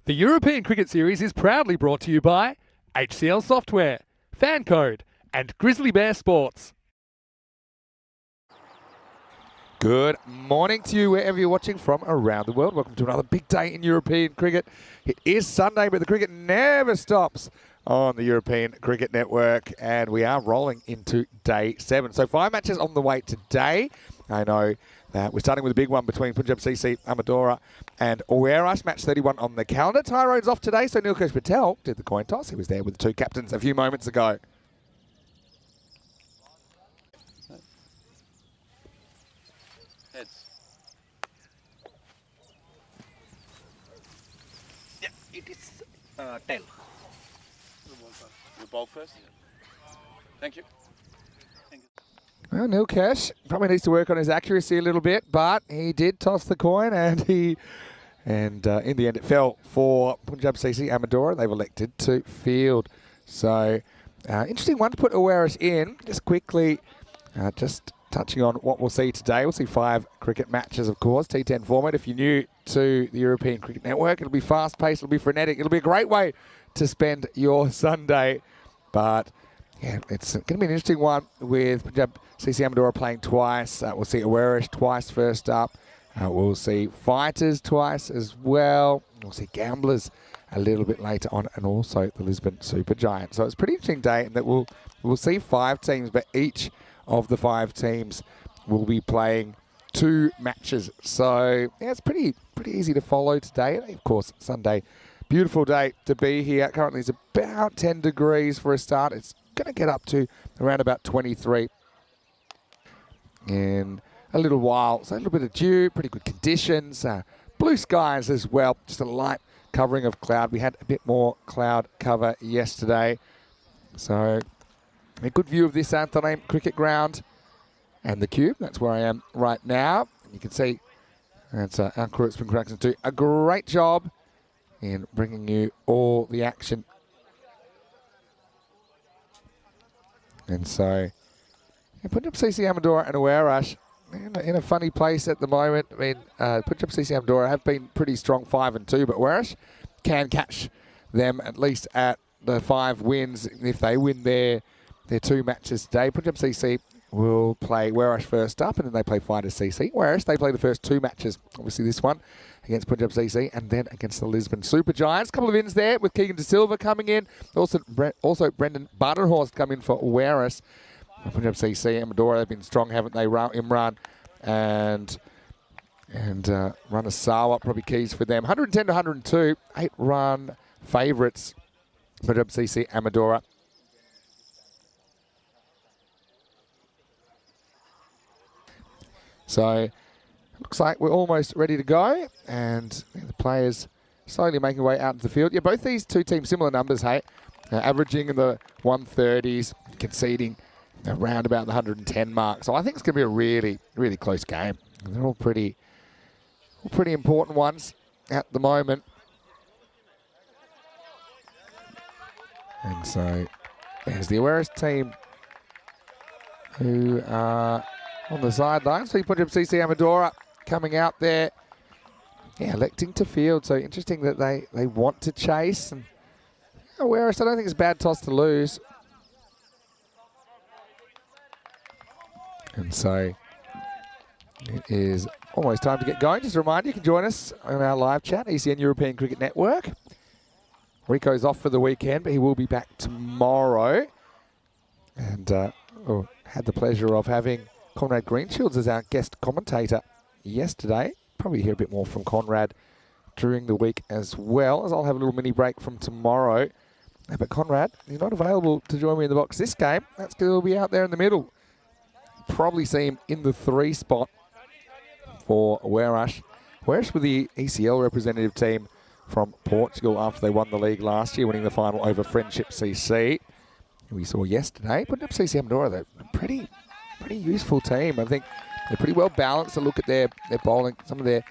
The European Cricket Series is proudly brought to you by HCL Software, Fancode, and Grizzly Bear Sports. Good morning to you wherever you're watching from around the world. Welcome to another big day in European cricket. It is Sunday, but the cricket never stops on the European Cricket Network, and we are rolling into day 7. So 5 matches on the way today. I know that we're starting with a big one between Punjab CC, Amadora and Oweras. Match 31 on the calendar. Tyrone's off today, so Nilkesh Patel did the coin toss. He was there with the 2 captains a few moments ago. Heads. Yeah, it is tail. The ball first. Thank you. Well, Nilkesh probably needs to work on his accuracy a little bit, but he did toss the coin, and in the end it fell for Punjab CC Amadora. They've elected to field. So, interesting one to put Oweras in. Just quickly, just touching on what we'll see today. We'll see 5 cricket matches, of course, T10 format. If you're new to the European Cricket Network, it'll be fast-paced, it'll be frenetic. It'll be a great way to spend your Sunday. But yeah, it's going to be an interesting one with Punjab CC Amadora playing twice. We'll see Oweras twice first up. We'll see Fighters twice as well. We'll see Gamblers a little bit later on, and also the Lisbon Supergiant. So it's a pretty interesting day in that we'll see 5 teams, but each of the 5 teams will be playing 2 matches. So yeah, it's pretty easy to follow today. Of course, Sunday, beautiful day to be here. Currently it's about 10 degrees for a start. It's going to get up to around about 23 in a little while. So a little bit of dew, pretty good conditions. Blue skies as well, just a light covering of cloud. We had a bit more cloud cover yesterday. So a good view of this Anthem cricket ground and the cube. That's where I am right now. And you can see that's our crew at Spin Crackers do a great job in bringing you all the action. And so, yeah, Punjab CC Amadora and Oweras in a funny place at the moment. I mean, Punjab CC Amadora have been pretty strong 5-2, but Oweras can catch them at least at the 5 wins. If they win their 2 matches today, Punjab CC will play Oweras first up, and then they play Fighters CC. Oweras, they play the first 2 matches. Obviously this one against Punjab CC, and then against the Lisbon Supergiants. A couple of ins there with Keegan De Silva coming in. Also Brendan Butterhorst coming in for Oweras. Punjab CC, Amadora, they've been strong, haven't they? Imran and Runasawa, probably keys for them. 110 to 102, 8-run favourites. Punjab CC, Amadora. So, looks like we're almost ready to go, and the players slowly making their way out into the field. Yeah, both these 2 teams, similar numbers, hey? Averaging in the 130s, conceding around about the 110 mark. So I think it's going to be a really, really close game. They're all pretty important ones at the moment. And so there's the Oweras team who are on the sidelines. So Punjab CC Amadora coming out there, yeah, electing to field. So interesting that they want to chase. And Oweras, I don't think it's a bad toss to lose. And so it is almost time to get going. Just a reminder, you can join us on our live chat, ECN European Cricket Network. Rico's off for the weekend, but he will be back tomorrow. And had the pleasure of having Conrad Greenshields as our guest commentator yesterday. Probably hear a bit more from Conrad during the week as well, as I'll have a little mini break from tomorrow. But Conrad, you're not available to join me in the box this game. That's going to be out there in the middle. Probably see him in the 3 spot for Oweras. Oweras with the ECL representative team from Portugal after they won the league last year, winning the final over Friendship CC. We saw yesterday. Punjab CC Amadora, they're a pretty useful team. I think they're pretty well balanced. To look at their bowling, some of their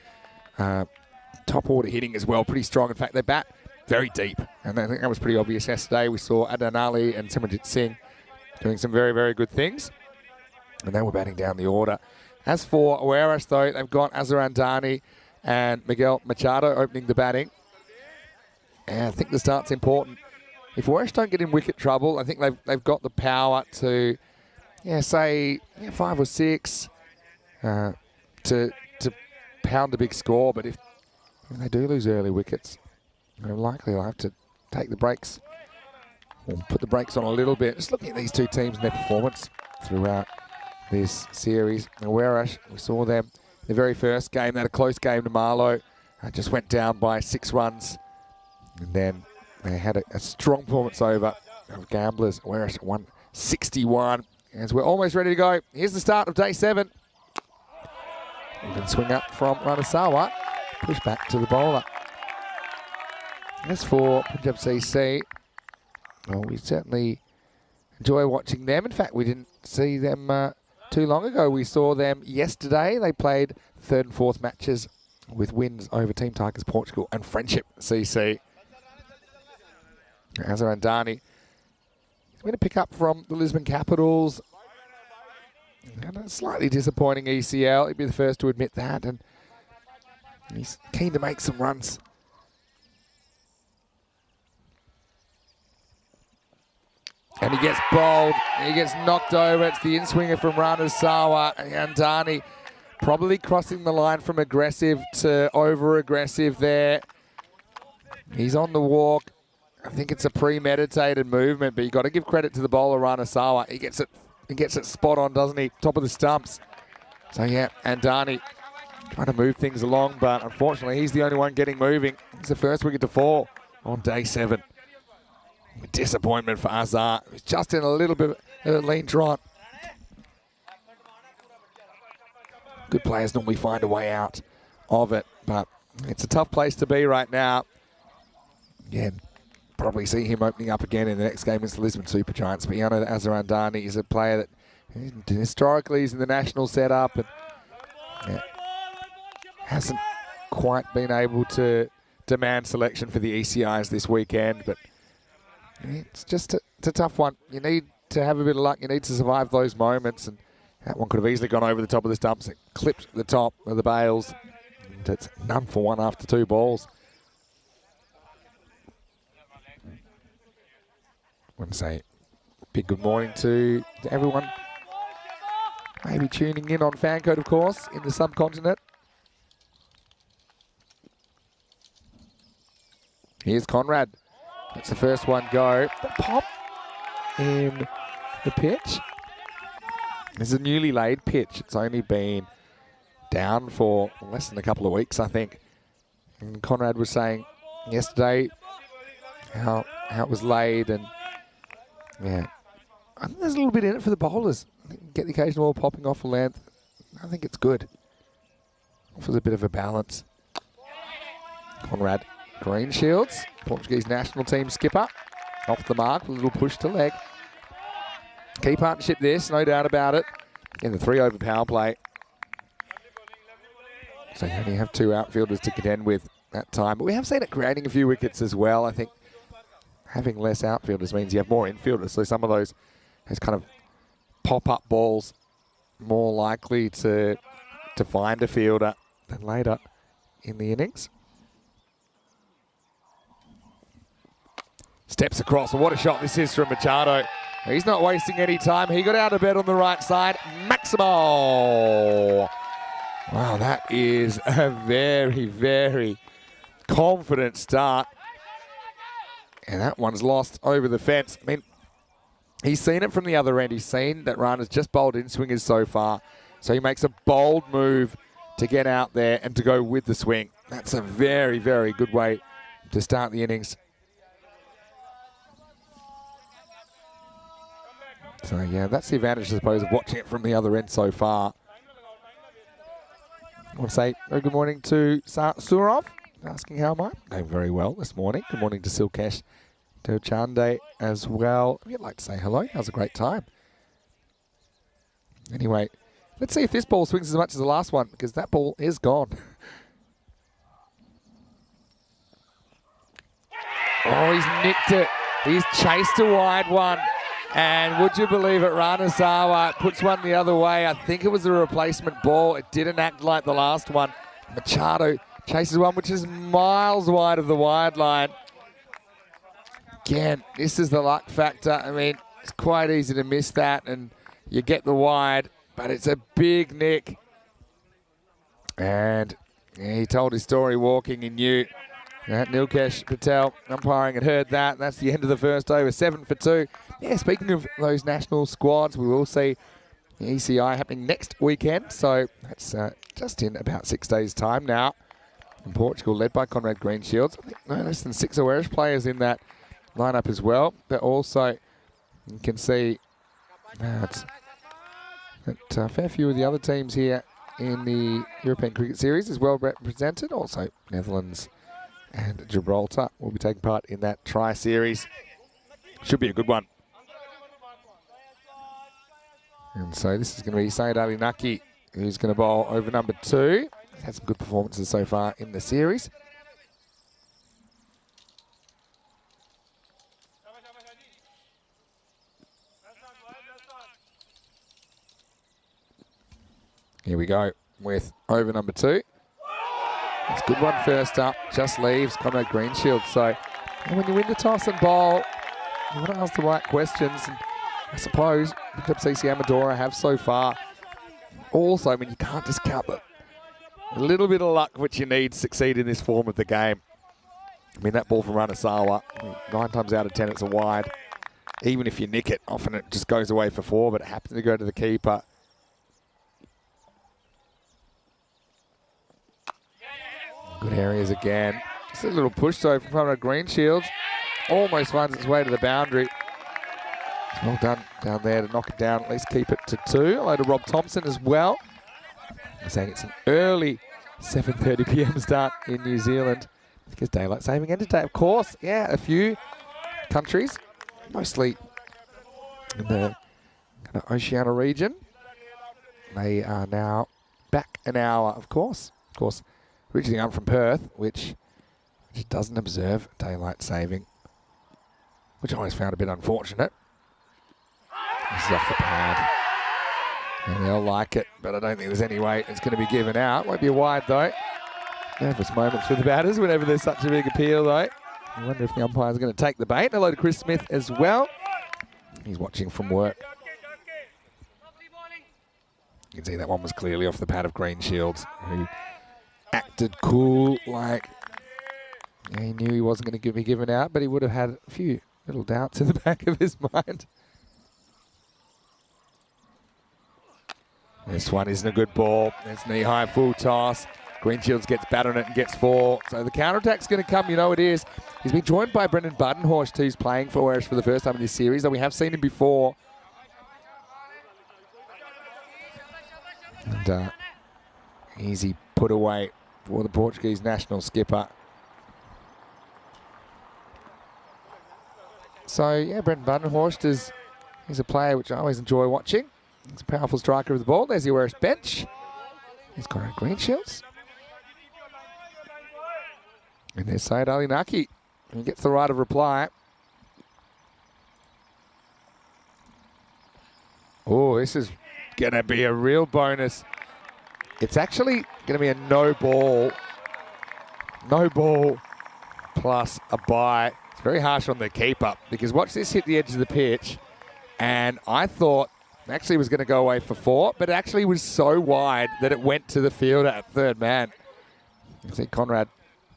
top order hitting as well, pretty strong. In fact, they bat very deep, and I think that was pretty obvious yesterday. We saw Adnan Ali and Simranjit Singh doing some very, very good things, and they were batting down the order. As for Oweras, though, they've got Azhar Andani and Miguel Machado opening the batting. And I think the start's important. If West don't get in wicket trouble, I think they've got the power to, say 5 or 6 to pound a big score. But if they do lose early wickets, they're likely they'll have to take the brakes or put the brakes on a little bit. Just looking at these two teams and their performance throughout this series. And Werash, we saw them the very first game. They had a close game to Marlow. Just went down by 6 runs. And then they had a strong performance over of Gamblers. Werash at 161. As we're almost ready to go. Here's the start of day 7. You can swing up from Ranasawa. Push back to the bowler. As for Punjab CC, well, we certainly enjoy watching them. In fact, we didn't see them too long ago. We saw them yesterday. They played 3rd and 4th matches with wins over Team Tigers Portugal and Friendship CC. Azhar Andani is going to pick up from the Lisbon Capitals. And a slightly disappointing ECL. He'd be the first to admit that. And he's keen to make some runs. And he gets bowled. He gets knocked over. It's the in-swinger from Ranasawa. Andani probably crossing the line from aggressive to over-aggressive there. He's on the walk. I think it's a premeditated movement, but you've got to give credit to the bowler, Ranasawa. He gets it spot on, doesn't he? Top of the stumps. So, yeah, Andani trying to move things along, but unfortunately, he's the only one getting moving. He's the first wicket to fall on day 7. Disappointment for Azhar. He's just in a little bit of a lean trot. Good players normally find a way out of it, but it's a tough place to be right now. Again, probably see him opening up again in the next game against the Lisbon Super Giants. But you know that Azhar Andani is a player that historically is in the national setup and hasn't quite been able to demand selection for the ECIs this weekend. But it's just it's a tough one. You need to have a bit of luck. You need to survive those moments. And that one could have easily gone over the top of the stumps. It clipped the top of the bails. And it's none for one after 2 balls. I want to say a big good morning to everyone. Maybe tuning in on Fancode, of course, in the subcontinent. Here's Conrad. That's the first one go. The pop in the pitch. This is a newly laid pitch. It's only been down for less than a couple of weeks, I think. And Conrad was saying yesterday how it was laid, and yeah, I think there's a little bit in it for the bowlers. I think get the occasional ball popping off a length. I think it's good. Offers a bit of a balance. Conrad Greenshields, Portuguese national team skipper, off the mark with a little push to leg. Key partnership this, no doubt about it. In the 3-over power play. So you only have 2 outfielders to contend with that time. But we have seen it creating a few wickets as well. I think having less outfielders means you have more infielders. So some of those kind of pop-up balls more likely to find a fielder than later in the innings. Steps across, and what a shot this is from Machado. He's not wasting any time. He got out of bed on the right side. Maximo! Wow, that is a very, very confident start. And that one's lost over the fence. I mean, he's seen it from the other end. He's seen that Rana's just bowled in swingers so far. So he makes a bold move to get out there and to go with the swing. That's a very, very good way to start the innings. So, yeah, that's the advantage, I suppose, of watching it from the other end so far. I want to say very good morning to Surov, asking how am I? Doing very well this morning. Good morning to Silkesh, to Chande as well. You'd like to say hello. That was a great time. Anyway, let's see if this ball swings as much as the last one, because that ball is gone. Oh, he's nicked it. He's chased a wide one. And would you believe it, Ranasawa puts one the other way. I think it was a replacement ball. It didn't act like the last one. Machado chases one which is miles wide of the wide line. again, this is the luck factor. I mean, it's quite easy to miss that, and you get the wide, but it's a big nick. And yeah, he told his story walking. He knew that Nilkesh Patel umpiring had heard that. That's the end of the first over, 7 for 2. Yeah, speaking of those national squads, we will see the ECI happening next weekend. So that's just in about 6 days' time now. In Portugal, led by Conrad Greenshields. I think no less than 6 Irish players in that lineup as well. But also, you can see that a fair few of the other teams here in the European Cricket Series is well represented. Also, Netherlands and Gibraltar will be taking part in that tri-series. Should be a good one. And so this is going to be Syed Ali Naki, who's going to bowl over number 2. He's had some good performances so far in the series. Here we go with over number 2. It's a good one first up. Just leaves Conrad Greenshield. So when you win the toss and bowl, you want to ask the right questions. And I suppose CC Amadora have so far. Also, I mean, you can't discount that. A little bit of luck which you need to succeed in this form of the game. I mean, that ball from Ranasawa, 9 times out of 10 it's a wide. Even if you nick it, often it just goes away for 4, but it happens to go to the keeper. Good areas again. Just a little push though from Conrad Greenshields. Almost finds its way to the boundary. It's well done down there to knock it down, at least keep it to 2. Hello to Rob Thompson as well. I'm saying it's an early 7:30 p.m. start in New Zealand because daylight saving ended today. Of course, yeah, a few countries, mostly in the kind of Oceania region. They are now back an hour, of course. Of course, originally I'm from Perth, which doesn't observe daylight saving, which I always found a bit unfortunate. This is off the pad. And they'll like it, but I don't think there's any way it's going to be given out. Won't be a wide, though. Nervous moments for the batters whenever there's such a big appeal, though. I wonder if the umpire's going to take the bait. Hello to Chris Smith as well. He's watching from work. You can see that one was clearly off the pad of Greenshields, who acted cool, like he knew he wasn't going to be given out, but he would have had a few little doubts in the back of his mind. This one isn't a good ball. It's knee-high full toss. Greenshields gets bat on it and gets 4. So the counter-attack's going to come, you know it is. He's been joined by Brendan Budenhorst, who's playing for Irish for the first time in this series, though we have seen him before. And easy put away for the Portuguese national skipper. So, yeah, Brendan Budenhorst he's a player which I always enjoy watching. He's a powerful striker of the ball. There's the Irish bench. He's Conrad Greenshields. And there's Syed Ali Naki. He gets the right of reply. Oh, this is going to be a real bonus. It's actually going to be a no ball. No ball plus a bye. It's very harsh on the keeper because watch this hit the edge of the pitch. And I thought actually was going to go away for 4, but it actually was so wide that it went to the fielder at third man. I think Conrad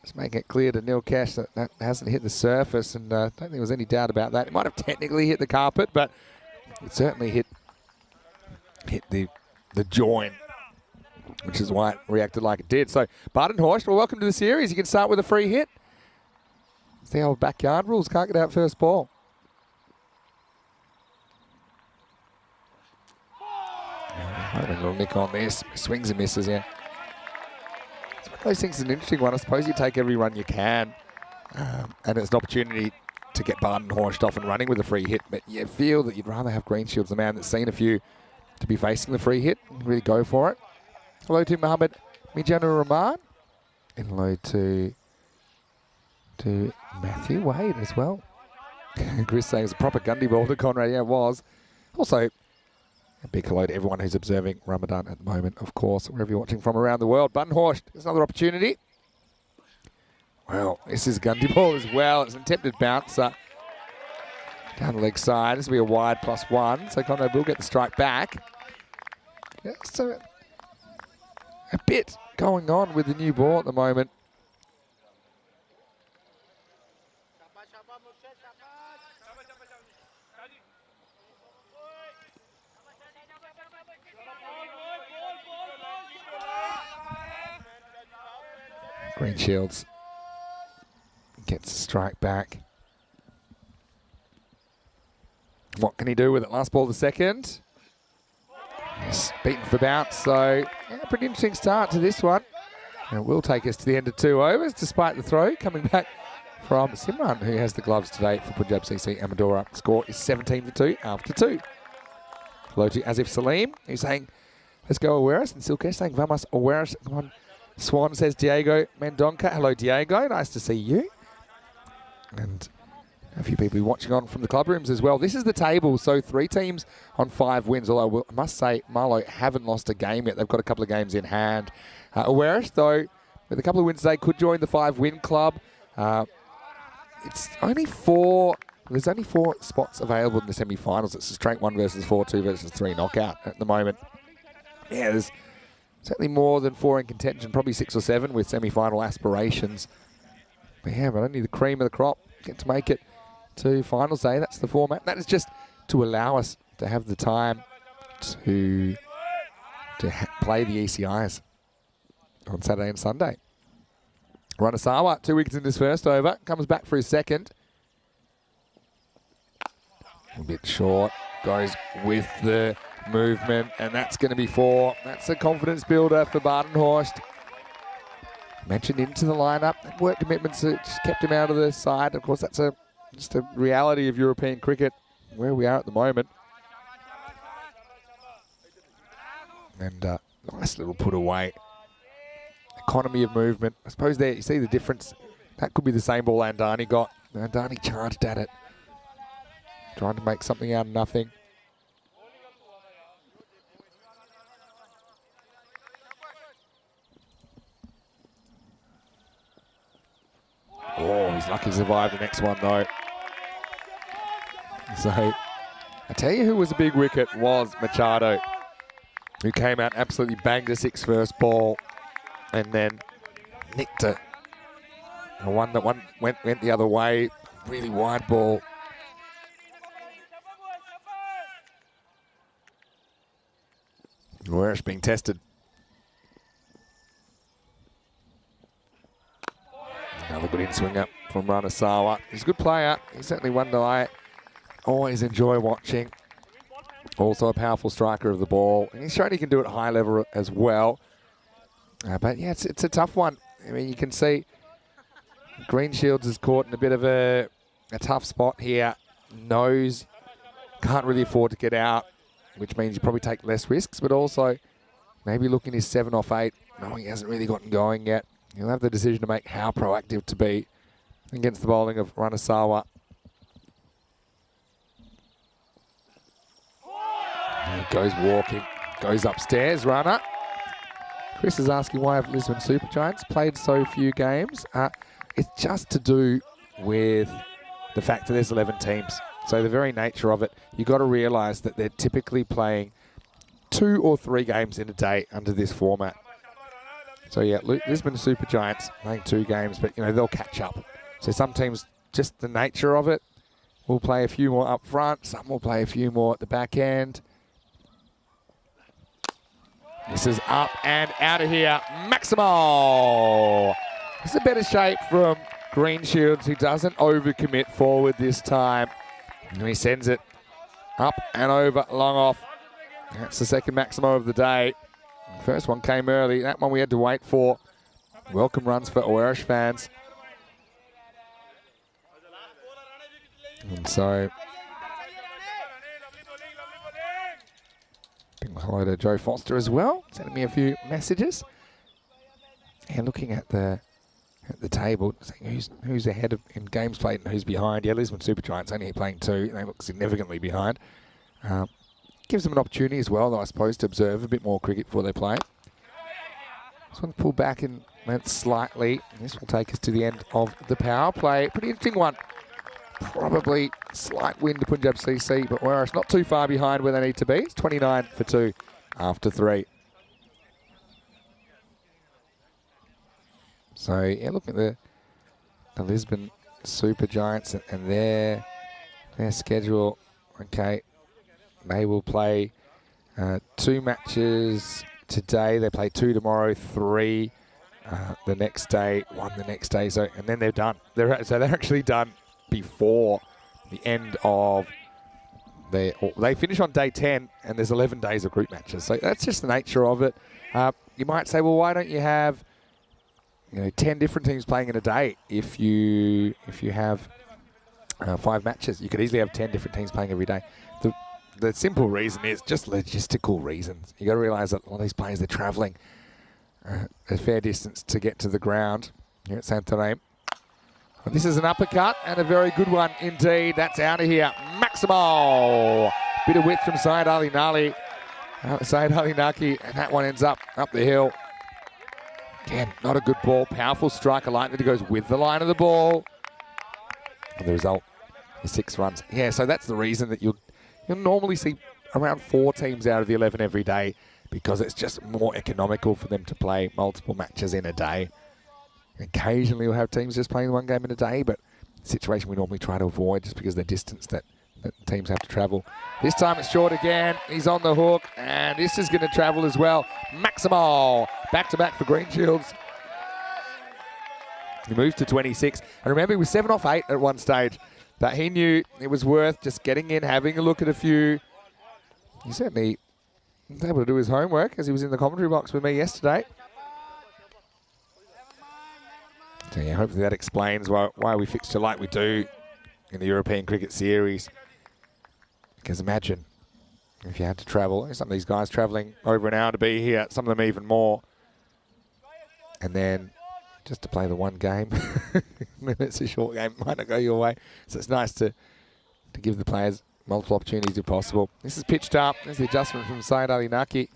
is making it clear to Nilkesh that that hasn't hit the surface, and I don't think there was any doubt about that. It might have technically hit the carpet, but it certainly hit the join, which is why it reacted like it did. So Budenhorst, well, welcome to the series. You can start with a free hit. It's the old backyard rules. Can't get out first ball. A little nick on this. Swings and misses, yeah. It's one of those things is an interesting one. I suppose you take every run you can. And it's an opportunity to get Budenhorst off and running with a free hit. But you feel that you'd rather have Greenshields, the man that's seen a few, to be facing the free hit and really go for it. Hello to Mohammed Mijanu Rahman. And hello to Matthew Wade as well. Chris saying it's a proper Gundy ball to Conrad. Yeah, it was. Also, a big hello to everyone who's observing Ramadan at the moment, of course, wherever you're watching from around the world. Budenhorst, there's another opportunity. Well, this is Gundy ball as well. It's an attempted bouncer. Down the leg side. This will be a wide +1. So Conrad will get the strike back. Yeah, so a bit going on with the new ball at the moment. Green Shields gets a strike back. What can he do with it? Last ball of the second. Yes, beaten for bounce. So, yeah, pretty interesting start to this one. And it will take us to the end of 2 overs, despite the throw coming back from Simran, who has the gloves today for Punjab CC Amadora. Score is 17 for 2 after 2. Hello to Asif Salim, who's saying, let's go Awaris. And Silkesh saying, Vamos Awaris. Come on. Swan says Diego Mendonca. Hello, Diego. Nice to see you. And a few people watching on from the club rooms as well. This is the table, so 3 teams on 5 wins. Although I must say, Marlow haven't lost a game yet. They've got a couple of games in hand. Awaris, though, with a couple of wins today, could join the 5-win club. It's only 4. There's only 4 spots available in the semi-finals. It's a straight 1 versus 4, 2 versus 3 knockout at the moment. Yeah, there's certainly more than 4 in contention, probably 6 or 7 with semi-final aspirations. But yeah, but only the cream of the crop get to make it to finals day. That's the format. That is just to allow us to have the time to play the ECIs on Saturday and Sunday. Runasawa, 2 wickets in this first over, comes back for his second. A bit short, goes with the movement, and that's going to be 4. That's a confidence builder for Badenhorst. Mentioned into the lineup, work commitments that just kept him out of the side. Of course, that's just a reality of European cricket, where we are at the moment. And nice little put away. Economy of movement. I suppose there you see the difference. That could be the same ball Andani got. Andani charged at it, trying to make something out of nothing. Oh, he's lucky to survive the next one, though. So, I tell you who was a big wicket was Machado, who came out absolutely banged a 6 first ball and then nicked it. The one that went the other way, really wide ball. Where's being tested. Another good in-swinger from Runasawa. He's a good player. He's certainly one that I always enjoy watching. Also a powerful striker of the ball. And he's shown he can do it at high level as well. But yeah, it's a tough one. I mean, you can see Green Shields is caught in a bit of a tough spot here. Knows can't really afford to get out, which means you probably take less risks, but also maybe looking his 7 off 8, knowing he hasn't really gotten going yet. He'll have the decision to make how proactive to be against the bowling of Runasawa. He goes walking, goes upstairs, runner. Chris is asking why have Lisbon Super Giants played so few games. It's just to do with the fact that there's 11 teams. So the very nature of it, you've got to realise that they're typically playing 2 or 3 games in a day under this format. So yeah, Lisbon Super Giants playing 2 games, but you know they'll catch up. So some teams, just the nature of it, will play a few more up front. Some will play a few more at the back end. This is up and out of here. Maximo. It's a better shape from Green Shields, who doesn't overcommit forward this time. And he sends it up and over, long off. That's the second Maximo of the day. The first one came early. That one we had to wait for. Welcome runs for Oarish fans. And so, big hello to Joe Foster as well, sending me a few messages. And looking at the table, saying who's ahead of, in games played and who's behind. Yeah, Lisbon Super Giants only playing 2. They look significantly behind. Gives them an opportunity as well, though, I suppose, to observe a bit more cricket before they play. This one's pulled back in length slightly. This will take us to the end of the power play. Pretty interesting one. probably slight win to Punjab CC, but Warash not too far behind where they need to be. It's 29 for 2 after 3. So, yeah, look at the Lisbon Super Giants and their schedule. Okay, they will play 2 matches today. They play 2 tomorrow, 3 the next day, 1 the next day. So, and then they're done. They're actually done before the end of they finish on day 10, and there's 11 days of group matches. So that's just the nature of it. You might say, well, why don't you have 10 different teams playing in a day? If you have 5 matches, you could easily have 10 different teams playing every day. The simple reason is just logistical reasons. You got to realise that a lot of these players, they're travelling a fair distance to get to the ground here at Santarém. This is an uppercut and a very good one indeed. That's out of here. Maximo. Bit of width from Syed Ali Naki, and that one ends up the hill. Again, not a good ball. Powerful strike. I like that he goes with the line of the ball. And the result is 6 runs. Yeah, so that's the reason that you'll normally see around 4 teams out of the 11 every day, because it's just more economical for them to play multiple matches in a day. Occasionally you'll have teams just playing 1 game in a day, but a situation we normally try to avoid just because of the distance that teams have to travel. This time it's short again. He's on the hook, and this is going to travel as well. Maximo, back-to-back for Green Shields. He moves to 26. And remember, he was 7 off 8 at one stage, but he knew it was worth just getting in, having a look at a few. He certainly was able to do his homework as he was in the commentary box with me yesterday. So yeah, hopefully that explains why we fixture like we do in the European Cricket Series. Because imagine if you had to travel, some of these guys travelling over an hour to be here, some of them even more. And then just to play the 1 game, when it's a short game, it might not go your way. So it's nice to give the players multiple opportunities if possible. This is pitched up. There's the adjustment from Syed Ali Naki.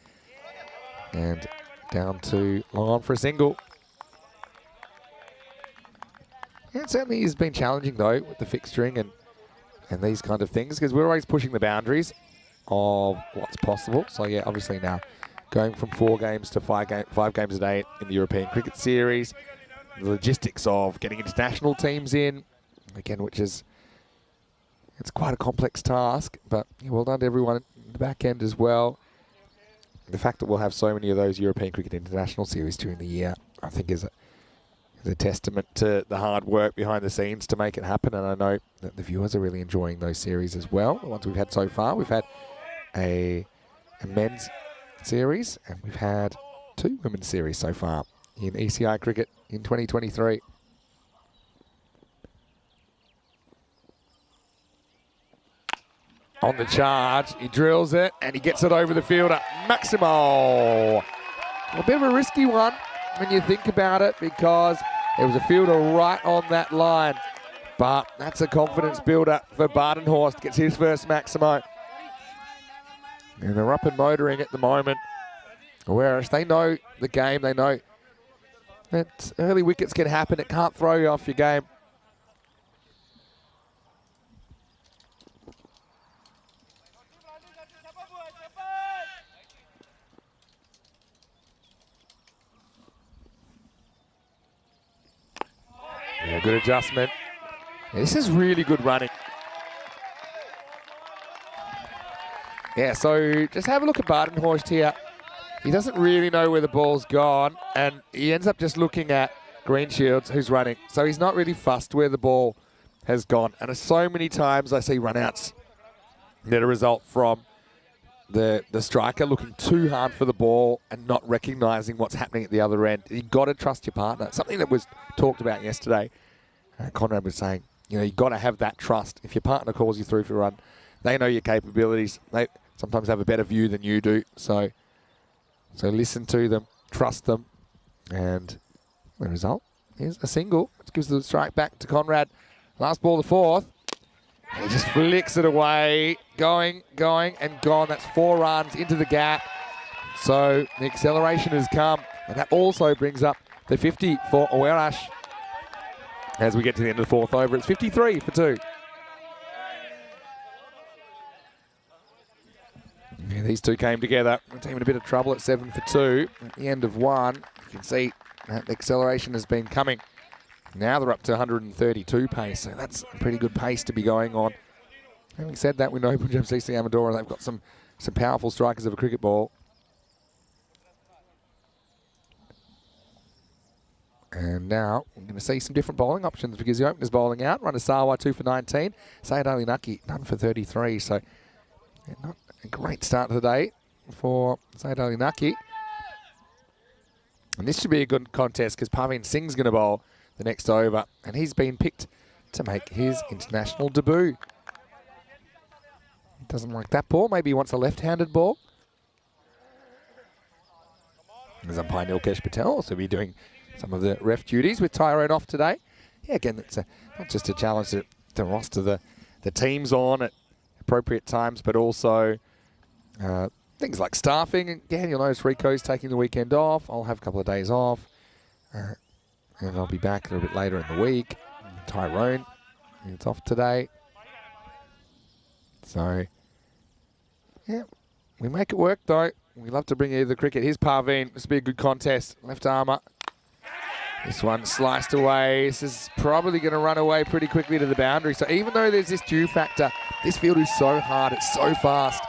And down to long on for a single. Yeah, it certainly has been challenging, though, with the fixturing and these kind of things, because we're always pushing the boundaries of what's possible. So, yeah, obviously now going from 4 games to 5 games a day in the European Cricket Series, the logistics of getting international teams in, again, which is, it's quite a complex task, but yeah, well done to everyone in the back end as well. The fact that we'll have so many of those European Cricket International Series during the year, I think is a testament to the hard work behind the scenes to make it happen. And I know that the viewers are really enjoying those series as well. The ones we've had so far. We've had a men's series, and we've had 2 women's series so far in ECI cricket in 2023. On the charge, he drills it, and he gets it over the fielder. Maximo. A bit of a risky one when you think about it, because there was a fielder right on that line. But that's a confidence builder for Badenhorst. Gets his first Maximo. And they're up and motoring at the moment. Whereas they know the game. They know that early wickets can happen. It can't throw you off your game. Yeah, good adjustment. Yeah, this is really good running. Yeah, so just have a look at Badenhorst here. He doesn't really know where the ball's gone, and he ends up just looking at Green Shields, who's running. So he's not really fussed where the ball has gone. And so many times I see run-outs that a result from the striker looking too hard for the ball and not recognising what's happening at the other end. You've got to trust your partner. Something that was talked about yesterday. Conrad was saying, you've got to have that trust. If your partner calls you through for a run, they know your capabilities. They sometimes have a better view than you do. So listen to them, trust them, and the result is a single. It gives the strike back to Conrad. Last ball, the 4th. He just flicks it away. Going, and gone. That's 4 runs into the gap. So the acceleration has come. And that also brings up the 50 for Warash. As we get to the end of the 4th over, it's 53 for 2. Yeah, these two came together. The team in a bit of trouble at 7 for 2. At the end of one, you can see that the acceleration has been coming. Now they're up to 132 pace, so that's a pretty good pace to be going on. Having said that, we know Punjab CC Amadora, they've got some powerful strikers of a cricket ball. And now we're going to see some different bowling options because the opener's bowling out. Ranasawa 2 for 19. Sayed Ali Naki none for 33. So yeah, not a great start to the day for Sayed Ali Naki. And this should be a good contest because Parveen Singh's going to bowl the next over. And he's been picked to make his international debut. He doesn't like that ball. Maybe he wants a left-handed ball. There's umpire Nilkesh Patel also be doing some of the ref duties with Tyrone off today. Yeah, again, it's not just a challenge to roster the teams on at appropriate times, but also things like staffing. Again, you'll notice Rico's taking the weekend off. I'll have a couple of days off. And I'll be back a little bit later in the week. Tyrone, it's off today. So, yeah, we make it work, though. We love to bring you the cricket. Here's Parveen. This will be a good contest. Left armour. This one sliced away. This is probably going to run away pretty quickly to the boundary. So even though there's this dew factor, this field is so hard. It's so fast.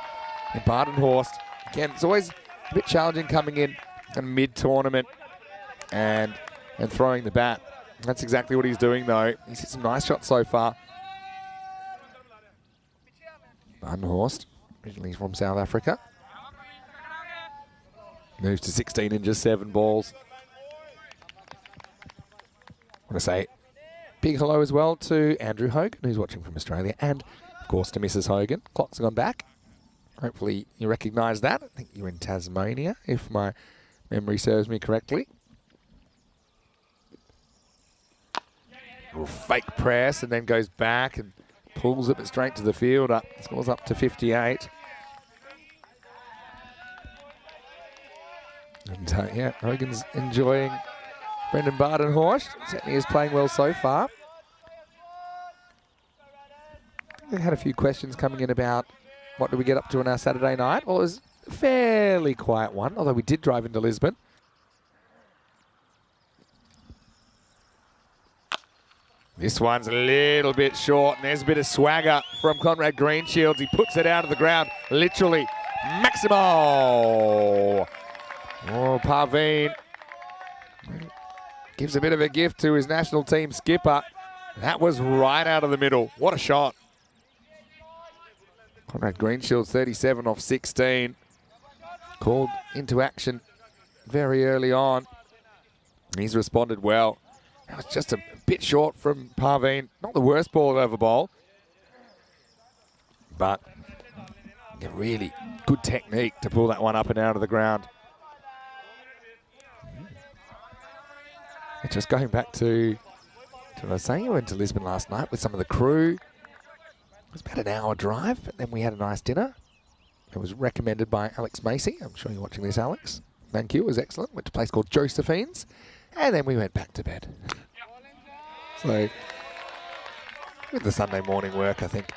And Badenhorst, again, it's always a bit challenging coming in mid-tournament and throwing the bat. That's exactly what he's doing, though. He's hit some nice shots so far. Badenhorst, originally from South Africa. Moves to 16 in just 7 balls. I want to say big hello as well to Andrew Hogan, who's watching from Australia, and, of course, to Mrs. Hogan. Clock's gone back. Hopefully you recognise that. I think you're in Tasmania, if my memory serves me correctly. Little fake press and then goes back and pulls it straight to the field. Scores up to 58. And, yeah, Hogan's enjoying Brendan Badenhorst. Certainly is playing well so far. We had a few questions coming in about what do we get up to on our Saturday night. Well, it was a fairly quiet one, although we did drive into Lisbon. This one's a little bit short, and there's a bit of swagger from Conrad Greenshields. He puts it out of the ground, literally. Maximo! Oh, Parveen gives a bit of a gift to his national team skipper. That was right out of the middle. What a shot. Conrad Greenshields, 37 off 16. Called into action very early on. And he's responded well. That was just a bit short from Parveen. Not the worst ball over bowl. But a really good technique to pull that one up and out of the ground. Just going back to what I was saying, I went to Lisbon last night with some of the crew. It was about an hour drive, but then we had a nice dinner. It was recommended by Alex Macy. I'm sure you're watching this, Alex. Thank you, it was excellent. Went to a place called Josephine's, and then we went back to bed. So, with the Sunday morning work, I think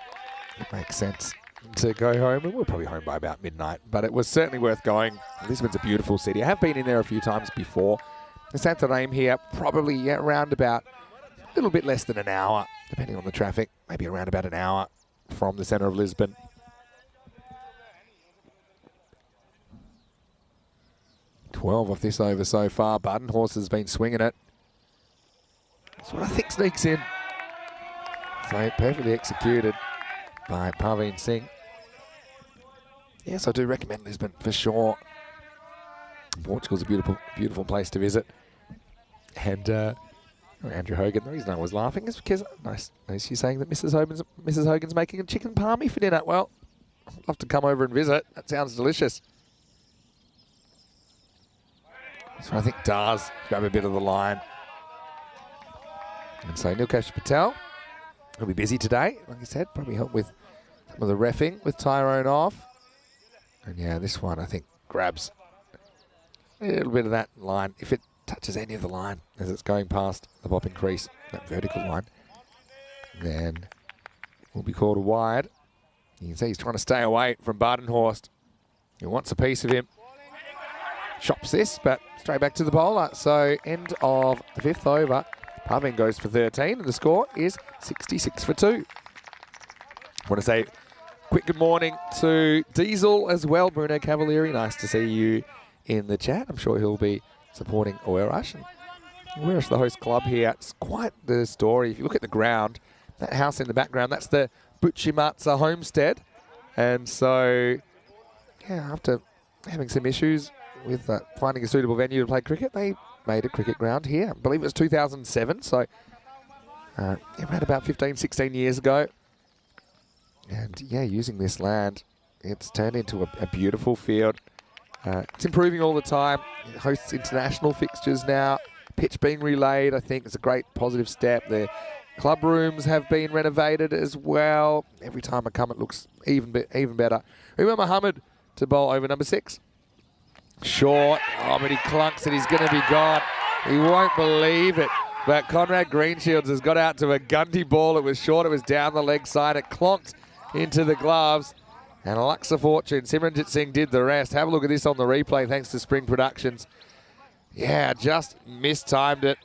it makes sense to go home, and we're probably home by about midnight, but it was certainly worth going. Lisbon's a beautiful city. I have been in there a few times before. The Santarém here, probably around about a little bit less than an hour, depending on the traffic, maybe around about an hour from the centre of Lisbon. $12 off this over so far. Badenhorst has been swinging it. That's what I think sneaks in. So perfectly executed by Parveen Singh. Yes, I do recommend Lisbon for sure. Portugal's a beautiful, beautiful place to visit. And Andrew Hogan, the reason I was laughing is because nice you saying that Mrs. Hogan's making a chicken palmy for dinner. Well, I'd love to come over and visit. That sounds delicious. So I think does grab a bit of the line. And so Nilkesh Patel will be busy today. Like I said, probably help with some of the reffing with Tyrone off. And yeah, this one I think grabs a little bit of that line. If it touches any of the line as it's going past the popping crease, that vertical line, then will be called a wide. You can see he's trying to stay away from Badenhorst. He wants a piece of him. Chops this, but straight back to the bowler. So end of the 5th over. Pavin goes for 13, and the score is 66 for 2. I want to say quick good morning to Diesel as well, Bruno Cavalieri. Nice to see you in the chat. I'm sure he'll be supporting Oerash. And Oerash, the host club here, it's quite the story. If you look at the ground, that house in the background, that's the Buchimatsa homestead. And so, yeah, after having some issues with finding a suitable venue to play cricket, they made a cricket ground here. I believe it was 2007, so around about 15, 16 years ago. And yeah, using this land, it's turned into a beautiful field. It's improving all the time. It hosts international fixtures now. Pitch being relayed, I think, is a great positive step. The club rooms have been renovated as well. Every time I come, it looks even better. Umar Mohammed to bowl over number 6. Short. Oh, but he clunks it. He's going to be gone. He won't believe it. But Conrad Greenshields has got out to a Gundy ball. It was short. It was down the leg side. It clonked into the gloves. And Luxa Fortune, Simranjit Singh did the rest. Have a look at this on the replay thanks to Spring Productions. Yeah, just mistimed it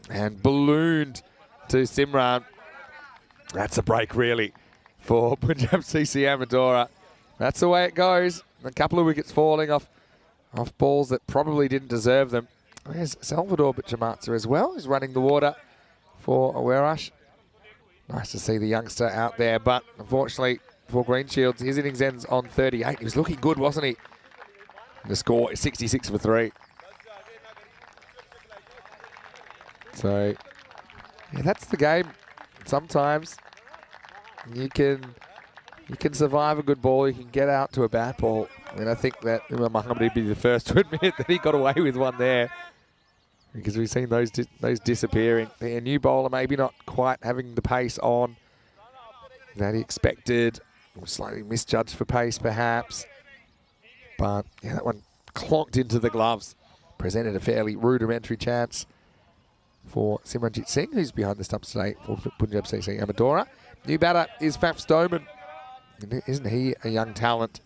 and ballooned to Simran. That's a break, really, for Punjab CC Amadora. That's the way it goes. A couple of wickets falling off balls that probably didn't deserve them. There's Salvador Buchimatsa as well, who's running the water for Oerash. Nice to see the youngster out there, but unfortunately for Greenshields, his innings ends on 38. He was looking good, wasn't he? And the score is 66 for 3. So, yeah, that's the game. Sometimes you can survive a good ball. You can get out to a bad ball. I mean, I think that Umar Mohammed would be the first to admit that he got away with one there, because we've seen those disappearing. A new bowler maybe not quite having the pace on that he expected, or slightly misjudged for pace perhaps. But yeah, that one clonked into the gloves. Presented a fairly rudimentary chance for Simranjit Singh, who's behind the stumps today for Punjab CC Amadora. New batter is Faf Stoneman. Isn't he a young talent?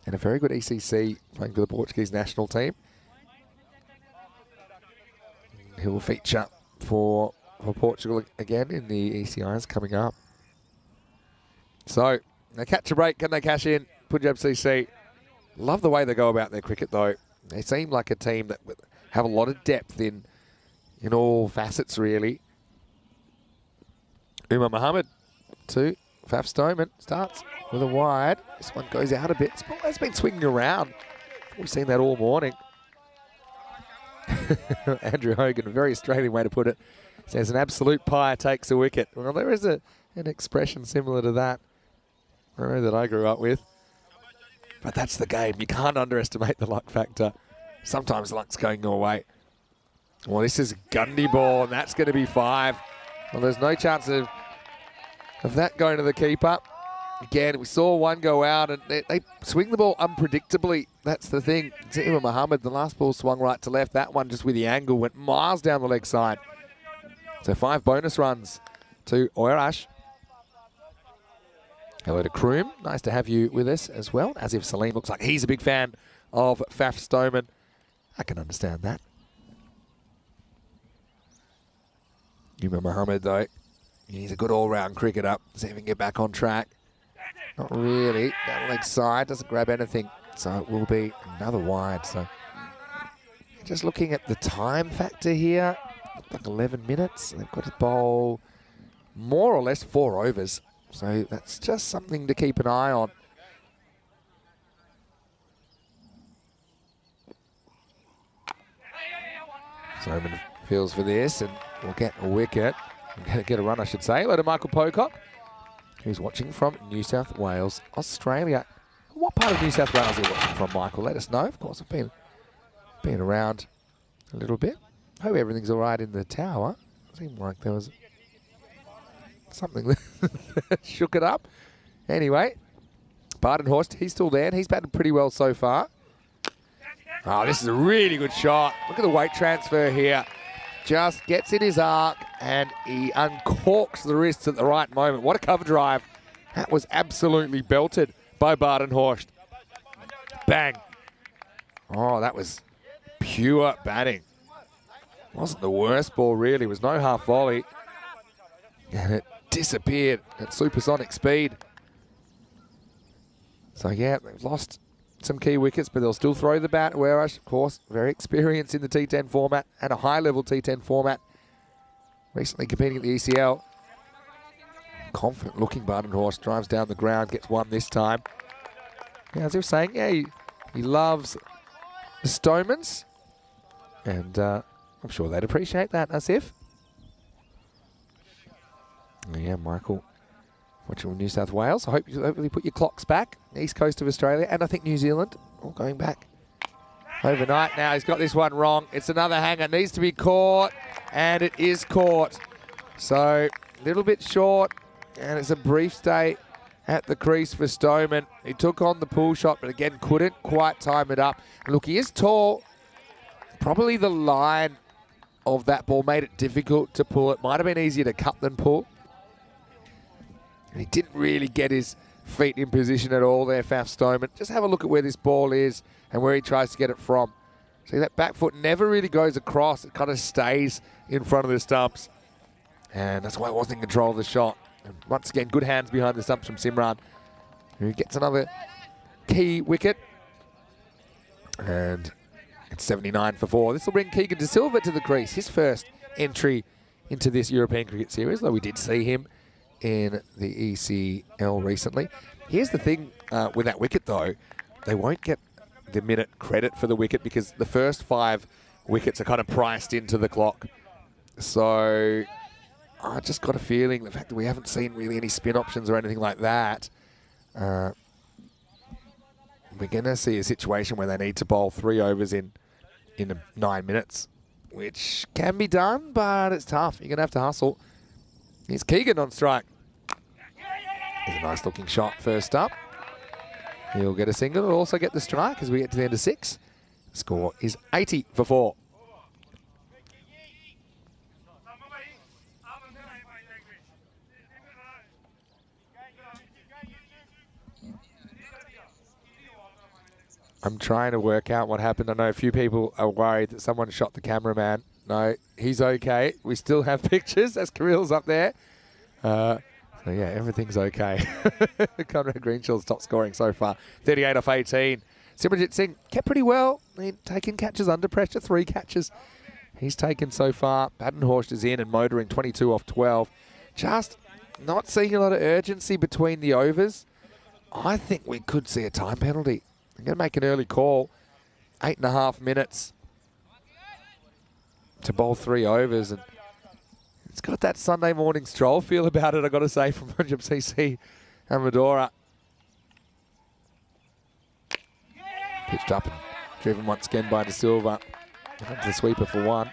And a very good ECC, playing for the Portuguese national team. He will feature for Portugal again in the ECIs coming up. So, they catch a break. Can they cash in? Punjab CC. Love the way they go about their cricket, though. They seem like a team that have a lot of depth in all facets, really. Umar Mohammed to Faf Stoneman. Starts with a wide. This one goes out a bit. This ball has been swinging around. We've seen that all morning. Andrew Hogan, a very Australian way to put it, says an absolute pie takes a wicket. Well, there is an expression similar to that. I don't know that I grew up with. But that's the game. You can't underestimate the luck factor. Sometimes luck's going your way. Well, this is a Gundy ball, and that's going to be 5. Well, there's no chance of that going to the keeper. Again, we saw one go out, and they swing the ball unpredictably. That's the thing. Umar Mohammed, the last ball swung right to left. That one, just with the angle, went miles down the leg side. So 5 bonus runs to Oerash. Hello to Kroom. Nice to have you with us as well. As if Salim looks like he's a big fan of Faf Stoneman. I can understand that. Umar Mohammed, though, he's a good all-round cricketer. See if he can get back on track. Not really. That leg side doesn't grab anything. So it will be another wide. So just looking at the time factor here, like 11 minutes. They've got to bowl more or less 4 overs. So that's just something to keep an eye on. Soman feels for this and will get a wicket. Get a run, I should say. Hello to Michael Pocock, who's watching from New South Wales, Australia. What part of New South Wales are you watching from, Michael? Let us know. Of course, I've been around a little bit. Hope everything's all right in the tower. Seemed like there was something that shook it up. Anyway, Badenhorst, he's still there, and he's batted pretty well so far. Oh, this is a really good shot. Look at the weight transfer here. Just gets in his arc, and he uncorks the wrists at the right moment. What a cover drive. That was absolutely belted by Badenhorst. Bang. Oh, that was pure batting. Wasn't the worst ball, really. It was no half volley. And it disappeared at supersonic speed. So, yeah, they've lost some key wickets, but they'll still throw the bat. Whereas, of course, very experienced in the T10 format and a high-level T10 format. Recently competing at the ECL. Confident-looking Badenhorst drives down the ground, gets one this time. Yeah, as I was saying, yeah, he loves the Stomans. And I'm sure they'd appreciate that, Asif. Yeah, Michael, watching from New South Wales. I hope you hopefully put your clocks back. East coast of Australia, and I think New Zealand, all going back overnight now. He's got this one wrong. It's another hanger. Needs to be caught, and it is caught. So, a little bit short, and it's a brief stay at the crease for Stoneman. He took on the pull shot, but again, couldn't quite time it up. Look, he is tall. Probably the line of that ball made it difficult to pull. It might have been easier to cut than pull. And he didn't really get his feet in position at all there, Faf Stoneman. Just have a look at where this ball is and where he tries to get it from. See, that back foot never really goes across. It kind of stays in front of the stumps. And that's why he wasn't in control of the shot. And once again, good hands behind the stumps from Simran, who gets another key wicket. And it's 79 for 4. This will bring Keegan De Silva to the crease. His first entry into this European Cricket Series, though we did see him in the ECL recently. Here's the thing with that wicket, though. They won't get the minute credit for the wicket because the first 5 wickets are kind of priced into the clock. So I just got a feeling the fact that we haven't seen really any spin options or anything like that, we're going to see a situation where they need to bowl 3 overs in 9 minutes, which can be done, but it's tough. You're going to have to hustle. Here's Keegan on strike. Here's a nice looking shot first up. He'll get a single. He'll also get the strike as we get to the end of 6. The score is 80 for 4. I'm trying to work out what happened. I know a few people are worried that someone shot the cameraman. No, he's okay. We still have pictures as Kirill's up there. So yeah, everything's okay. Conrad Greenshaw's top scoring so far. 38 off 18. Simranjit Singh kept pretty well. Taking catches under pressure, 3 catches he's taken so far. Badenhorst is in and motoring 22 off 12. Just not seeing a lot of urgency between the overs. I think we could see a time penalty. I'm going to make an early call. 8.5 minutes to bowl 3 overs. And it's got that Sunday morning stroll feel about it, I've got to say, from Punjab CC and Medora. Pitched up and driven once again by De Silva. The sweeper for 1.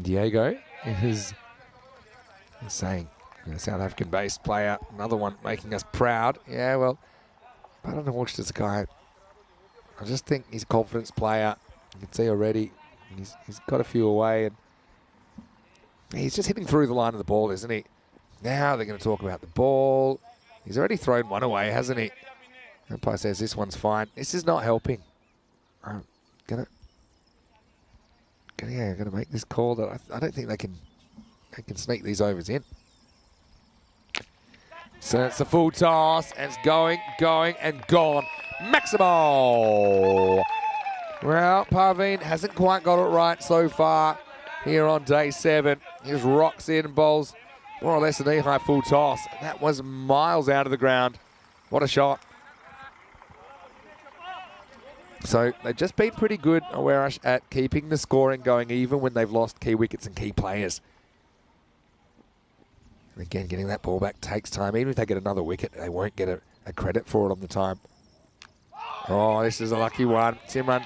Diego is saying, a South African-based player, another one making us proud. Yeah, well, I don't know what this guy. I just think he's a confidence player. You can see already he's got a few away, and he's just hitting through the line of the ball, isn't he? Now they're going to talk about the ball. He's already thrown one away, hasn't he? Umpire says this one's fine. This is not helping. I'm gonna make this call that I don't think they can sneak these overs in. So it's a full toss, and it's going, and gone. Maximo! Well, Parveen hasn't quite got it right so far here on day 7. He just rocks in and bowls more or less an knee-high full toss. That was miles out of the ground. What a shot. So they've just been pretty good, Awarash, at keeping the scoring going even when they've lost key wickets and key players. And again, getting that ball back takes time. Even if they get another wicket, they won't get a credit for it on the time. Oh, this is a lucky one. Simran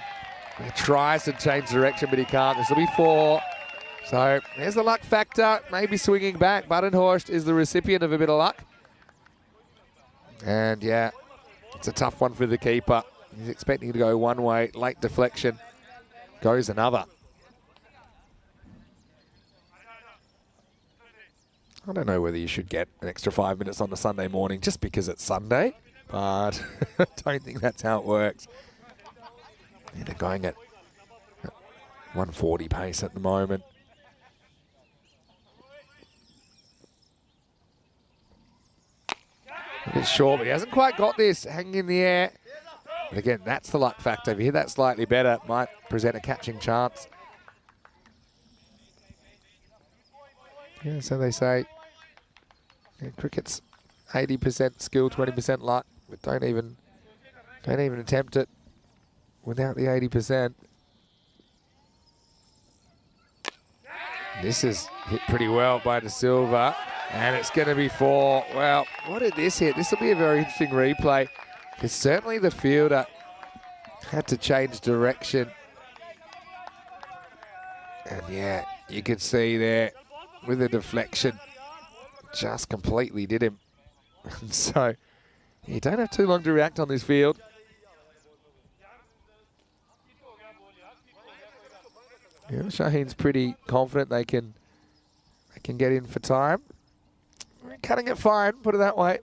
tries to change direction, but he can't. This will be 4. So there's the luck factor. Maybe swinging back. Badenhorst is the recipient of a bit of luck. And yeah, it's a tough one for the keeper. He's expecting to go one way. Late deflection. Goes another. I don't know whether you should get an extra 5 minutes on a Sunday morning just because it's Sunday. but I don't think that's how it works. Yeah, they're going at 140 pace at the moment. A bit short, but he hasn't quite got this hanging in the air. But again, that's the luck factor. If you hit that slightly better, it might present a catching chance. Yeah, so they say yeah, cricket's 80% skill, 20% luck, but don't even attempt it without the 80%. This is hit pretty well by De Silva, and it's going to be 4. Well, what did this hit? This will be a very interesting replay, because certainly the fielder had to change direction. And yeah, you could see there with the deflection, just completely did him. So you don't have too long to react on this field. Yeah, Shaheen's pretty confident they can get in for time. Cutting it fine, put it that way.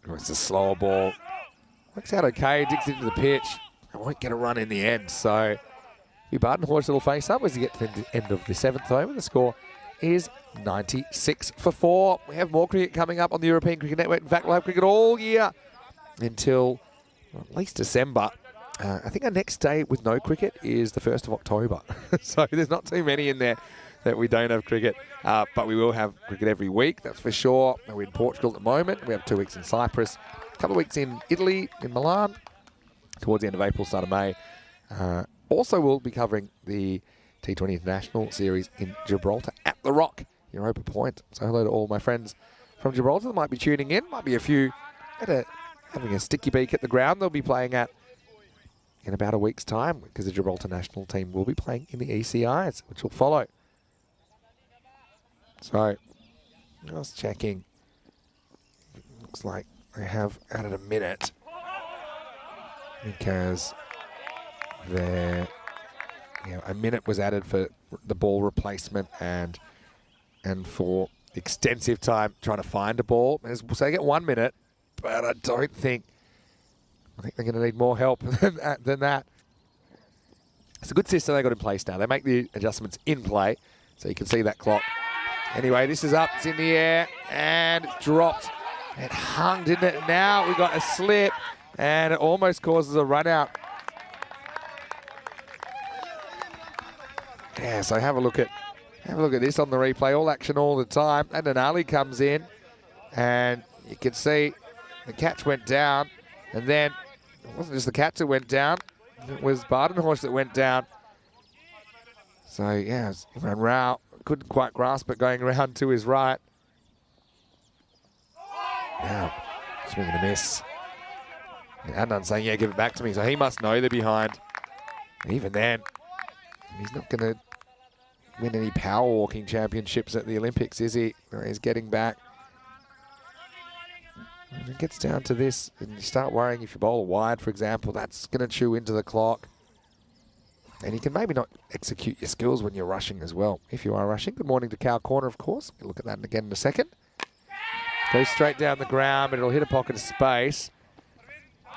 Oh, it's a slower ball. Works out okay, digs into the pitch. I won't get a run in the end, so be Badenhorst will face up as you get to the end of the 7th over. The score is 96 for 4. We have more cricket coming up on the European Cricket Network. In fact, we'll have cricket all year until at least December. I think our next day with no cricket is the 1st of October. So there's not too many in there that we don't have cricket. But we will have cricket every week, that's for sure. We're in Portugal at the moment. We have 2 weeks in Cyprus, a couple of weeks in Italy, in Milan, towards the end of April, start of May. Also, we'll be covering the T20 International Series in Gibraltar at the Rock, Europa Point. So hello to all my friends from Gibraltar that might be tuning in. Might be a few having a sticky beak at the ground they'll be playing at in about a week's time, because the Gibraltar national team will be playing in the ECIs, which will follow. So, I was checking. Looks like they have added a minute, because a minute was added for the ball replacement and for extensive time trying to find a ball. So they get 1 minute, but I think they're going to need more help than that. It's a good system they got in place now. They make the adjustments in play, so you can see that clock. Anyway, this is up, it's in the air, and it's dropped. It hung, didn't it? Now we got a slip, and it almost causes a run out. Yeah, so have a look at this on the replay. All action all the time. And then Ali comes in, and you can see the catch went down, and then it wasn't just the catch that went down, it was Badenhorst that went down. So yeah, Imran Rao couldn't quite grasp it going around to his right. Now, swing and a miss. And Adnan saying, yeah, give it back to me. So he must know they're behind. And even then, he's not going to win any power walking championships at the Olympics, is he? He's getting back. When it gets down to this, and you start worrying if you bowl wide, for example, that's going to chew into the clock. And you can maybe not execute your skills when you're rushing as well, if you are rushing. Good morning to Cow Corner, of course. We'll look at that again in a second. Goes straight down the ground, but it'll hit a pocket of space.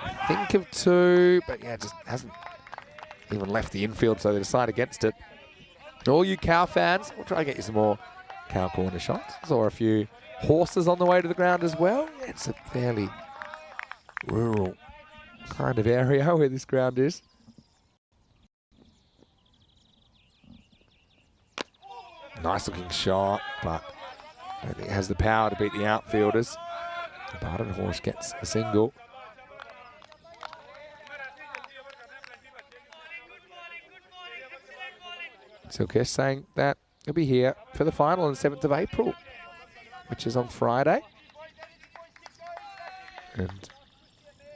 I think of 2, but yeah, just hasn't even left the infield, so they decide against it. All you Cow fans, we'll try and get you some more Cow Corner shots. Saw a few horses on the way to the ground as well. It's a fairly rural kind of area where this ground is. Nice looking shot, but I don't think it has the power to beat the outfielders. Badenhorst gets a single. Silkesh saying that he'll be here for the final on the 7th of April, which is on Friday. And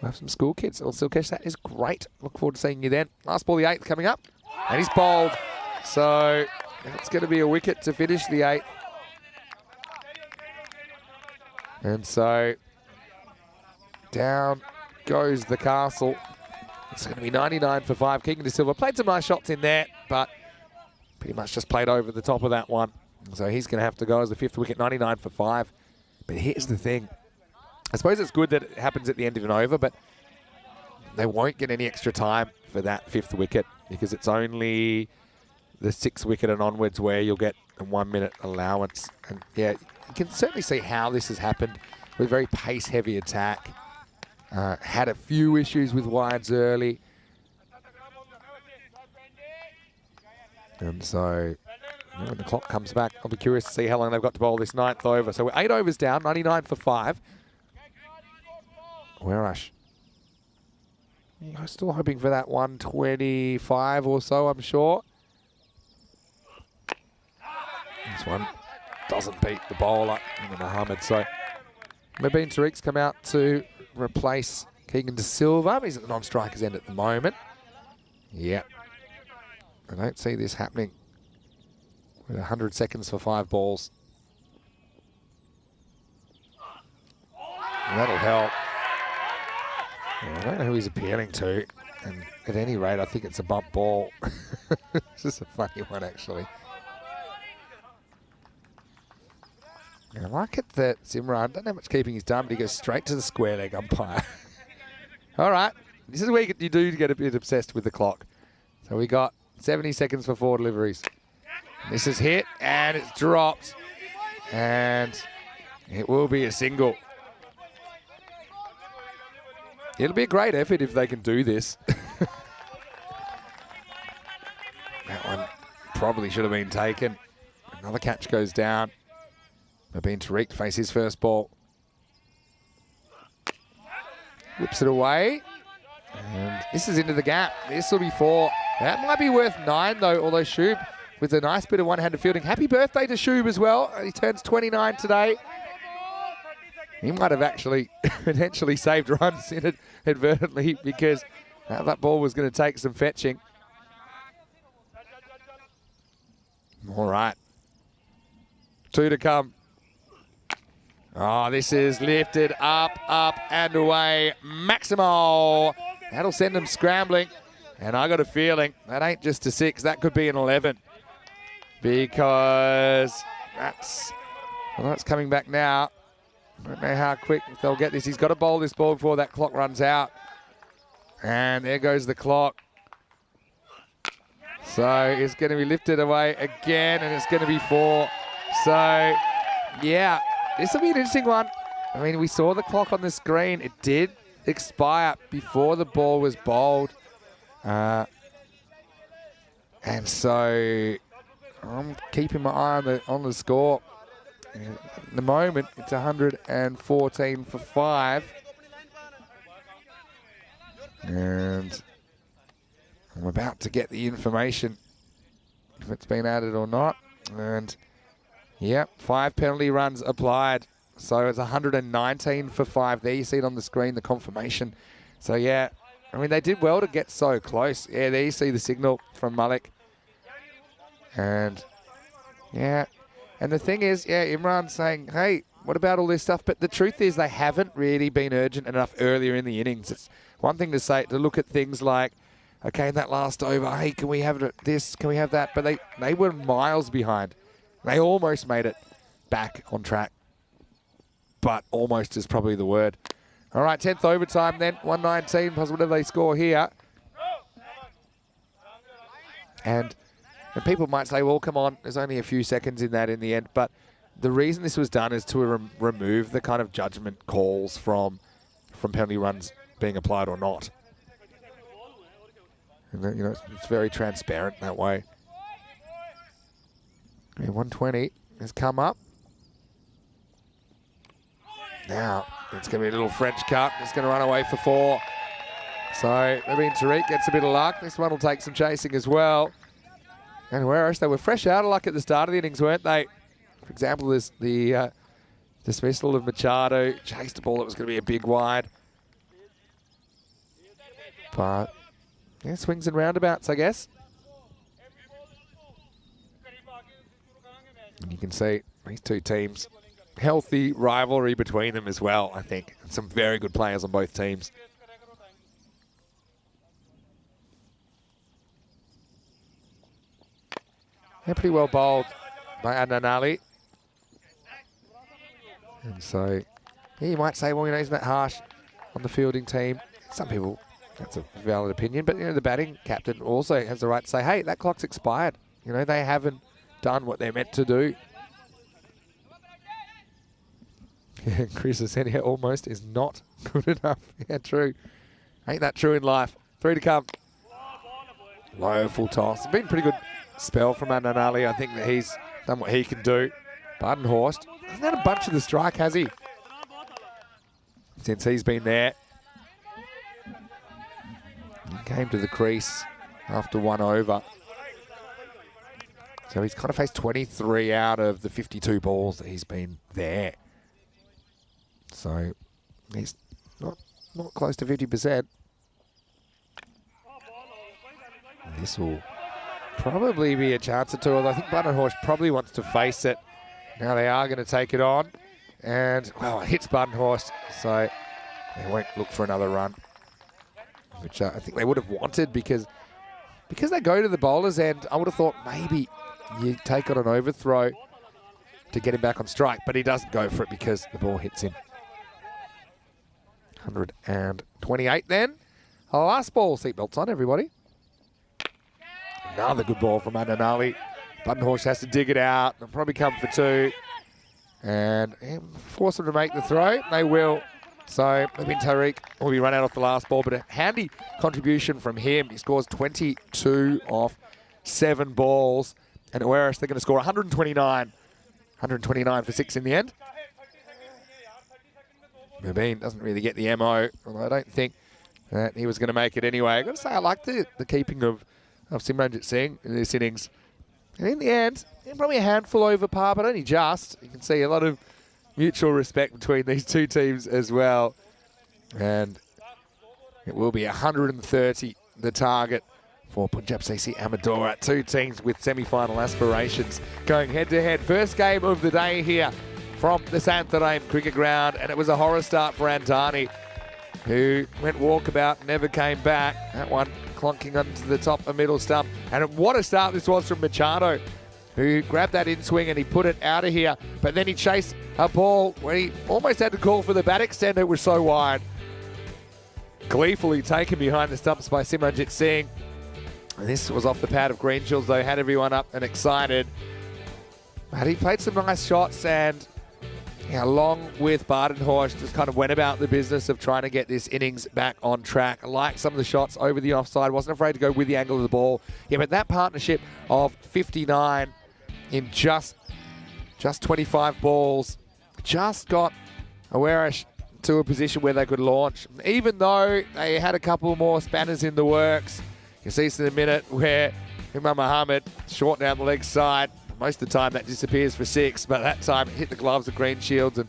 we'll have some school kids. Oh, Silkesh, that is great. Look forward to seeing you then. Last ball, the 8th coming up. And he's bowled. So it's going to be a wicket to finish the 8th. And so down goes the castle. It's going to be 99 for 5. King De Silva played some nice shots in there, but pretty much just played over the top of that one. So he's going to have to go as the 5th wicket, 99 for 5. But here's the thing. I suppose it's good that it happens at the end of an over, but they won't get any extra time for that 5th wicket because it's only the 6th wicket and onwards where you'll get a 1 minute allowance. And yeah, you can certainly see how this has happened with a very pace-heavy attack. Had a few issues with wides early. And so when the clock comes back, I'll be curious to see how long they've got to bowl this 9th over. So we're 8 overs down, 99 for 5. Werash. I'm still hoping for that 125 or so, I'm sure. This one doesn't beat the bowler, Mohammed. So Mabeen Tariq's come out to replace Keegan De Silva. He's at the non-striker's end at the moment. Yep. I don't see this happening with 100 seconds for 5 balls. That'll help. I don't know who he's appealing to. And at any rate, I think it's a bump ball. This is a funny one, actually. I like it that Simran, don't know how much keeping he's done, but he goes straight to the square leg umpire. All right. This is where you do get a bit obsessed with the clock. So we got 70 seconds for 4 deliveries. This is hit, and it's dropped. And it will be a single. It'll be a great effort if they can do this. That one probably should have been taken. Another catch goes down. Mabeen Tariq to face his first ball. Whips it away. And this is into the gap. This will be 4. That might be worth 9, though, although Shub with a nice bit of one-handed fielding. Happy birthday to Shub as well. He turns 29 today. He might have actually potentially saved runs inadvertently because that ball was going to take some fetching. All right. 2 to come. Oh, this is lifted up, and away. Maximo. That'll send them scrambling. And I got a feeling that ain't just a 6. That could be an 11. Because that's coming back now. I don't know how quick they'll get this. He's got to bowl this ball before that clock runs out. And there goes the clock. So it's going to be lifted away again, and it's going to be 4. So, yeah, this will be an interesting one. I mean, we saw the clock on the screen. It did expire before the ball was bowled. And so I'm keeping my eye on the score. At the moment, it's 114 for 5. And I'm about to get the information if it's been added or not. And, yep, 5 penalty runs applied. So it's 119 for 5. There you see it on the screen, the confirmation. So, yeah, I mean, they did well to get so close. Yeah, there you see the signal from Malik. And, yeah. And the thing is, yeah, Imran's saying, hey, what about all this stuff? But the truth is they haven't really been urgent enough earlier in the innings. It's one thing to look at things like, okay, in that last over, hey, can we have this? Can we have that? But they were miles behind. They almost made it back on track. But almost is probably the word. All right, 10th overtime then, 119 plus whatever they score here. And people might say, well, come on, there's only a few seconds in that in the end. But the reason this was done is to remove the kind of judgment calls from penalty runs being applied or not. And, you know, it's very transparent that way. Okay, 120 has come up. Now, it's going to be a little French cut. It's going to run away for 4. So, maybe Tariq gets a bit of luck. This one will take some chasing as well. And where else? They were fresh out of luck at the start of the innings, weren't they? For example, there's the dismissal of Machado. Chased a ball that was going to be a big wide. But, yeah, swings and roundabouts, I guess. And you can see these two teams, healthy rivalry between them as well, I think. And some very good players on both teams. Yeah, pretty well bowled by Adnan Ali. And so, yeah, you might say, well, isn't that harsh on the fielding team? Some people, that's a valid opinion, but, the batting captain also has the right to say, hey, that clock's expired. They haven't done what they're meant to do. Chris is saying, almost is not good enough. Yeah, true. Ain't that true in life? 3 to come. Low full toss. It's been a pretty good spell from Adnan Ali. I think that he's done what he can do. Badenhorst hasn't had a bunch of the strike, has he? Since he's been there. He came to the crease after 1 over. So he's kind of faced 23 out of the 52 balls that he's been there. So he's not close to 50%. This will probably be a chance or two, although I think Badenhorst probably wants to face it. Now they are going to take it on. And, well, it hits Badenhorst, so they won't look for another run, which I think they would have wanted because they go to the bowler's end. I would have thought maybe you take on an overthrow to get him back on strike, but he doesn't go for it because the ball hits him. 128 then. Last ball, seatbelts on, everybody. Another good ball from Adnan Ali. Badenhorst has to dig it out. They'll probably come for 2. And force them to make the throw. They will. So maybe Tariq will be run out off the last ball, but a handy contribution from him. He scores 22 off 7 balls. And Awaris, they're going to score 129. 129 for 6 in the end. Mubin doesn't really get the MO, although I don't think that he was going to make it anyway. I've got to say, I like the keeping of Simranjit Singh in this innings. And in the end, probably a handful over par, but only just. You can see a lot of mutual respect between these two teams as well. And it will be 130, the target for Punjab CC Amadora. 2 teams with semi-final aspirations going head-to-head. First game of the day here from the Santarém cricket ground, and it was a horror start for Antani, who went walkabout, never came back. That one clunking onto the top of middle stump. And what a start this was from Machado, who grabbed that in swing and he put it out of here. But then he chased a ball where he almost had to call for the bat extender. It was so wide. Gleefully taken behind the stumps by Simranjit Singh. And this was off the pad of Greenshields, though, had everyone up and excited. But he played some nice shots, and along with Badenhorst, just kind of went about the business of trying to get this innings back on track. I liked some of the shots over the offside, wasn't afraid to go with the angle of the ball. Yeah, but that partnership of 59 in just 25 balls just got Awaris to a position where they could launch. Even though they had a couple more spanners in the works, you see this in a minute where Imran Mohammed, short down the leg side. Most of the time that disappears for 6, but that time it hit the gloves of Greenshields and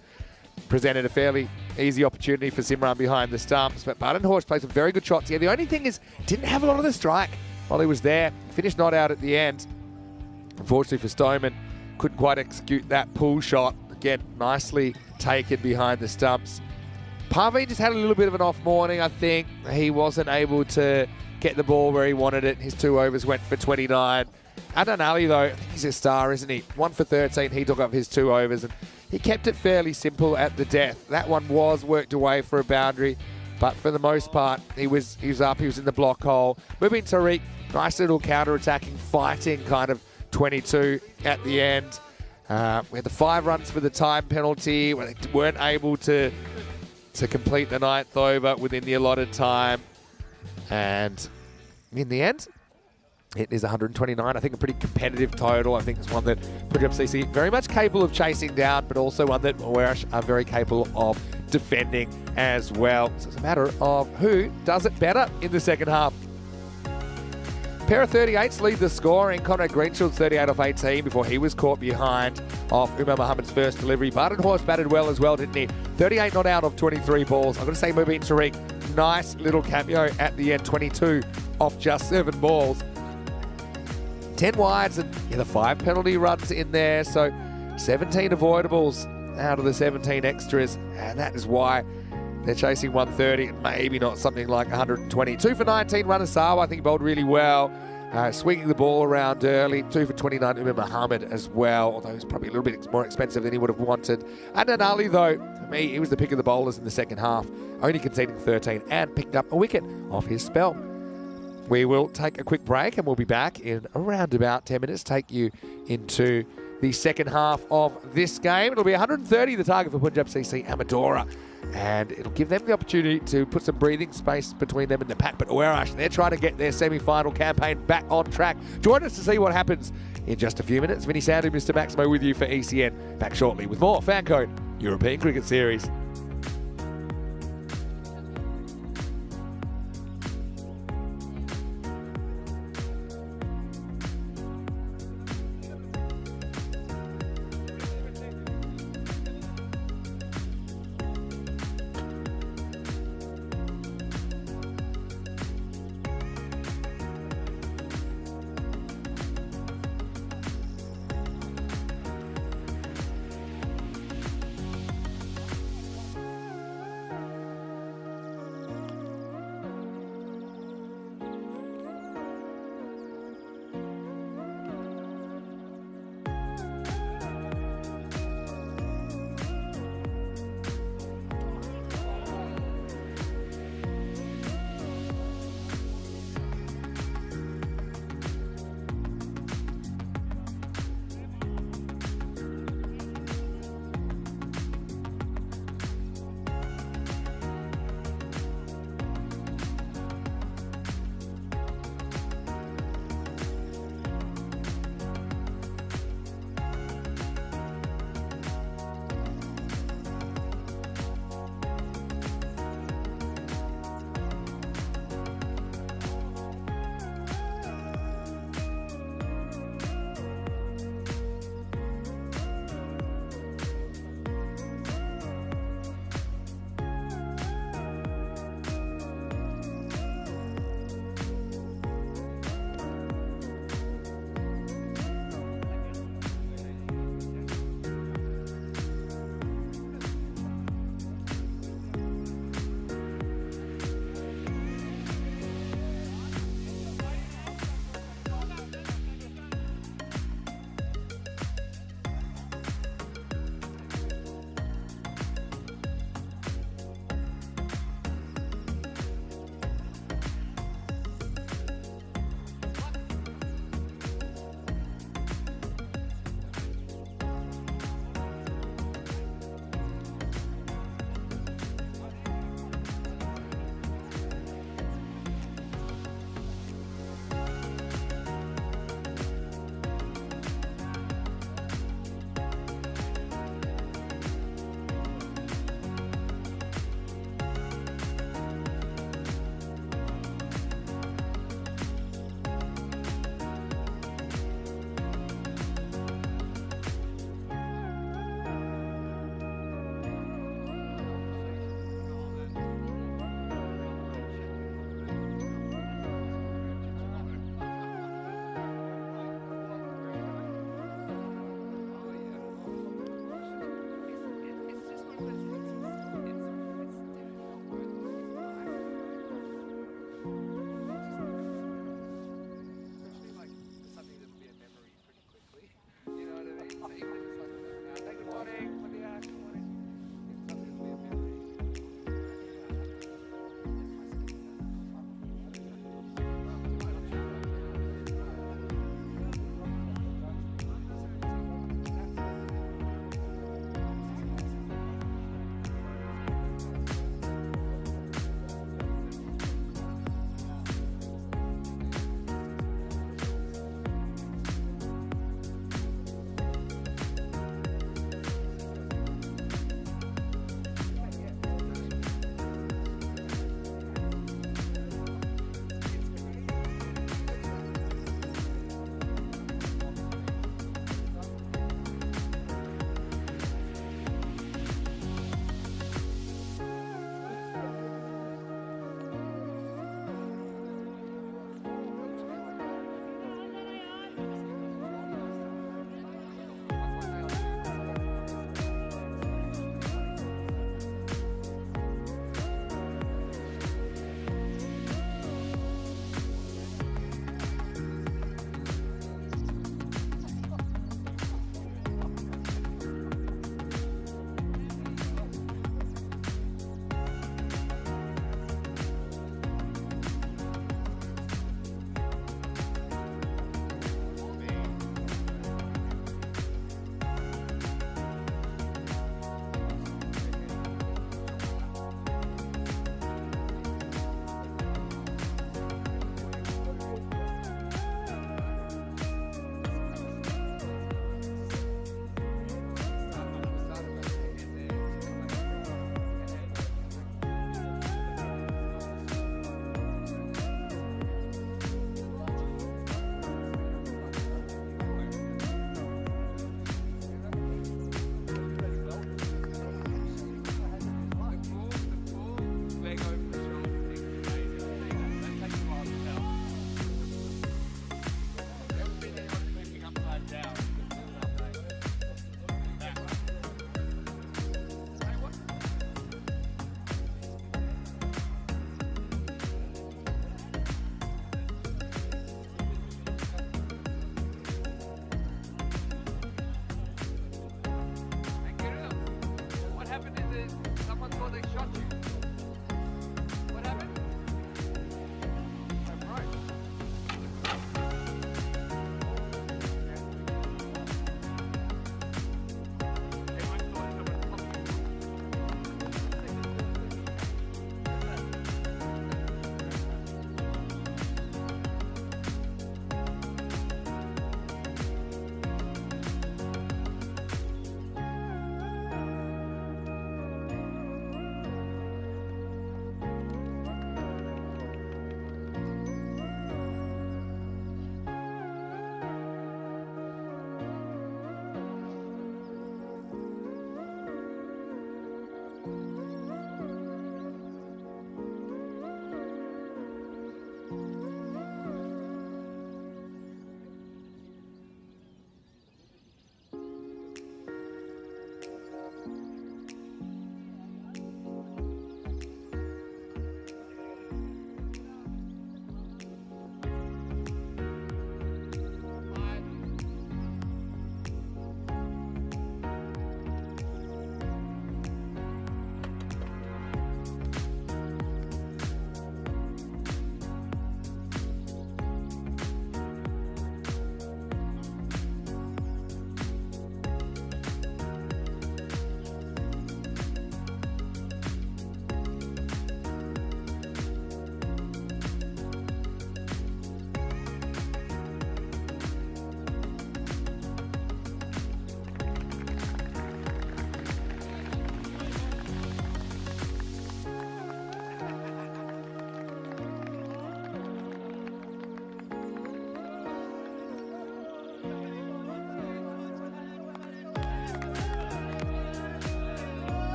presented a fairly easy opportunity for Simran behind the stumps. But Badenhorst played some very good shots here. The only thing is, didn't have a lot of the strike while he was there. Finished not out at the end. Unfortunately for Stoneman, couldn't quite execute that pull shot. Again, nicely taken behind the stumps. Parveen just had a little bit of an off morning, I think. He wasn't able to get the ball where he wanted it. His 2 overs went for 29. Adnan Ali, though, I think he's a star, isn't he? 1 for 13, he took up his 2 overs, and he kept it fairly simple at the death. That one was worked away for a boundary, but for the most part, he was up, he was in the block hole. Mubin Tariq, nice little counter-attacking, fighting kind of 22 at the end. We had the 5 runs for the time penalty, where they weren't able to complete the 9th over within the allotted time. And in the end, it is 129. I think a pretty competitive total. I think it's one that Punjab CC very much capable of chasing down, but also one that Awaris are very capable of defending as well. So it's a matter of who does it better in the second half. Pair of 38s lead the scoring. Conrad Greenshields 38 off 18 before he was caught behind off Umar Mohammed's first delivery. Badenhorst batted well as well, didn't he? 38 not out of 23 balls. I've got to say, Mubin Tariq, nice little cameo at the end. 22 off just 7 balls. 10 wides and the 5 penalty runs in there. So 17 avoidables out of the 17 extras. And that is why they're chasing 130 and maybe not something like 120. 2 for 19, Ranasawa, I think he bowled really well. Swinging the ball around early, 2 for 29 Umar Mohammed as well, although he's probably a little bit more expensive than he would have wanted. And Ali, though, for me, he was the pick of the bowlers in the second half, only conceding 13 and picking up a wicket off his spell. We will take a quick break and we'll be back in around about 10 minutes, take you into the second half of this game. It'll be 130, the target for Punjab CC Amadora. And it'll give them the opportunity to put some breathing space between them and the pack. But Werash, they're trying to get their semi-final campaign back on track. Join us to see what happens in just a few minutes. Vinny Sandu, Mr. Maximo with you for ECN. Back shortly with more Fan Code European Cricket Series.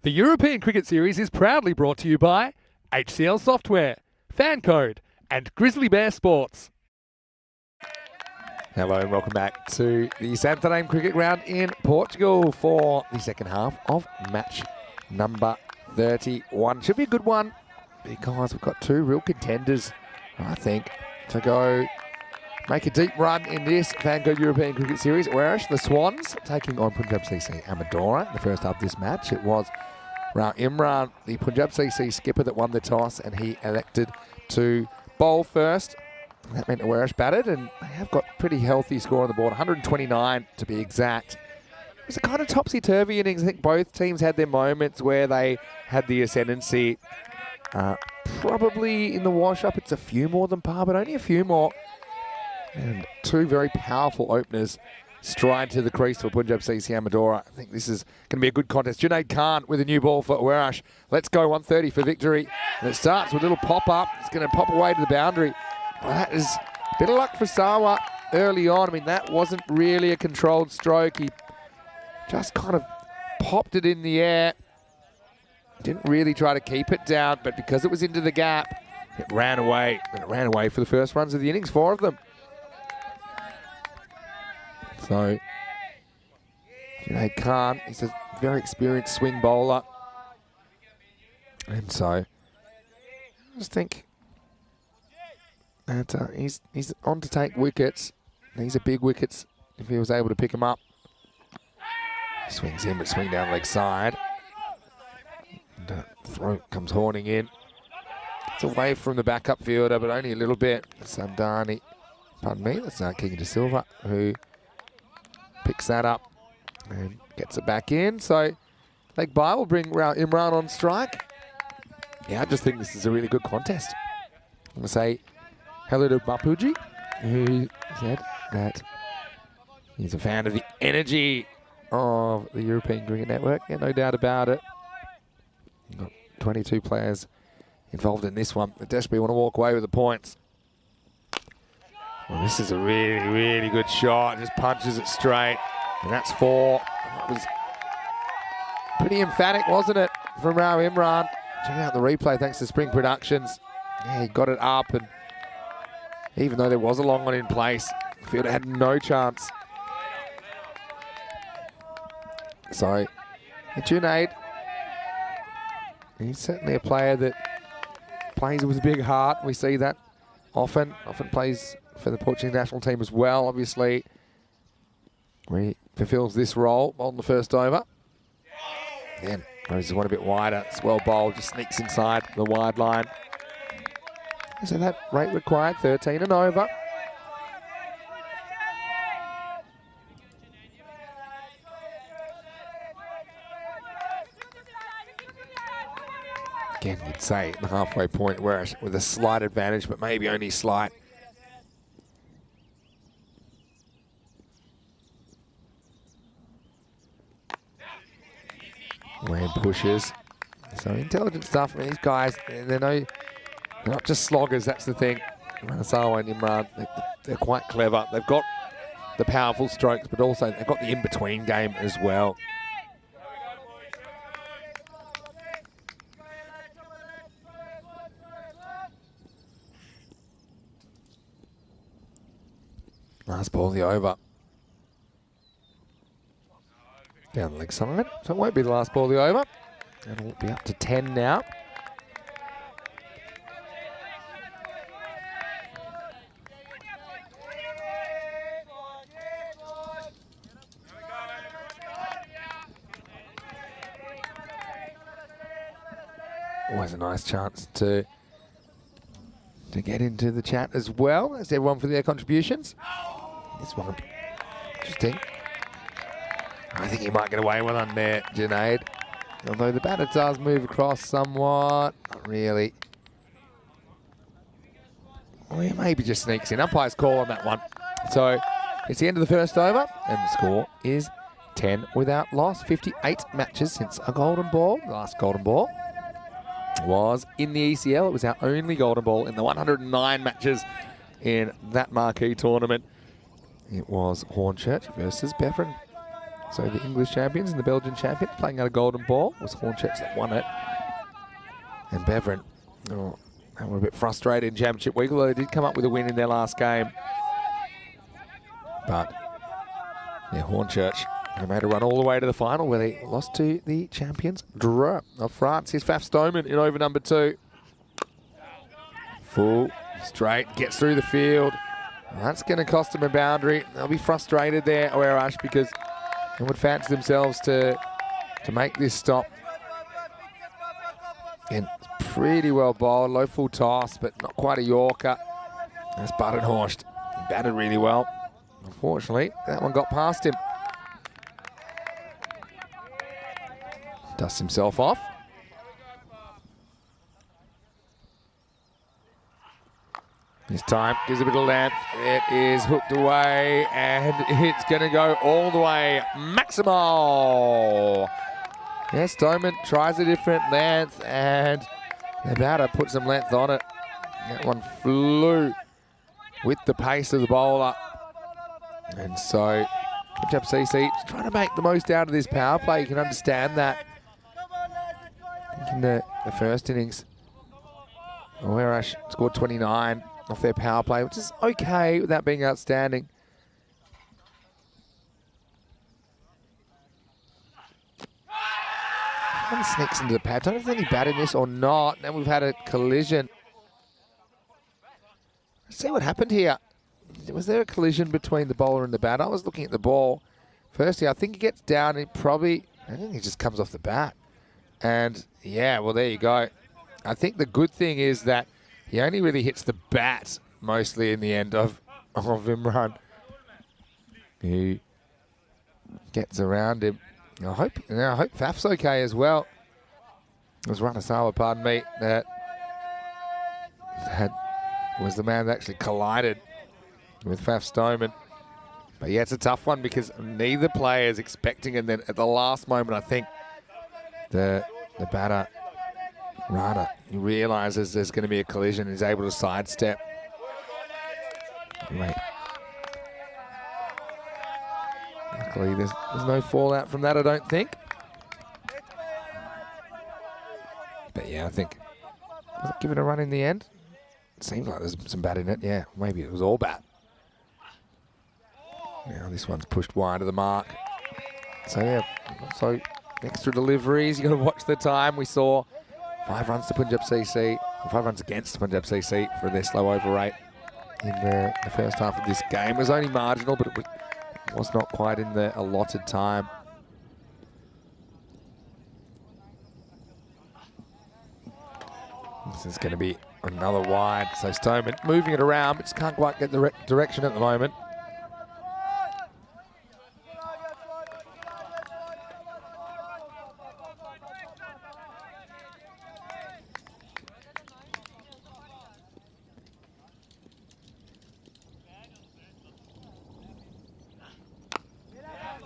The European Cricket Series is proudly brought to you by HCL Software, Fancode, and Grizzly Bear Sports. Hello and welcome back to the Santarém Cricket Ground in Portugal for the second half of match number 31. Should be a good one because we've got two real contenders, I think, to go make a deep run in this Fancode European Cricket Series. Whereas the Swans taking on Punjab CC Amadora in the first half of this match. It was Rao Imran, the Punjab CC skipper, that won the toss, and he elected to bowl first. That meant Warish batted, and they have got pretty healthy score on the board, 129 to be exact. It was a kind of topsy-turvy innings. I think both teams had their moments where they had the ascendancy. Probably in the wash-up, it's a few more than par, but only a few more. And two very powerful openers stride to the crease for Punjab CC Amadora. I think this is going to be a good contest. Junaid Khan with a new ball for Warash. Let's go, 130 for victory. And it starts with a little pop-up. It's going to pop away to the boundary. Well, that is a bit of luck for Sawa early on. I mean, that wasn't really a controlled stroke. He just kind of popped it in the air. Didn't really try to keep it down, but because it was into the gap, it ran away. And it ran away for the first runs of the innings, 4 of them. So, Junaid Khan, he's a very experienced swing bowler. And so, I just think that he's on to take wickets. These are big wickets if he was able to pick them up. Swings in, but swing down leg side. And, throat comes horning in. It's away from the backup fielder, but only a little bit. Sandani, pardon me, that's King De Silva, who picks that up and gets it back in. So leg bye will bring Imran on strike. Yeah, I just think this is a really good contest. I'm going to say hello to Bapuji, who said that he's a fan of the energy of the European Cricket Network. Yeah, no doubt about it. You've got 22 players involved in this one. They desperately want to walk away with the points. Well, this is a really, really good shot. Just punches it straight. And that's 4. That was pretty emphatic, wasn't it, from Rao Imran? Check out the replay thanks to Spring Productions. Yeah, he got it up, and even though there was a long one in place, the fielder had no chance. So, Junaid, he's certainly a player that plays with a big heart. We see that often plays for the Portuguese national team as well, obviously. Where he fulfills this role on the first over. Then goes one a bit wider. It's well bowled, just sneaks inside the wide line. So that rate required, 13 and over. Again, you'd say the halfway point where with a slight advantage, but maybe only slight. Land pushes. So intelligent stuff. I mean, these guys, they're not just sloggers, that's the thing. Ranasawa and Imran, they're quite clever. They've got the powerful strokes, but also they've got the in-between game as well. Last ball of the over. Down the leg side, so it won't be the last ball of the over. It'll be up to 10 now. Always a nice chance to get into the chat as well. Thanks to everyone for their contributions. This one, interesting. I think he might get away with one there, Junaid. Although the batter does move across somewhat. Not really. Well, he maybe just sneaks in. Umpire's call on that one. So it's the end of the first over, and the score is 10 without loss. 58 matches since a golden ball. The last golden ball was in the ECL. It was our only golden ball in the 109 matches in that marquee tournament. It was Hornchurch versus Beveren So the English champions and the Belgian champions playing out a golden ball. It was Hornchurch that won it. And Beverin, they were a bit frustrated in championship week, although they did come up with a win in their last game. But yeah, Hornchurch, they made a run all the way to the final where they lost to the champions of France. Here's Faf Stoneman in over number 2. Full, straight, gets through the field. That's going to cost them a boundary. They'll be frustrated there, Awerash, because they would fancy themselves to make this stop. And pretty well bowled, low full toss, but not quite a Yorker. That's Badenhorst. He batted really well. Unfortunately, that one got past him. Dusts himself off. This time, gives a bit of length. It is hooked away, and it's going to go all the way. Maximal! Yes, Stoneman tries a different length, and the batter put some length on it. That one flew with the pace of the bowler. And so, Punjab CC trying to make the most out of this power play. You can understand that. In the first innings, Awerash scored 29 off their power play, which is okay without being outstanding. One sneaks into the pad. Don't know if there's any bat in this or not. Now we've had a collision. Let's see what happened here. Was there a collision between the bowler and the batter? I was looking at the ball. Firstly, I think he gets down. I think he just comes off the bat. And yeah, well, there you go. I think the good thing is that he only really hits the bat mostly in the end of Imran. He gets around him. I hope Faf's okay as well. It was Ranasawa, pardon me, that was the man that actually collided with Faf Stoneman. But yeah, it's a tough one because neither player is expecting it. And then at the last moment, I think the batter, Rana, he realizes there's going to be a collision and is able to sidestep. Right. Luckily, there's no fallout from that, I don't think. But yeah, I think, was it given a run in the end? It seems like there's some bat in it. Yeah, maybe it was all bat. Now this one's pushed wide of the mark. So yeah, so extra deliveries. You got to watch the time. We saw 5 runs to Punjab CC, 5 runs against Punjab CC for their slow over rate in the first half of this game. It was only marginal, but it was not quite in the allotted time. This is going to be another wide. So Stoneman moving it around, but just can't quite get the direction at the moment.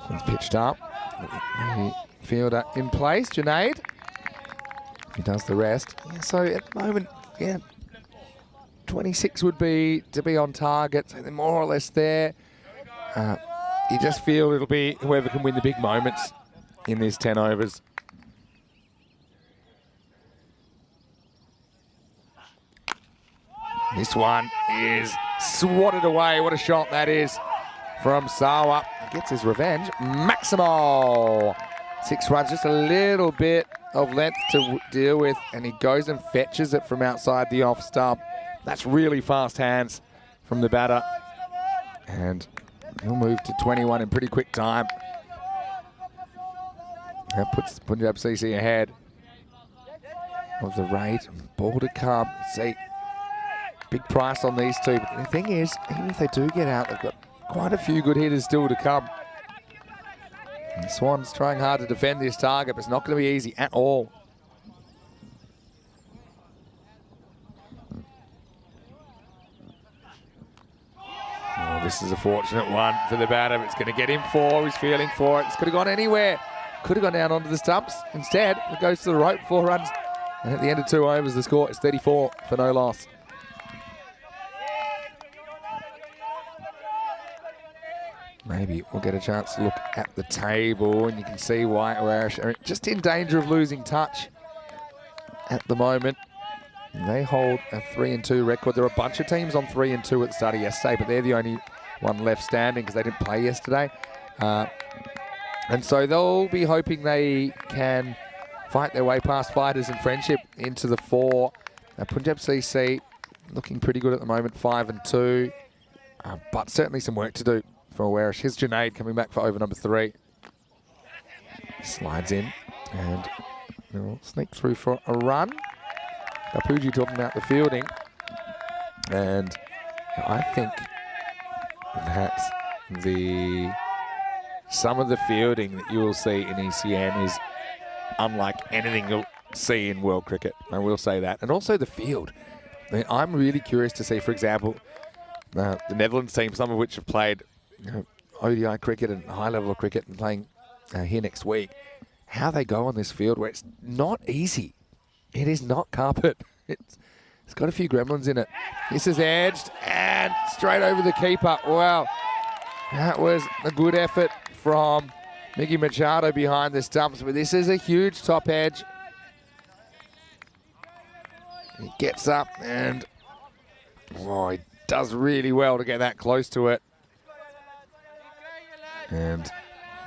It's pitched up. The fielder in place, Junaid. He does the rest. Yeah, so at the moment, yeah, 26 would be to be on target. So they're more or less there. You just feel it'll be whoever can win the big moments in these 10 overs. This one is swatted away. What a shot that is from Sawa. Gets his revenge. Maximal. 6 runs, just a little bit of length to deal with, and he goes and fetches it from outside the off stump. That's really fast hands from the batter. And he'll move to 21 in pretty quick time. That puts Punjab CC ahead of the rate. Ball to come. See, big price on these two. But the thing is, even if they do get out, they've got quite a few good hitters still to come. And Swan's trying hard to defend this target, but it's not going to be easy at all. Oh, this is a fortunate one for the batter. It's going to get him 4. He's feeling for it. It's could have gone anywhere. Could have gone down onto the stumps. Instead, it goes to the rope, 4 runs. And at the end of 2 overs, the score is 34 for no loss. Maybe we'll get a chance to look at the table, and you can see why Irish are just in danger of losing touch at the moment. They hold a 3-2 record. There are a bunch of teams on 3-2 at the start of yesterday, but they're the only one left standing because they didn't play yesterday. And so they'll be hoping they can fight their way past Fighters and Friendship into the 4. Punjab CC looking pretty good at the moment, 5-2, but certainly some work to do for Awarish. Here's Junaid coming back for over number 3. Slides in and they'll sneak through for a run. Kapuji talking about the fielding, and I think that some of the fielding that you will see in ECN is unlike anything you'll see in world cricket. I will say that. And also the field. I mean, I'm really curious to see, for example, the Netherlands team, some of which have played ODI cricket and high level of cricket and playing here next week, how they go on this field where it's not easy. It is not carpet. It's got a few gremlins in it. This is edged and straight over the keeper. Wow. That was a good effort from Mickey Machado behind the stumps, but this is a huge top edge. He gets up and he does really well to get that close to it. And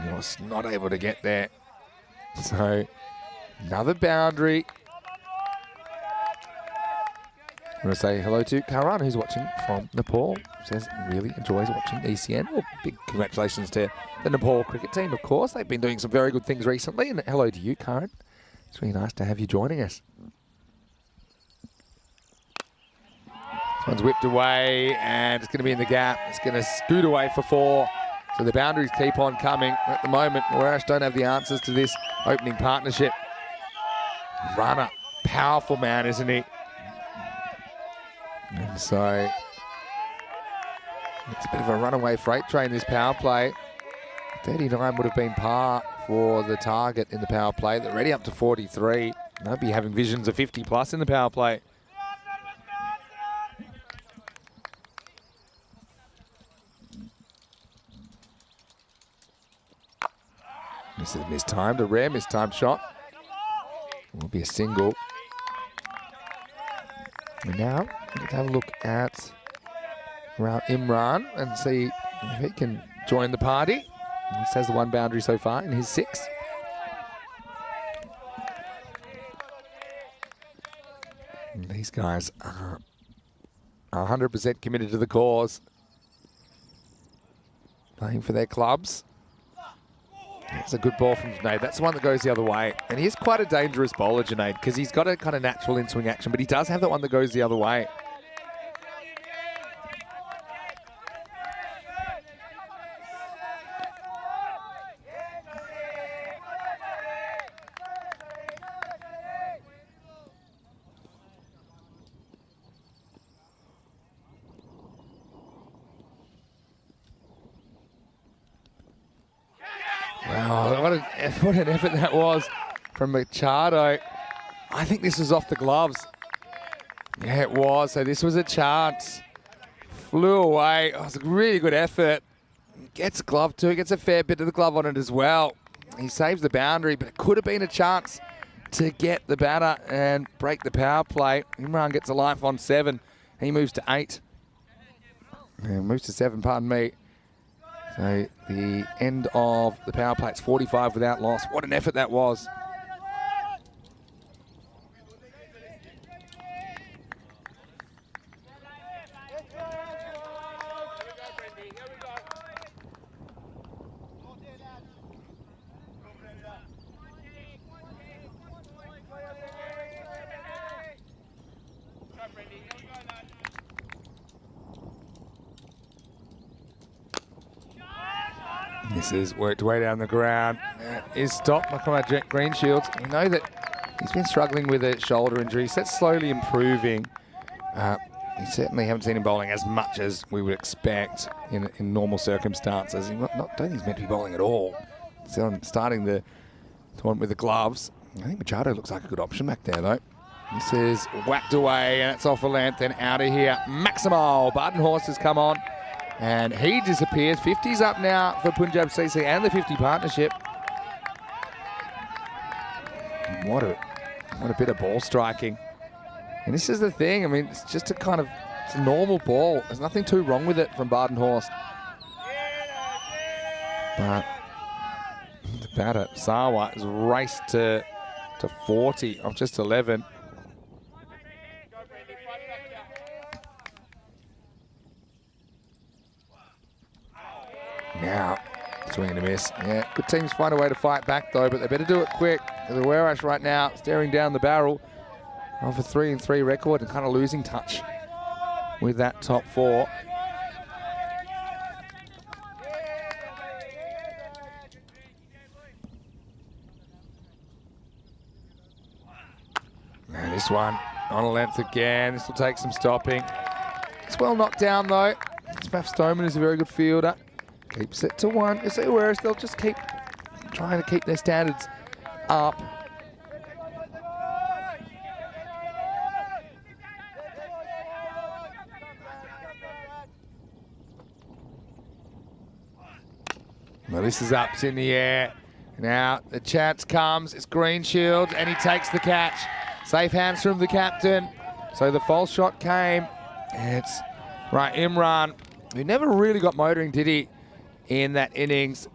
he was not able to get there. So another boundary. I'm going to say hello to Karan, who's watching from Nepal. Says really enjoys watching ECN. Well, big congratulations to the Nepal cricket team, of course. They've been doing some very good things recently. And hello to you, Karan. It's really nice to have you joining us. This one's whipped away, and it's going to be in the gap. It's going to scoot away for 4. So the boundaries keep on coming. At the moment, Warash don't have the answers to this opening partnership. Runner, powerful man, isn't he? And so it's a bit of a runaway freight train, this power play. 39 would have been par for the target in the power play. They're already up to 43. They'll be having visions of 50 plus in the power play. This is mistimed, a rare mistimed shot. It will be a single. And now, let's have a look at Imran and see if he can join the party. He has the 1 boundary so far in his 6. And these guys are 100% committed to the cause. Playing for their clubs. It's a good ball from Junaid. That's the one that goes the other way. And he is quite a dangerous bowler, Junaid, because he's got a kind of natural in-swing action, but he does have that one that goes the other way. Wow, what an effort that was from Machado. I think this was off the gloves. Yeah, it was. So this was a chance. Flew away. Oh, it was a really good effort. Gets a glove too. Gets a fair bit of the glove on it as well. He saves the boundary, but it could have been a chance to get the batter and break the power play. Imran gets a life on 7. He moves to 8. Moves to 7, pardon me. So the end of the power play, it's 45 without loss. What an effort that was. This is worked way down the ground. That is stopped by Conrad Greenshields. We know that he's been struggling with a shoulder injury. So that's slowly improving. We certainly haven't seen him bowling as much as we would expect in normal circumstances. He don't think he's meant to be bowling at all. So I'm starting the tournament with the gloves. I think Machado looks like a good option back there, though. This is whacked away, and it's off a length and out of here. Maximal. Barton Horse has come on And he disappears. 50's up now for Punjab CC and the 50 partnership. What a bit of ball striking. And this is the thing. I mean, it's just it's a normal ball. There's nothing too wrong with it from Badenhorst. But the batter, Sawa, has raced to 40 of just 11. Now, swing and a miss. Yeah, good teams find a way to fight back though, but they better do it quick. The Werash right now staring down the barrel of a 3-3 record and kind of losing touch with that top 4. And this one on a length again. This will take some stopping. It's well knocked down though. Smaff Stoneman is a very good fielder. Keeps it to 1. You see where they'll just keep trying to keep their standards up. Well, this is up, it's in the air. Now the chance comes, it's Greenshields, and he takes the catch. Safe hands from the captain. So the false shot came. It's right, Imran, who never really got motoring, did he, in that innings.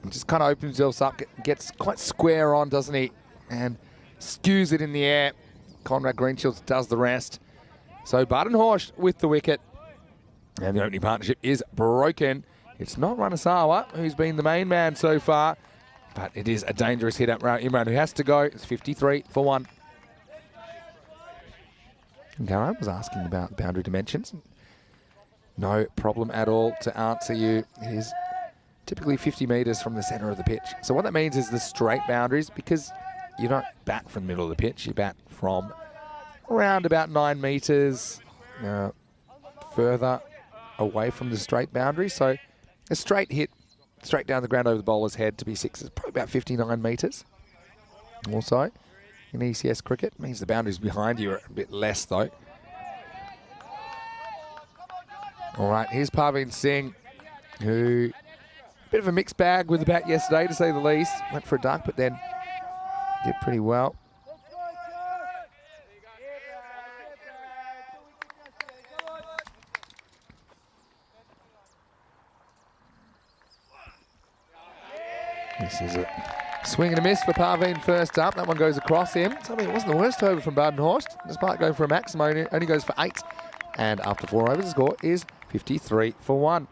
Just kind of opens himself up, gets quite square on, doesn't he? And skews it in the air. Conrad Greenshields does the rest. So Badenhorst with the wicket. And the opening partnership is broken. It's not Ranasawa, who's been the main man so far, but it is a dangerous hit up Imran, who has to go. It's 53 for 1. And Garan was asking about the boundary dimensions. No problem at all to answer you. It is typically 50 metres from the centre of the pitch. So what that means is the straight boundaries, because you don't bat from the middle of the pitch, you bat from around about 9 metres further away from the straight boundary. So a straight hit straight down the ground over the bowler's head to be 6 is probably about 59 metres. Also, in ECS cricket, it means the boundaries behind you are a bit less though. All right, here's Parveen Singh, who a bit of a mixed bag with the bat yesterday, to say the least. Went for a duck, but then did pretty well. This is a swing and a miss for Parveen first up. That one goes across him. So, I mean, it wasn't the worst over from Badenhorst. Despite going for a maximum, only goes for 8. And after 4 overs, the score is 53 for 1.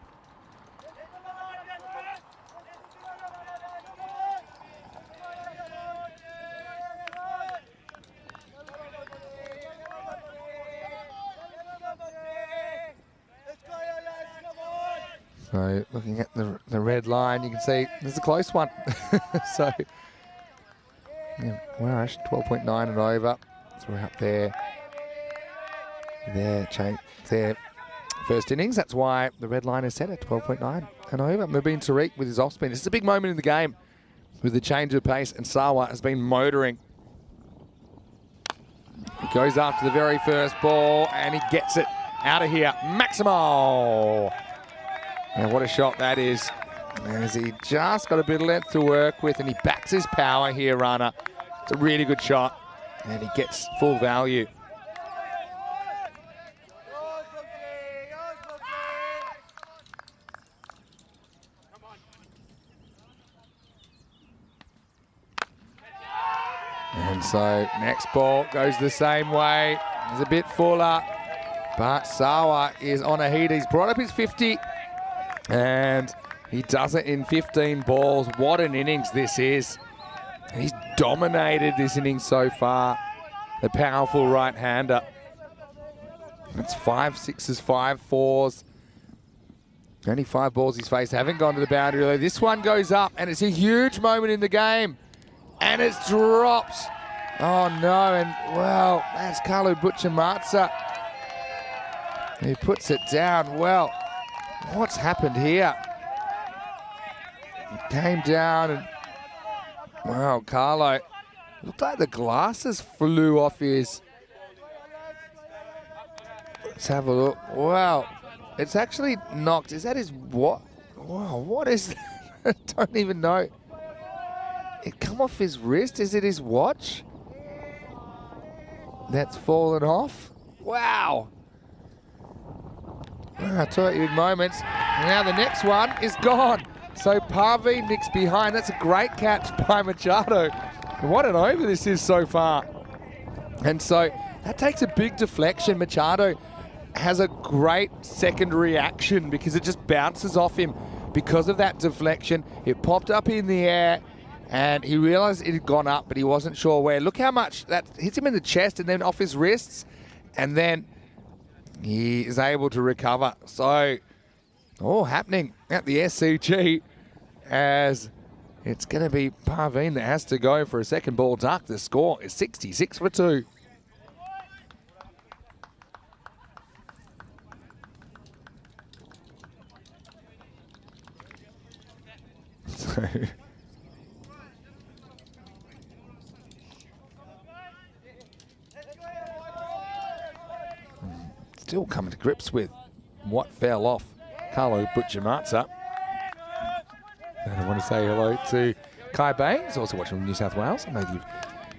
So looking at the red line, you can see there's a close one. So, yeah, Warash, 12.9 and over. So we're up there. Their first innings. That's why the red line is set at 12.9 and over. Mubin Tariq with his off spin. This is a big moment in the game with the change of pace, and Sawa has been motoring. He goes after the very first ball and he gets it out of here. Maximo! And what a shot that is. As he just got a bit of length to work with, and he backs his power here, runner. It's a really good shot, and he gets full value. And so next ball goes the same way. It's a bit fuller, but Sawa is on a heat. He's brought up his 50. And he does it in 15 balls. What an innings this is. And he's dominated this innings so far. The powerful right-hander. It's 5 6s, 5 4s. Only 5 balls he's faced haven't gone to the boundary, though. This one goes up, and it's a huge moment in the game. And it's dropped. Oh, no. And, well, that's Kalu Butchamatsa. He puts it down well. What's happened here? He came down and, wow, Carlo, looked like the glasses flew off his. Let's have a look. Wow. It's actually knocked. Is that his what? Wow, what is that? I don't even know. It come off his wrist. Is it his watch? That's fallen off. Wow. I tell you, moments. Now the next one is gone. So Parveen nicks behind. That's a great catch by Machado. What an over this is so far. And so that takes a big deflection. Machado has a great second reaction because it just bounces off him because of that deflection. It popped up in the air and he realized it had gone up, but he wasn't sure where. Look how much that hits him in the chest and then off his wrists, and then he is able to recover. So all happening at the SCG as it's going to be Parveen that has to go for a second ball duck. The score is 66 for 2. So still coming to grips with what fell off Carlo Butchamatsa. And I want to say hello to Kai Baines, also watching from New South Wales. I know you've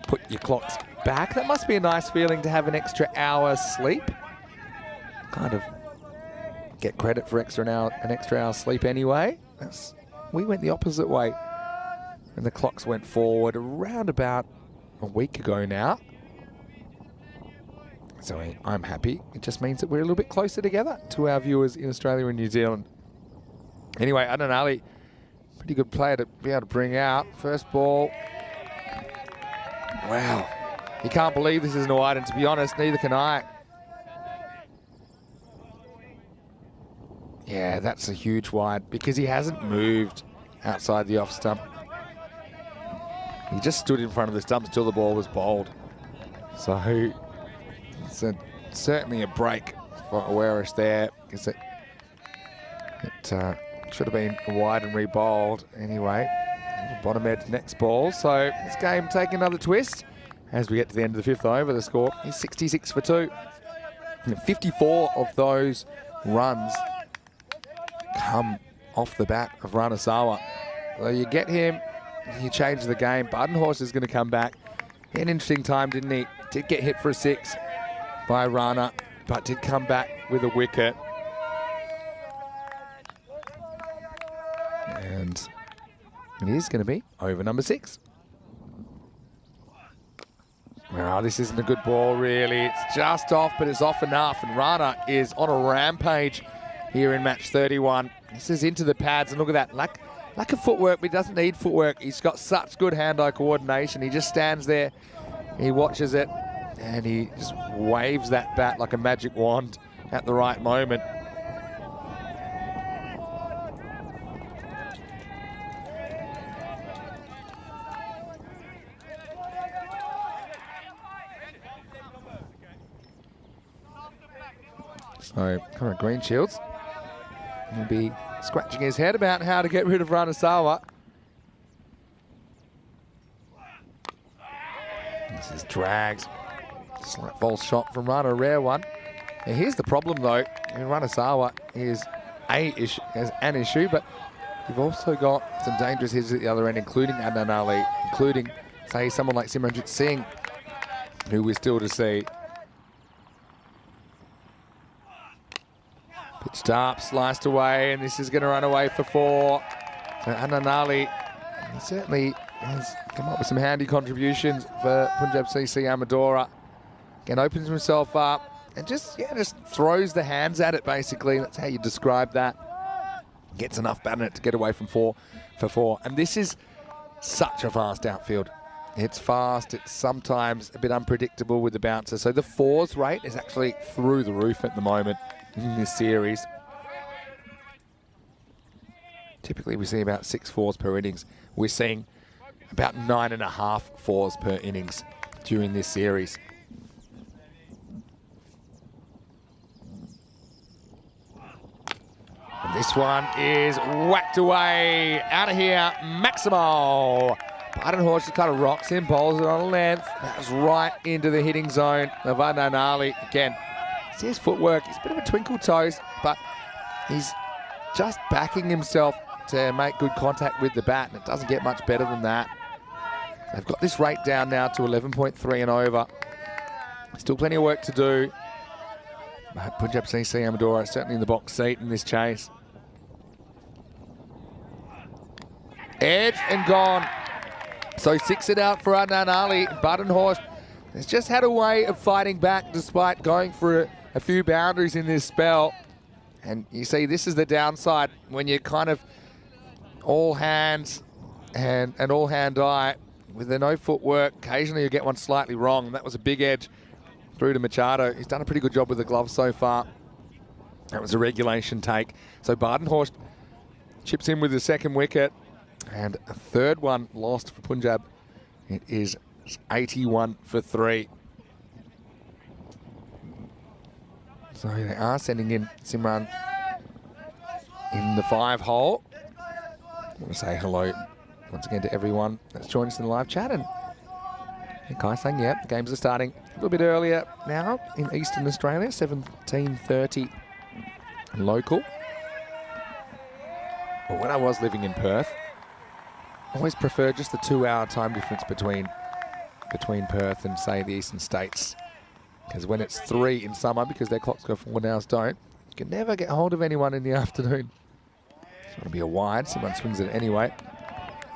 put your clocks back. That must be a nice feeling to have an extra hour's sleep. Kind of get credit for an extra hour's sleep anyway. We went the opposite way. And the clocks went forward around about a week ago now. So I'm happy. It just means that we're a little bit closer together to our viewers in Australia and New Zealand. Anyway, Adnan, pretty good player to be able to bring out. First ball. Wow. You can't believe this isn't a wide, and to be honest, neither can I. Yeah, that's a huge wide because he hasn't moved outside the off stump. He just stood in front of the stump until the ball was bowled. So it's certainly a break for Awaris there because it should have been wide and re-bowled anyway. Bottom edge next ball. So this game taking another twist as we get to the end of the 5th over. The score is 66 for 2. And 54 of those runs come off the bat of Ranasawa. So you get him, you change the game. Badenhorst is going to come back. He had an interesting time, didn't he? Did get hit for a 6 by Rana, but did come back with a wicket. And it is going to be over number 6. Well, this isn't a good ball, really. It's just off, but it's off enough. And Rana is on a rampage here in match 31. This is into the pads, and look at that. Lack of footwork, but he doesn't need footwork. He's got such good hand-eye coordination. He just stands there, he watches it, and he just waves that bat like a magic wand at the right moment. So, Conrad Greenshields will be scratching his head about how to get rid of Ranasawa. This is drags. Slight false shot from Rana, a rare one. Now here's the problem though. Ranasawa is an issue, but you've also got some dangerous hitters at the other end, including Adnan Ali, including, say, someone like Simranjit Singh, who we're still to see. Pitched up, sliced away, and this is going to run away for 4. So Adnan Ali, he certainly has come up with some handy contributions for Punjab CC Amadora. Again, opens himself up and just throws the hands at it, basically. That's how you describe that. Gets enough bat in it to get away from 4 for 4. And this is such a fast outfield. It's fast, it's sometimes a bit unpredictable with the bouncer. So the 4s rate is actually through the roof at the moment in this series. Typically we see about 6 4s per innings. We're seeing about 9.5 4s per innings during this series. And this one is whacked away. Out of here, Maximo. Badenhorst just kind of rocks him, bowls it on a length. That's right into the hitting zone of Adnan Ali. Again, see his footwork. He's a bit of a twinkle toes, but He's just backing himself to make good contact with the bat, and it doesn't get much better than that. They've got this rate down now to 11.3 and over. Still plenty of work to do. But Punjab CC Amadora certainly in the box seat in this chase. Edge and gone. So 6 it out for Adnan Ali. Badenhorst has just had a way of fighting back despite going for a few boundaries in this spell. And you see, this is the downside when you're kind of all hands and all hand eye with the no footwork. Occasionally you get one slightly wrong. That was a big edge through to Machado. He's done a pretty good job with the gloves so far. That was a regulation take. So Badenhorst chips in with the second wicket, and a third one lost for Punjab. It is 81 for 3. So they are sending in Simran in the 5 hole. I want to say hello once again to everyone that's joined us in the live chat. And Kai saying, yeah, the games are starting a little bit earlier now in Eastern Australia, 17:30 local. But when I was living in Perth, I always preferred just the 2-hour time difference between Perth and, say, the Eastern States. Because when it's 3 in summer, because their clocks go forward, ours don't, you can never get hold of anyone in the afternoon. It's going to be a wide, someone swings it anyway.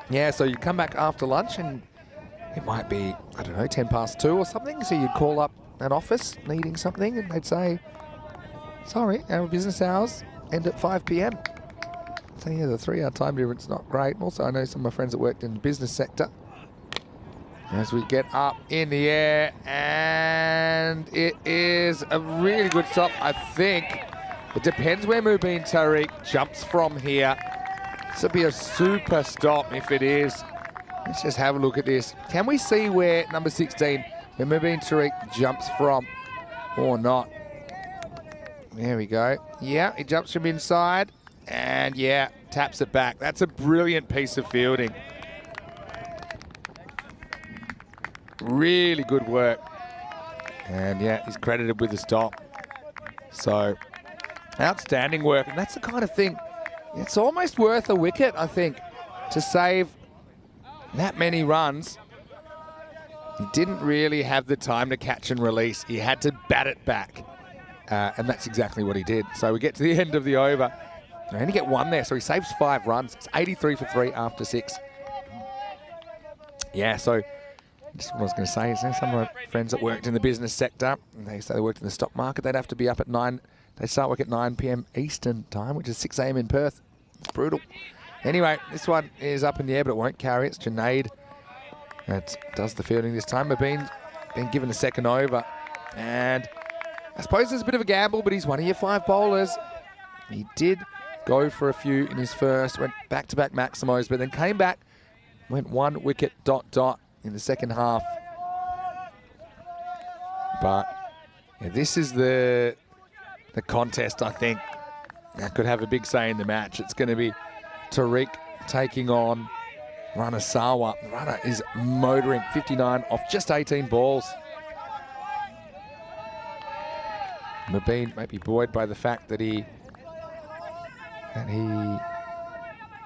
Yeah, so you come back after lunch and it might be, I don't know, 10 past 2 or something. So you'd call up an office needing something and they'd say, sorry, our business hours end at 5 p.m. So yeah, the 3-hour time difference is not great. Also, I know some of my friends that worked in the business sector. As we get up in the air, and it is a really good stop, I think. It depends where Mubin Tariq jumps from here. This will be a super stop if it is. Let's just have a look at this. Can we see where number 16, where Mubin Tariq jumps from or not? There we go. Yeah, he jumps from inside, and yeah, taps it back. That's a brilliant piece of fielding. Really good work. And yeah, he's credited with the stop. So, outstanding work. And that's the kind of thing, it's almost worth a wicket, I think, to save that many runs. He didn't really have the time to catch and release. He had to bat it back. And that's exactly what he did. So we get to the end of the over. They only get 1 there, so he saves 5 runs. It's 83 for 3 after 6. Yeah, so just what I was going to say is some of my friends that worked in the business sector, and they say they worked in the stock market, they'd have to be up at 9. They start work at 9 p.m. Eastern time, which is 6 a.m. in Perth. It's brutal. Anyway, this one is up in the air, but it won't carry. It's Junaid that does the fielding this time. Been given a second over. And I suppose it's a bit of a gamble, but he's one of your 5 bowlers. He did go for a few in his first, went back-to-back maximos, but then came back, went 1 wicket ... in the second half. But yeah, this is the contest, I think, that could have a big say in the match. It's going to be Tariq taking on Rana Sawa. Rana is motoring 59 off just 18 balls. Mubin might be buoyed by the fact that he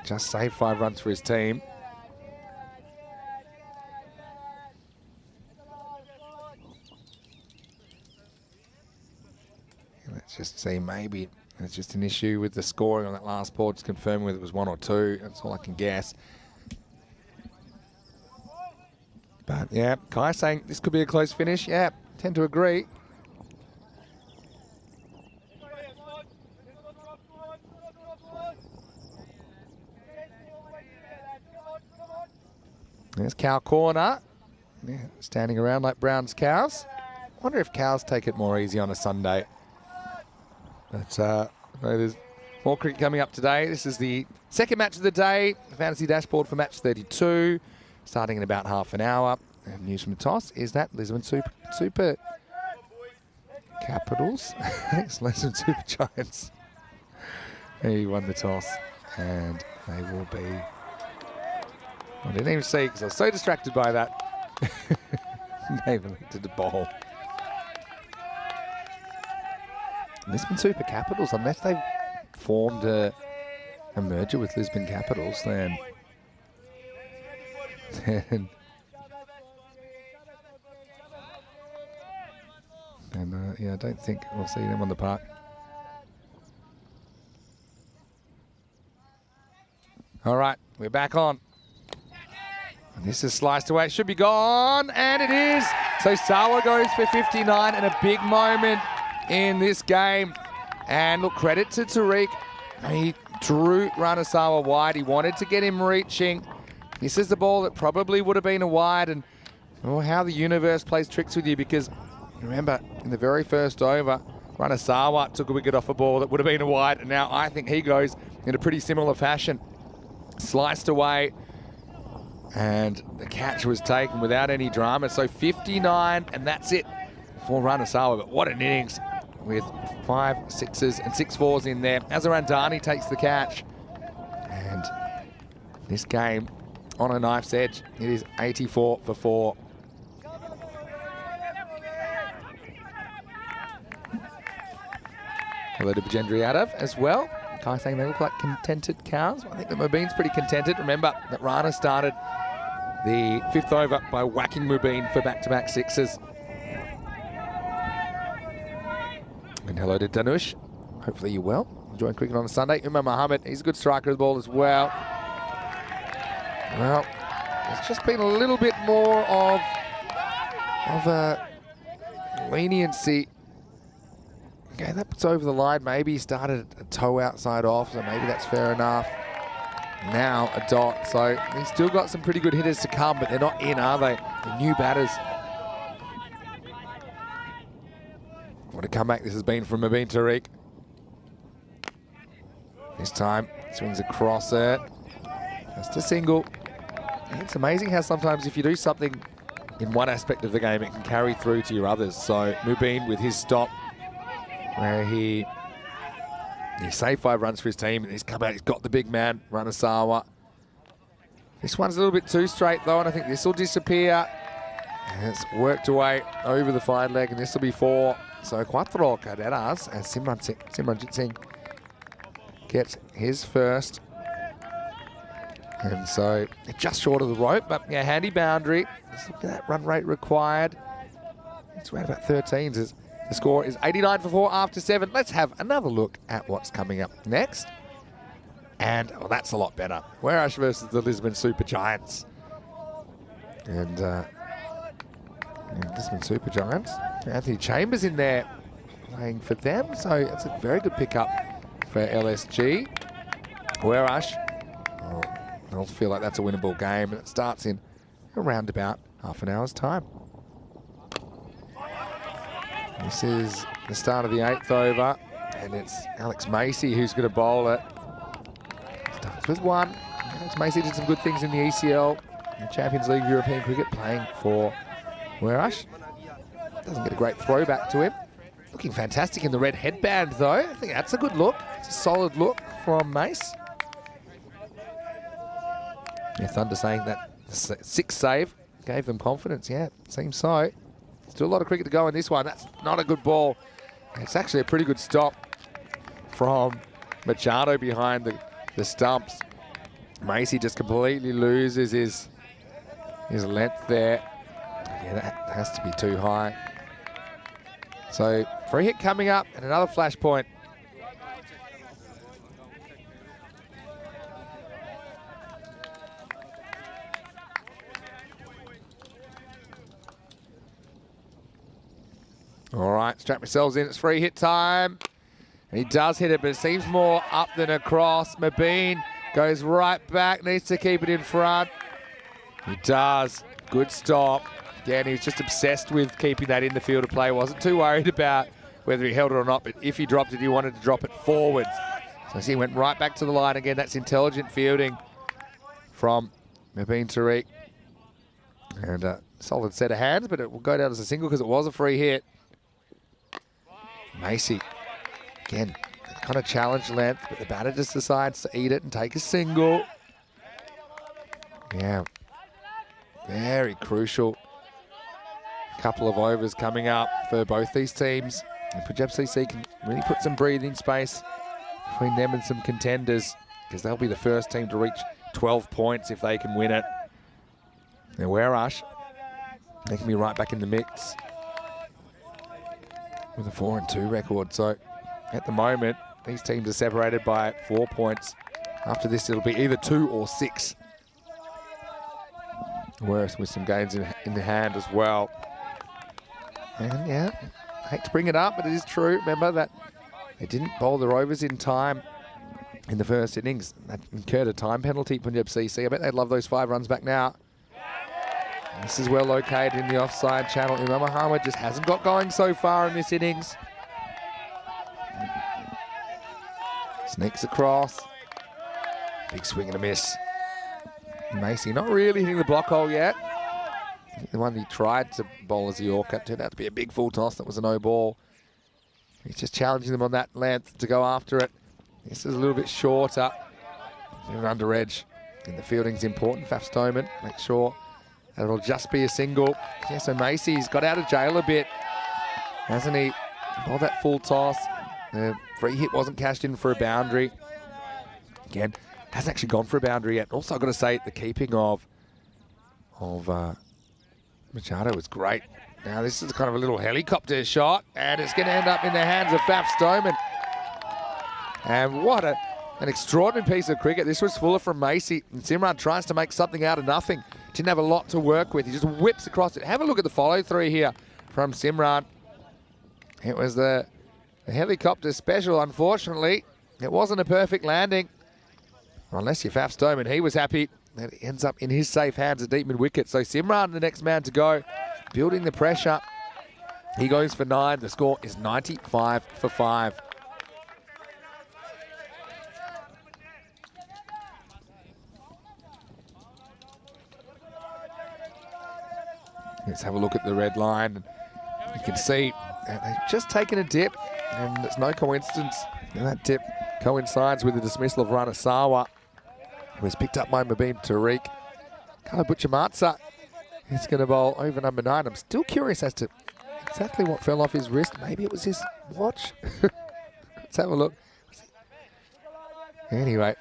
just saved 5 runs for his team. Let's just see, maybe it's just an issue with the scoring on that last ball. Just confirm whether it was 1 or 2. That's all I can guess. But yeah, Kai saying this could be a close finish. Yeah, tend to agree. There's cow corner. Yeah, standing around like Brown's cows. Wonder if cows take it more easy on a Sunday. But there's more cricket coming up today. This is the second match of the day. The fantasy dashboard for match 32, starting in about half an hour. And news from the toss is that Lisbon Super Capitals, it's Lisbon Super Giants. He won the toss, and they will be. I didn't even see because I was so distracted by that. They've elected to bowl. Lisbon Super Capitals, unless they've formed a merger with Lisbon Capitals, then yeah, I don't think we'll see them on the park. All right, we're back on. And this is sliced away. It should be gone, and it is. So Sawa goes for 59 and a big moment in this game. And look, credit to Tariq. He drew Ranasawa wide. He wanted to get him reaching. This is the ball that probably would have been a wide, and how the universe plays tricks with you, because remember, in the very first over, Ranasawa took a wicket off a ball that would have been a wide, and now I think he goes in a pretty similar fashion. Sliced away, and the catch was taken without any drama. So 59, and that's it for Ranasawa. But what an innings with 5 sixes and 6 fours in there. Azarandani takes the catch, and this game on a knife's edge. It is 84 for 4. Hello to Bajendri Yadav as well. Kai saying they look like contented cows. I think that Mubin's pretty contented. Remember that Rana started the 5th over by whacking Mubin for back-to-back sixes. And hello to Danush. Hopefully you're well. Enjoying cricket on a Sunday. Umar Mohammed, he's a good striker of the ball as well. Well, there's just been a little bit more of a leniency. Okay, that's over the line. Maybe he started a toe outside off, so maybe that's fair enough. Now a dot, so he's still got some pretty good hitters to come, but they're not in, are they? The new batters. What a comeback this has been from Mubin Tariq. This time, swings across it. Just a single. And it's amazing how sometimes if you do something in one aspect of the game, it can carry through to your others. So Mubin with his stop, where he saved 5 runs for his team, and he's come out, he's got the big man, Ranasawa. This one's a little bit too straight though, and I think this will disappear. And it's worked away over the fine leg, and this will be 4. So Quattro Caderas, as Simranjit Singh gets his first. And so just short of the rope, but yeah, handy boundary. Let's look at that run rate required. It's around about 13s. The score is 89 for 4 after 7. Let's have another look at what's coming up next. And that's a lot better. Warash versus the Lisbon Super Giants. And Lisbon Super Giants. Anthony Chambers in there playing for them. So it's a very good pickup for LSG. Warash, I also feel like that's a winnable game. And it starts in around about half an hour's time. This is the start of the 8th over, and it's Alex Macy who's going to bowl it. Starts with 1. Alex Macy did some good things in the ECL, the Champions League European Cricket, playing for Warash. Doesn't get a great throwback to him. Looking fantastic in the red headband, though. I think that's a good look. It's a solid look from Mace. Yeah, Thunder saying that the 6th save gave them confidence. Yeah, seems so. Still a lot of cricket to go in this one. That's not a good ball. It's actually a pretty good stop from Machado behind the stumps. Macy just completely loses his length there. Yeah, that has to be too high. So free hit coming up and another flashpoint. All right, strap yourselves in. It's free hit time. And he does hit it, but it seems more up than across. Mubin goes right back, needs to keep it in front. He does. Good stop. Again, he was just obsessed with keeping that in the field of play. Wasn't too worried about whether he held it or not, but if he dropped it, he wanted to drop it forwards. So he went right back to the line again. That's intelligent fielding from Mubin Tariq. And a solid set of hands, but it will go down as a single because it was a free hit. Macy, again, kind of challenge length, but the batter just decides to eat it and take a single. Yeah, very crucial couple of overs coming up for both these teams. And Punjab CC can really put some breathing space between them and some contenders, because they'll be the first team to reach 12 points if they can win it. And Werash, they can be right back in the mix with a 4-2 record. So at the moment, these teams are separated by 4 points. After this, it'll be either 2 or 6. Whereas with some games in the hand as well. And yeah, I hate to bring it up, but it is true. Remember that they didn't bowl their overs in time in the first innings. That incurred a time penalty, Punjab CC. I bet they'd love those 5 runs back now. This is well located in the offside channel. Imam Muhammad just hasn't got going so far in this innings. Sneaks across. Big swing and a miss. Macy not really hitting the block hole yet. The one he tried to bowl as a Yorker turned out to be a big full toss that was a no ball. He's just challenging them on that length to go after it. This is a little bit shorter. They're under edge. And the fielding's important. Faf Stoneman, make sure that it'll just be a single. Yeah, so Macy's got out of jail a bit, hasn't he? Bowled that full toss. The free hit wasn't cashed in for a boundary. Again, hasn't actually gone for a boundary yet. Also, I've got to say, the keeping of Machado was great. Now, this is kind of a little helicopter shot, and it's going to end up in the hands of Faf Stoneman. And what an extraordinary piece of cricket. This was fuller from Macy, and Simran tries to make something out of nothing. Didn't have a lot to work with. He just whips across it. Have a look at the follow-through here from Simran. It was the helicopter special, unfortunately. It wasn't a perfect landing. Unless you're Faf Stoneman, he was happy that it ends up in his safe hands at deep mid-wicket. So Simran, the next man to go, building the pressure. He goes for 9. The score is 95 for 5. Let's have a look at the red line. You can see they've just taken a dip, and it's no coincidence. And that dip coincides with the dismissal of Ranasawa, who was picked up by Mabeen Tariq. Kala Butchamatsa is going to bowl over number 9. I'm still curious as to exactly what fell off his wrist. Maybe it was his watch. Let's have a look. Anyway,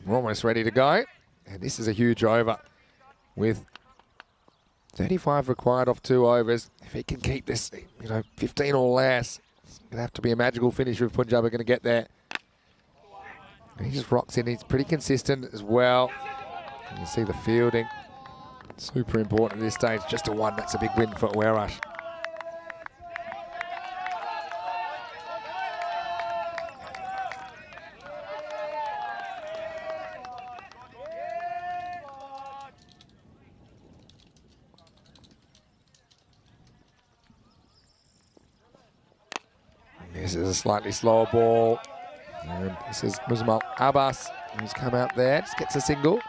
we're almost ready to go. And this is a huge over with 35 required off 2 overs. If he can keep this, 15 or less, it's going to have to be a magical finish if Punjab are going to get there. And he just rocks in. He's pretty consistent as well. You can see the fielding. Super important at this stage. Just a 1. That's a big win for Werash. This is a slightly slower ball. And this is Muzamil Abbas, who's come out there, just gets a single.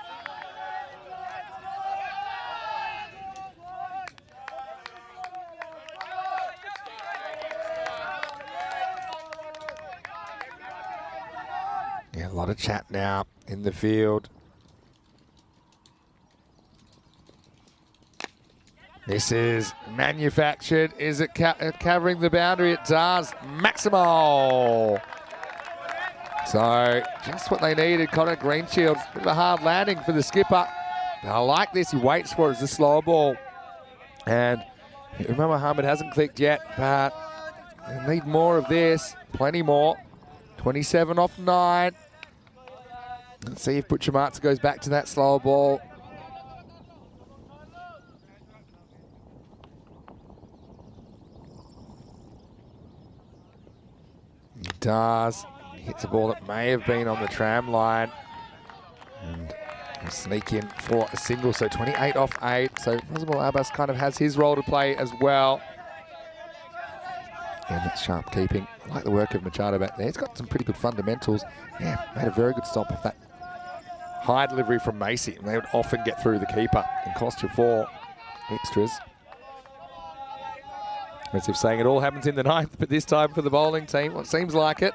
Yeah, a lot of chat now in the field. This is manufactured. Is it covering the boundary? It does. Maximal. So just what they needed. Connor Greenshields, bit of a hard landing for the skipper. I like this. He waits for it as a slow ball. And Umar Muhammad hasn't clicked yet, but they need more of this. Plenty more. 27 off 9. Let's see if Butchamatsa goes back to that slow ball. He does. He hits a ball that may have been on the tram line. And he'll sneak in for a single. So 28 off 8. So Muzamil Abbas kind of has his role to play as well. And that's sharp keeping. I like the work of Machado back there. He's got some pretty good fundamentals. Yeah, made a very good stop off that high delivery from Macy. And they would often get through the keeper and cost you 4 extras. As if saying it all happens in the 9th, but this time for the bowling team, well, it seems like it.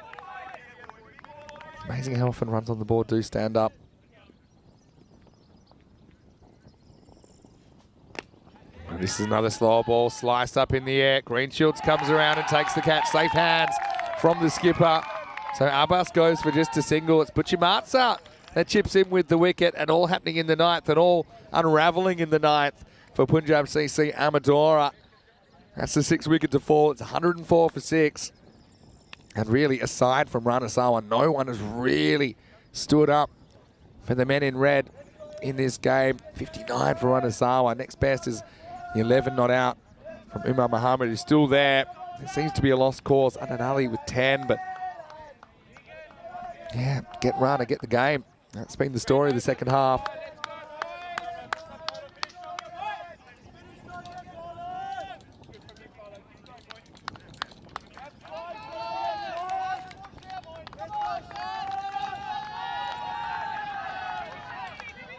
It's amazing how often runs on the board do stand up. And this is another slow ball sliced up in the air. Greenshields comes around and takes the catch. Safe hands from the skipper. So Abbas goes for just a single. It's Buchimatsa that chips in with the wicket, and all happening in the ninth and all unravelling in the ninth for Punjab CC Amadora. That's the 6th wicket to fall. It's 104 for 6. And really, aside from Ranasawa, no one has really stood up for the men in red in this game. 59 for Ranasawa. Next best is the 11 not out from Umar Muhammad, who's still there. There seems to be a lost cause. Adnan Ali with 10, but yeah, get Rana, get the game. That's been the story of the second half.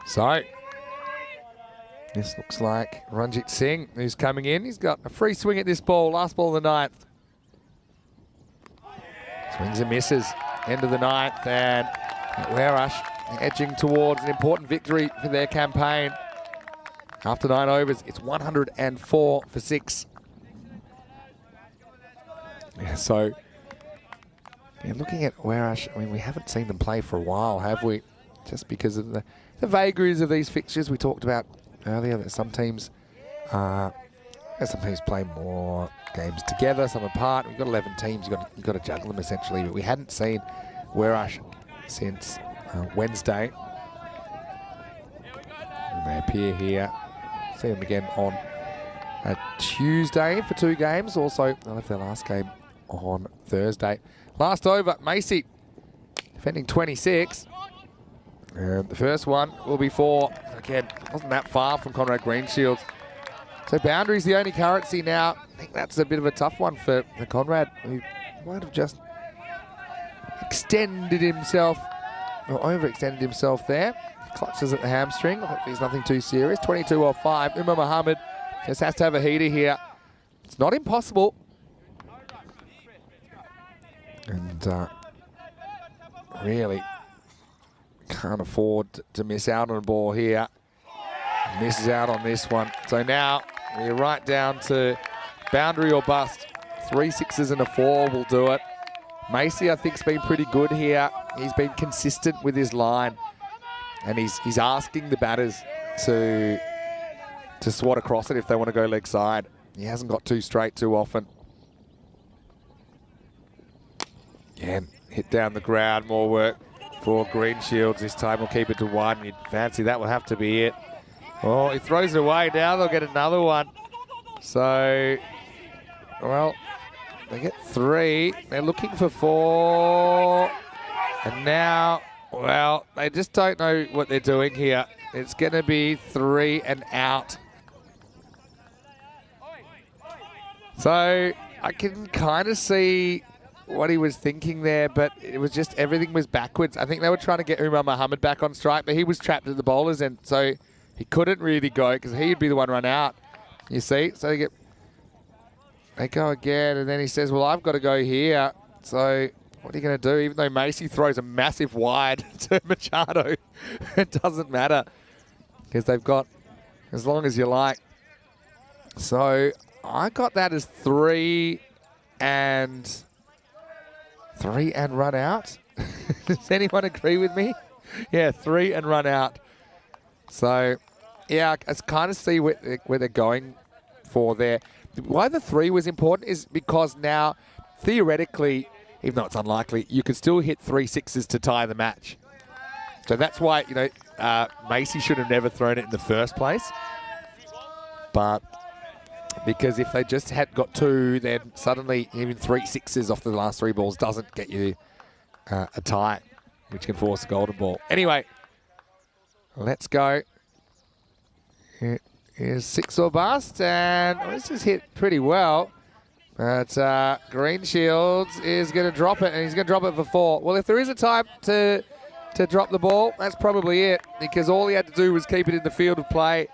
So, this looks like Ranjit Singh, who's coming in. He's got a free swing at this ball, last ball of the ninth. Swings and misses, end of the ninth, and Werash edging towards an important victory for their campaign. After 9 overs, it's 104 for 6. Yeah, so, yeah, looking at Werash, I mean, we haven't seen them play for a while, have we? Just because of the vagaries of these fixtures we talked about earlier, that some teams play more games together, some apart. We've got 11 teams, you've got to juggle them essentially, but we hadn't seen Werash since Wednesday. And they appear here. See them again on Tuesday for 2 games. Also, they left their last game on Thursday. Last over, Macy defending 26. And the first one will be for, again, wasn't that far from Conrad Greenshields. So boundary's the only currency now. I think that's a bit of a tough one for Conrad, who might have just extended himself, or overextended himself there. Clutches at the hamstring. Hopefully it's nothing too serious. 22 off 5. Umar Muhammad just has to have a heater here. It's not impossible. And really can't afford to miss out on a ball here. Misses out on this one. So now we're right down to boundary or bust. 3 6s and a 4 will do it. Macy, I think, has been pretty good here. He's been consistent with his line, and he's asking the batters to swat across it if they want to go leg side. He hasn't got too straight too often. Again, hit down the ground, more work for Greenshields. This time we'll keep it to 1. You'd fancy that will have to be it. Oh, he throws it away. Now they'll get another one. So, well, they get 3. They're looking for 4. And now, well, they just don't know what they're doing here. It's going to be 3 and out. So, I can kind of see what he was thinking there, but it was just everything was backwards. I think they were trying to get Umar Muhammad back on strike, but he was trapped at the bowler's end, so he couldn't really go because he'd be the one run out. You see? So they go again, and then he says, well, I've got to go here. So what are you going to do? Even though Macy throws a massive wide to Machado, it doesn't matter because they've got as long as you like. So I got that as 3 and run out. Does anyone agree with me? Yeah, 3 and run out. So, yeah, I kind of see where they're going for there. Why the 3 was important is because now, theoretically, even though it's unlikely, you can still hit 3 6s to tie the match. So that's why, you know, Macy should have never thrown it in the first place. But because if they just had got 2, then suddenly even 3 6s off the last 3 balls doesn't get you a tie, which can force a golden ball. Anyway, let's go. It is 6 or bust, and this is hit pretty well. But Greenshields is going to drop it, and he's going to drop it for 4. Well, if there is a time to drop the ball, that's probably it, because all he had to do was keep it in the field of play.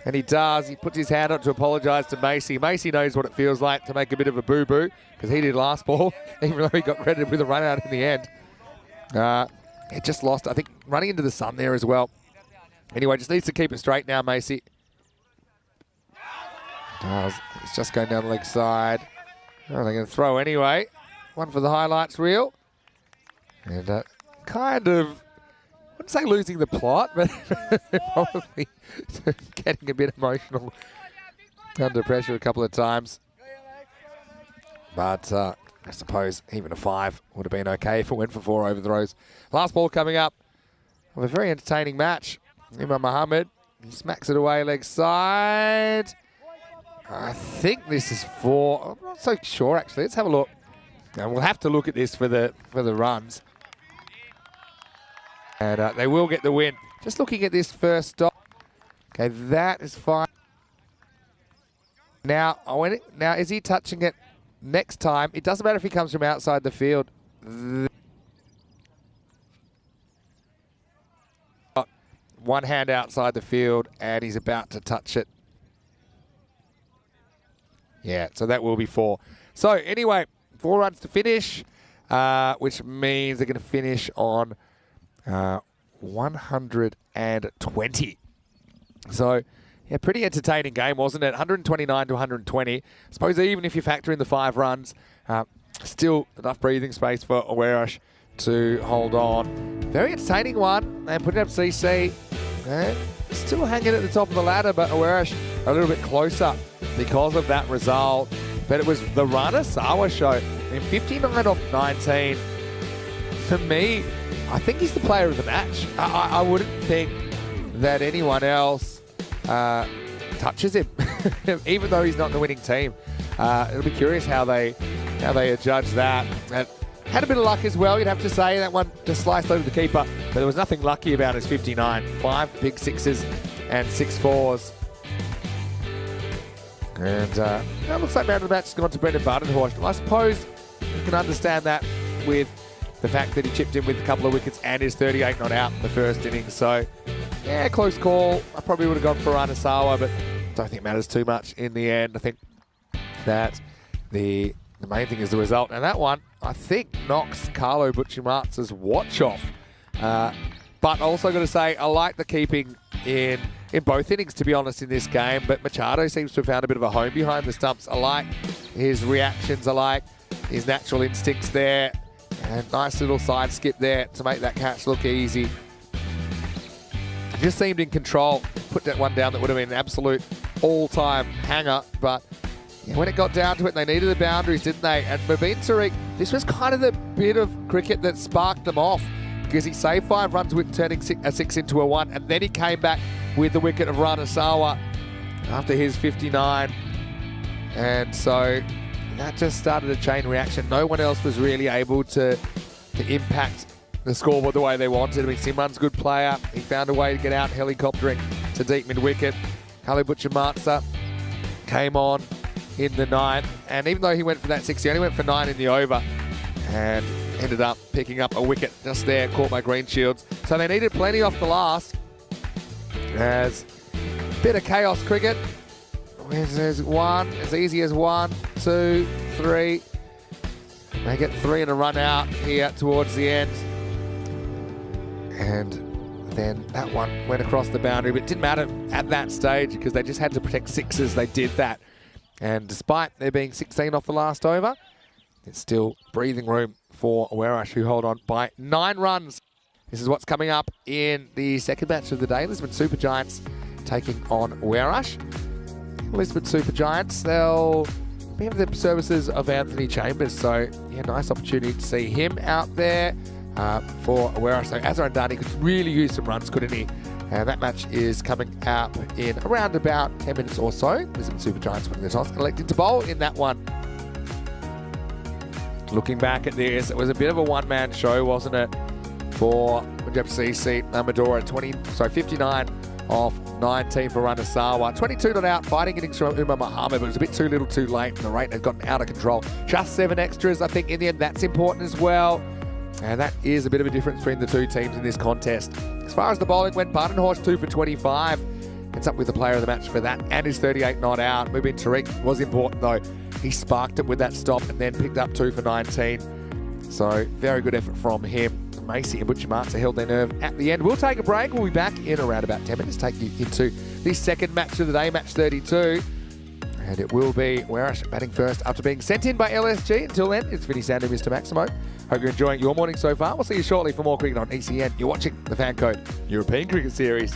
And he does. He puts his hand up to apologise to Macy. Macy knows what it feels like to make a bit of a boo-boo because he did last ball, even though he got credited with a run-out in the end. He just lost, I think, running into the sun there as well. Anyway, just needs to keep it straight now, Macy. Does. It's just going down the leg side. Oh, they're going to throw anyway. One for the highlights reel. And kind of, I wouldn't say losing the plot, but probably getting a bit emotional under pressure a couple of times. But I suppose even a 5 would have been okay if it went for 4 overthrows. Last ball coming up of a very entertaining match. Imam Mohammed, he smacks it away leg side. I think this is 4. I'm not so sure actually. Let's have a look. And we'll have to look at this for the runs. And they will get the win. Just looking at this first stop. Okay, that is fine. Now, is he touching it next time? It doesn't matter if he comes from outside the field. One hand outside the field, and he's about to touch it. Yeah, so that will be 4. So anyway, 4 runs to finish, which means they're going to finish on 120. So, yeah, pretty entertaining game, wasn't it? 129 to 120. I suppose even if you factor in the 5 runs, still enough breathing space for Awerash to hold on. Very entertaining one. And putting up CC. Still hanging at the top of the ladder, but Awerash a little bit closer because of that result. But it was the Rana Sawa show. In 59 off 19. For me, I think he's the player of the match. I wouldn't think that anyone else touches him, even though he's not in the winning team. It'll be curious how they judge that. And had a bit of luck as well, you'd have to say. That one just sliced over the keeper, but there was nothing lucky about his 59. 5 big 6s and 6 4s. And that looks like man of the match has gone to Brendan Bardenhorst. I suppose you can understand that with the fact that he chipped in with a couple of wickets and is 38 not out in the first innings. So, yeah, close call. I probably would have gone for Anasawa, but don't think it matters too much in the end. I think that the main thing is the result. And that one, I think, knocks Carlo Buccimarz's watch off. But also got to say, I like the keeping in both innings, to be honest, in this game. But Machado seems to have found a bit of a home behind the stumps. I like his reactions. I like his natural instincts there. And nice little side skip there to make that catch look easy. Just seemed in control. Put that one down that would have been an absolute all-time hanger. But yeah, when it got down to it, they needed the boundaries, didn't they? And Mubin Tariq, this was kind of the bit of cricket that sparked them off, because he saved 5 runs with turning a 6 into a 1, and then he came back with the wicket of Ranasawa after his 59. And so that just started a chain reaction. No one else was really able to impact the scoreboard the way they wanted. I mean, Simran's a good player. He found a way to get out helicoptering to deep mid-wicket. Carlo Buccimarza came on in the 9th, and even though he went for that 6, he only went for 9 in the over and ended up picking up a wicket just there, caught by Greenshields. So they needed plenty off the last. As a bit of chaos cricket. There's 1, as easy as 1, 2, 3. They get 3 and a run out here towards the end. And then that one went across the boundary, but it didn't matter at that stage because they just had to protect 6s. They did that. And despite there being 16 off the last over, it's still breathing room for Awerash, who hold on by 9 runs. This is what's coming up in the second match of the day. Lisbon Super Giants taking on Awerash. Lisbon Super Giants, they'll be having the services of Anthony Chambers. So, yeah, nice opportunity to see him out there for Awerash. So Azhar Andani could really use some runs, couldn't he? And that match is coming up in around about 10 minutes or so. Lisbon Super Giants winning the toss, electing to bowl in that one. Looking back at this, it was a bit of a one-man show, wasn't it? For Punjab CC Amadora, 59 off 19 for Ranasawa. 22 not out, fighting innings from Umar Mohammed, but it was a bit too little too late, and the rate had gotten out of control. Just 7 extras, I think in the end that's important as well. And that is a bit of a difference between the two teams in this contest. As far as the bowling went, Bardenhorst 2 for 25. Ends up with the player of the match for that, and his 38 not out. Mubin Tariq was important though. He sparked it with that stop and then picked up 2 for 19. So very good effort from him. Macy and Buccimarza held their nerve at the end. We'll take a break. We'll be back in around about 10 minutes. Take you into the second match of the day, match 32. And it will be Warash batting first after being sent in by LSG. Until then, it's Vinny Sandu, Mr. Maximo. Hope you're enjoying your morning so far. We'll see you shortly for more cricket on ECN. You're watching the Fan Code European Cricket Series.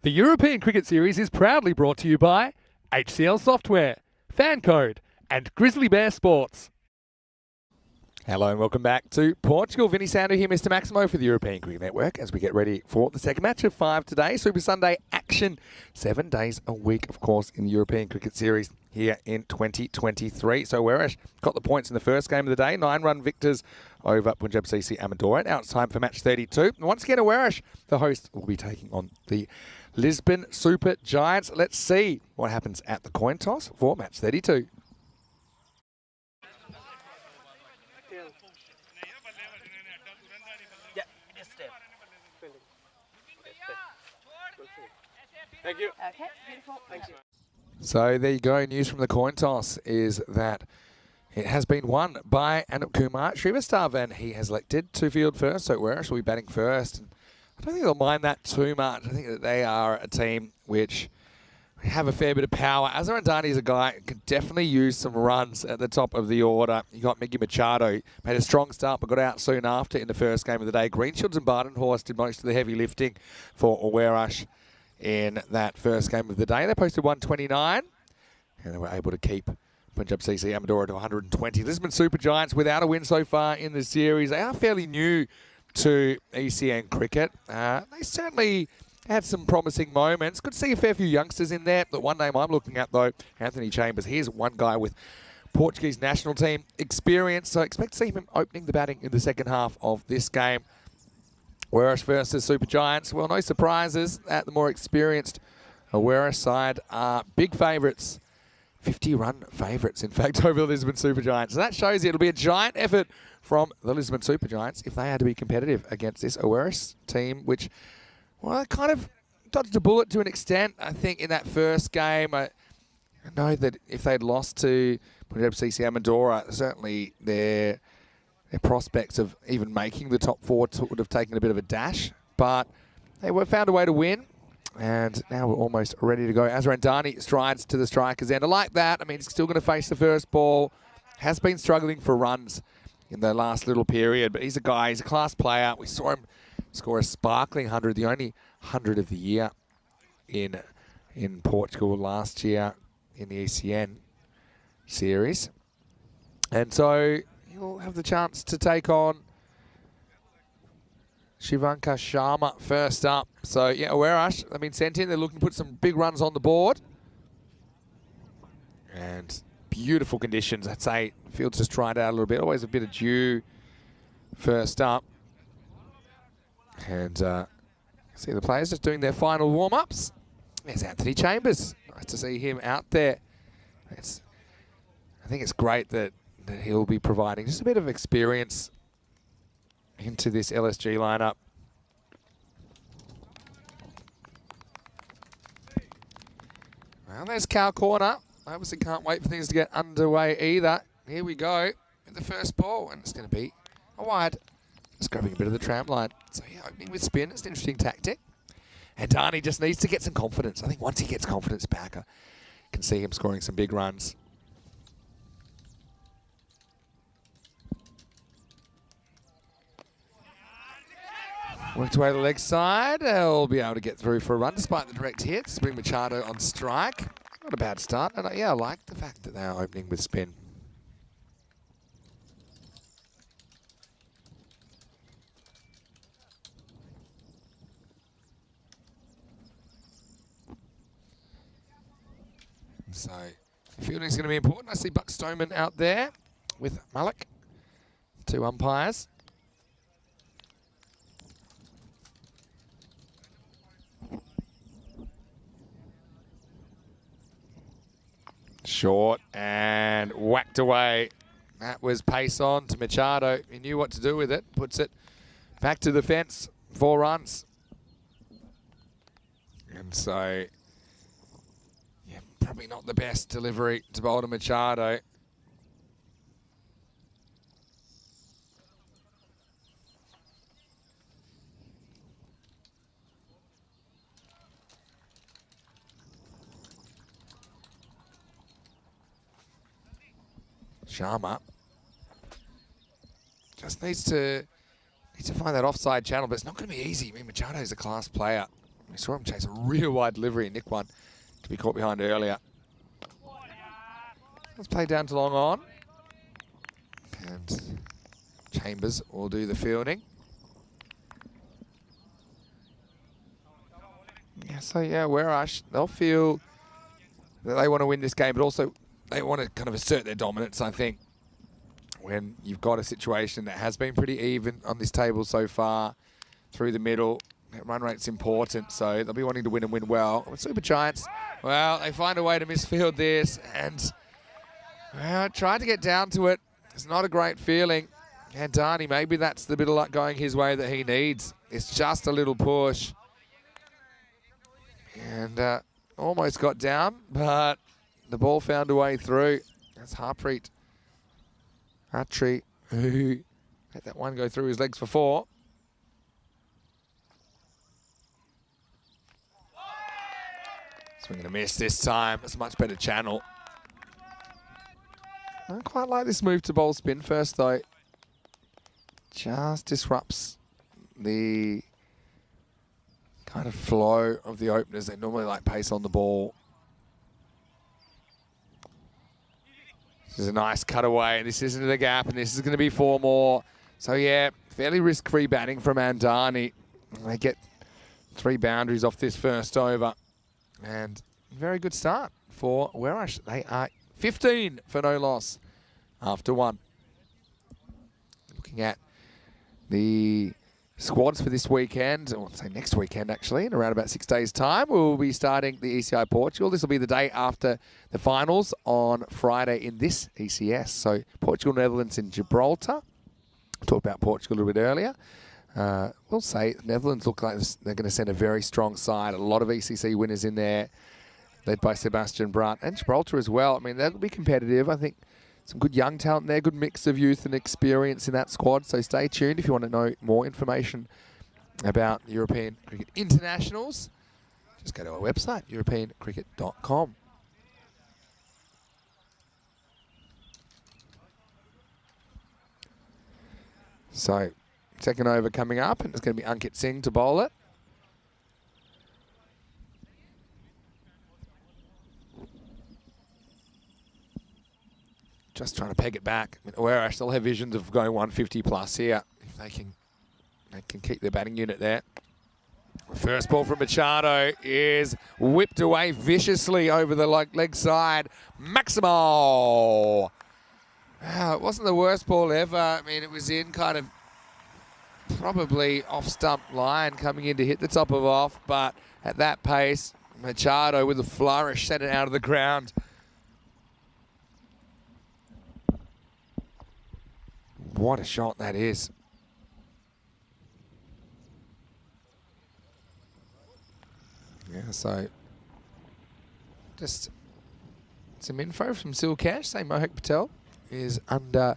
The European Cricket Series is proudly brought to you by HCL Software, Fan Code, and Grizzly Bear Sports. Hello and welcome back to Portugal. Vinny Sandu here, Mr. Maximo for the European Cricket Network as we get ready for the second match of 5 today. Super Sunday action, 7 days a week, of course, in the European Cricket Series here in 2023. So Weresh got the points in the first game of the day, 9-run victors over Punjab CC Amadora. Now it's time for match 32. And once again, Weresh, the host, will be taking on the Lisbon Super Giants. Let's see what happens at the coin toss for match 32. Thank you. Okay, beautiful. Thank you. So there you go. News from the coin toss is that it has been won by Anup Kumar Srivastav, and he has elected to field first. So Weresh will be batting first. And I don't think they'll mind that too much. I think that they are a team which have a fair bit of power. Azhar Andani is a guy who can definitely use some runs at the top of the order. You got Miggy Machado, made a strong start but got out soon after in the first game of the day. Greenshields and Badenhorst did most of the heavy lifting for Weresh in that first game of the day. They posted 129 and they were able to keep Punjab CC Amadora to 120. Lisbon Super Giants without a win so far in the series. They are fairly new to ECN cricket. They certainly had some promising moments. Good to see a fair few youngsters in there. The one name I'm looking at, though, Anthony Chambers. Here's one guy with Portuguese national team experience. So expect to see him opening the batting in the second half of this game. Weresh versus Super Giants. Well, no surprises at the more experienced Weresh side are big favourites. 50-run favourites, in fact, over the Lisbon Super Giants. So that shows you it'll be a giant effort from the Lisbon Super Giants if they had to be competitive against this Weresh team, which, well, kind of dodged a bullet to an extent, I think, in that first game. I know that if they'd lost to Punjab CC Amadora, certainly their prospects of even making the top 4 would have taken a bit of a dash. But they found a way to win. And now we're almost ready to go. Azhar Andani strides to the striker's end. I like that. I mean, he's still going to face the first ball. Has been struggling for runs in the last little period. But he's a guy. He's a class player. We saw him score a sparkling 100, the only 100 of the year in Portugal last year in the ECN series. And so he'll have the chance to take on Shivankar Sharma first up. So, yeah, Weresh, they've been sent in. They're looking to put some big runs on the board. And beautiful conditions. I'd say the field's just tried out a little bit. Always a bit of dew first up. And see the players just doing their final warm-ups. There's Anthony Chambers. Nice to see him out there. I think it's great that he'll be providing just a bit of experience into this LSG lineup. Well, there's Cal Corner. I obviously can't wait for things to get underway either. Here we go with the first ball, and it's going to be a wide. Just grabbing a bit of the tram line. So, yeah, opening with spin. It's an interesting tactic. And Dani just needs to get some confidence. I think once he gets confidence back, I can see him scoring some big runs. Worked away the leg side. He'll be able to get through for a run despite the direct hits. Bring Machado on strike. Not a bad start. And yeah, I like the fact that they are opening with spin. So fielding's going to be important. I see Buck Stoneman out there with Malik. 2 umpires. Short and whacked away. That was pace on to Machado. He knew what to do with it. Puts it back to the fence. 4 runs. And so, yeah, probably not the best delivery to bowl to Machado. Sharma just needs to find that offside channel, but it's not going to be easy. I mean, Machado's a class player. We saw him chase a real wide delivery and nick one to be caught behind earlier. Let's play down to long on. And Chambers will do the fielding. Yeah, so yeah, Werash, they'll feel that they want to win this game, but also they want to kind of assert their dominance, I think, when you've got a situation that has been pretty even on this table so far through the middle. That run rate's important, so they'll be wanting to win and win well. With Super Giants, well, they find a way to misfield this, and well, tried to get down to it. It's not a great feeling. And Darnie, maybe that's the bit of luck going his way that he needs. It's just a little push. And almost got down, but the ball found a way through. That's Harpreet. Hattree, who let that one go through his legs for 4. Swing and a miss this time. It's a much better channel. I don't quite like this move to bowl spin first, though. Just disrupts the kind of flow of the openers. They normally like pace on the ball. This is a nice cutaway. This is into the gap, and this is going to be 4 more. So, yeah, fairly risk-free batting from Andani. They get 3 boundaries off this first over. And very good start for Werash. They are 15 for no loss after 1. Looking at the squads for this weekend, or say next weekend actually, in around about 6 days' time, we'll be starting the ECI Portugal. This will be the day after the finals on Friday in this ECS. So Portugal, Netherlands in Gibraltar. Talked about Portugal a little bit earlier. We'll say Netherlands look like they're going to send a very strong side. A lot of ECC winners in there, led by Sebastian Brandt, and Gibraltar as well. I mean, they'll be competitive. I think some good young talent there, good mix of youth and experience in that squad. So stay tuned if you want to know more information about European Cricket Internationals. Just go to our website, europeancricket.com. So, second over coming up, and it's going to be Ankit Singh to bowl it. Just trying to peg it back. I mean, Werash still have visions of going 150 plus here if they can keep their batting unit there. First ball from Machado is whipped away viciously over the leg side. Maximo! Wow, it wasn't the worst ball ever. I mean, it was in kind of probably off-stump line coming in to hit the top of off, but at that pace, Machado with a flourish sent it out of the ground. What a shot that is. Yeah, so just some info from Silcash saying Mohak Patel is under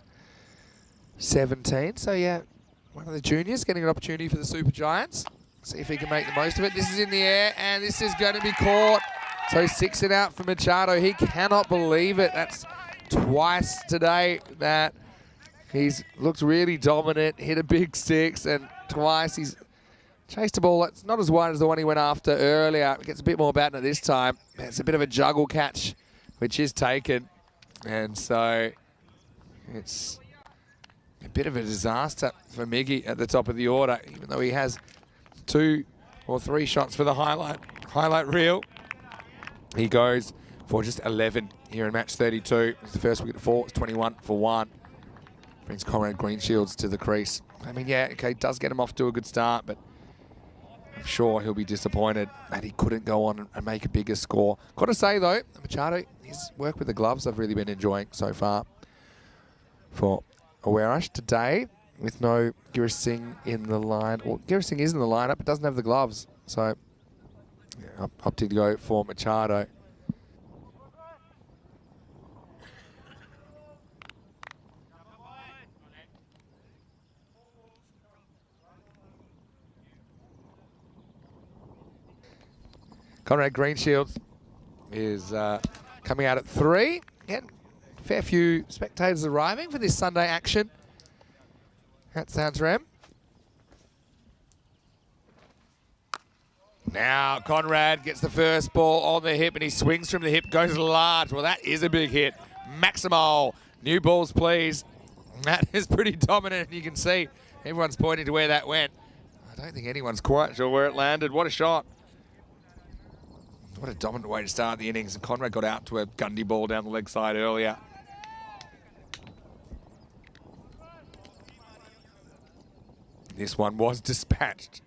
17. So yeah, one of the juniors getting an opportunity for the Super Giants. See if he can make the most of it. This is in the air, and this is going to be caught. So 6 and out for Machado. He cannot believe it. That's twice today that he's looked really dominant, hit a big 6, and twice he's chased a ball that's not as wide as the one he went after earlier. Gets a bit more batting at this time. It's a bit of a juggle catch, which is taken. And so it's a bit of a disaster for Miggy at the top of the order, even though he has 2 or 3 shots for the highlight reel. He goes for just 11 here in match 32. It's the first wicket at 4. It's 21 for 1. Brings Conrad Greenshields to the crease. I mean, yeah, okay, does get him off to a good start, but I'm sure he'll be disappointed that he couldn't go on and make a bigger score. Got to say, though, Machado, his work with the gloves I've really been enjoying so far for Werash today, with no Girish Singh in the line. Well, Girish Singh is in the lineup, but doesn't have the gloves. So, yeah, opted to go for Machado. Conrad Greenshields is coming out at 3. Again, fair few spectators arriving for this Sunday action at Sands Rem. Now Conrad gets the first ball on the hip and he swings from the hip, goes large. Well, that is a big hit. Maximal, new balls please. That is pretty dominant. You can see everyone's pointing to where that went. I don't think anyone's quite sure where it landed. What a shot. What a dominant way to start the innings. And Conrad got out to a Gundy ball down the leg side earlier. This one was dispatched.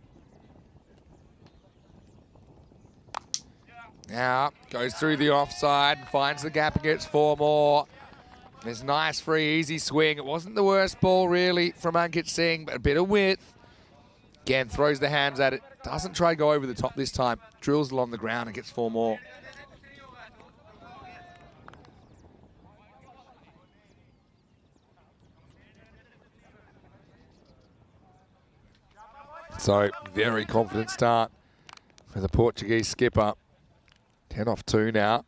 Now goes through the offside, finds the gap and gets 4 more. There's nice, free, easy swing. It wasn't the worst ball really from Ankit Singh, but a bit of width. Again, throws the hands at it. Doesn't try to go over the top this time. Drills along the ground and gets 4 more. So, very confident start for the Portuguese skipper. 10 off 2 now.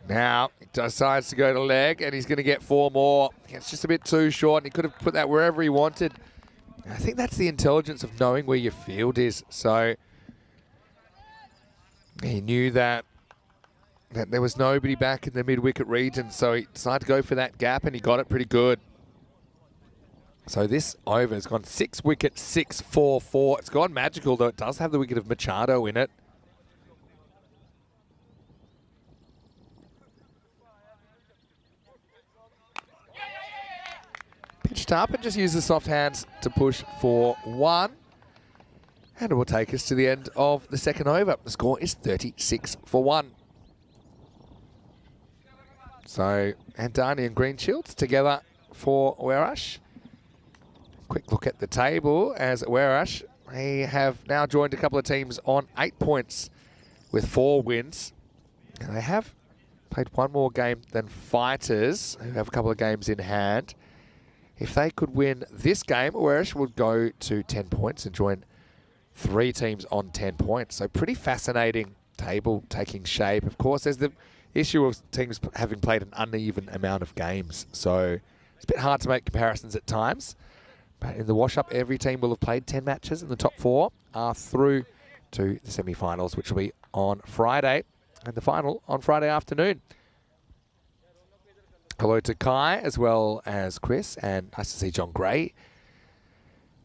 Now, he decides to go to leg, and he's going to get 4 more. It's just a bit too short, and he could have put that wherever he wanted. I think that's the intelligence of knowing where your field is. So, he knew that there was nobody back in the mid-wicket region, so he decided to go for that gap, and he got it pretty good. So this over has gone 6 wicket, 6-4-4. It's gone magical, though it does have the wicket of Machado in it. Pitched up and just use the soft hands to push for 1. And it will take us to the end of the second over. The score is 36-1. So Andani and Greenshields together for Werash. Quick look at the table as Werash, they have now joined a couple of teams on 8 points with 4 wins. And they have played 1 more game than Fighters, who have a couple of games in hand. If they could win this game, Werash would go to 10 points and join 3 teams on 10 points. So pretty fascinating table taking shape. Of course, there's the issue of teams having played an uneven amount of games. So it's a bit hard to make comparisons at times. But in the wash-up, every team will have played 10 matches, and the top 4 are through to the semi-finals, which will be on Friday, and the final on Friday afternoon. Hello to Kai, as well as Chris, and nice to see John Gray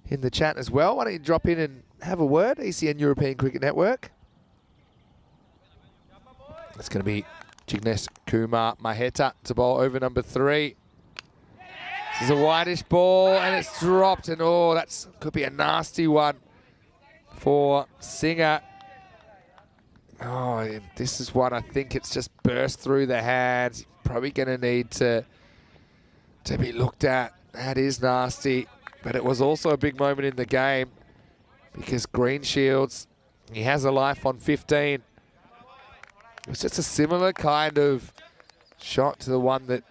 in the chat as well. Why don't you drop in and have a word, ECN European Cricket Network. It's going to be Jignesh Kumar Maheta to bowl over number 3. This is a whitish ball, and it's dropped, and oh, that could be a nasty one for Singer. Oh, and this is one I think it's just burst through the hands. Probably going to need to be looked at. That is nasty, but it was also a big moment in the game because Greenshields, he has a life on 15. It was just a similar kind of shot to the one that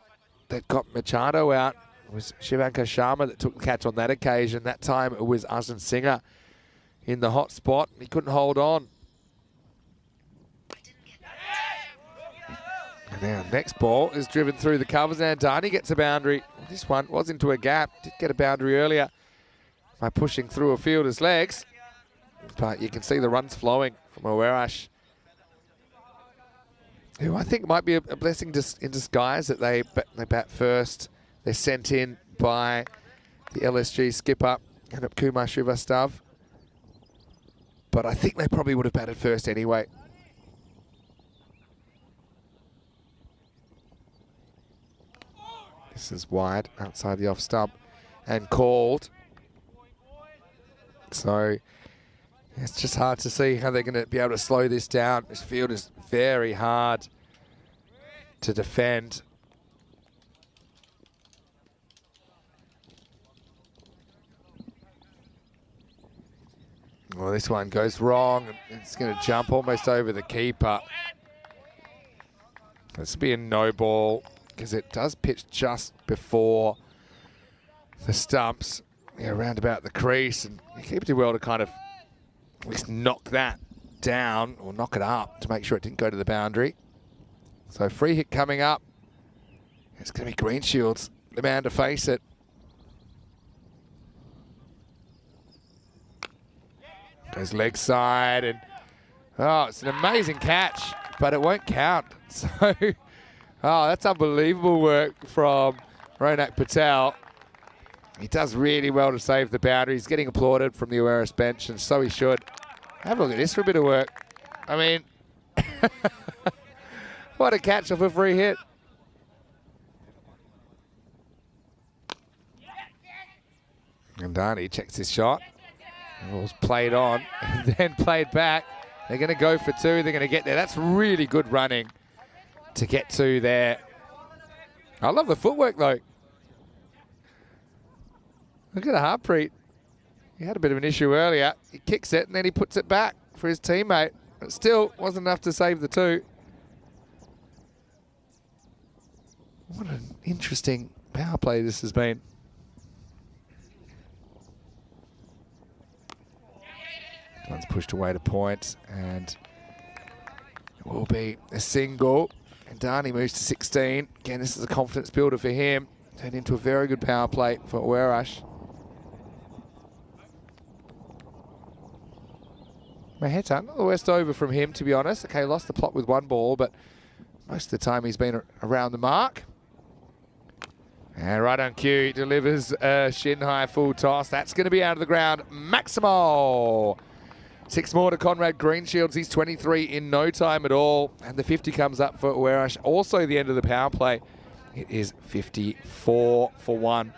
got Machado out. It was Shivankar Sharma that took the catch on that occasion. That time it was Azan Singer in the hot spot. He couldn't hold on. And now next ball is driven through the covers and Dani gets a boundary. This one was into a gap. Did get a boundary earlier by pushing through a fielder's legs. But you can see the runs flowing from Werash, who I think might be a blessing in disguise that they bat first. They're sent in by the LSG skipper, Kumar Srivastav. But I think they probably would have batted first anyway. This is wide, outside the off stump, and called. So it's just hard to see how they're going to be able to slow this down. This field is very hard to defend. Well, this one goes wrong. It's going to jump almost over the keeper. This will be a no ball because it does pitch just before the stumps, around about the crease. And the keeper did well to kind of at least knock that down or knock it up to make sure it didn't go to the boundary. So free hit coming up. It's going to be Greenshields, the man to face it. Goes leg side, and oh, it's an amazing catch, but it won't count. So, oh, that's unbelievable work from Ronak Patel. He does really well to save the boundary. He's getting applauded from the Awaris bench, and so he should. Have a look at this for a bit of work. I mean, what a catch off a free hit. And Dani checks his shot. It was played on and then played back. They're going to go for two. They're going to get there. That's really good running to get to there. I love the footwork, though. Look at Harpreet. He had a bit of an issue earlier. He kicks it, and then he puts it back for his teammate. But still wasn't enough to save the two. What an interesting power play this has been. One's pushed away to point, and it will be a single. And Dani moves to 16. Again, this is a confidence builder for him. Turned into a very good power play for Werash. Maheta, not the worst over from him, to be honest. Okay, lost the plot with one ball, but most of the time he's been around the mark. And right on cue, he delivers a shin-high full toss. That's going to be out of the ground. Maximal! 6 more to Conrad Greenshields. He's 23 in no time at all. And the 50 comes up for Werash. Also the end of the power play. It is 54 for 1.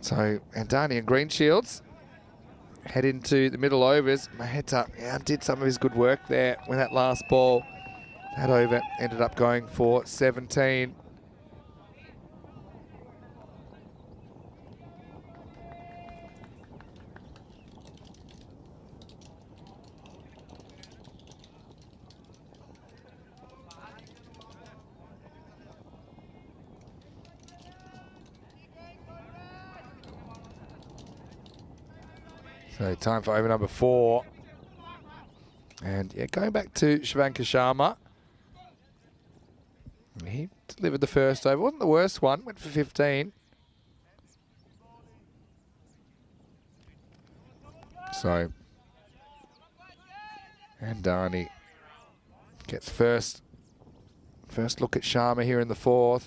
So, Andani and Greenshields head into the middle overs. Maheta did some of his good work there with that last ball. That over ended up going for 17. So time for over number 4. And yeah, going back to Shivanka Sharma. He delivered the first over. Wasn't the worst one. Went for 15. So, and Dani gets first look at Sharma here in the 4th.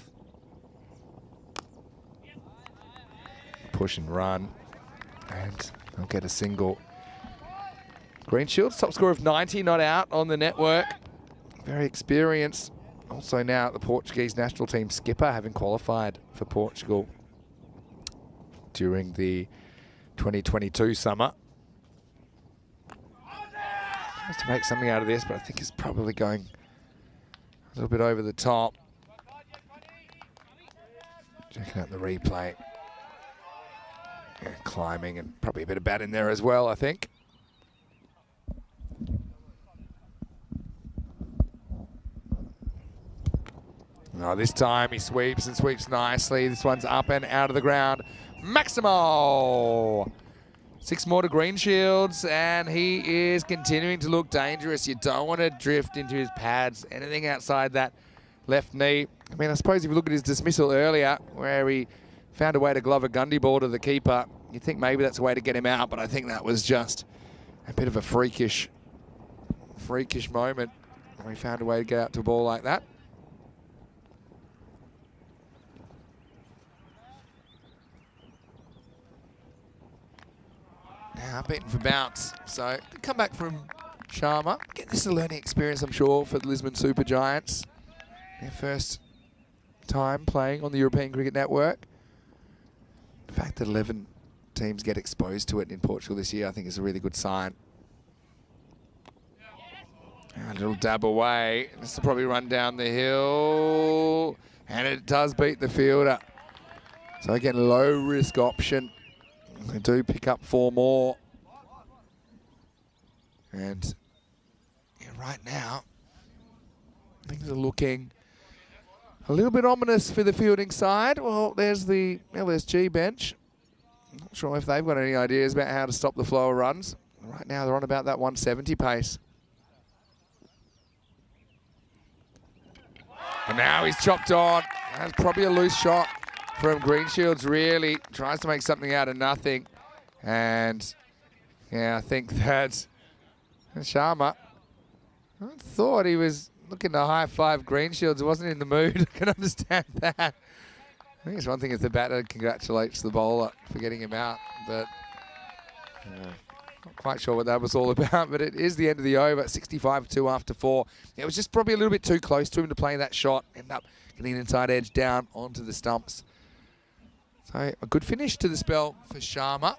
Push and run. And they'll get a single. Greenshields, top score of 90, not out on the network. Very experienced. Also now the Portuguese national team skipper, having qualified for Portugal during the 2022 summer. Tries to make something out of this, but I think he's probably going a little bit over the top. Checking out the replay. Yeah, climbing, and probably a bit of bat in there as well, I think. Oh, this time he sweeps and sweeps nicely. This one's up and out of the ground. Maximal! 6 more to Greenshields, and he is continuing to look dangerous. You don't want to drift into his pads. Anything outside that left knee. I mean, I suppose if you look at his dismissal earlier, where he found a way to glove a Gundy ball to the keeper, you'd think maybe that's a way to get him out, but I think that was just a bit of a freakish moment where he found a way to get out to a ball like that. Now beaten for bounce, so come back from Sharma. Again, this is a learning experience, I'm sure, for the Lisbon Super Giants. Their first time playing on the European Cricket Network. The fact that 11 teams get exposed to it in Portugal this year, I think is a really good sign. A little dab away. This will probably run down the hill. And it does beat the fielder. So again, low risk option. They do pick up 4 more. And yeah, right now, things are looking a little bit ominous for the fielding side. Well, there's the LSG bench. I'm not sure if they've got any ideas about how to stop the flow of runs. Right now, they're on about that 170 pace. And now he's chopped on. That's probably a loose shot from Greenshields, really. Tries to make something out of nothing. And yeah, I think that Sharma, I thought he was looking to high-five Greenshields. Wasn't in the mood. I can understand that. I think it's one thing if the batter congratulates the bowler for getting him out, but not quite sure what that was all about. But it is the end of the over, 65-2 after 4. It was just probably a little bit too close to him to play that shot. End up getting an inside edge down onto the stumps. So a good finish to the spell for Sharma.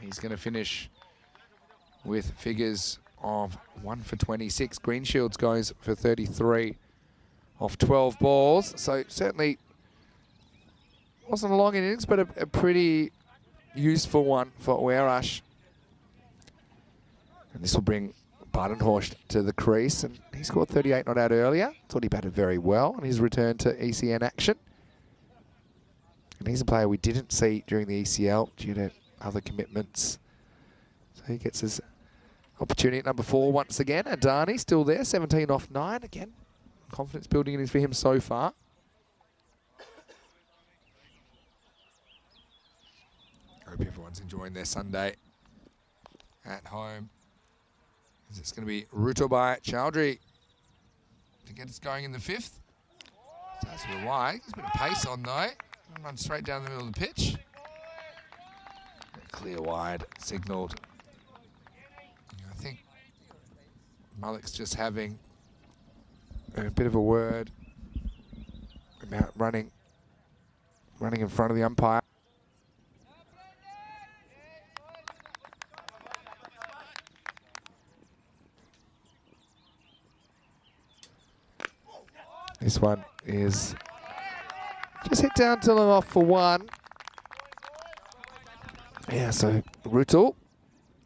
He's going to finish with figures of 1 for 26. Greenshields goes for 33 off 12 balls. So certainly wasn't a long innings, but a pretty useful one for Uerash. And this will bring Badenhorst to the crease. And he scored 38 not out earlier. Thought he batted very well on his return to ECN action. And he's a player we didn't see during the ECL due to other commitments. So he gets his opportunity at number 4 once again. Adani still there, 17 off 9 again. Confidence building in for him so far. Hope everyone's enjoying their Sunday at home. It's going to be Rutobai Chowdhury to get us going in the 5th. Starts a bit wide. There's a bit of pace on though. Run straight down the middle of the pitch. Clear wide, signalled. I think Malik's just having a bit of a word about running in front of the umpire. This one is just hit down till I'm off for 1. Yeah, so Rutul,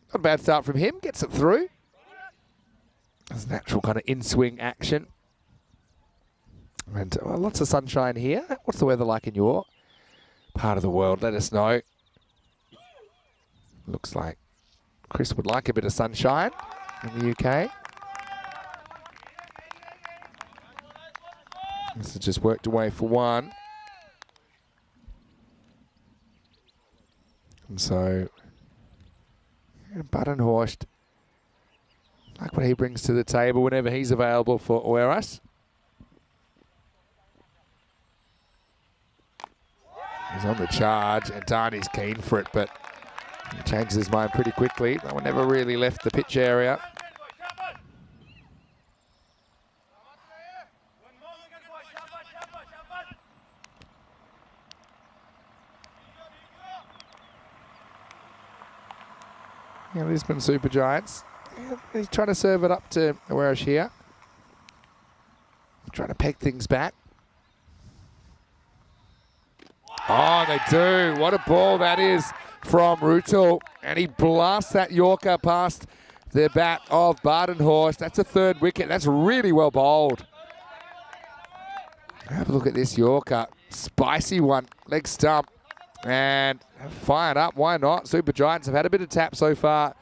not a bad start from him, gets it through. That's natural kind of in-swing action. And lots of sunshine here. What's the weather like in your part of the world? Let us know. Looks like Chris would like a bit of sunshine in the UK. This has just worked away for 1. And so, Badenhorst, like what he brings to the table whenever he's available for Uerash. He's on the charge, and Dani's keen for it, but he changes his mind pretty quickly. That one never really left the pitch area. Yeah, Lisbon Super Giants. Yeah, he's trying to serve it up to Uerash here. Trying to peg things back. Oh, they do. What a ball that is from Rutul. And he blasts that Yorker past the bat of Badenhorst. That's a 3rd wicket. That's really well bowled. Have a look at this Yorker. Spicy one. Leg stump. And fired up, why not? Super Giants have had a bit of tap so far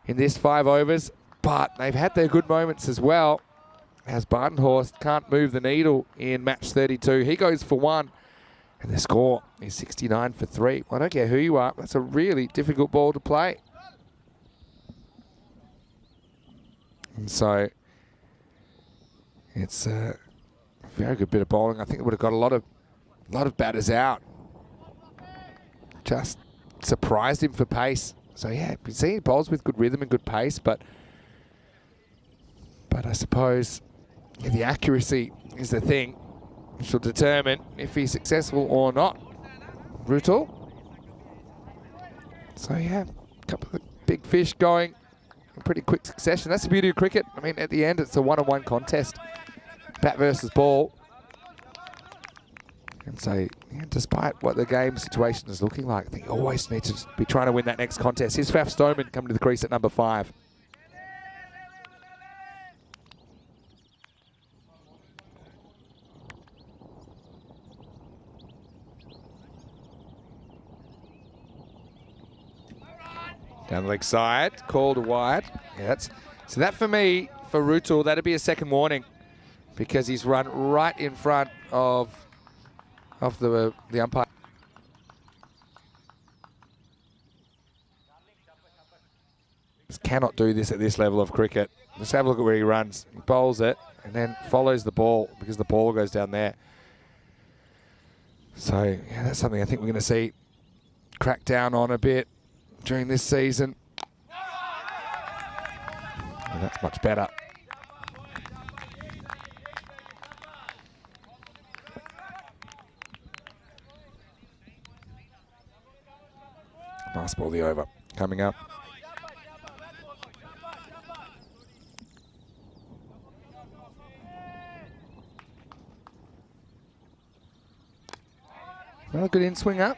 in this 5 overs, but they've had their good moments as well, as Badenhorst can't move the needle in match 32. He goes for 1, and the score is 69 for 3. I don't care who you are, that's a really difficult ball to play. And so it's a very good bit of bowling. I think it would have got a lot of batters out. Just surprised him for pace. So yeah, you see he bowls with good rhythm and good pace, but I suppose the accuracy is the thing which will determine if he's successful or not. Rutul. So yeah, a couple of big fish going in pretty quick succession. That's the beauty of cricket. I mean, at the end, it's a one-on-one contest. Bat versus ball. And so, yeah, despite what the game situation is looking like, I think you always need to be trying to win that next contest. Here's Faf Stoneman coming to the crease at number 5. Down the leg side, called wide. Yeah, so that for me, for Rutul, that'd be a second warning because he's run right in front of the umpire. Just cannot do this at this level of cricket. Just have a look at where he runs. He bowls it and then follows the ball because the ball goes down there. So, yeah, that's something I think we're going to see crack down on a bit during this season. And that's much better. Last ball, the over coming up. Another good in-swing up.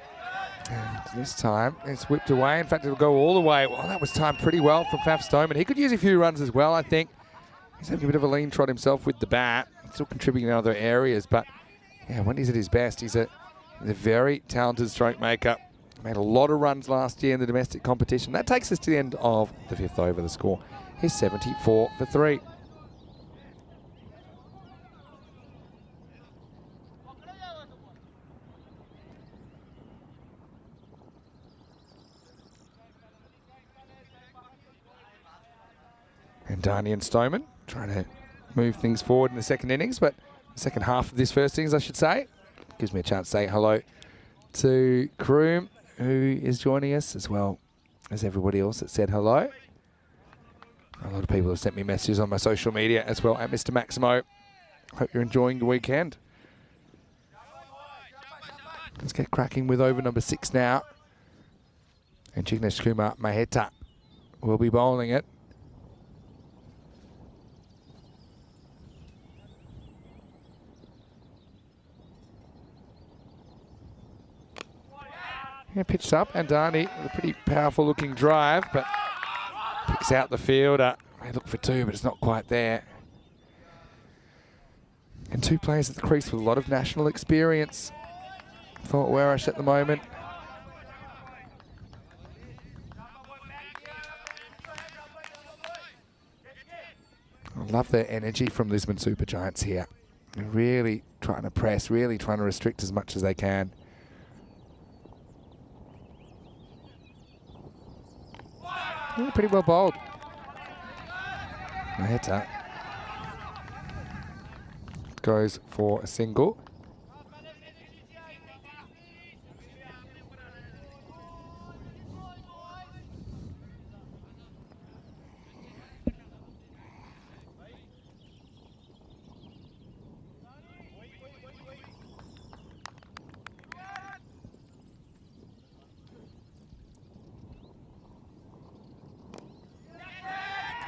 And this time, it's whipped away. In fact, it'll go all the way. Well, that was timed pretty well from Faf Stoneman. He could use a few runs as well, I think. He's having a bit of a lean trot himself with the bat. Still contributing in other areas, but yeah, when he's at his best, he's a very talented stroke maker. Made a lot of runs last year in the domestic competition. That takes us to the end of the 5th over. The score is 74 for 3. And Darnie and Stoneman trying to move things forward in the second innings, but the second half of this first innings, I should say. Gives me a chance to say hello to Kroom, who is joining us, as well as everybody else that said hello. A lot of people have sent me messages on my social media as well, at Mr. Maximo. Hope you're enjoying the weekend. Let's get cracking with over number 6 now. And Jignesh Kumar Maheta will be bowling it. Yeah, pitched up, and Darnie with a pretty powerful looking drive, but picks out the fielder. They look for 2, but it's not quite there. And 2 players at the crease with a lot of national experience for Warash at the moment. I love their energy from Lisbon Super Giants here. They're really trying to press, really trying to restrict as much as they can. Yeah, pretty well bowled. Maheta goes for a single.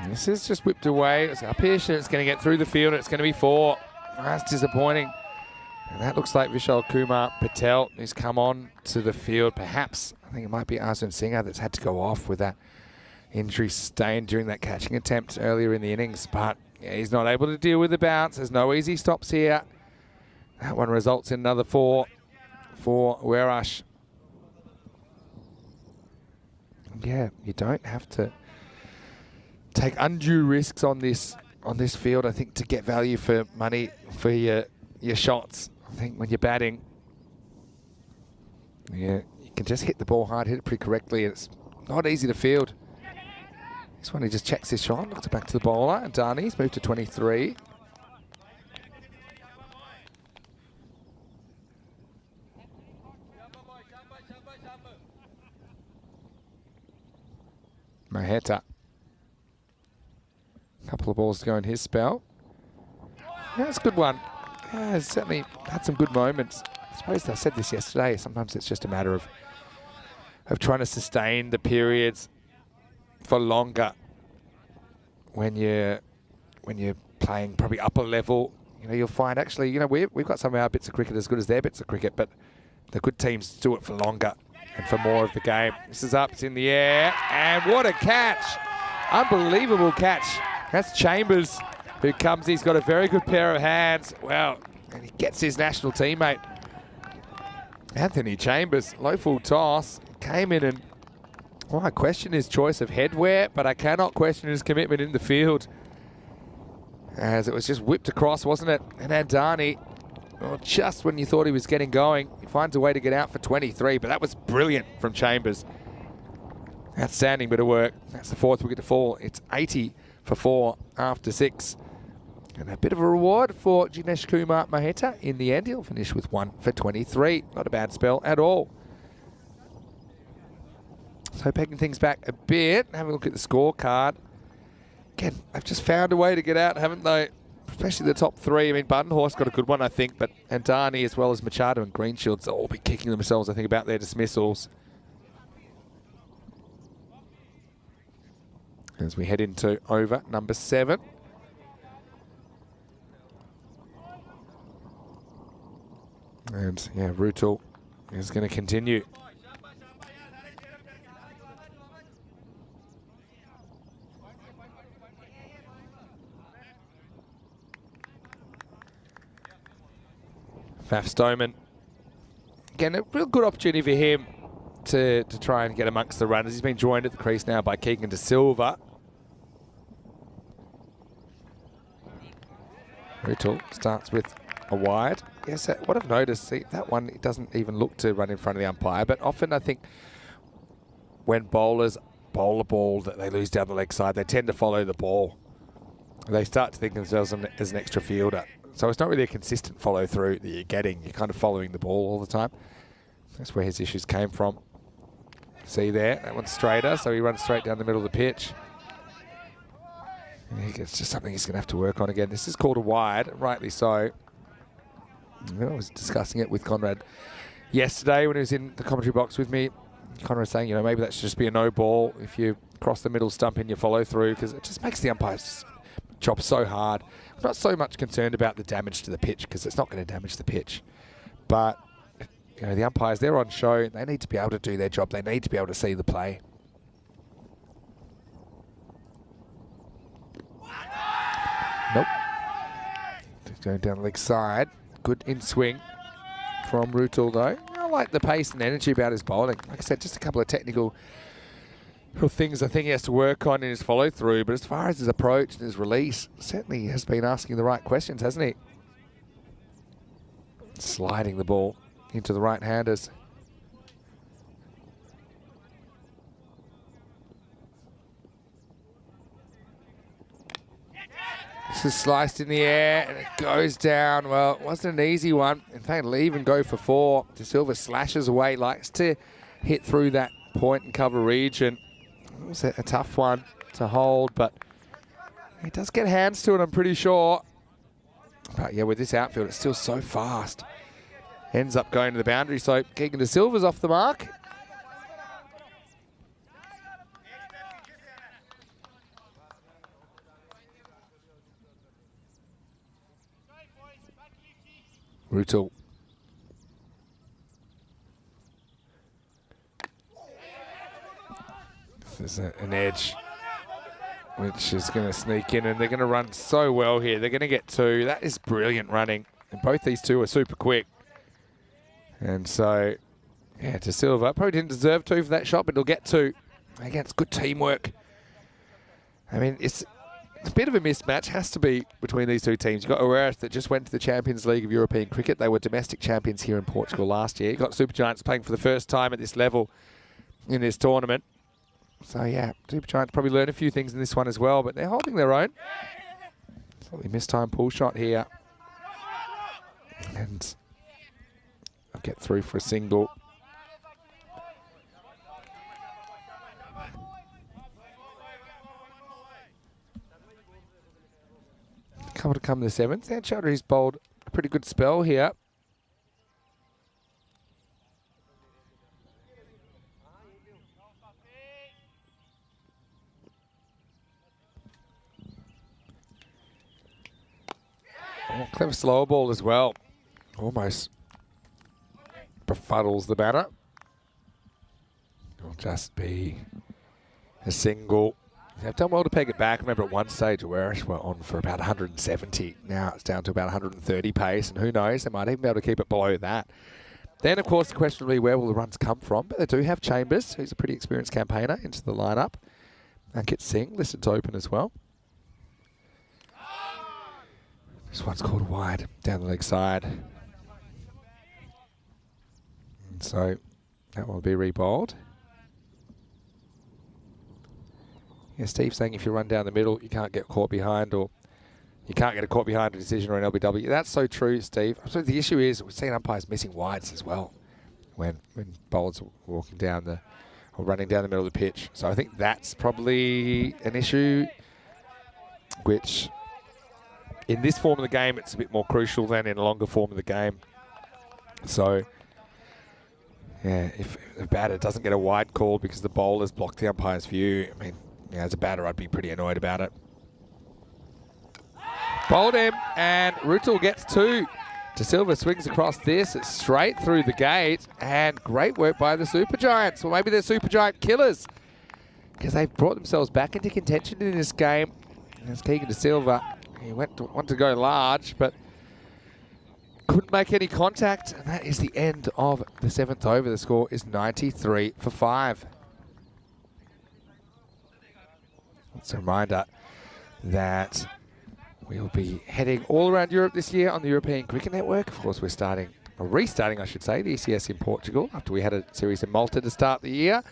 This is just whipped away. It's up here, it's going to get through the field. It's going to be 4. That's disappointing. And that looks like Vishal Kumar Patel who's come on to the field. Perhaps, I think it might be Arjun Singh that's had to go off with that injury sustained during that catching attempt earlier in the innings. But yeah, he's not able to deal with the bounce. There's no easy stops here. That one results in another 4 for Warash. Yeah, you don't have to take undue risks on this field, I think, to get value for money for your shots. I think when you're batting, yeah, you can just hit the ball hard, hit it pretty correctly, and it's not easy to field. This one, he just checks his shot, knocks it back to the bowler, and Darnie's moved to 23. Maheta. Couple of balls to go in his spell. Yeah, that's a good one. Yeah, it's certainly had some good moments. I suppose I said this yesterday. Sometimes it's just a matter of trying to sustain the periods for longer when you're playing probably upper level. You know, you'll find actually, you know, we've got some of our bits of cricket as good as their bits of cricket, but the good teams do it for longer and for more of the game. This is up, it's in the air, and what a catch! Unbelievable catch. That's Chambers who comes. He's got a very good pair of hands. Wow, and he gets his national teammate. Anthony Chambers, low full toss, came in and, well, I question his choice of headwear, but I cannot question his commitment in the field. As it was just whipped across, wasn't it? And Adani, well, just when you thought he was getting going, he finds a way to get out for 23, but that was brilliant from Chambers. Outstanding bit of work. That's the 4th wicket to fall. It's 80 for 4 after 6. And a bit of a reward for Jinesh Kumar Maheta in the end. He'll finish with 1 for 23. Not a bad spell at all. So pegging things back a bit, having a look at the scorecard. Again, they've just found a way to get out, haven't they? Especially the top 3. I mean, Buttonhorse got a good one, I think, but Andani as well as Machado and Greenshields will all be kicking themselves, I think, about their dismissals. As we head into over number 7. And yeah, Rutul is going to continue. Faf Stoneman. Again, a real good opportunity for him to try and get amongst the runners. He's been joined at the crease now by Keegan De Silva. Rutul starts with a wide. Yes, what I've noticed, see, that one, it doesn't even look to run in front of the umpire, but often I think when bowlers bowl a ball that they lose down the leg side, they tend to follow the ball. They start to think of themselves as an extra fielder. So it's not really a consistent follow through that you're getting. You're kind of following the ball all the time. That's where his issues came from. See there, that one's straighter, so he runs straight down the middle of the pitch. It's just something he's going to have to work on again. This is called a wide, rightly so. I was discussing it with Conrad yesterday when he was in the commentary box with me. Conrad was saying, you know, maybe that should just be a no ball if you cross the middle stump in your follow through, because it just makes the umpires chop so hard. I'm not so much concerned about the damage to the pitch, because it's not going to damage the pitch. But, you know, the umpires, they're on show. They need to be able to do their job. They need to be able to see the play. Nope. Just going down the leg side. Good in swing from Rutul though. I like the pace and energy about his bowling. Like I said, just a couple of technical things I think he has to work on in his follow through, but as far as his approach and his release, certainly he has been asking the right questions, hasn't he? Sliding the ball into the right-handers. This is sliced in the air and it goes down. Well, it wasn't an easy one. In fact, it'll even go for 4. De Silva slashes away, likes to hit through that point and cover region. It was a tough one to hold, but he does get hands to it, I'm pretty sure. But yeah, with this outfield, it's still so fast. Ends up going to the boundary, so Keegan De Silva's off the mark. Rutul. This is an edge, which is going to sneak in, and they're going to run so well here. They're going to get 2. That is brilliant running. And both these two are super quick. And so, yeah, De Silva probably didn't deserve 2 for that shot, but he'll get 2. Again, it's good teamwork. I mean, it's a bit of a mismatch, has to be, between these two teams. You've got Oeiras that just went to the Champions League of European Cricket. They were domestic champions here in Portugal last year. You've got Super Giants playing for the first time at this level in this tournament. So, yeah, Super Giants probably learned a few things in this one as well, but they're holding their own. Slightly mistimed pull shot here. And I'll get through for a single. Couple to come to the 7th. Sam Chowdhury's bowled a pretty good spell here. Oh, clever slower ball as well. Almost befuddles the batter. It'll just be a single. They've done well to peg it back. Remember at one stage, Oeiras were on for about 170. Now it's down to about 130 pace, and who knows, they might even be able to keep it below that. Then, of course, the question will be where will the runs come from? But they do have Chambers, who's a pretty experienced campaigner, into the lineup. Ankit Singh listed to open as well. This one's called wide, down the leg side. And so that will be re-bowled. Yeah, Steve saying if you run down the middle, you can't get caught behind, or you can't get a caught behind a decision or an LBW. That's so true, Steve. So the issue is we're seeing umpires missing wides as well when bowlers are walking down the or running down the middle of the pitch. So I think that's probably an issue, which in this form of the game, it's a bit more crucial than in a longer form of the game. So, yeah, if the batter doesn't get a wide call because the bowlers block the umpire's view, I mean, yeah, as a batter, I'd be pretty annoyed about it. Bowled him, and Rutul gets 2. De Silva swings across this. It's straight through the gate, and great work by the Supergiants. Well, maybe they're Supergiant killers, because they've brought themselves back into contention in this game. There's Keegan De Silva. He wanted to go large, but couldn't make any contact, and that is the end of the 7th over. The score is 93 for 5. It's a reminder that we'll be heading all around Europe this year on the European Cricket Network. Of course, we're restarting, I should say, the ECS in Portugal after we had a series in Malta to start the year.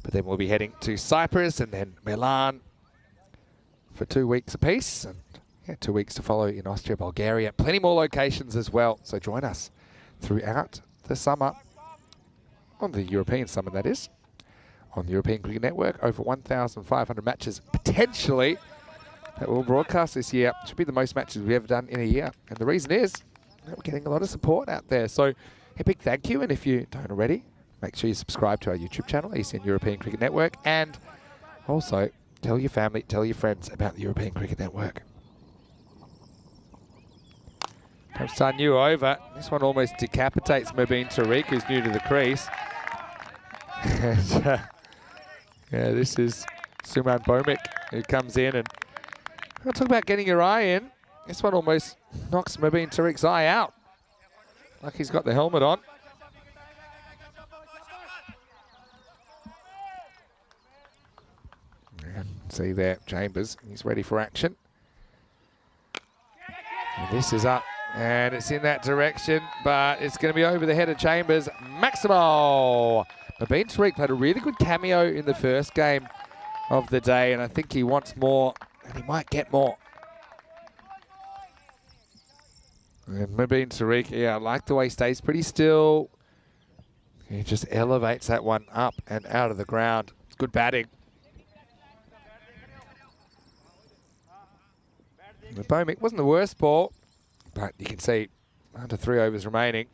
But then we'll be heading to Cyprus and then Milan for 2 weeks apiece. And yeah, 2 weeks to follow in Austria, Bulgaria. Plenty more locations as well. So join us throughout the summer, on the European summer that is, on the European Cricket Network. Over 1,500 matches potentially that we'll broadcast this year. Should be the most matches we've ever done in a year. And the reason is that we're getting a lot of support out there. So a big thank you. And if you don't already, make sure you subscribe to our YouTube channel, ECN European Cricket Network. And also tell your family, tell your friends about the European Cricket Network. Comes to our new over. This one almost decapitates Mubin Tariq, who's new to the crease. And, yeah, this is Suman Bomik, who comes in, and we'll talk about getting your eye in. This one almost knocks Mubin Tariq's eye out. Like he's got the helmet on. Yeah, see there, Chambers, he's ready for action. And this is up, and it's in that direction, but it's going to be over the head of Chambers. Maximo! Mubin Tariq played a really good cameo in the first game of the day, and I think he wants more, and he might get more. And Mubin Tariq, yeah, I like the way he stays pretty still. He just elevates that one up and out of the ground. It's good batting. The Bomik wasn't the worst ball, but you can see under 3 overs remaining.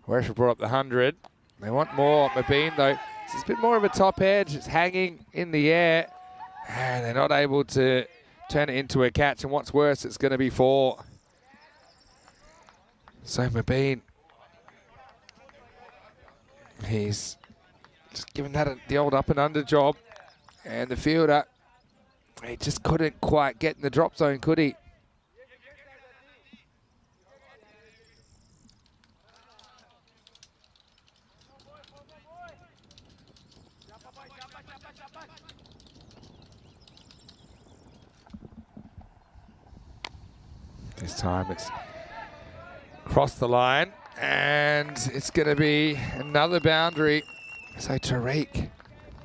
Weresh brought up the 100. They want more. Mubin, though, it's a bit more of a top edge. It's hanging in the air, and they're not able to turn it into a catch. And what's worse, it's going to be 4. So Mubin, he's just given that the old up and under job, and the fielder, he just couldn't quite get in the drop zone, could he? This time it's crossed the line, and it's going to be another boundary. So Tariq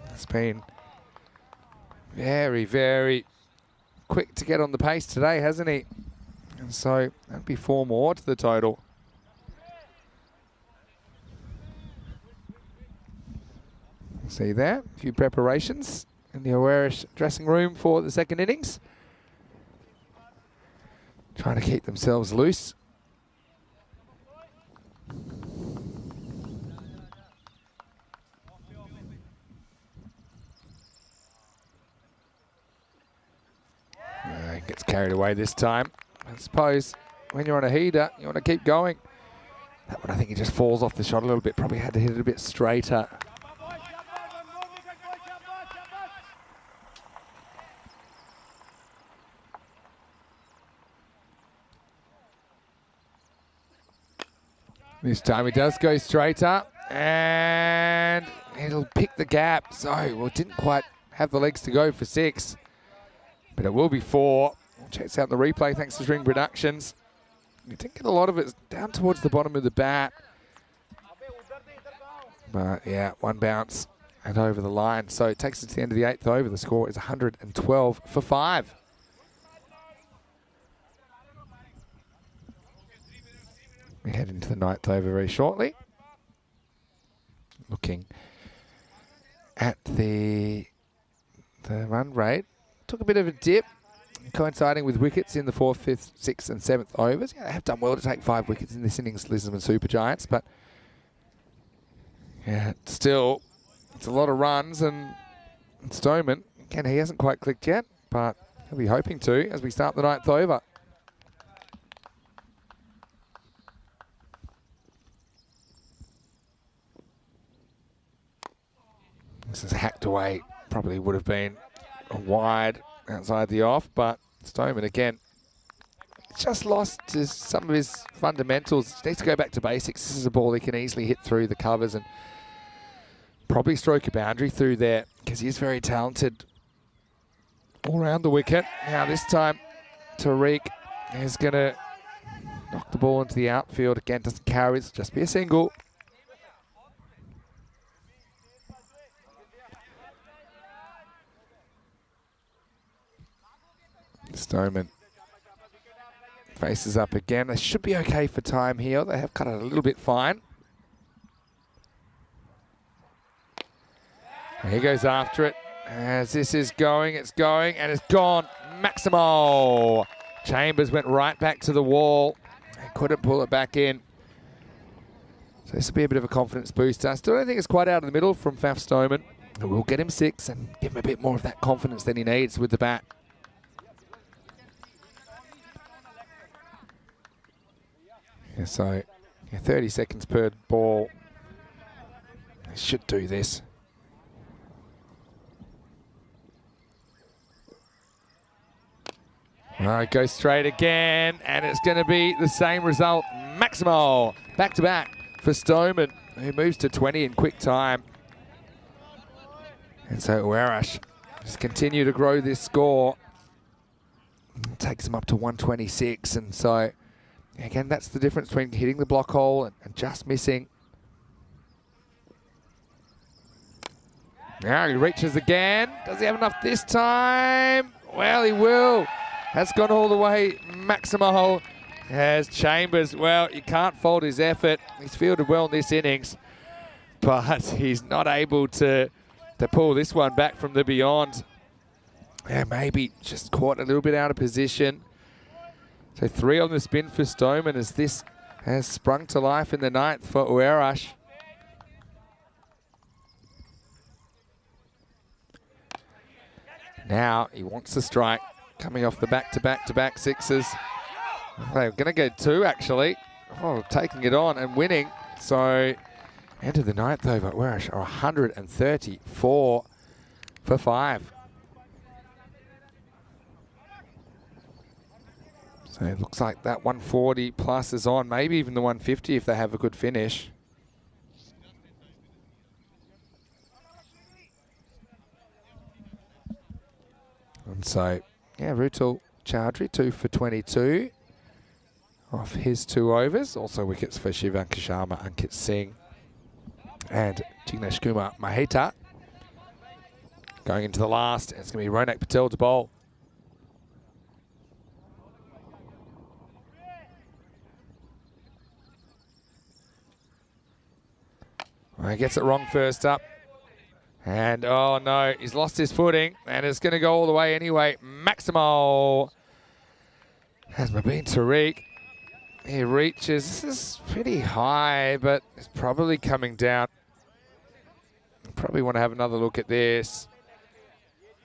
has been very, very quick to get on the pace today, hasn't he? And so that'd be 4 more to the total. See there, a few preparations in the Weresh dressing room for the second innings. Trying to keep themselves loose. Gets carried away this time. I suppose when you're on a heater, you want to keep going. That one, I think he just falls off the shot a little bit. Probably had to hit it a bit straighter. This time he does go straight up, and it'll pick the gap. So, well, it didn't quite have the legs to go for 6, but it will be 4. We'll check out the replay thanks to String Productions. You didn't get a lot of it down towards the bottom of the bat. But yeah, one bounce and over the line. So it takes us to the end of the 8th over. The score is 112 for 5. We head into the 9th over very shortly. Looking at the run rate. Took a bit of a dip, coinciding with wickets in the 4th, 5th, 6th and 7th overs. Yeah, they have done well to take 5 wickets in this innings, Lisbon Super Giants, but yeah, still, it's a lot of runs, and Stoneman, again, he hasn't quite clicked yet, but he'll be hoping to as we start the 9th over. This is hacked away. Probably would have been a wide outside the off, but Stoneman again just lost some of his fundamentals. He needs to go back to basics. This is a ball he can easily hit through the covers and probably stroke a boundary through there because he is very talented all around the wicket. Now this time Tariq is going to knock the ball into the outfield. Again, doesn't carry, it's just be a single. Stoneman faces up again. They should be okay for time here. They have cut it a little bit fine. And he goes after it. As this is going, it's going, and it's gone. Maximo. Chambers went right back to the wall and couldn't pull it back in. So this will be a bit of a confidence booster. I still don't think it's quite out of the middle from Faf Stoneman. But we'll get him 6 and give him a bit more of that confidence than he needs with the bat. Yeah, so 30 seconds per ball. They should do this. All right, go straight again, and it's going to be the same result. Maximo, back-to-back for Stoneman, who moves to 20 in quick time. And so Uerash just continue to grow this score. Takes him up to 126, and so again, that's the difference between hitting the block hole and just missing. Now he reaches again. Does he have enough this time? Well, he will. Has gone all the way. Maximo has Chambers. Well, you can't fault his effort. He's fielded well in this innings, but he's not able to pull this one back from the beyond. Yeah, maybe just caught a little bit out of position. So 3 on the spin for Stoneman as this has sprung to life in the 9th for Uerash. Now he wants to strike, coming off the back-to-back-to-back 6s. They're going to go 2 actually. Oh, taking it on and winning. So end of the 9th over. Uerash are 134 for 5. So it looks like that 140 plus is on, maybe even the 150 if they have a good finish. And so, yeah, Rutul Chaudhary, 2 for 22 off his 2 overs. Also wickets for Shivanka Sharma, Ankit Singh and Jignesh Kumar Maheta. Going into the last, it's going to be Ronak Patel to bowl. Well, he gets it wrong first up. And, oh no, he's lost his footing. And it's going to go all the way anyway. Maximo has Mubin Tariq. He reaches. This is pretty high, but it's probably coming down. Probably want to have another look at this.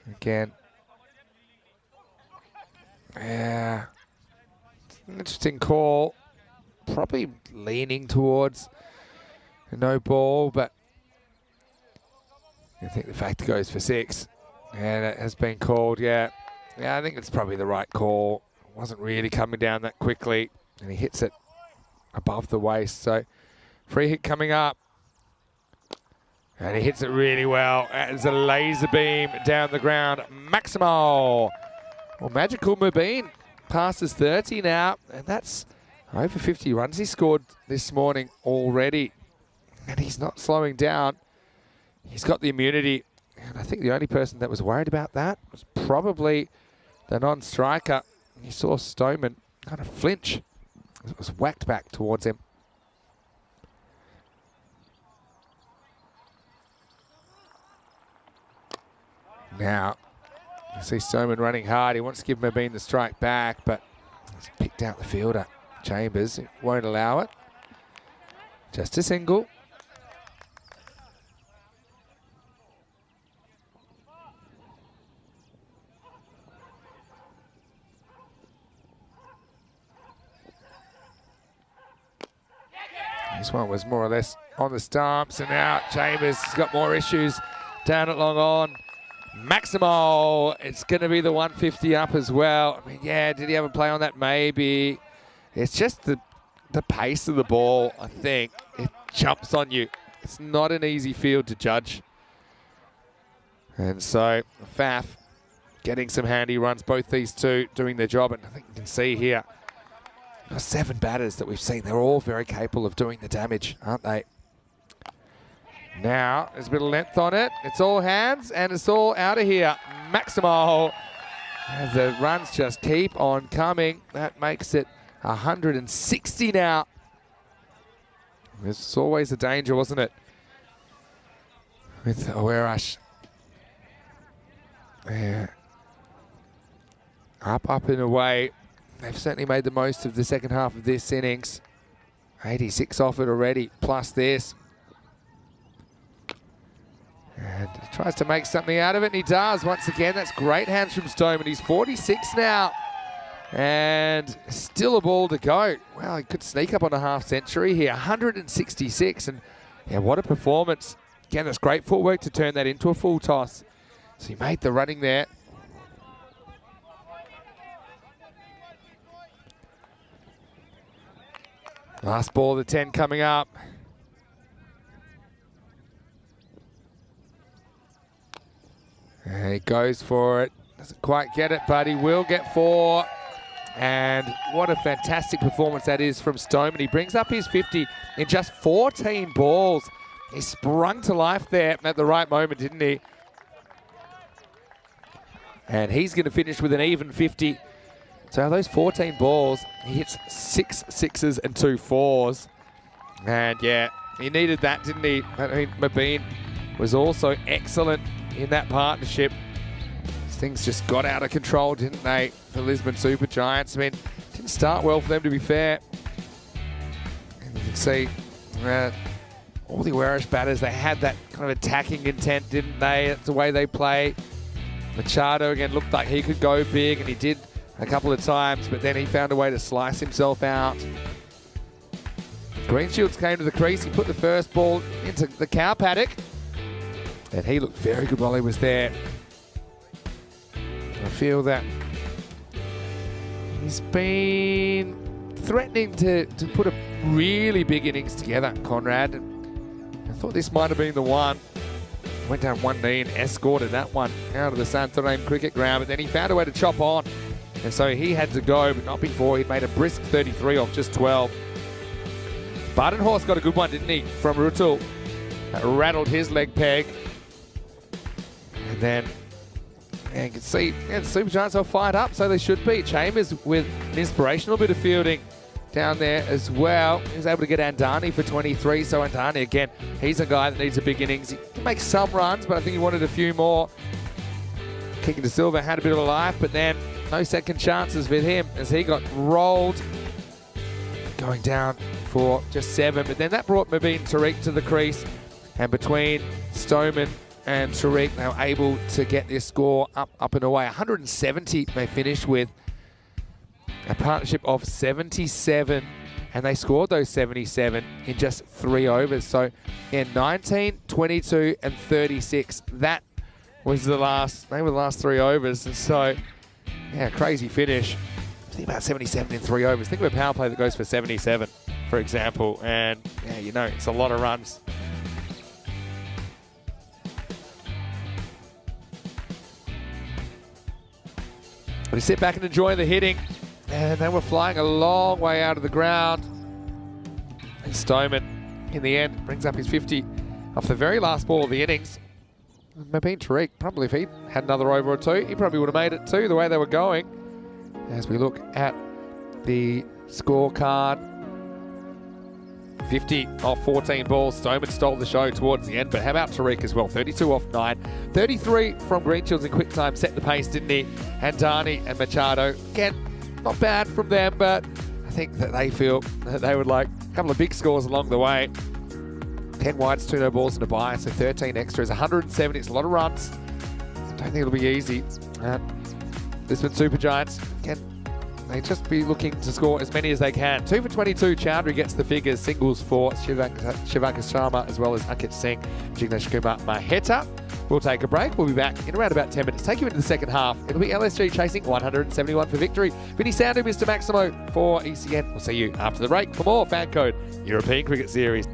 Again. Yeah. An interesting call. Probably leaning towards no ball, but I think the fact goes for 6. And it has been called, yeah. Yeah, I think it's probably the right call. It wasn't really coming down that quickly. And he hits it above the waist. So free hit coming up. And he hits it really well. It's a laser beam down the ground. Maximo. Well, Magical Mubin passes 30 now. And that's over 50 runs he scored this morning already. And he's not slowing down. he's got the immunity. And I think the only person that was worried about that was probably the non-striker. You saw Stoneman kind of flinch. It was whacked back towards him. Now, you see Stoneman running hard. He wants to give Mabeen the strike back, but he's picked out the fielder. Chambers won't allow it. Just a single. This one was more or less on the stumps, and now Chambers has got more issues down at long on. Maximo, it's going to be the 150 up as well. I mean, yeah, did he have a play on that? Maybe. It's just the pace of the ball, I think. It jumps on you. It's not an easy field to judge. And so, Faf getting some handy runs, both these two doing their job. And I think you can see here, 7 batters that we've seen. They're all very capable of doing the damage, aren't they? Now, there's a bit of length on it. It's all hands, and it's all out of here. Maximo. As the runs just keep on coming. That makes it 160 now. This was always a danger, wasn't it? With Awerash. Yeah. Up and away. They've certainly made the most of the second half of this innings. 86 off it already, plus this. And he tries to make something out of it, and he does once again. That's great hands from Stoneman. He's 46 now. And still a ball to go. Well, he could sneak up on a half century here. 166, and yeah, what a performance. Again, that's great footwork to turn that into a full toss. So he made the running there. Last ball of the 10 coming up. And he goes for it. Doesn't quite get it, but he will get 4. And what a fantastic performance that is from Stoneman. He brings up his 50 in just 14 balls. He sprung to life there at the right moment, didn't he? And he's going to finish with an even 50. So those 14 balls, he hits 6 sixes and 2 fours. And yeah, he needed that, didn't he? I mean, Mabeen was also excellent in that partnership. Things just got out of control, didn't they, for Lisbon Super Giants? I mean, didn't start well for them, to be fair. And you can see all the Awerash batters, they had that kind of attacking intent, didn't they? That's the way they play. Machado, again, looked like he could go big, and he did a couple of times, but then he found a way to slice himself out. Greenshields came to the crease. He put the first ball into the cow paddock, and he looked very good while he was there. I feel that he's been threatening to put a really big innings together, Conrad. And I thought this might have been the one. Went down one knee and escorted that one out of the Santarém cricket ground, but then he found a way to chop on. And so he had to go, but not before he'd made a brisk 33 off just 12. Badenhorst got a good one, didn't he, from Rutul. That rattled his leg peg. And then, yeah, you can see the Super Giants are fired up, so they should be. Chambers with an inspirational bit of fielding down there as well. He was able to get Andani for 23, so Andani, again, he's a guy that needs a big innings. He can make some runs, but I think he wanted a few more. Kicking to Silva had a bit of a life, but then no second chances with him as he got rolled. Going down for just 7, but then that brought Mabeen Tariq to the crease. And between Stoneman and Tariq, they were able to get this score up and away. 170 they finished with. A partnership of 77, and they scored those 77 in just 3 overs. So, yeah, 19, 22, and 36. That was the last 3 overs. And so, yeah, crazy finish. Think about 77 in 3 overs. Think of a power play that goes for 77, for example. And, yeah, you know, it's a lot of runs. But you sit back and enjoy the hitting. And they were flying a long way out of the ground. And Stoneman, in the end, brings up his 50 off the very last ball of the innings. Maybe Tariq, probably if he had another over or two, he probably would have made it too, the way they were going. As we look at the scorecard, 50 off 14 balls. Stoneman stole the show towards the end, but how about Tariq as well? 32 off 9. 33 from Greenshields in quick time, set the pace, didn't he? And Dani and Machado, again, not bad from them, but I think that they feel that they would like a couple of big scores along the way. 10 wides, 2 no balls and a bye, so 13 extras, 170. It's a lot of runs. I don't think it'll be easy. Brisbane Super Giants can they just be looking to score as many as they can. 2 for 22. Chowdhury gets the figures. Singles for Shivankar Sharma as well as Ankit Singh, Jignesh Kumar Maheta. We'll take a break. We'll be back in around about 10 minutes. Take you into the second half. It'll be LSG chasing 171 for victory. Vinny Sandu, Mr. Maximo for ECN. We'll see you after the break for more Fan Code European Cricket Series.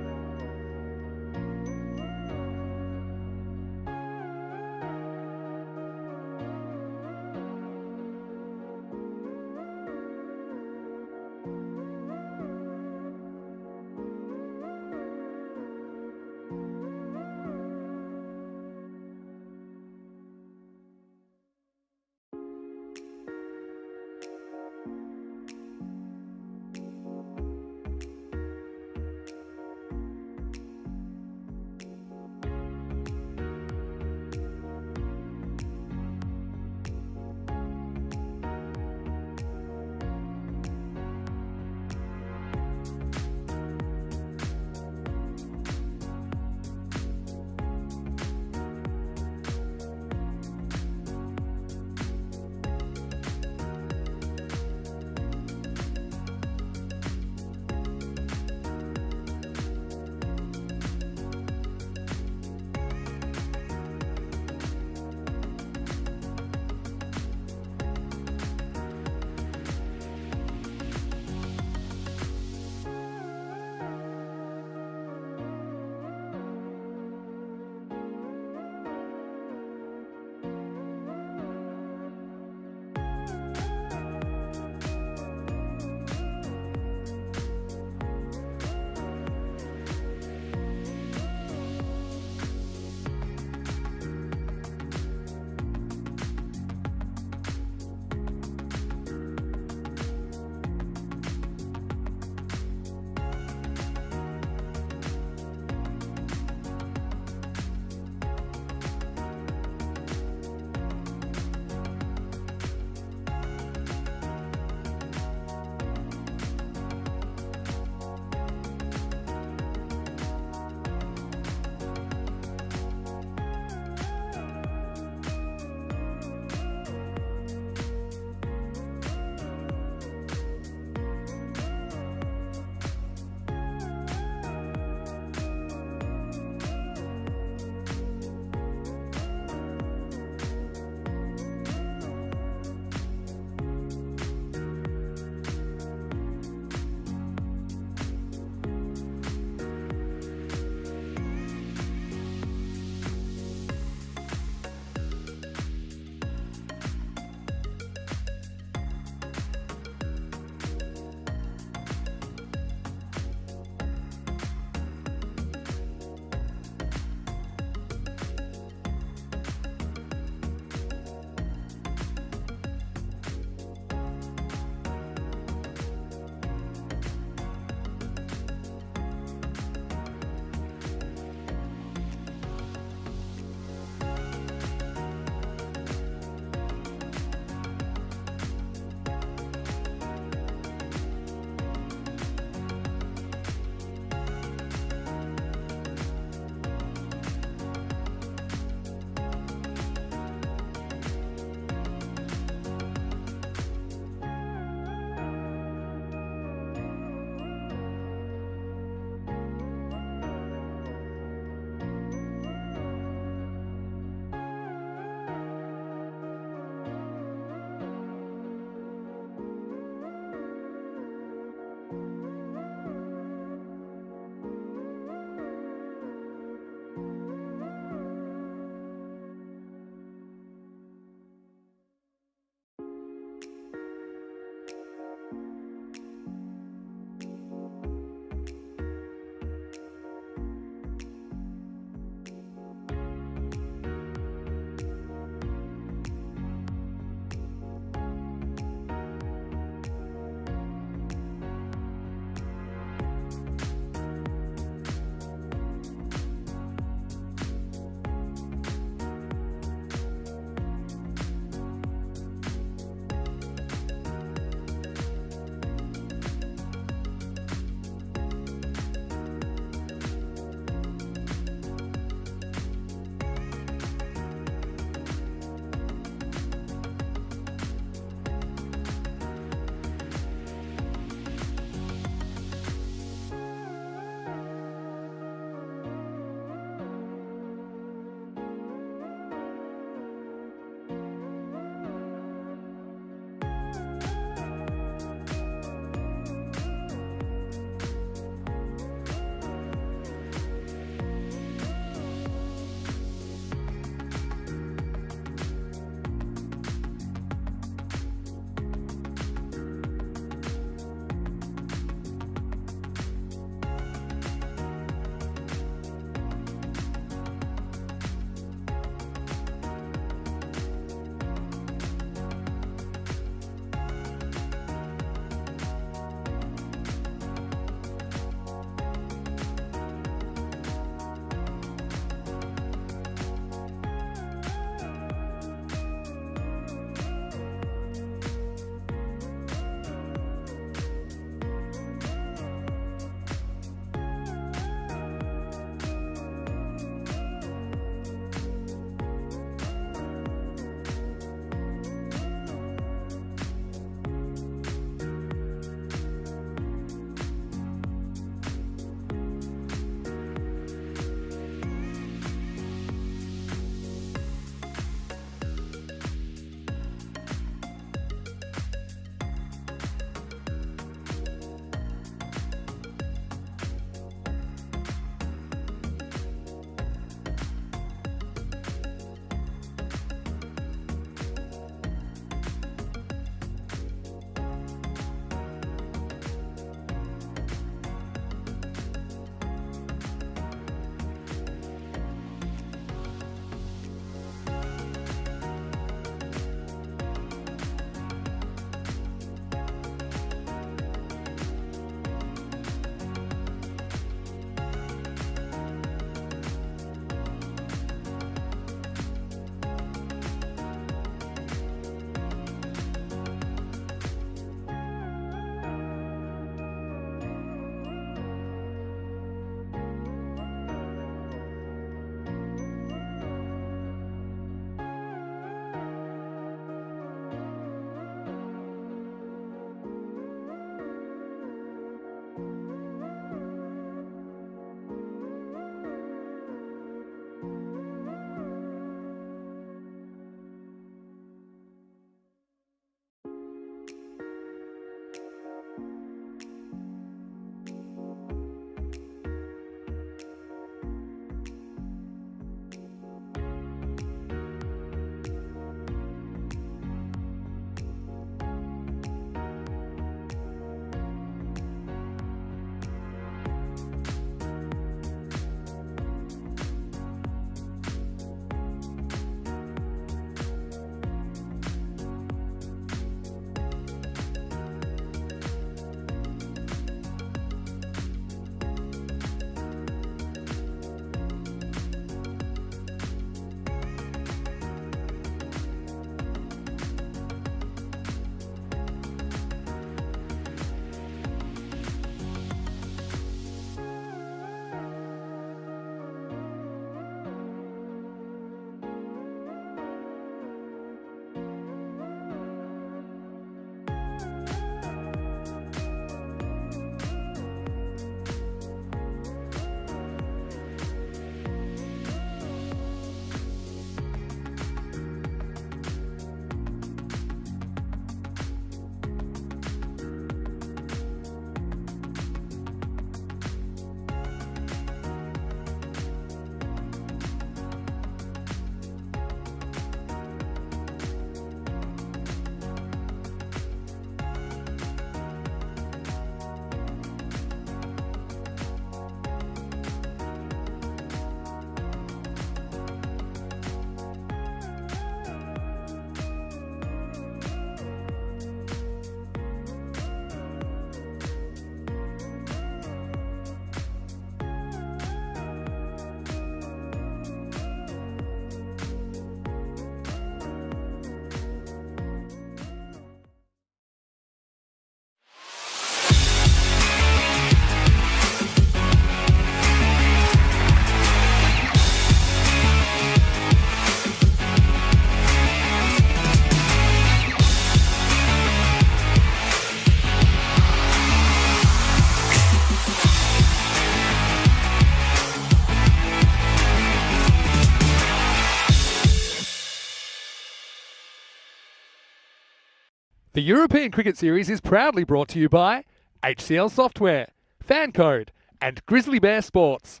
European Cricket Series is proudly brought to you by HCL Software, Fan Code, and Grizzly Bear Sports.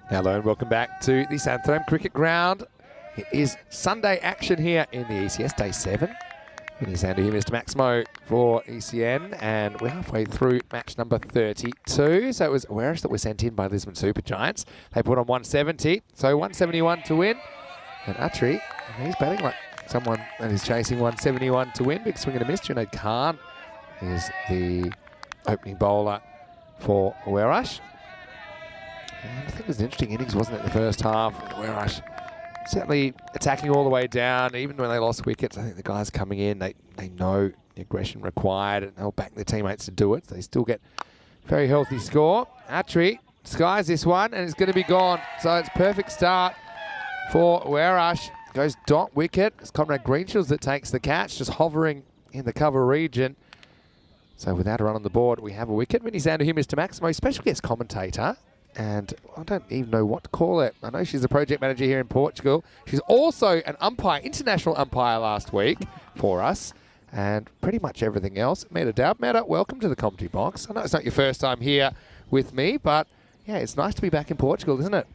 Hello and welcome back to the Santhanam Cricket Ground. It is Sunday action here in the ECS Day 7. Vinny's hand to here, Mr. Maximo for ECN, and we're halfway through match number 32. So it was Awareness that was sent in by Lisbon Super Giants. They put on 170, so 171 to win. And Atri, he's batting like someone that is chasing 171 to win. Big swing and a miss. Junaid Khan is the opening bowler for Awareness. I think it was an interesting innings, wasn't it, the first half? Awareness certainly attacking all the way down. Even when they lost wickets, I think the guys coming in, they know the aggression required and they'll back their teammates to do it. They still get a very healthy score. Atri skies this one and it's going to be gone. So it's perfect start for Awareness. Goes dot wicket. It's Conrad Greenshields that takes the catch, just hovering in the cover region. So without a run on the board, we have a wicket. Vinny Sander here, Mr. Maximo, special guest commentator. And I don't even know what to call it. I know she's a project manager here in Portugal. She's also an umpire, international umpire last week for us. And pretty much everything else. Meta Dowd. Meta, welcome to the commentary box. I know it's not your first time here with me, but yeah, it's nice to be back in Portugal, isn't it?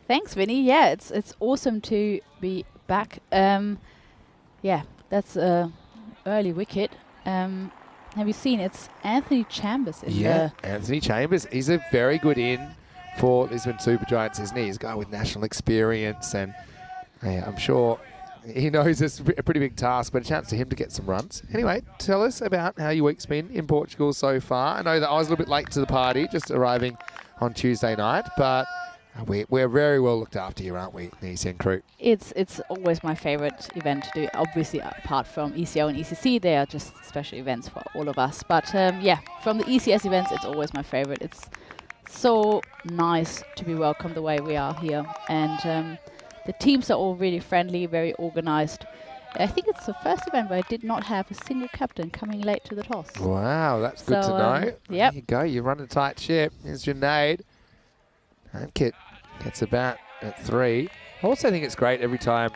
Thanks, Vinny. Yeah, it's awesome to be back. Yeah, that's early wicket. Have you seen? It's Anthony Chambers in there. Anthony Chambers. He's a very good in for Lisbon Super Giants, isn't he? He's a guy with national experience, and yeah, I'm sure he knows it's a pretty big task, but a chance to him to get some runs. Anyway, tell us about how your week's been in Portugal so far. I know that I was a little bit late to the party, just arriving on Tuesday night, but we're very well looked after here, aren't we, the ECN crew? It's always my favorite event to do. Obviously, apart from ECO and ECC, they are just special events for all of us. But yeah, from the ECS events, it's always my favorite. It's so nice to be welcomed the way we are here. And the teams are all really friendly, very organized. I think it's the first event where I did not have a single captain coming late to the toss. Wow, that's good to know. Yep. There you go, you run a tight ship. Here's Junaid. Kit gets a bat at 3. I also think it's great every time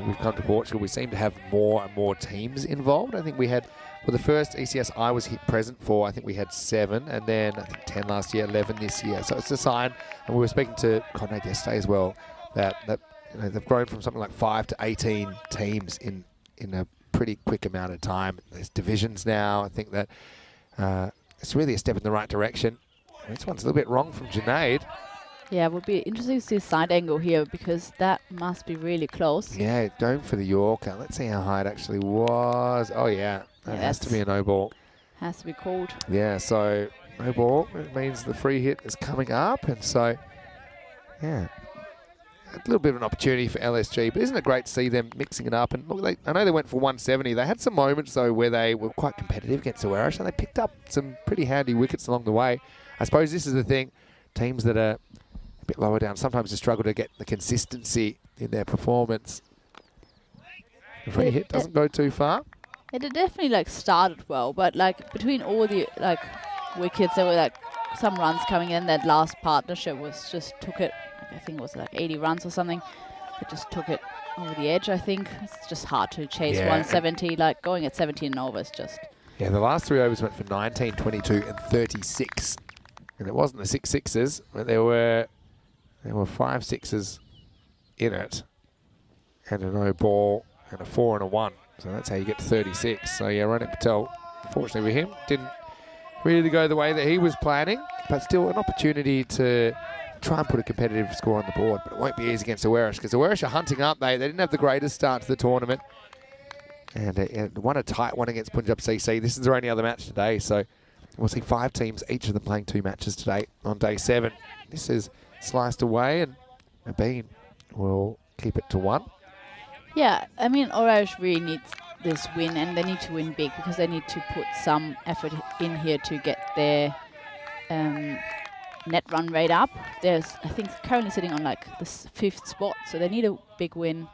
we've come to Portugal, we seem to have more and more teams involved. I think we had, well, the first ECS I was present for, I think we had 7, and then I think 10 last year, 11 this year. So it's a sign, and we were speaking to Conrad yesterday as well, that you know, they've grown from something like 5 to 18 teams in a pretty quick amount of time. There's divisions now. I think that it's really a step in the right direction. This one's a little bit wrong from Junaid. Yeah, it would be interesting to see a side angle here because that must be really close. Yeah, going for the Yorker. Let's see how high it actually was. Oh, yeah. That has to be a no ball. Has to be called. Yeah, so no ball. It means the free hit is coming up. And so, yeah, a little bit of an opportunity for LSG. But isn't it great to see them mixing it up? And look, I know they went for 170. They had some moments, though, where they were quite competitive against Awareness. And they picked up some pretty handy wickets along the way. I suppose this is the thing. Teams that are a bit lower down sometimes just struggle to get the consistency in their performance. The free hit doesn't go too far. It definitely started well, but between all the wickets, there were some runs coming in. That last partnership was just took it. I think it was 80 runs or something. It just took it over the edge. I think it's just hard to chase 170. Going at 17 and over is just. Yeah, the last 3 overs went for 19, 22, and 36, and it wasn't the 6 sixes, but there were 5 sixes in it, and a no ball, and a 4 and a 1. So that's how you get to 36. So yeah, Ronit Patel, unfortunately with him, didn't really go the way that he was planning, but still an opportunity to try and put a competitive score on the board. But it won't be easy against Awareness because Awareness are hunting up. They didn't have the greatest start to the tournament, and won a tight one against Punjab CC. This is their only other match today, so we'll see 5 teams, each of them playing 2 matches today on day 7. This is sliced away, and Nabeen will keep it to 1. Yeah, I mean, Orange really needs this win, and they need to win big because they need to put some effort in here to get their net run rate up. There's, I think, currently sitting on the 5th spot, so they need a big win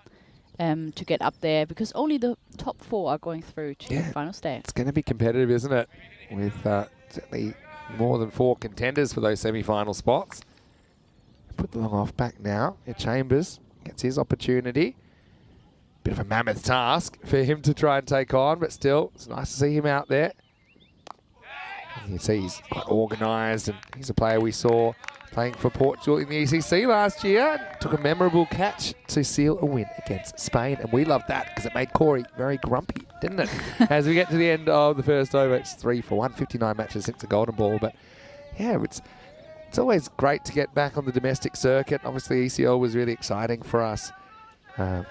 to get up there because only the top 4 are going through to the final stage. It's going to be competitive, isn't it? With certainly more than 4 contenders for those semi-final spots. Put the long off back now. Chambers gets his opportunity. bit of a mammoth task for him to try and take on, but still, it's nice to see him out there. You can see he's quite organised, and he's a player we saw playing for Portugal in the ECC last year. Took a memorable catch to seal a win against Spain, and we loved that because it made Corey very grumpy, didn't it? As we get to the end of the first over, it's 3 for 1, 59 matches since the Golden Ball. But yeah, it's always great to get back on the domestic circuit. Obviously, ECL was really exciting for us. And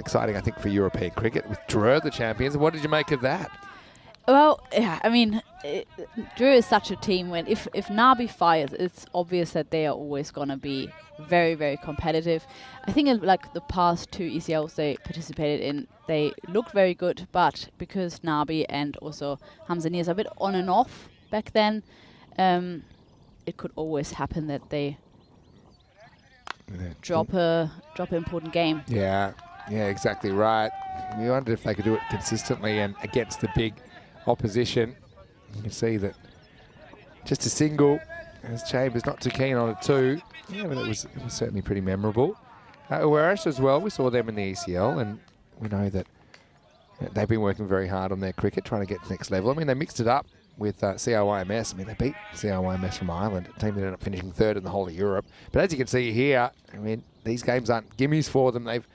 exciting, I think, for European cricket with Drew, the champions. What did you make of that? Well, yeah, I mean, Drew is such a team. When if Nabi fires, it's obvious that they are always going to be very, very competitive. I think like the past 2 ECLs they participated in, they looked very good, but because Nabi and also Hamza Nias are a bit on and off back then, it could always happen that they drop an important game. Yeah, exactly right. We wondered if they could do it consistently and against the big opposition. You can see that just a single, as Chambers not too keen on a 2. Yeah, but it was certainly pretty memorable. Uwerish as well, we saw them in the ECL, and we know that they've been working very hard on their cricket, trying to get to the next level. I mean, they mixed it up with CRYMS. I mean, they beat CRYMS from Ireland, a team that ended up finishing 3rd in the whole of Europe. But as you can see here, I mean, these games aren't gimmies for them. They've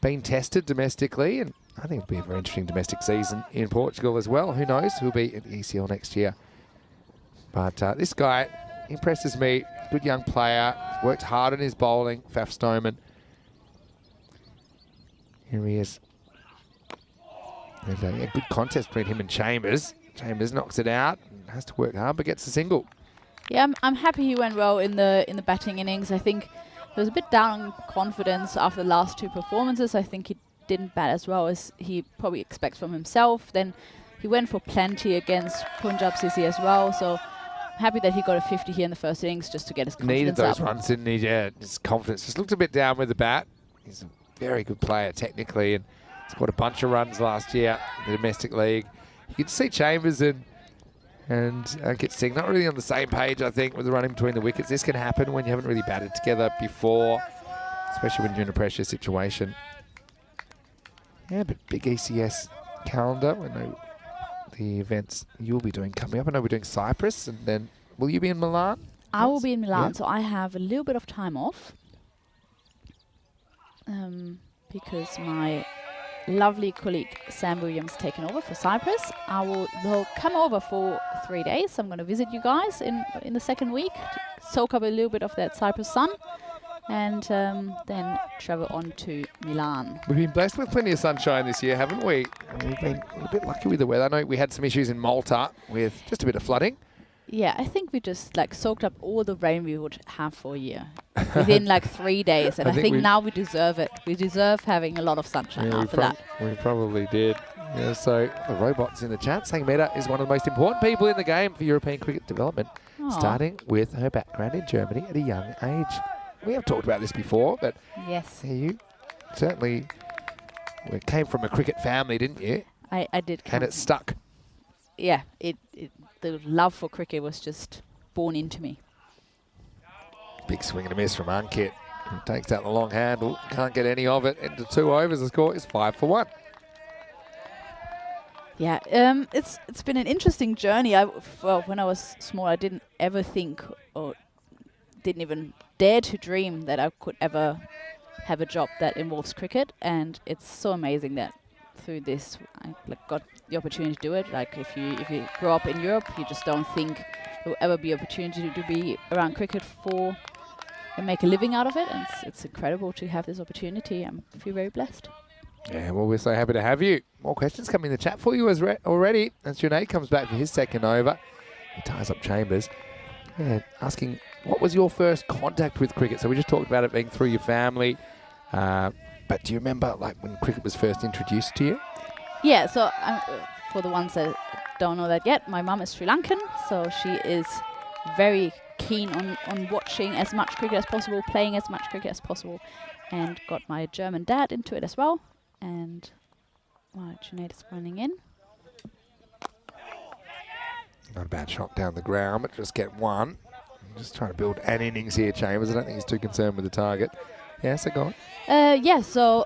been tested domestically, and I think it'll be a very interesting domestic season in Portugal as well. Who knows who'll be at the ECL next year. But this guy impresses me. Good young player. He's worked hard on his bowling. Faf Stoneman. Here he is. And yeah, good contest between him and Chambers. Chambers knocks it out and has to work hard, but gets a single. Yeah, I'm happy he went well in the batting innings. I think he was a bit down on confidence after the last 2 performances. I think he didn't bat as well as he probably expects from himself. Then he went for plenty against Punjab Sissi as well. So I'm happy that he got a 50 here in the first innings just to get his confidence Needed those up. runs, didn't he? Yeah, his confidence just looked a bit down with the bat. He's a very good player technically, and scored a bunch of runs last year in the domestic league. You can see Chambers and Kit Singh not really on the same page, I think, with the running between the wickets. This can happen when you haven't really batted together before, especially when you're in a pressure situation. Yeah, but big ECS calendar. I know the events you'll be doing coming up. I know we're doing Cyprus, and then will you be in Milan? I will be in Milan, Yeah. so I have a little bit of time off because my lovely colleague Sam Williams taken over for Cyprus. They'll come over for 3 days. I'm going to visit you guys in the second week to soak up a little bit of that Cyprus sun, and then travel on to Milan. We've been blessed with plenty of sunshine this year, haven't we? And we've been a bit lucky with the weather. I know we had some issues in Malta with just a bit of flooding. Yeah, I think we just like soaked up all the rain we would have for a year within like 3 days, and I think now we deserve it. We deserve having a lot of sunshine after that. We probably did. Yeah, so the robots in the chat saying Meta is one of the most important people in the game for European cricket development, starting with her background in Germany at a young age. We have talked about this before, but yes, you certainly came from a cricket family, didn't you? I did. And it stuck. Yeah, the love for cricket was just born into me. Big swing and a miss from Ankit. He takes out the long handle, can't get any of it. Into 2 overs, the score is 5 for 1. Yeah, it's been an interesting journey. Well, when I was small, I didn't ever think or didn't even dare to dream that I could ever have a job that involves cricket, and it's so amazing that through this I got the opportunity to do it. Like if you grow up in Europe, you just don't think there will ever be opportunity to be around cricket and make a living out of it, and it's incredible to have this opportunity. I feel very blessed. Yeah, well, we're so happy to have you. More questions coming in the chat for you already. As Junaid comes back for his second over, he ties up Chambers. Yeah, asking, what was your first contact with cricket? So we just talked about it being through your family. But do you remember like when cricket was first introduced to you? Yeah, so for the ones that don't know that yet, my mum is Sri Lankan, so she is very keen on watching as much cricket as possible, playing as much cricket as possible, and got my German dad into it as well. And Junaid is running in. Not a bad shot down the ground, but just get one. I'm just trying to build an innings here, Chambers. I don't think he's too concerned with the target. Yeah, so go on. Yeah, so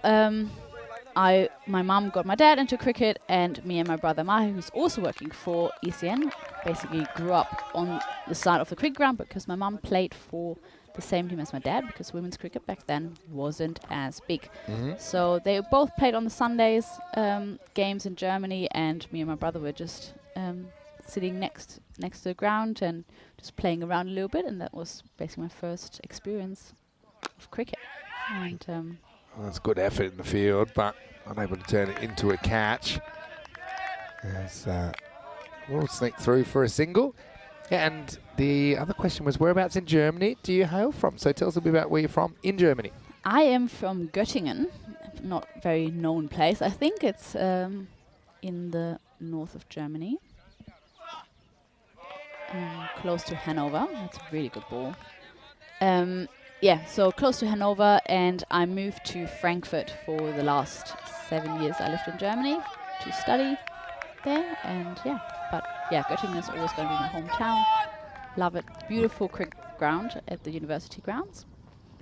my mum got my dad into cricket, and me and my brother Mahi, who's also working for ECN, basically grew up on the side of the cricket ground because my mum played for the same team as my dad, because women's cricket back then wasn't as big. So they both played on the Sundays games in Germany, and me and my brother were just sitting next to the ground and just playing around a little bit, and that was basically my first experience of cricket. And Well, that's good effort in the field, but unable to turn it into a catch. As we'll sneak through for a single. And the other question was, whereabouts in Germany do you hail from? So tell us a bit about where you're from in Germany. I am from Göttingen, not very known place. I think it's in the north of Germany, close to Hanover. That's a really good ball. Yeah, so close to Hanover, and I moved to Frankfurt for the last 7 years. I lived in Germany to study there, and Göttingen is always going to be my hometown. Love it. Beautiful cricket ground at the university grounds.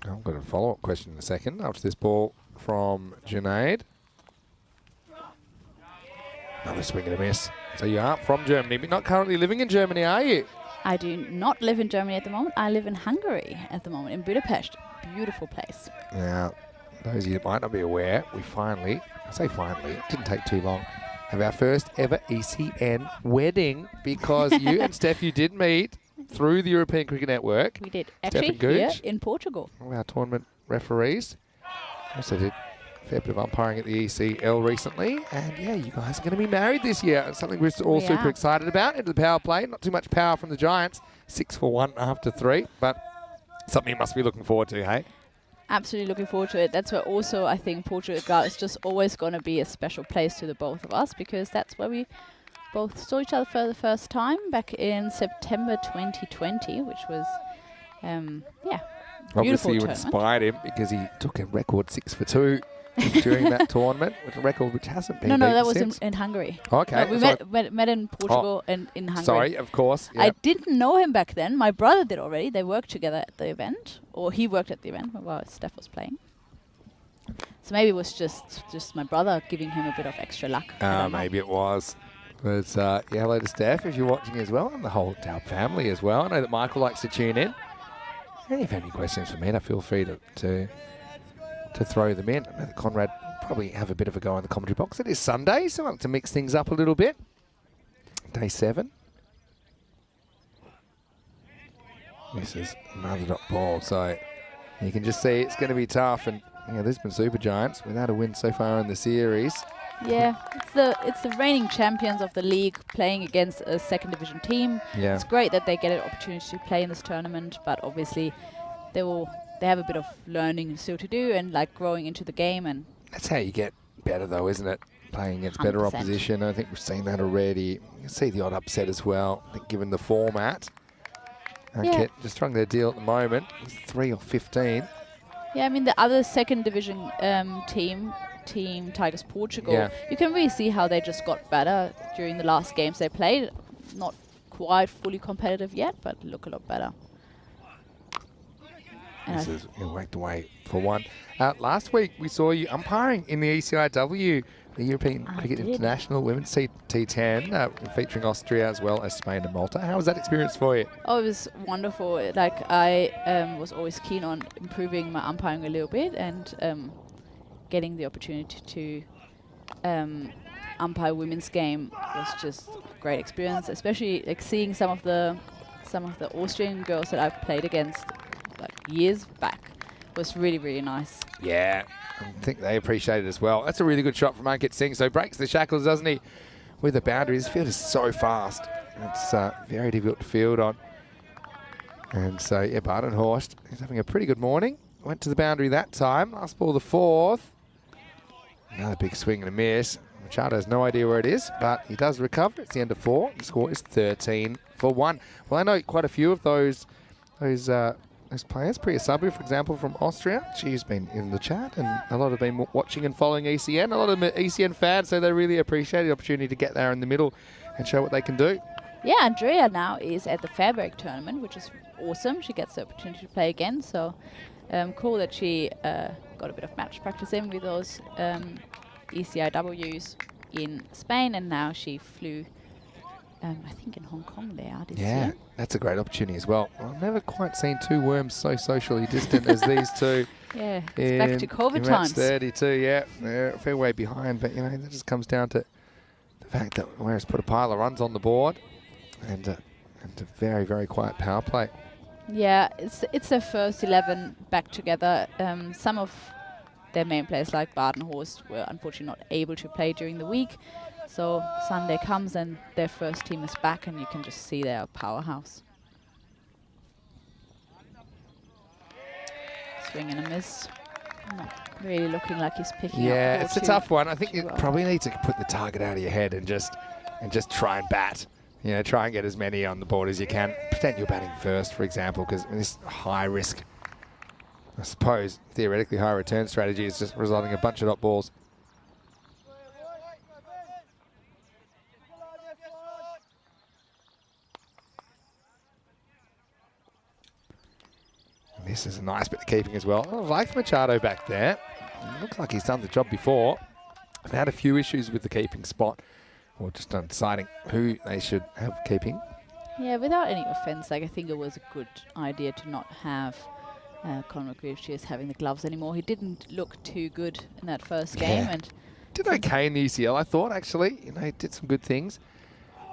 I've got a follow-up question in a second after this ball from Junaid. Another swing and a miss. So you are from Germany, but not currently living in Germany, are you? I do not live in Germany at the moment. I live in Hungary at the moment, in Budapest. Beautiful place. Now, those of you that might not be aware, we finally, I say finally, it didn't take too long, have our first ever ECN wedding, because you and Steph, you did meet through the European Cricket Network. We did. Steph Actually, and Gooch, here in Portugal. one of our tournament referees. Also did a fair bit of umpiring at the ECL recently. And yeah, you guys are going to be married this year. It's something we're all super excited about. Into the power play. Not too much power from the Giants. 6 for 1 after 3. But something you must be looking forward to, hey? Absolutely looking forward to it. That's where also I think Portugal is just always going to be a special place to the both of us, because that's where we both saw each other for the first time back in September 2020, which was, Obviously you tournament. inspired him because he took a record 6 for 2 during that tournament, with a record which hasn't been No, beaten that was since. in Hungary. Okay. No, we so met in Portugal and in Hungary. sorry, of course. I Yeah. didn't know him back then. My brother did already. They worked together at the event, or he worked at the event while Steph was playing. So maybe it was just my brother giving him a bit of extra luck. I don't know. Maybe it was. But hello to Steph if you're watching as well, and the whole Taub family as well. I know that Michael likes to tune in. And if you have any questions for me, feel free to throw them in. I know that Conrad will probably have a bit of a go in the commentary box. It is Sunday, so I like to mix things up a little bit. Day 7. This is another dot ball, so you can just see it's going to be tough. And there's been Super Giants without a win so far in the series. Yeah, it's the reigning champions of the league playing against a second division team. Yeah. It's great that they get an opportunity to play in this tournament, but obviously they have a bit of learning still to do, and like growing into the game. And that's how you get better, though, isn't it? Playing against better 100%. opposition. I think we've seen that already. You can see the odd upset as well, I think, given the format. Kit just trying their deal at the moment. He's 3 or 15. Yeah, I mean the other second division team Tigers Portugal, you can really see how they just got better during the last games they played. Not quite fully competitive yet, but look a lot better. This is whacked away for 1. Last week we saw you umpiring in the ECIW, the European Cricket International Women's T10, featuring Austria as well as Spain and Malta. How was that experience for you? Oh, it was wonderful. Like I was always keen on improving my umpiring a little bit, and getting the opportunity to umpire women's game was just a great experience, especially like seeing some of the Austrian girls that I've played against like years back. Was really, really nice. Yeah, I think they appreciate it as well. That's a really good shot from Ankit Singh. So he breaks the shackles, doesn't he, with the boundary. His field is so fast. It's very difficult to field on. And so, Badenhorst is having a pretty good morning. Went to the boundary that time. Last ball, the 4th. Another big swing and a miss. Machado has no idea where it is, but he does recover. It's the end of 4. The score is 13 for 1. Well, I know quite a few of those players. Priya Sabu, for example, from Austria. She's been in the chat, and a lot have been watching and following ECN. A lot of them are ECN fans, so they really appreciate the opportunity to get there in the middle and show what they can do. Yeah, Andrea now is at the Fairberg tournament, which is awesome. She gets the opportunity to play again, so cool that she got a bit of match practice in with those ECIWs in Spain, and now she flew, I think in Hong Kong they are this Yeah, year. that's a great opportunity as well. I've never quite seen two worms so socially distant as these two. Yeah, it's back to COVID in times. match 32, yeah. They're a fair way behind, but, you know, that just comes down to the fact that Where's put a pile of runs on the board and a very, very quiet power play. Yeah, it's their first 11 back together. Some of their main players like Badenhorst were unfortunately not able to play during the week. So Sunday comes and their first team is back, and you can just see they're a powerhouse. Swing and a miss. Not really looking like he's picking up. Yeah, ball it's a too- tough one. I think you too well. probably need to put the target out of your head and just try and bat. You know, try and get as many on the board as you can. Pretend you're batting first, for example, because this high risk, I suppose, theoretically high return strategy is just resulting in a bunch of dot balls. And this is a nice bit of keeping as well. I like Machado back there. Looks like he's done the job before. I've had a few issues with the keeping spot, or just on deciding who they should have keeping. Yeah, without any offense, like I think it was a good idea to not have Conor Gutierrez having the gloves anymore. He didn't look too good in that first game, and Did okay in the ECL, I thought, actually. You know, he did some good things.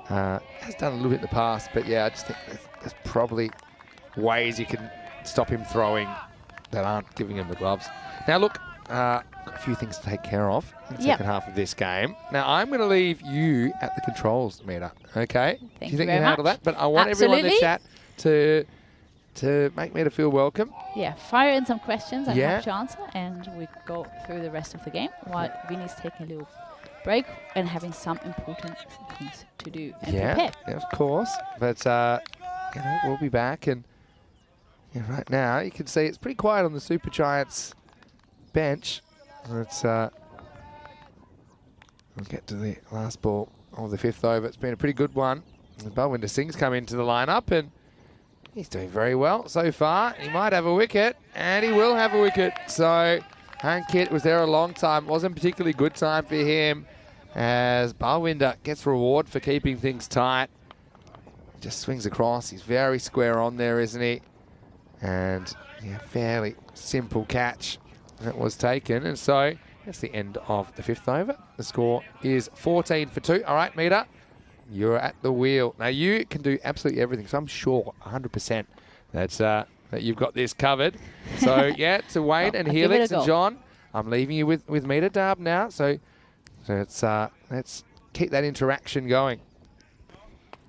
Has done a little bit in the past, but yeah, I just think there's probably ways you can stop him throwing that aren't giving him the gloves. Now, look, got a few things to take care of in the second half of this game. Now, I'm going to leave you at the controls, Meta, okay? Thank Do you you think very you handle much. that? But I want everyone in the Absolutely. chat to make Meta feel welcome. yeah, fire in some questions. I'm Yeah. happy to answer, and we go through the rest of the game while Vinny's taking a little break and having some important things to do and prepare. Yeah, of course. But, you know, we'll be back. And yeah, right now, you can see it's pretty quiet on the Super Giants bench. Let's we'll get to the last ball of the fifth over. It's been a pretty good one. Balwinder Singh's come into the lineup, and he's doing very well so far. He might have a wicket, and he will have a wicket. So Hankit was there a long time. Wasn't a particularly good time for him, as Balwinder gets reward for keeping things tight. Just swings across. He's very square on there, isn't he? And yeah, fairly simple catch that was taken. And so that's the end of the fifth over. The score is 14 for 2. All right, Meta, you're at the wheel. Now, you can do absolutely everything. So I'm sure 100% that you've got this covered. So, yeah, to Wayne and I'll give it a Helix and go. John, I'm leaving you with Meta Dab now. So let's keep that interaction going.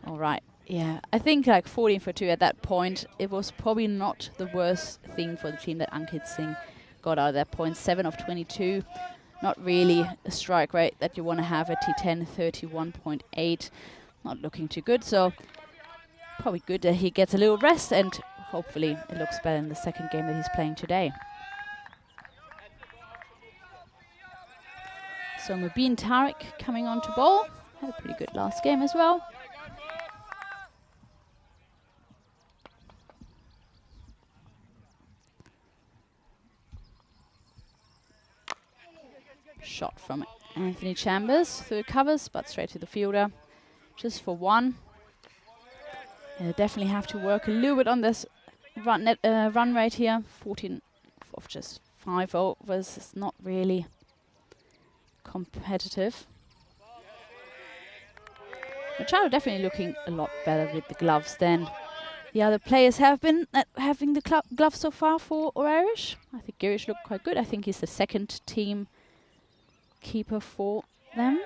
All right. Yeah, I think like 14 for 2 at that point, it was probably not the worst thing for the team that Ankit Singh got out of that point. 7 of 22, not really a strike rate that you want to have at T10, 31.8, not looking too good. So probably good that he gets a little rest, and hopefully it looks better in the second game that he's playing today. So Mubin Tariq coming on to bowl. Had a pretty good last game as well. Shot from Anthony Chambers through the covers, but straight to the fielder, just for one. Definitely have to work a little bit on this run rate here. 14 of just 5 overs is not really competitive. Machado definitely looking a lot better with the gloves than the other players have been at having the gloves so far for Irish. I think Girish looked quite good. I think he's the second team keeper for them.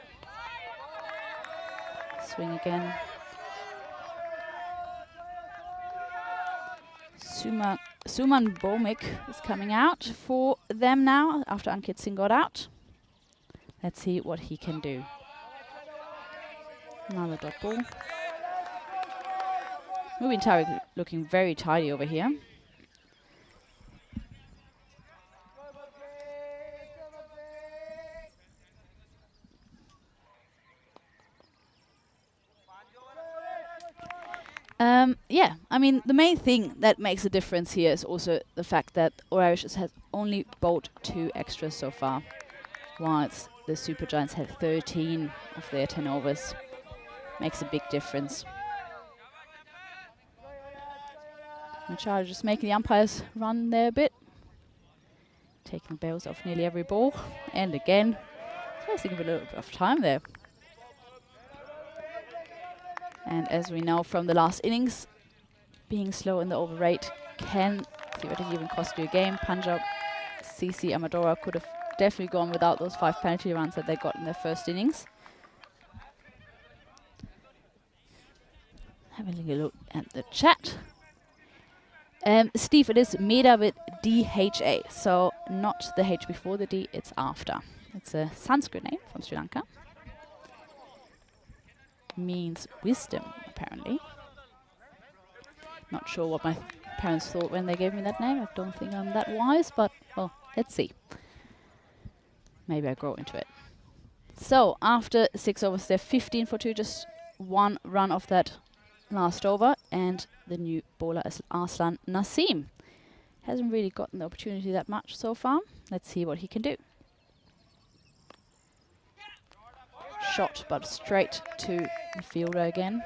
Swing again. Suman Bomik is coming out for them now after Ankit Singh got out. Let's see what he can do. Another dot ball. Mubin Tariq looking very tidy over here. Yeah, I mean, the main thing that makes a difference here is also the fact that Irish has only bowled 2 extras so far, whilst the Super Giants had 13 of their 10 overs. Makes a big difference. Machado just making the umpires run there a bit. Taking the bells off nearly every ball. And again, wasting a little bit of time there. And as we know from the last innings, being slow in the over rate can theoretically even cost you a game. Punjab, CC, Amadora could have definitely gone without those 5 penalty runs that they got in their first innings. Having a look at the chat. Steve, it is Meda with DHA, so not the H before the D, it's after. It's a Sanskrit name from Sri Lanka. Means wisdom, apparently. Not sure what my parents thought when they gave me that name. I don't think I'm that wise, but, well, let's see. Maybe I grow into it. So, after 6 overs, they're 15 for 2, just 1 run off that last over, and the new bowler is Arslan Naseem. Hasn't really gotten the opportunity that much so far. Let's see what he can do. Shot, but straight to the fielder again.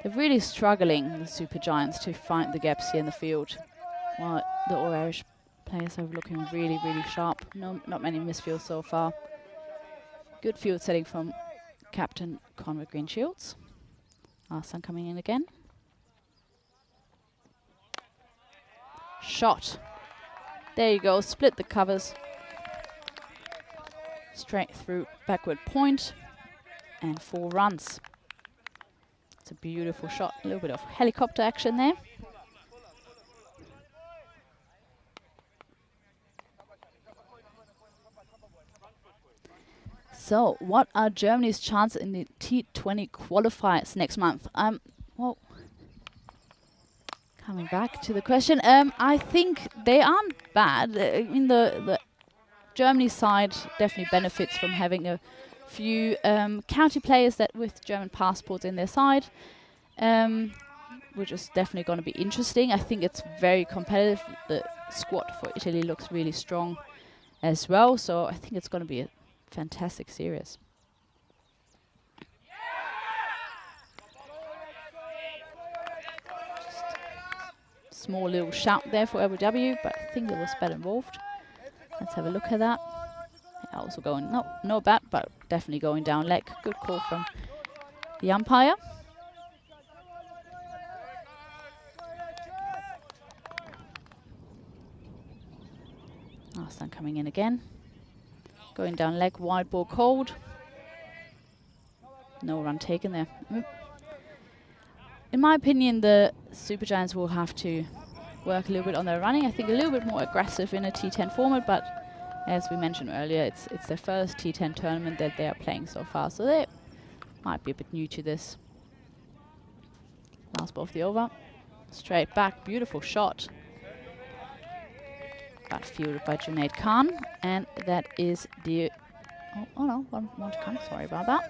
They're really struggling, the Super Giants, to find the gaps here in the field, while the All-Irish players are looking really, really sharp. Not many misfields so far. Good field setting from captain Conrad Greenshields. Arslan coming in again. Shot. There you go, split the covers. Straight through backward point. And 4 runs. It's a beautiful shot. A little bit of helicopter action there. So, what are Germany's chances in the T20 qualifiers next month? Well, coming back to the question, I think they aren't bad. In the Germany side definitely benefits from having a few county players that with German passports in their side, which is definitely going to be interesting. I think it's very competitive. The squad for Italy looks really strong as well, so I think it's going to be a fantastic series. Just small little shout there for Abu Dhabi, but I think there was bat involved. Let's have a look at that. Yeah, also going, no bat, but definitely going down leg. Good call from the umpire. Arslan coming in again. Going down leg, wide ball cold. No run taken there. In my opinion, the Super Giants will have to work a little bit on their running. I think a little bit more aggressive in a T10 format, but as we mentioned earlier, it's their first T10 tournament that they are playing so far, so they might be a bit new to this. Last ball of the over. Straight back, beautiful shot. But fielded by Junaid Khan, and that is the... Oh no, one to come, sorry about that.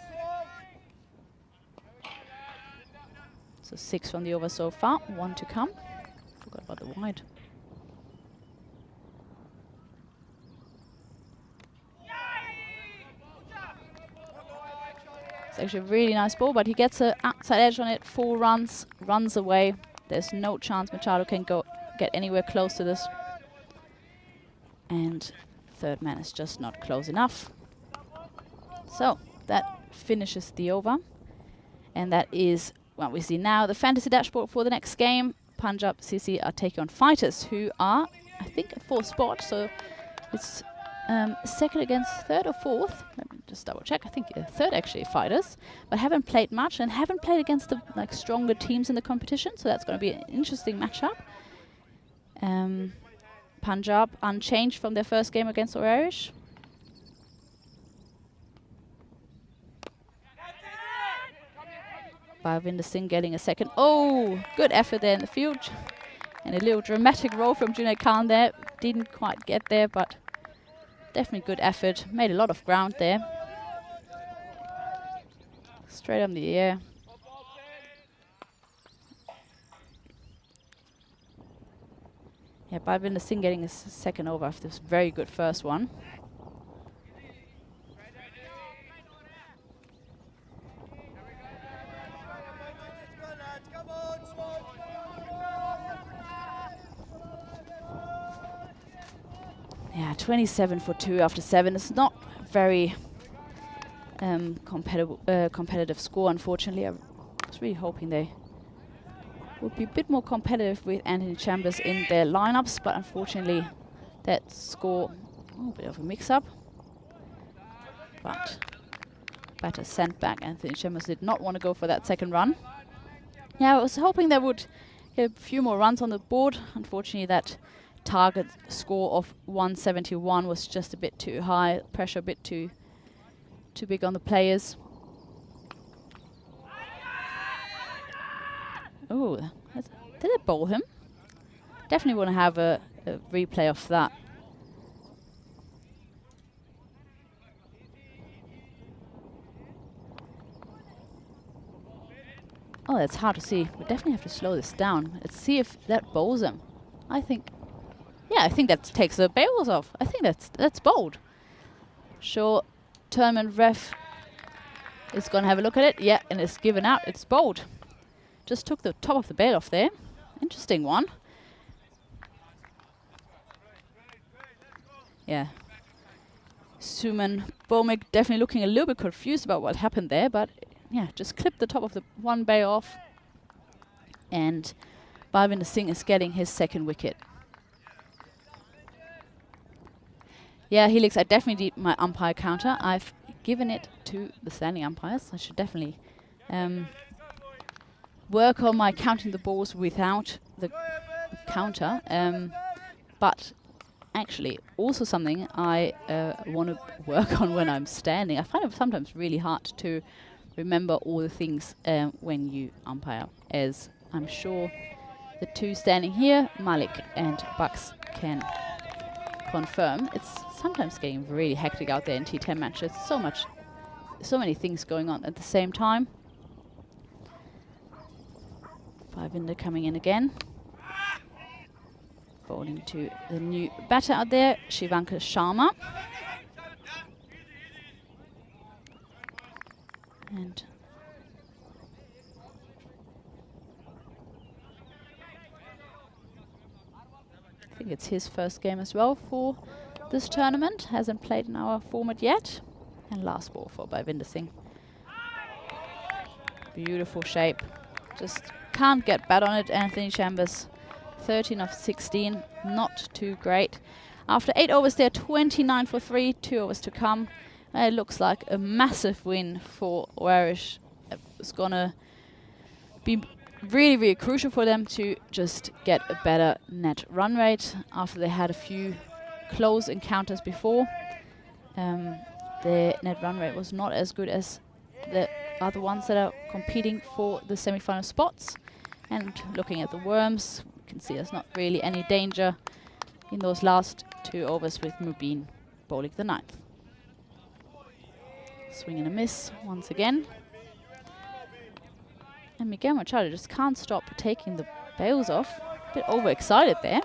So 6 from the over so far, 1 to come. Forgot about the wide. It's actually a really nice ball, but he gets an outside edge on it, 4 runs, runs away. There's no chance Machado can get anywhere close to this. And third man is just not close enough. So that finishes the over. And that is what we see now. The fantasy dashboard for the next game. Punjab CC are taking on Fighters, who are, I think, at 4th spot. So it's second against 3rd or 4th. Let me just double check. I think 3rd actually, Fighters. But haven't played much and haven't played against the stronger teams in the competition. So that's going to be an interesting matchup. Punjab unchanged from their first game against All-Irish. Bhavinder Singh getting a second. Oh, good effort there in the field. And a little dramatic roll from Junaid Khan there. Didn't quite get there, but definitely good effort. Made a lot of ground there. Straight on the air. Yeah, Bhavinder Singh getting his second over after this very good first one. Yeah, 27 for 2 after 7. It's not very competitive score, unfortunately. I was really hoping they would be a bit more competitive with Anthony Chambers in their lineups, but unfortunately that score, a bit of a mix-up. But batter sent back. Anthony Chambers did not want to go for that second run. Yeah, I was hoping they would get a few more runs on the board. Unfortunately, that target score of 171 was just a bit too high. Pressure a bit too big on the players. Oh, did it bowl him? Definitely want to have a replay of that. Oh, that's hard to see. We definitely have to slow this down. Let's see if that bowls him. I think that takes the bails off. I think that's bowled. Sure, tournament ref is going to have a look at it. Yeah, and it's given out. It's bowled. Just took the top of the bail off there. Interesting one. Yeah. Suman Bomik definitely looking a little bit confused about what happened there, but yeah, just clipped the top of the one bail off. And Balvinder Singh is getting his second wicket. Yeah, Helix, I definitely need my umpire counter. I've given it to the standing umpires. I should definitely work on my counting the balls without the counter. But actually, also something I want to work on when I'm standing. I find it sometimes really hard to remember all the things when you umpire, as I'm sure the two standing here, Malik and Bucks, can confirm. It's sometimes getting really hectic out there in T10 matches. So many things going on at the same time. Balvinder coming in again. Bowling to the new batter out there, Shivankar Sharma. And I think it's his first game as well for this tournament. Hasn't played in our format yet. And last ball for Balvinder Singh. Beautiful shape. Just can't get bad on it. Anthony Chambers, 13 of 16. Not too great. After 8 overs there, 29 for 3. 2 overs to come. It looks like a massive win for Warish. It's going to be really, really crucial for them to just get a better net run rate after they had a few close encounters before. Their net run rate was not as good as the other ones that are competing for the semi-final spots. And looking at the worms, you can see there's not really any danger in those last 2 overs with Mubin bowling the 9th. Swing and a miss once again. And Miguel Machado just can't stop taking the bails off. A bit overexcited there.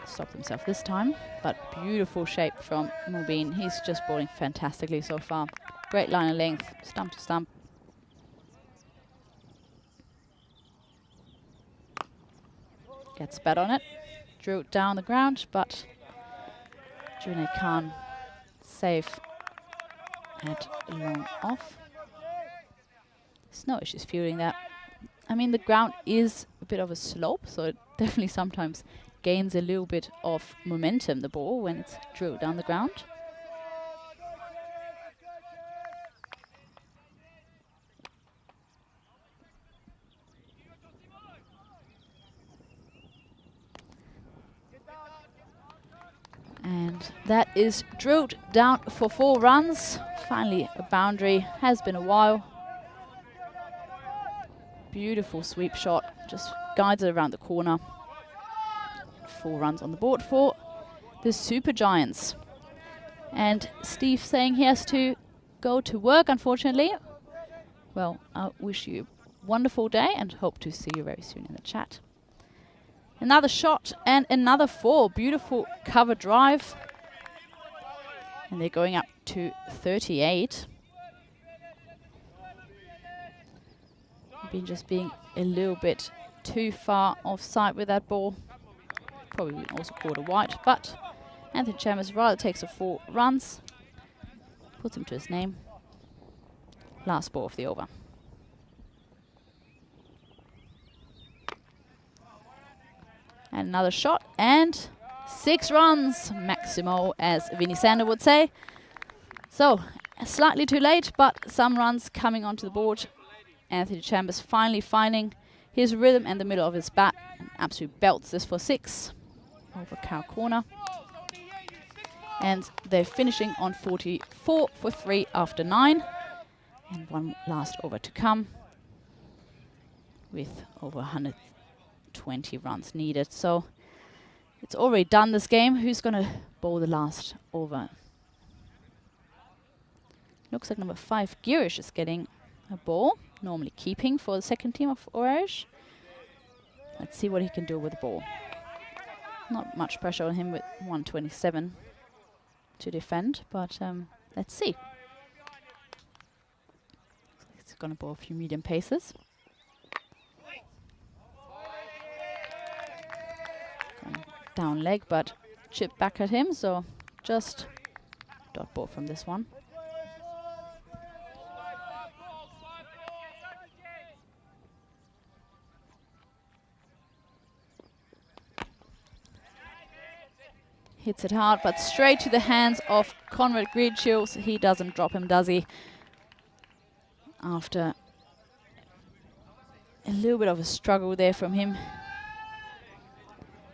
Stopped himself this time, but beautiful shape from Mubin. He's just bowling fantastically so far. Great line of length, stump to stump. Gets bat on it. Drew it down the ground, but Junaid Khan safe at long off. There's no issues fielding that. I mean, the ground is a bit of a slope, so it definitely sometimes gains a little bit of momentum, the ball, when it's drilled down the ground. And that is drilled down for 4 runs. Finally a boundary. Has been a while. Beautiful sweep shot. Just guides it around the corner. 4 runs on the board for the Super Giants. And Steve saying he has to go to work, unfortunately. Well, I wish you a wonderful day and hope to see you very soon in the chat. Another shot and another 4. Beautiful cover drive. And they're going up to 38. been just being a little bit too far offside with that ball. Probably also called a white, but Anthony Chambers rather takes a 4 runs, puts him to his name. Last ball of the over. And another shot, and 6 runs, Maximo, as Vinnie Sander would say. So, slightly too late, but some runs coming onto the board. Anthony Chambers finally finding his rhythm and the middle of his bat. And absolutely belts this for 6 over cow corner. And they're finishing on 44 for 3 after 9. And one last over to come with over 120 runs needed. So it's already done this game. Who's going to bowl the last over? Looks like number 5, Girish, is getting a ball. Normally keeping for the second team of Orange. Let's see what he can do with the ball. Not much pressure on him with 127 to defend, but let's see. He's going to bowl a few medium paces. Going down leg, but chip back at him, so just dot ball from this one. Hits it hard, but straight to the hands of Conrad Greenchills. He doesn't drop him, does he? After a little bit of a struggle there from him.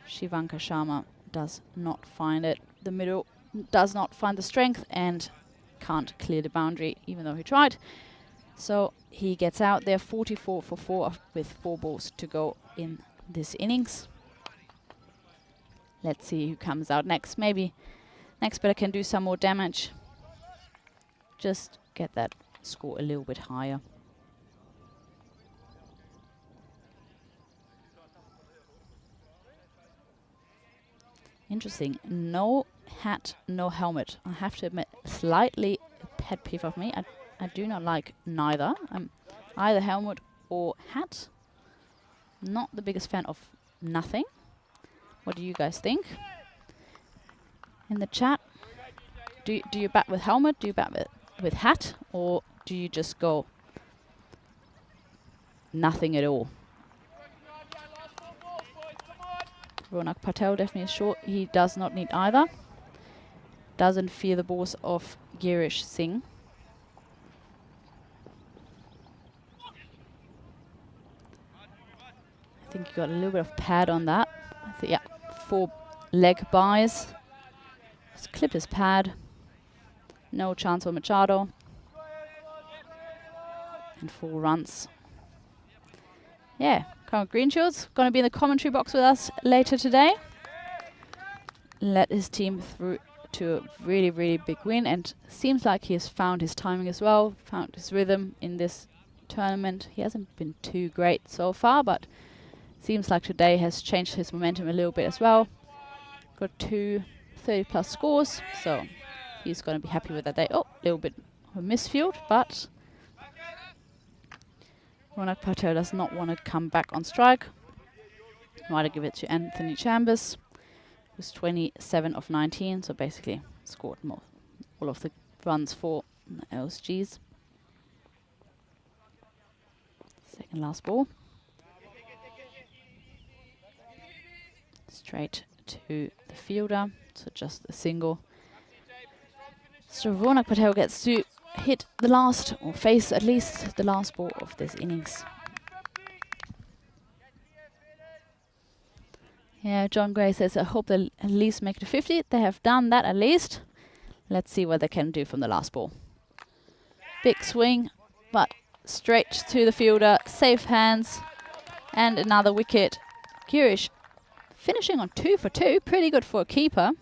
Shivanka Sharma does not find it. The middle does not find the strength and can't clear the boundary, even though he tried. So he gets out there 44 for 4 with 4 balls to go in this innings. Let's see who comes out next. Maybe next batter can do some more damage. Just get that score a little bit higher. Interesting. No hat, no helmet. I have to admit, slightly a pet peeve of me. I do not like neither. Either helmet or hat. Not the biggest fan of nothing. What do you guys think? In the chat, do you bat with helmet? Do you bat with hat? Or do you just go nothing at all? Ronak Patel definitely is short. He does not need either. Doesn't fear the balls of Girish Singh. I think you got a little bit of pad on that. Yeah, 4 leg buys. Just clip his pad. No chance for Machado. And 4 runs. Yeah, Conrad Greenchills going to be in the commentary box with us later today. Led his team through to a really, really big win, and seems like he has found his timing as well, found his rhythm in this tournament. He hasn't been too great so far, but seems like today has changed his momentum a little bit as well. Got 2 30-plus scores, so he's going to be happy with that day. Oh, a little bit of a misfield, but Ronak Patel does not want to come back on strike. Rather give it to Anthony Chambers, who's 27 of 19, so basically scored all of the runs for the LSGs. Second last ball. Straight to the fielder, so just a single. So Ronak Patel gets to hit the last, or face at least the last ball of this innings. Yeah, John Gray says, I hope they'll at least make it to 50. They have done that at least. Let's see what they can do from the last ball. Big swing, but straight to the fielder, safe hands, and another wicket. Girish finishing on 2 for 2, pretty good for a keeper.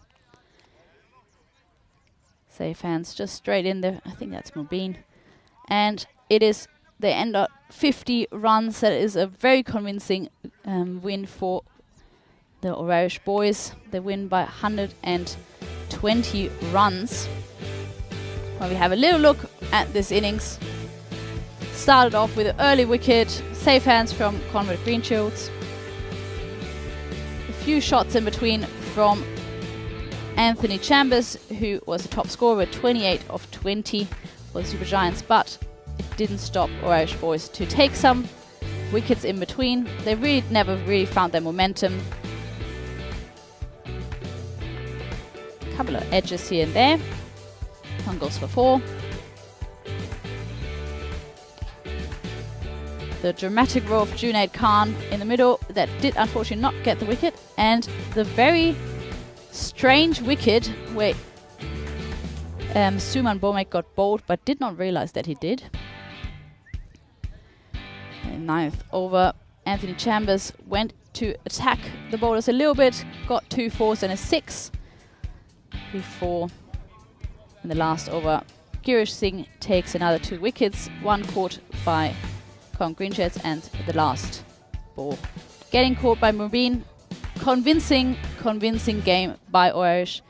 Safe hands, just straight in there. I think that's Mubin. And it is, they end up 50 runs. That is a very convincing win for the Orange boys. They win by 120 runs. Well, we have a little look at this innings. started off with an early wicket, safe hands from Conrad Greenshields. A few shots in between from Anthony Chambers, who was the top scorer with 28 of 20 for the Super Giants, but it didn't stop Irish boys to take some wickets in between. They never really found their momentum. A couple of edges here and there. One goes for 4. The dramatic row of Junaid Khan in the middle that did unfortunately not get the wicket, and the very strange wicket where Suman Bomek got bowled but did not realize that he did. In 9th over, Anthony Chambers went to attack the bowlers a little bit, got 2 4s and a 6 before in the last over Girish Singh takes another 2 wickets, one caught by Con Greenshields and the last ball getting caught by Mubin. Convincing game by Irish,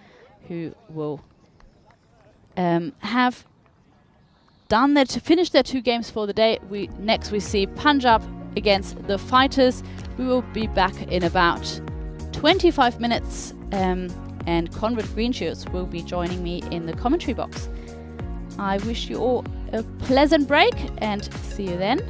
who will have done that to finish their 2 games for the day. Next we see Punjab against the Fighters. We will be back in about 25 minutes and Conrad Greenshields will be joining me in the commentary box. I wish you all a pleasant break and see you then.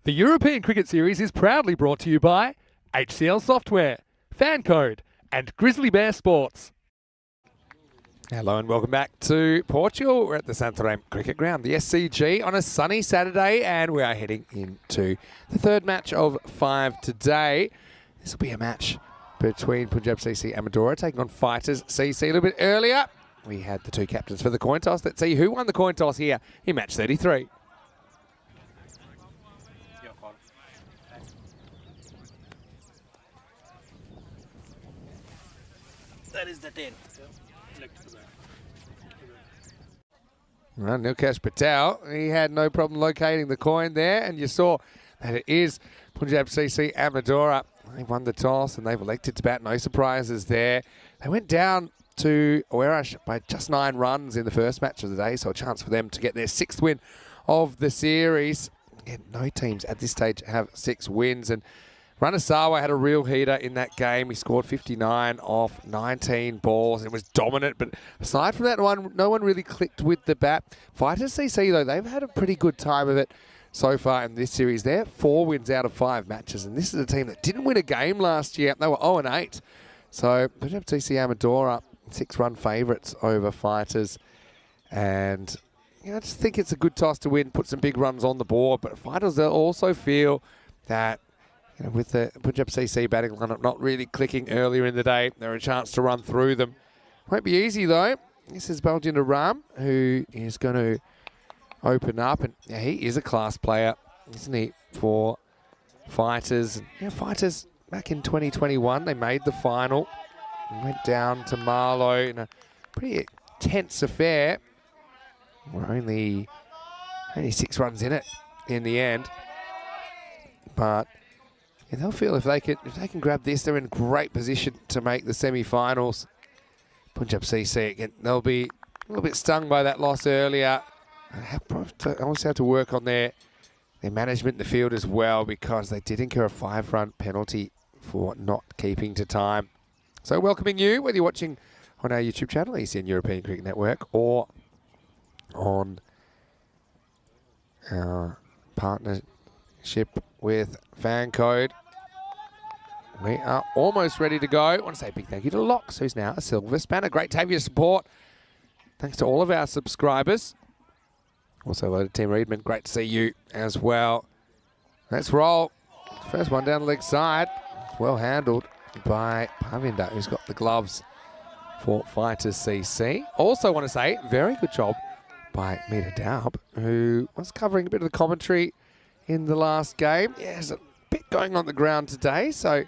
The European Cricket Series is proudly brought to you by HCL Software, Fancode, and Grizzly Bear Sports. Hello and welcome back to Portugal. We're at the Santarém Cricket Ground, the SCG, on a sunny Saturday, and we are heading into the third match of 5 today. This will be a match between Punjab CC and Medora taking on Fighters CC. A little bit earlier, we had the two captains for the coin toss. Let's see who won the coin toss here in match 33. That is the 10. Well, Nilkesh Patel, he had no problem locating the coin there, and you saw that it is Punjab CC and Medora. They won the toss and they've elected to bat. No surprises there. They went down to Oerash by just 9 runs in the first match of the day, so a chance for them to get their 6th win of the series. Again, no teams at this stage have 6 wins, and Ranasawa had a real heater in that game. He scored 59 off 19 balls and was dominant. But aside from that one, no one really clicked with the bat. Fighters CC, though, they've had a pretty good time of it so far in this series. They're 4 wins out of 5 matches. And this is a team that didn't win a game last year. They were 0-8. So Punjab CC Amadora, 6-run favourites over Fighters. And I just think it's a good toss to win, put some big runs on the board. But Fighters, they'll also feel that with the Punjab CC batting lineup not really clicking earlier in the day, they're a chance to run through them. Won't be easy though. This is Baljinder Ram, who is going to open up, and yeah, he is a class player, isn't he, for Fighters. Yeah, Fighters back in 2021, they made the final and went down to Marlow in a pretty tense affair. We're only 6 runs in it in the end, but and they'll feel if they can grab this, they're in great position to make the semi-finals. Punjab CC again, they'll be a little bit stung by that loss earlier. They also have to work on their management in the field as well, because they did incur a 5-run penalty for not keeping to time. So welcoming you, whether you're watching on our YouTube channel, ECN European Cricket Network, or on our partnership with Fancode. We are almost ready to go. I want to say a big thank you to Locks, who's now a silver spanner. Great to have your support. Thanks to all of our subscribers. Also, hello to Tim Reedman. Great to see you as well. Let's roll. First one down the leg side. Well handled by Pavinder, who's got the gloves for Fighters CC. Also want to say, very good job by Mita Daub, who was covering a bit of the commentary in the last game. Yeah, there's a bit going on the ground today, so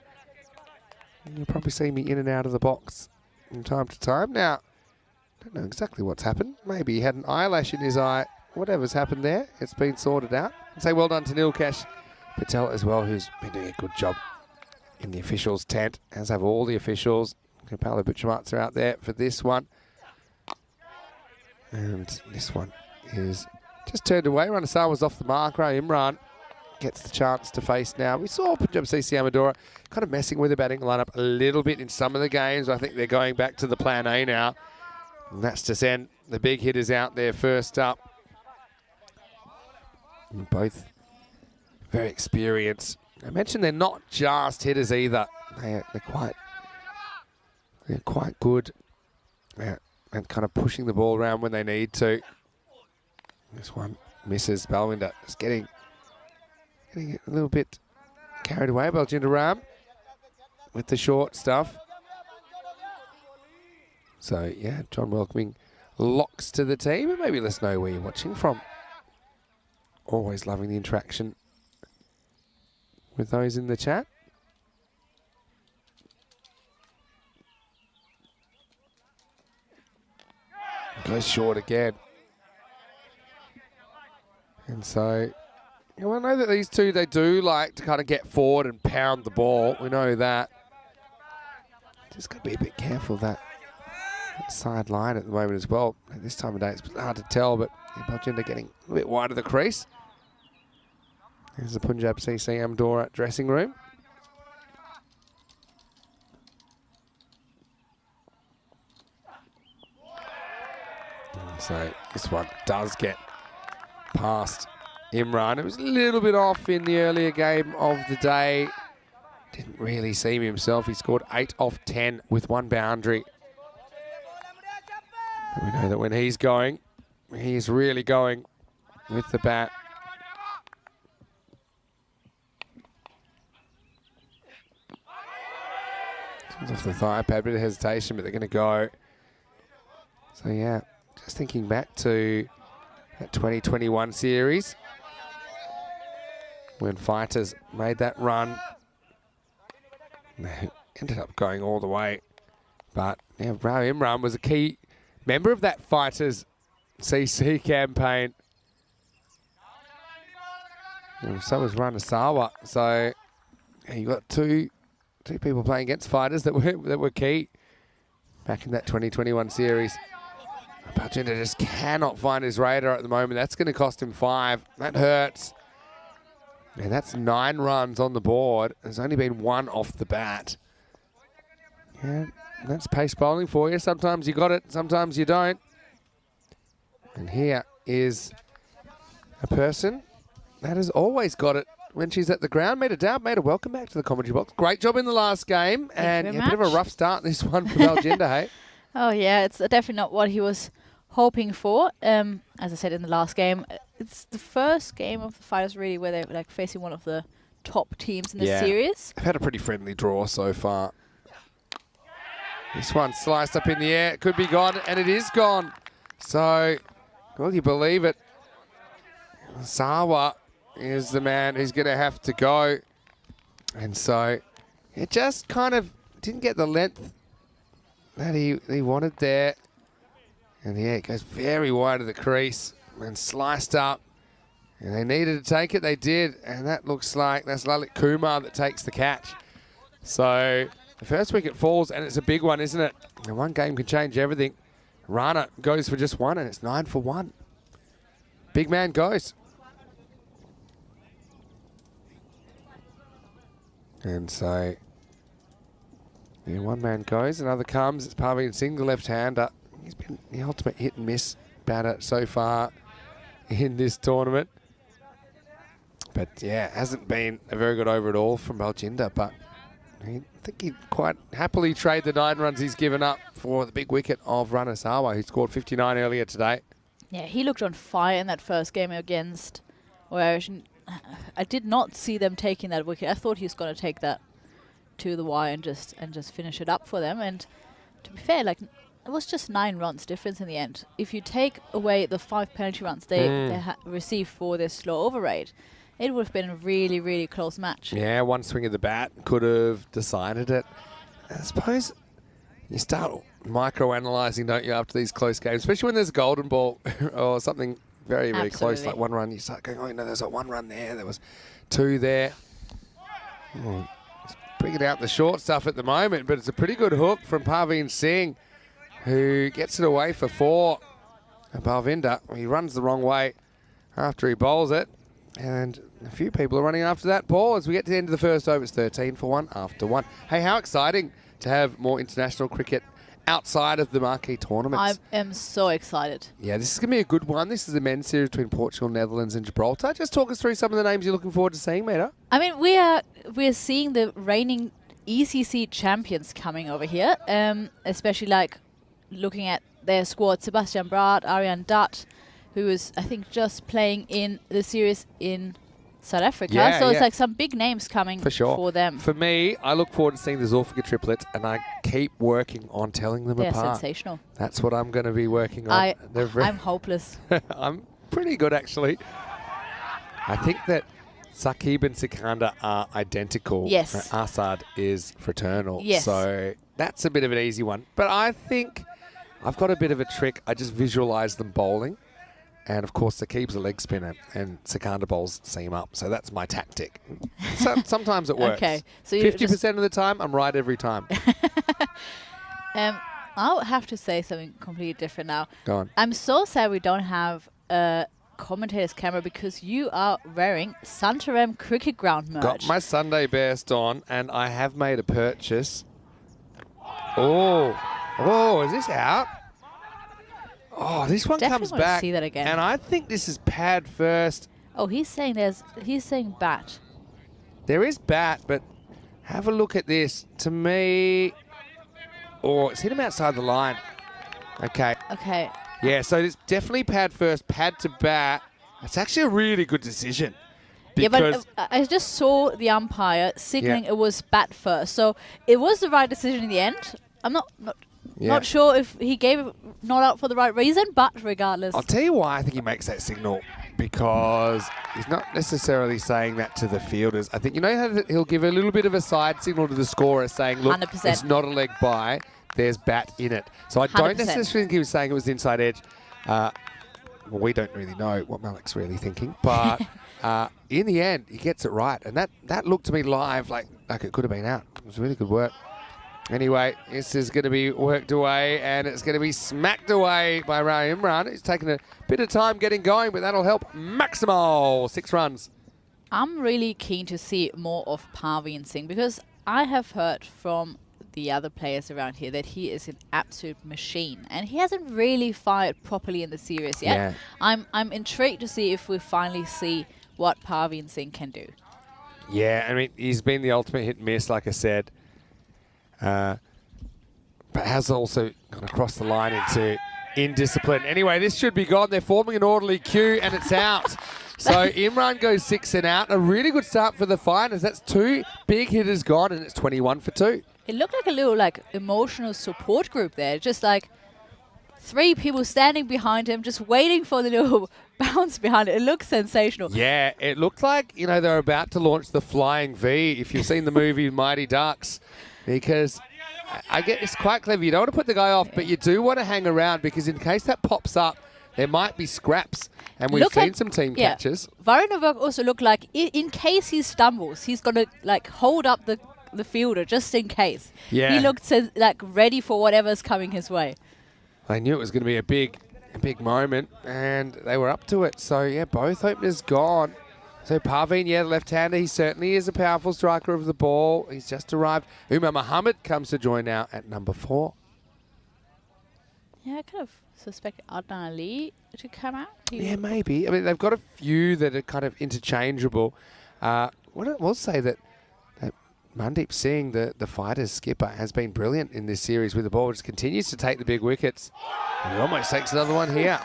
you'll probably see me in and out of the box from time to time. Now, I don't know exactly what's happened. Maybe he had an eyelash in his eye. Whatever's happened there, it's been sorted out. And say well done to Nilkesh Patel as well, who's been doing a good job in the officials' tent, as have all the officials. Kapala Butchamat's are out there for this one. And this one is just turned away. Ranasawa was off the mark. Imran gets the chance to face now. We saw Punjab CC Amadora kind of messing with the batting lineup a little bit in some of the games. I think they're going back to the plan A now. And that's to send the big hitters out there first up. And both very experienced. I mentioned they're not just hitters either. They're quite good at kind of pushing the ball around when they need to. This one misses. Balwinder is getting a little bit carried away. Baljinder Ram with the short stuff. So yeah, John welcoming Locks to the team, and maybe let us know where you're watching from. Always loving the interaction with those in the chat. Goes short again. And so, I know that these two, they do like to kind of get forward and pound the ball. We know that. Just got to be a bit careful of that sideline at the moment as well. At this time of day, it's hard to tell, but Baljinder getting a bit wide of the crease. There's the Punjab CC Amadora dressing room. And so this one does get past Imran. It was a little bit off in the earlier game of the day. Didn't really seem himself. He scored 8 off 10 with 1 boundary. But we know that when he's going, he's really going with the bat. Comes off the thigh pad, bit of hesitation, but they're going to go. So yeah, just thinking back to that 2021 series when Fighters made that run. They ended up going all the way. But yeah, Rao Imran was a key member of that Fighters CC campaign. And so was Ranasawa. So yeah, you got two people playing against Fighters that were key back in that 2021 series. Baljinder just cannot find his radar at the moment. That's going to cost him 5. That hurts. And that's 9 runs on the board. There's only been 1 off the bat. Yeah, that's pace bowling for you. Sometimes you got it, sometimes you don't. And here is a person that has always got it when she's at the ground. Made welcome back to the commentary box. Great job in the last game. And yeah, a bit of a rough start this one for Baljinder, hey? Oh, yeah, it's definitely not what he was hoping for. As I said in the last game, it's the first game of the Fighters really where they're like facing one of the top teams in the series. They've had a pretty friendly draw so far. This one sliced up in the air. It could be gone, and it is gone. So, will you believe it? Sawa is the man who's going to have to go. And so, it just kind of didn't get the length that he wanted there. And yeah, it goes very wide of the crease and sliced up. And they needed to take it, they did. And that looks like that's Lalit Kumar that takes the catch. So the first wicket falls, and it's a big one, isn't it? And one game can change everything. Rana goes for just 1, and it's 9 for 1. Big man goes. And so, yeah, 1 man goes, another comes. It's Parveen Singh, the left-hander. He's been the ultimate hit and miss batter so far in this tournament. But yeah, hasn't been a very good over at all from Baljinder, but I think he'd quite happily trade the 9 runs he's given up for the big wicket of Ranasawa, who scored 59 earlier today. Yeah, he looked on fire in that first game against Wales. I did not see them taking that wicket. I thought he was going to take that to the wire and just finish it up for them. And to be fair, like, it was just 9 runs difference in the end. If you take away the 5 penalty runs they received for their slow over rate, it would have been a really, really close match. Yeah, one swing of the bat could have decided it. I suppose you start micro-analysing, don't you, after these close games, especially when there's a golden ball or something very, very close, like 1 run. You start going, oh, no, there's a 1 run there. There was 2 there. Oh, it's bringing out the short stuff at the moment, but it's a pretty good hook from Parveen Singh, who gets it away for 4. And Baljinder, he runs the wrong way after he bowls it. And a few people are running after that ball as we get to the end of the first over. It's 13 for 1 after 1. Hey, how exciting to have more international cricket outside of the marquee tournaments. I am so excited. Yeah, this is going to be a good one. This is the men's series between Portugal, Netherlands and Gibraltar. Just talk us through some of the names you're looking forward to seeing, Meta. I mean, we're seeing the reigning ECC champions coming over here, especially like looking at their squad. Sebastian Braat, Aryan Dutt, who is, I think, just playing in the series in South Africa. Yeah, so it's like some big names coming for them. For me, I look forward to seeing the Zulfiqar triplets, and I keep working on telling them They're apart. sensational. That's what I'm going to be working on. I'm hopeless. I'm pretty good, actually. I think that Saqib and Sikandar are identical. Yes. Asad is fraternal. Yes. So that's a bit of an easy one. But I think I've got a bit of a trick. I just visualise them bowling. And, of course, Saqib's a leg spinner, and Sikandar bowls seam up. So that's my tactic. So sometimes it works. Okay. So 50% of the time, I'm right every time. I'll have to say something completely different now. Go on. I'm so sad we don't have a commentator's camera because you are wearing Santarem Cricket Ground merch. Got my Sunday best on, and I have made a purchase. Oh, is this out? Oh, this one Definitely comes want to back. see that again. And I think this is pad first. Oh, he's saying bat. There is bat, but have a look at this. To me, it's hit him outside the line. Okay. Okay. Yeah, so it's definitely pad first, pad to bat. It's actually a really good decision. Yeah, but I just saw the umpire signaling it was bat first, so it was the right decision in the end. I'm not sure if he gave it not out for the right reason, but regardless. I'll tell you why I think he makes that signal, because he's not necessarily saying that to the fielders. I think, you know how he'll give a little bit of a side signal to the scorer saying, look, 100%. It's not a leg by, there's bat in it. So I don't 100%. necessarily think he was saying it was the inside edge. Well, we don't really know what Malik's really thinking, but in the end, he gets it right. And that looked to me live like it could have been out. It was really good work. Anyway, this is going to be worked away, and it's going to be smacked away by Ray Imran. He's taken a bit of time getting going, but that'll help Maximal. 6 runs. I'm really keen to see more of Parveen Singh, because I have heard from the other players around here that he is an absolute machine, and he hasn't really fired properly in the series yet. Yeah. I'm intrigued to see if we finally see what Parveen Singh can do. Yeah, I mean, he's been the ultimate hit and miss, like I said. But has also gone across the line into indiscipline. Anyway, this should be gone. They're forming an orderly queue, and it's out. So Imran goes 6 and out. A really good start for the Finers. That's 2 big hitters gone, and it's 21 for 2. It looked like a little emotional support group there. Just 3 people standing behind him, just waiting for the little bounce behind it. It looks sensational. Yeah, it looked like, they're about to launch the Flying V, if you've seen the movie Mighty Ducks, because I get it's quite clever. You don't want to put the guy off, but you do want to hang around, because in case that pops up, there might be scraps. And we've seen some team catches. Varunavok also looked like, in case he stumbles, he's going to hold up the fielder just in case. Yeah. He looked ready for whatever's coming his way. I knew it was going to be a big moment, and they were up to it. So, yeah, both openers gone. So Parveen, the left-hander, he certainly is a powerful striker of the ball. He's just arrived. Umar Muhammad comes to join now at number 4. Yeah, I kind of suspect Adnan Ali to come out. Yeah, maybe. I mean, they've got a few that are kind of interchangeable. What I will say that Mandeep Singh, the Fighters skipper, has been brilliant in this series with the ball. Just continues to take the big wickets. And he almost takes another one here.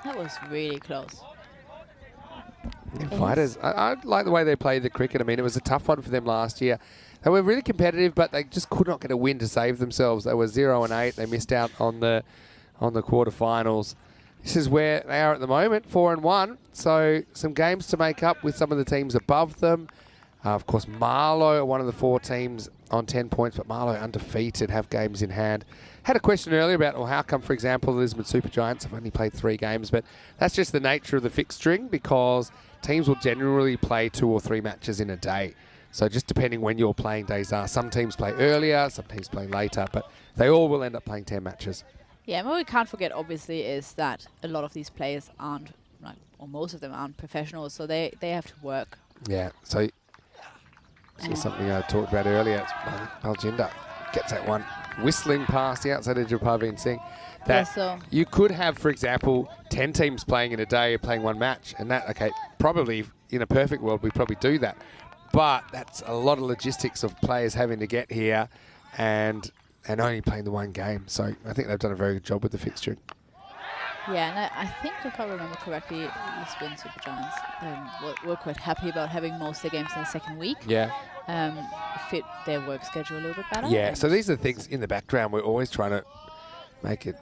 That was really close. And Fighters, I like the way they played the cricket. I mean, it was a tough one for them last year. They were really competitive, but they just could not get a win to save themselves. They were 0 and 8. They missed out on the quarterfinals. This is where they are at the moment, 4 and 1. So some games to make up with some of the teams above them. Of course, Marlow are one of the 4 teams on 10 points, but Marlow undefeated, have games in hand. Had a question earlier about, how come, for example, the Lisbon Super Giants have only played 3 games, but that's just the nature of the fixturing, because teams will generally play 2 or 3 matches in a day. So just depending when your playing days are. Some teams play earlier, some teams play later, but they all will end up playing 10 matches. Yeah, and what we can't forget, obviously, is that a lot of these players aren't, or most of them aren't professionals, so they have to work. Yeah, so this is something I talked about earlier. Baljinder gets that one whistling past the outside edge of Parveen Singh. That you could have, for example, 10 teams playing in a day, playing 1 match, and that, okay, probably in a perfect world, we probably do that. But that's a lot of logistics of players having to get here and only playing the 1 game. So I think they've done a very good job with the fixture. Yeah, and I think if I remember correctly, Lisbon Super Giants were quite happy about having most of their games in the second week. Yeah. Fit their work schedule a little bit better. Yeah, so these are things in the background. We're always trying to make it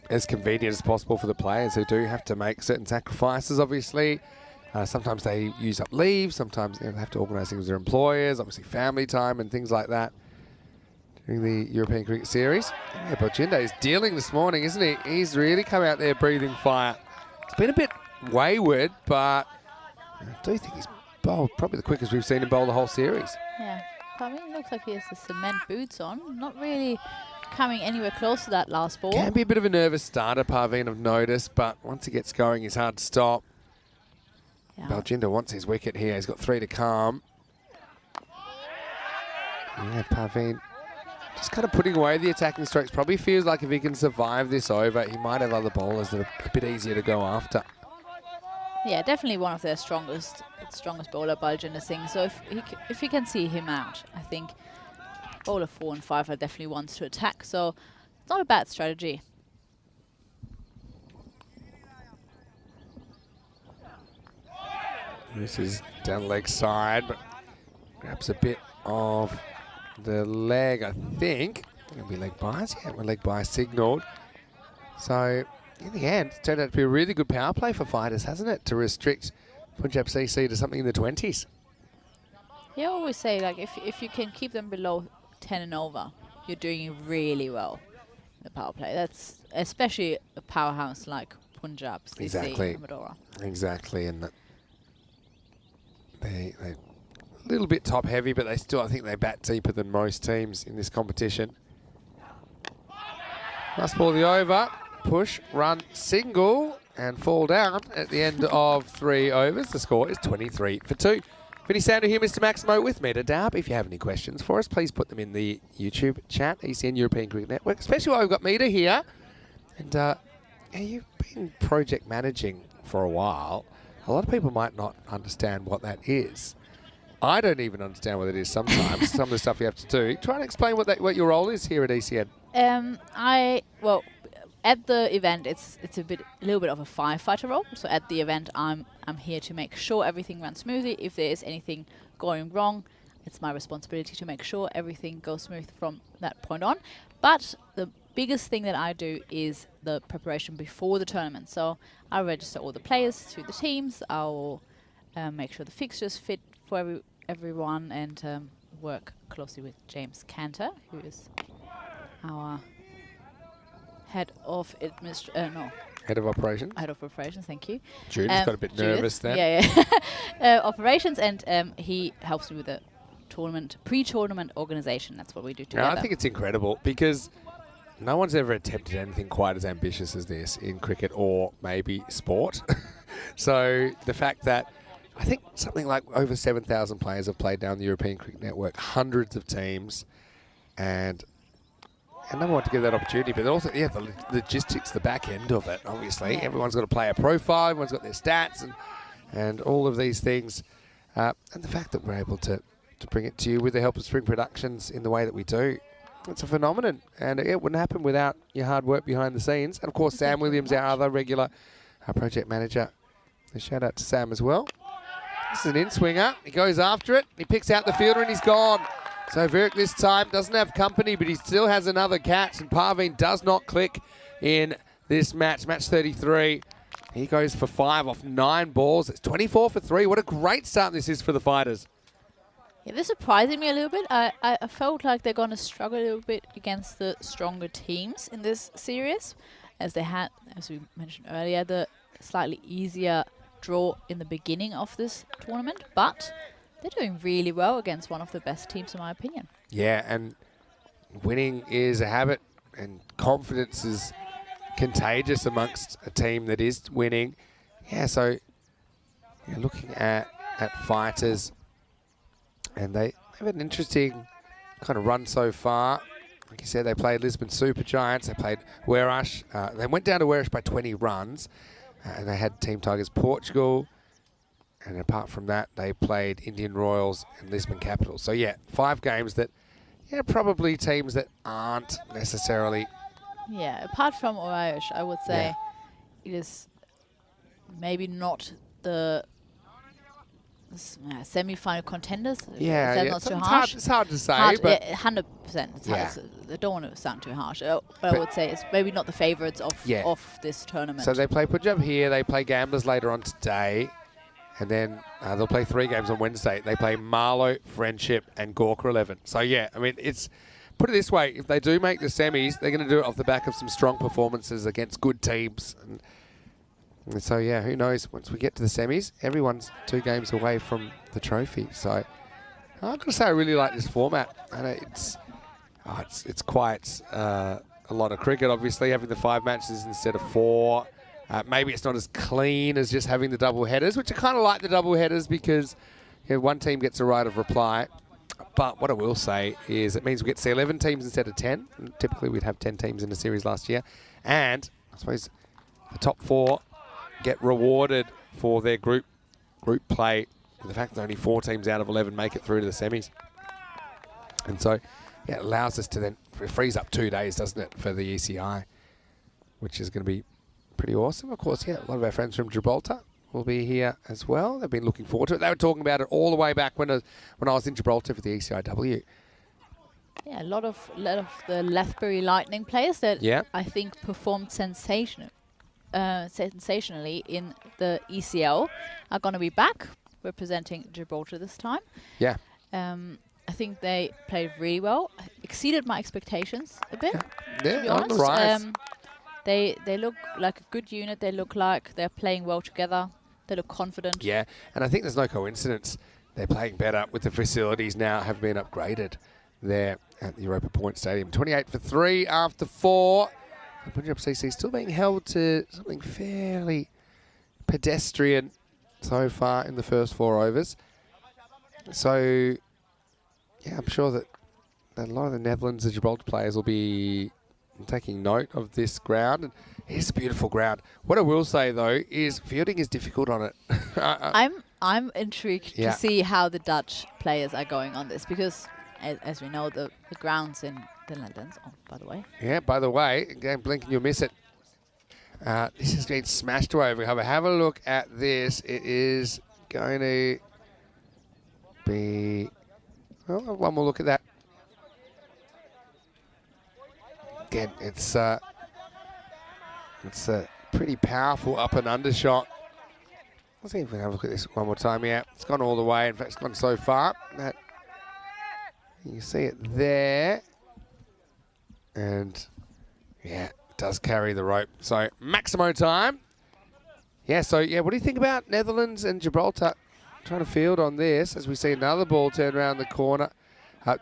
as convenient as possible for the players who do have to make certain sacrifices, obviously. Sometimes they use up leave. Sometimes they have to organise things with their employers, obviously family time and things like that during the European Cricket Series. Yeah, Baljinder is dealing this morning, isn't he? He's really come out there breathing fire. It's been a bit wayward, but I do think he's bowled probably the quickest we've seen him bowl the whole series. Yeah, I mean, it looks like he has the cement boots on. Not really coming anywhere close to that last ball. Can be a bit of a nervous starter, Parveen, I've noticed, but once he gets going, he's hard to stop. Yeah. Baljinder wants his wicket here. He's got 3 to come. Yeah, Parveen just kind of putting away the attacking strokes. Probably feels like if he can survive this over, he might have other bowlers that are a bit easier to go after. Yeah, definitely one of their strongest bowler, Baljinder Singh. So if you can see him out, I think bowler 4 and 5 are definitely ones to attack. So it's not a bad strategy. This is down leg side, but grabs a bit of the leg, I think. It'll be leg bias. Yeah, leg bias signalled. So in the end, it's turned out to be a really good power play for fighters, hasn't it? To restrict Punjab CC to something in the 20s. Yeah, I always say, like, if you can keep them below 10 and over, you're doing really well in the power play. That's especially a powerhouse like Punjab, CC, Exactly. Madora. Exactly, and they a little bit top heavy, but they still, I think they bat deeper than most teams in this competition. Last ball of the over, push, run, single, and fall down at the end of 3 overs. The score is 23 for 2. Vinny Sander here, Mr. Maximo with Meta Dab. If you have any questions for us, please put them in the YouTube chat, ECN European Cricket Network, especially while we've got Meta here. And yeah, you've been project managing for a while. A lot of people might not understand what that is. I don't even understand what it is sometimes, some of the stuff you have to do. Try and explain what your role is here at ECN. Well, at the event, it's a little bit of a firefighter role. So at the event, I'm here to make sure everything runs smoothly. If there is anything going wrong, it's my responsibility to make sure everything goes smooth from that point on. But the biggest thing that I do is the preparation before the tournament. So I register all the players to the teams. I'll make sure the fixtures fit for everyone, and work closely with James Cantor, who is our head of Head of operations. Head of operations, thank you. Judith's got a bit nervous then. Yeah. Operations, and he helps me with the pre-tournament organization. That's what we do together. I think it's incredible because no one's ever attempted anything quite as ambitious as this in cricket or maybe sport. So the fact that I think something like over 7,000 players have played down the European Cricket Network, hundreds of teams, and no one to give that opportunity. But also, yeah, the logistics, the back end of it, obviously. Yeah. Everyone's got to play a profile, everyone's got their stats and all of these things. And the fact that we're able to bring it to you with the help of Spring Productions in the way that we do, it's a phenomenon. And it wouldn't happen without your hard work behind the scenes. And, of course, Sam Williams, our other regular project manager. A shout out to Sam as well. This is an in-swinger. He goes after it. He picks out the fielder and he's gone. So Virik this time doesn't have company, but he still has another catch. And Parveen does not click in this match, match 33. He goes for 5 off 9 balls. It's 24 for 3. What a great start this is for the fighters. Yeah, this surprised me a little bit. I felt like they're going to struggle a little bit against the stronger teams in this series, as they had, as we mentioned earlier, the slightly easier draw in the beginning of this tournament, but they're doing really well against one of the best teams, in my opinion. Yeah, and winning is a habit, and confidence is contagious amongst a team that is winning. Yeah, so you're looking at fighters, and they've had an interesting kind of run so far. Like you said, they played Lisbon Super Giants, they played Werash. They went down to Werash by 20 runs. And they had Team Tigers Portugal. And apart from that, they played Indian Royals and Lisbon Capitals. So, yeah, 5 games that, yeah, probably teams that aren't necessarily... Yeah, apart from Oriash, I would say it is maybe not the semi-final contenders. Yeah, is that yeah. not too harsh? It's hard to say, but... Yeah, 100%. It's Yeah. hard. I don't want to sound too harsh, but I would say it's maybe not the favourites of this tournament. So they play Punjab here, they play Gamblers later on today, and then they'll play 3 games on Wednesday. They play Marlow, Friendship, and Gorka 11. So, yeah, I mean, it's... Put it this way, if they do make the semis, they're going to do it off the back of some strong performances against good teams. And so, yeah, who knows? Once we get to the semis, everyone's 2 games away from the trophy. So I've got to say I really like this format. I know it's quite a lot of cricket, obviously, having the 5 matches instead of 4. Maybe it's not as clean as just having the double headers, which I kind of like the double headers because one team gets a right of reply. But what I will say is it means we get to see 11 teams instead of 10. And typically, we'd have 10 teams in the series last year. And I suppose the top 4 get rewarded for their group play. And the fact that only 4 teams out of 11 make it through to the semis. And so, yeah, it allows us to then freeze up 2 days, doesn't it, for the ECI, which is going to be pretty awesome. Of course, yeah, a lot of our friends from Gibraltar will be here as well. They've been looking forward to it. They were talking about it all the way back when I was in Gibraltar for the ECIW. Yeah, a lot of the Lethbury Lightning players that Yeah. I think performed sensationally in the ECL are going to be back representing Gibraltar this time. Yeah. I think they played really well, exceeded my expectations a bit. Yeah, to be on the honest. rise. They look like a good unit. They look like they're playing well together. They look confident. Yeah, and I think there's no coincidence. They're playing better with the facilities now have been upgraded there at the Europa Point Stadium. 28 for 3 after 4. And Punjab CC still being held to something fairly pedestrian so far in the first 4 overs. So, yeah, I'm sure that a lot of the Netherlands and Gibraltar players will be taking note of this ground. And it's a beautiful ground. What I will say, though, is fielding is difficult on it. I'm intrigued Yeah. to see how the Dutch players are going on this because, as we know, the grounds in the Netherlands. Oh, by the way. Yeah, by the way, again, blink and you'll miss it. This is getting smashed away. Have a look at this. It is going to be... Well, one more look at that. Again, it's a pretty powerful up and under shot. Let's see if we can have a look at this one more time. Yeah, it's gone all the way. In fact, it's gone so far that you see it there. And yeah, it does carry the rope. So Maximo time. Yeah, so yeah, what do you think about Netherlands and Gibraltar trying to field on this as we see another ball turn around the corner?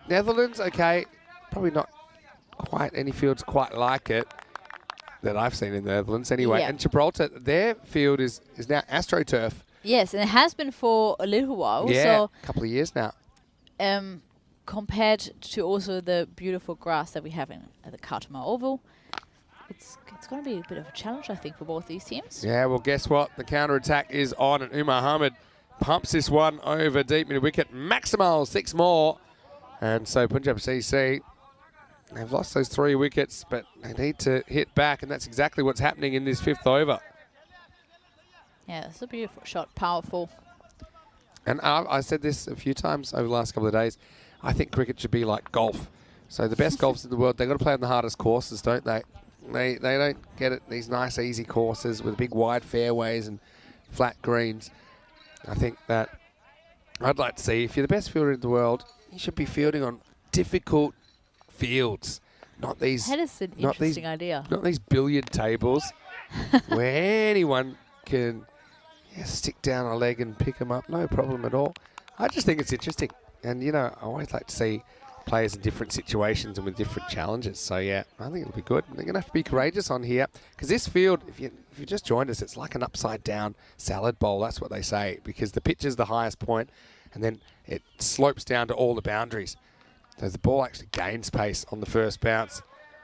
Netherlands, okay, probably not quite any fields quite like it that I've seen in the Netherlands anyway. Yeah. And Gibraltar, their field is now AstroTurf. Yes, and it has been for a little while. Yeah, So a couple of years now. compared to also the beautiful grass that we have in the Khartoum Oval, it's going to be a bit of a challenge, I think, for both these teams. Yeah, well, guess what? The counter-attack is on, and Umar Hamid pumps this one over deep mid-wicket. Maximal, 6 more. And so Punjab CC, they've lost those 3 wickets, but they need to hit back, and that's exactly what's happening in this 5th over. Yeah, it's a beautiful shot, powerful. And I said this a few times over the last couple of days. I think cricket should be like golf. So the best golfers in the world, they've got to play on the hardest courses, don't they? They don't get it, these nice, easy courses with big, wide fairways and flat greens. I think that I'd like to see, if you're the best fielder in the world, you should be fielding on difficult fields. Not these... That is an not these- interesting idea. Not these billiard tables where anyone can stick down a leg and pick them up. No problem at all. I just think it's interesting. And, you know, I always like to see players in different situations and with different challenges. So, yeah, I think it'll be good. They're going to have to be courageous on here. Because this field, if you just joined us, it's like an upside-down salad bowl. That's what they say. Because the pitch is the highest point, and then it slopes down to all the boundaries. So the ball actually gains pace on the first bounce.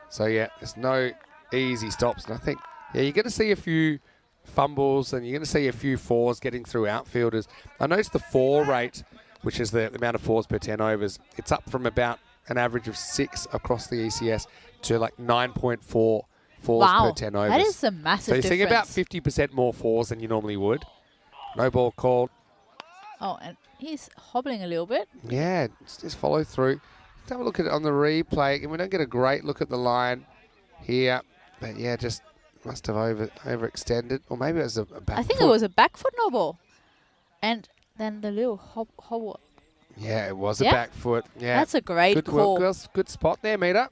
So, yeah, there's no easy stops. And I think, yeah, you're going to see a few fumbles and you're going to see a few fours getting through outfielders. I noticed the 4 rate, which is the amount of fours per 10 overs. It's up from about an average of 6 across the ECS to like 9.4 fours per 10 overs. That is a massive So you're seeing about difference. 50% more fours than you normally would. No ball called. Oh, and he's hobbling a little bit. Yeah, just follow through. Let's have a look at it on the replay. And we don't get a great look at the line here. But yeah, just must have overextended. Or maybe it was a back I think foot. it was a back foot no ball. And then the little hobble. Yeah, it was a Yeah? back foot. Yeah, That's a great good call. work, girls. Good spot there, Meter.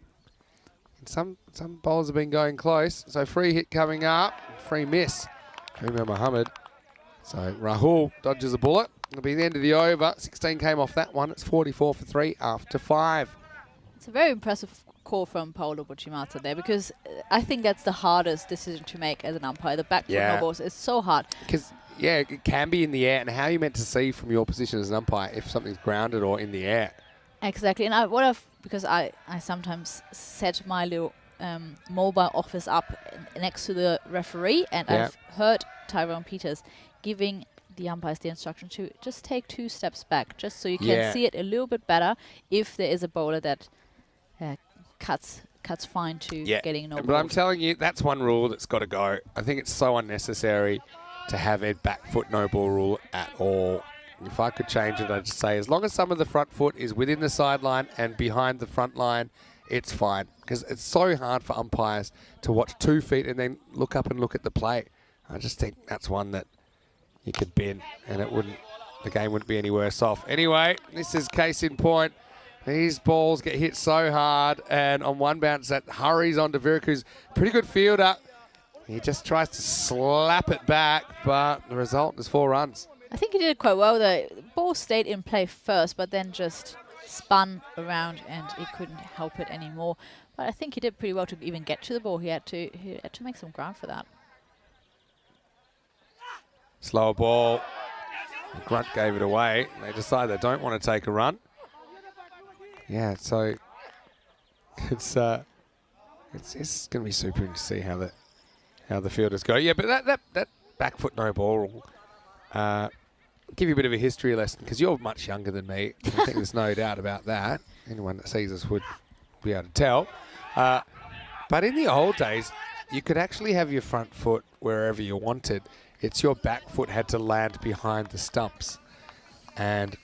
Some bowlers have been going close. So free hit coming up. Free miss. Umar Mohammed. So Rahul dodges a bullet. It'll be the end of the over. 16 came off that one. It's 44 for 3 after 5. It's a very impressive call from Paolo Bucimata there because I think that's the hardest decision to make as an umpire. The back foot Yeah. no balls is so hard. Because, yeah, it can be in the air. And how are you meant to see from your position as an umpire if something's grounded or in the air? Exactly. And because I sometimes set my little mobile office up next to the referee, and I've heard Tyrone Peters giving the umpires the instruction to just take 2 steps back, just so you can see it a little bit better if there is a bowler that cuts fine to getting no But ball. I'm telling you, that's one rule that's got to go. I think it's so unnecessary to have a back foot no ball rule at all. If I could change it, I'd just say as long as some of the front foot is within the sideline and behind the front line, it's fine. Because it's so hard for umpires to watch 2 feet and then look up and look at the plate. I just think that's one that you could bin, and the game wouldn't be any worse off. Anyway, this is case in point. These balls get hit so hard, and on one bounce that hurries onto Virak, who's a pretty good fielder. He just tries to slap it back, but the result is 4 runs. I think he did it quite well. The ball stayed in play first, but then just spun around, and he couldn't help it anymore. But I think he did pretty well to even get to the ball. He had to make some ground for that. Slower ball. The grunt gave it away. They decide they don't want to take a run. Yeah, so it's going to be super interesting to see how the fielders go. Yeah, but that back foot no ball rule. Give you a bit of a history lesson because you're much younger than me. I think there's no doubt about that. Anyone that sees us would be able to tell. But in the old days, you could actually have your front foot wherever you wanted. It's your back foot had to land behind the stumps. And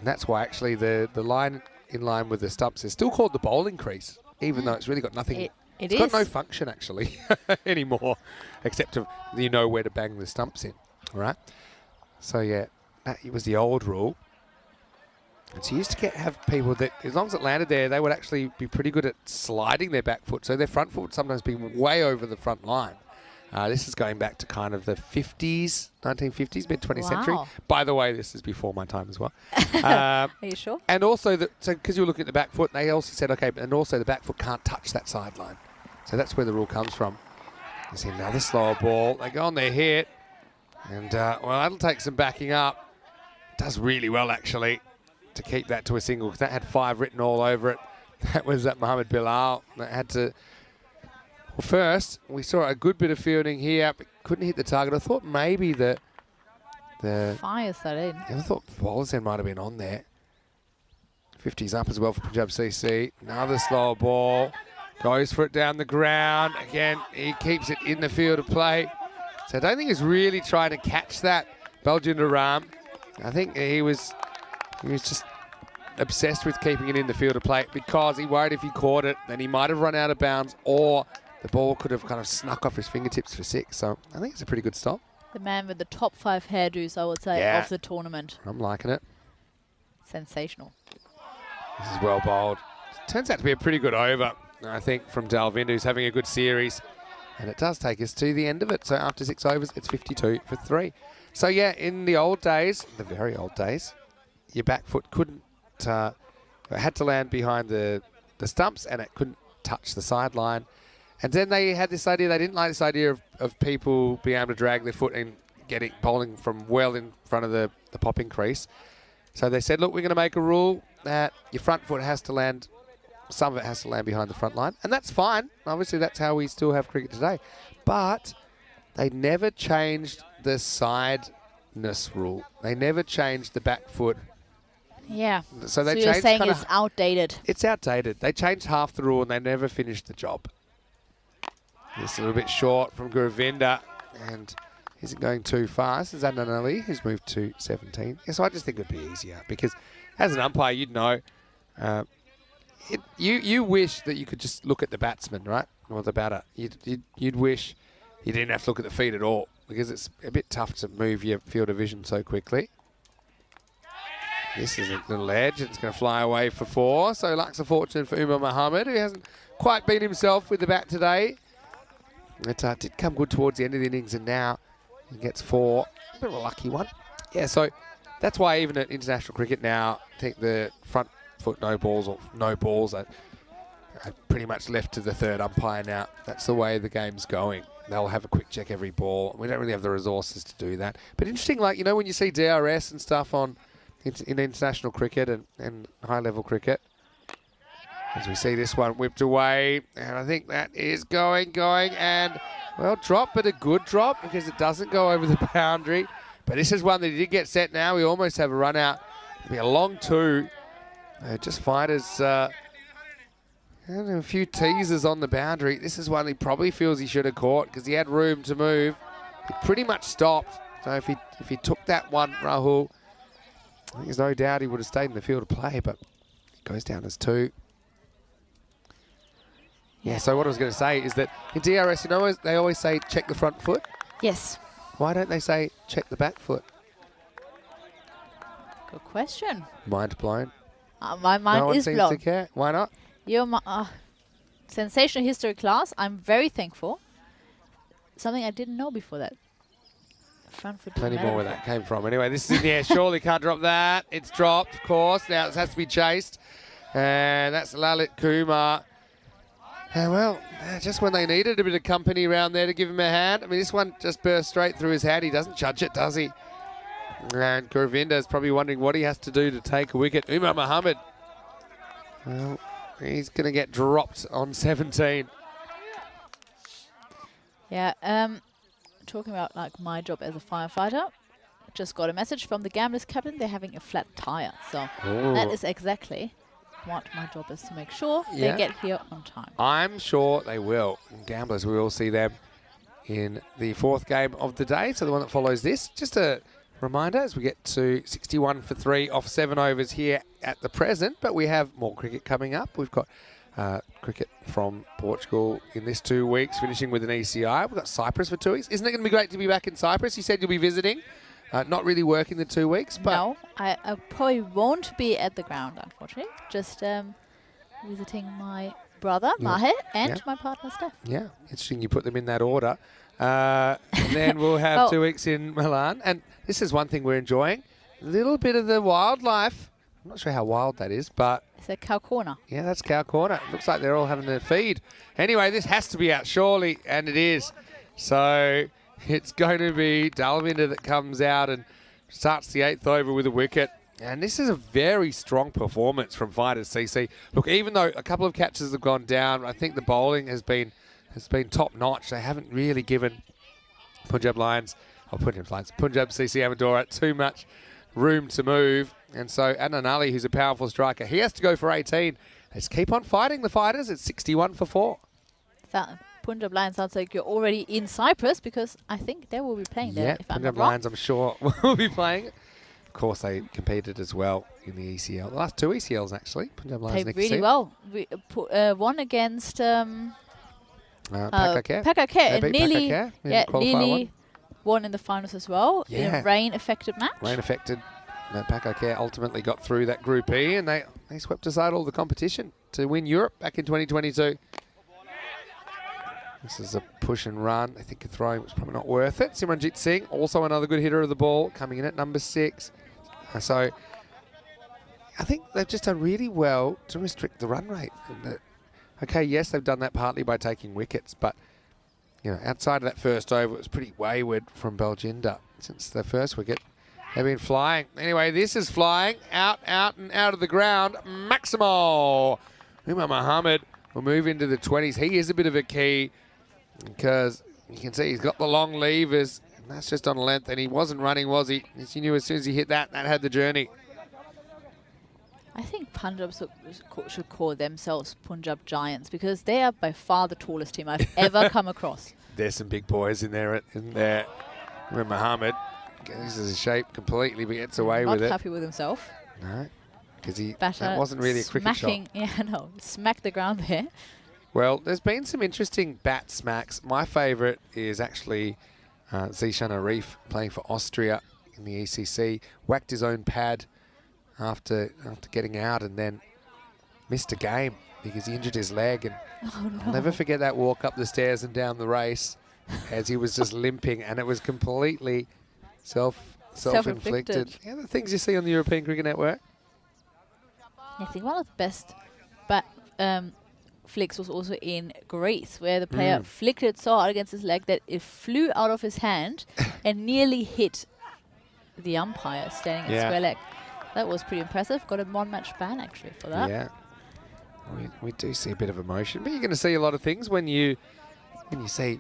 that's why actually the line in line with the stumps is still called the bowling crease, even though it's really got nothing. It's got no function actually anymore, except you know where to bang the stumps in. All right. So yeah, that was the old rule. And so you used to have people that, as long as it landed there, they would actually be pretty good at sliding their back foot. So their front foot would sometimes be way over the front line. This is going back to kind of the 50s, 1950s, mid-20th century. By the way, this is before my time as well. Are you sure? And also, because you were looking at the back foot, they also said, okay, and also the back foot can't touch that sideline. So that's where the rule comes from. You see another slower ball. They go on their hit. And, well, that'll take some backing up. Does really well, actually, to keep that to a single, because that had 5 written all over it. That was Mohammed Bilal. That had to... Well, first, we saw a good bit of fielding here, but couldn't hit the target. I thought maybe the fires that in. I thought Wallace might have been on there. 50's up as well for Punjab CC. Another slower ball. Goes for it down the ground. Again, he keeps it in the field of play. So I don't think he's really trying to catch that Baljinder Ram. I think he was just obsessed with keeping it in the field of play because he worried if he caught it, then he might have run out of bounds or the ball could have kind of snuck off his fingertips for 6. So I think it's a pretty good stop. The man with the top 5 hairdos, I would say, of the tournament. I'm liking it. Sensational. This is well bowled. Turns out to be a pretty good over, I think, from Dalvind, who's having a good series. And it does take us to the end of it. So after 6 overs, it's 52 for 3. So yeah, in the old days, the very old days, your back foot couldn't, it had to land behind the stumps and it couldn't touch the sideline. And then they had this idea, they didn't like this idea of people being able to drag their foot and getting bowling from well in front of the popping crease. So they said, look, we're going to make a rule that your front foot has to land, some of it has to land behind the front line. And that's fine. Obviously, that's how we still have cricket today. But they never changed the sideness rule. They never changed the back foot. Yeah. So they you're changed saying it's outdated. It's outdated. They changed half the rule and they never finished the job. It's a little bit short from Guravinda and isn't going too fast. Is Adnan Ali, who's moved to 17. Yeah, so I just think it would be easier because as an umpire, you'd know. You wish that you could just look at the batsman, right? Or the batter. You'd wish you didn't have to look at the feet at all because it's a bit tough to move your field of vision so quickly. This is a little edge. It's going to fly away for 4. So luck's a fortune for Umar Mohammed, who hasn't quite been himself with the bat today. It did come good towards the end of the innings, and now he gets 4. A bit of a lucky one. Yeah, so that's why even at international cricket now, I think the front foot no balls or no balls are pretty much left to the third umpire now. That's the way the game's going. They'll have a quick check every ball. We don't really have the resources to do that. But interesting, like, you know, when you see DRS and stuff in international cricket and high-level cricket, As we see this one whipped away, and I think that is going, and, well, drop, but a good drop because it doesn't go over the boundary. But this is one that he did get set now. We almost have a run out. It'll be a long 2. Just fighters, a few teasers on the boundary. This is one he probably feels he should have caught because he had room to move. He pretty much stopped. So if he took that one, Rahul, I think there's no doubt he would have stayed in the field of play, but it goes down as 2. Yeah, so what I was going to say is that in DRS, you know, they always say check the front foot. Yes. Why don't they say check the back foot? Good question. Mind blown. My mind No one is seems blown. to care. Why not? Sensational history class. I'm very thankful. Something I didn't know before that. Front foot. Plenty more where that came from. Anyway, this is in the air. Surely can't drop that. It's dropped, of course. Now it has to be chased. And that's Lalit Kumar. Well, just when they needed a bit of company around there to give him a hand. I mean, this one just burst straight through his hand. He doesn't judge it, does he? And Gurvinda is probably wondering what he has to do to take a wicket. Umar Mohammed. Well, he's going to get dropped on 17. Yeah, talking about like my job as a firefighter, just got a message from the Gamblers captain. They're having a flat tire. So that is exactly what my job is, to make sure they get here on time. I'm sure they will. And Gamblers, we will see them in the 4th game of the day. So the one that follows this. Just a reminder as we get to 61 for 3 off 7 overs here at the present. But we have more cricket coming up. We've got cricket from Portugal in this 2 weeks, finishing with an ECI. We've got Cyprus for 2 weeks. Isn't it going to be great to be back in Cyprus? You said you'll be visiting. Not really working the 2 weeks, but... No, I probably won't be at the ground, unfortunately. Just visiting my brother, Mahe, and my partner, Steph. Yeah, interesting you put them in that order. And then we'll have 2 weeks in Milan. And this is one thing we're enjoying. A little bit of the wildlife. I'm not sure how wild that is, but... It's a cow corner. Yeah, that's cow corner. It looks like they're all having a feed. Anyway, this has to be out, surely, and it is. So... it's going to be Dalvinder that comes out and starts the 8th over with a wicket. And this is a very strong performance from fighters CC. Look, even though a couple of catches have gone down, I think the bowling has been top-notch. They haven't really given Punjab CC Amadora too much room to move. And so Adnan Ali, who's a powerful striker, he has to go for 18. Let's keep on fighting the fighters. It's 61 for 4. Punjab Lions sounds like you're already in Cyprus, because I think they will be playing there. If Punjab Lions, I'm sure, will be playing. Of course, they competed as well in the ECL. The last 2 ECLs, actually. Punjab Lions played really well. We one against Pakakare. Pakakare, and nearly one. won in the finals as well. In a rain-affected match. Rain-affected. Pakakare ultimately got through that Group E, and they swept aside all the competition to win Europe back in 2022. This is a push and run. I think a throwing was probably not worth it. Simranjit Singh, also another good hitter of the ball, coming in at number 6. So I think they've just done really well to restrict the run rate. Okay, yes, they've done that partly by taking wickets, but you know, outside of that first over, it was pretty wayward from Baljinder since the first wicket. They've been flying. Anyway, this is flying out, and out of the ground. Maximo Umar Mohammed will move into the 20s. He is a bit of a key, because you can see he's got the long levers, and that's just on length, and he wasn't running, was he? As you knew, as soon as he hit that had the journey. I think Punjab should call themselves Punjab Giants, because they are by far the tallest team I've ever come across. There's some big boys in there. Mohammed goes his shape completely, but gets away with it. Not happy with himself. No, because that wasn't really a cricket shot. Yeah, no, smacked the ground there. Well, there's been some interesting bat smacks. My favourite is actually Zishan Arif playing for Austria in the ECC. Whacked his own pad after getting out, and then missed a game because he injured his leg. And I'll never forget that walk up the stairs and down the race as he was just limping, and it was completely self-inflicted. Yeah, the things you see on the European Cricket Network. I think one of the best flicks was also in Greece, where the player flicked it so hard against his leg that it flew out of his hand and nearly hit the umpire standing at square leg. That was pretty impressive. Got a one-match ban, actually, for that. Yeah. we do see a bit of emotion, but you're going to see a lot of things when you see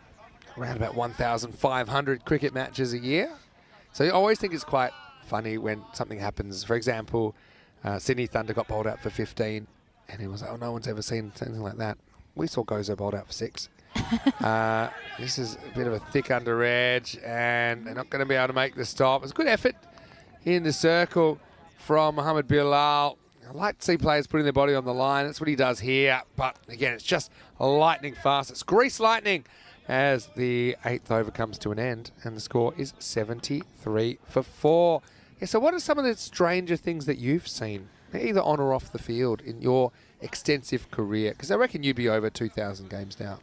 around about 1,500 cricket matches a year. So you always think it's quite funny when something happens. For example, Sydney Thunder got bowled out for 15, and it was like, oh, no one's ever seen something like that. We saw Gozo bowled out for 6. This is a bit of a thick under edge, and they're not going to be able to make the stop. It's a good effort in the circle from Mohammed Bilal. I like to see players putting their body on the line. That's what he does here. But again, it's just lightning fast. It's grease lightning as the 8th over comes to an end, and the score is 73 for 4. Yeah, so what are some of the stranger things that you've seen, either on or off the field, in your extensive career? Because I reckon you'd be over 2,000 games now.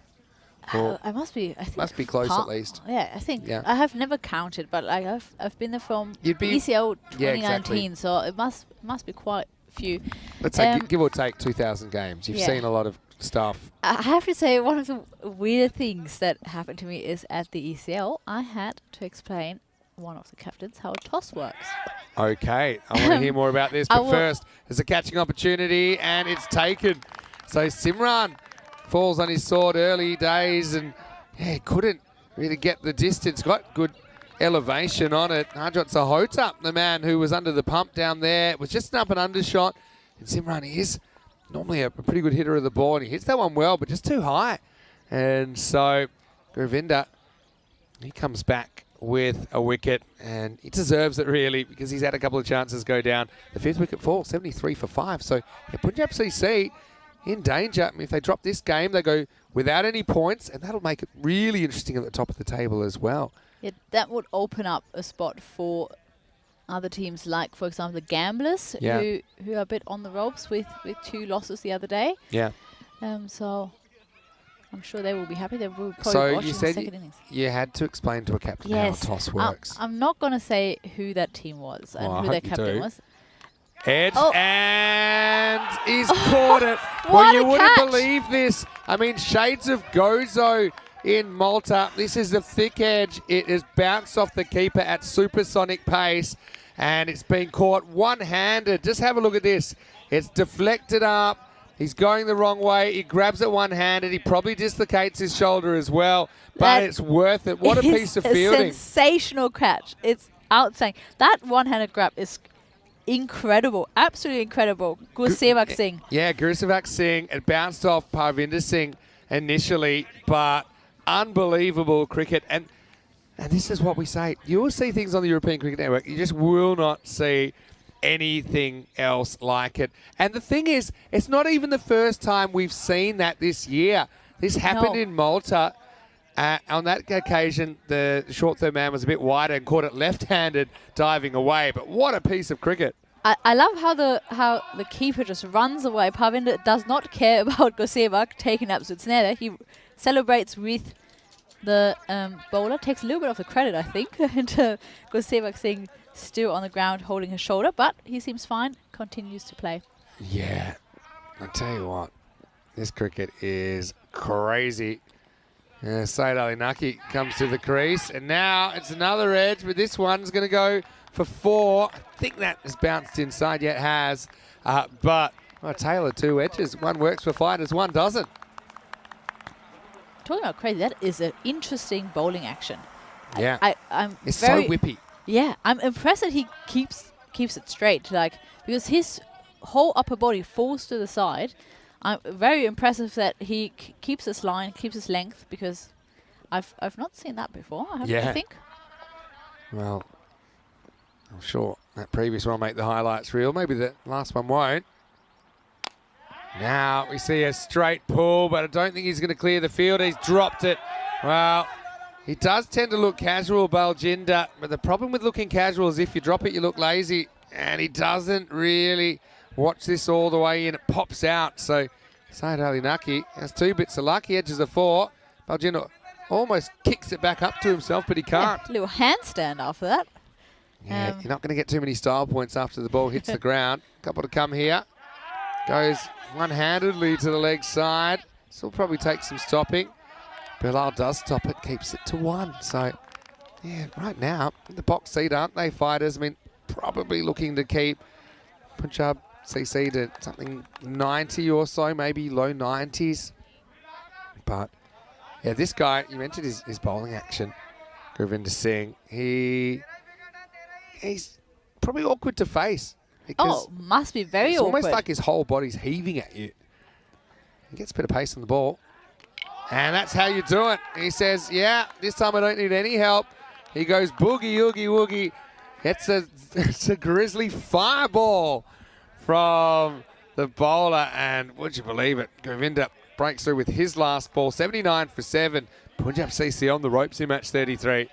I must be. I think must be close at least. Yeah, I think. Yeah. I have never counted, but like I've been there from You'd be, ECL 2019, yeah, exactly. so it must be quite a few. Let's say give or take 2,000 games. You've seen a lot of stuff. I have to say, one of the weird things that happened to me is at the ECL, I had to explain one of the captains how a toss works. Okay, I want to hear more about this, but first, there's a catching opportunity, and it's taken. So Simran falls on his sword early days, and he couldn't really get the distance. Got good elevation on it. Harjot Sahota, the man who was under the pump down there, was just an up and under shot. And Simran is normally a pretty good hitter of the ball, and he hits that one well, but just too high. And so Govinda, he comes back with a wicket, and he deserves it really, because he's had a couple of chances go down. The 5th wicket falls, 73 for 5. So yeah, Punjab CC in danger. I mean, if they drop this game, they go without any points, and that'll make it really interesting at the top of the table as well. Yeah, that would open up a spot for other teams, like, for example, the Gamblers, who are a bit on the ropes with 2 losses the other day. Yeah. So I'm sure they will be happy. They will probably watch the second innings. You had to explain to a captain how toss works. I'm not going to say who that team was and who their captain was. Edge, and he's caught it. Well, you wouldn't believe this. I mean, shades of Gozo in Malta. This is the thick edge. It has bounced off the keeper at supersonic pace, and it's been caught one-handed. Just have a look at this. It's deflected up. He's going the wrong way. He grabs it one-handed. He probably dislocates his shoulder as well, but it's worth it. What a piece of fielding. Sensational catch. It's outstanding. That one-handed grab is incredible, absolutely incredible. Gursevak Singh. Yeah, Gursevak Singh. It bounced off Parvinder Singh initially, but unbelievable cricket. And this is what we say. You will see things on the European Cricket Network. You just will not see anything else like it. And the thing is, it's not even the first time we've seen that this year. This happened in Malta. On that occasion, the short throw man was a bit wider and caught it left-handed, diving away. But what a piece of cricket! I love how the keeper just runs away. Parvinder does not care about Gursevak taking absolute snare there. He celebrates with the bowler, takes a little bit of the credit, I think, and Gursevak Singh still on the ground holding his shoulder, but he seems fine, continues to play. Yeah, I tell you what, this cricket is crazy. Saeed Ali Naki comes to the crease, and now it's another edge, but this one's going to go for 4. I think that has bounced inside, yet has, but a tale of 2 edges. One works for fighters, one doesn't. Talking about crazy, that is an interesting bowling action. Yeah, it's very, so whippy. Yeah, I'm impressed that he keeps it straight, because his whole upper body falls to the side. I'm very impressive that he keeps his line, keeps his length, because I've not seen that before. I think. Well, I'm sure that previous one will make the highlights reel. Maybe the last one won't. Now we see a straight pull, but I don't think he's going to clear the field. He's dropped it. Well, he does tend to look casual, Baljinder, but the problem with looking casual is if you drop it, you look lazy, and he doesn't really watch this all the way in. It pops out. So Saeed Ali Naki has 2 bits of luck. He edges a 4. Baljinder almost kicks it back up to himself, but he can't. Yeah, little handstand after that. Yeah, you're not going to get too many style points after the ball hits the ground. Couple to come here. Goes one-handedly to the leg side. This will probably take some stopping. Bilal does stop it, keeps it to 1. So, yeah, right now, in the box seat, aren't they, fighters? I mean, probably looking to keep Punjab CC to something 90 or so, maybe low 90s. But yeah, this guy, you mentioned his bowling action, Gurvinder Singh. He's probably awkward to face. Oh, must be very it's awkward. almost like his whole body's heaving at you. He gets a bit of pace on the ball. And that's how you do it. He says, yeah, this time I don't need any help. He goes boogie, oogie, woogie. It's a Grizzly fireball from the bowler. And would you believe it? Govinda breaks through with his last ball, 79 for 7. Punjab CC on the ropes in match 33.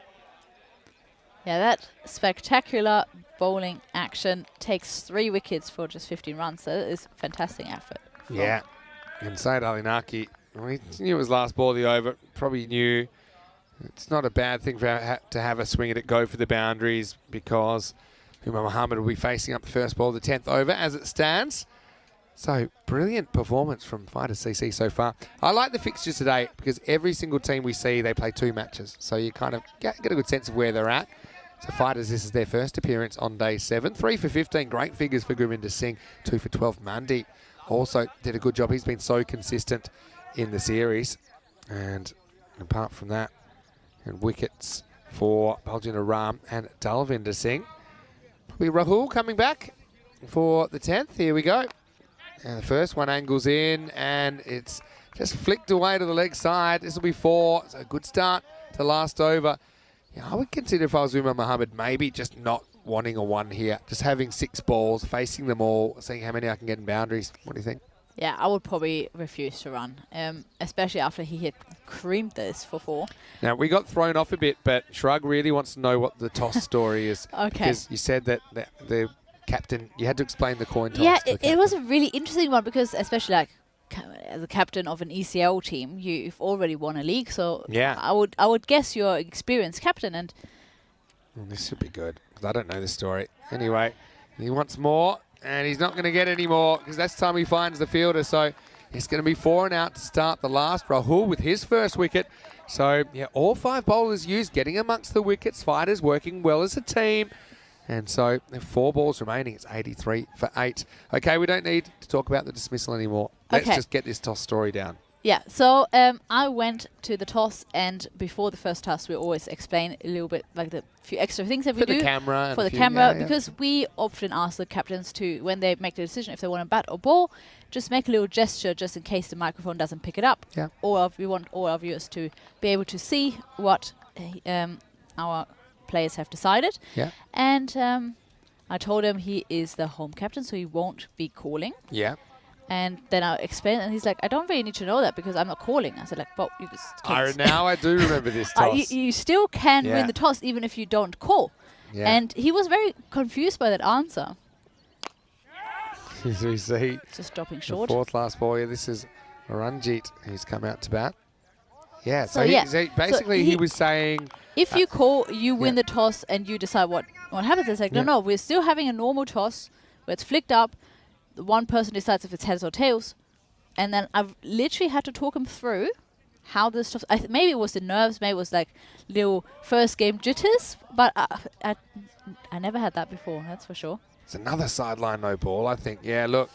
Yeah, that spectacular bowling action takes 3 wickets for just 15 runs. So it is a fantastic effort. Yeah. And Saeed Alinaki, he knew it was last ball of the over. Probably knew it's not a bad thing for to have a swing at it, go for the boundaries, because Umar Mohammed will be facing up the first ball of the 10th over as it stands. So, brilliant performance from Fighters CC so far. I like the fixtures today because every single team we see, they play 2 matches. So you kind of get a good sense of where they're at. So Fighters, this is their first appearance on day 7. 3 for 15, great figures for Gurvinder Singh. 2 for 12, Mandi also did a good job. He's been so consistent in the series. And apart from that, and wickets for Baljinder Ram and Dalvinder Singh. Probably Rahul coming back for the 10th. Here we go. And the first one angles in, and it's just flicked away to the leg side. This will be 4. It's a good start to last over. Yeah, I would consider if I was Umar Mohammed, maybe just not wanting a 1 here. Just having 6 balls, facing them all, seeing how many I can get in boundaries. What do you think? Yeah, I would probably refuse to run, especially after he had creamed this for 4. Now, we got thrown off a bit, but Shrug really wants to know what the toss story is. Okay. Because you said that the captain, you had to explain the coin toss. Yeah, to the it was a really interesting one because especially like as a captain of an ECL team, you've already won a league. So yeah. I would guess you're an experienced captain. And well, this should be good because I don't know this story. Anyway, he wants more and he's not going to get any more because that's the time he finds the fielder. So it's going to be 4 and out to start the last. Rahul with his first wicket. So yeah, all 5 bowlers used, getting amongst the wickets. Fighters working well as a team. And so, 4 balls remaining. It's 83 for 8. Okay, we don't need to talk about the dismissal anymore. Let's just get this toss story down. Yeah, so I went to the toss, and before the first toss, we always explain a little bit, like the few extra things that we do. For the camera. For the camera, because we often ask the captains to, when they make the decision, if they want to bat or ball, just make a little gesture just in case the microphone doesn't pick it up. Yeah. Or we want all our viewers to be able to see what our players have decided. Yeah. And I told him he is the home captain, so he won't be calling. Yeah. And then I explained, and he's like, I don't really need to know that because I'm not calling. I said, like, but you just Now I do remember this toss. you still can win the toss even if you don't call. Yeah. And he was very confused by that answer. As we see, Just dropping the short. 4th last ball here. This is Ranjit who's come out to bat. Yeah, so, basically he was saying... If you call, you win the toss and you decide what happens. It's like, no, we're still having a normal toss where it's flicked up. The one person decides if it's heads or tails. And then I've literally had to talk him through how this toss... maybe it was the nerves, maybe it was like little first game jitters. But I never had that before, that's for sure. It's another sideline no ball, I think. Yeah, look,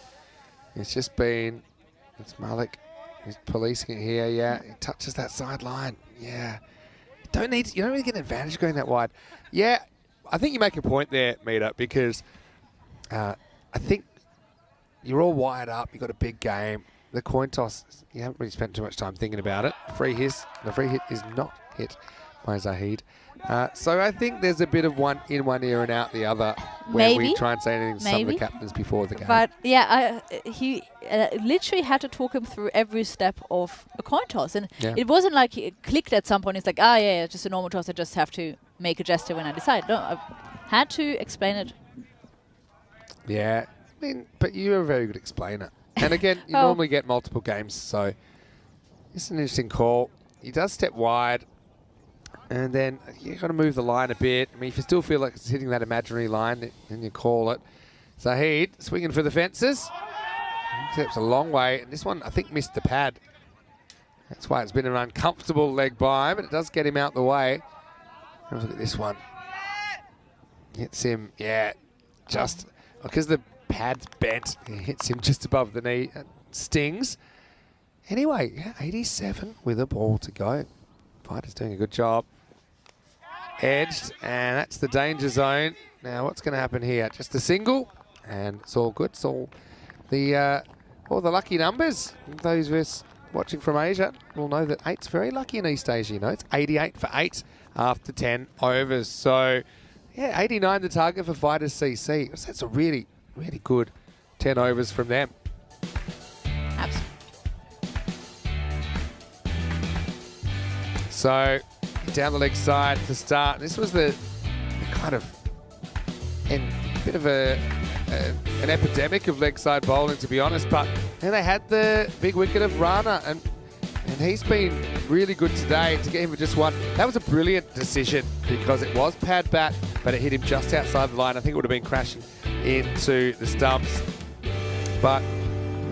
it's just been... It's Malik. He's policing it here, yeah. He touches that sideline, yeah. You don't really get an advantage going that wide. Yeah, I think you make a point there, Meeta, because I think you're all wired up. You've got a big game. The coin toss, you haven't really spent too much time thinking about it. The free hit is not hit by Zahid. So I think there's a bit of one in one ear and out the other where we try and say anything to some of the captains before the game. But yeah, he literally had to talk him through every step of a coin toss. And it wasn't like he clicked at some point. It's like, yeah, just a normal toss. I just have to make a gesture when I decide. No, I had to explain it. Yeah, I mean, but you're a very good explainer. And again, you normally get multiple games, so it's an interesting call. He does step wide. And then you've got to move the line a bit. I mean, if you still feel like it's hitting that imaginary line, then you call it. Zahid swinging for the fences. Steps a long way. And this one, I think, missed the pad. That's why it's been an uncomfortable leg by, but it does get him out the way. Have a look at this one. Hits him, just because the pad's bent. It hits him just above the knee. Stings. Anyway, yeah, 87 with a ball to go. Fighter's doing a good job. Edged, and that's the danger zone. Now, what's going to happen here? Just a single, and it's all good. It's all the lucky numbers. Those of us watching from Asia will know that 8's very lucky in East Asia. You know, it's 88 for 8 after 10 overs. So, yeah, 89 the target for Fighters CC. So that's a really, really good 10 overs from them. Absolutely. So, down the leg side to start. This was the kind of bit of an epidemic of leg side bowling, to be honest. But then they had the big wicket of Rana, and he's been really good today. To get him for just one, that was a brilliant decision because it was pad bat, but it hit him just outside the line. I think it would have been crashing into the stumps. But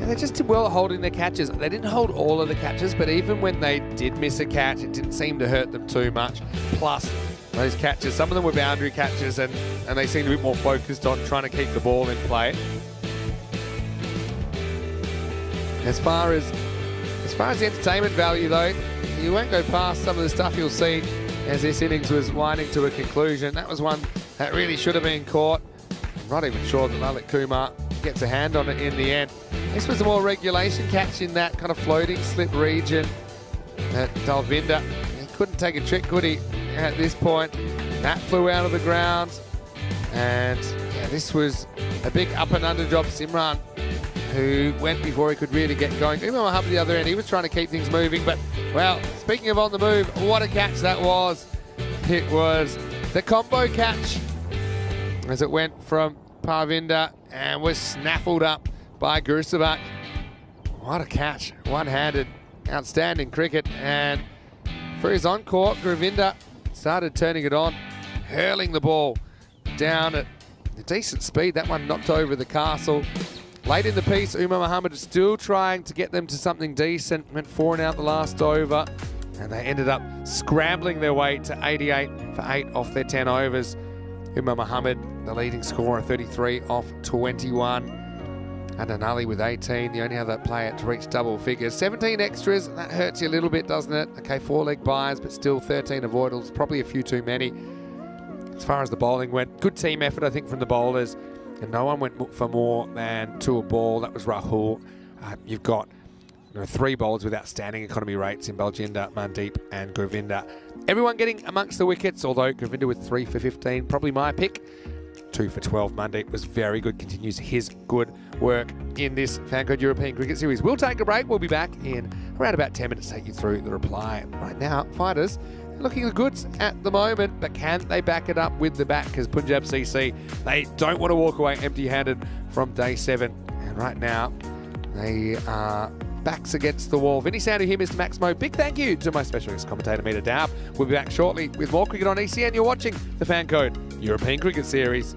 they just did well at holding their catches. They didn't hold all of the catches, but even when they did miss a catch, it didn't seem to hurt them too much. Plus, those catches, some of them were boundary catches, and they seemed a bit more focused on trying to keep the ball in play. As far as the entertainment value, though, you won't go past some of the stuff you'll see as this innings was winding to a conclusion. That was one that really should have been caught. I'm not even sure that Lalit Kumar gets a hand on it in the end. This was a more regulation catch in that kind of floating slip region at Dalvinder. He couldn't take a trick, could he, at this point? That flew out of the ground. And yeah, this was a big up and under job. Simran, who went before he could really get going. Even Mohammed at the other end, he was trying to keep things moving. But, well, speaking of on the move, what a catch that was. It was the combo catch as it went from Parvinder and was snaffled up by Gurusabak. What a catch. One-handed, outstanding cricket. And for his encore, Gurvinder started turning it on, hurling the ball down at a decent speed. That one knocked over the castle. Late in the piece, Umar Mohammed is still trying to get them to something decent. Went 4 and out the last over. And they ended up scrambling their way to 88 for 8 off their 10 overs. Umar Mohammed, the leading scorer, 33 off 21. And Anali with 18, the only other player to reach double figures. 17 extras, that hurts you a little bit, doesn't it? Okay, 4-leg buys, but still 13 avoidals, probably a few too many. As far as the bowling went, good team effort, I think, from the bowlers. And no one went for more than 2 a ball. That was Rahul. You've got 3 bowlers with outstanding economy rates in Baljinder, Mandeep and Gurvinder. Everyone getting amongst the wickets, although Gurvinder with 3 for 15, probably my pick. 2 for 12. Mandeep was very good, continues his good work in this Fancode European Cricket Series. We'll take a break. We'll be back in around about 10 minutes to take you through the reply. Right now, Fighters looking the goods at the moment, but can they back it up with the bat? Because Punjab CC, they don't want to walk away empty-handed from day 7. And right now, they are backs against the wall. Vinny Sandu here, Mr. Max Mo. Big thank you to my special guest commentator, Meeta Dowd. We'll be back shortly with more cricket on ECN. You're watching the Fancode European Cricket Series.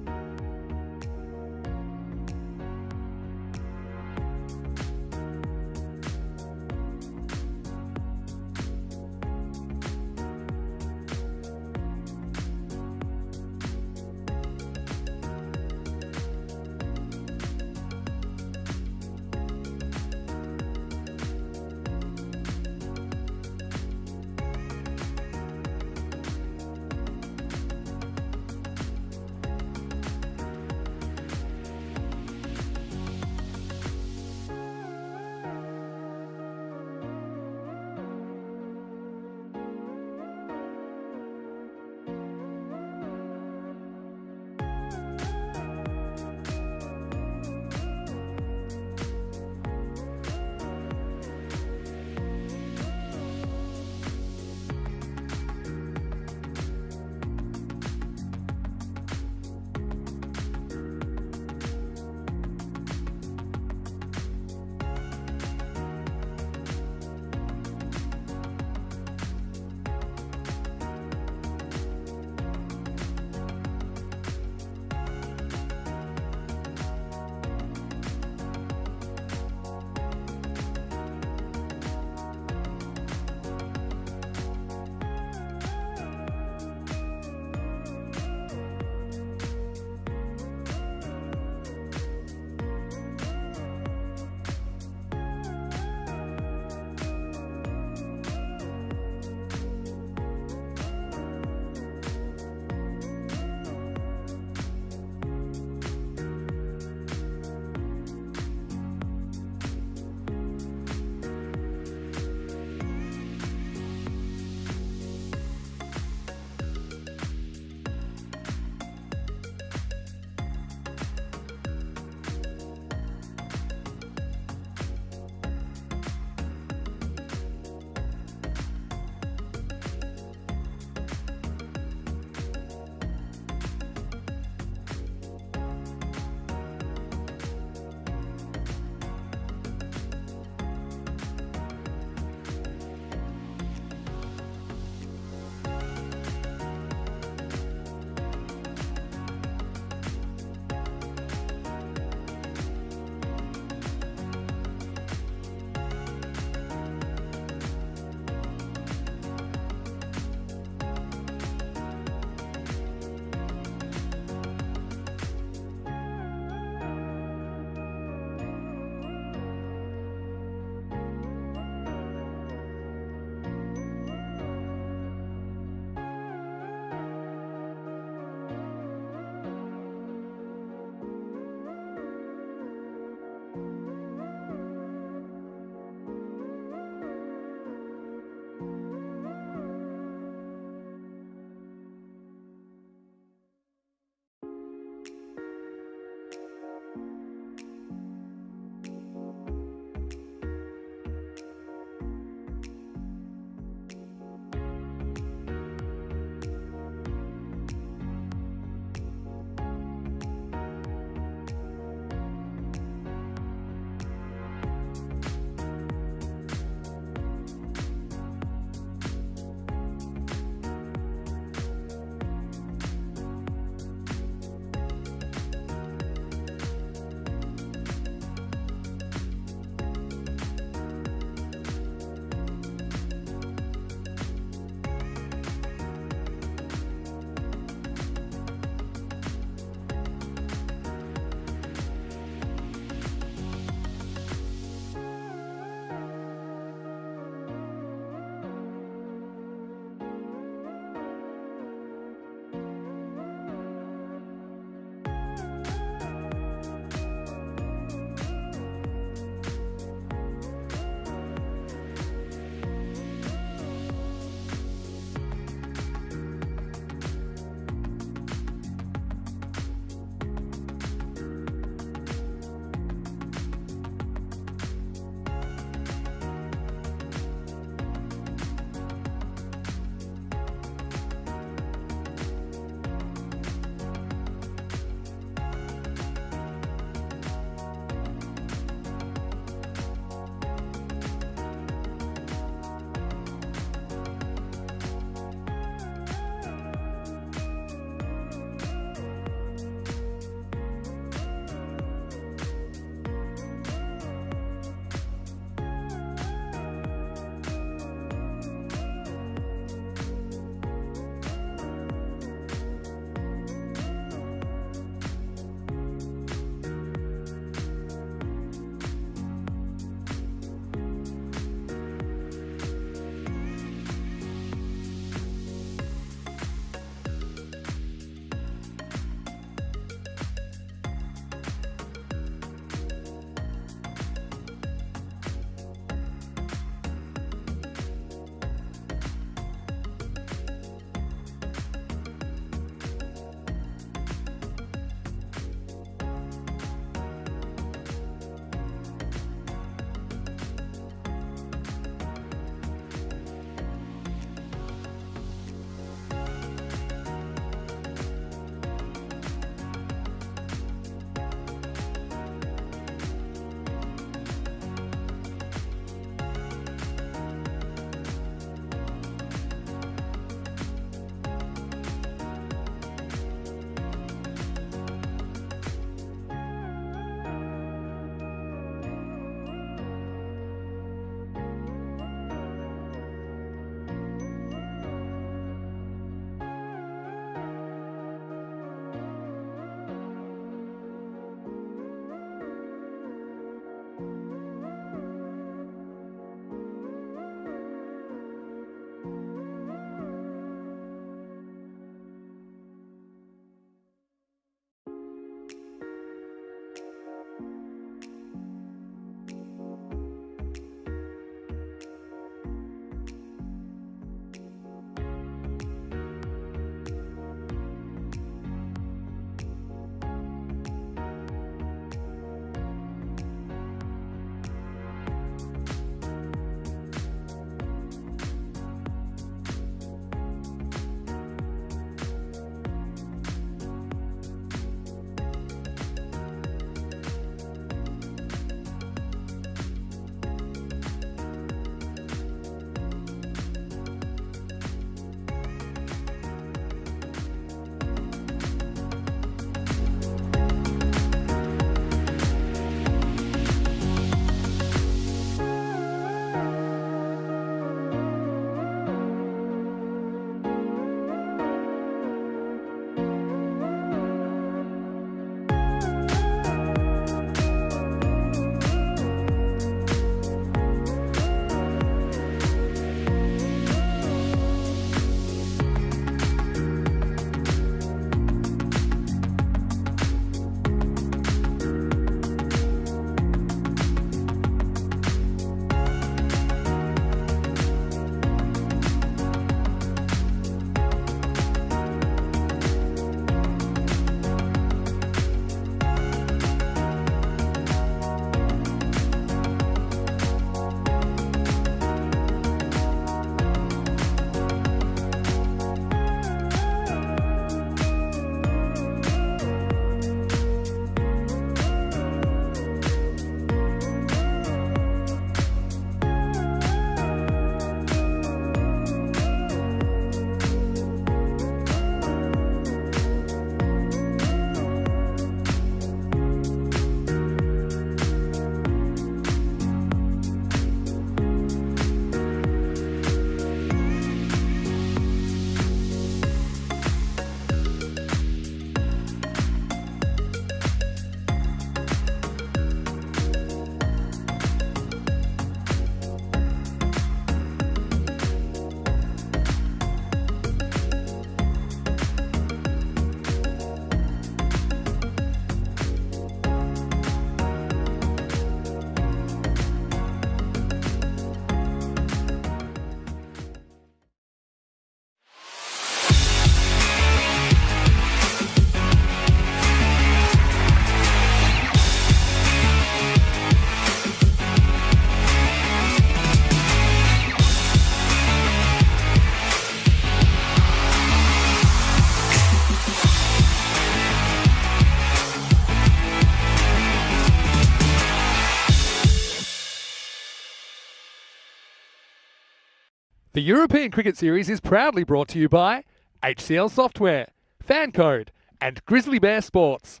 The European Cricket Series is proudly brought to you by HCL Software, Fan Code, and Grizzly Bear Sports.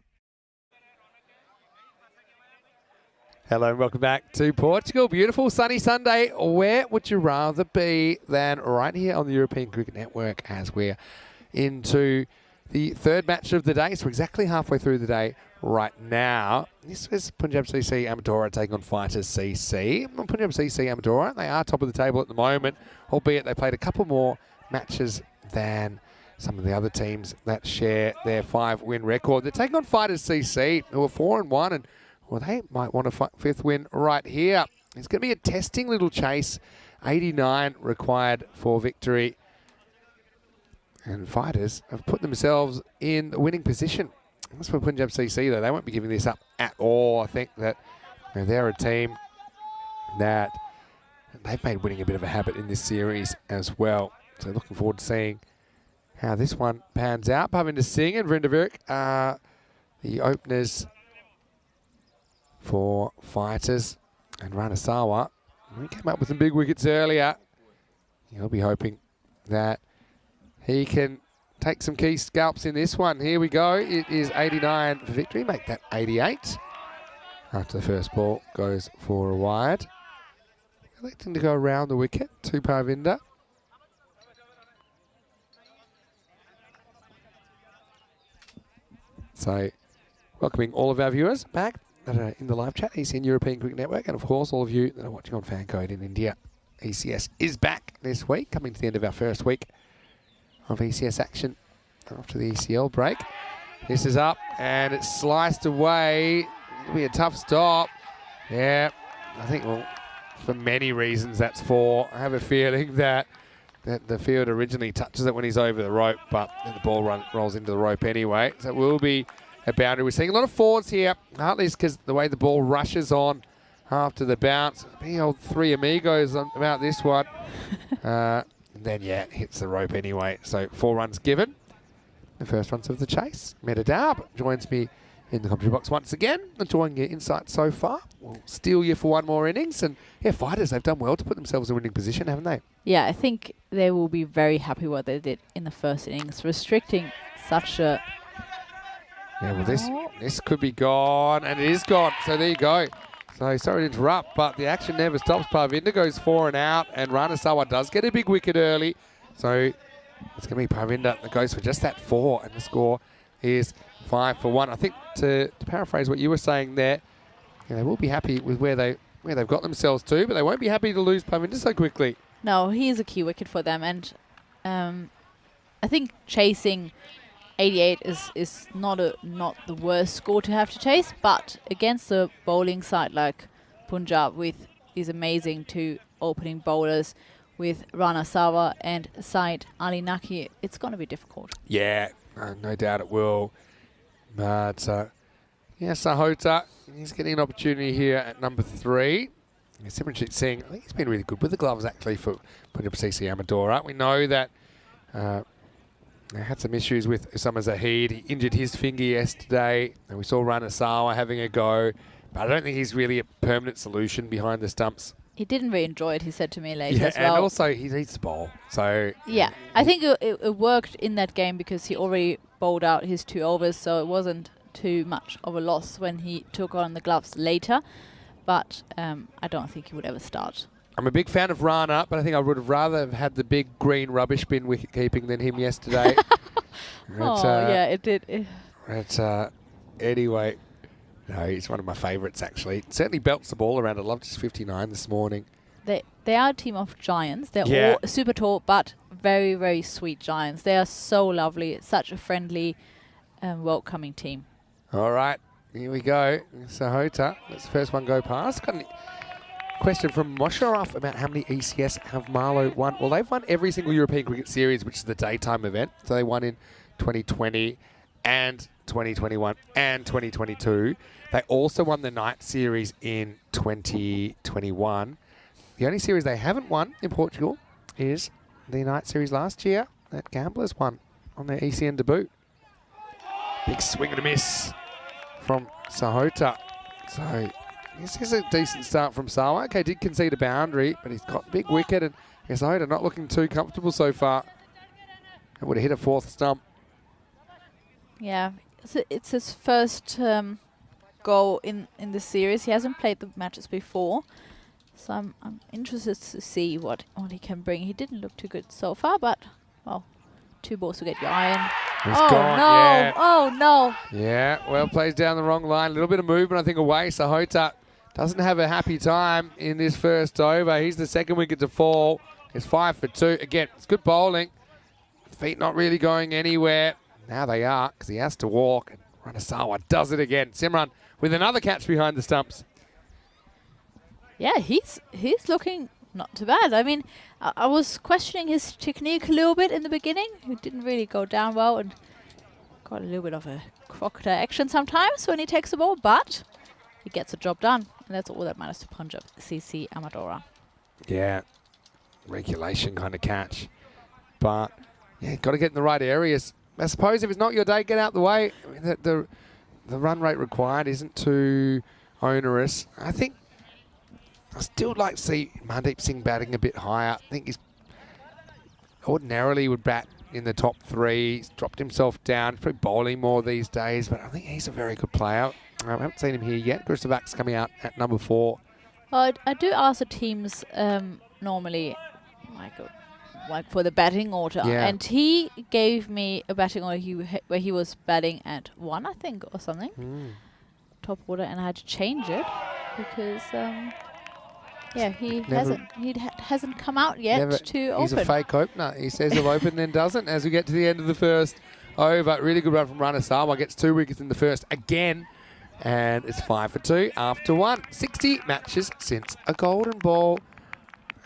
Hello and welcome back to Portugal. Beautiful sunny Sunday. Where would you rather be than right here on the European Cricket Network as we're into the third match of the day. So we're exactly halfway through the day right now. This is Punjab CC Amadora taking on Fighters CC. Punjab CC Amadora, they are top of the table at the moment, albeit they played a couple more matches than some of the other teams that share their 5-win record. They're taking on Fighters CC, who are 4-1, and well, they might want a fifth win right here. It's going to be a testing little chase. 89 required for victory. And Fighters have put themselves in the winning position. That's for Punjab CC, though. They won't be giving this up at all. I think that they're a team that they've made winning a bit of a habit in this series as well. So looking forward to seeing how this one pans out. Bhavinder Singh and Vrindavirik are the openers for Fighters. And Ranasawa, he came up with some big wickets earlier. He'll be hoping that he can take some key scalps in this one. Here we go. It is 89 for victory. Make that 88. After the first ball goes for a wide. Electing to go around the wicket to Parvinder. So, welcoming all of our viewers back that are in the live chat, ECN European Cricket Network, and of course all of you that are watching on Fan Code in India. ECS is back this week, coming to the end of our first week of ECS action after the ECL break. This is up and it's sliced away. It'll be a tough stop. Yeah, I think, well, for many reasons that's four. I have a feeling that the field originally touches it when he's over the rope, but then the ball rolls into the rope anyway. So it will be a boundary. We're seeing a lot of fours here, partly because the way the ball rushes on after the bounce. The old three amigos about this one. Then, yeah, hits the rope anyway. So 4 runs given. The first runs of the chase. Medadab joins me in the commentary box once again, enjoying your insights so far. We'll steal you for one more innings. And, yeah, Fighters, they've done well to put themselves in a winning position, haven't they? Yeah, I think they will be very happy what they did in the first innings, restricting such a... Yeah, well, this could be gone, and it is gone. So there you go. So sorry to interrupt, but the action never stops. Parvinder goes 4 and out, and Ranasawa does get a big wicket early. So it's going to be Parvinder that goes for just that 4, and the score is 5 for 1. I think to paraphrase what you were saying there, they will be happy with where they've got themselves to, but they won't be happy to lose Parvinder so quickly. No, he is a key wicket for them, and I think chasing 88 is not the worst score to have to chase, but against a bowling side like Punjab with these amazing 2 opening bowlers with Ranasawa and Said Ali Naki, it's going to be difficult. Yeah, no doubt it will. But yeah, Sahota, he's getting an opportunity here at number 3. Simranjit Singh, I think he's been really good with the gloves actually for Punjab CC Amadora. We know that they had some issues with Usama Zahid. He injured his finger yesterday, and we saw Ranasawa having a go. But I don't think he's really a permanent solution behind the stumps. He didn't really enjoy it, he said to me later as well. And also he needs to bowl. So yeah, I think it worked in that game because he already bowled out his 2 overs, so it wasn't too much of a loss when he took on the gloves later. But I don't think he would ever start. I'm a big fan of Rana, but I think I would have rather have had the big green rubbish bin wicket keeping than him yesterday. Yeah, it did. But anyway, no, he's one of my favourites actually. Certainly belts the ball around. I loved his 59 this morning. They are a team of giants. They're all super tall, but very, very sweet giants. They are so lovely. It's such a friendly, welcoming team. All right, here we go. Sahota, let's the first one go past. Got a question from Mosharaf about how many ECS have Marlow won. Well, they've won every single European Cricket Series, which is the daytime event. So they won in 2020 and 2021 and 2022. They also won the night series in 2021. The only series they haven't won in Portugal is the night series last year that Gamblers won on their ECN debut. Big swing and a miss from Sahota. So this is a decent start from Sawa. Okay, did concede a boundary, but he's got big wicket and Oda not looking too comfortable so far. It would have hit a fourth stump. Yeah, it's his first goal in the series. He hasn't played the matches before, so I'm interested to see what he can bring. He didn't look too good so far, but well, 2 balls to get your iron. He's Oh gone, no! yeah. Oh no! Yeah, well, plays down the wrong line. A little bit of movement, I think, away. Sahota doesn't have a happy time in this first over. He's the second wicket to fall. It's 5 for 2. Again, it's good bowling. Feet not really going anywhere. Now they are, because he has to walk. And Ranasawa does it again. Simran with another catch behind the stumps. Yeah, he's looking not too bad. I mean, I was questioning his technique a little bit in the beginning. It didn't really go down well and got a little bit of a crocodile action sometimes when he takes the ball, but he gets the job done. And that's all that matters to Punjab CC Amadora. Yeah, regulation kind of catch. But, yeah, got to get in the right areas. I suppose if it's not your day, get out the way. I mean, the run rate required isn't too onerous. I think I still like to see Mandeep Singh batting a bit higher. I think he's ordinarily would bat in the top 3. He's dropped himself down. He's probably bowling more these days, but I think he's a very good player. I haven't seen him here yet. Gristavak's coming out at number 4. I do ask the teams normally, like for the batting order, Yeah. and he gave me a batting order where he was batting at 1, I think, or something, top order, and I had to change it because yeah, he hasn't come out yet to open. He's a fake opener. He says he'll open, then doesn't. As we get to the end of the first over, really good run from Ranasawa. Gets 2 wickets in the first again. And it's 5 for 2 after 1. 60 matches since a golden ball.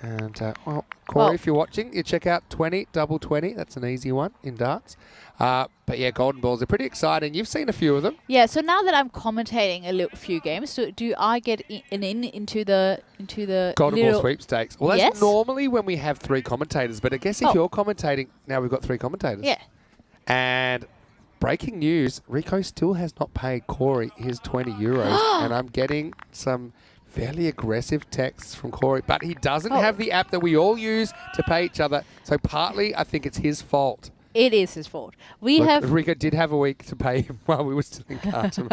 And, well, Corey, if you're watching, you check out 20, double 20. That's an easy one in darts. But, yeah, golden balls are pretty exciting. You've seen a few of them. Yeah, so now that I'm commentating a few games, do I get an into the Golden ball sweepstakes. Well, that's Yes. normally when we have 3 commentators. But I guess if you're commentating, now we've got 3 commentators. Yeah. And breaking news, Rico still has not paid Corey his 20 euros. And I'm getting some fairly aggressive texts from Corey. But he doesn't have the app that we all use to pay each other. So partly I think it's his fault. It is his fault. Rico did have a week to pay him while we were still in Khartoum.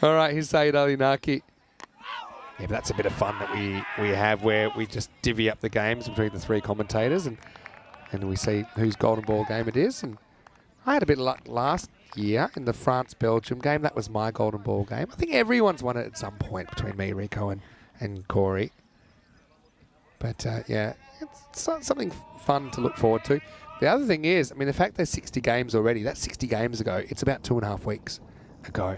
All right, here's Sayed Ali Naki. Yeah, but that's a bit of fun that we have where we just divvy up the games between the 3 commentators and we see whose golden ball game it is. And I had a bit of luck last year in the France-Belgium game. That was my golden ball game. I think everyone's won it at some point between me, Rico, and Corey. But, yeah, it's something fun to look forward to. The other thing is, I mean, the fact there's 60 games already, that's 60 games ago. It's about 2.5 weeks ago.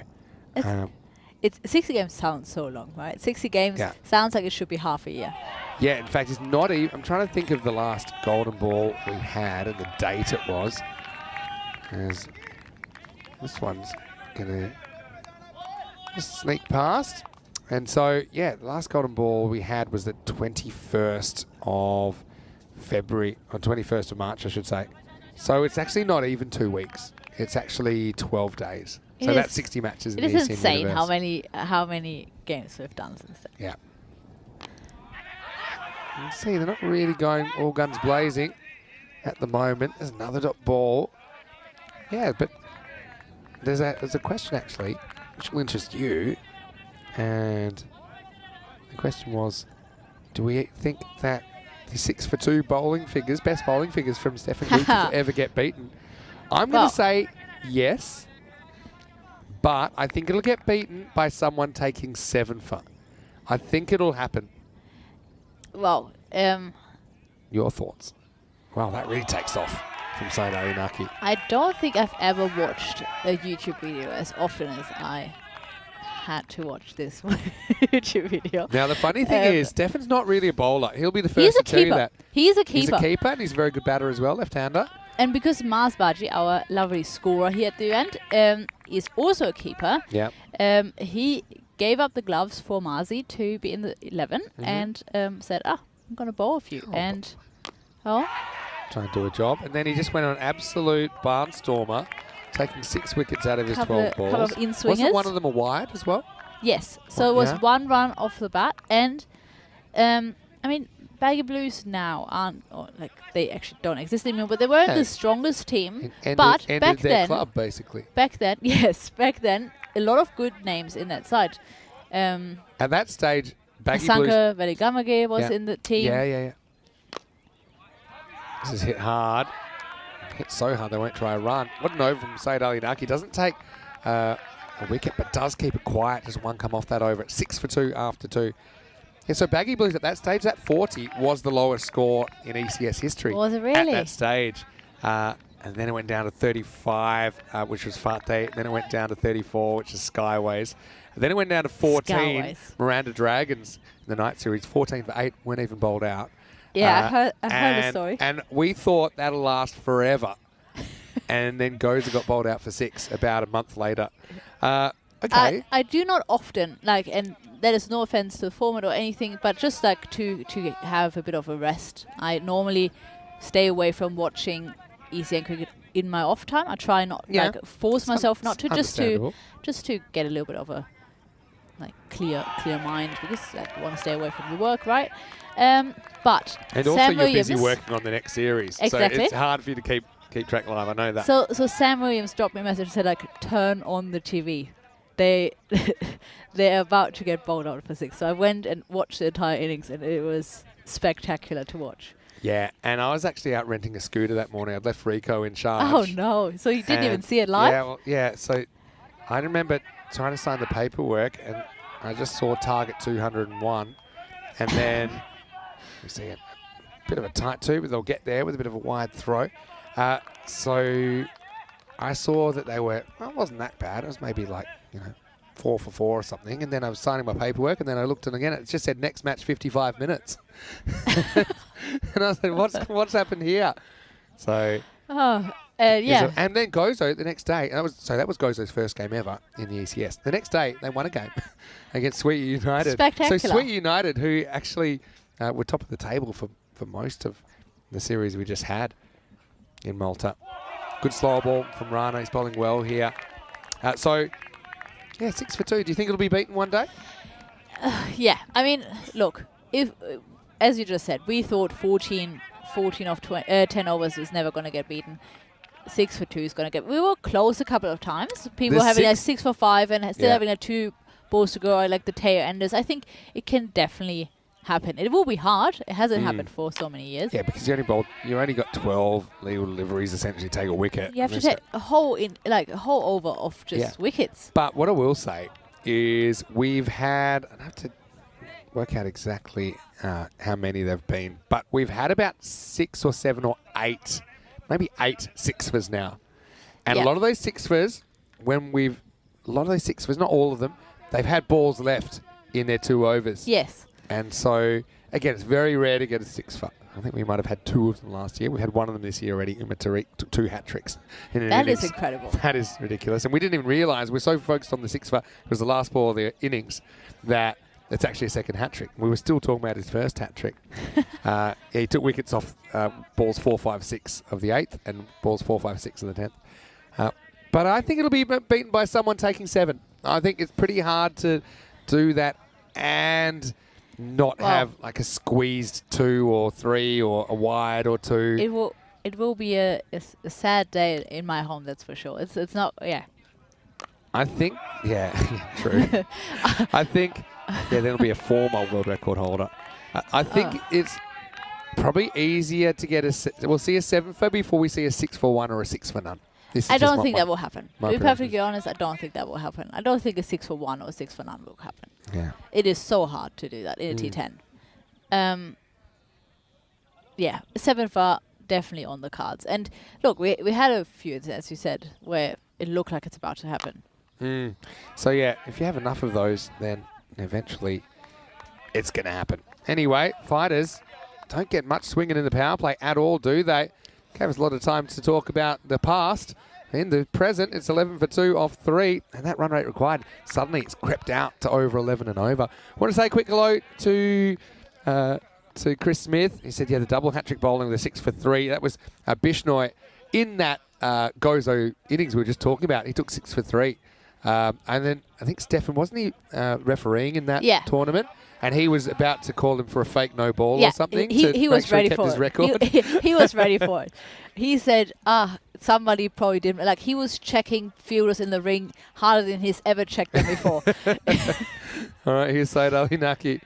It's 60 games sounds so long, right? 60 games sounds like it should be half a year. Yeah, in fact, it's not even. I'm trying to think of the last golden ball we had and the date it was. As this one's going to just sneak past. And so, yeah, the last golden ball we had was the 21st of February, or 21st of March, I should say. So it's actually not even 2 weeks. It's actually 12 days. So that's 60 matches in the ECN universe. It is insane how many games we've done since then. Yeah. You can see they're not really going all guns blazing at the moment. There's another dot ball. Yeah, but there's a question actually which will interest you. And the question was, do we think that the 6 for 2 bowling figures, best bowling figures from Stefan Griekspoor will ever get beaten? I'm going to say yes, but I think it'll get beaten by someone taking 7 for. I think it'll happen. Well, Your thoughts? Wow, that really takes off from Said Ali Naki. I don't think I've ever watched a YouTube video as often as I had to watch this YouTube video. Now, the funny thing is, Stefan's not really a bowler. He'll be the first to tell you that. He's a keeper. He's a keeper, and he's a very good batter as well, left-hander. And because Mars Baji, our lovely scorer here at the end, is also a keeper, he gave up the gloves for Marzi to be in the 11 and said, I'm going to bowl a few. Trying to do a job. And then he just went on an absolute barnstormer, taking 6 wickets out of his 12 balls. Couple of in-swingers. Wasn't one of them a wide as well? Yes. So it was 1 run off the bat. And, I mean, Baggy Blues now aren't, or like they actually don't exist anymore, but they weren't Yeah. the strongest team. Ended, but ended back their then, club, basically. back then, yes, back then, a lot of good names in that side. At that stage, Baggy Blues... Asanka Veligamage was in the team. Yeah. This is hit hard. Hit so hard they won't try a run. What an over from Said Ali Naki. Doesn't take a wicket, but does keep it quiet. Just one come off that over. It's 6 for 2 after 2. Yeah, so Baggy Blues at that stage, that 40 was the lowest score in ECS history. Was it really? At that stage. And then it went down to 35, which was Fateh. Then it went down to 34, which is Skyways. And then it went down to 14, Skyways. Miranda Dragons in the night series. 14 for 8, weren't even bowled out. Yeah, I heard the story. And we thought that'll last forever. And then Goza got bowled out for 6 about a month later. Okay. I do not often, and that is no offense to the format or anything, but just like to have a bit of a rest. I normally stay away from watching ECN cricket in my off time. I try not force myself not to, just to get a little bit of a clear mind, because I want to stay away from your work, right? But and Sam also you're Williams, busy working on the next series, exactly. So it's hard for you to keep track live. I know that. So Sam Williams dropped me a message and said turn on the TV. They're about to get bowled out for 6. So I went and watched the entire innings, and it was spectacular to watch. Yeah, and I was actually out renting a scooter that morning. I'd left Rico in charge. Oh no! So you didn't even see it live? Yeah. So I remember trying to sign the paperwork, and I just saw target 201, and then we see a bit of a tight 2, but they'll get there with a bit of a wide throw. So I saw that they were, well, it wasn't that bad. It was maybe 4 for 4 or something. And then I was signing my paperwork, and then I looked, and again, it just said next match 55 minutes. And I said, what's happened here? So, yeah. And then Gozo the next day, that was Gozo's first game ever in the ECS. The next day, they won a game against Sweet United. Spectacular. So Sweet United, who actually were top of the table for most of the series we just had in Malta. Good slow ball from Rana. He's bowling well here. So, yeah, 6 for 2. Do you think it'll be beaten one day? Yeah. I mean, look, if as you just said, we thought 14 of 10 overs was never going to get beaten. 6 for 2 is going to get... We were close a couple of times. People having a 6 for 5 and still having a 2 balls to go, like the Teo Enders. I think it can definitely happen. It will be hard. It hasn't happened for so many years. Yeah, because you only got 12 legal deliveries essentially to take a wicket. You have to take a whole over of just wickets. But what I will say is we've had, I have to work out exactly how many they've been, but we've had about 6 or 7 or 8, maybe 8 6-fers now. And a lot of those 6-fers, not all of them, they've had balls left in their 2 overs. Yes. And so, again, it's very rare to get a 6-fer. I think we might have had 2 of them last year. We've had 1 of them this year already. Uma Tariq took 2 hat-tricks in an innings. That is incredible. That is ridiculous. And we didn't even realise, we're so focused on the 6-fer, it was the last ball of the innings, that it's actually a second hat-trick. We were still talking about his first hat-trick. He took wickets off balls 4, 5, 6 of the 8th and balls 4, 5, 6 of the 10th. But I think it'll be beaten by someone taking 7. I think it's pretty hard to do that and not have like a squeezed 2 or 3 or a wide or 2. It will be a sad day in my home, that's for sure. It's not, yeah. I think, true. I think, there'll be a former world record holder. I think it's probably easier to get we'll see a 7-fer before we see a 6 for 1 or a 6 for none. I don't think that will happen. To be perfectly honest, I don't think that will happen. I don't think a 6 for 1 or a 6 for none will happen. Yeah. It is so hard to do that in a T10. 7-fer definitely on the cards. And look, we had a few, as you said, where it looked like it's about to happen. So yeah, if you have enough of those, then eventually it's going to happen. Anyway, fighters don't get much swinging in the power play at all, do they? Gave us a lot of time to talk about the past. In the present, it's 11 for 2 off 3, and that run rate required, suddenly it's crept out to over 11 and over. I want to say a quick hello to Chris Smith. He said, the double hat-trick bowling with a 6 for 3. That was Bishnoi in that Gozo innings we were just talking about. He took 6 for 3. And then I think Stefan, wasn't he refereeing in that Yeah. tournament? And he was about to call him for a fake no ball Yeah, or something. he to was make sure ready he kept for his it. record. He was ready for it. He said, somebody probably didn't. Like, he was checking fielders in the ring harder than he's ever checked them before. All right, here's Said Ali Naki.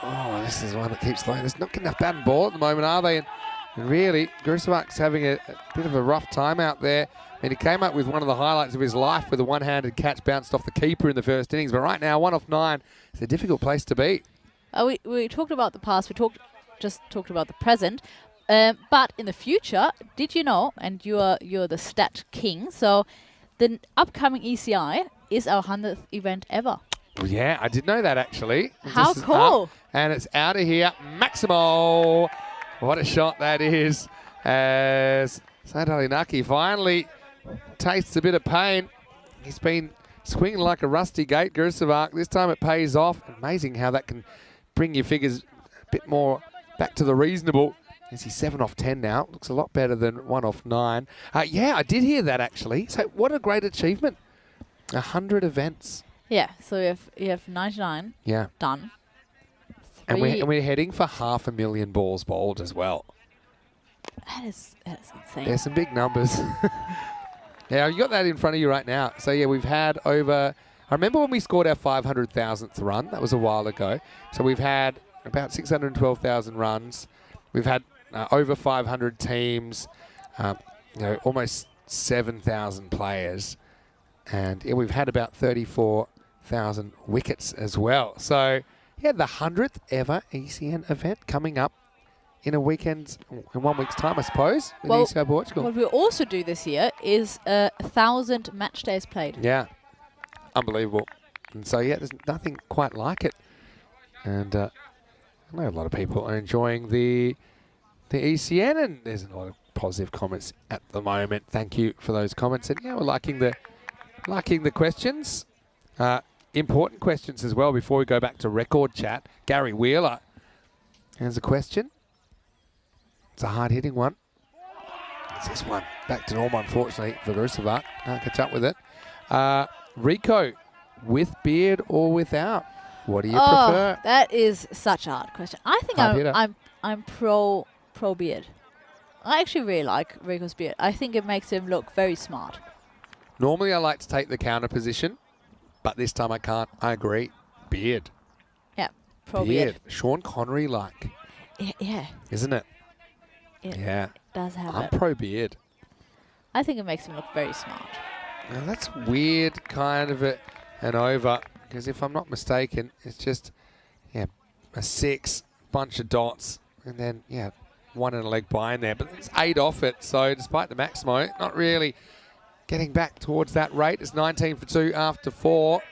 Oh, this is one that keeps going. There's not getting enough bat and ball at the moment, are they? And really, Gurusavak's having a bit of a rough time out there. I mean, he came up with one of the highlights of his life with a one-handed catch bounced off the keeper in the first innings. But right now, 1 off 9. It's a difficult place to be. We talked about the past. We just talked about the present. But in the future, did you know? And you're the stat king. So the upcoming ECI is our 100th event ever. Well, yeah, I did know that actually. How This is cool. up, and it's out of here. Maximo. What a shot that is. As Said Ali Naki finally tastes a bit of pain. He's been swinging like a rusty gate, Gurusavak. This time it pays off. Amazing how that can bring your figures a bit more back to the reasonable. Is he 7 off 10 now? Looks a lot better than 1 off 9. Yeah, I did hear that actually. So what a great achievement. 100 events. Yeah. So you have 99 Yeah. done. And Three- we're heading for 500,000 balls bowled as well. That is insane. There's some big numbers. Yeah, you got that in front of you right now. So yeah, we've had over. I remember when we scored our 500,000th run. That was a while ago. So we've had about 612,000 runs. We've had over 500 teams. Almost 7,000 players, and yeah, we've had about 34,000 wickets as well. So yeah, the 100th ever ECN event coming up in 1 week's time, I suppose, with Well, ECI Portugal. What we'll also do this year is 1,000 match days played. Yeah, unbelievable. And so yeah, there's nothing quite like it. And I know a lot of people are enjoying the ECN, and there's a lot of positive comments at the moment. Thank you for those comments. And yeah, we're liking the questions. Important questions as well before we go back to record chat. Gary Wheeler has a question. It's a hard-hitting one. It's this one. Back to normal, unfortunately, for Gurusavak. Can't catch up with it. Rico, with beard or without? What do you prefer? That is such a hard question. I think Hard hitter. I'm pro beard. I actually really like Rico's beard. I think it makes him look very smart. Normally, I like to take the counter position, but this time I can't. I agree. Beard. Yeah, pro beard. Sean Connery-like, Yeah, isn't it? it Yeah. does have I'm it. pro beard. I think it makes him look very smart. Now that's weird, kind of an over, because if I'm not mistaken, it's just a 6, bunch of dots, and then 1 and a leg behind there. But it's 8 off it, so despite the Maximo, not really getting back towards that rate. It's 19 for 2 after 4.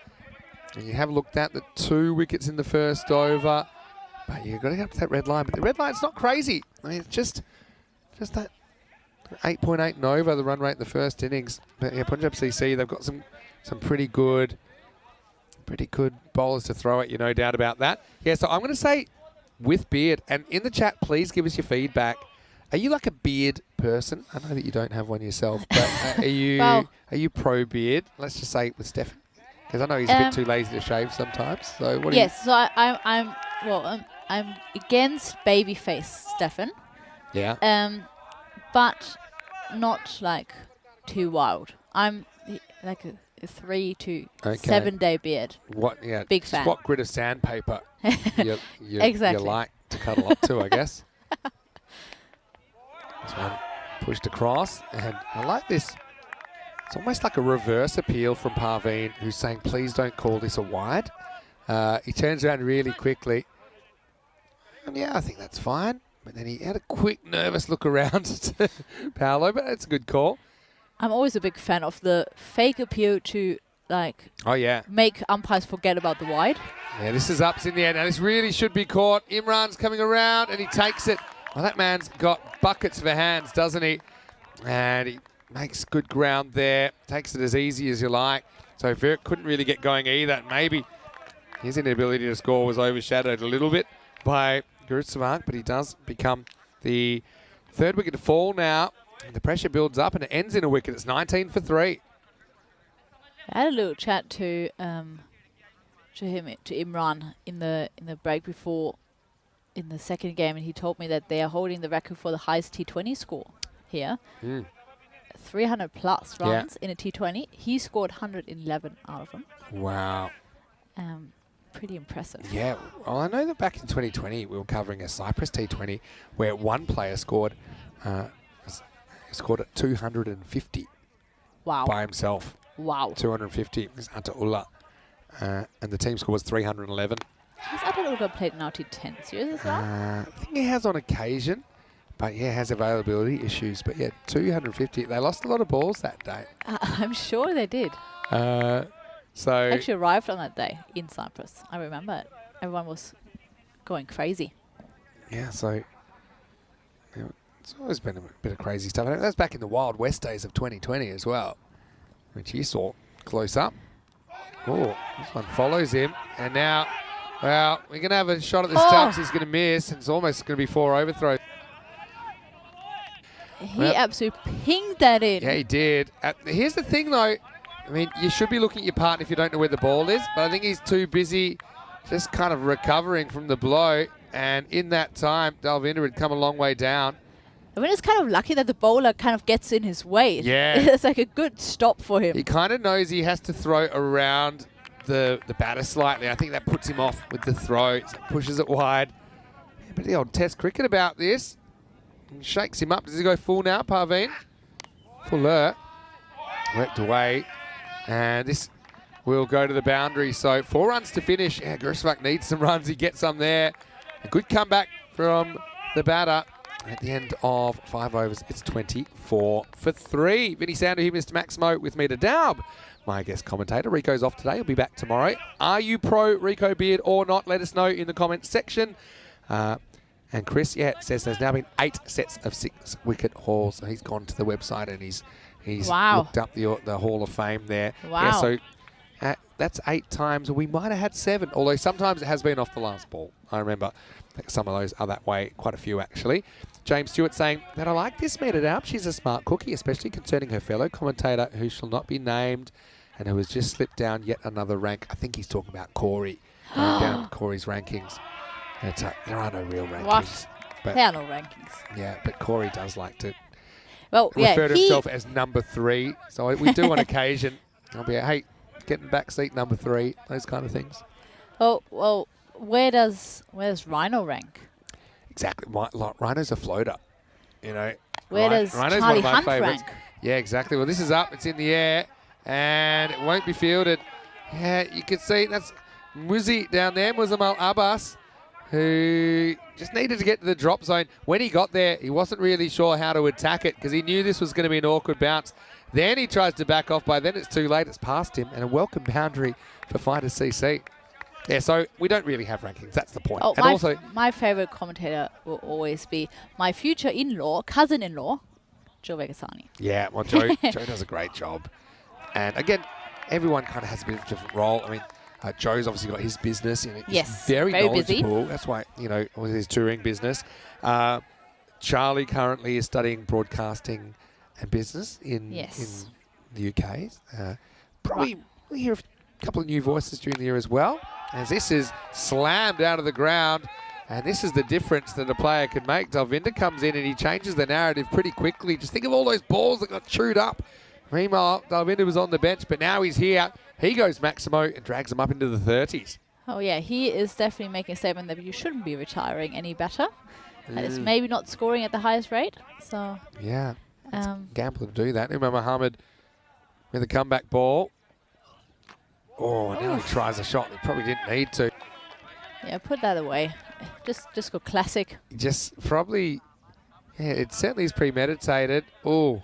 And you have looked at the 2 wickets in the first over, but you've got to get up to that red line. But the red line's not crazy. I mean, it's just that 8.8 and over the run rate in the first innings. But yeah, Punjab CC, they've got some pretty good bowlers to throw at you, no doubt about that. Yeah, so I'm going to say with beard. And in the chat, please give us your feedback. Are you like a beard person? I know that you don't have one yourself, but are you Well- are you pro beard? Let's just say with Stefan, because I know he's a bit too lazy to shave sometimes. So what? Yes, so I'm against babyface Stefan, Yeah. but not like too wild. I'm like a 3 to Okay. 7 day beard. What? Yeah. Big just fan. what grit of sandpaper you Exactly. like to cuddle up to, I guess. This one pushed across, and I like this. It's almost like a reverse appeal from Parveen, who's saying, please don't call this a wide. He turns around really quickly. And yeah, I think that's fine. But then he had a quick, nervous look around to Paolo, but that's a good call. I'm always a big fan of the fake appeal to like Oh, yeah. make umpires forget about the wide. Yeah, this is ups in the air. Now, this really should be caught. Imran's coming around, and he takes it. Well, that man's got buckets for hands, doesn't he? And he makes good ground there. Takes it as easy as you like. So Virt couldn't really get going either. Maybe his inability to score was overshadowed a little bit by Gurusavak, but he does become the 3rd wicket to fall now. And the pressure builds up, and it ends in a wicket. It's 19 for 3. I had a little chat to Imran in the break before in the second game, and he told me that they are holding the record for the highest T20 score here. 300 plus runs in a T20. He scored 111 out of them. Wow. Pretty impressive. Yeah, well, I know that back in 2020 we were covering a Cyprus T20 where one player scored at 250 Wow. by himself. Wow. 250. It was Ataullah. And the team score was 311. Has Ataullah played now T10 series as well? I think he has on occasion, but yeah, has availability issues. But yeah, 250. They lost a lot of balls that day. I'm sure they did. So Actually arrived on that day in Cyprus. I remember it. Everyone was going crazy. yeah, so you know, it's always been a bit of crazy stuff. And that's back in the Wild West days of 2020 as well, which you saw close up. Oh, this one follows him, and now, well, we're going to have a shot at the stumps. He's going to miss, and it's almost going to be 4 overthrows. He absolutely pinged that in. Yeah, he did. Here's the thing, though. I mean, you should be looking at your partner if you don't know where the ball is, but I think he's too busy just kind of recovering from the blow, and in that time, Dalvinder had come a long way down. I mean, it's kind of lucky that the bowler kind of gets in his way. Yeah. It's like a good stop for him. He kind of knows he has to throw around the batter slightly. I think that puts him off with the throw. So pushes it wide. Yeah, but the old Test cricket about this. And shakes him up. Does he go full now, Parveen? Fuller. Worked away. And this will go to the boundary. So 4 runs to finish. Yeah, Grisvak needs some runs. He gets some there. A good comeback from the batter. At the end of 5 overs, it's 24 for 3. Vinny Sander here, Mr. Maximo, with me to Daub. My guest commentator, Rico's off today. He'll be back tomorrow. Are you pro Rico Beard or not? Let us know in the comments section. And Chris, says there's now been 8 sets of 6-wicket hauls. So he's gone to the website and he's looked up the Hall of Fame there. Wow. Yeah, so that's 8 times. We might have had 7, although sometimes it has been off the last ball. I remember some of those are that way, quite a few actually. James Stewart saying that I like this Meta Daub. She's a smart cookie, especially concerning her fellow commentator who shall not be named and who has just slipped down yet another rank. I think he's talking about Corey. Down Corey's rankings. There are no real rankings. What? But There are no rankings. yeah, but Corey does like to He refer to himself as number 3. So we do on occasion. I'll be hey, getting back seat number 3, those kind of things. Well, where does Rhino rank? Exactly. Rhino's a floater. You know. Where does Rhino's Charlie one of my Hunt favourites. rank? Yeah, exactly. Well, this is up. It's in the air. And it won't be fielded. Yeah, you can see that's Muzi down there, Muzamal Abbas, who just needed to get to the drop zone. When he got there, he wasn't really sure how to attack it because he knew this was going to be an awkward bounce. Then he tries to back off. By then it's too late. It's past him. And a welcome boundary for Fighters CC. Yeah, so we don't really have rankings. That's the point. Oh, And my favorite commentator will always be my future cousin-in-law, Joe Vegasani. yeah, well, Joe does a great job. And again, everyone kind of has a bit of a different role. I mean, Joe's obviously got his business. You know, he's Yes, very very busy. knowledgeable. That's why, with his touring business. Charlie currently is studying broadcasting and business in the UK. Probably we'll hear a couple of new voices during the year as well. As this is slammed out of the ground. And this is the difference that a player can make. Dalvinder comes in and he changes the narrative pretty quickly. Just think of all those balls that got chewed up. Meanwhile, Dalvinder was on the bench, but now he's here. He goes Maximo and drags him up into the 30s. Oh, yeah, he is definitely making a statement that you shouldn't be retiring any better. And it's maybe not scoring at the highest rate. So, yeah, it's a gamble to do that. Umar Mohammed with a comeback ball. Oh, now he tries a shot. He probably didn't need to. yeah, put that away. Just go classic. Just probably, yeah, it certainly is premeditated. Oh.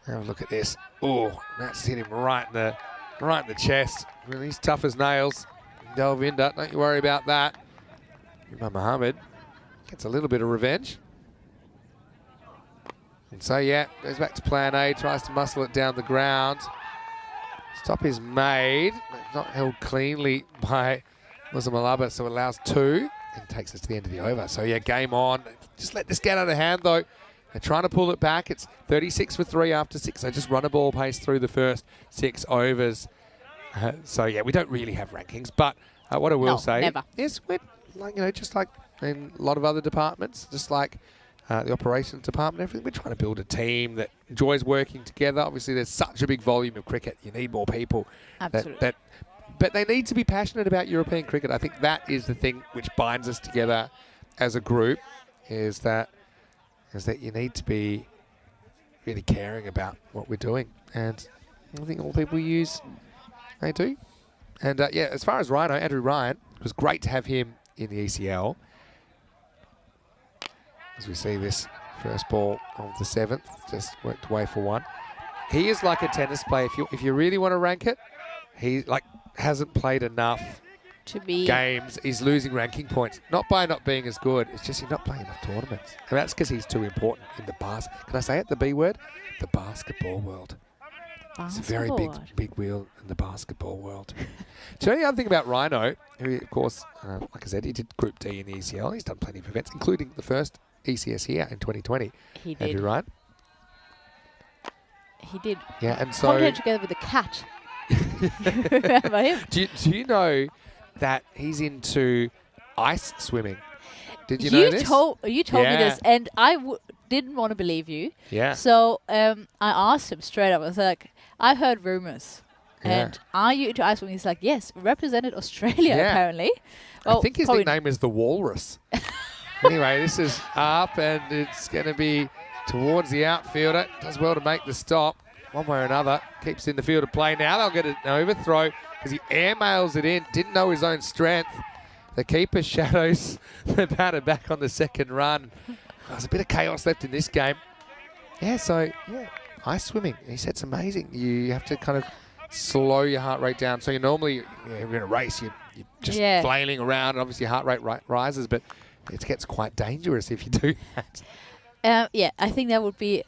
Have a look at this. Oh, that's hit him right in the chest. Well, he's tough as nails. Dalvinder, don't you worry about that. Umar Mohammed gets a little bit of revenge. And so, yeah, goes back to plan A, tries to muscle it down the ground. Stop is made, but not held cleanly by Muslim Alaba, so it allows 2 and takes us to the end of the over. So, yeah, game on. Just let this get out of hand, though. They're trying to pull it back. It's 36 for 3 after 6. They just run a ball pace through the first 6 overs. So, yeah, we don't really have rankings. But what I will say is we're, just like in a lot of other departments, just like the operations department, everything, we're trying to build a team that enjoys working together. Obviously, there's such a big volume of cricket. You need more people. Absolutely. But they need to be passionate about European cricket. I think that is the thing which binds us together as a group, is that you need to be really caring about what we're doing. And I think all people use, they do. And, yeah, as far as Rhino, Andrew Ryan, it was great to have him in the ECL. As we see this first ball of the 7th, just worked away for 1. He is like a tennis player. If you really want to rank it, he hasn't played enough to be games. He's losing ranking points. Not by not being as good. It's just he's not playing enough tournaments. And that's because he's too important in the can I say it, the B word? The basketball world. It's a very big wheel in the basketball world. So the only other thing about Rhino, who, of course, like I said, he did Group D in the ECL. He's done plenty of events, including the first ECS here in 2020. He did. Andrew Ryan. He did. Yeah, and so Contact together with the cat. Remember him? Do you know that he's into ice swimming? Did you know this? You told me this, and I didn't want to believe you. Yeah. So I asked him straight up. I was like, I heard rumors. Yeah. And are you into ice swimming? He's like, yes, represented Australia apparently. Well, I think his nickname is the Walrus. Anyway, this is up, and it's going to be towards the outfielder. Does well to make the stop. One way or another. Keeps in the field of play now. They'll get an overthrow because he airmails it in. Didn't know his own strength. The keeper shadows the batter back on the second run. There's a bit of chaos left in this game. Yeah, so, ice swimming. He said it's amazing. You have to kind of slow your heart rate down. So you normally, you're in a race, you're just flailing around, and obviously your heart rate rises, but it gets quite dangerous if you do that. Yeah, I think that would be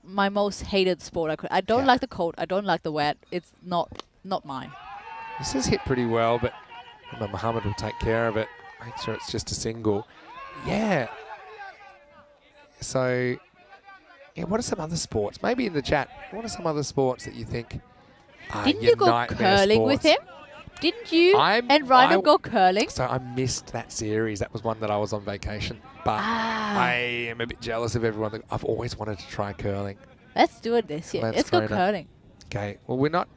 my most hated sport. I don't like the cold. I don't like the wet. It's not mine. This is hit pretty well, but Mohammed will take care of it. Make sure it's just a single. Yeah. So, what are some other sports? Maybe in the chat, what are some other sports that you think are Didn't you go curling with him? Didn't you and Rhino go curling? So I missed that series. That was one that I was on vacation. But I am a bit jealous of everyone. I've always wanted to try curling. Let's do it this year. Let's go curling. Okay. Well, we're not.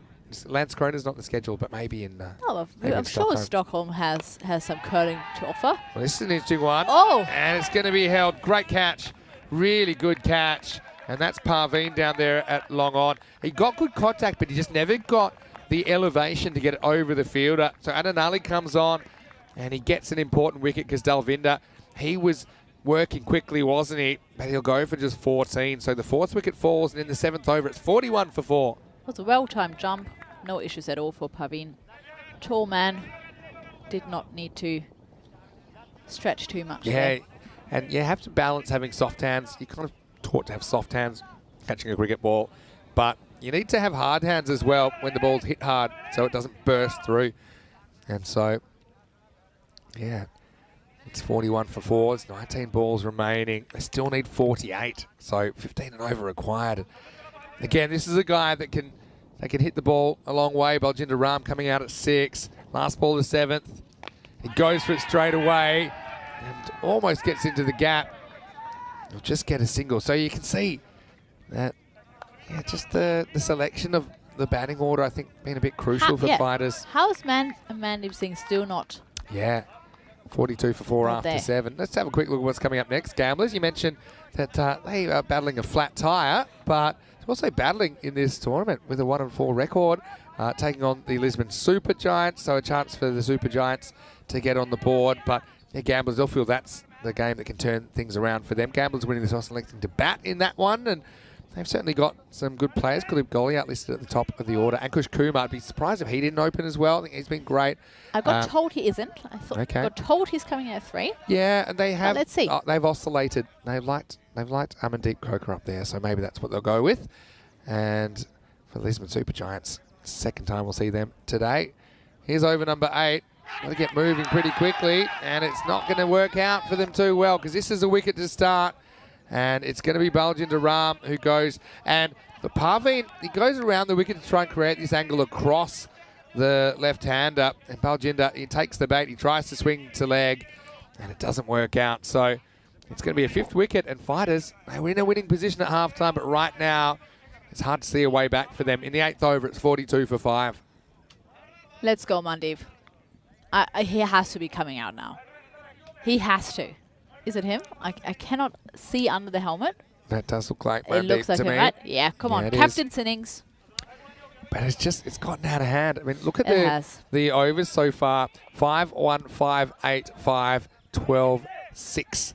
Lance Kroner's not the schedule, but maybe in. I'm sure Stockholm has some curling to offer. Well, this is an interesting one. Oh. And it's going to be held. Great catch. Really good catch. And that's Parveen down there at long on. He got good contact, but he just never got the elevation to get it over the fielder. So Adanali comes on, and he gets an important wicket because Dalvinder, he was working quickly, wasn't he? But he'll go for just 14. So the 4th wicket falls, and in the 7th over, it's 41 for 4. It was a well-timed jump. No issues at all for Parveen. Tall man. Did not need to stretch too much. Yeah, and you have to balance having soft hands. You're kind of taught to have soft hands catching a cricket ball, but you need to have hard hands as well when the ball's hit hard so it doesn't burst through. And so, yeah, it's 41 for 4. There's 19 balls remaining. They still need 48, so 15 and over required. Again, this is a guy that can hit the ball a long way. Baljinder Ram coming out at 6. Last ball of the 7th. He goes for it straight away and almost gets into the gap. He'll just get a single. So you can see that, just the selection of the batting order, I think, being a bit crucial for fighters. How is Mandeep Singh still not? Yeah, 42 for 4 after 7. Let's have a quick look at what's coming up next. Gamblers, you mentioned that they are battling a flat tyre, but they're also battling in this tournament with a 1-4 record, taking on the Lisbon Super Giants. So a chance for the Super Giants to get on the board, but Gamblers, they'll feel that's the game that can turn things around for them. Gamblers winning the toss, electing to bat in that one, and they've certainly got some good players. Kuldeep Goliath listed at the top of the order. Ankush Kumar, I'd be surprised if he didn't open as well. I think he's been great. I got told he isn't. I got told he's coming at 3. Yeah, and they have. Let's see. They've oscillated. They've liked Amandeep Croker up there, so maybe that's what they'll go with. And for the Lisbon Super Giants, second time we'll see them today. Here's over number 8. They get moving pretty quickly, and it's not going to work out for them too well because this is a wicket to start. And it's going to be Baljinder Ram who goes. And the Parveen, he goes around the wicket to try and create this angle across the left-hander. And Baljinder, he takes the bait. He tries to swing to leg. And it doesn't work out. So it's going to be a 5th wicket. And Fighters, they were in a winning position at halftime. But right now, it's hard to see a way back for them. In the 8th over, it's 42 for 5. Let's go, Mandeep. He has to be coming out now. He has to. Is it him? I cannot see under the helmet. That does look like It looks like to him, me. right? Yeah, come on. Captain's innings. But it's gotten out of hand. I mean, look at It has. the overs so far. 5, 1, 5, 8, 5, 12, 6.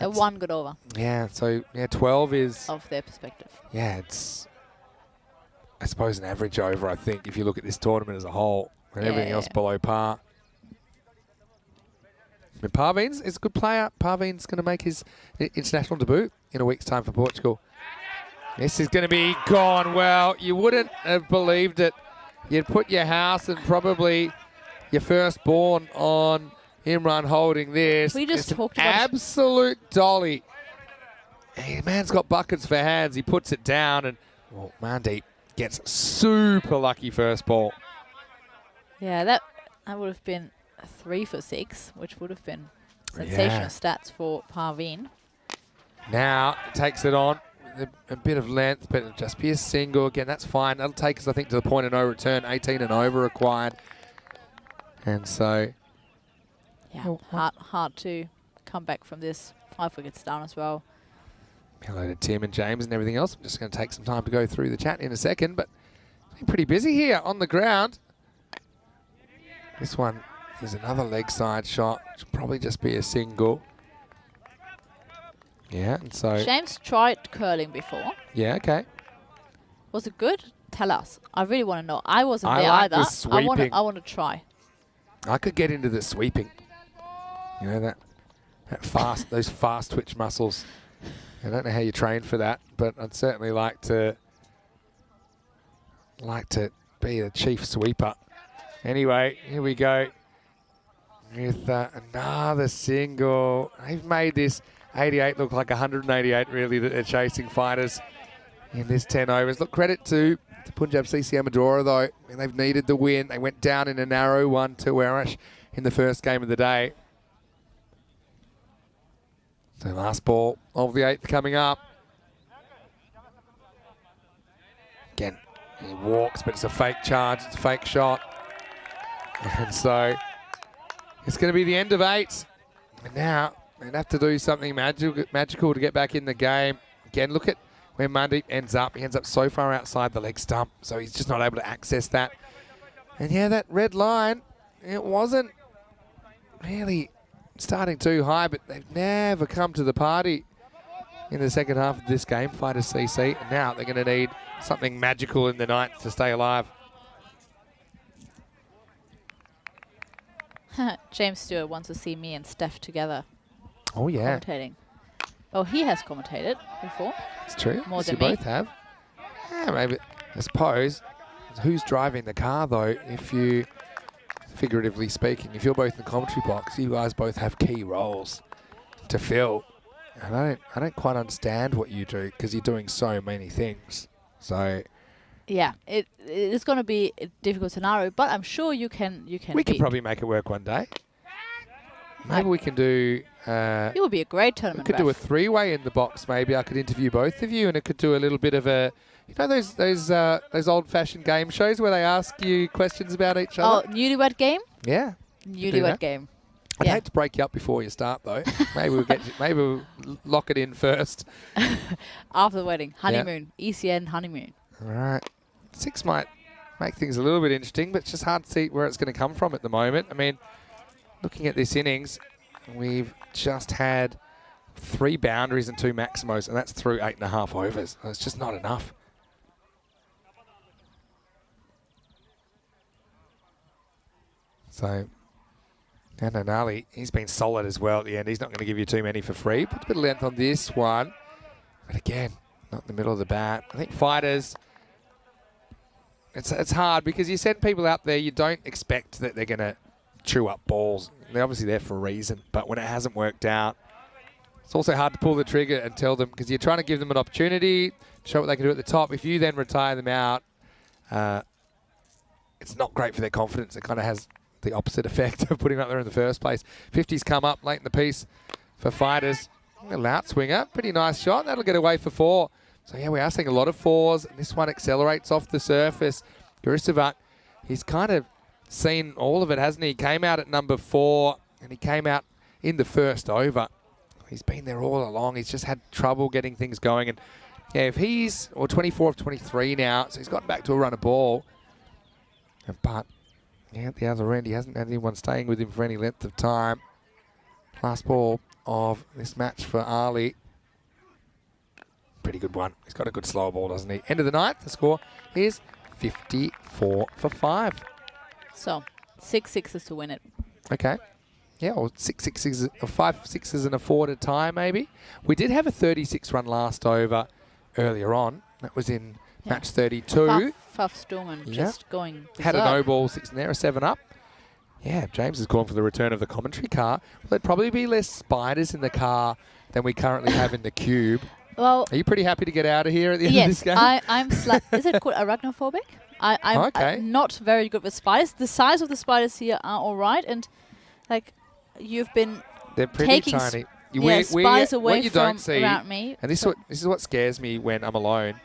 One good over. Yeah, so 12 is... Of their perspective. Yeah, it's, I suppose, an average over, I think, if you look at this tournament as a whole. And everything else below par. I mean, Parveen's is a good player. Parveen's going to make his international debut in a week's time for Portugal. This is going to be gone. Well, you wouldn't have believed it. You'd put your house and probably your firstborn on Imran holding this. We just it's talked an about absolute dolly. Hey, man's got buckets for hands. He puts it down, and well, Mandeep gets super lucky first ball. Yeah, that would have been 3 for 6, which would have been sensational stats for Parveen. Now takes it on with a bit of length, but it'll just be a single. Again, that's fine. That'll take us, I think, to the point of no return. 18 and over required. And so... Yeah, hard to come back from this. 5 wickets down as well. Hello to Tim and James and everything else. I'm just going to take some time to go through the chat in a second, but it's been pretty busy here on the ground. This one is another leg side shot, which will probably just be a single. Yeah, and so... James tried curling before. Yeah, okay. Was it good? Tell us. I really want to know. I wasn't there like either. the sweeping. I want to try. I could get into the sweeping. You know, that fast, those fast twitch muscles. I don't know how you train for that, but I'd certainly like to be the chief sweeper. Anyway, here we go with another single. They've made this 88 look like 188, really, that they're chasing Fighters in this 10 overs. Look, credit to Punjab CC Amadora, though. I mean, they've needed the win. They went down in a narrow 1-2 Arash in the first game of the day. So last ball of the 8th coming up. Again, he walks, but it's a fake charge. It's a fake shot. And so it's going to be the end of 8. And now they'd have to do something magical to get back in the game. Again, look at where Mandeep ends up. He ends up so far outside the leg stump, so he's just not able to access that. And yeah, that red line, it wasn't really starting too high, but they've never come to the party in the second half of this game, Fighters CC. And now they're going to need something magical in the 9th to stay alive. James Stewart wants to see me and Steph together. Oh, yeah. Commentating. Oh, he has commentated before. It's true. More Yes, than you me. both have. Yeah, maybe. I suppose. Who's driving the car, though, if you, figuratively speaking, if you're both in the commentary box, you guys both have key roles to fill. And I don't quite understand what you do because you're doing so many things. So... Yeah, it is going to be a difficult scenario, but I'm sure you can. We can probably make it work one day. Maybe we can do... it would be a great we tournament. could do a 3-way in the box, maybe. I could interview both of you, and it could do a little bit of a... You know those old-fashioned game shows where they ask you questions about each other? Oh, newlywed game? Yeah. Newlywed game. I'd hate to break you up before you start, though. Maybe we'll lock it in first. After the wedding. Honeymoon. ECN honeymoon. All right. 6 might make things a little bit interesting, but it's just hard to see where it's going to come from at the moment. I mean, looking at this innings, we've just had 3 boundaries and 2 maximos, and that's through 8.5 overs. It's just not enough. So, Nali, he's been solid as well at the end. He's not going to give you too many for free. Put a bit of length on this one. But again, not in the middle of the bat. I think Fighters... It's hard because you send people out there, you don't expect that they're going to chew up balls. They're obviously there for a reason, but when it hasn't worked out, It's also hard to pull the trigger and tell them, because you're trying to give them an opportunity to show what they can do at the top. If you then retire them out, it's not great for their confidence. It kind of has the opposite effect of putting them up there in the first place. 50's come up late in the piece for Fighters. A loud swinger, pretty nice shot. That'll get away for 4. So yeah, we are seeing a lot of 4s, and this one accelerates off the surface. Gurisevac, he's kind of seen all of it, hasn't he? He came out at number 4, and he came out in the first over. He's been there all along. He's just had trouble getting things going. And yeah, if he's 24 of 23 now, so he's gotten back to a run of ball. But yeah, at the other end, he hasn't had anyone staying with him for any length of time. Last ball of this match for Ali. Pretty good one. He's got a good slower ball, doesn't he? End of the ninth, the score is 54 for 5. So 6 sixes to win it. Okay. Yeah, or 6 sixes, or 5 sixes and a 4 to tie, maybe. We did have a 36-run last over earlier on. That was in match 32. Faf Storman just going berserk. Had a no ball 6 in there, a 7 up. Yeah, James is calling for the return of the commentary car. Well, there'd probably be less spiders in the car than we currently have in the cube. Well, are you pretty happy to get out of here at the end of this game? Yes, I'm is it called arachnophobic? I'm not very good with spiders. The size of the spiders here are all right, and like you've been they're pretty tiny. Spiders away what you from don't see, around me. And this is what scares me when I'm alone,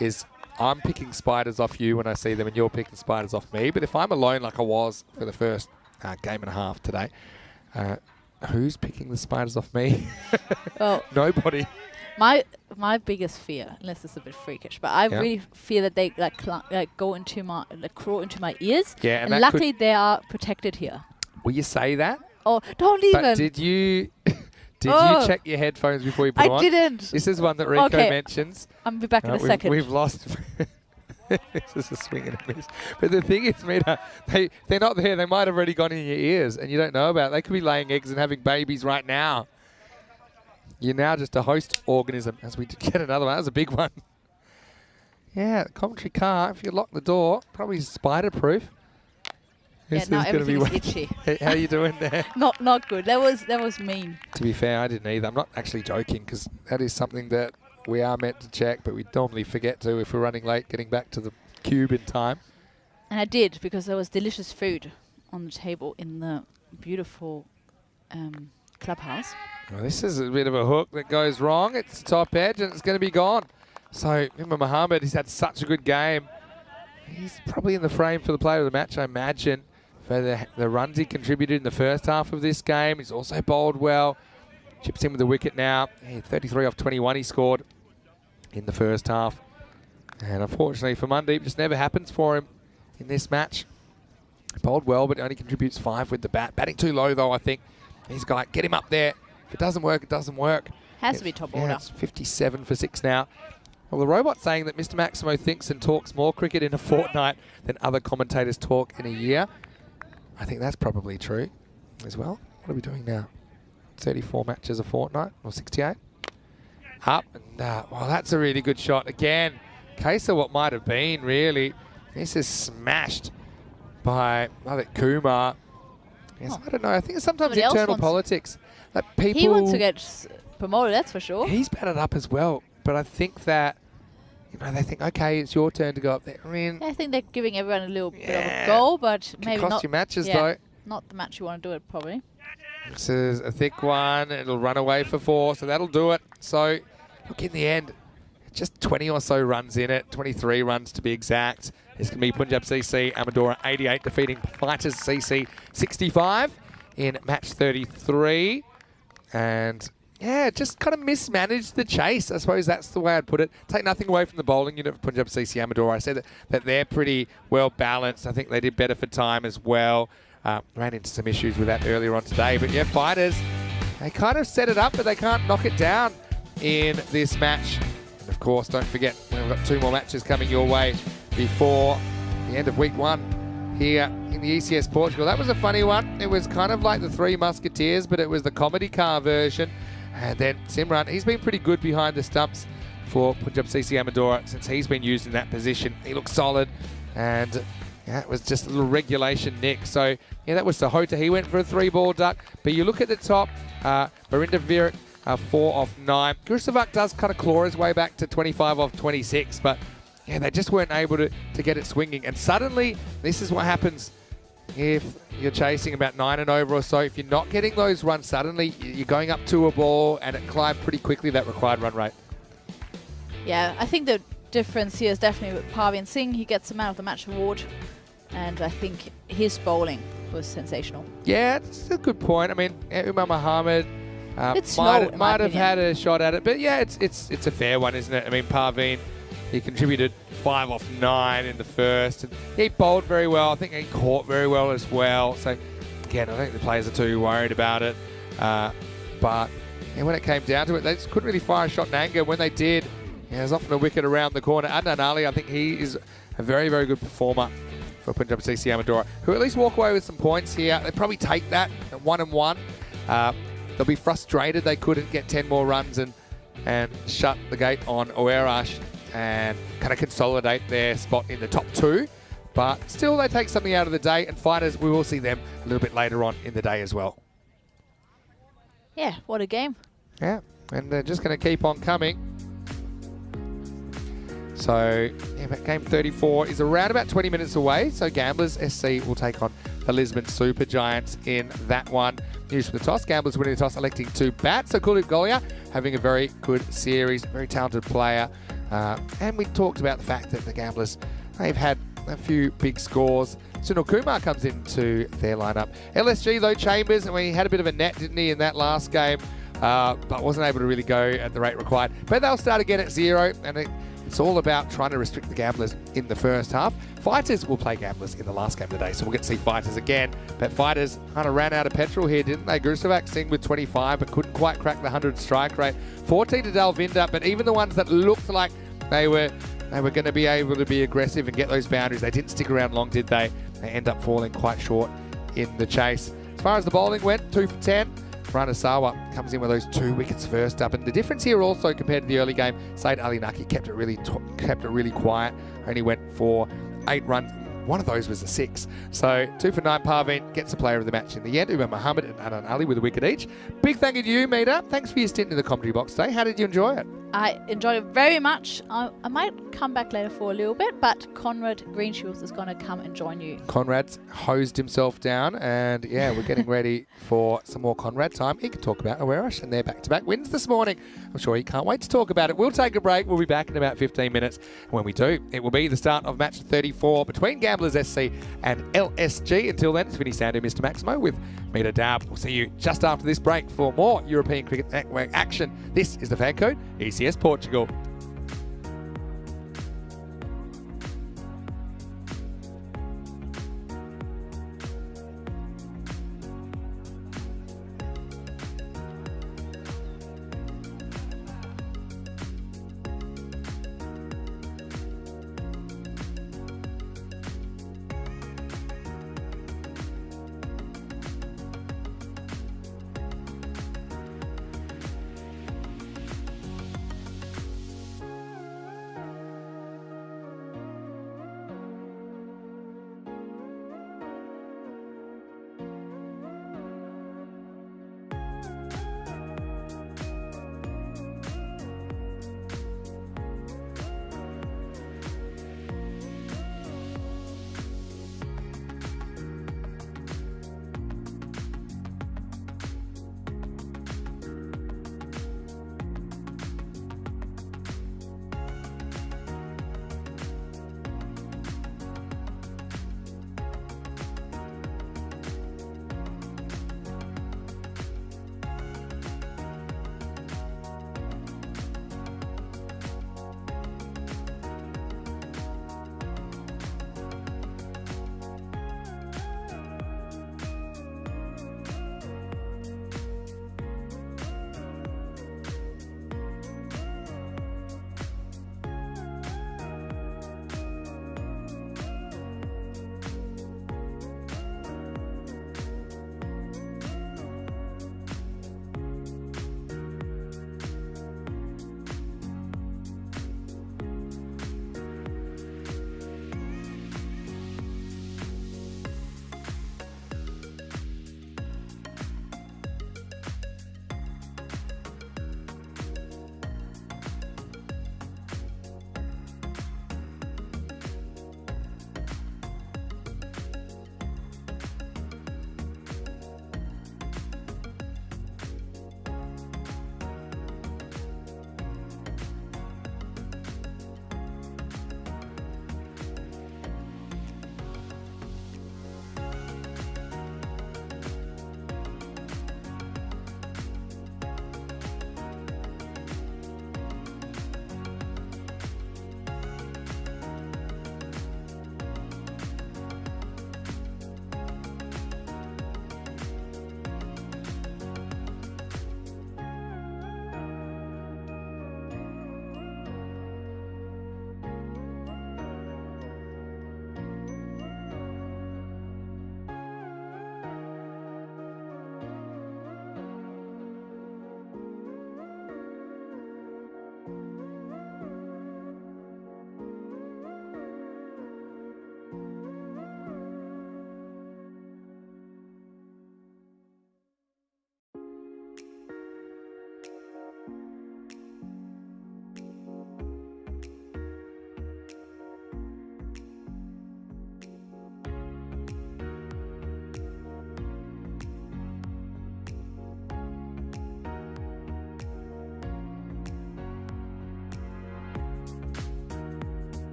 is I'm picking spiders off you when I see them, and you're picking spiders off me. But if I'm alone, like I was for the first game and a half today, who's picking the spiders off me? Well, nobody. My biggest fear, unless it's a bit freakish, but I really fear that they go into my crawl into my ears. Yeah, and luckily they are protected here. Will you say that? Oh, don't even. But did you you check your headphones before you put them on? I didn't. This is one that Rico mentions. I'll be back in a second. We've lost. This is a swing and a miss. But the thing is, Mita, they're not there. They might have already gone in your ears, and you don't know about it. They could be laying eggs and having babies right now. You're now just a host organism, as we get another one. That was a big one. Yeah, the commentary car, if you lock the door, probably spider-proof. Yeah, now everything is itchy. How are you doing there? Not good. That was mean. To be fair, I didn't either. I'm not actually joking, because that is something that we are meant to check, but we normally forget to if we're running late, getting back to the cube in time. And I did, because there was delicious food on the table in the beautiful clubhouse. Well, this is a bit of a hook that goes wrong. It's the top edge, and it's going to be gone. So, Imam Mohammed, he's had such a good game. He's probably in the frame for the player of the match, I imagine, for the runs he contributed in the first half of this game. He's also bowled well. Chips in with the wicket now. 33 off 21 he scored in the first half. And unfortunately for Mandeep, just never happens for him in this match. Bowled well, but only contributes 5 with the bat. Batting too low, though, I think. He's got get him up there. If it doesn't work, it doesn't work. Has to be top order. It's 57 for 6 now. Well, the robot's saying that Mr. Maximo thinks and talks more cricket in a fortnight than other commentators talk in a year. I think that's probably true as well. What are we doing now? 34 matches a fortnight, or 68. Up, and well, that's a really good shot. Again, case of what might have been, really. This is smashed by Lavit Kumar. Yes, I don't know. I think it's sometimes internal politics. That people, he wants to get promoted, that's for sure. He's batted up as well, but I think that they think, okay, it's your turn to go up there. I mean, I think they're giving everyone a little bit of a go, but maybe cost not. You matches though. Not the match you want to do it, probably. This is a thick one. It'll run away for 4, so that'll do it. So, look, in the end, just 20 or so runs in it, 23 runs to be exact. It's going to be Punjab CC, Amadora 88, defeating Fighters CC 65 in match 33. And yeah, just kind of mismanaged the chase. I suppose that's the way I'd put it. Take nothing away from the bowling unit of Punjab CC Amadora. I said that they're pretty well balanced. I think they did better for time as well. Ran into some issues with that earlier on today. But yeah, Fighters, they kind of set it up, but they can't knock it down in this match. And of course, don't forget, we've got 2 more matches coming your way before the end of week 1 here in the ECS Portugal. That was a funny one. It was kind of like the Three Musketeers, but it was the comedy car version. And then Simran, he's been pretty good behind the stumps for Punjab CC Amadora since he's been used in that position. He looks solid, and yeah, it was just a little regulation nick. So yeah, that was Sahota. He went for a 3-ball duck. But you look at the top, Barinder Virat, 4 off 9. Grusevak does kind of claw his way back to 25 off 26, but yeah, they just weren't able to get it swinging. And suddenly, this is what happens if you're chasing about 9 and over or so. If you're not getting those runs suddenly, you're going up to a ball and it climbed pretty quickly, that required run rate. Yeah, I think the difference here is definitely with Parveen Singh. He gets the Man of the Match award, and I think his bowling was sensational. Yeah, it's a good point. I mean, Umar Mohammed It's slow, in my might have opinion. had a shot at it, but yeah, it's a fair one, isn't it? I mean, Parveen, he contributed 5 off 9 in the first, and he bowled very well. I think he caught very well as well. So again, I think the players are too worried about it. But yeah, when it came down to it, they just couldn't really fire a shot in anger. When they did, yeah, there's often a wicket around the corner. Adnan Ali, I think he is a very, very good performer for Punjab CC Amadora, who at least walk away with some points here. They probably take that at 1 and 1. They'll be frustrated they couldn't get 10 more runs and shut the gate on Oerash and kind of consolidate their spot in the top 2. But still, they take something out of the day, and Fighters, we will see them a little bit later on in the day as well. Yeah, what a game. Yeah, and they're just going to keep on coming. So, yeah, but game 34 is around about 20 minutes away. So, Gamblers SC will take on the Lisbon Super Giants in that one. News for the toss. Gamblers winning the toss, electing to bat. So, Kuldeep Golia having a very good series, very talented player. And we talked about the fact that the Gamblers, they've had a few big scores. Sunil Kumar comes into their lineup. LSG, though, Chambers, and he had a bit of a net, didn't he, in that last game, but wasn't able to really go at the rate required. But they'll start again at 0, and it's all about trying to restrict the Gamblers in the first half. Fighters will play Gamblers in the last game today, so we'll get to see Fighters again. But Fighters kind of ran out of petrol here, didn't they? Grusevak Singh with 25, but couldn't quite crack the 100 strike rate. 14 to Dalvinder, but even the ones that looked like they were going to be able to be aggressive and get those boundaries, they didn't stick around long, did they? They end up falling quite short in the chase. As far as the bowling went, 2 for 10. Ranasawa comes in with those 2 wickets first up, and the difference here also compared to the early game, Said Ali Naki kept it really quiet. Only went for 8 runs. One of those was a 6. So 2 for 9. Parveen gets the player of the match in the end. Umar Mohammed and Adnan Ali with a wicket each. Big thank you to you, Meeta. Thanks for your stint in the commentary box today. How did you enjoy it? I enjoyed it very much. I might come back later for a little bit, but Conrad Greenshields is going to come and join you. Conrad's hosed himself down, and yeah, we're getting ready for some more Conrad time. He can talk about Oerash and their back-to-back wins this morning. I'm sure he can't wait to talk about it. We'll take a break. We'll be back in about 15 minutes. When we do, it will be the start of match 34 between Gamblers SC and LSG. Until then, it's Vinny Sandu, Mr. Maximo with Meeta Dab. We'll see you just after this break for more European Cricket Network action. This is the Fan Code, ECS Portugal.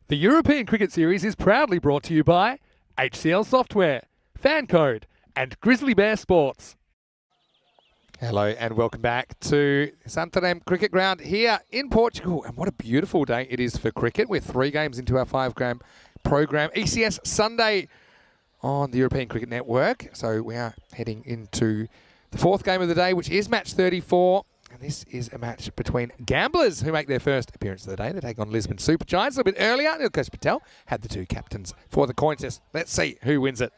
The European Cricket Series is proudly brought to you by HCL Software, Fan Code, and Grizzly Bear Sports. Hello and welcome back to Santarém Cricket Ground here in Portugal. And what a beautiful day it is for cricket. We're 3 games into our 5-game program. ECS Sunday on the European Cricket Network. So we are heading into the 4th game of the day, which is match 34. And this is a match between Gamblers, who make their first appearance of the day. They take on Lisbon Super Giants a little bit earlier. Nilkesh Patel had the 2 captains for the coin test. Let's see who wins it.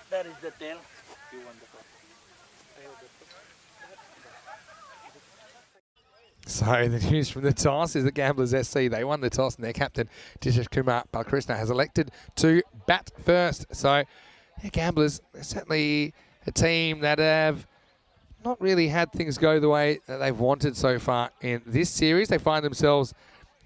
That is the tail. You want the top. So the news from the toss is that Gamblers SC, they won the toss and their captain, Dishesh Kumar Balkrishna, has elected to bat first. So yeah, Gamblers, they're certainly a team that have not really had things go the way that they've wanted so far in this series. They find themselves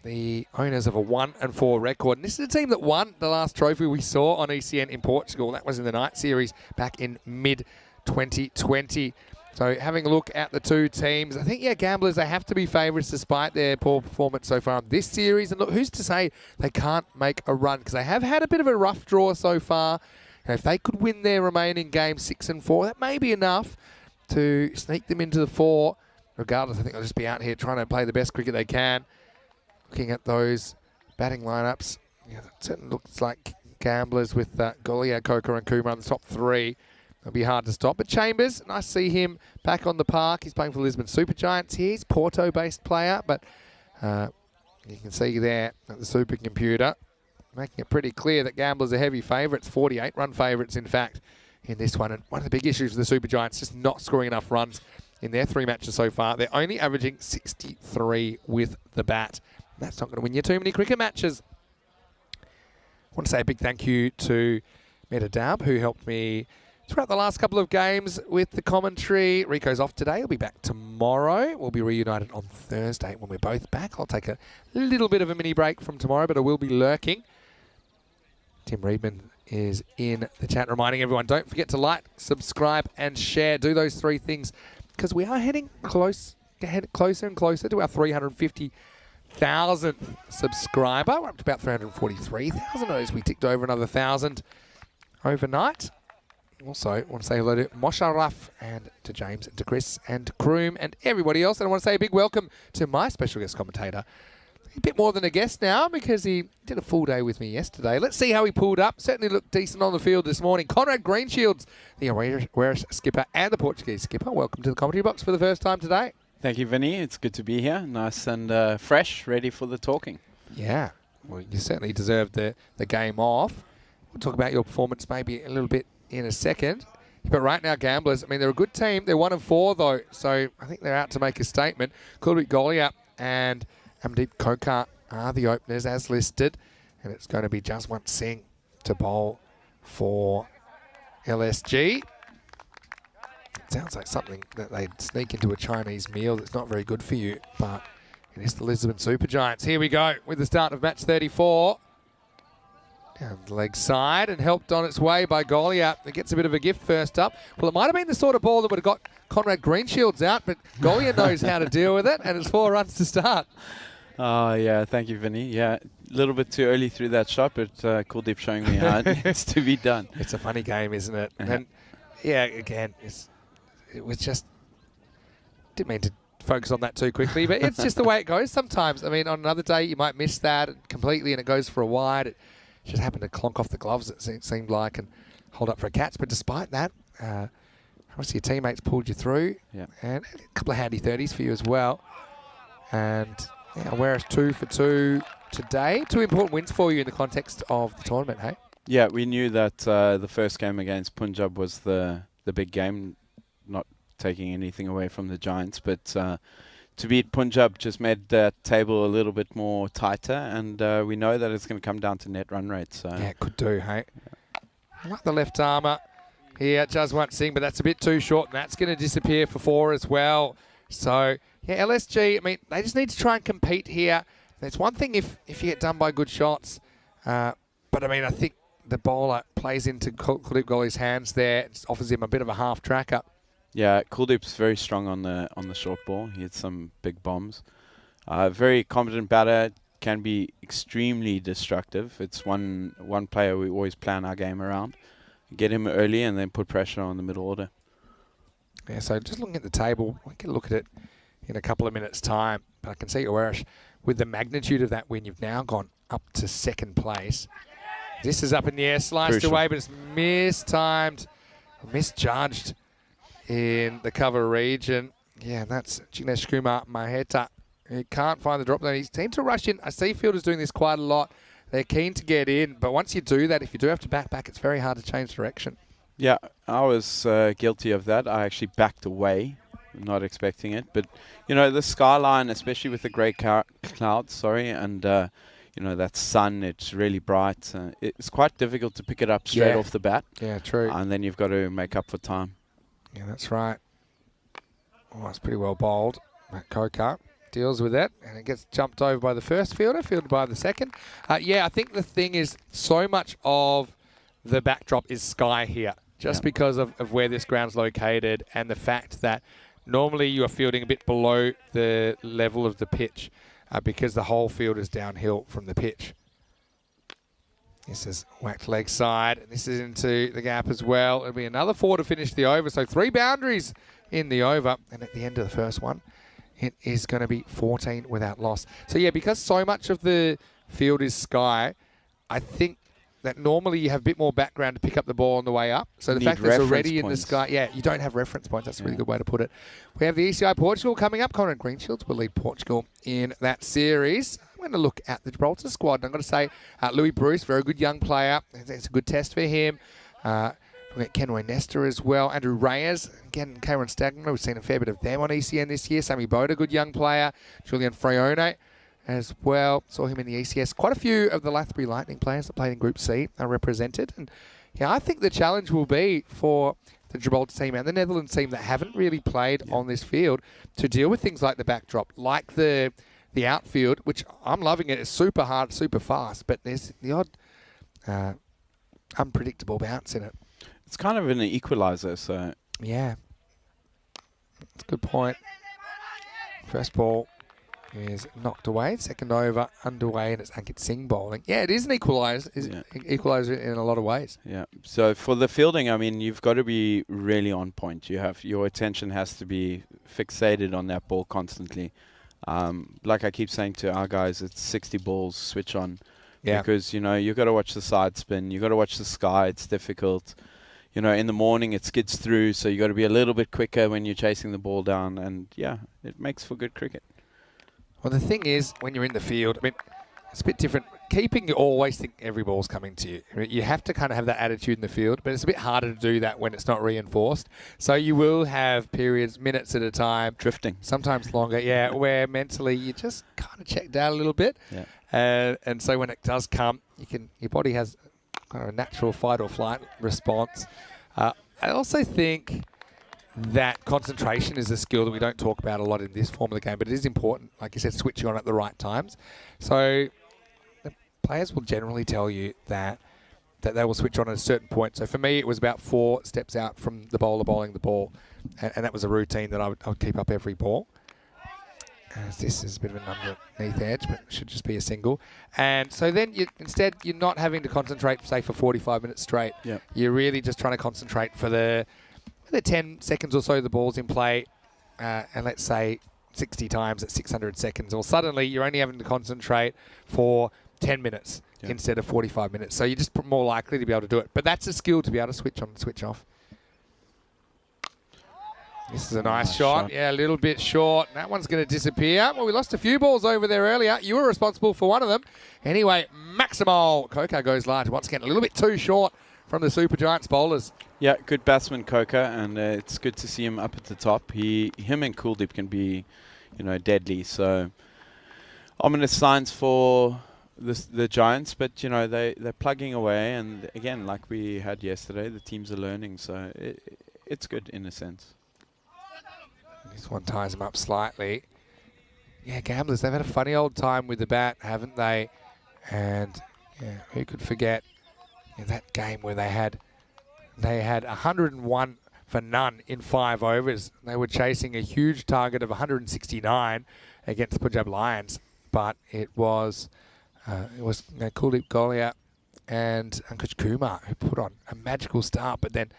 the owners of a 1-4 record. And this is a team that won the last trophy we saw on ECN in Portugal. That was in the night series back in mid-2020. So having a look at the 2 teams, I think, yeah, Gamblers, they have to be favourites despite their poor performance so far in this series. And look, who's to say they can't make a run? Because they have had a bit of a rough draw so far. And if they could win their remaining games 6 and 4, that may be enough to sneak them into the 4. Regardless, I think they'll just be out here trying to play the best cricket they can. Looking at those batting lineups, yeah, it certainly looks like Gamblers with Golia, Coker and Kumar in the top 3. It'll be hard to stop. But Chambers, nice to see him back on the park. He's playing for Lisbon Super Giants here. He's a Porto-based player, but you can see there at the supercomputer, making it pretty clear that Gamblers are heavy favourites, 48-run favourites, in fact, in this one. And one of the big issues with the Super Giants is just not scoring enough runs in their 3 matches so far. They're only averaging 63 with the bat. That's not going to win you too many cricket matches. I want to say a big thank you to Meta Dab, who helped me throughout the last couple of games with the commentary. Rico's off today. He'll be back tomorrow. We'll be reunited on Thursday when we're both back. I'll take a little bit of a mini break from tomorrow, but I will be lurking. Tim Reedman is in the chat, reminding everyone, don't forget to like, subscribe, and share. Do those 3 things, because we are heading closer and closer to our 350,000th subscriber. We're up to about 343,000 as we ticked over another 1,000 overnight. Also, I want to say hello to Mosharaf and to James and to Chris and to Kroom and everybody else. And I want to say a big welcome to my special guest commentator. A bit more than a guest now because he did a full day with me yesterday. Let's see how he pulled up. Certainly looked decent on the field this morning. Conrad Greenshields, the Irish skipper and the Portuguese skipper. Welcome to the commentary box for the first time today. Thank you, Vinny. It's good to be here. Nice and fresh, ready for the talking. Yeah, well, you certainly deserved the game off. We'll talk about your performance maybe a little bit in a second. But right now, Gamblers, I mean, they're a good team. They're 1-4, though, so I think they're out to make a statement. Kuldeep Golia and Amdeep Kokar are the openers as listed, and it's going to be Jaswant Singh to bowl for LSG. It sounds like something that they'd sneak into a Chinese meal that's not very good for you, but it is the Lisbon Super Giants. Here we go with the start of match 34. Down the leg side and helped on its way by Golia. It gets a bit of a gift first up. Well, it might have been the sort of ball that would have got Conrad Greenshields out, but Golia knows how to deal with it, and it's 4 runs to start. Oh, yeah. Thank you, Vinny. Yeah, a little bit too early through that shot, but Kuldeep showing me how it needs to be done. It's a funny game, isn't it? And, yeah, again, it was just... Didn't mean to focus on that too quickly, but it's just the way it goes sometimes. I mean, on another day, you might miss that completely, and it goes for a wide. It just happened to clonk off the gloves, it seemed like, and hold up for a catch. But despite that, obviously your teammates pulled you through. Yeah. And a couple of handy 30s for you as well. And yeah, Whereas 2 for 2 today. 2 important wins for you in the context of the tournament, hey? Yeah, we knew that the first game against Punjab was the big game, not taking anything away from the Giants, but to beat Punjab just made that table a little bit more tighter, and we know that it's going to come down to net run rate. So yeah, it could do, hey? I like the left armour here, Jaswant Singh, but that's a bit too short, and that's going to disappear for 4 as well. So, yeah, LSG, I mean, they just need to try and compete here. It's one thing if you get done by good shots, but, I mean, I think the bowler plays into Kuldeep Goli's hands there. It offers him a bit of a half tracker. Yeah, Kuldeep's very strong on the short ball. He hits some big bombs. Very competent batter, can be extremely destructive. It's one player we always plan our game around. Get him early and then put pressure on the middle order. Yeah, so just looking at the table, we can look at it in a couple of minutes' time. But I can see, Owerish, with the magnitude of that win, you've now gone up to second place. This is up in the air, sliced Crucial. away, but it's mistimed, misjudged in the cover region. Yeah, that's Jignesh Kumar Maheta. He can't find the drop zone. He seems to rush in. I see fielders doing this quite a lot. They're keen to get in, but once you do that, if you do have to back, it's very hard to change direction. Yeah, I was guilty of that. I actually backed away, not expecting it. But, the skyline, especially with the grey clouds, and, that sun, it's really bright. It's quite difficult to pick it up straight off the bat. Yeah, true. And then you've got to make up for time. Yeah, that's right. Oh, it's pretty well bowled. Matt Kokar deals with that, and it gets jumped over by the first fielder, fielded by the second. I think the thing is so much of the backdrop is sky here, just because of where this ground's located and the fact that normally you are fielding a bit below the level of the pitch because the whole field is downhill from the pitch. This is whacked leg side, and this is into the gap as well. It'll be another 4 to finish the over, so 3 boundaries in the over, and at the end of the first one, it is going to be 14 without loss. So yeah, because so much of the field is sky, I think that normally you have a bit more background to pick up the ball on the way up. So the fact that it's already in the sky, you don't have reference points. That's a really good way to put it. We have the ECI Portugal coming up. Conrad Greenshields will lead Portugal in that series. I'm going to look at the Gibraltar squad. And I'm going to say Louis Bruce, very good young player. It's a good test for him. We've got Kenroy Nestor as well. Andrew Reyes, again, Karen Stagner. We've seen a fair bit of them on ECN this year. Sammy Boda, good young player. Julian Freone as well. Saw him in the ECS. Quite a few of the Lathbury Lightning players that played in Group C are represented. And yeah, I think the challenge will be for the Gibraltar team and the Netherlands team that haven't really played on this field to deal with things like the backdrop, like the outfield, which I'm loving it. It's super hard, super fast, but there's the odd unpredictable bounce in it. It's kind of an equalizer, so... Yeah. That's a good point. First ball is knocked away. Second over underway, and it's Ankit Singh bowling. Yeah, it is an equalizer. Equalizer in a lot of ways. Yeah. So for the fielding, I mean, you've got to be really on point. Your attention has to be fixated on that ball constantly. Like I keep saying to our guys, it's 60 balls, switch on. Yeah. Because, you've got to watch the side spin. You've got to watch the sky. It's difficult. In the morning it skids through, so you got to be a little bit quicker when you're chasing the ball down, and yeah, it makes for good cricket. Well, the thing is, when you're in the field, I mean, it's a bit different. Keeping, you always think every ball's coming to you. I mean, you have to kind of have that attitude in the field, but it's a bit harder to do that when it's not reinforced. So you will have periods, minutes at a time. Drifting. Sometimes longer, where mentally you just kind of check down a little bit. Yeah. And so when it does come, your body has kind of a natural fight or flight response. I also think that concentration is a skill that we don't talk about a lot in this form of the game, but it is important, like you said, switching on at the right times. So the players will generally tell you that they will switch on at a certain point. So for me, it was about 4 steps out from the bowler bowling the ball, and that was a routine that I would keep up every ball. This is a bit of an underneath edge, but it should just be a single. And so then instead you're not having to concentrate, say, for 45 minutes straight. Yep. You're really just trying to concentrate for the 10 seconds or so the ball's in play, and let's say 60 times at 600 seconds. Or suddenly you're only having to concentrate for 10 minutes instead of 45 minutes. So you're just more likely to be able to do it. But that's a skill to be able to switch on and switch off. This is a nice shot. Yeah, a little bit short. That one's going to disappear. Well, we lost a few balls over there earlier. You were responsible for one of them. Anyway, Maximal. Kokar goes large. Once again, a little bit too short from the Super Giants bowlers. Yeah, good batsman, Kokar, and it's good to see him up at the top. Him and Kuldeep can be, deadly. So ominous signs for the Giants, but, they're plugging away. And, again, like we had yesterday, the teams are learning. So it's good in a sense. This one ties them up slightly. Yeah, gamblers, they've had a funny old time with the bat, haven't they? And yeah, who could forget that game where they had 101 for none in 5 overs. They were chasing a huge target of 169 against the Punjab Lions, but it was Kuldeep Golia and Ankush Kumar who put on a magical start, but then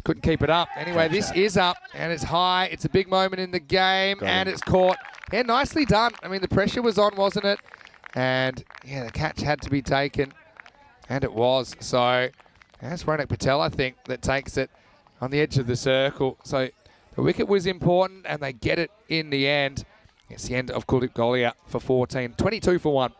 couldn't keep it up. Anyway, this is up, and it's high. It's a big moment in the game, and it's caught. Yeah, nicely done. I mean, the pressure was on, wasn't it? And, yeah, the catch had to be taken, and it was. So that's Ronak Patel, I think, that takes it on the edge of the circle. So the wicket was important, and they get it in the end. It's the end of Kuldeep Golia for 14. 22 for 1.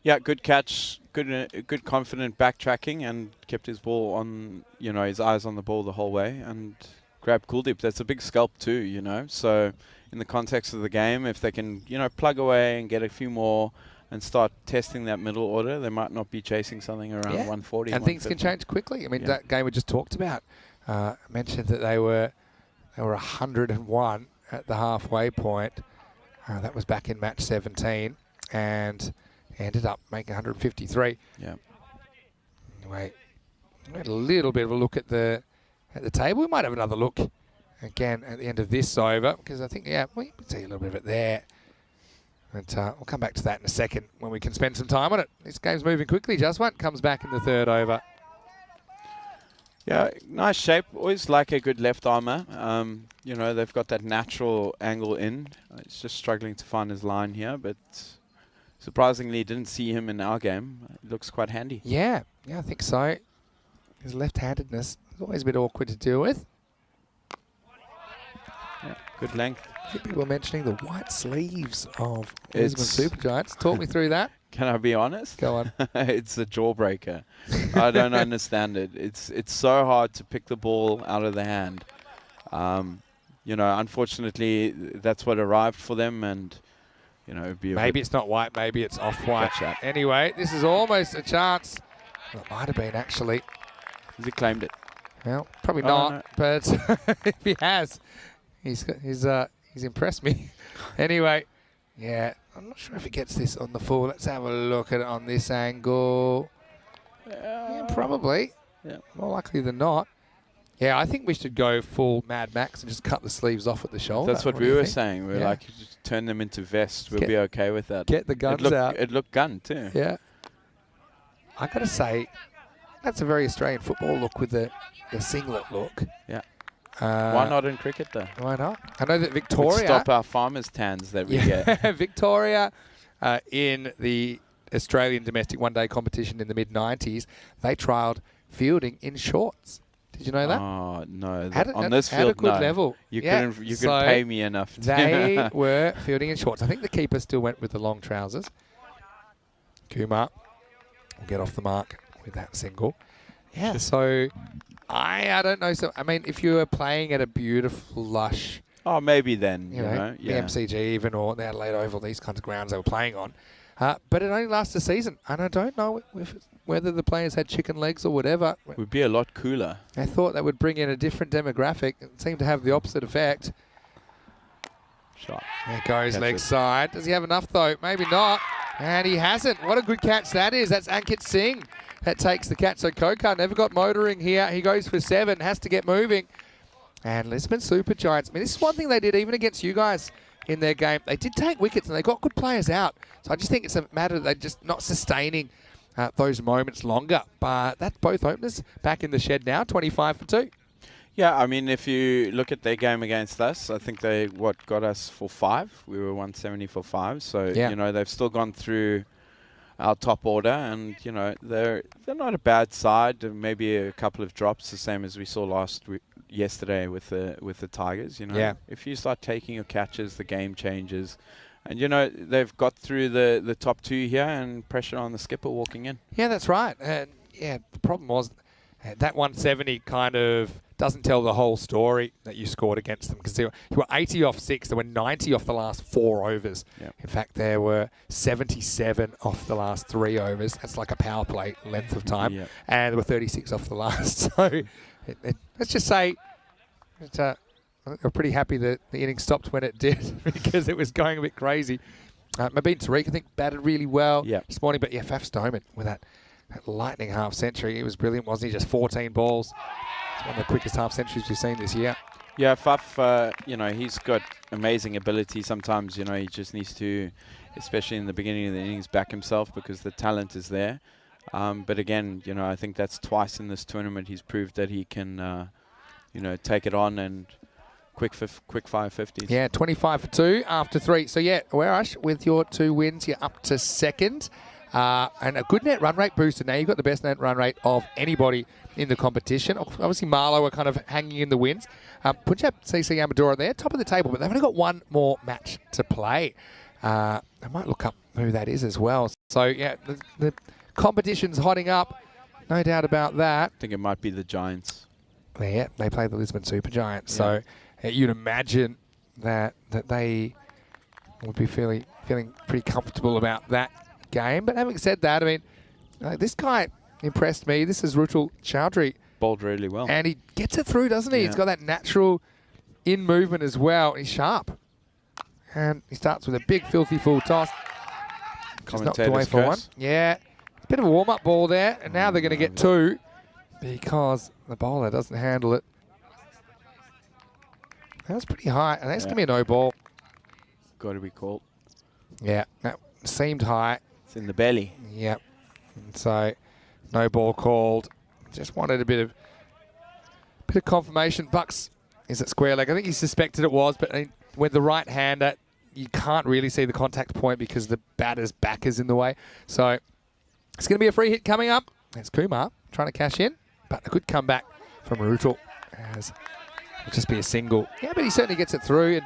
Yeah, good catch, good confident backtracking, and kept his ball on, his eyes on the ball the whole way, and grabbed Kuldeep. That's a big scalp too, So in the context of the game, if they can, plug away and get a few more and start testing that middle order, they might not be chasing something around 140. And things can change quickly. I mean, that game we just talked about mentioned that they were 101 at the halfway point. That was back in match 17, and ended up making 153. Yeah. Anyway, we had a little bit of a look at the table. We might have another look again at the end of this over, because I think, we can see a little bit of it there. But we'll come back to that in a second when we can spend some time on it. This game's moving quickly. Jaswant comes back in the 3rd over. Yeah, nice shape. Always like a good left armour. They've got that natural angle in. It's just struggling to find his line here, but surprisingly didn't see him in our game. It looks quite handy. Yeah, I think so. His left-handedness is always a bit awkward to deal with. Yeah, good length. I think people are mentioning the white sleeves of Brisbane Supergiants. Talk me through that. Can I be honest? Go on. It's a jawbreaker. I don't understand it. It's so hard to pick the ball out of the hand. Unfortunately, that's what arrived for them, and maybe it's not white, maybe it's off-white. Anyway, this is almost a chance. Well, it might have been, actually. Has he claimed it? Well, probably not, no. But if he has, he's impressed me. Anyway, yeah, I'm not sure if he gets this on the full. Let's have a look at it on this angle. Yeah, probably. Yeah. More likely than not. Yeah, I think we should go full Mad Max and just cut the sleeves off at the shoulder. That's what we were saying. We were like, just turn them into vests. We'll be okay with that. Get the guns out. It looked gunned too. Yeah. I got to say, that's a very Australian football look with the singlet look. Yeah. Why not in cricket though? Why not? I know that Victoria... Would stop our farmers' tans that we get. Victoria, in the Australian domestic one-day competition in the mid-90s, they trialled fielding in shorts. Did you know that? Oh, no. On this field, a good level. You couldn't pay me enough. They were fielding in shorts. I think the keeper still went with the long trousers. Kumar will get off the mark with that single. Yeah, so I don't know. So I mean, if you were playing at a beautiful, lush... Oh, maybe then, you know the MCG even, or the Adelaide Oval, these kinds of grounds they were playing on. But it only lasts a season, and I don't know whether the players had chicken legs or whatever. It would be a lot cooler. I thought that would bring in a different demographic. It seemed to have the opposite effect. Shot. There goes leg side. Does he have enough, though? Maybe not. And he hasn't. What a good catch that is. That's Ankit Singh that takes the catch. So Kokar never got motoring here. He goes for 7, has to get moving. And Lisbon Supergiants. I mean, this is one thing they did even against you guys in their game. They did take wickets and they got good players out. So I just think it's a matter that they're just not sustaining those moments longer. But that's both openers back in the shed now, 25 for 2. Yeah, I mean, if you look at their game against us, I think they, got us for 5. We were 170 for 5. So, you know, they've still gone through our top order, and, you know, they're not a bad side. Maybe a couple of drops, the same as we saw yesterday with the Tigers, you know. Yeah. If you start taking your catches, the game changes. And, you know, they've got through the top 2 here, and pressure on the skipper walking in. Yeah, that's right. And, yeah, the problem was that 170 kind of doesn't tell the whole story that you scored against them, because you were 80 off 6. There were 90 off the last 4 overs. Yep. In fact, there were 77 off the last 3 overs. That's like a power play length of time. Yep. And there were 36 off the last. So let's just say that we're pretty happy that the inning stopped when it did, because it was going a bit crazy. Mabeen Tariq, I think, batted really well this morning. But, yeah, Faf Stoneman with that that lightning half century. He was brilliant, wasn't he? Just 14 balls. It's one of the quickest half centuries we've seen this year. Yeah, Faf, you know, he's got amazing ability. Sometimes, you know, he just needs to, especially in the beginning of the innings, back himself because the talent is there. But again, you know, I think that's twice in this tournament he's proved that he can, you know, take it on and quick fire 50s. Yeah, 25 for 2 after 3. So yeah, Warash, with your 2 wins, you're up to second. And a good net run rate booster. Now you've got the best net run rate of anybody in the competition. Obviously, Marlow are kind of hanging in the wins. Punjab, CC, Amadora, they're top of the table, but they've only got one more match to play. I might look up who that is as well. So yeah, the competition's hotting up. No doubt about that. I think it might be the Giants. Yeah, they play the Lisbon Supergiants. So you'd imagine that they would be feeling pretty comfortable about that game. But having said that, I mean, this guy impressed me. This is Rutul Chowdhury. Bowled really well. And he gets it through, doesn't he? Yeah. He's got that natural in movement as well. He's sharp. And he starts with a big, filthy full toss. Just knocked away for one. Yeah. Bit of a warm-up ball there. And now they're going to get 2 because the bowler doesn't handle it. That was pretty high. And that's going to be a no ball. Got to be called. Yeah, that seemed high. It's in the belly. Yep. And so, no ball called. Just wanted a bit of confirmation. Bucks is at square leg. I think he suspected it was, but with the right hander, you can't really see the contact point because the batter's back is in the way. So, it's going to be a free hit coming up. There's Kumar trying to cash in, but a good comeback from Rutul. As it'll just be a single. Yeah, but he certainly gets it through. And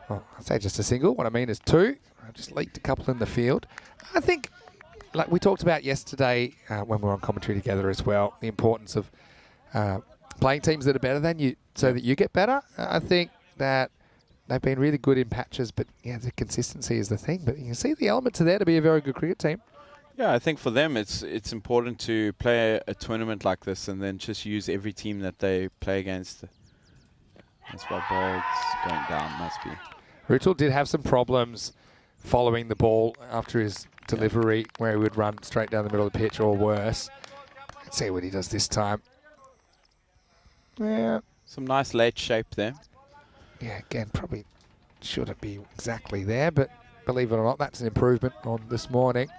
well, I'd say just a single. What I mean is 2. I just leaked a couple in the field. I think, like we talked about yesterday when we were on commentary together as well, the importance of playing teams that are better than you so that you get better. I think that they've been really good in patches, but yeah, the consistency is the thing. But you can see the elements are there to be a very good cricket team. Yeah, I think for them it's important to play a tournament like this and then just use every team that they play against. That's why ball's going down, must be. Rutul did have some problems following the ball after his delivery where he would run straight down the middle of the pitch or worse. Let's see what he does this time. Yeah. Some nice late shape there. Yeah, again, probably shouldn't be exactly there, but believe it or not, that's an improvement on this morning.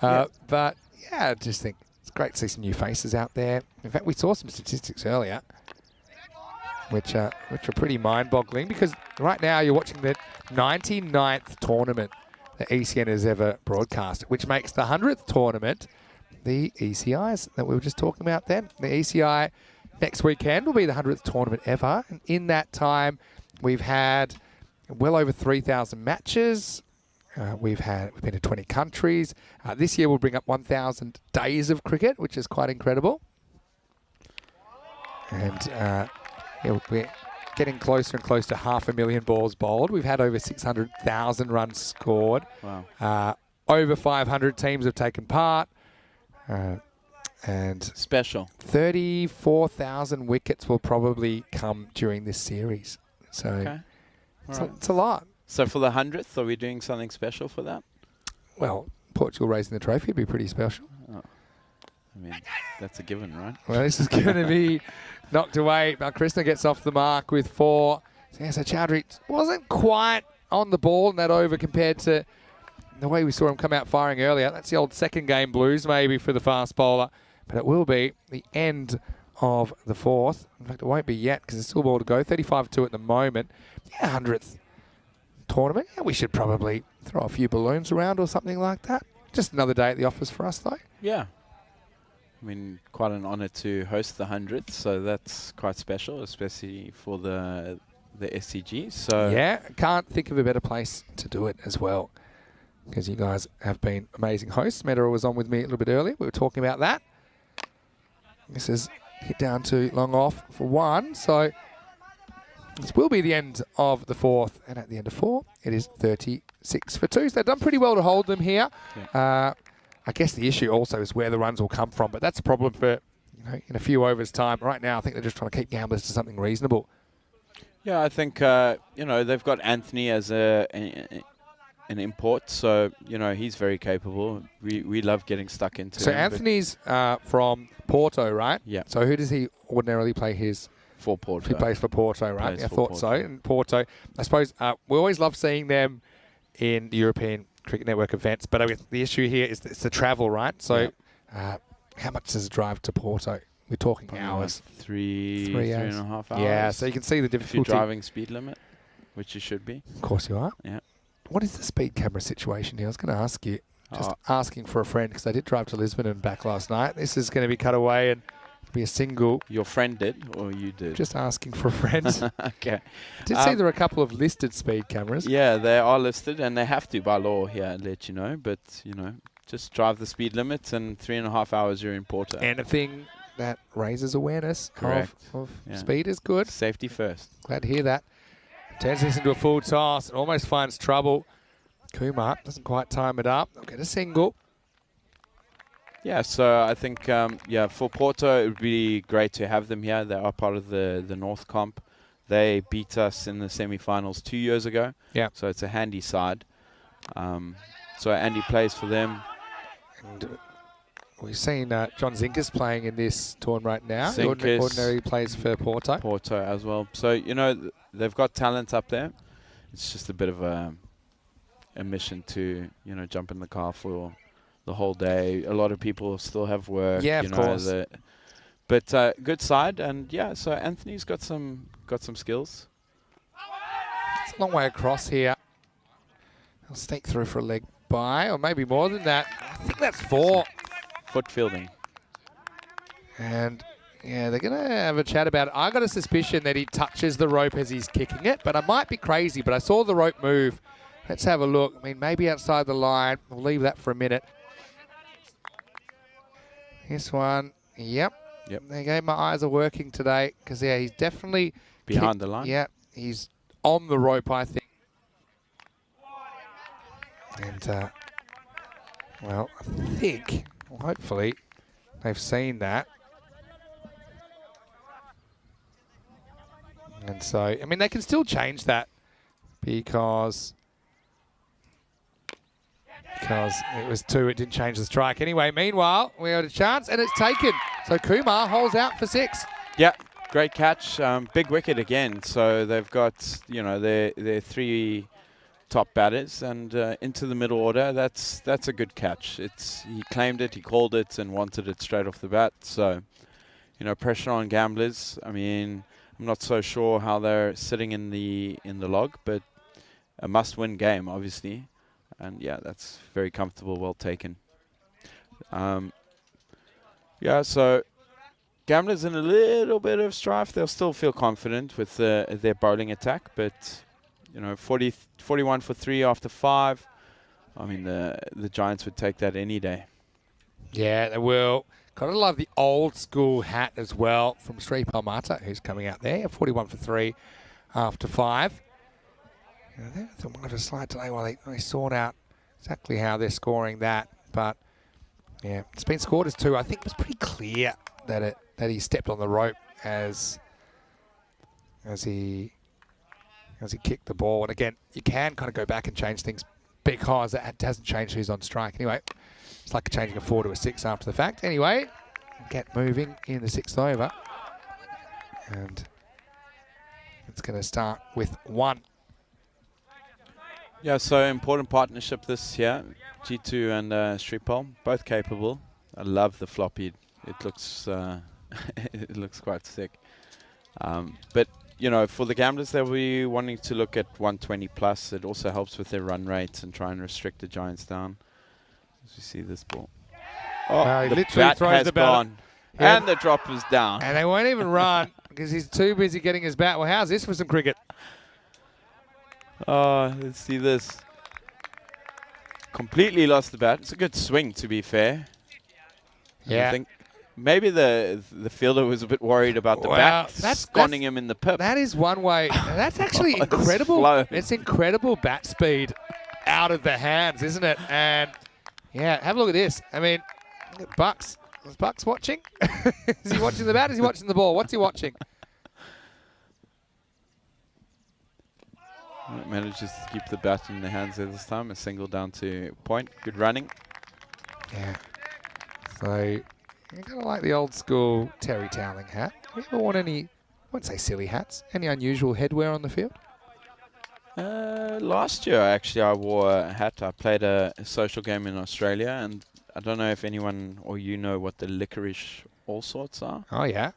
But yeah, I just think it's great to see some new faces out there. In fact, we saw some statistics earlier, which are pretty mind-boggling because right now you're watching the 99th tournament that ECN has ever broadcast, which makes the 100th tournament the ECIs that we were just talking about then. The ECI next weekend will be the 100th tournament ever. And in that time, we've had well over 3,000 matches. We've been to 20 countries. This year we'll bring up 1,000 days of cricket, which is quite incredible. And yeah, we're getting closer and closer to 500,000 balls bowled. We've had over 600,000 runs scored. Wow. Over 500 teams have taken part. And special. 34,000 wickets will probably come during this series. So Okay. it's a lot. So for the 100th, are we doing something special for that? Well, Portugal raising the trophy would be pretty special. Oh. I mean, that's a given, right? Well, this is going to be knocked away. Krishna gets off the mark with 4. Yeah, so Chowdhury wasn't quite on the ball in that over compared to the way we saw him come out firing earlier. That's the old second game blues maybe for the fast bowler. But it will be the end of the 4th. In fact, it won't be yet because there's still ball to go. 35-2 at the moment. Yeah, 100th tournament. Yeah, we should probably throw a few balloons around or something like that. Just another day at the office for us, though. Yeah. I mean, quite an honour to host the 100th, so that's quite special, especially for the SCG. So yeah, can't think of a better place to do it as well, because you guys have been amazing hosts. Medera was on with me a little bit earlier. We were talking about that. This is hit down to long off for 1, so this will be the end of the 4th, and at the end of 4, it is 36 for 2. So they've done pretty well to hold them here. Yeah. I guess the issue also is where the runs will come from, but that's a problem for in a few overs' time. Right now, I think they're just trying to keep gamblers to something reasonable. Yeah, I think they've got Anthony as a an import, so he's very capable. We love getting stuck into So him. Anthony's from Porto, right? Yeah. So who does he ordinarily play his? For Porto. He plays for Porto, right? Plays Yeah, I for thought so. Porto. And Porto, I suppose we always love seeing them in the European Cricket Network events, but I mean, the issue here is it's the travel, right? So how much does it drive to Porto? We're talking Probably hours. like three hours. and a half hours. Yeah, so you can see the if you're difficulty. driving speed limit, which you should be. Of course you are. Yeah. What is the speed camera situation here? I was going to ask you. Just Oh. asking for a friend because I did drive to Lisbon and back last night. This is going to be cut away and be a single. Your friend did, or you did? Just asking for a friend. Okay. I did see there are a couple of listed speed cameras. Yeah, they are listed, and they have to by law here, let you know. But, just drive the speed limits, and 3.5 hours you're in Porto. Anything that raises awareness of Yeah. speed is good. Safety first. Glad to hear that. Turns this into a full toss and almost finds trouble. Kumar doesn't quite time it up. They'll get a single. Yeah, so I think, for Porto, it would be great to have them here. They are part of the North Comp. They beat us in the semi-finals 2 years ago. Yeah. So it's a handy side. So Andy plays for them. And we've seen John Zinkas playing in this tournament right now. He Zinkas. ordinary plays for Porto. Porto as well. So, they've got talent up there. It's just a bit of a mission to, jump in the car for the whole day. A lot of people still have work. Yeah, of course. But good side, and so Anthony's got some skills. It's a long way across here. He'll sneak through for a leg by, or maybe more than that. I think that's 4. Foot fielding. And yeah, they're going to have a chat about it. I got a suspicion that he touches the rope as he's kicking it, but I might be crazy, but I saw the rope move. Let's have a look. I mean, maybe outside the line. We'll leave that for a minute. This one, yep. There you go. My eyes are working today because, he's definitely Behind the line? Yeah, he's on the rope, I think. And, well, I think, hopefully, they've seen that. And so, I mean, they can still change that because it was 2, it didn't change the strike. Anyway, meanwhile, we had a chance, and it's taken. So Kumar holds out for 6. Yeah, great catch. Big wicket again. So they've got, their 3 top batters, and into the middle order. That's a good catch. He claimed it, he called it, and wanted it straight off the bat. So, pressure on Gamblers. I mean, I'm not so sure how they're sitting in the log, but a must-win game, obviously. And that's very comfortable, well taken. So Gamblers in a little bit of strife. They'll still feel confident with their bowling attack, but 41 for 3 after 5. I mean, the Giants would take that any day. Yeah, they will. Gotta love the old school hat as well from Sri Palmata, who's coming out there. 41 for 3 after 5. They might have a slide today while they sort out exactly how they're scoring that. But yeah, it's been scored as 2. I think it was pretty clear that he stepped on the rope as he kicked the ball. And again, you can kind of go back and change things because it hasn't changed who's on strike. Anyway, it's like changing a 4 to a 6 after the fact. Anyway, get moving in the 6th over. And it's going to start with 1. Yeah, so important partnership this year. G2 and Shripal, both capable. I love the floppy. It looks it looks quite sick. But for the Gamblers, they'll be wanting to look at 120 plus. It also helps with their run rates and try and restrict the Giants down. As you see this ball. Oh, he the literally bat throws has the bat. gone. Yeah. And the drop is down. And they won't even run because he's too busy getting his bat. Well, how's this for some cricket? Oh, let's see this. Completely lost the bat. It's a good swing, to be fair. Yeah. I think maybe the fielder was a bit worried about the bat sconning him in the pip. That is one way. That's actually It's incredible. flown. It's incredible bat speed out of the hands, isn't it? And yeah, have a look at this. I mean, look at Bucks. Is Bucks watching? Is he watching the bat? Is he watching the ball? What's he watching? Manages to keep the bat in the hands there this time. A single down to point. Good running. Yeah. So, you're kind of like the old school Terry Toweling hat. Have you ever worn any, I won't say silly hats, any unusual headwear on the field? Last year, actually, I wore a hat. I played a social game in Australia, and I don't know if anyone or you know what the licorice all sorts are. Oh, yeah.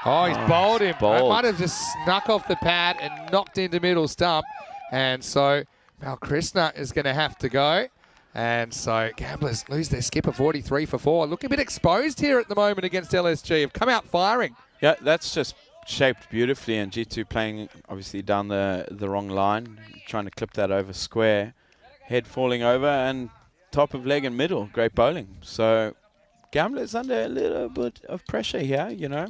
Oh, he's bowled him. bowled. Might have just snuck off the pad and knocked into middle stump. And so Mal Krishna is going to have to go. And so Gamblers lose their skipper 43 for 4. Look a bit exposed here at the moment against LSG. Have come out firing. Yeah, that's just shaped beautifully, and G2 playing obviously down the wrong line, trying to clip that over square. Head falling over and top of leg and middle. Great bowling. So Gamblers under a little bit of pressure here, you know.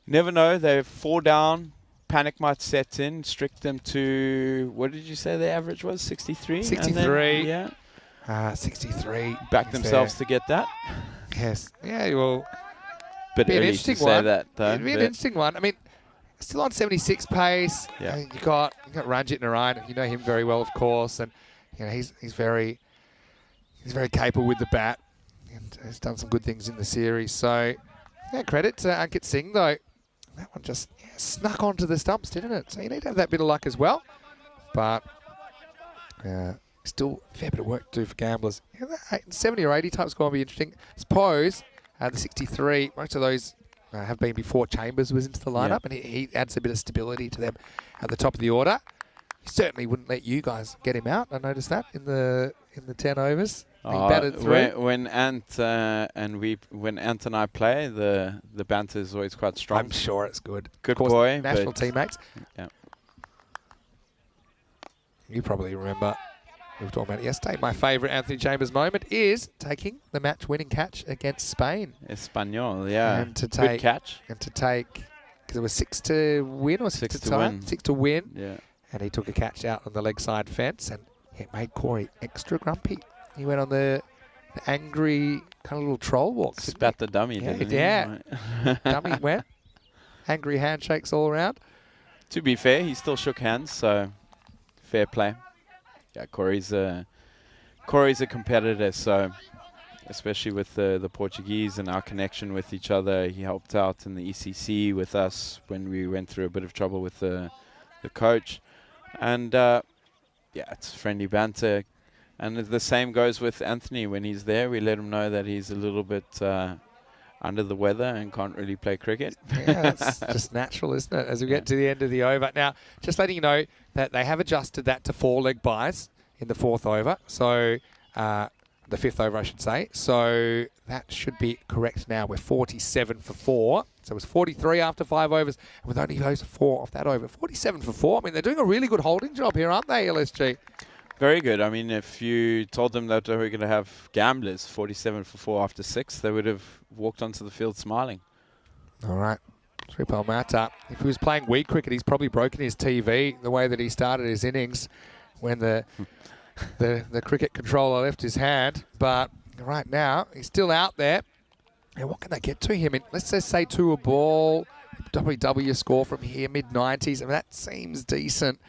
Never know. They're 4 down. Panic might set in. Strict them to, what did you say the average was? 63? 63. Yeah. 63. Back themselves to get that. Yes. Yeah, well, Bit be an early to interesting say one. that, though. It'd be an but interesting one. I mean, still on 76 pace. Yeah. You got Ranjit Narayan. You know him very well, of course, and you know he's very capable with the bat, and has done some good things in the series. So, yeah, credit to Ankit Singh though. That one just snuck onto the stumps, didn't it? So you need to have that bit of luck as well. But still a fair bit of work to do for Gamblers. Yeah, that 70 or 80 type score will be interesting. I suppose the 63, most of those have been before Chambers was into the lineup, and he adds a bit of stability to them at the top of the order. He certainly wouldn't let you guys get him out. I noticed that in the 10 overs. He batted through. When Ant and I play, the banter is always quite strong. I'm sure it's good. Good of course, boy, national but teammates. Yeah. You probably remember, we were talking about it yesterday, my favourite Anthony Chambers moment is taking the match-winning catch against Spain. Espanol, yeah. And to Good take, catch. because it was 6 to win or 6 to tie? win. 6 to win. Yeah. And he took a catch out on the leg side fence, and it made Corey extra grumpy. He went on the angry kind of little troll walk. Spat the dummy, Yeah, didn't he? yeah. Dummy went. Angry handshakes all around. To be fair, he still shook hands, so fair play. Yeah, Corey's a competitor, so especially with the Portuguese and our connection with each other, he helped out in the ECC with us when we went through a bit of trouble with the coach. And yeah, it's friendly banter. And the same goes with Anthony. When he's there, we let him know that he's a little bit under the weather and can't really play cricket. Yeah, it's just natural, isn't it, as we get to the end of the over. Now, just letting you know that they have adjusted that to 4-leg buys in the 4th over. So, the 5th over, I should say. So, that should be correct now. We're 47 for 4. So, it was 43 after 5 overs. And with only those 4 off that over, 47 for 4. I mean, they're doing a really good holding job here, aren't they, LSG? Very good. I mean, if you told them that they were going to have Gamblers 47 for 4 after 6, they would have walked onto the field smiling. All right. Sripal Mata. If he was playing Wii cricket, he's probably broken his TV the way that he started his innings when the cricket controller left his hand. But right now, he's still out there. And what can they get to him? Let's just say 2 a ball, WW score from here, mid-90s. I mean, that seems decent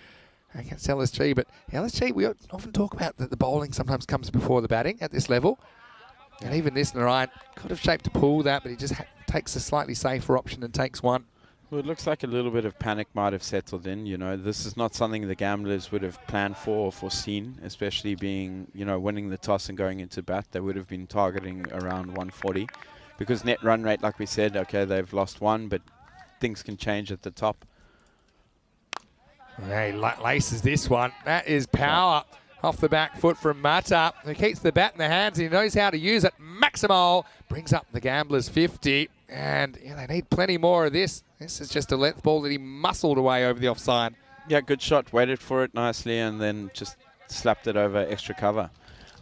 against LSG. But LSG, we often talk about that the bowling sometimes comes before the batting at this level. And even this, Narayan could have shaped to pull that, but he just takes a slightly safer option and takes one. Well, it looks like a little bit of panic might have settled in. You know, this is not something the Gamblers would have planned for or foreseen, especially being, you know, winning the toss and going into bat. They would have been targeting around 140 because net run rate, like we said, okay, they've lost 1, but things can change at the top. He laces this one. That is power off the back foot from Mata, who keeps the bat in the hands. He knows how to use it. Maximo brings up the Gamblers 50. And they need plenty more of this. This is just a length ball that he muscled away over the offside. Yeah, good shot. Waited for it nicely and then just slapped it over extra cover.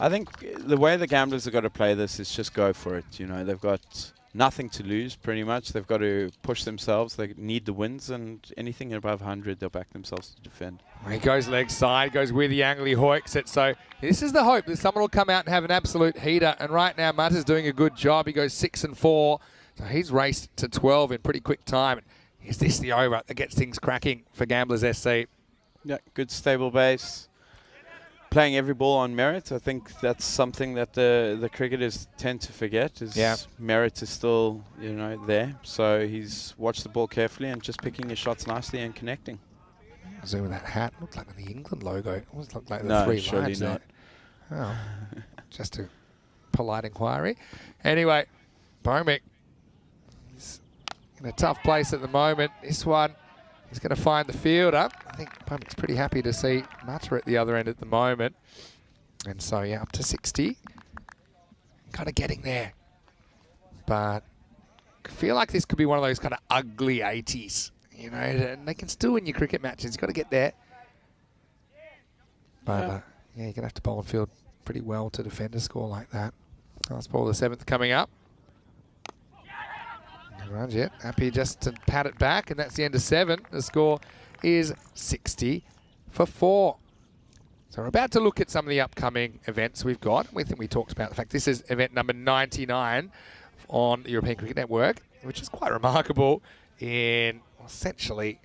I think the way the Gamblers have got to play this is just go for it. You know, they've got nothing to lose pretty much. They've got to push themselves. They need the wins, and anything above 100, they'll back themselves to defend. He goes leg side, goes with the angle, he hoiks it. So this is the hope that someone will come out and have an absolute heater. And right now, Mata's doing a good job. He goes 6 and 4. So he's raced to 12 in pretty quick time. Is this the over that gets things cracking for Gamblers SC? Yeah, good stable base. Playing every ball on merit. I think that's something that the cricketers tend to forget. Is merit is still there. So he's watched the ball carefully and just picking his shots nicely and connecting. Zoom with that hat. Looked like the England logo. It almost looked like the No, three surely lines not. there. Oh, just a polite inquiry. Anyway, Bhowmick is in a tough place at the moment. This one, he's going to find the fielder. I think Bhowmick's pretty happy to see Mata at the other end at the moment. And so, yeah, up to 60. Kind of getting there. But I feel like this could be one of those kind of ugly 80s. And they can still win your cricket matches. You've got to get there. But, yeah, you're going to have to bowl and field pretty well to defend a score like that. Last ball of the 7th coming up. Ranjit happy just to pat it back, and that's the end of 7. The score is 60 for 4. So we're about to look at some of the upcoming events we've got. We think we talked about the fact this is event number 99 on the European Cricket Network, which is quite remarkable in essentially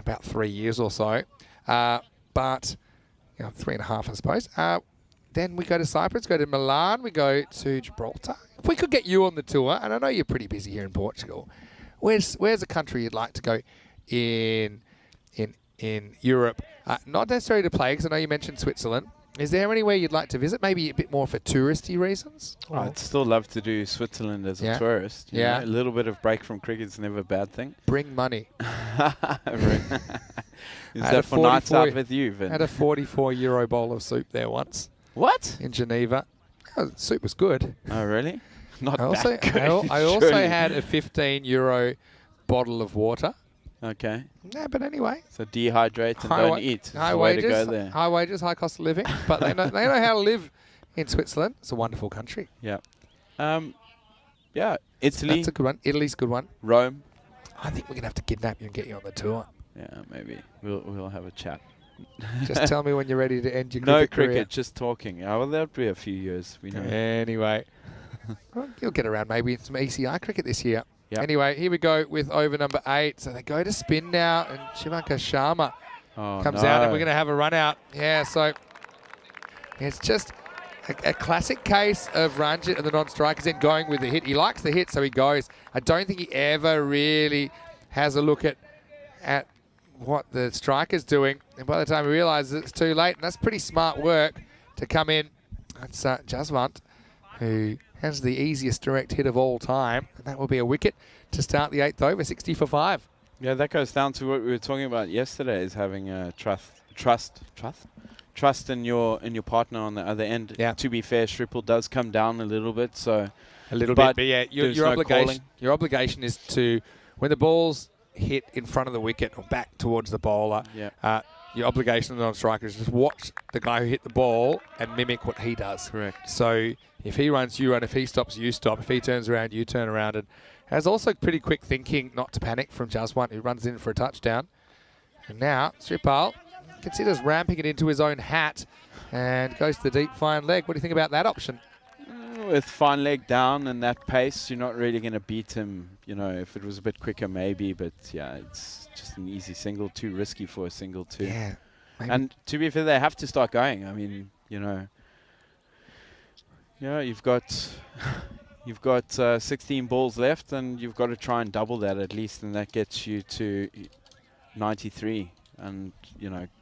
about 3 years or so. But 3.5, I suppose. Then we go to Cyprus, go to Milan, we go to Gibraltar. If we could get you on the tour, and I know you're pretty busy here in Portugal, where's a country you'd like to go in Europe? Not necessarily to play, because I know you mentioned Switzerland. Is there anywhere you'd like to visit? Maybe a bit more for touristy reasons? I'd still love to do Switzerland as a tourist. You know, a little bit of break from cricket is never a bad thing. Bring money. Is that for nights out with you, Vin? I had a €44 bowl of soup there once. What? In Geneva. Oh, the soup was good. Oh, really? Not I also, that good. I also had a €15 bottle of water. Okay. Yeah, but anyway. So dehydrate and don't eat. High wages, high cost of living. But they know how to live in Switzerland. It's a wonderful country. Yeah. Yeah, Italy. That's a good one. Italy's a good one. Rome. I think we're going to have to kidnap you and get you on the tour. Yeah, maybe. We'll have a chat. Just tell me when you're ready to end your cricket career. No, just talking. Oh, well, that'll be a few years. We know. Anyway. Well, you'll get around maybe in some ECI cricket this year. Yep. Anyway, here we go with over number 8. So they go to spin now, and Shivanka Sharma comes out, and we're going to have a run out. Yeah, so it's just a classic case of Ranjit and the non-strikers in going with the hit. He likes the hit, so he goes. I don't think he ever really has a look at what the striker's doing. And by the time he realises it's too late, and that's pretty smart work to come in. That's Jaswant, who has the easiest direct hit of all time. And that will be a wicket to start the 8th over, 60 for 5. Yeah, that goes down to what we were talking about yesterday, is having trust in your partner on the other end. Yeah. To be fair, Shripple does come down a little bit, so but yeah, your obligation is to, when the ball's hit in front of the wicket or back towards the bowler, your obligation as a non-striker is just watch the guy who hit the ball and mimic what he does. Correct. So if he runs, you run. If he stops, you stop. If he turns around, you turn around. And has also pretty quick thinking not to panic from Jaswant, who runs in for a touchdown. And now Sripal considers ramping it into his own hat and goes to the deep fine leg. What do you think about that option? With fine leg down and that pace, you're not really going to beat him. If it was a bit quicker, maybe. But, yeah, it's just an easy single. Too risky for a single, too. Yeah. Maybe. And to be fair, they have to start going. I mean, you've got 16 balls left, and you've got to try and double that at least, and that gets you to 93. And,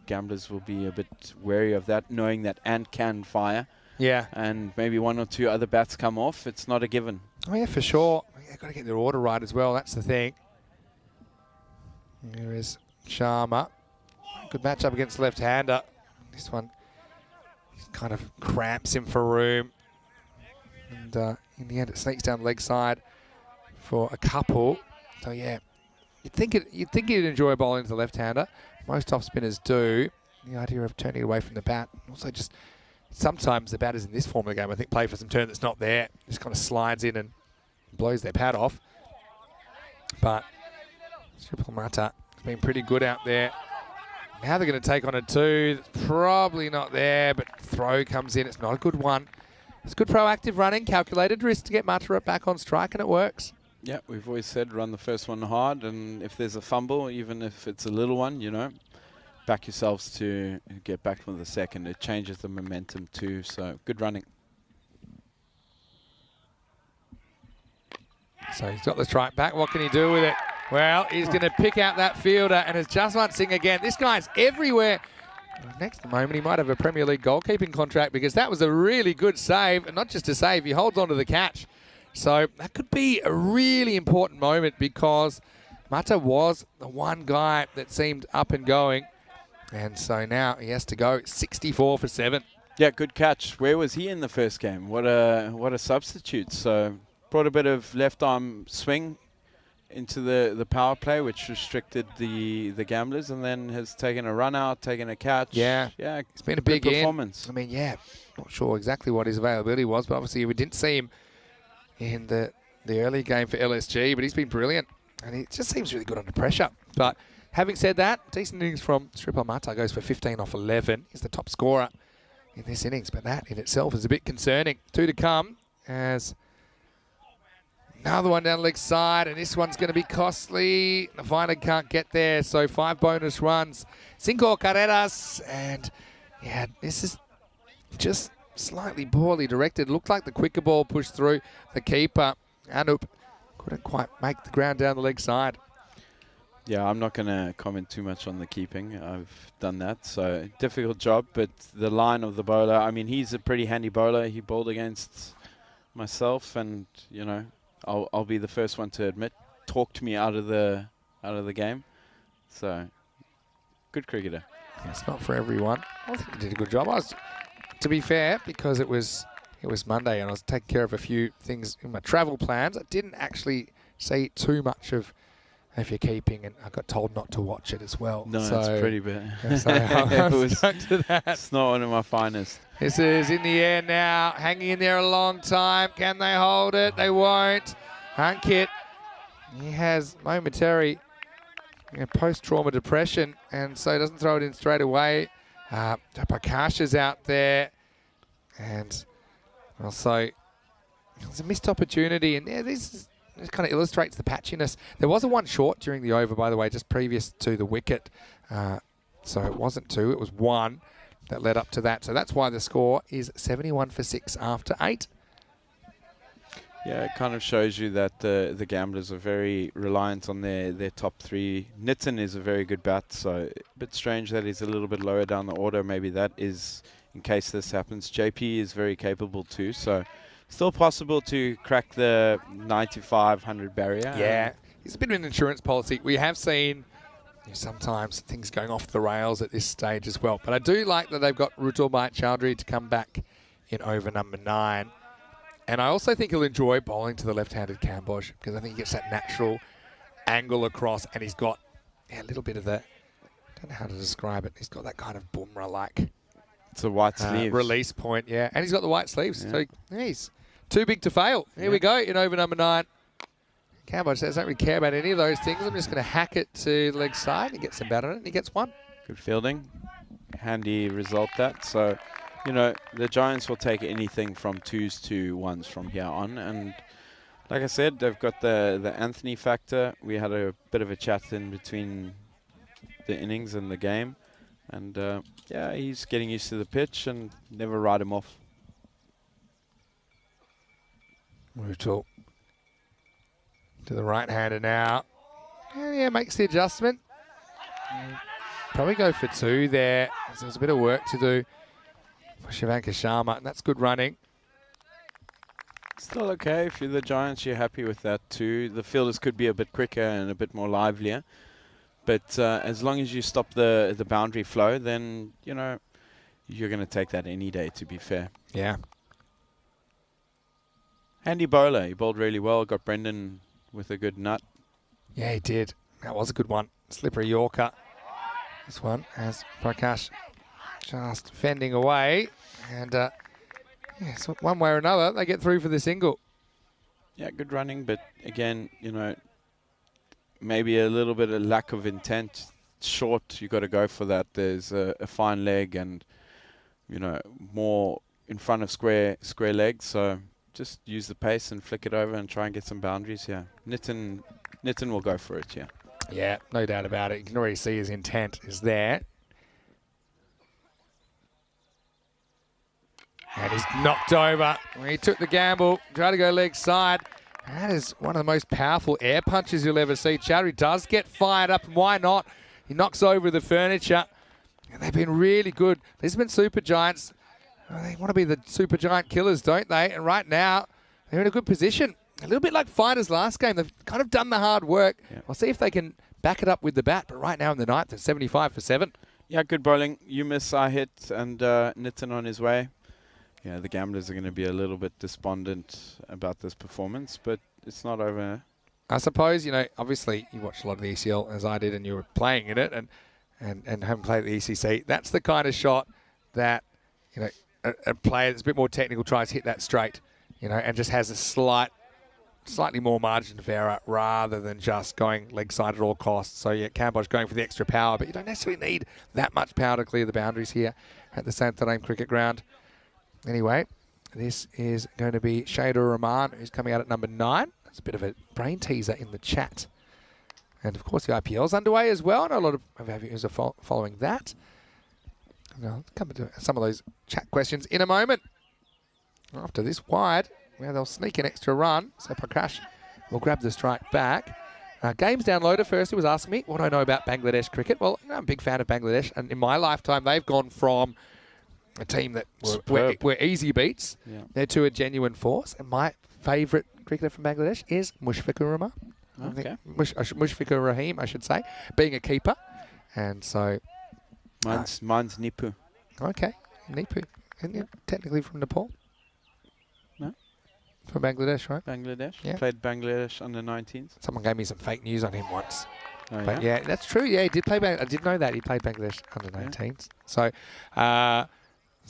gamblers will be a bit wary of that, knowing that Ant can fire. Yeah. And maybe 1 or 2 other bats come off. It's not a given. Oh, yeah, for sure. They've got to get their order right as well. That's the thing. Here is Sharma. Good matchup against left-hander. This one kind of cramps him for room. And in the end, it sneaks down the leg side for a couple. So, yeah, you'd think you'd enjoy bowling to the left-hander. Most off-spinners do. The idea of turning away from the bat. Also just sometimes the batters in this form of the game, I think, play for some turn that's not there. Just kind of slides in and blows their pad off. But Sripal Mata has been pretty good out there. Now they're going to take on a 2. That's probably not there, but throw comes in. It's not a good one. It's good proactive running, calculated risk to get Mata back on strike, and it works. Yeah, we've always said run the first one hard, and if there's a fumble, even if it's a little one, back yourselves to get back from the second. It changes the momentum too. So good running. So he's got the strike back. What can he do with it? Well, he's going to pick out that fielder, and it's Jaswant Singh again. This guy's everywhere. Next moment, he might have a Premier League goalkeeping contract because that was a really good save. And not just a save, he holds on to the catch. So that could be a really important moment because Mata was the one guy that seemed up and going. And so now he has to go 64 for 7. Yeah, good catch. Where was he in the first game? What a substitute. So brought a bit of left arm swing into the power play, which restricted the gamblers, and then has taken a run out, taken a catch. Yeah, it's been a big performance. I mean, yeah, not sure exactly what his availability was, but obviously we didn't see him in the early game for LSG, but he's been brilliant, and he just seems really good under pressure. But having said that, decent innings from Sripal Mata, goes for 15 off 11. He's the top scorer in this innings, but that in itself is a bit concerning. 2 to come as another one down the leg side, and this one's going to be costly. Navina can't get there, so 5 bonus runs. 5 carreras, and yeah, this is just slightly poorly directed. Looked like the quicker ball pushed through the keeper. Anup couldn't quite make the ground down the leg side. Yeah, I'm not going to comment too much on the keeping. I've done that, so difficult job. But the line of the bowler, I mean, he's a pretty handy bowler. He bowled against myself, and you know, I'll be the first one to admit, talked me out of the game. So good cricketer. It's not for everyone. I think he did a good job. To be fair, because it was Monday and I was taking care of a few things in my travel plans, I didn't actually see too much of your keeping, and I got told not to watch it as well. No, so it's pretty bad. So I stuck to that. It's not one of my finest. This is in the air now, hanging in there a long time. Can they hold it? They won't. Ankit, he has momentary post-trauma depression, and so doesn't throw it in straight away. Prakash is out there, and also there's a missed opportunity, and yeah, this kind of illustrates the patchiness. There was a one short during the over, by the way, just previous to the wicket. So it wasn't 2, it was 1 that led up to that. So that's why the score is 71 for 6 after 8. Yeah, it kind of shows you that the gamblers are very reliant on their top 3. Nitin is a very good bat, so a bit strange that he's a little bit lower down the order. Maybe that is in case this happens. JP is very capable too, so still possible to crack the 95-100 barrier. Yeah, it's a bit of an insurance policy. We have seen sometimes things going off the rails at this stage as well. But I do like that they've got Rutul Bhatt Chowdhury to come back in over number 9. And I also think he'll enjoy bowling to the left-handed Kamboj because I think he gets that natural angle across, and he's got a little bit of the, I don't know how to describe it, he's got that kind of Bumrah-like. It's a white sleeve. Release point, yeah. And he's got the white sleeves. Yeah. So he's too big to fail. Here we go in over number 9. Kamboj says, I don't really care about any of those things. I'm just going to hack it to the leg side. He gets some bat on it, and he gets 1. Good fielding. Handy result that. So, you know, the Giants will take anything from 2s to 1s from here on. And like I said, they've got the Anthony factor. We had a bit of a chat in between the innings and the game. And, yeah, he's getting used to the pitch and never ride him off. Rutul to the right-hander now. Yeah, makes the adjustment. Probably go for 2 there. So there's a bit of work to do for Shivanka Sharma, and that's good running. Still okay. If you're the Giants, you're happy with that too. The fielders could be a bit quicker and a bit more livelier. But as long as you stop the boundary flow, then, you know, you're going to take that any day, to be fair. Yeah. Handy bowler. He bowled really well. Got Brendan with a good nut. Yeah, he did. That was a good one. Slippery Yorker. This one has Prakash just fending away. And yeah, so one way or another, they get through for the single. Yeah, good running. But again, you know, maybe a little bit of lack of intent. Short, you got to go for that. There's a fine leg and, you know, more in front of square legs. So just use the pace and flick it over and try and get some boundaries here. Nitin will go for it, yeah. Yeah, no doubt about it. You can already see his intent is there. And he's knocked over. He took the gamble, tried to go leg side. That is one of the most powerful air punches you'll ever see. Chowdhury does get fired up, and why not? He knocks over the furniture. And they've been really good. These have been super giants. They want to be the super giant killers, don't they? And right now, they're in a good position. A little bit like fighters last game. They've kind of done the hard work. Yeah. We'll see if they can back it up with the bat. But right now in the ninth, it's 75 for 7. Yeah, good bowling. You miss, I hit, and Nitin on his way. Yeah, the gamblers are going to be a little bit despondent about this performance, but it's not over. I suppose, you know, obviously you watched a lot of the ECL as I did, and you were playing in it, and haven't played the ECC. That's the kind of shot that, you know, a player that's a bit more technical tries to hit that straight, you know, and just has a slightly more margin of error rather than just going leg side at all costs. So yeah, Camboge going for the extra power, but you don't necessarily need that much power to clear the boundaries here at the Santarém Cricket Ground. Anyway, this is going to be Shader Rahman, who's coming out at number 9. That's a bit of a brain teaser in the chat. And of course the IPL's underway as well. I know a lot of our viewers are following that. And I'll come to some of those chat questions in a moment. After this wide, where they'll sneak an extra run. So Prakash will grab the strike back. Games Downloader first, he was asking me, what do I know about Bangladesh cricket? Well, you know, I'm a big fan of Bangladesh. And in my lifetime, they've gone from a team that were easy beats. Yeah. They're to a genuine force. And my favourite cricketer from Bangladesh is Mushfiqur Rahman. Okay. Mushfiqur Rahim, I should say, being a keeper. And so... Mine's Nipu. Okay, Nipu. Isn't he technically from Nepal? No. From Bangladesh, right? Bangladesh. Yeah. Played Bangladesh under 19s. Someone gave me some fake news on him once. Oh, but yeah, that's true. Yeah, he did play I did know that. He played Bangladesh under 19s. So,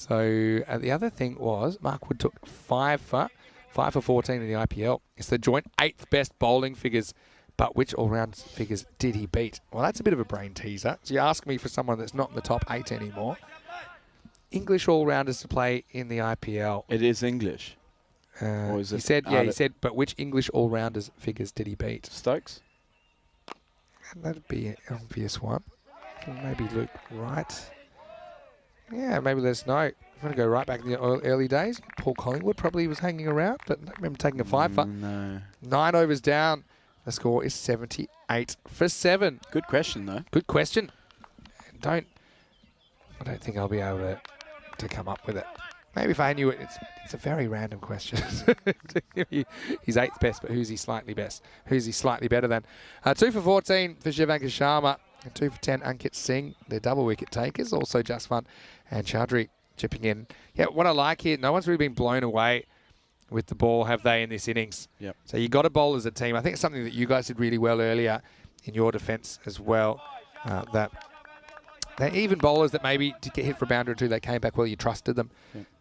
the other thing was Mark Wood took 5 for 14 in the IPL. It's the joint 8th best bowling figures, but which all-round figures did he beat? Well, that's a bit of a brain teaser. So you ask me for someone that's not in the top 8 anymore. English all-rounders to play in the IPL. It is English. Or is he said, but which English all-rounders figures did he beat? Stokes? That'd be an obvious one. Maybe Luke Wright. Yeah, maybe let us know. I'm going to go right back in the early days. Paul Collingwood probably was hanging around, but I don't remember taking a 5 for. No. 9 overs down. The score is 78 for 7. Good question, though. Good question. I don't think I'll be able to come up with it. Maybe if I knew it, it's a very random question. He's 8th best, but who's he slightly best? Who's he slightly better than? 2 for 14 for Shivankar Sharma. And 2 for 10, Ankit Singh. They're double wicket takers. Also Jaswant and Chowdhury chipping in. Yeah, what I like here, no one's really been blown away with the ball, have they, in this innings? Yep. So you got to bowl as a team. I think it's something that you guys did really well earlier in your defence as well. That they even bowlers that maybe did get hit for a boundary or two, they came back well. You trusted them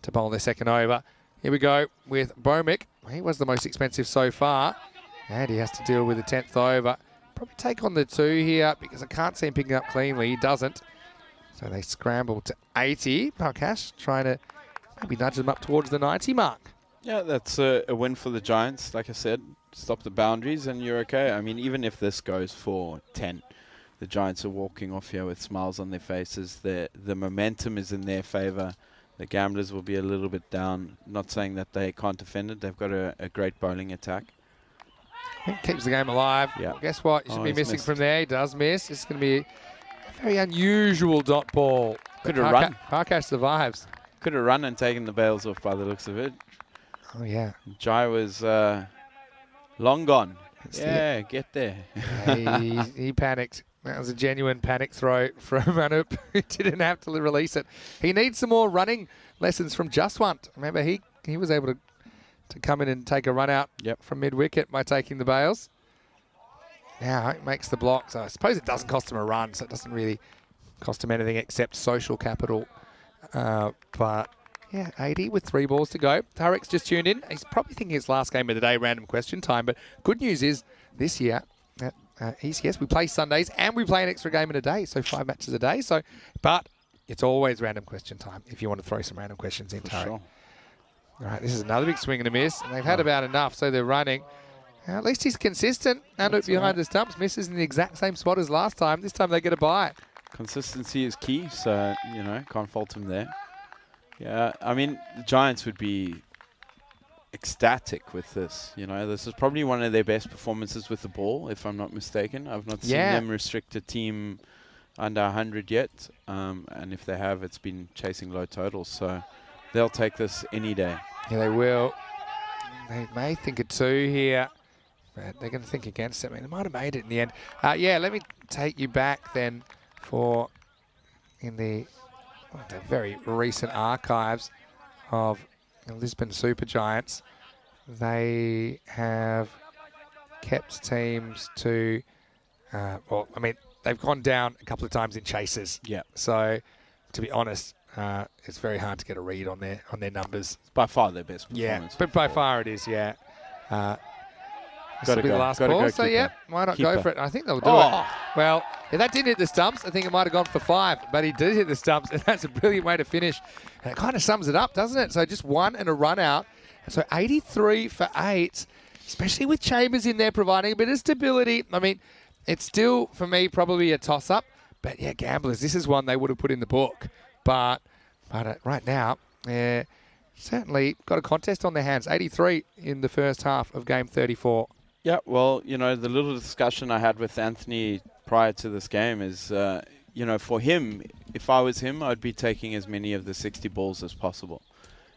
to bowl their second over. Here we go with Bomik. He was the most expensive so far, and he has to deal with the 10th over. Probably take on the 2 here because I can't see him picking up cleanly. He doesn't. So they scramble to 80. Prakash trying to maybe nudge them up towards the 90 mark. Yeah, that's a win for the Giants. Like I said, stop the boundaries and you're okay. I mean, even if this goes for 10, the Giants are walking off here with smiles on their faces. The momentum is in their favour. The gamblers will be a little bit down. Not saying that they can't defend it. They've got a great bowling attack. It keeps the game alive. Yeah. Well, guess what? You should be missing missed from there. He does miss. It's going to be a very unusual dot ball. Could have run. Prakash survives. Could have run and taken the bails off by the looks of it. Oh, yeah. Jai was long gone. Yeah, get there. Yeah, he panicked. That was a genuine panic throw from Anup. He didn't have to release it. He needs some more running lessons from Jaswant. Remember, he was able to come in and take a run out from mid-wicket by taking the bails. Now he makes the block. So I suppose it doesn't cost him a run, so it doesn't really cost him anything except social capital. But yeah, 80 with 3 balls to go. Tarek's just tuned in. He's probably thinking it's last game of the day, random question time. But good news is this year at ECS we play Sundays and we play an extra game in a day, so 5 matches a day. So, but it's always random question time if you want to throw some random questions in, Tarek. Sure. All right, this is another big swing and a miss. And they've had about enough, so they're running. At least he's consistent. Anup behind the stumps, misses in the exact same spot as last time. This time they get a bye. Consistency is key, so, can't fault him there. Yeah, I mean, the Giants would be ecstatic with this. You know, this is probably one of their best performances with the ball, if I'm not mistaken. I've not seen them restrict a team under 100 yet, and if they have, it's been chasing low totals. So they'll take this any day. Yeah, they will. They may think a 2 here, but they're going to think against it. I mean, they might have made it in the end. Yeah, let me take you back then for in the very recent archives of Lisbon Super Giants. They have kept teams to, well, I mean, they've gone down a couple of times in chases. Yeah. So, to be honest, it's very hard to get a read on their numbers. It's by far their best Yeah, performance. but by far it is, yeah. This will be go. the last Gotta ball, go, so keeper. yeah, why not Keeper. go for it? I think they'll do Oh. it. Well, if that didn't hit the stumps, I think it might have gone for 5, but he did hit the stumps, and that's a brilliant way to finish. And it kind of sums it up, doesn't it? So just 1 and a run out. And so 83 for 8, especially with Chambers in there providing a bit of stability. I mean, it's still, for me, probably a toss-up. But yeah, gamblers, this is one they would have put in the book. But right now, certainly got a contest on their hands. 83 in the first half of game 34. Yeah, well, you know, the little discussion I had with Anthony prior to this game is, you know, for him, if I was him, I'd be taking as many of the 60 balls as possible.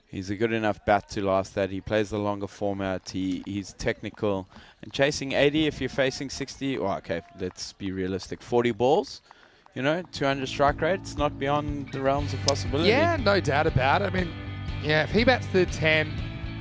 He's a good enough bat to last that. He plays the longer format. He's technical. And chasing 80 if you're facing 60, well, okay, let's be realistic. 40 balls, you know, 200 strike rate, it's not beyond the realms of possibility. Yeah, no doubt about it. I mean, yeah, if he bats the 10,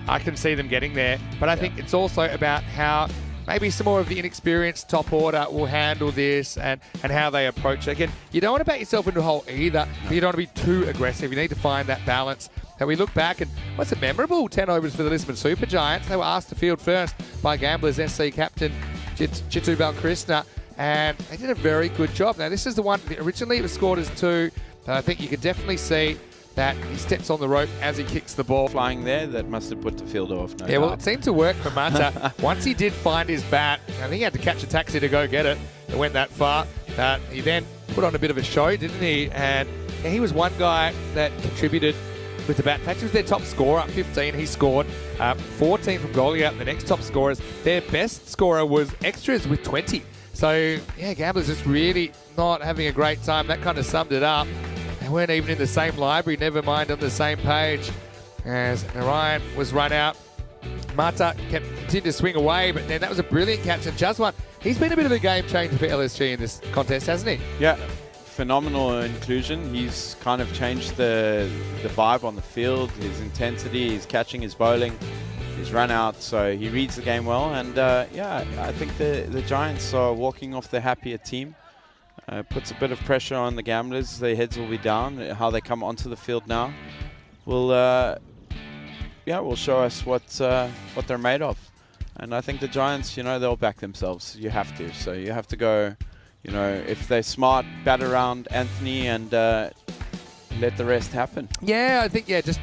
I can see them getting there. But I think it's also about how maybe some more of the inexperienced top order will handle this and how they approach it. Again, you don't want to bat yourself into a hole either, but you don't want to be too aggressive. You need to find that balance. And we look back and what's a memorable 10 overs for the Lisbon Super Giants. They were asked to field first by Gamblers SC captain Chitu Balkrishna, and they did a very good job. Now, this is the one, originally it was scored as 2. I think you could definitely see that he steps on the rope as he kicks the ball. Flying there, that must have put the fielder off. No Yeah, well, doubt. it seemed to work for Mata. Once he did find his bat, I think he had to catch a taxi to go get it. It went that far. He then put on a bit of a show, didn't he? And yeah, he was one guy that contributed with the bat. In fact, he was their top scorer, 15. He scored 14 from Goliath, the next top scorers. Their best scorer was Extras with 20. So, yeah, Gamblers just really not having a great time. That kind of summed it up. They weren't even in the same library, never mind on the same page. As Narayan was run out, Mata continued to swing away, but then that was a brilliant catch. And Jaswan, he's been a bit of a game changer for LSG in this contest, hasn't he? Yeah, phenomenal inclusion. He's kind of changed the vibe on the field, his intensity, his catching, his bowling, his run out. So he reads the game well. And yeah, I think the Giants are walking off the happier team. Puts a bit of pressure on the Gamblers. Their heads will be down. How they come onto the field now will show us what they're made of. And I think the Giants, you know, they'll back themselves. You have to. So you have to go, you know, if they're smart, bat around Anthony and let the rest happen. Yeah, I think, yeah, just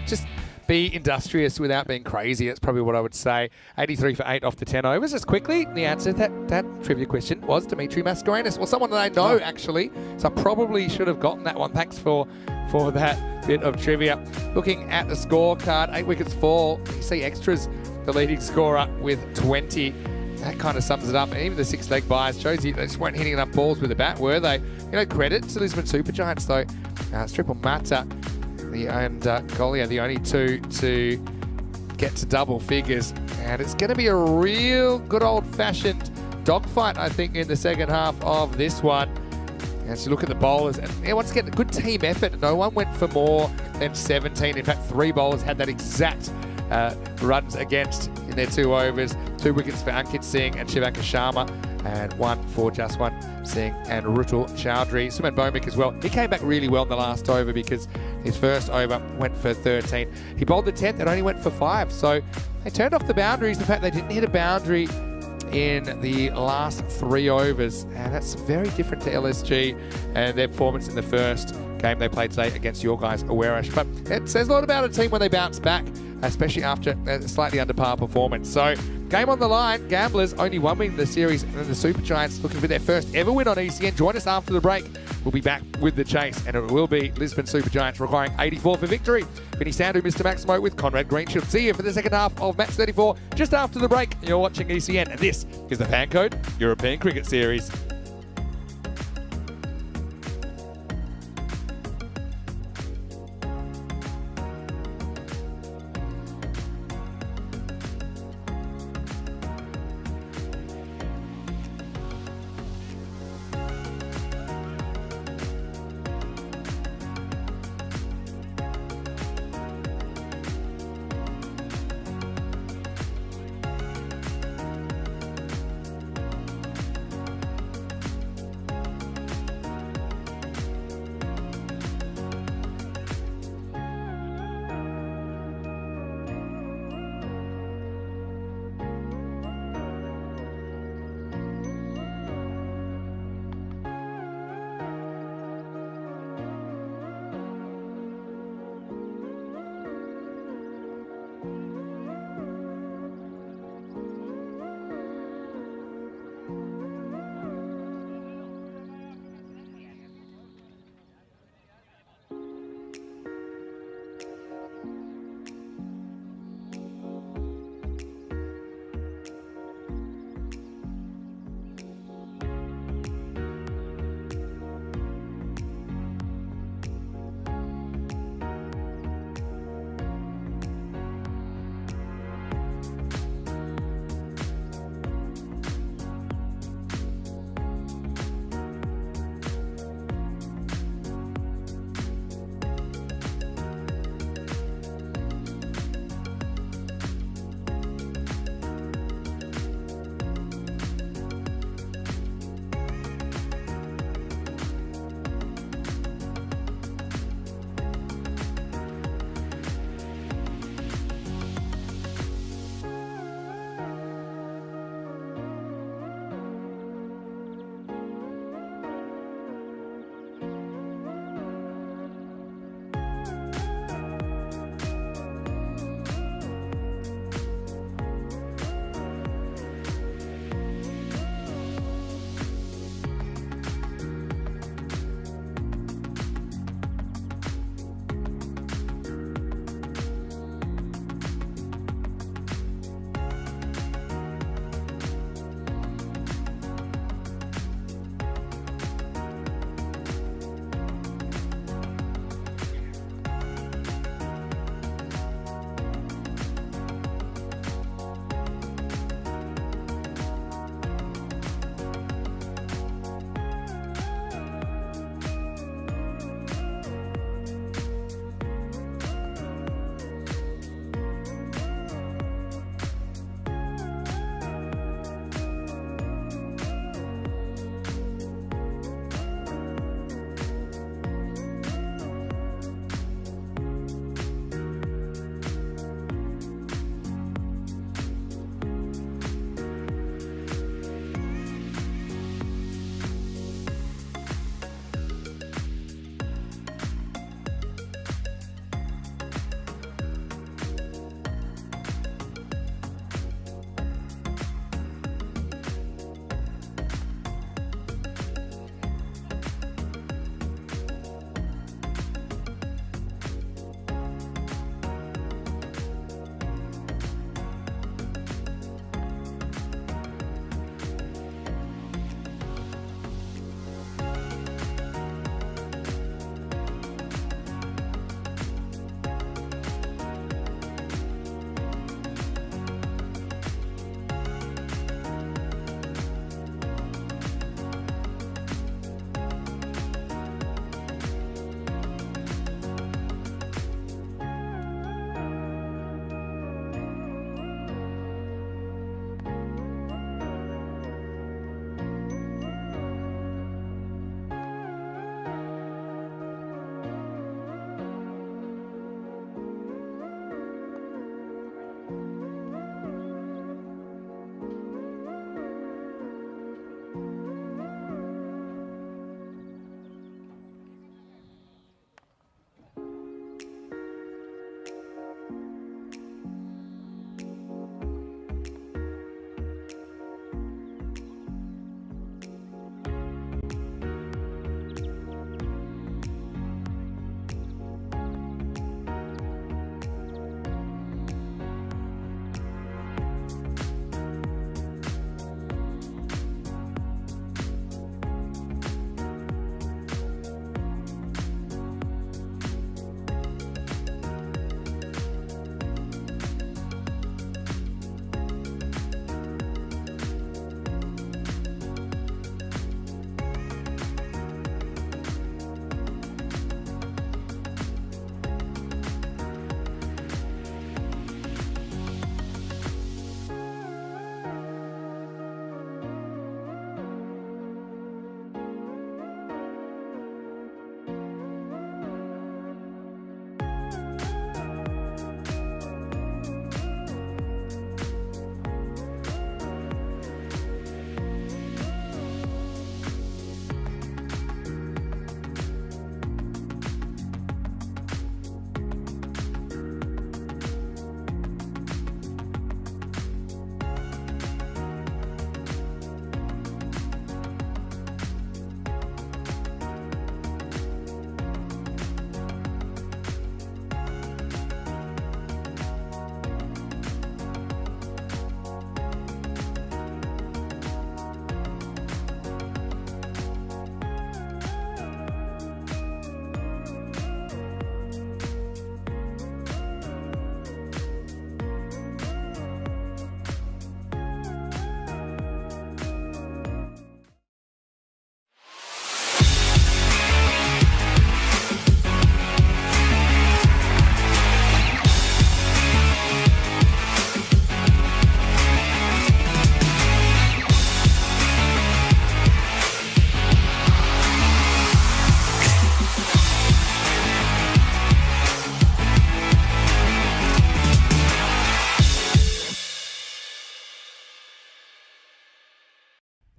be industrious without being crazy. That's probably what I would say. 83 for 8 off the 10 overs. Just quickly, the answer to that trivia question was Dimitri Mascarenas. Well, someone that I know, actually. So I probably should have gotten that one. Thanks for that bit of trivia. Looking at the scorecard, 8 wickets fall. You see Extras, the leading scorer, with 20. That kind of sums it up. And even the 6-leg buys shows you they just weren't hitting enough balls with the bat, were they? You know, credit to Lisbon Super Giants, though. Triple Mata and Golia, the only 2 to get to double figures. And it's going to be a real good old-fashioned dogfight, I think, in the second half of this one. As you look at the bowlers, and yeah, once again, a good team effort. No one went for more than 17. In fact, 3 bowlers had that exact runs against in their 2 overs. 2 wickets for Ankit Singh and Shivankar Sharma, and 1 for Jaswan Singh and Rutul Chowdhury. Suman Bhowmick as well. He came back really well in the last over because his first over went for 13. He bowled the 10th and only went for 5. So they turned off the boundaries. In fact, they didn't hit a boundary in the last 3 overs, and that's very different to LSG and their performance in the first game they played today against your guys, Awarish. But it says a lot about a team when they bounce back, especially after a slightly under par performance. So Game on the line. Gamblers only one win in the series, and then the Super Giants looking for their first ever win on ECN. Join us after the break. We'll be back with the chase, and it will be Lisbon Super Giants requiring 84 for victory. Vinny Sandu, Mr. Maximo with Conrad Greenshield. See you for the second half of match 34 just after the break. You're watching ECN, and this is the Fan Code European Cricket Series.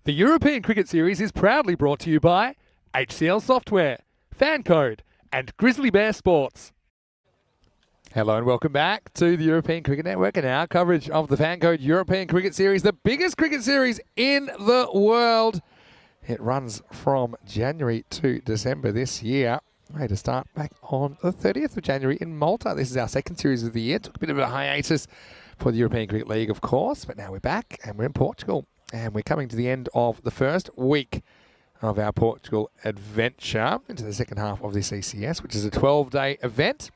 The European Cricket Series is proudly brought to you by HCL Software, Fan Code, and Grizzly Bear Sports. Hello and welcome back to the European Cricket Network and our coverage of the Fan Code European Cricket Series, the biggest cricket series in the world. It runs from January to December this year. Ready to start back on the 30th of January in Malta. This is our second series of the year. Took a bit of a hiatus for the European Cricket League, of course, but now we're back and we're in Portugal. And we're coming to the end of the first week of our Portugal adventure into the second half of this ECS, which is a 12-day event.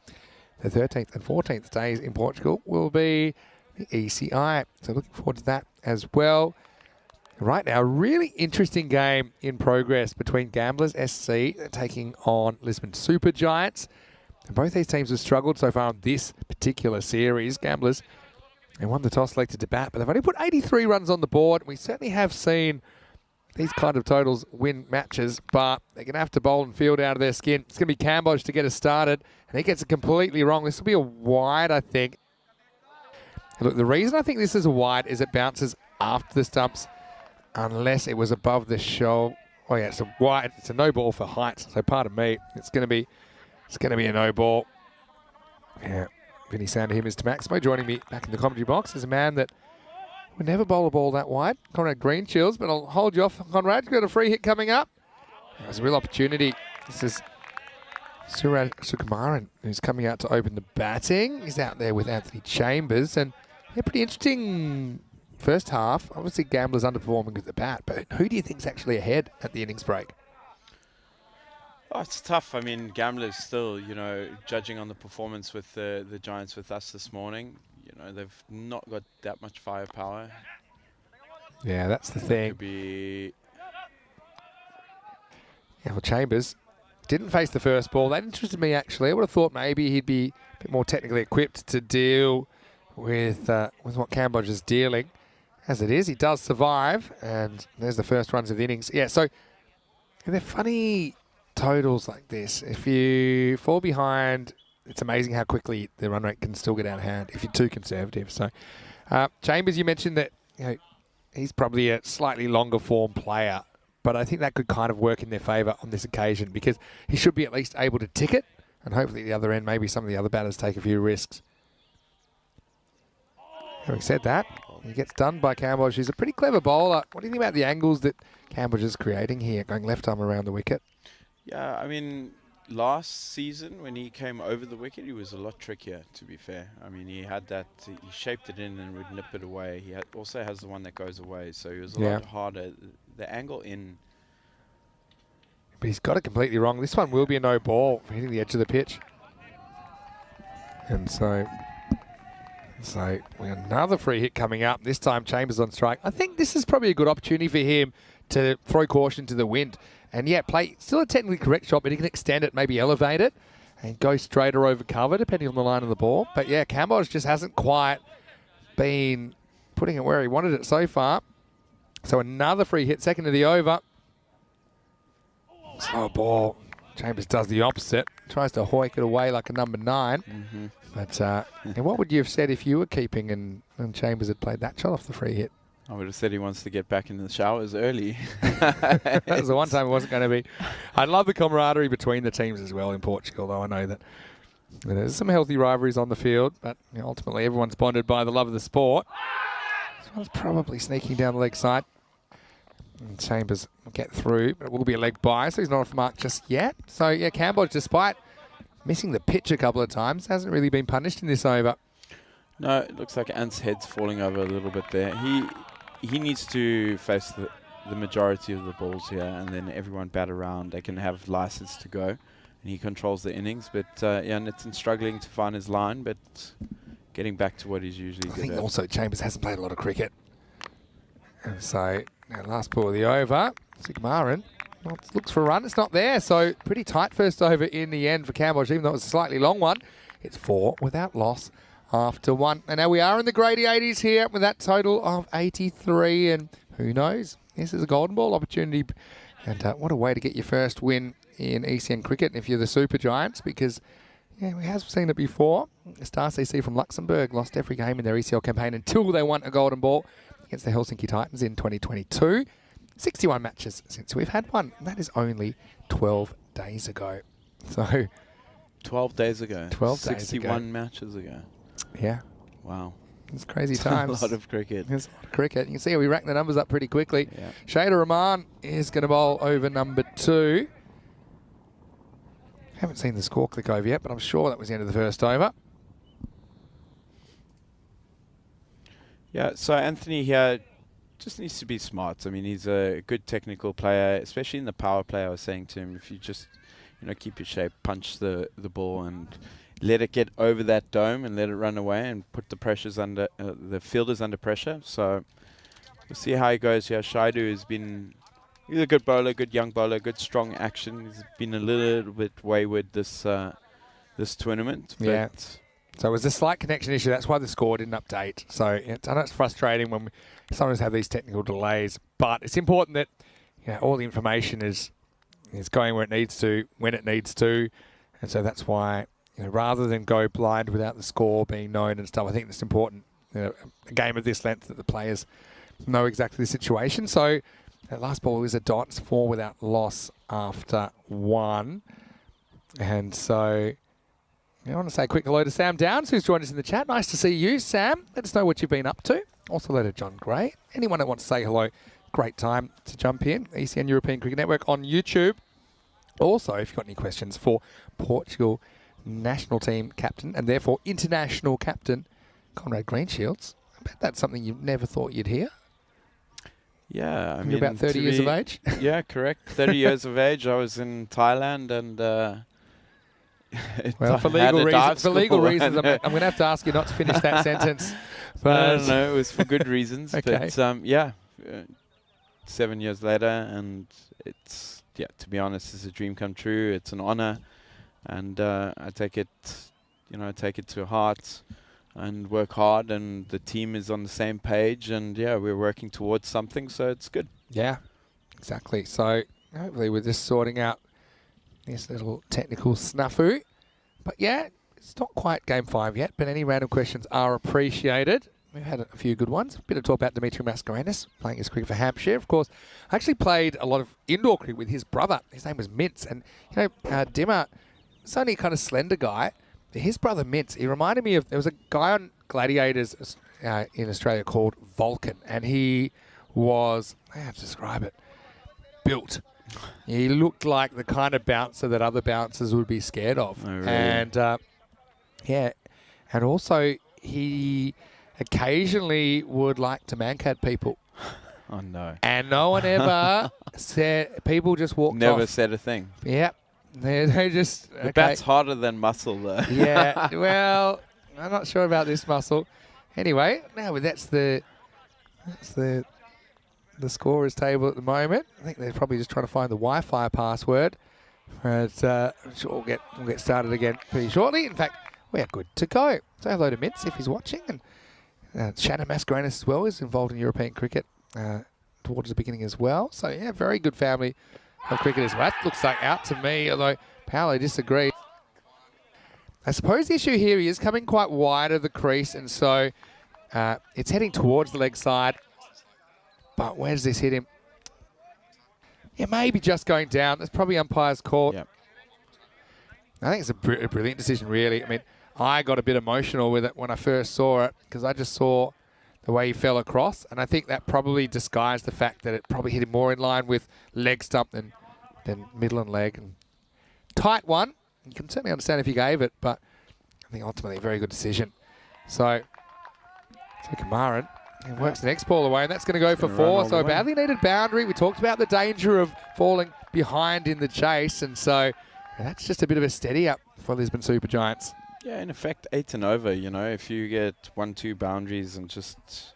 The 13th and 14th days in Portugal will be the ECI. So looking forward to that as well. Right now, really interesting game in progress between Gamblers SC taking on Lisbon Super Giants. And both these teams have struggled so far on this particular series. Gamblers, they won the toss, selected to bat, but they've only put 83 runs on the board. We certainly have seen these kind of totals win matches, but they're going to have to bowl and field out of their skin. It's going to be Cambodge to get us started, and he gets it completely wrong. This will be a wide, I think. And look, the reason I think this is a wide is it bounces after the stumps, unless it was above the show. Oh yeah, it's a wide. It's a no ball for height. So pardon me, it's going to be a no ball. Yeah. Vinny Sander here, Mr. Maximo, joining me back in the commentary box, is a man that would never bowl a ball that wide. Conrad Greenchills, but I'll hold you off. Conrad, you've got a free hit coming up. There's a real opportunity. This is Suraj Sukumaran, who's coming out to open the batting. He's out there with Anthony Chambers, and yeah, pretty interesting first half. Obviously, Gamblers underperforming with the bat, but who do you think's actually ahead at the innings break? Oh, it's tough. I mean, Gamblers still, judging on the performance with the Giants with us this morning, they've not got that much firepower. Yeah, that's the thing. Could be. Yeah, well, Chambers didn't face the first ball. That interested me, actually. I would have thought maybe he'd be a bit more technically equipped to deal with what Cambodge is dealing. As it is, he does survive, and there's the first runs of the innings. Yeah, so they're funny totals like this. If you fall behind, it's amazing how quickly the run rate can still get out of hand if you're too conservative. So Chambers, you mentioned that he's probably a slightly longer form player, but I think that could kind of work in their favour on this occasion because he should be at least able to tick it, and hopefully at the other end maybe some of the other batters take a few risks. Having said that, he gets done by Cambodge. He's a pretty clever bowler. What do you think about the angles that Cambodge is creating here, going left arm around the wicket? Yeah, I mean, last season when he came over the wicket, he was a lot trickier, to be fair. I mean, he had that, he shaped it in and would nip it away. He also has the one that goes away, so he was a lot harder. The angle in. But he's got it completely wrong. This one will be a no ball for hitting the edge of the pitch. And so we have another free hit coming up. This time Chambers on strike. I think this is probably a good opportunity for him to throw caution to the wind. And yeah, play still a technically correct shot, but he can extend it, maybe elevate it, and go straight or over cover, depending on the line of the ball. But yeah, Cambodge just hasn't quite been putting it where he wanted it so far. So another free hit, second of the over. Slow ball. Chambers does the opposite. Tries to hoik it away like a number 9. Mm-hmm. But and what would you have said if you were keeping and Chambers had played that shot off the free hit? I would have said he wants to get back in the showers early. That was the one time it wasn't going to be. I love the camaraderie between the teams as well in Portugal, though I know that there's some healthy rivalries on the field, but ultimately everyone's bonded by the love of the sport. This one's probably sneaking down the leg side. And Chambers will get through, but it will be a leg by, so he's not off mark just yet. So, yeah, Cambodge, despite missing the pitch a couple of times, hasn't really been punished in this over. No, it looks like Ant's head's falling over a little bit there. He needs to face the majority of the balls here, and then everyone bat around. They can have license to go, and he controls the innings. But yeah, Nitin's struggling to find his line, but getting back to what he's usually good at. I think also Chambers hasn't played a lot of cricket. And so, now last ball of the over, Sigmarin looks for a run. It's not there, so pretty tight first over in the end for Cambodge, even though it was a slightly long one. It's 4 without loss after 1. And now we are in the Grady 80s here with that total of 83. And who knows? This is a golden ball opportunity. And what a way to get your first win in ECN cricket if you're the Super Giants, because yeah, we have seen it before. Star CC from Luxembourg lost every game in their ECL campaign until they won a golden ball against the Helsinki Titans in 2022. 61 matches since we've had one. And that is only 12 days ago. So 12 days ago. 12 days ago. 61 matches ago. Yeah. Wow. It's crazy It's times. a lot of cricket. There's a lot of cricket. You can see we rack the numbers up pretty quickly. Yeah. Shader Rahman is going to bowl over number 2. Haven't seen the score click over yet, but I'm sure that was the end of the first over. Yeah, so Anthony here just needs to be smart. I mean, he's a good technical player, especially in the power play. I was saying to him, if you just, keep your shape, punch the ball and let it get over that dome and let it run away and put the pressures under, the fielders under pressure. So we'll see how he goes here. Shaidu has been, he's a good bowler, good young bowler, good strong action. He's been a little bit wayward this tournament. Yeah. But So it was a slight connection issue. That's why the score didn't update. So I know it's frustrating when we sometimes have these technical delays, but it's important that all the information is going where it needs to, when it needs to. And so that's why, rather than go blind without the score being known and stuff, I think it's important, a game of this length, that the players know exactly the situation. So that last ball was a dot. It's 4 without loss after 1. And so I want to say a quick hello to Sam Downs, who's joined us in the chat. Nice to see you, Sam. Let us know what you've been up to. Also hello to John Gray. Anyone that wants to say hello, great time to jump in. ECN European Cricket Network on YouTube. Also, if you've got any questions for Portugal national team captain and therefore international captain Conrad Greenshields, I bet that's something you never thought you'd hear. yeah, I You're mean, about 30 years of age. Yeah, correct. 30 years of age. I was in Thailand and Well, for legal reasons, I'm going to have to ask you not to finish that sentence. But no, it was for good reasons. Okay. But 7 years later, and it's to be honest, it's a dream come true. It's an honor, and I take it, to heart, and work hard. And the team is on the same page, and we're working towards something. So it's good. Yeah, exactly. So hopefully we're just sorting out this little technical snafu. But it's not quite game 5 yet, but any random questions are appreciated. We've had a few good ones. A bit of talk about Dimitri Mascarenas playing his cricket for Hampshire. Of course, I actually played a lot of indoor cricket with his brother. His name was Mintz. And, Dimmer, it's only a kind of slender guy. His brother Mintz, he reminded me of, there was a guy on Gladiators in Australia called Vulcan. And he was, I have to describe it, built. He looked like the kind of bouncer that other bouncers would be scared of. Oh, really? And, and also he occasionally would like to mancat people. Oh no! And no one ever said, people just walked off. Never said a thing. Yep. They just, The bat's harder than muscle, though. Yeah, well, I'm not sure about this muscle. Anyway, now that's the scorers table at the moment. I think they're probably just trying to find the Wi-Fi password. But I'm sure we'll get started again pretty shortly. In fact, we're good to go. Say hello to Mintz if he's watching. And Shannon Mascarenas as well is involved in European cricket towards the beginning as well. So, very good family of cricketers. Well, that looks like out to me, although Paolo disagrees. I suppose the issue here, he is coming quite wide of the crease, and so it's heading towards the leg side. But where does this hit him? Yeah, maybe just going down. That's probably umpire's call. Yep. I think it's a brilliant decision, really. I mean, I got a bit emotional with it when I first saw it because I just saw the way he fell across, and I think that probably disguised the fact that it probably hit him more in line with leg stump than middle and leg. And tight one. You can certainly understand if he gave it, but I think ultimately a very good decision. So, Kamaran. He works the next ball away, and that's going to go for 4. So a badly needed boundary. We talked about the danger of falling behind in the chase, and so that's just a bit of a steady up for Lisbon Super Giants. Yeah, in effect, 8 and over. If you get 1-2 boundaries and just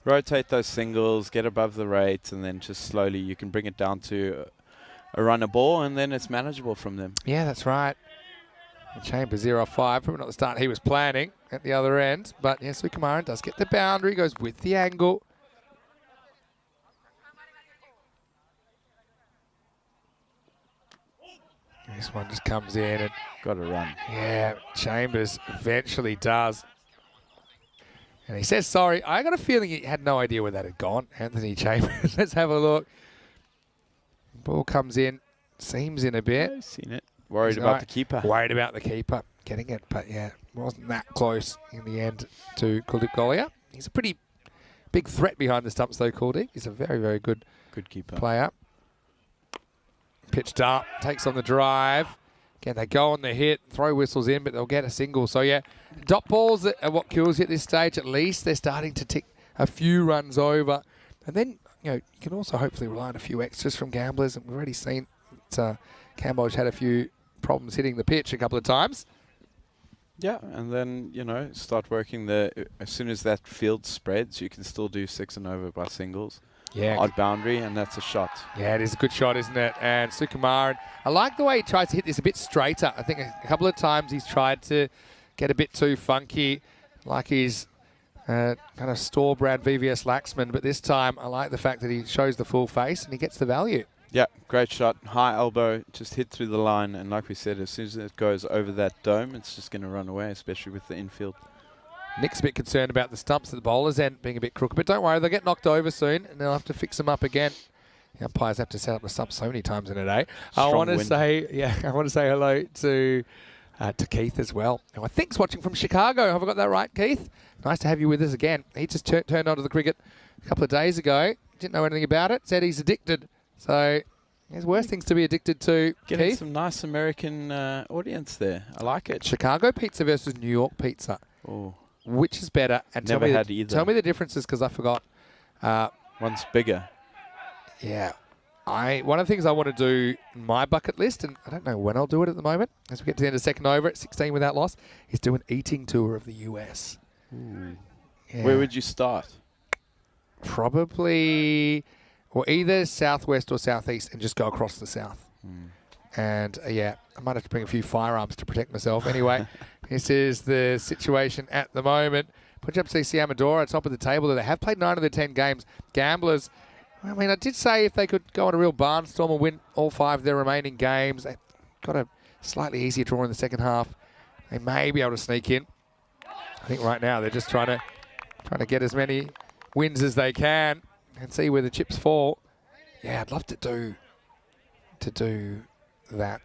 rotate those singles, get above the rate, and then just slowly you can bring it down to a runner ball, and then it's manageable from them. Yeah, that's right. Chambers 0-5, probably not the start he was planning at the other end. But yes, Sukumaran does get the boundary, goes with the angle. This one just comes in and Got to run. yeah, Chambers eventually does. And he says sorry. I got a feeling he had no idea where that had gone. Anthony Chambers. Let's have a look. Ball comes in, seams in a bit. I've seen it. Worried He's about right. the keeper. Worried about the keeper getting it, but yeah, wasn't that close in the end to Kuldeep Golia. He's a pretty big threat behind the stumps though, Kuldeep. He's a very, very good Keeper. player. Pitched up, takes on the drive. Again, they go on the hit, throw whistles in, but they'll get a single. So yeah, dot balls are what kills you at this stage. At least they're starting to tick a few runs over. And then, you can also hopefully rely on a few extras from gamblers. And we've already seen that Cambodge had a few problems hitting the pitch a couple of times. Yeah, and then, start working as soon as that field spreads, you can still do 6 and over by singles. Yeah. Odd boundary, and that's a shot. Yeah, it is a good shot, isn't it? And Sukumaran, I like the way he tries to hit this a bit straighter. I think a couple of times he's tried to get a bit too funky, like he's kind of store brand VVS Laxman. But this time, I like the fact that he shows the full face and he gets the value. Yeah, great shot. High elbow, just hit through the line. And like we said, as soon as it goes over that dome, it's just going to run away, especially with the infield. Nick's a bit concerned about the stumps at the bowler's end being a bit crooked, but don't worry, they'll get knocked over soon and they'll have to fix them up again. The umpires have to set up the stumps so many times in a day. I want to say hello to Keith as well, who I think's watching from Chicago. Have I got that right, Keith? Nice to have you with us again. He just turned onto the cricket a couple of days ago. Didn't know anything about it. Said he's addicted. So there's worse things to be addicted to. Getting Keith. some nice American audience there. I like it. Chicago pizza versus New York pizza. Oh. Which is better? And Never had either. Tell me the differences because I forgot. One's bigger. Yeah. One of the things I want to do in my bucket list, and I don't know when I'll do it at the moment, as we get to the end of second over at 16 without loss, is do an eating tour of the US. Yeah. Where would you start? Probably, or either southwest or southeast and just go across the south. And I might have to bring a few firearms to protect myself. Anyway, this is the situation at the moment. Punjab CC Amadora top of the table. They have played 9 of their 10 games. Gamblers, I did say if they could go on a real barnstorm and win all 5 of their remaining games, they got a slightly easier draw in the second half. They may be able to sneak in. I think right now they're just trying to get as many wins as they can and see where the chips fall. Yeah, I'd love to do that.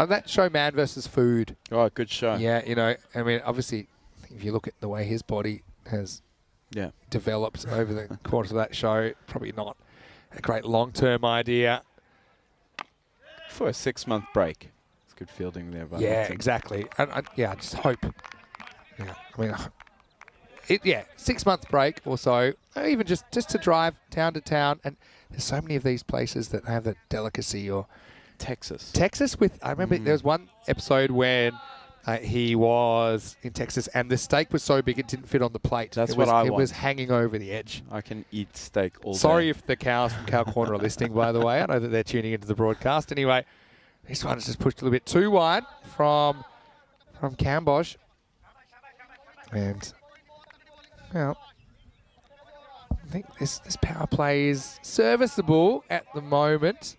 That show Man versus Food. Oh, good show. Yeah, obviously, if you look at the way his body has developed over the course of that show, probably not a great long-term idea. For a 6-month break. It's good fielding there. Yeah, exactly. I just hope. Yeah, 6-month break or so, or even just to drive town to town. And there's so many of these places that have the delicacy or Texas. I remember there was one episode when he was in Texas and the steak was so big it didn't fit on the plate. It was hanging over the edge. I can eat steak all day. Sorry if the cows from Cow Corner are listening, by the way. I know that they're tuning into the broadcast. Anyway, this one is just pushed a little bit too wide from Cambodge. And, I think this power play is serviceable at the moment.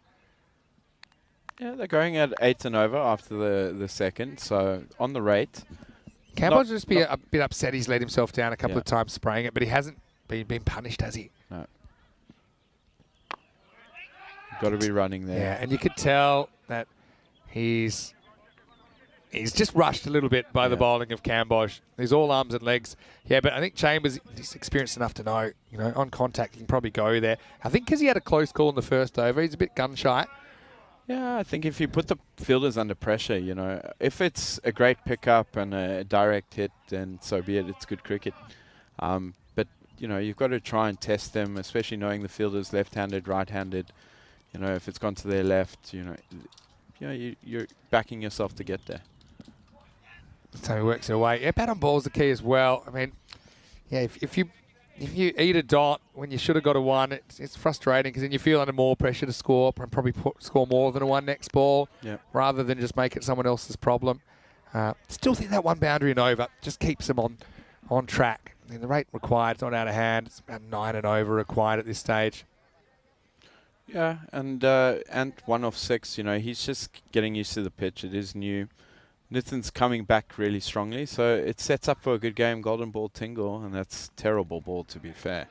Yeah, they're going at 8 and over after the second, so on the rate. Cambodge will just be a bit upset he's let himself down a couple of times spraying it, but he hasn't been punished, has he? No. Got to be running there. Yeah, and you could tell that he's just rushed a little bit by the bowling of Cambodge. He's all arms and legs. Yeah, but I think Chambers is experienced enough to know, on contact, he can probably go there. I think because he had a close call in the first over, he's a bit gun-shy. Yeah, I think if you put the fielders under pressure, if it's a great pickup and a direct hit, then so be it. It's good cricket. But, you've got to try and test them, especially knowing the fielders left-handed, right-handed. If it's gone to their left, you're backing yourself to get there. That's how he works it away. Yeah, bat on ball's the key as well. If you eat a dot when you should have got a 1, it's frustrating because then you feel under more pressure to score and probably score more than a 1 next ball rather than just make it someone else's problem. Still think that 1 boundary and over just keeps them on track. The rate required is not out of hand. It's about 9 and over required at this stage. Yeah, and 1 off 6, he's just getting used to the pitch. It is new. Nitin's coming back really strongly, so it sets up for a good game. Golden ball tingle, and that's terrible ball to be fair.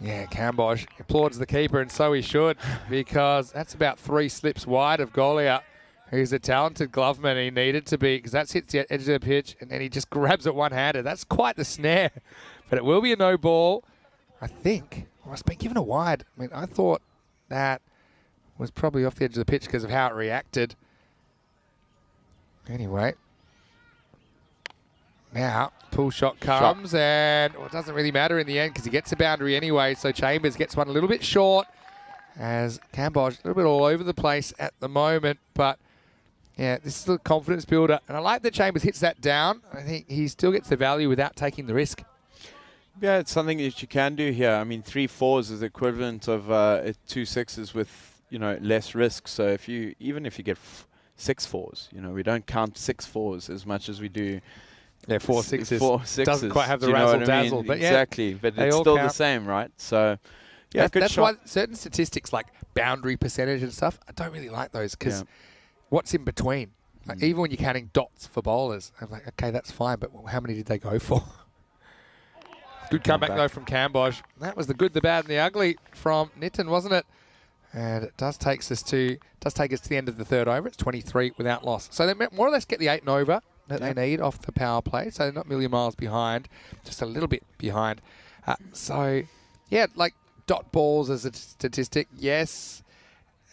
Yeah, Cambodge applauds the keeper, and so he should, because that's about 3 slips wide of Golia, who's a talented gloveman. He needed to be, because that's hit the edge of the pitch, and then he just grabs it one-handed. That's quite the snare, but it will be a no ball. I think, well, it's been given a wide. I mean, I thought that was probably off the edge of the pitch because of how it reacted. Anyway. Now, pull shot comes, and well, it doesn't really matter in the end because he gets a boundary anyway, so Chambers gets one a little bit short as Cambodge, a little bit all over the place at the moment, but yeah, this is a confidence builder, and I like that Chambers hits that down. I think he still gets the value without taking the risk. Yeah, it's something that you can do here. I mean, 3 4s is the equivalent of 2 6s with, you know, less risk. So if you, even if you get 6 4s, you know, we don't count 6 4s as much as we do. Yeah, 4 6s. 4 6s. Doesn't quite have the Do you know what I razzle-dazzle, mean? but yeah, exactly, but they it's all still count. the same, right? So, yeah, good that's shot. why certain statistics like boundary percentage and stuff, I don't really like those because what's in between? Like even when you're counting dots for bowlers, I'm like, okay, that's fine, but how many did they go for? Good comeback though from Cambodge. That was the good, the bad, and the ugly from Nitin, wasn't it? And it does take us to the end of the 3rd over. It's 23 without loss. So they more or less get the 8 and over that they need off the power play. So they're not a million miles behind, just a little bit behind. So yeah, like dot balls as a statistic, yes.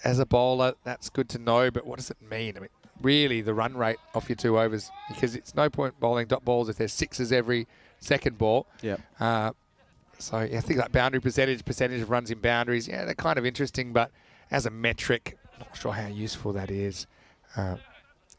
As a bowler, that's good to know, but what does it mean? I mean, really the run rate off your 2 overs, because it's no point bowling dot balls if there's 6s every second ball. Yeah. So yeah, I think that boundary percentage of runs in boundaries, yeah, they're kind of interesting, but as a metric, not sure how useful that is.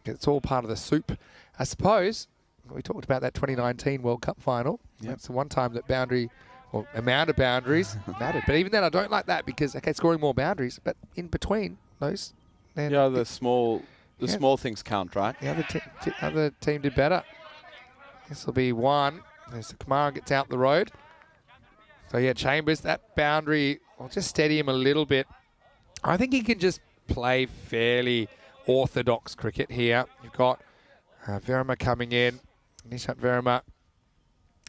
It's all part of the soup. I suppose we talked about that 2019 World Cup final. Yep. That's the one time that boundary or amount of boundaries mattered. But even then, I don't like that because, okay, scoring more boundaries, but in between those, then Yeah, the small things count, right? the other team did better. This will be 1. So Kamara gets out the road. So yeah, Chambers, that boundary, will just steady him a little bit. I think he can just play fairly orthodox cricket here. You've got Verma coming in, Nishat Verma.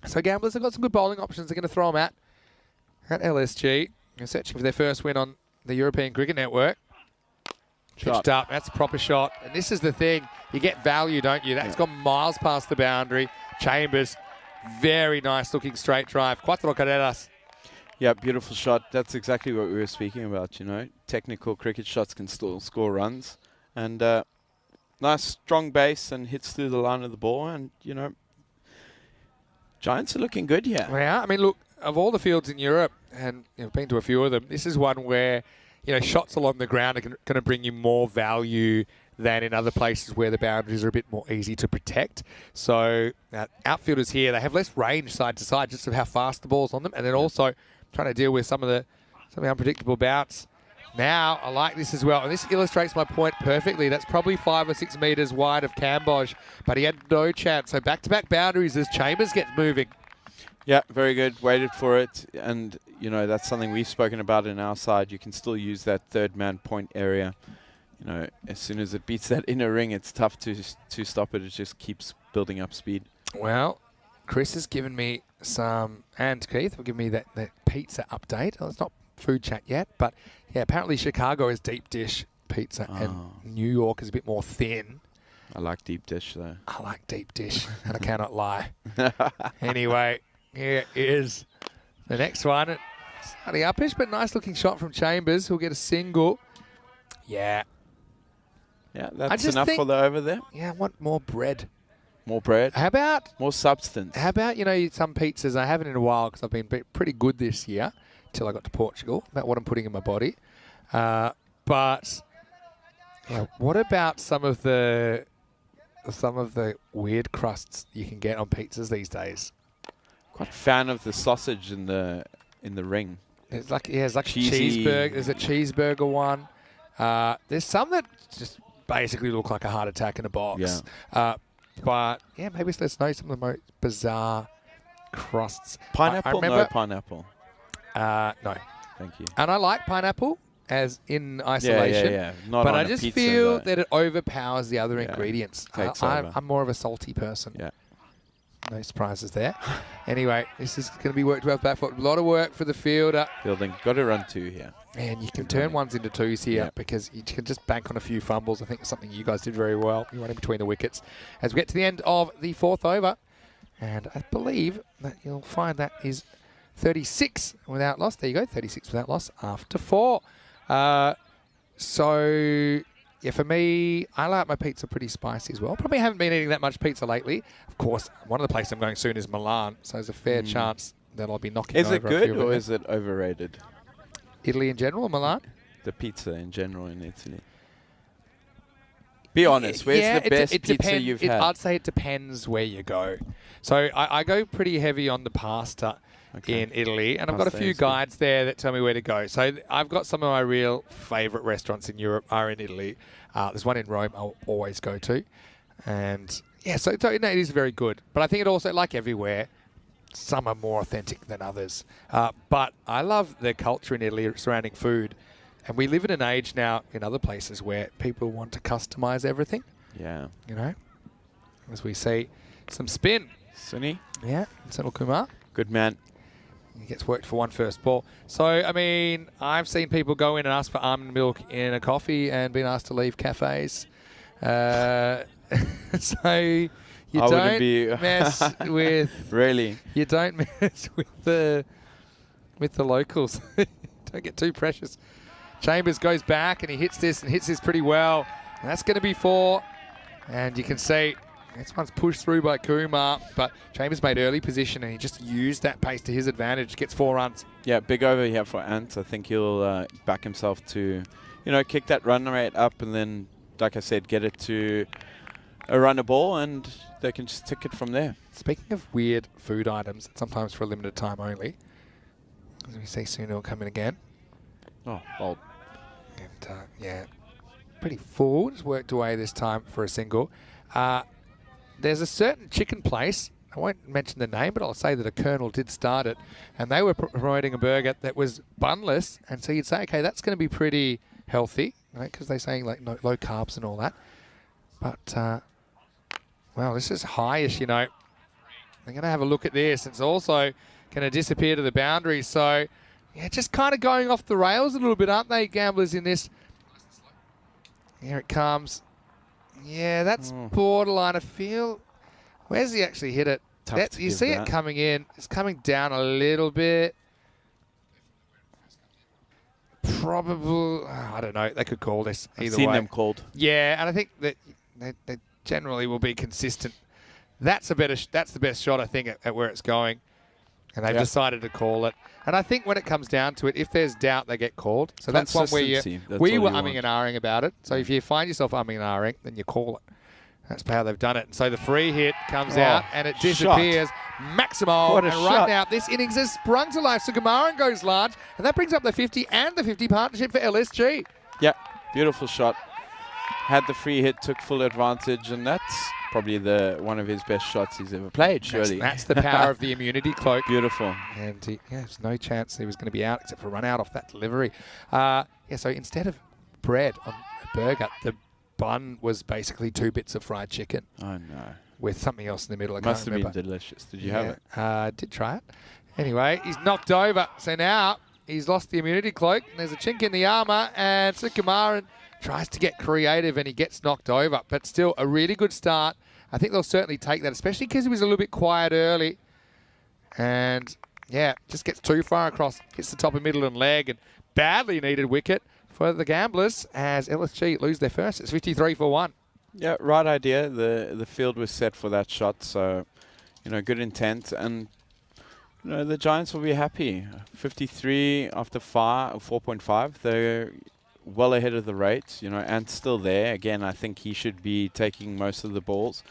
So Gamblers have got some good bowling options they're going to throw them at LSG. They're searching for their first win on the European Cricket Network. Pitched up, that's a proper shot. And this is the thing, you get value, don't you? That's gone miles past the boundary. Chambers, very nice looking straight drive. Cuatro carreras. Yeah, beautiful shot. That's exactly what we were speaking about, you know. Technical cricket shots can still score runs. And nice strong base and hits through the line of the ball. And, you know, Giants are looking good here. Yeah, I mean, look, of all the fields in Europe, and I've been to a few of them, this is one where, you know, shots along the ground are going to bring you more value than in other places where the boundaries are a bit more easy to protect. So outfielders here, they have less range side to side just of how fast the ball's on them, and then also trying to deal with some of the unpredictable bouts. Now, I like this as well, and this illustrates my point perfectly. That's probably 5 or 6 metres wide of Cambodge, but he had no chance. So back-to-back boundaries as Chambers gets moving. Yeah, very good. Waited for it. And, you know, that's something we've spoken about in our side. You can still use that third-man point area. You know, as soon as it beats that inner ring, it's tough to stop it. It just keeps building up speed. Well, Chris has given me some, and Keith will give me that pizza update. Oh, it's not food chat yet, but yeah, apparently Chicago is deep dish pizza and New York is a bit more thin. I like deep dish, though. I like deep dish, and I cannot lie. Anyway, here is the next one. Slightly uppish, but nice looking shot from Chambers, who'll get a single. Yeah. Yeah, that's enough for the over there. Yeah, I want more bread. More bread? How about more substance? How about, you know, some pizzas? I haven't in a while because I've been pretty good this year till I got to Portugal, about what I'm putting in my body. But yeah, what about some of the weird crusts you can get on pizzas these days? Quite a fan of the sausage in the ring. It's like a cheesy cheeseburger. There's a cheeseburger one. There's some that just basically look like a heart attack in a box. Yeah. But yeah, maybe let's know some of the most bizarre crusts. Pineapple? No pineapple. No. Thank you. And I like pineapple as in isolation. Yeah. Not but on I a just pizza, feel though. that it overpowers the other ingredients. Takes over. I'm more of a salty person. Yeah. No surprises there. Anyway, this is going to be worked well back foot. A lot of work for the fielder. Fielding, got to run 2 here. And you can turn ones into 2s here Yep. because you can just bank on a few fumbles. I think it's something you guys did very well. You run in between the wickets. As we get to the end of the 4th over, and I believe that you'll find that is 36 without loss. There you go, 36 without loss after 4. So, yeah, for me, I like my pizza pretty spicy as well. Probably haven't been eating that much pizza lately. Of course, one of the places I'm going soon is Milan, so there's a fair chance that I'll be knocking Is over it a good few of or them. is it overrated? Italy in general, Milan? The pizza in general in Italy. Be honest, where's the best pizza you've had? I'd say it depends where you go. So I go pretty heavy on the pasta in Italy, and I've got a Pasta few is good. guides there that tell me where to go. So I've got some of my real favourite restaurants in Europe are in Italy. There's one in Rome I'll always go to. And yeah, so no, it is very good. But I think it also, like everywhere, some are more authentic than others. But I love the culture in Italy surrounding food. And we live in an age now in other places where people want to customize everything, Yeah. you know, as we see some spin. Sunny, Yeah, Senil Kumar. good man. He gets worked for one first ball. So, I mean, I've seen people go in and ask for almond milk in a coffee and been asked to leave cafes. So you I wouldn't don't be mess with Really? you don't mess with the locals. Don't get too precious. Chambers goes back and he hits this pretty well. And that's going to be 4. And you can see this one's pushed through by Kumar, but Chambers made early position and he just used that pace to his advantage. Gets 4 runs. Yeah, big over here for Ant. I think he'll back himself to, kick that run rate up and then, like I said, get it to a runner ball and they can just tick it from there. Speaking of weird food items, sometimes for a limited time only, as we see Sunil coming again. Oh, bold. And yeah, pretty full. Just worked away this time for a single. There's a certain chicken place. I won't mention the name, but I'll say that a colonel did start it. And they were promoting a burger that was bunless. And so you'd say, okay, that's going to be pretty healthy, right? Because they're saying like low carbs and all that. But, well, this is highish, They're going to have a look at this. It's also going to disappear to the boundary. So, yeah, just kind of going off the rails a little bit, aren't they, gamblers, in this? Here it comes. Yeah, that's borderline. I feel. Where's he actually hit it? Tough to You give see that. it coming in. It's coming down a little bit. Probably. I don't know. They could call this I've either seen way. them called. Yeah, and I think that they generally will be consistent. That's the best shot, I think, at where it's going. And they've decided to call it. And I think when it comes down to it, if there's doubt, they get called. So that's one where Consistency, that's we all were you umming want. and ahhing about it. So if you find yourself umming and ahhing, then you call it. That's how they've done it. And so the free hit comes out and it disappears. Maximo. What a And shot. right now, this innings has sprung to life. Sugamaran goes large. And that brings up the 50 and the 50 partnership for LSG. Yeah, beautiful shot. Had the free hit, took full advantage, and that's probably one of his best shots he's ever played, surely. That's the power of the immunity cloak. Beautiful. And there's no chance he was going to be out except for run out off that delivery. So instead of bread on a burger, the bun was basically 2 bits of fried chicken Oh, no. with something else in the middle. I Must can't have remember. been delicious. Did you have it? Did try it. Anyway, he's knocked over. So now he's lost the immunity cloak. And there's a chink in the armour. And Sukumaran tries to get creative and he gets knocked over. But still, a really good start. I think they'll certainly take that, especially because he was a little bit quiet early. And, yeah, just gets too far across. Hits the top of middle and leg. And badly needed wicket for the Gamblers as LSG lose their first. It's 53 for 1. Yeah, right idea. The field was set for that shot, so, good intent. And, the Giants will be happy. 53 after 4.5. They're well ahead of the rate, and still there. Again, I think he should be taking most of the balls.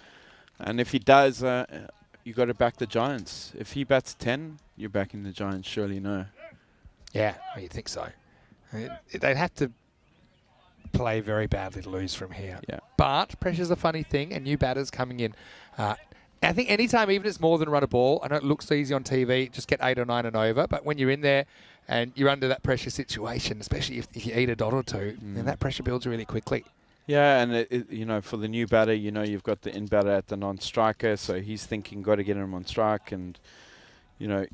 And if he does, you got to back the Giants. If he bats 10, you're backing the Giants, surely no. Yeah, you think so. They'd have to play very badly to lose from here. Yeah. But pressure's a funny thing, and new batters coming in. I think anytime, even if it's more than run a ball, I know it looks easy on TV, just get 8 or 9 and over. But when you're in there and you're under that pressure situation, especially if you eat a dot or two, then that pressure builds really quickly. Yeah, and you know, for the new batter, you know, you've got the in batter at the non-striker, so he's thinking, got to get him on strike, and you know,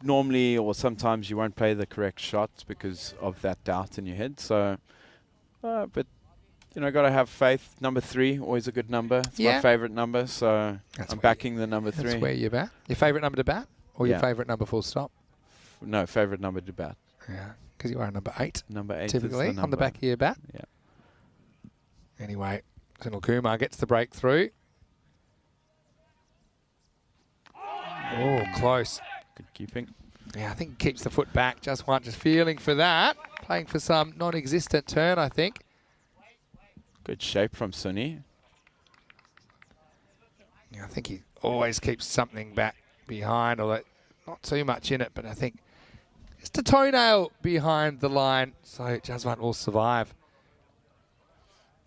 normally or sometimes you won't play the correct shots because of that doubt in your head. So, but you know, got to have faith. Number 3, always a good number. It's my favourite number, so I'm backing the number 3. That's where you bat. Your favourite number to bat, or your favourite number full stop? No, favourite number to bat. Yeah, because you are number 8. Number 8 typically is the on the back of your bat. Yeah. Anyway, Sunil Kumar gets the breakthrough. Oh, close. Good keeping. Yeah, I think he keeps the foot back. Just feeling for that. Playing for some non-existent turn, I think. Good shape from Sunny. Yeah, I think he always keeps something back behind, although not too much in it, but I think just a toenail behind the line, so Jaswant will survive.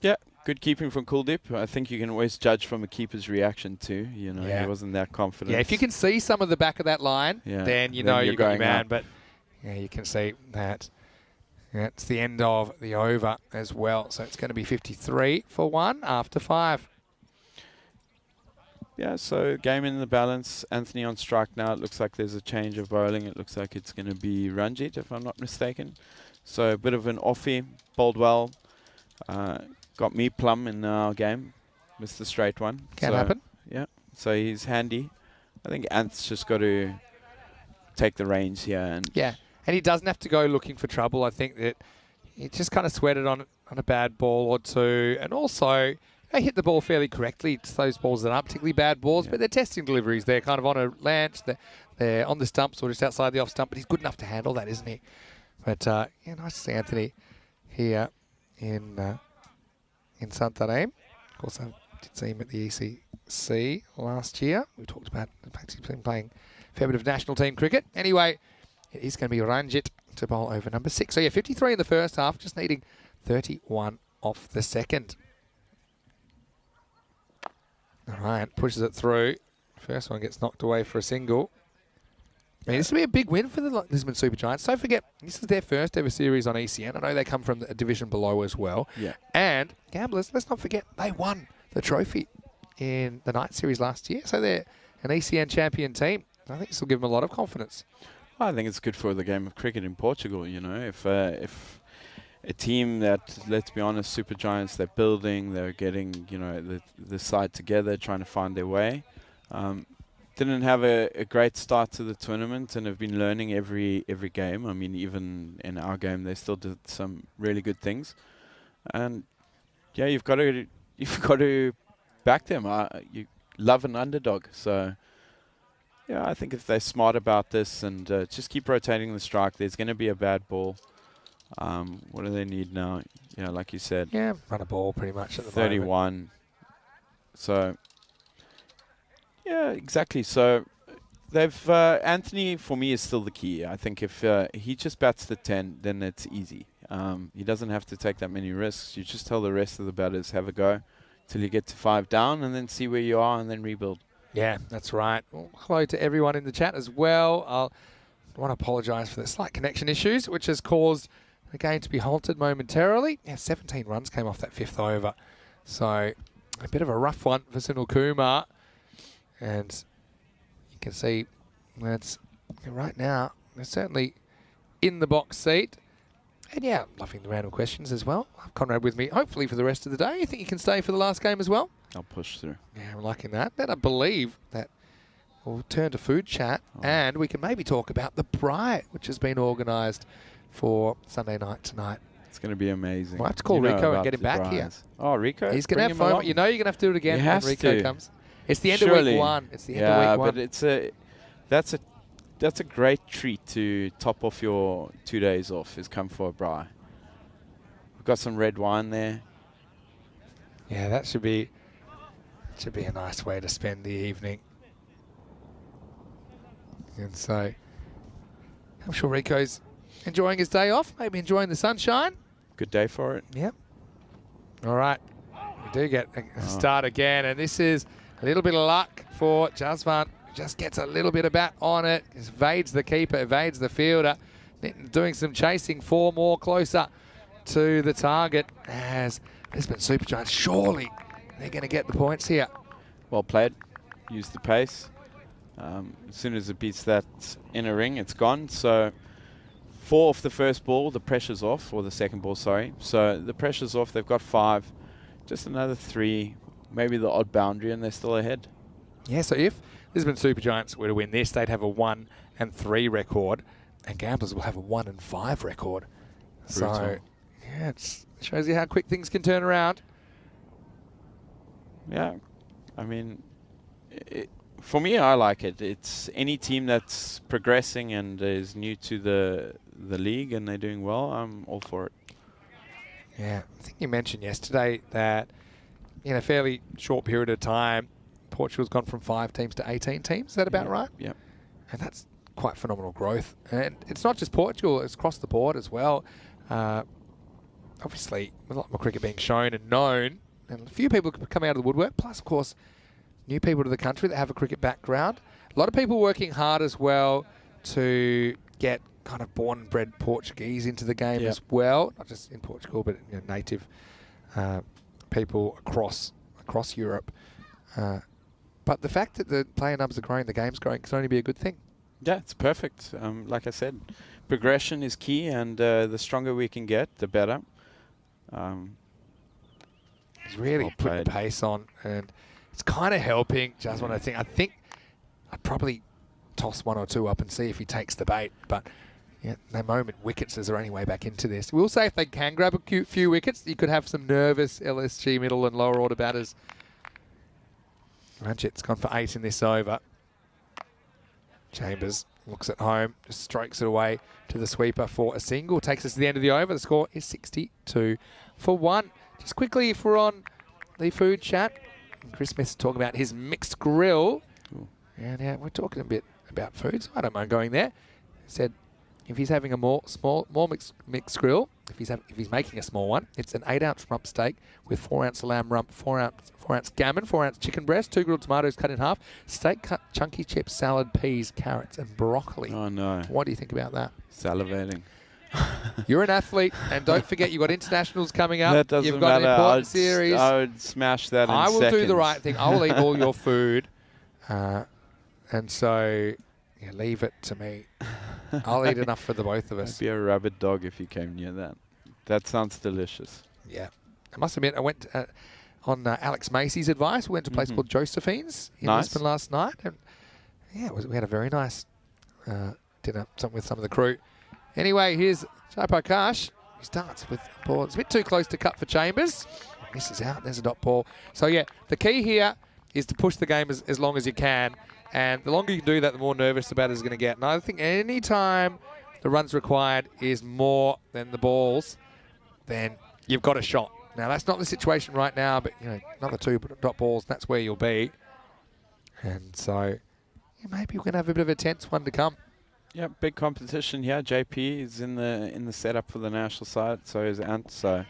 Yeah, good keeping from Kuldeep. I think you can always judge from a keeper's reaction too. You know, he wasn't that confident. Yeah, if you can see some of the back of that line, then you know you've got your man. But yeah, you can see that. Yeah, it's the end of the over as well. So it's going to be 53 for 1 after 5. Yeah, so game in the balance. Anthony on strike now. It looks like there's a change of bowling. It looks like it's going to be Ranjit, if I'm not mistaken. So a bit of an offie. Bowled well. Got me plumb in our game. Missed the straight one. Can happen. Yeah, so he's handy. I think Anth's just got to take the reins here. And and he doesn't have to go looking for trouble. I think that he just kind of sweated on a bad ball or two. And also, they hit the ball fairly correctly. It's those balls that aren't particularly bad balls, but they're testing deliveries. They're kind of on a lanch. They're on the stumps or just outside the off stump. But he's good enough to handle that, isn't he? But yeah, nice to see Anthony here in Santarém. Of course, I did see him at the ECC last year. We talked about the fact he's been playing a fair bit of national team cricket. Anyway, it is going to be Ranjit to bowl over number 6. So yeah, 53 in the first half, just needing 31 off the second. All right, pushes it through. First one gets knocked away for a single. I mean, this will be a big win for the Lisbon Super Giants. Don't forget, this is their first ever series on ECN. I know they come from a division below as well. Yeah. And Gamblers, let's not forget, they won the trophy in the night series last year. So they're an ECN champion team. I think this will give them a lot of confidence. I think it's good for the game of cricket in Portugal. You know, if a team that, let's be honest, Super Giants, they're building, they're getting, you know, the side together, trying to find their way. Didn't have a great start to the tournament and have been learning every game. I mean, even in our game, they still did some really good things. And yeah, you've got to back them. You love an underdog, so yeah, I think if they're smart about this and just keep rotating the strike, there's going to be a bad ball. What do they need now? Yeah, like you said. Yeah, run a ball pretty much at the 31. moment. So, yeah, exactly. So, they've Anthony, for me, is still the key. I think if he just bats the 10, then it's easy. He doesn't have to take that many risks. You just tell the rest of the batters, have a go till you get to 5 down and then see where you are and then rebuild. Yeah, that's right. Well, hello to everyone in the chat as well. I want to apologise for the slight connection issues, which has caused the game to be halted momentarily. Yeah, 17 runs came off that 5th over. So a bit of a rough one for Sunil Kumar. And you can see that's right now, they're certainly in the box seat. And yeah, loving the random questions as well. I have Conrad with me, hopefully for the rest of the day. You think you can stay for the last game as well? I'll push through. Yeah, I'm liking that. Then I believe that we'll turn to food chat and we can maybe talk about the Bright, which has been organised for Sunday night tonight. It's going to be amazing. We'll have to call Rico and get him back here. Oh, Rico? He's going to have fun. You know you're going to have to do it again when Rico comes. It's the end of week 1. It's the end of week 1. But that's a great treat to top off your 2 days off, is come for a braai. We've got some red wine there. Yeah, that should be a nice way to spend the evening. And so I'm sure Rico's enjoying his day off, maybe enjoying the sunshine. Good day for it. Yep. All right. We do get a start again, and this is a little bit of luck for Jaswant. Just gets a little bit of bat on it. Evades the keeper, evades the fielder. Doing some chasing, 4 more closer to the target as Brisbane Supergiants. Surely they're going to get the points here. Well played. Use the pace. As soon as it beats that inner ring, it's gone. So 4 off the first ball, the pressure's off, or the second ball, sorry. So the pressure's off. They've got 5. Just another 3, maybe the odd boundary, and they're still ahead. Yeah, so if Brisbane Supergiants were to win this, they'd have a 1-3 record, and Gamblers will have a 1-5 record. Brutal. So, yeah, it shows you how quick things can turn around. Yeah, I mean, for me, I like it. It's any team that's progressing and is new to the league and they're doing well, I'm all for it. Yeah, I think you mentioned yesterday that in a fairly short period of time, Portugal's gone from 5 teams to 18 teams. Is that about right? Yeah. And that's quite phenomenal growth. And it's not just Portugal, it's across the board as well. Obviously, with a lot more cricket being shown and known, and a few people coming out of the woodwork, plus, of course, new people to the country that have a cricket background. A lot of people working hard as well to get kind of born and bred Portuguese into the game as well. Not just in Portugal, but native people across Europe. But the fact that the player numbers are growing, the game's growing, can only be a good thing. Yeah, it's perfect. Like I said, progression is key, and the stronger we can get, the better. He's really putting the pace on, and it's kind of helping. Just when I think I'd probably toss 1 or 2 up and see if he takes the bait. But yeah, the moment wickets is their only way back into this. We'll say if they can grab a few wickets, you could have some nervous LSG middle and lower order batters. Ranjit's gone for 8 in this over. Chambers looks at home, just strokes it away to the sweeper for a single. Takes us to the end of the over. The score is 62 for 1. Just quickly, if we're on the food chat, Chris Smith's talking about his mixed grill. Ooh. And yeah, we're talking a bit about food, so I don't mind going there. He said if he's having a more mixed grill, if he's making a small one, it's an 8-ounce rump steak with 4-ounce lamb rump, 4-ounce gammon, 4-ounce chicken breast, 2 grilled tomatoes cut in half, steak cut, chunky chips, salad, peas, carrots, and broccoli. Oh no! What do you think about that? Salivating. You're an athlete, and don't forget you've got internationals coming up. That doesn't You've got matter. an important series. I would smash that in I will seconds. do the right thing. I will eat all your food. And so, yeah, leave it to me. I'll eat enough for the both of us. I'd be a rabid dog if you came near that. That sounds delicious. Yeah. I must admit, I went on Alex Macy's advice. We went to a place called Josephine's in Brisbane last night. And yeah, we had a very nice dinner with some of the crew. Anyway, here's Jai Prakash. He starts with the ball. It's a bit too close to cut for Chambers. Misses out. There's a dot ball. So, yeah, the key here is to push the game as long as you can. And the longer you can do that, the more nervous the batter's going to get. And I think any time the runs required is more than the balls, then you've got a shot. Now, that's not the situation right now, but, another 2 dot balls, that's where you'll be. And so, yeah, maybe we're going to have a bit of a tense one to come. Yeah, big competition here. JP is in the setup for the national side, so is Ant. So,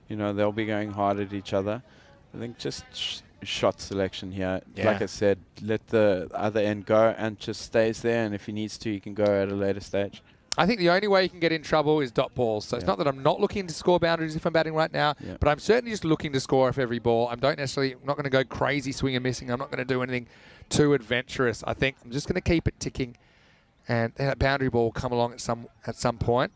they'll be going hard at each other. I think just shot selection here. Yeah. Like I said, let the other end go. Ant just stays there, and if he needs to, he can go at a later stage. I think the only way you can get in trouble is dot balls. So it's not that I'm not looking to score boundaries if I'm batting right now, but I'm certainly just looking to score off every ball. I'm not going to go crazy swing and missing. I'm not going to do anything too adventurous. I think I'm just going to keep it ticking. And that boundary ball will come along at some point.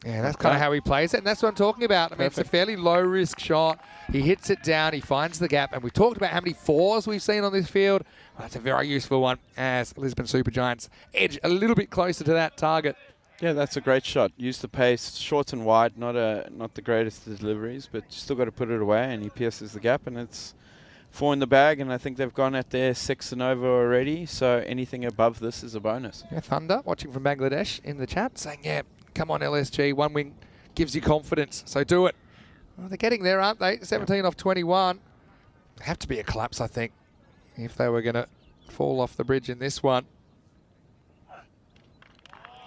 Yeah, that's kind of how he plays it, and that's what I'm talking about. I mean, it's a fairly low-risk shot. He hits it down, he finds the gap, and we've talked about how many 4s we've seen on this field. Well, that's a very useful one as Brisbane Supergiants edge a little bit closer to that target. Yeah, that's a great shot. Use the pace, short and wide, not the greatest of deliveries, but you still got to put it away, and he pierces the gap, and it's 4 in the bag, and I think they've gone at their 6 and over already, so anything above this is a bonus. Yeah, Thunder, watching from Bangladesh in the chat, saying, yeah, come on, LSG, 1 win gives you confidence, so do it. Well, they're getting there, aren't they? 17 off 21. Have to be a collapse, I think, if they were going to fall off the bridge in this one.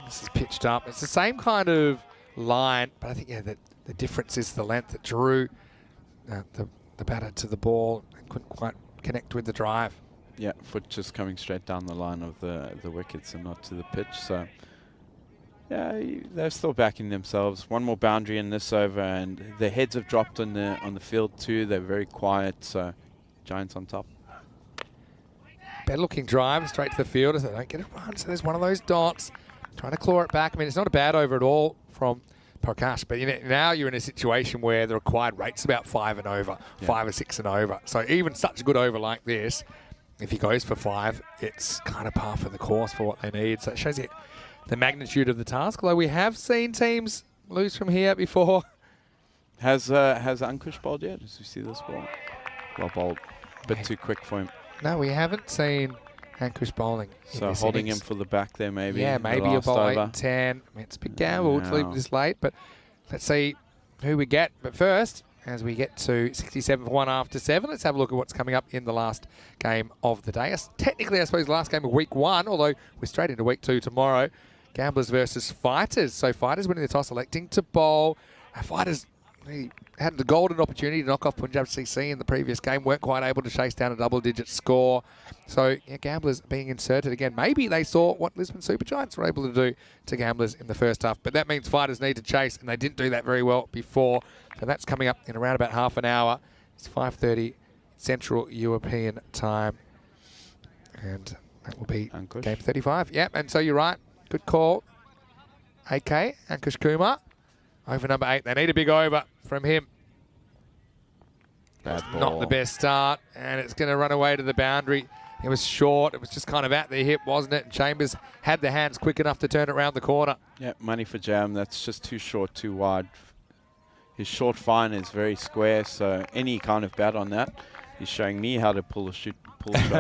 This is pitched up. It's the same kind of line, but I think, yeah, the difference is the length that drew the batter to the ball and couldn't quite connect with the drive. Yeah, foot just coming straight down the line of the wickets and not to the pitch. So Yeah, they're still backing themselves. One more boundary in this over, and their heads have dropped on the field too. They're very quiet, so Giants on top. Better looking drive straight to the field as they don't get a run. So there's one of those dots trying to claw it back. I mean, it's not a bad over at all from Prakash, but now you're in a situation where the required rate's about 5 and over, 5 or 6 and over. So even such a good over like this, if he goes for 5, it's kind of par for the course for what they need. So it shows you the magnitude of the task. Although we have seen teams lose from here before. Has Ankush bowled yet? Does you see this ball? Well bowled, a bit too quick for him. No, we haven't seen Ankush bowling. So holding him for the back there, maybe. Yeah, maybe a bowl 8 and 10. I mean, it's a big gamble to leave this late, but let's see who we get. But first, as we get to 67 for 1 after 7, let's have a look at what's coming up in the last game of the day. Technically, I suppose, the last game of week 1, although we're straight into week 2 tomorrow. Gamblers versus Fighters. So Fighters winning the toss, electing to bowl. Fighters had the golden opportunity to knock off Punjab CC in the previous game, weren't quite able to chase down a double-digit score. So Gamblers being inserted again. Maybe they saw what Lisbon Supergiants were able to do to Gamblers in the first half, but that means Fighters need to chase, and they didn't do that very well before. So that's coming up in around about half an hour. It's 5:30 Central European time, and that will be Ankush. game 35. Yep, and so you're right. Good call. AK, Ankush Kumar. Over number 8. They need a big over from him. Bad ball. Not the best start, and it's going to run away to the boundary. It was short. It was just kind of at the hip, wasn't it? And Chambers had the hands quick enough to turn it around the corner. Yeah, money for Jam. That's just too short, too wide. His short fine is very square, so any kind of bat on that, he's showing me how to pull a shot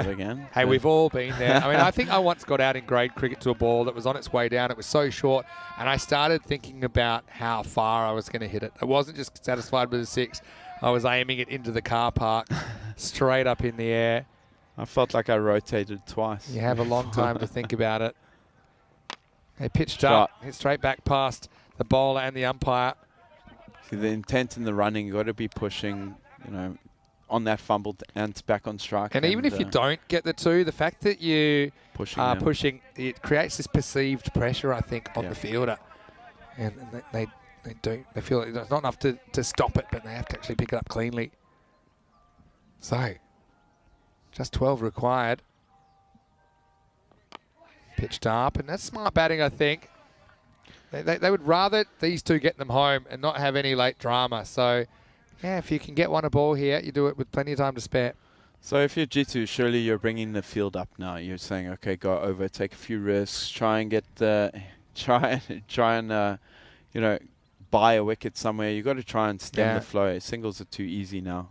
again. Hey, we've all been there. I mean, I think I once got out in grade cricket to a ball that was on its way down. It was so short, and I started thinking about how far I was going to hit it. I wasn't just satisfied with a 6. I was aiming it into the car park, straight up in the air. I felt like I rotated twice. You have a long time to think about it. They pitched up, hit straight back past the bowler and the umpire. See, the intent in the running, you got to be pushing, on that fumble and back on strike. And even if you don't get the 2, the fact that you are pushing, it creates this perceived pressure, I think, on the fielder. And they feel like there's not enough to stop it, but they have to actually pick it up cleanly. So, just 12 required. Pitched up, and that's smart batting, I think. They would rather these 2 get them home and not have any late drama. So, yeah, if you can get one a ball here, you do it with plenty of time to spare. So if you're Jitu, surely you're bringing the field up now. You're saying, okay, go over, take a few risks, try and buy a wicket somewhere. You got to try and stem the flow. Singles are too easy now.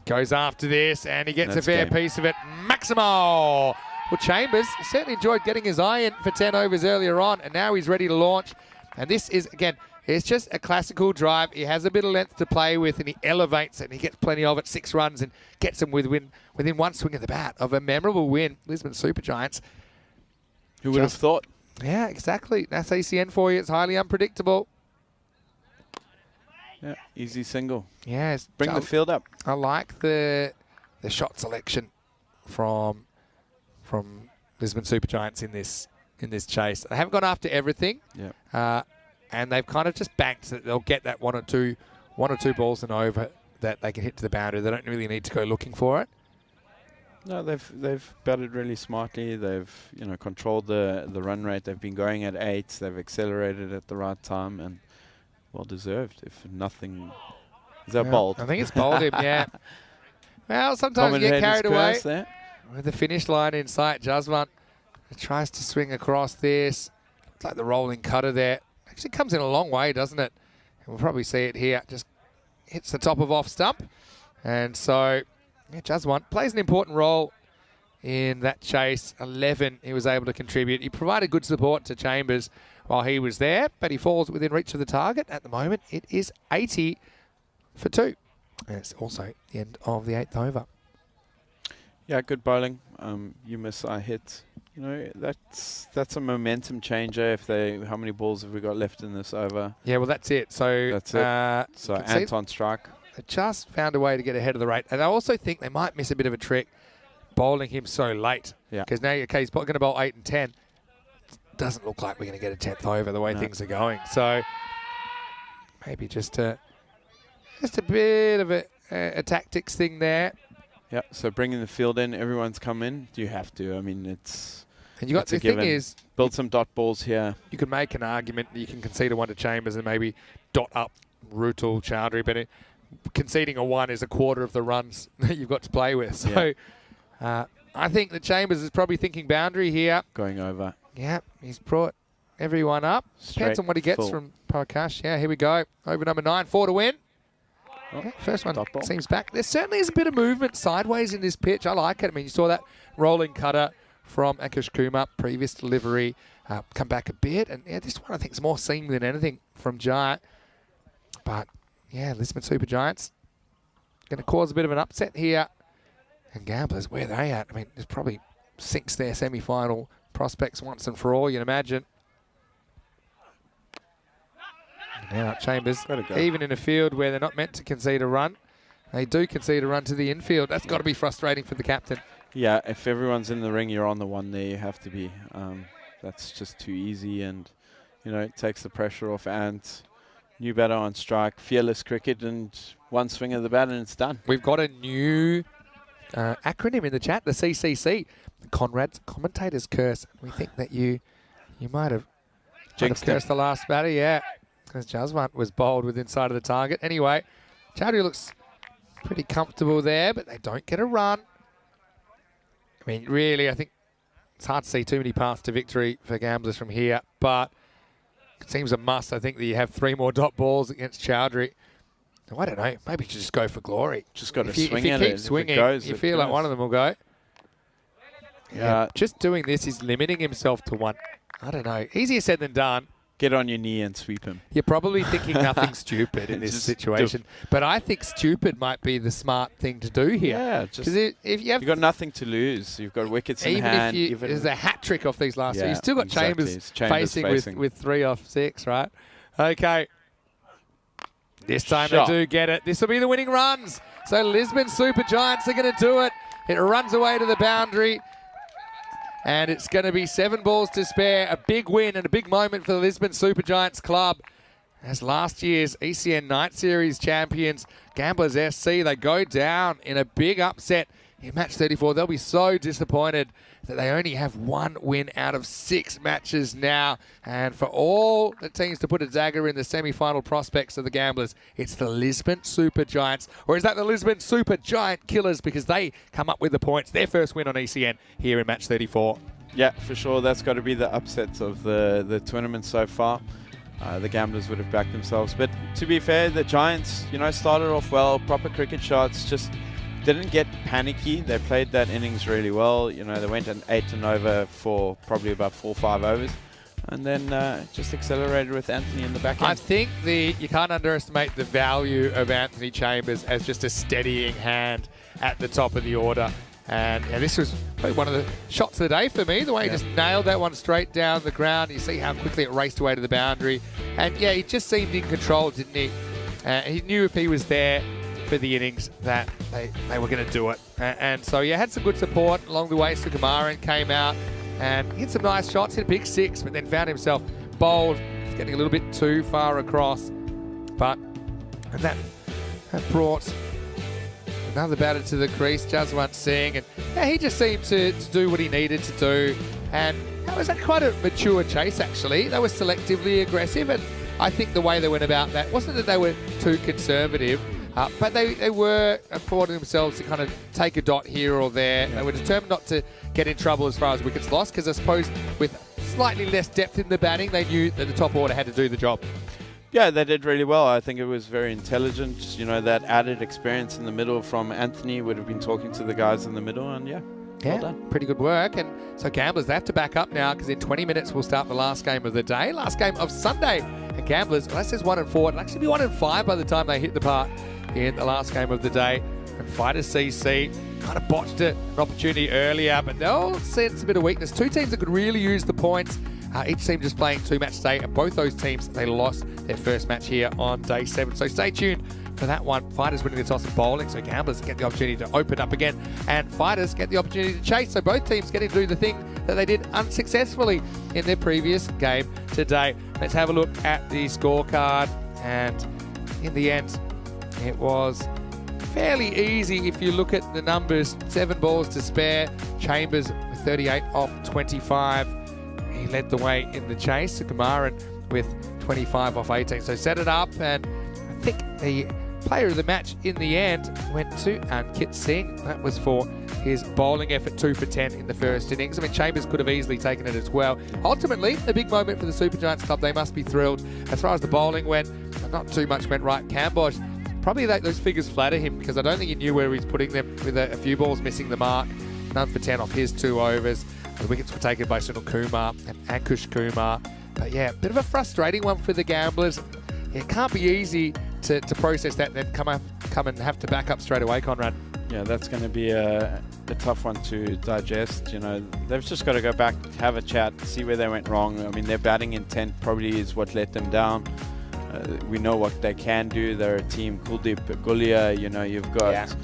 Goes after this, and he gets a fair piece of it. Maximo! Well, Chambers certainly enjoyed getting his eye in for 10 overs earlier on, and now he's ready to launch. And this is, again, it's just a classical drive. He has a bit of length to play with, and he elevates it, and he gets plenty of it, 6 runs, and gets them within one swing of the bat of a memorable win. Lisbon Supergiants. Who would have thought? Yeah, exactly. That's ECN for you. It's highly unpredictable. Yeah, easy single. Yes. Bring the field up. I like the shot selection from Lisbon Supergiants in this chase. They haven't gone after everything. Yeah. And they've kind of just banked that they'll get that one or two balls and over that they can hit to the boundary. They don't really need to go looking for it. No, they've batted really smartly. They've controlled the run rate. They've been going at 8. They've accelerated at the right time, and well deserved. If nothing, is that bold? I think it's bowled him. Yeah. Well, sometimes you get carried away with the finish line in sight. Jaswant tries to swing across this. Looks like the rolling cutter there. Actually comes in a long way, doesn't it? And we'll probably see it here. Just hits the top of off stump. And so, yeah, Jaswant plays an important role in that chase. 11 he was able to contribute. He provided good support to Chambers while he was there, but he falls within reach of the target. At the moment, it is 80 for 2. And it's also the end of the 8th over. Yeah, good bowling. You miss, I hit. That's a momentum changer. How many balls have we got left in this over? Yeah, well, that's it. So that's it. So Anton strike. They just found a way to get ahead of the rate. And I also think they might miss a bit of a trick bowling him so late. Yeah. Because now, he's going to bowl 8 and 10. doesn't look like we're going to get a 10th over the way things are going. So maybe just a bit of a tactics thing there. Yeah, so bringing the field in, everyone's come in. You have to. I mean, And you got the thing is, build some dot balls here. you can make an argument that you can concede a 1 to Chambers and maybe dot up Rutul, Chowdhury, but conceding a 1 is a quarter of the runs that you've got to play with. So I think that Chambers is probably thinking boundary here. Going over. Yeah, he's brought everyone up. Depends on what he gets from Prakash. Yeah, here we go. Over number 9, 4 to win. Yeah, first one seems back. There certainly is a bit of movement sideways in this pitch. I like it. I mean, you saw that rolling cutter from Akash Kumar, previous delivery, come back a bit. And yeah, this one I think is more seam than anything from Giant. But yeah, Lisbon Super Giants going to cause a bit of an upset here. And Gamblers, where they at? I mean, this probably sinks their semi-final prospects once and for all, you'd imagine. Now Chambers, even in a field where they're not meant to concede a run, they do concede a run to the infield. That's got to be frustrating for the captain. Yeah, if everyone's in the ring, you're on the one there. You have to be. That's just too easy, and it takes the pressure off. And new batter on strike, fearless cricket, and one swing of the bat, and it's done. We've got a new acronym in the chat, the CCC, Conrad's Commentator's Curse. We think that you might have cursed the last batter, yeah. Because Jaswant was bowled with inside of the target. Anyway, Chowdhury looks pretty comfortable there, but they don't get a run. I mean, really, I think it's hard to see too many paths to victory for Gamblers from here, but it seems a must. I think that you have 3 more dot balls against Chowdhury. I don't know. Maybe you just go for glory. Just got to If swing you at keep it. swinging, you feel like one of them will go. Yeah. Just doing this is limiting himself to 1. I don't know. Easier said than done. Get on your knee and sweep him. You're probably thinking nothing stupid in this situation, but I think stupid might be the smart thing to do here. Yeah, just if you've got nothing to lose. You've got wickets in hand. Even if there's a hat trick off these last 2, you've still got Chambers facing with 3 off 6, right? Okay. This time they do get it. This will be the winning runs. So Lisbon Super Giants are going to do it. It runs away to the boundary. And it's going to be 7 balls to spare. A big win and a big moment for the Lisbon Super Giants club. As last year's ECN Night Series champions, Gamblers SC, they go down in a big upset in match 34. They'll be so disappointed that they only have 1 win out of 6 matches now. And for all the teams to put a dagger in the semi-final prospects of the Gamblers, it's the Lisbon Super Giants. Or is that the Lisbon Super Giant Killers, because they come up with the points. Their first win on ECN here in match 34. Yeah, for sure. That's got to be the upsets of the tournament so far. The Gamblers would have backed themselves. But to be fair, the Giants, started off well, proper cricket shots, just didn't get panicky. They played that innings really well. They went an 8 and over for probably about 4 or 5 overs. And then just accelerated with Anthony in the back end. I think you can't underestimate the value of Anthony Chambers as just a steadying hand at the top of the order. And this was probably one of the shots of the day for me, the way he just nailed that one straight down the ground. You see how quickly it raced away to the boundary. And yeah, he just seemed in control, didn't he? He knew if he was there for the innings that they were going to do it. And so, had some good support along the way. Sukumaran came out and hit some nice shots, hit a big 6, but then found himself bowled. He's getting a little bit too far across. And that brought another batter to the crease, Jaswant Singh. And he just seemed to do what he needed to do. And that was quite a mature chase, actually. They were selectively aggressive. And I think the way they went about that wasn't that they were too conservative, but they were affording themselves to kind of take a dot here or there. They were determined not to get in trouble as far as wickets lost, because I suppose with slightly less depth in the batting, they knew that the top order had to do the job. Yeah, they did really well. I think it was very intelligent. That added experience in the middle from Anthony would have been talking to the guys in the middle, and well done. Pretty good work. And so Gamblers, they have to back up now, because in 20 minutes we'll start the last game of the day, last game of Sunday. And Gamblers, well, that says 1 and 4. It'll actually be 1 and 5 by the time they hit the park in the last game of the day. And Fighters CC kind of botched an opportunity earlier, but they'll sense a bit of weakness. 2 teams that could really use the points. Each team just playing 2 matches today, and both those teams, they lost their first match here on day 7. So stay tuned for that one. Fighters winning the toss and bowling, so Gamblers get the opportunity to open up again, and Fighters get the opportunity to chase. So both teams getting to do the thing that they did unsuccessfully in their previous game today. Let's have a look at the scorecard, and in the end, it was fairly easy if you look at the numbers. 7 balls to spare. Chambers with 38 off 25. He led the way in the chase. Kamaran with 25 off 18. So set it up, and I think the player of the match in the end went to Ankit Singh. That was for his bowling effort, 2 for 10 in the first innings. I mean, Chambers could have easily taken it as well. Ultimately, a big moment for the Super Giants Club. They must be thrilled. As far as the bowling went, not too much went right. Kambosh, probably those figures flatter him, because I don't think he knew where he's putting them, with a few balls missing the mark. None for 10 off his 2 overs. The wickets were taken by Sunil Kumar and Ankush Kumar. But yeah, a bit of a frustrating one for the Gamblers. It can't be easy to process that and then come and have to back up straight away, Conrad. Yeah, that's going to be a tough one to digest. You know, they've just got to go back, have a chat, see where they went wrong. I mean, their batting intent probably is what let them down. We know what they can do. They're a team, Kuldeep, Gulia, you know, you've got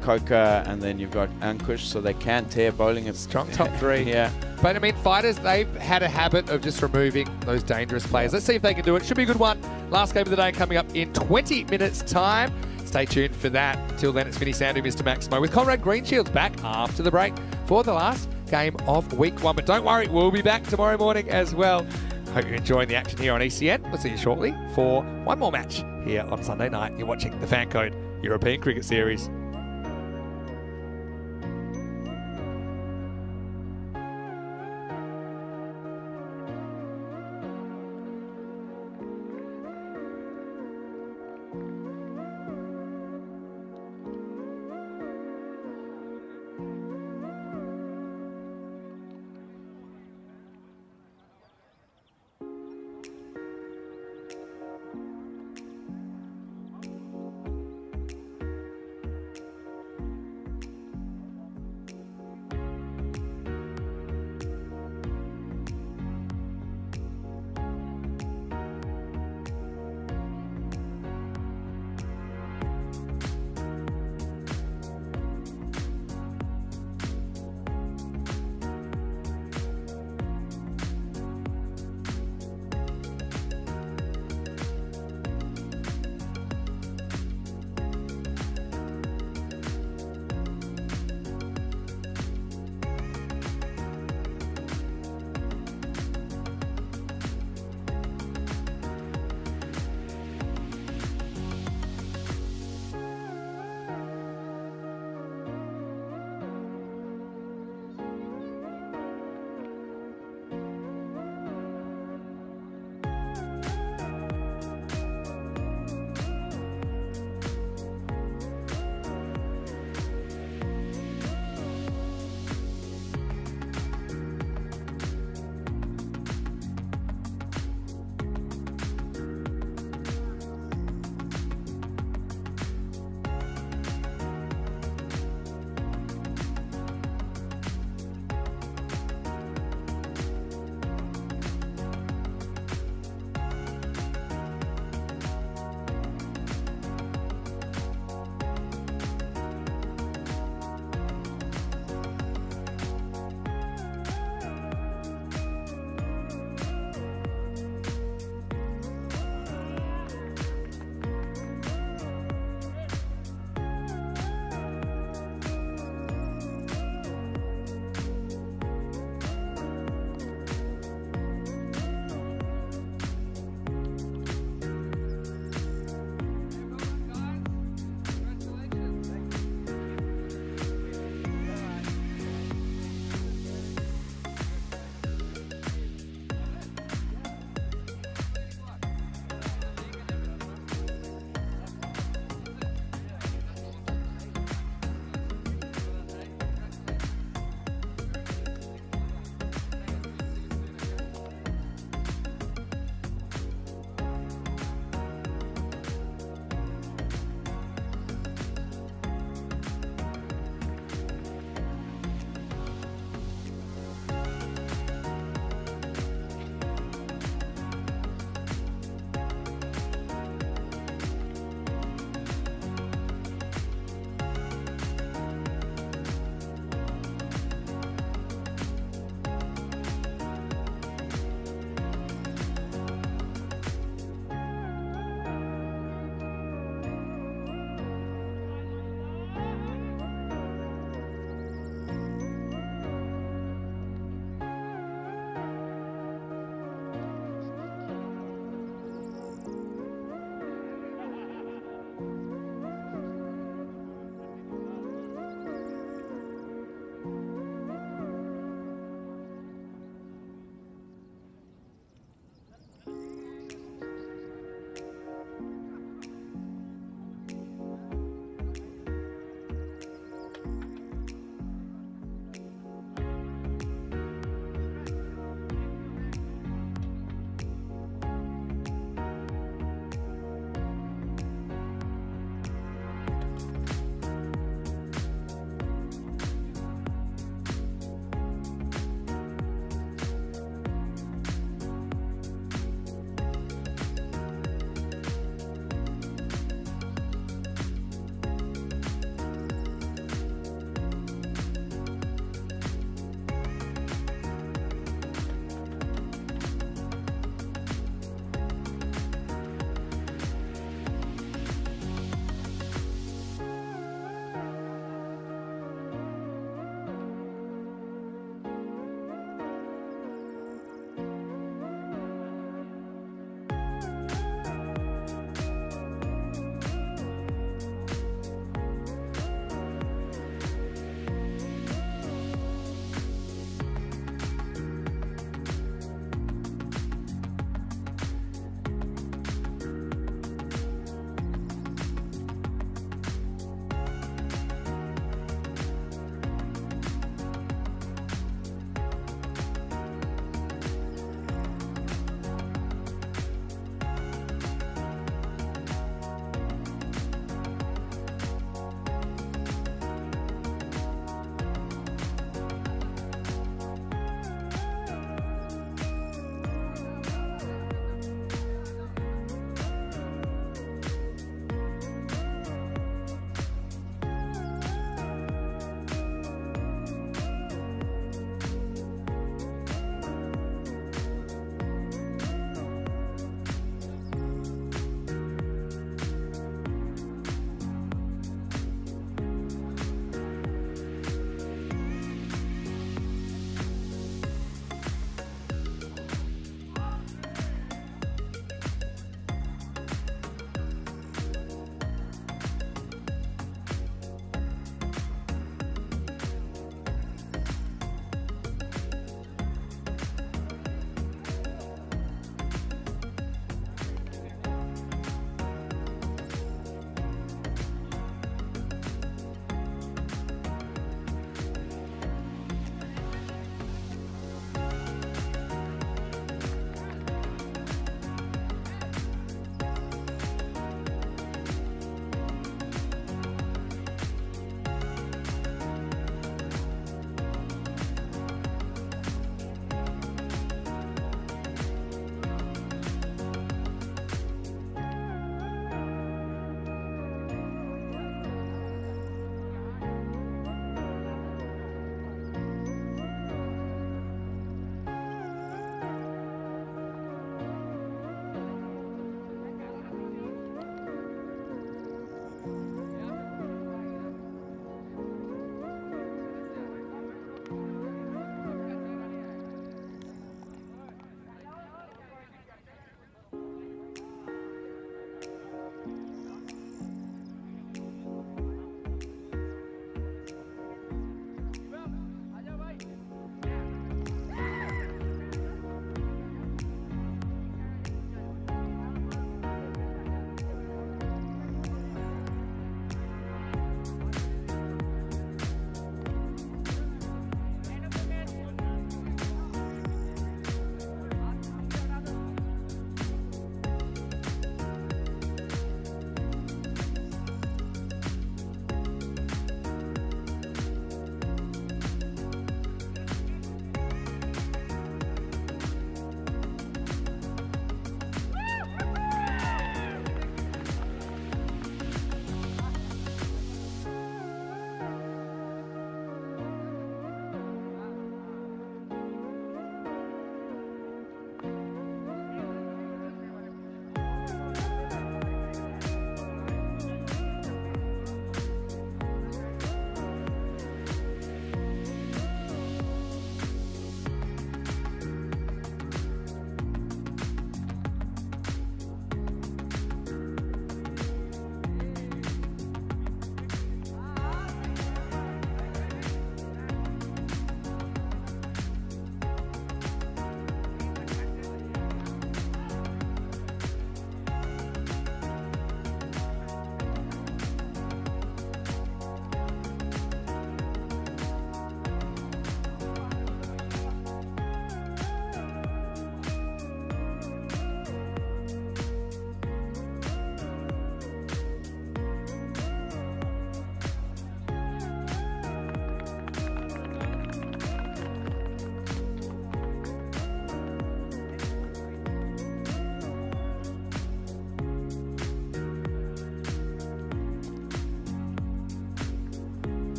Koka, and then you've got Ankush, so they can tear bowling. It's strong top 3. Yeah. But I mean, fighters, they've had a habit of just removing those dangerous players. Let's see if they can do it. Should be a good one. Last game of the day coming up in 20 minutes time. Stay tuned for that. Until then, it's Vinny Sandu, Mr. Maximo, with Conrad Greenshields back after the break for the last game of week 1. But don't worry, we'll be back tomorrow morning as well. Hope you're enjoying the action here on ECN. We'll see you shortly for one more match here on Sunday night. You're watching the Fan Code European Cricket Series.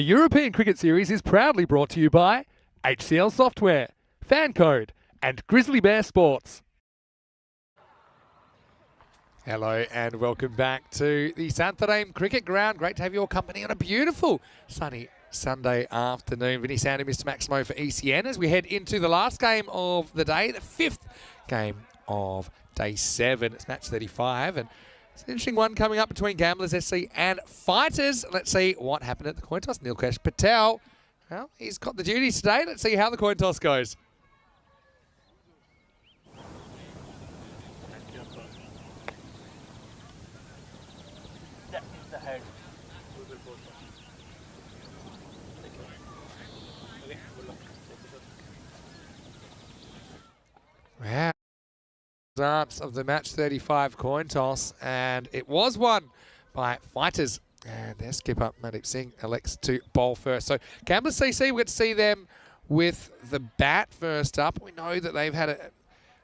The European Cricket Series is proudly brought to you by HCL Software, Fancode, and Grizzly Bear Sports. Hello and welcome back to the Santarém Cricket Ground. Great to have your company on a beautiful sunny Sunday afternoon. Vinny Sandy, Mr. Maximo for ECN as we head into the last game of the day, the 5th game of day 7. It's match 35 and it's an interesting one coming up between Gamblers SC and Fighters. Let's see what happened at the coin toss. Nilkesh Patel, well, he's got the duties today. Let's see how the coin toss goes. That is the head. Wow. Results of the match 35 coin toss, and it was won by Fighters. And their skipper, Mandeep Singh, elects to bowl first. So Gamblers CC, we get to see them with the bat first up. We know that they've had a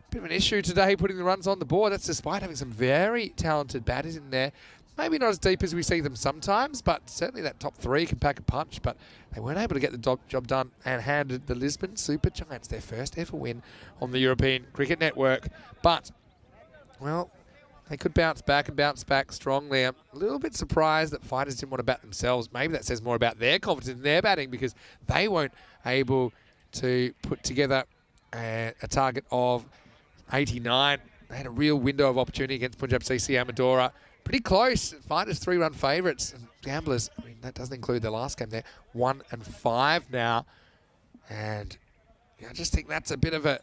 bit of an issue today putting the runs on the board. That's despite having some very talented batters in there. Maybe not as deep as we see them sometimes, but certainly that top 3 can pack a punch. But they weren't able to get the job done and handed the Lisbon Super Giants their first ever win on the European Cricket Network. But, well, they could bounce back and bounce back strongly. I'm a little bit surprised that Fighters didn't want to bat themselves. Maybe that says more about their confidence in their batting because they weren't able to put together a target of 89. They had a real window of opportunity against Punjab CC Amadora. Pretty close. Fighters 3-run favourites. And Gamblers, I mean, that doesn't include the last game there. 1-5 now. And I just think that's a bit of a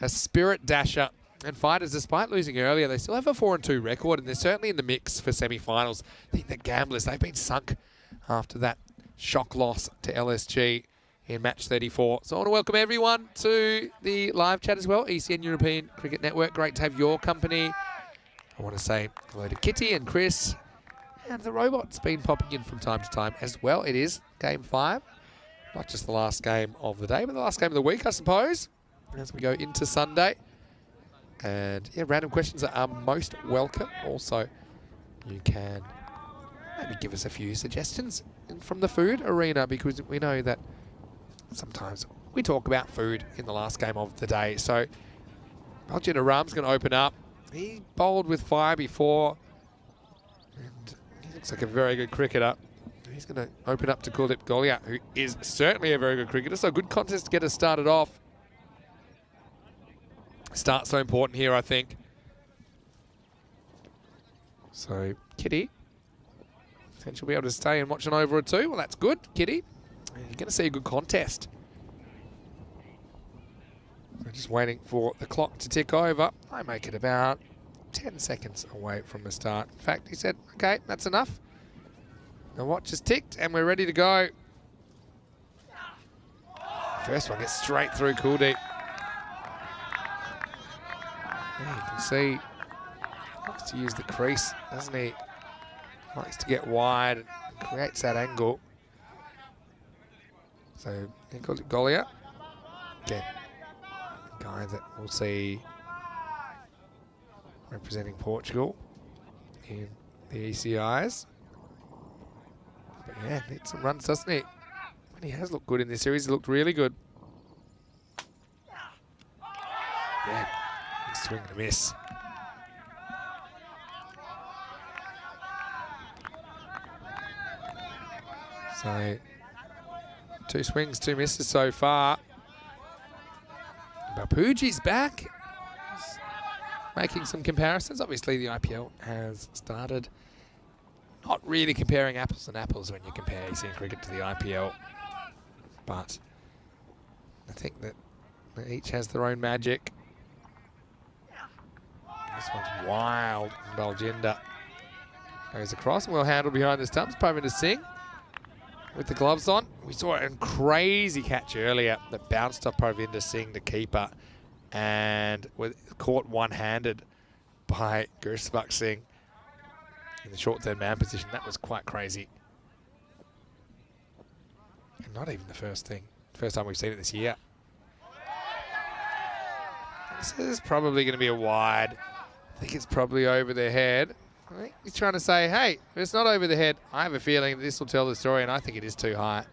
spirit dasher. And Fighters, despite losing earlier, they still have a 4-2 record, and they're certainly in the mix for semi-finals. I think that Gamblers, they've been sunk after that shock loss to LSG in match 34. So I want to welcome everyone to the live chat as well. ECN European Cricket Network. Great to have your company. I want to say hello to Kitty and Chris. And the robot's been popping in from time to time as well. It is game 5. Not just the last game of the day, but the last game of the week, I suppose, as we go into Sunday. And yeah, random questions are most welcome. Also, you can maybe give us a few suggestions from the food arena because we know that sometimes we talk about food in the last game of the day. So, Baljit Aram's going to open up. He bowled with fire before, and he looks like a very good cricketer. He's going to open up to Kuldeep Golia, who is certainly a very good cricketer. So, good contest to get us started off. Start so important here, I think. So, Kitty, and she'll be able to stay and watch an over or 2. Well, that's good, Kitty. You're going to see a good contest. So just waiting for the clock to tick over. I make it about 10 seconds away from the start. In fact, he said, okay, that's enough. The watch has ticked and we're ready to go. First one gets straight through Kuldeep. Yeah, you can see he likes to use the crease, doesn't he? Likes to get wide and creates that angle. So, Golia, again, guy that we'll see representing Portugal in the ECIs. But yeah, needs some runs, doesn't he? And he has looked good in this series. He looked really good. Yeah, big swing and a miss. So, 2 swings, 2 misses so far. Bapuji's back. He's making some comparisons. Obviously, the IPL has started. Not really comparing apples and apples when you compare ECN cricket to the IPL. But I think that each has their own magic. This one's wild. Baljinder goes across and well handled behind the stumps. Parvinder Singh with the gloves on. We saw a crazy catch earlier that bounced off Parvinder Singh, the keeper, and was caught one-handed by Gursbakh Singh in the short third man position. That was quite crazy. And not even the first time we've seen it this year. This is probably going to be a wide. I think it's probably over their head. I think he's trying to say, hey, if it's not over the head, I have a feeling that this will tell the story, and I think it is too high,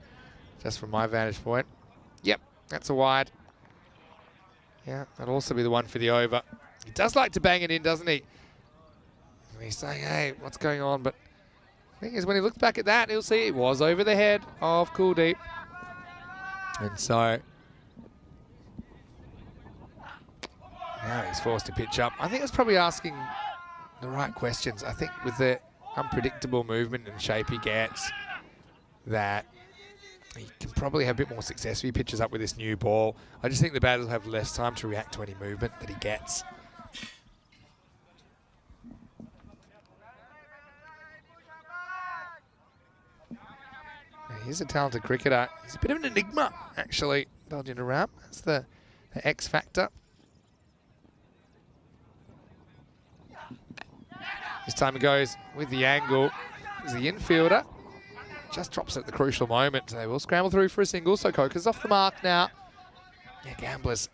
just from my vantage point. Yep, that's a wide. Yeah, that'll also be the one for the over. He does like to bang it in, doesn't he? And he's saying, hey, what's going on? But the thing is, when he looks back at that, he'll see it was over the head of Kuldeep. And so now he's forced to pitch up. I think it's probably asking the right questions. I think with the unpredictable movement and shape he gets, that he can probably have a bit more success if he pitches up with this new ball. I just think the batters will have less time to react to any movement that he gets. He's a talented cricketer. He's a bit of an enigma, actually, Baljinder Ram. That's the X factor. This time he goes with the angle. As the infielder just drops at the crucial moment. They will scramble through for a single, so Coker's off the mark now. Yeah, Gamblers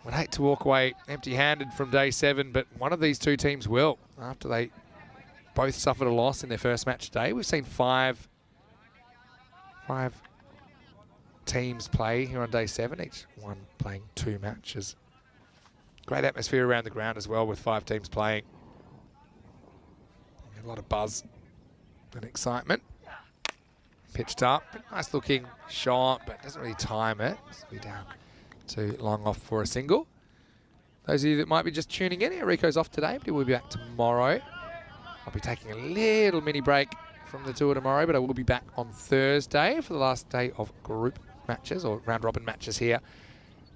would hate to walk away empty-handed from day 7, but one of these two teams will, after they both suffered a loss in their first match today. We've seen five teams play here on day 7, each one playing 2 matches. Great atmosphere around the ground as well with 5 teams playing. A lot of buzz and excitement. Pitched up, nice looking shot, but doesn't really time it. It'll be down too long off for a single. Those of you that might be just tuning in, Rico's off today, but he will be back tomorrow. I'll be taking a little mini break from the tour tomorrow, but I will be back on Thursday for the last day of group matches or round robin matches here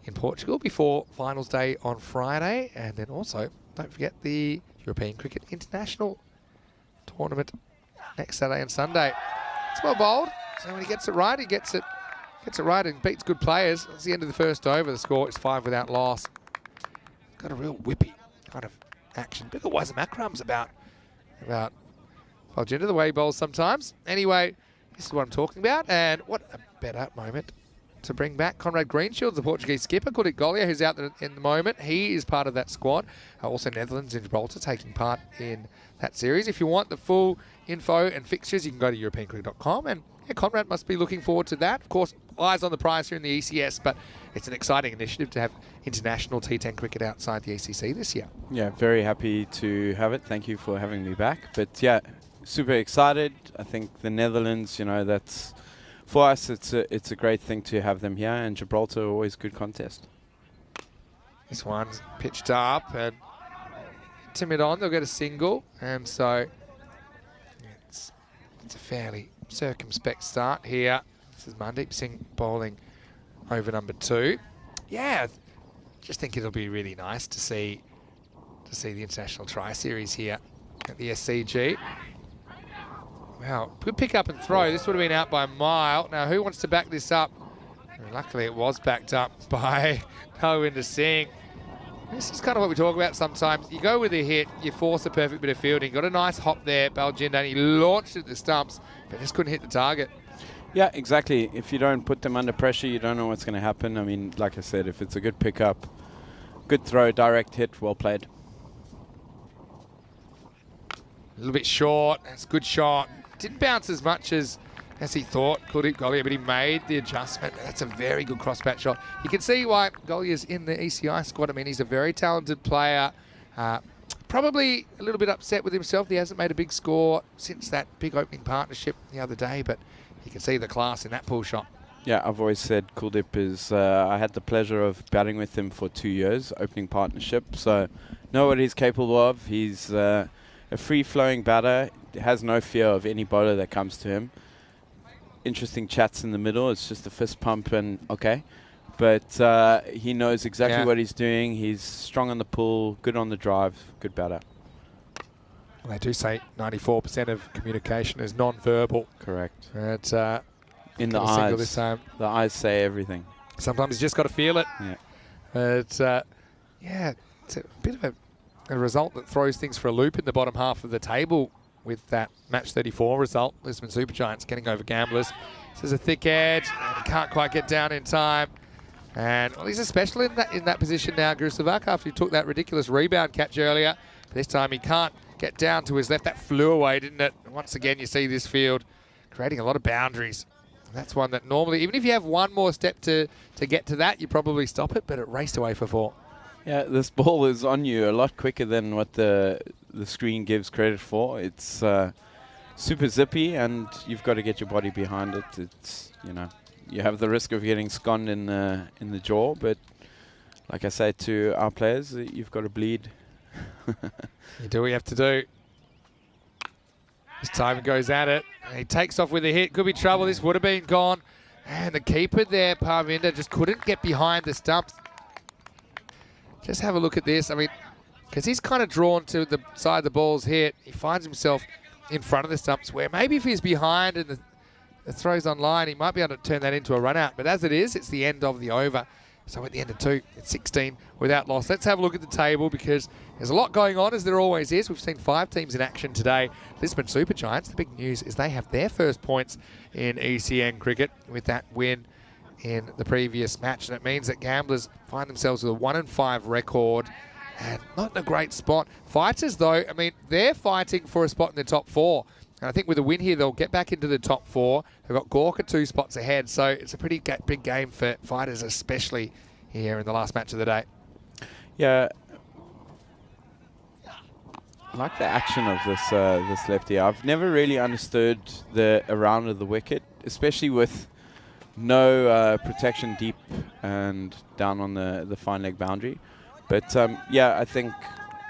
in Portugal before finals day on Friday. And then also, don't forget the European Cricket International tournament next Saturday and Sunday. It's well bowled, so when he gets it right, he gets it right and beats good players. It's the end of the first over. The score is 5 without loss. Got a real whippy kind of action. Bit of Wazamakram's about Baljinder, the way he bowls sometimes. Anyway, this is what I'm talking about, and what a better moment to bring back Conrad Greenshields, the Portuguese skipper. Kuldeep Gollia, who's out there in the moment. He is part of that squad. Also Netherlands and Gibraltar taking part in that series. If you want the full info and fixtures, you can go to europeancricket.com, and yeah, Conrad must be looking forward to that. Of course, eyes on the prize here in the ECS, but it's an exciting initiative to have international T10 cricket outside the ACC this year. Yeah, very happy to have it. Thank you for having me back. But yeah, super excited. I think the Netherlands, you know, that's for us, it's a great thing to have them here, and Gibraltar always good contest. This one's pitched up and timid on. They'll get a single, and so it's a fairly circumspect start here. This is Mandeep Singh bowling over number 2. Yeah, just think it'll be really nice to see the International Tri-Series here at the SCG. Wow, good pick up and throw. This would have been out by a mile. Now, who wants to back this up? Luckily, it was backed up by Harwinder Singh. This is kind of what we talk about sometimes. You go with a hit, you force a perfect bit of fielding. Got a nice hop there, Baljinder, and he launched at the stumps, but just couldn't hit the target. Yeah, exactly. If you don't put them under pressure, you don't know what's going to happen. I mean, like I said, if it's a good pickup, good throw, direct hit, well played. A little bit short. That's a good shot. Didn't bounce as much as he thought, Kuldeep Gollia, but he made the adjustment. That's a very good cross-bat shot. You can see why Gollia's in the ECI squad. I mean, he's a very talented player. Probably a little bit upset with himself. He hasn't made a big score since that big opening partnership the other day, but you can see the class in that pull shot. Yeah, I've always said Kuldeep is, I had the pleasure of batting with him for 2 years, opening partnership, so know what he's capable of. He's a free-flowing batter, has no fear of any bowler that comes to him. Interesting chats in the middle, it's just a fist pump and okay. But he knows exactly what he's doing. He's strong on the pull, good on the drive, good batter. Well, they do say 94% of communication is non-verbal. Correct. But, in the eyes. This time. The eyes say everything. Sometimes you just got to feel it. Yeah. But, yeah, it's a bit of a result that throws things for a loop in the bottom half of the table with that match 34 result. Lisbon Supergiants getting over Gamblers. This is a thick edge, and he can't quite get down in time. And well, he's especially in that position now, Gurusavak, after he took that ridiculous rebound catch earlier. This time he can't get down to his left. That flew away, didn't it? And once again, you see this field creating a lot of boundaries. And that's one that normally, even if you have one more step to get to that, you probably stop it, but it raced away for 4. Yeah, this ball is on you a lot quicker than what the screen gives credit for. It's super zippy, and you've got to get your body behind it. It's, you know, you have the risk of getting sconed in the jaw, but like I say to our players, you've got to bleed. You do what you have to do. This time he goes at it. And he takes off with a hit. Could be trouble. This would have been gone. And the keeper there, Parvinder, just couldn't get behind the stumps. Just have a look at this. I mean, because he's kind of drawn to the side the ball's hit. He finds himself in front of the stumps where maybe if he's behind and the throw's online, he might be able to turn that into a run out. But as it is, it's the end of the over. So at the end of 2, it's 16 without loss. Let's have a look at the table because there's a lot going on, as there always is. We've seen 5 teams in action today. Lisbon Super Giants, the big news is they have their first points in ECN cricket with that win in the previous match. And it means that Gamblers find themselves with a 1-5 record and not in a great spot. Fighters, though, I mean, they're fighting for a spot in the top 4. And I think with a win here, they'll get back into the top 4. They've got Gorka 2 spots ahead, so it's a pretty big game for Fighters, especially here in the last match of the day. Yeah, I like the action of this lefty. I've never really understood the around of the wicket, especially with no protection deep and down on the fine leg boundary. But yeah, I think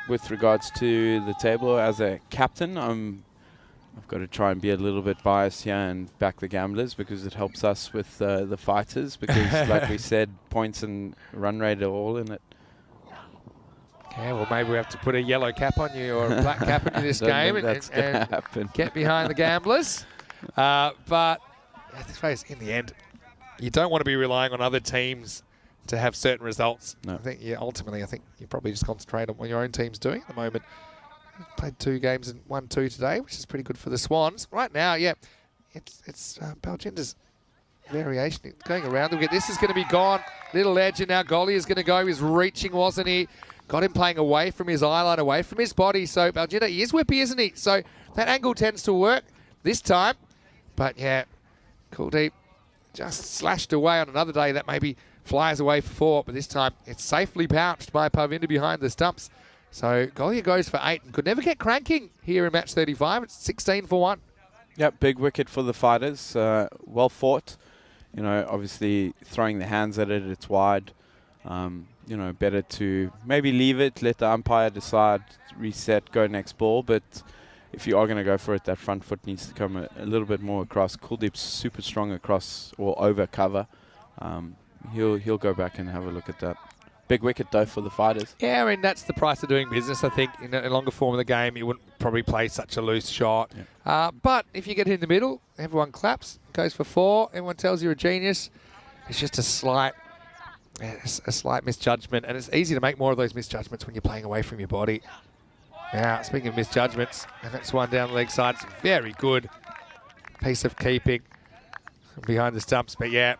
with regards to the table, as a captain, I've got to try and be a little bit biased here and back the Gamblers because it helps us with the Fighters because, like we said, points and run rate are all in it. Yeah, well, maybe we have to put a yellow cap on you or a black cap on you this game and get behind the Gamblers. But in the end, you don't want to be relying on other teams to have certain results. No. I think ultimately, you probably just concentrate on what your own team's doing at the moment. Played 2 games and won 2 today, which is pretty good for the Swans. Right now, yeah, it's Balginder's variation going around. This is going to be gone. Little edge, and now Golly is going to go. He's reaching, wasn't he? Got him playing away from his eye line, away from his body. So Balginder, he is whippy, isn't he? So that angle tends to work this time. But yeah, Kuldeep just slashed away. On another day that maybe flies away for 4, but this time it's safely pounched by Parvinder behind the stumps. So Golia goes for 8 and could never get cranking here in match 35. It's 16 for 1. Yep, big wicket for the Fighters. Well fought. You know, obviously throwing the hands at it, it's wide. You know, better to maybe leave it, let the umpire decide, reset, go next ball. But if you are going to go for it, that front foot needs to come a little bit more across. Kuldeep's super strong across or over cover. He'll go back and have a look at that. Big wicket, though, for the Fighters. Yeah, I mean, that's the price of doing business. I think in a longer form of the game, you wouldn't probably play such a loose shot. Yeah. But if you get it in the middle, everyone claps, goes for 4. Everyone tells you're a genius. It's just a slight misjudgment, and it's easy to make more of those misjudgments when you're playing away from your body. Now, speaking of misjudgments, and that's one down the leg side. It's a very good piece of keeping behind the stumps. But yeah,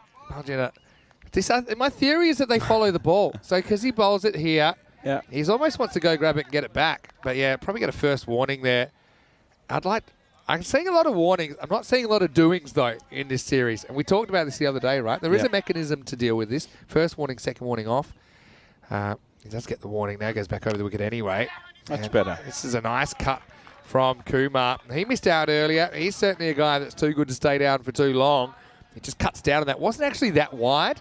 my theory is that they follow the ball. So because he bowls it here, yeah, he almost wants to go grab it and get it back. But yeah, probably get a first warning there. I'm seeing a lot of warnings. I'm not seeing a lot of doings, though, in this series. And we talked about this the other day, right? There is a mechanism to deal with this. First warning, second warning off. He does get the warning now, goes back over the wicket anyway. Much better. This is a nice cut from Kumar. He missed out earlier. He's certainly a guy that's too good to stay down for too long. He just cuts down on that. Wasn't actually that wide,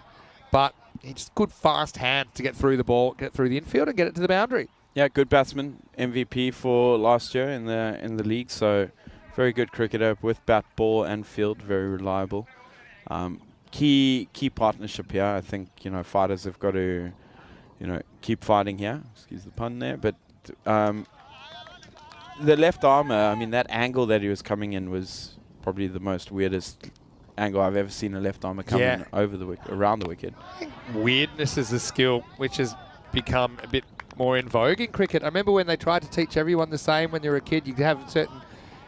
but he just good fast hand to get through the ball, get it through the infield and get it to the boundary. Yeah, good batsman, MVP for last year in the league. So very good cricketer with bat, ball and field, very reliable. Key partnership here. I think, Fighters have got to, keep fighting here. Excuse the pun there. But the left armour, I mean, that angle that he was coming in was probably the most weirdest angle I've ever seen a left armour come in over the wicket, around the wicket. I think weirdness is a skill which has become a bit more in vogue in cricket. I remember when they tried to teach everyone the same when you were a kid. You'd have certain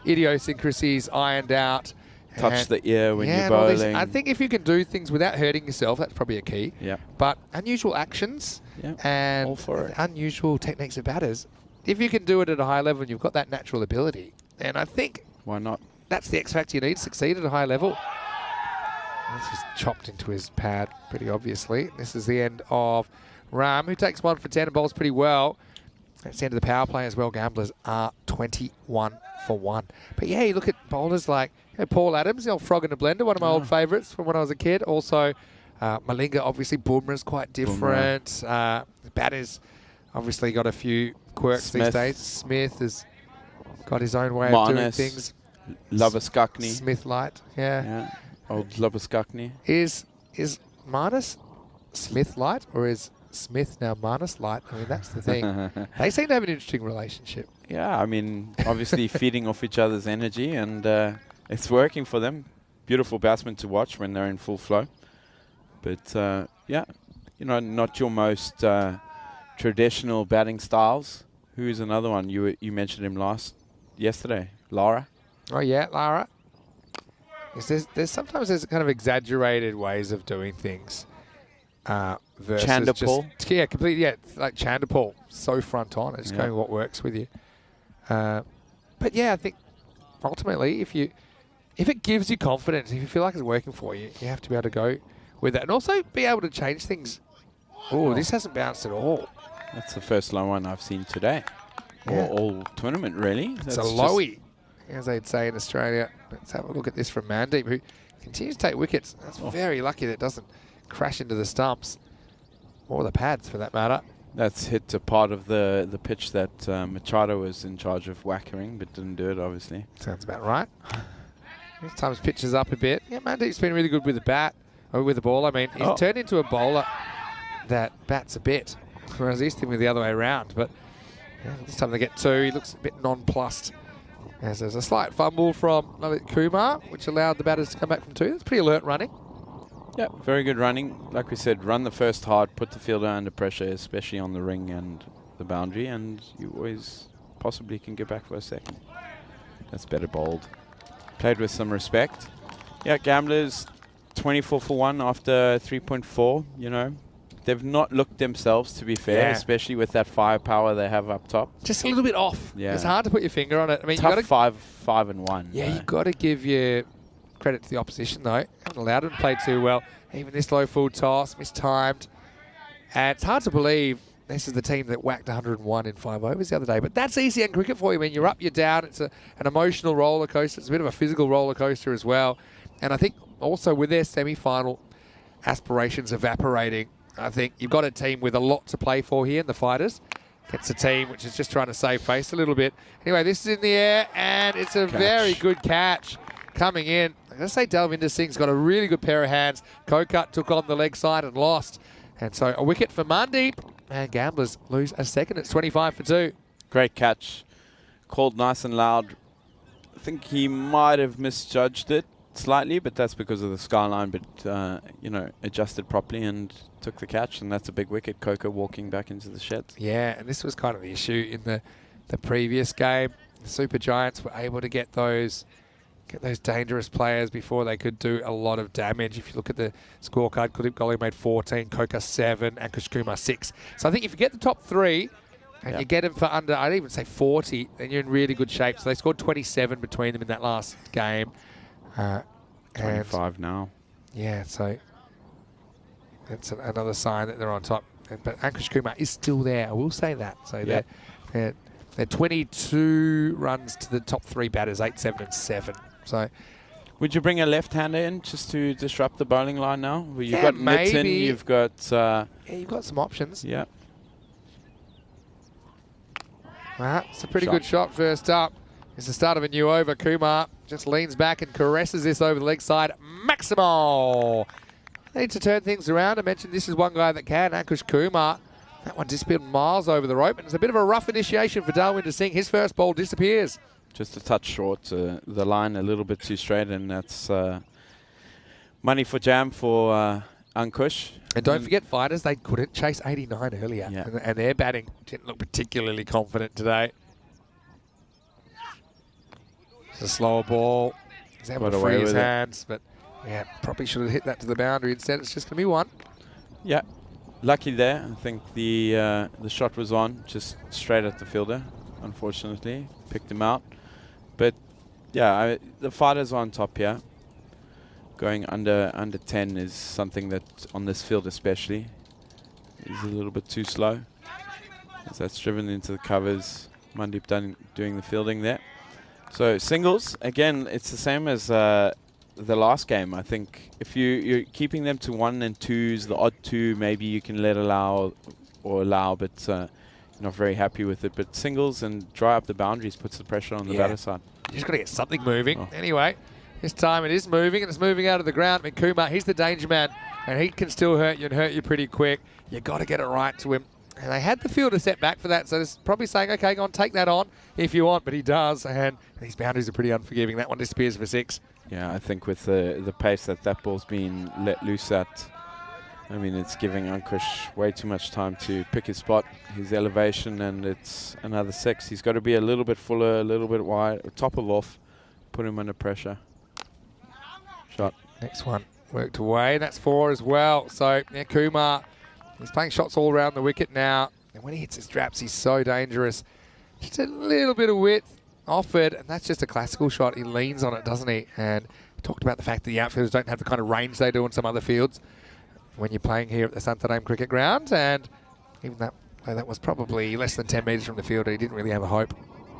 idiosyncrasies ironed out. Touch the ear when you're bowling. I think if you can do things without hurting yourself, that's probably a key. Yeah. But unusual actions and all for it. unusual techniques of batters, if you can do it at a high level and you've got that natural ability, and I think Why not? that's the X factor you need to succeed at a high level. This is chopped into his pad pretty obviously. This is the end of Ram, who takes 1 for 10 and bowls pretty well. That's the end of the power play as well. Gamblers are 21 for 1. But yeah, you look at bowlers like Paul Adams, the old frog in the blender, one of my old favourites from when I was a kid. Also, Malinga, obviously, Bumrah's quite different. Batters obviously got a few quirks these days. Smith has got his own way of doing things. Lavaskakni. Smith light, yeah. Old Lavaskakni. Is Marnus Smith light, or is Smith now Marnus light? I mean, that's the thing. They seem to have an interesting relationship. Yeah, I mean, obviously feeding off each other's energy, and it's working for them. Beautiful batsmen to watch when they're in full flow. But yeah, you know, not your most traditional batting styles. Who's another one? You mentioned him yesterday, Lara. Oh yeah, Lara. There's sometimes kind of exaggerated ways of doing things. Versus Chanderpaul. Yeah, completely. Yeah, like Chanderpaul, so front on. It's going what works with you. But yeah, I think ultimately, if it gives you confidence, if you feel like it's working for you, you have to be able to go with that, and also be able to change things. Oh, this hasn't bounced at all. That's the first low one I've seen today. Yeah. All tournament, really. It's a lowie, as they'd say in Australia. Let's have a look at this from Mandeep, who continues to take wickets. That's very lucky that it doesn't crash into the stumps or the pads, for that matter. That's hit a part of the pitch that Machado was in charge of whackering, but didn't do it, obviously. Sounds about right. This time his pitch is up a bit. Yeah, Mandeep's been really good with the bat, or with the ball. I mean, he's turned into a bowler that bats a bit, whereas he used to be the other way around. But this time they get 2. He looks a bit nonplussed. As there's a slight fumble from Lalit Kumar, which allowed the batters to come back from 2. That's pretty alert running. Yeah, very good running. Like we said, run the first hard, put the fielder under pressure, especially on the ring and the boundary, and you always possibly can get back for a second. That's better bowled. Played with some respect. Yeah, Gamblers 24 for 1 after 3.4, you know. They've not looked themselves, to be fair, especially with that firepower they have up top. Just a little bit off. Yeah. It's hard to put your finger on it. I mean, tough, you gotta 5 and 1. Yeah, you've got to give your credit to the opposition, though. Haven't allowed them to play too well. Even this low full toss, mistimed. And it's hard to believe this is the team that whacked 101 in 5 overs the other day. But that's ECN cricket for you. I mean, you're up, you're down. It's an emotional roller coaster. It's a bit of a physical roller coaster as well. And I think also with their semi-final aspirations evaporating, I think you've got a team with a lot to play for here in the Fighters. It's a team which is just trying to save face a little bit. Anyway, this is in the air, and it's a very good catch coming in. I'm going to say Dalvinder Singh's got a really good pair of hands. Kokut took on the leg side and lost. And so a wicket for Mandeep, and Gamblers lose a second. It's 25 for 2. Great catch. Called nice and loud. I think he might have misjudged it slightly, but that's because of the skyline, but, you know, adjusted properly and took the catch, and that's a big wicket. Coco walking back into the sheds. Yeah, and this was kind of the issue in the previous game. The Super Giants were able to get those dangerous players before they could do a lot of damage. If you look at the scorecard, Kuldeep Kohli made 14, Coca 7, Ankush Kumar 6. So I think if you get the top 3 and you get them for under, I'd even say 40, then you're in really good shape. So they scored 27 between them in that last game. 25 now. Yeah, so that's another sign that they're on top. But Ankush Kumar is still there, I will say that. So they're 22 runs to the top 3 batters, 8, 7 and 7. So would you bring a left-hander in just to disrupt the bowling line now? Well, you've got Nitin, you've got... yeah, you've got some options. Yeah. It's a pretty good shot first up. It's the start of a new over. Kumar just leans back and caresses this over the leg side. Maximal! They need to turn things around. I mentioned this is one guy that can, Ankush Kumar. That one disappeared miles over the rope. And it's a bit of a rough initiation for Dalwinder Singh. His first ball disappears. Just a touch short. The line a little bit too straight, and that's money for jam for Ankush. And don't forget, Fighters, they couldn't chase 89 earlier. Yeah. And their batting didn't look particularly confident today. It's a slower ball. He's able to free his hands, but yeah, probably should have hit that to the boundary instead. It's just going to be 1. Yeah. lucky there. I think the shot was on, just straight at the fielder. Unfortunately, picked him out. But yeah, the fighter's on top here. Going under 10 is something that on this field especially is a little bit too slow. As that's driven into the covers. Mandeep doing the fielding there. So singles, again, it's the same as the last game. I think if you're keeping them to 1 and 2s, the odd 2 maybe you can allow, but you're not very happy with it. But singles and dry up the boundaries puts the pressure on the batter side. You just got to get something moving. Anyway, this time it is moving, and it's moving out of the ground. Kumar, he's the danger man, and he can still hurt you and hurt you pretty quick. You got to get it right to him. And they had the fielder set back for that, so it's probably saying, okay, go on, take that on if you want, but he does, and these boundaries are pretty unforgiving. That one disappears for 6. Yeah, I think with the pace that ball's been let loose at, I mean, it's giving Ankush way too much time to pick his spot, his elevation, and it's another 6. He's got to be a little bit fuller, a little bit wide, top of off, put him under pressure. Shot. Next one worked away. That's 4 as well. So, yeah, Kumar, he's playing shots all around the wicket now. And when he hits his straps, he's so dangerous. Just a little bit of width offered, and that's just a classical shot. He leans on it, doesn't he? And he talked about the fact that the outfielders don't have the kind of range they do on some other fields when you're playing here at the Santarém cricket ground. And even that was probably less than 10 metres from the fielder, he didn't really have a hope.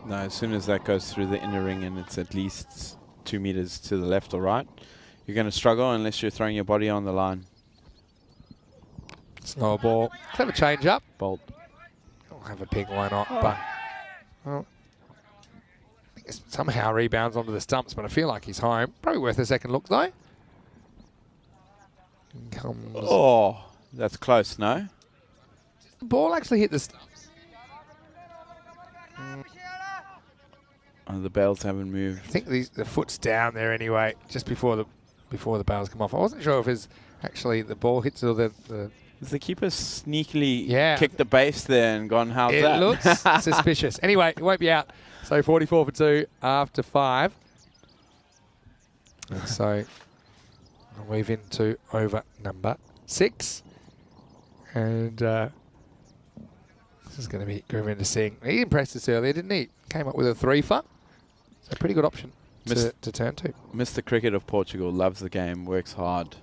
No, as soon as that goes through the inner ring and it's at least 2 metres to the left or right, you're going to struggle unless you're throwing your body on the line. Slow ball. Clever change up. Bolt. I'll have a ping, why not? But well, I think it somehow rebounds onto the stumps, but I feel like he's home. Probably worth a second look, though. Comes. Oh, that's close, no? The ball actually hit the stumps. Oh, the bails haven't moved. I think the foot's down there anyway, just before the bails come off. I wasn't sure if it's actually the ball hits or the The keeper sneakily Yeah. kicked the base there and gone, how's It that? looks suspicious. Anyway, it won't be out. So 44 for 2 after 5. And so I'll move into over number 6. And this is going to be Gurvinder Singh. He impressed us earlier, didn't he? Came up with a 3-for. So pretty good option to turn to. Mr. Cricket of Portugal loves the game, works hard.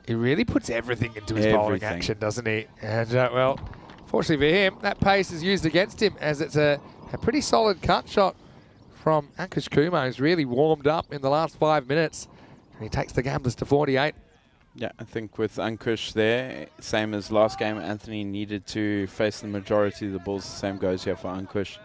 He really puts everything into his bowling Everything. action, doesn't he? And, well, fortunately for him, that pace is used against him as it's a pretty solid cut shot from Ankush Kumar, who's really warmed up in the last 5 minutes. And he takes the Gamblers to 48. Yeah, I think with Ankush there, same as last game, Anthony needed to face the majority of the balls. The same goes here for Ankush.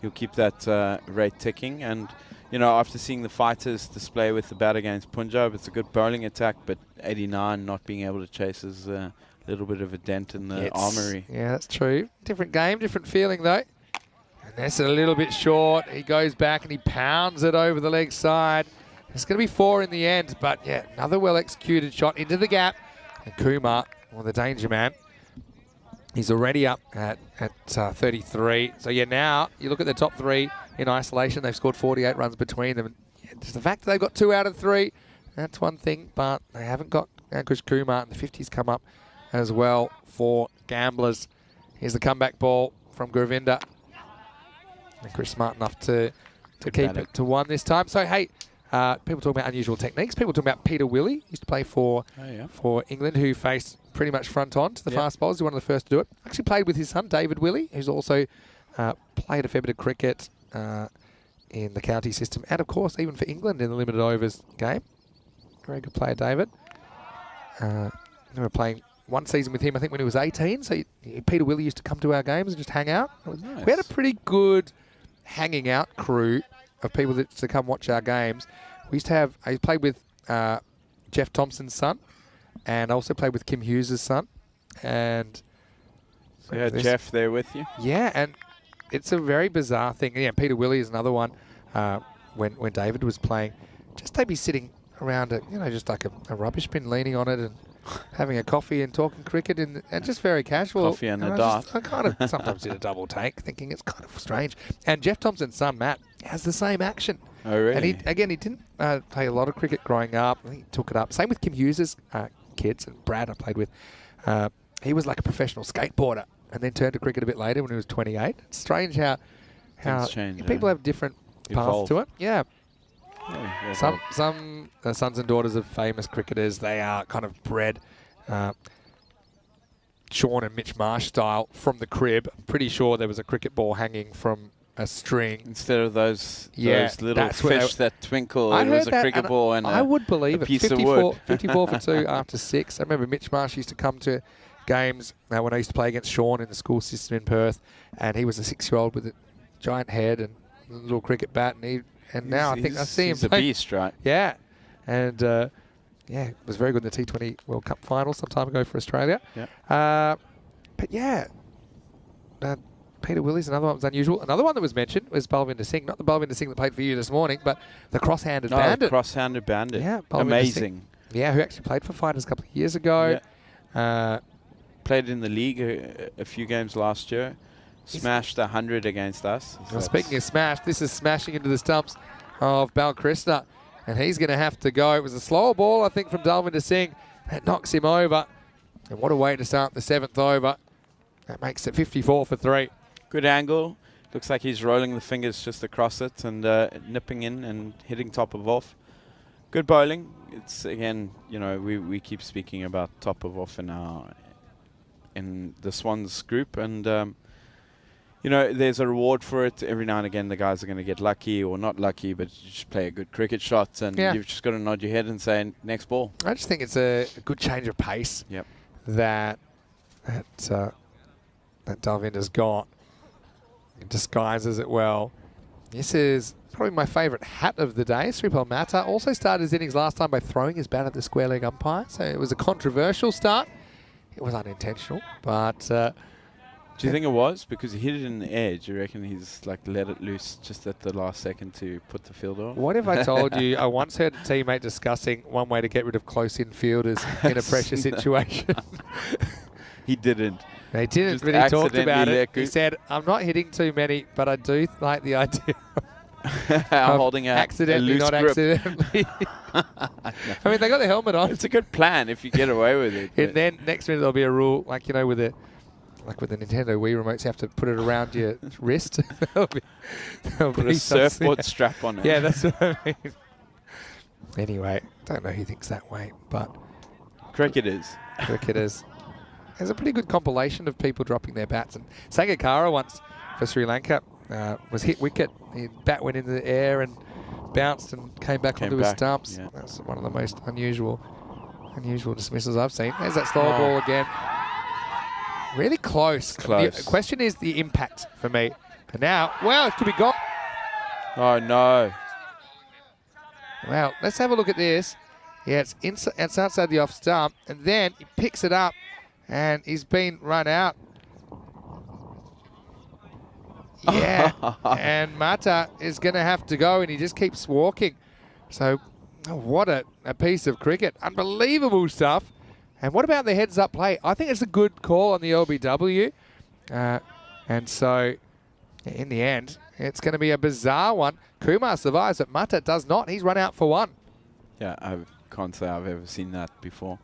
He'll keep that rate ticking. And, you know, after seeing the fighters display with the bat against Punjab, it's a good bowling attack, but 89 not being able to chase is a little bit of a dent in the armoury. Yeah, that's true. Different game, different feeling, though. And that's a little bit short. He goes back and he pounds it over the leg side. It's going to be 4 in the end, but yeah, another well-executed shot into the gap. And Kumar, well, the danger man, he's already up at 33. So yeah, now you look at the top 3 in isolation. They've scored 48 runs between them. Yeah, just the fact that they've got 2 out of 3, that's one thing, but they haven't got Ankush Kumar, and the 50s come up as well for Gamblers. Here's the comeback ball from Gurvinder. And Chris smart enough to keep it to 1 this time. So hey, people talk about unusual techniques. People talk about Peter Willey, used to play for England, who faced pretty much front on to the fast bowlers. He was one of the first to do it. Actually played with his son, David Willey, who's also played a fair bit of cricket in the county system. And, of course, even for England in the limited overs game. Very good player, David. I remember playing one season with him, I think, when he was 18. So Peter Willey used to come to our games and just hang out. Nice. We had a pretty good hanging out crew of people that to come watch our games. We used to have, I played with Jeff Thompson's son, and I also played with Kim Hughes' son. And So you had Jeff there with you? yeah, and it's a very bizarre thing. Yeah, Peter Willey is another one. When David was playing, just they'd be sitting around it, just like a rubbish bin, leaning on it and having a coffee and talking cricket and just very casual. Coffee and a I dart. I kind of sometimes did a double take, thinking it's kind of strange. And Jeff Thompson's son, Matt, has the same action. Oh, really? And he didn't play a lot of cricket growing up. I think he took it up. Same with Kim Hughes' kids and Brad I played with. he was like a professional skateboarder and then turned to cricket a bit later when he was 28. It's strange how Things change, people have different paths Evolve. to it. Yeah. Yeah, Some sons and daughters of famous cricketers, they are kind of bred Sean and Mitch Marsh style from the crib. I'm pretty sure there was a cricket ball hanging from a string. instead of those little that's where fish that twinkle, I it heard was a that, cricket and ball and I would believe a it. piece of 54, wood. 54 for 2 after 6. I remember Mitch Marsh used to come to games when I used to play against Sean in the school system in Perth, and he was a 6-year-old with a giant head and a little cricket bat, and now I think I see him He's a play. beast, right? Yeah, and was very good in the T20 World Cup final some time ago for Australia. Yeah. But yeah, Peter Willis, another one was unusual. Another one that was mentioned was Balvinder Singh, not the Balvinder Singh that played for you this morning, but the cross-handed bandit. Cross-handed bandit. Yeah, Balvinder amazing. Singh. Yeah, who actually played for Fighters a couple of years ago. Yeah. Played in the league a few games last year. Smashed 100 against us. Well, speaking of smash, this is smashing into the stumps of Balkrishna, and he's going to have to go. It was a slower ball, I think, from Dalvinder Singh that knocks him over. And what a way to start the 7th over. That makes it 54 for 3. Good angle. Looks like he's rolling the fingers just across it and nipping in and hitting top of off. Good bowling. It's again, we keep speaking about top of off in the Swans group, and there's a reward for it. Every now and again, the guys are going to get lucky or not lucky, but you just play a good cricket shot, and you've just got to nod your head and say next ball. I just think it's a good change of pace. Yep. That Dalvinder's got. It disguises it well. This is probably my favourite hat of the day. Sripal Mata also started his innings last time by throwing his bat at the square leg umpire, so it was a controversial start. It was unintentional, but... do you think it was? Because he hit it in the air. Do you reckon he's let it loose just at the last second to put the fielder on? What if I told you I once heard a teammate discussing one way to get rid of close-in fielders in a pressure situation? He didn't. They didn't, Just but he talked about accidentally it. He said, I'm not hitting too many, but I do like the idea I'm holding accidentally, a loose not grip. accidentally. I mean, they got the helmet on. It's a good plan if you get away with it. And then next minute there'll be a rule, with the Nintendo Wii remotes, you have to put it around your wrist. There'll Put be a something. surfboard strap on it. Yeah, that's what I mean. Anyway, don't know who thinks that way, but Cricketers. There's a pretty good compilation of people dropping their bats. And Sangakkara once for Sri Lanka was hit wicket. His bat went into the air and bounced and came back onto his stumps. Yeah. That's one of the most unusual dismissals I've seen. There's that slower ball again. Really close. Close. The question is the impact for me. And now, well, it could be gone. Oh, no. Well, let's have a look at this. Yeah, it's outside the off stump, and then he picks it up, and he's been run out. Yeah, and Mata is going to have to go, and he just keeps walking. So, what a piece of cricket. Unbelievable stuff. And what about the heads-up play? I think it's a good call on the LBW. And so, in the end, it's going to be a bizarre one. Kumar survives, but Mata does not. He's run out for 1. Yeah, I can't say I've ever seen that before.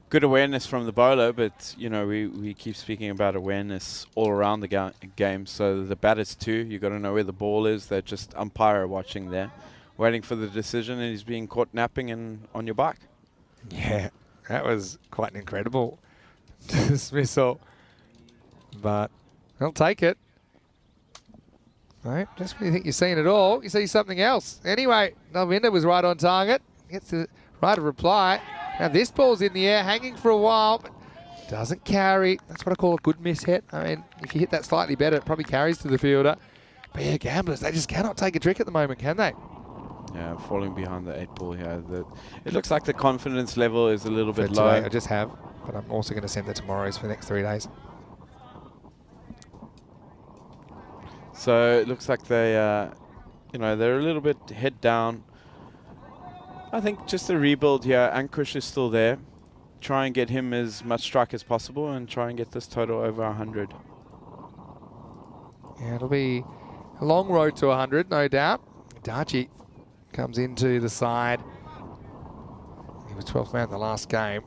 Good awareness from the bowler, but, we keep speaking about awareness all around the game. So the batters too, you got to know where the ball is. They're just umpire watching there, waiting for the decision, and he's being caught napping and on your back. Yeah, that was quite an incredible dismissal. But I'll take it. Right, just when you think you're seeing it all, you see something else. Anyway, Dalvinder was right on target. Gets the right of reply. Now this ball's in the air, hanging for a while, but doesn't carry. That's what I call a good miss hit. I mean, if you hit that slightly better, it probably carries to the fielder. But yeah, gamblers, they just cannot take a trick at the moment, can they? Yeah, falling behind the 8 ball here. It looks like the confidence level is a little bit For low. today, I just have, but I'm also going to send the tomorrows for the next 3 days. So it looks like they, they're a little bit head down. I think just a rebuild here. Ankush is still there. Try and get him as much strike as possible and try and get this total over 100. Yeah, it'll be a long road to 100, no doubt. Darchi comes into the side. He was 12th man in the last game.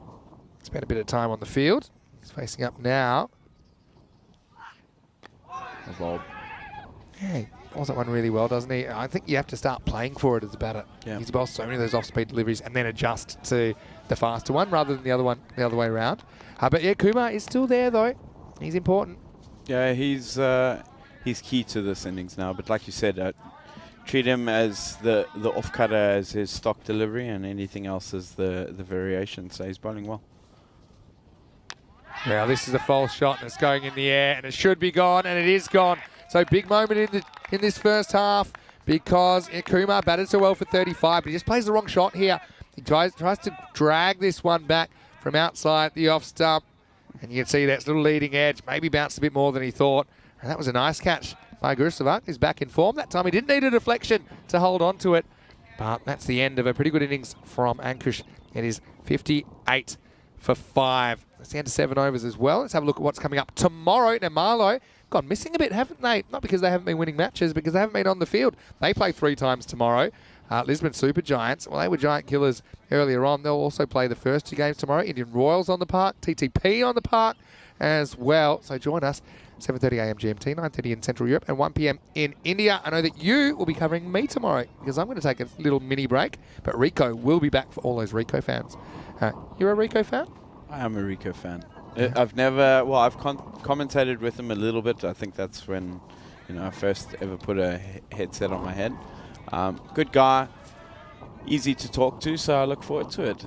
Spent a bit of time on the field. He's facing up now. A ball. Yeah, he bowls that one really well, doesn't he? I think you have to start playing for it as a batter. Yeah. He's bowled so many of those off-speed deliveries and then adjust to the faster one rather than the other one the other way around. But yeah, Kumar is still there though. He's important. Yeah, he's key to this innings now. But like you said, treat him as the off-cutter as his stock delivery, and anything else as the variation. So he's bowling well. Now this is a false shot and it's going in the air and it should be gone and it is gone. So big moment in this first half because Kumar batted so well for 35, but he just plays the wrong shot here. He tries to drag this one back from outside the off stump, and you can see that little leading edge maybe bounced a bit more than he thought. And that was a nice catch by Gustavak, who's back in form. That time he didn't need a deflection to hold on to it, but that's the end of a pretty good innings from Ankush. It is 58 for 5. That's the end of 7 overs as well. Let's have a look at what's coming up tomorrow. Now, Marlow gone missing a bit, haven't they? Not because they haven't been winning matches, because they haven't been on the field. They play 3 times tomorrow. Lisbon Super Giants, well, they were giant killers earlier on. They'll also play the first 2 games tomorrow. Indian Royals on the park, TTP on the park as well. So join us, 7:30 a.m. GMT, 9:30 in Central Europe, and 1 p.m. in India. I know that you will be covering me tomorrow because I'm going to take a little mini break, but Rico will be back for all those Rico fans. You're a Rico fan? I am a Rico fan. Yeah. I've never, well, I've commentated with him a little bit. I think that's when, I first ever put a headset on my head. Good guy, easy to talk to, so I look forward to it.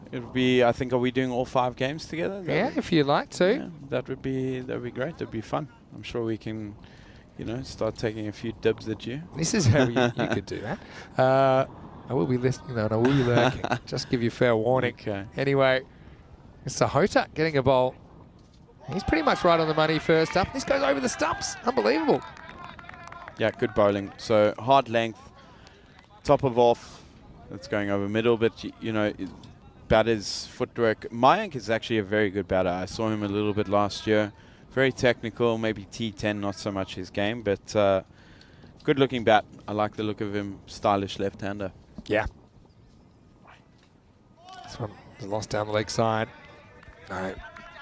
It'll be, I think, are we doing all 5 games together? Yeah, if you'd like to. Yeah, that would be great. That'd be fun. I'm sure we can, start taking a few dibs at you. This is how you could do that. I will be listening though, and I will be lurking. Just give you fair warning. Okay. Anyway, it's Sahota getting a bowl. He's pretty much right on the money first up. This goes over the stumps. Unbelievable. Yeah, good bowling. So hard length, top of off. That's going over middle, but batter's footwork. Mayank is actually a very good batter. I saw him a little bit last year. Very technical, maybe T10, not so much his game, but good looking bat. I like the look of him. Stylish left-hander. Yeah. This one is lost down the leg side. No.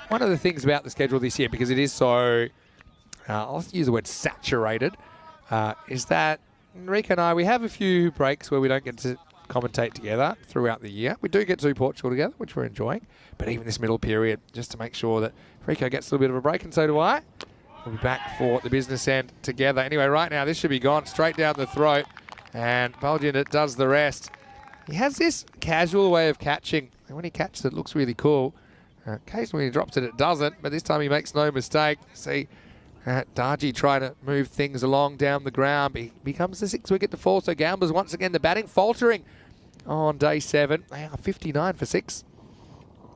One of the things about the schedule this year, because it is so, I'll use the word saturated, is that Enrique and I, we have a few breaks where we don't get to commentate together throughout the year. We do get to Portugal together, which we're enjoying, but even this middle period, just to make sure that Rico gets a little bit of a break, and so do I. We'll be back for the business end together. Anyway, right now, this should be gone straight down the throat, and Bulgin does the rest. He has this casual way of catching, and when he catches it, it looks really cool. Occasionally when he drops it, it doesn't, but this time he makes no mistake. See Darji trying to move things along down the ground. He becomes the 6th wicket to fall, so Gamblers once again, the batting faltering on day 7. They are 59 for 6.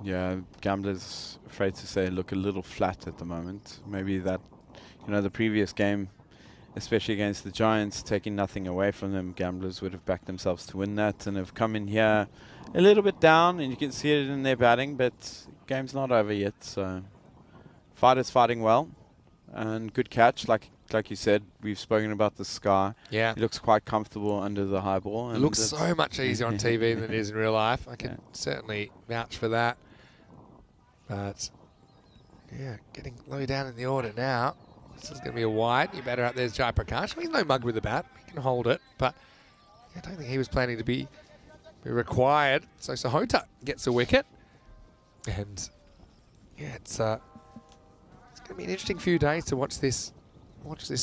Yeah, Gamblers, afraid to say, look a little flat at the moment. Maybe that, the previous game, especially against the Giants, taking nothing away from them, Gamblers would have backed themselves to win that and have come in here a little bit down, and you can see it in their batting, but game's not over yet, so fighters fighting well, and good catch, like you said, we've spoken about the sky. Yeah. He looks quite comfortable under the high ball. It looks so much easier on TV than it is in real life. I can certainly vouch for that. But, yeah, getting low down in the order now. This is going to be a wide. You better out there's Jai Prakash. He's no mug with the bat. He can hold it. But I don't think he was planning to be required. So Sahota gets a wicket. And, yeah, it's going to be an interesting few days to watch this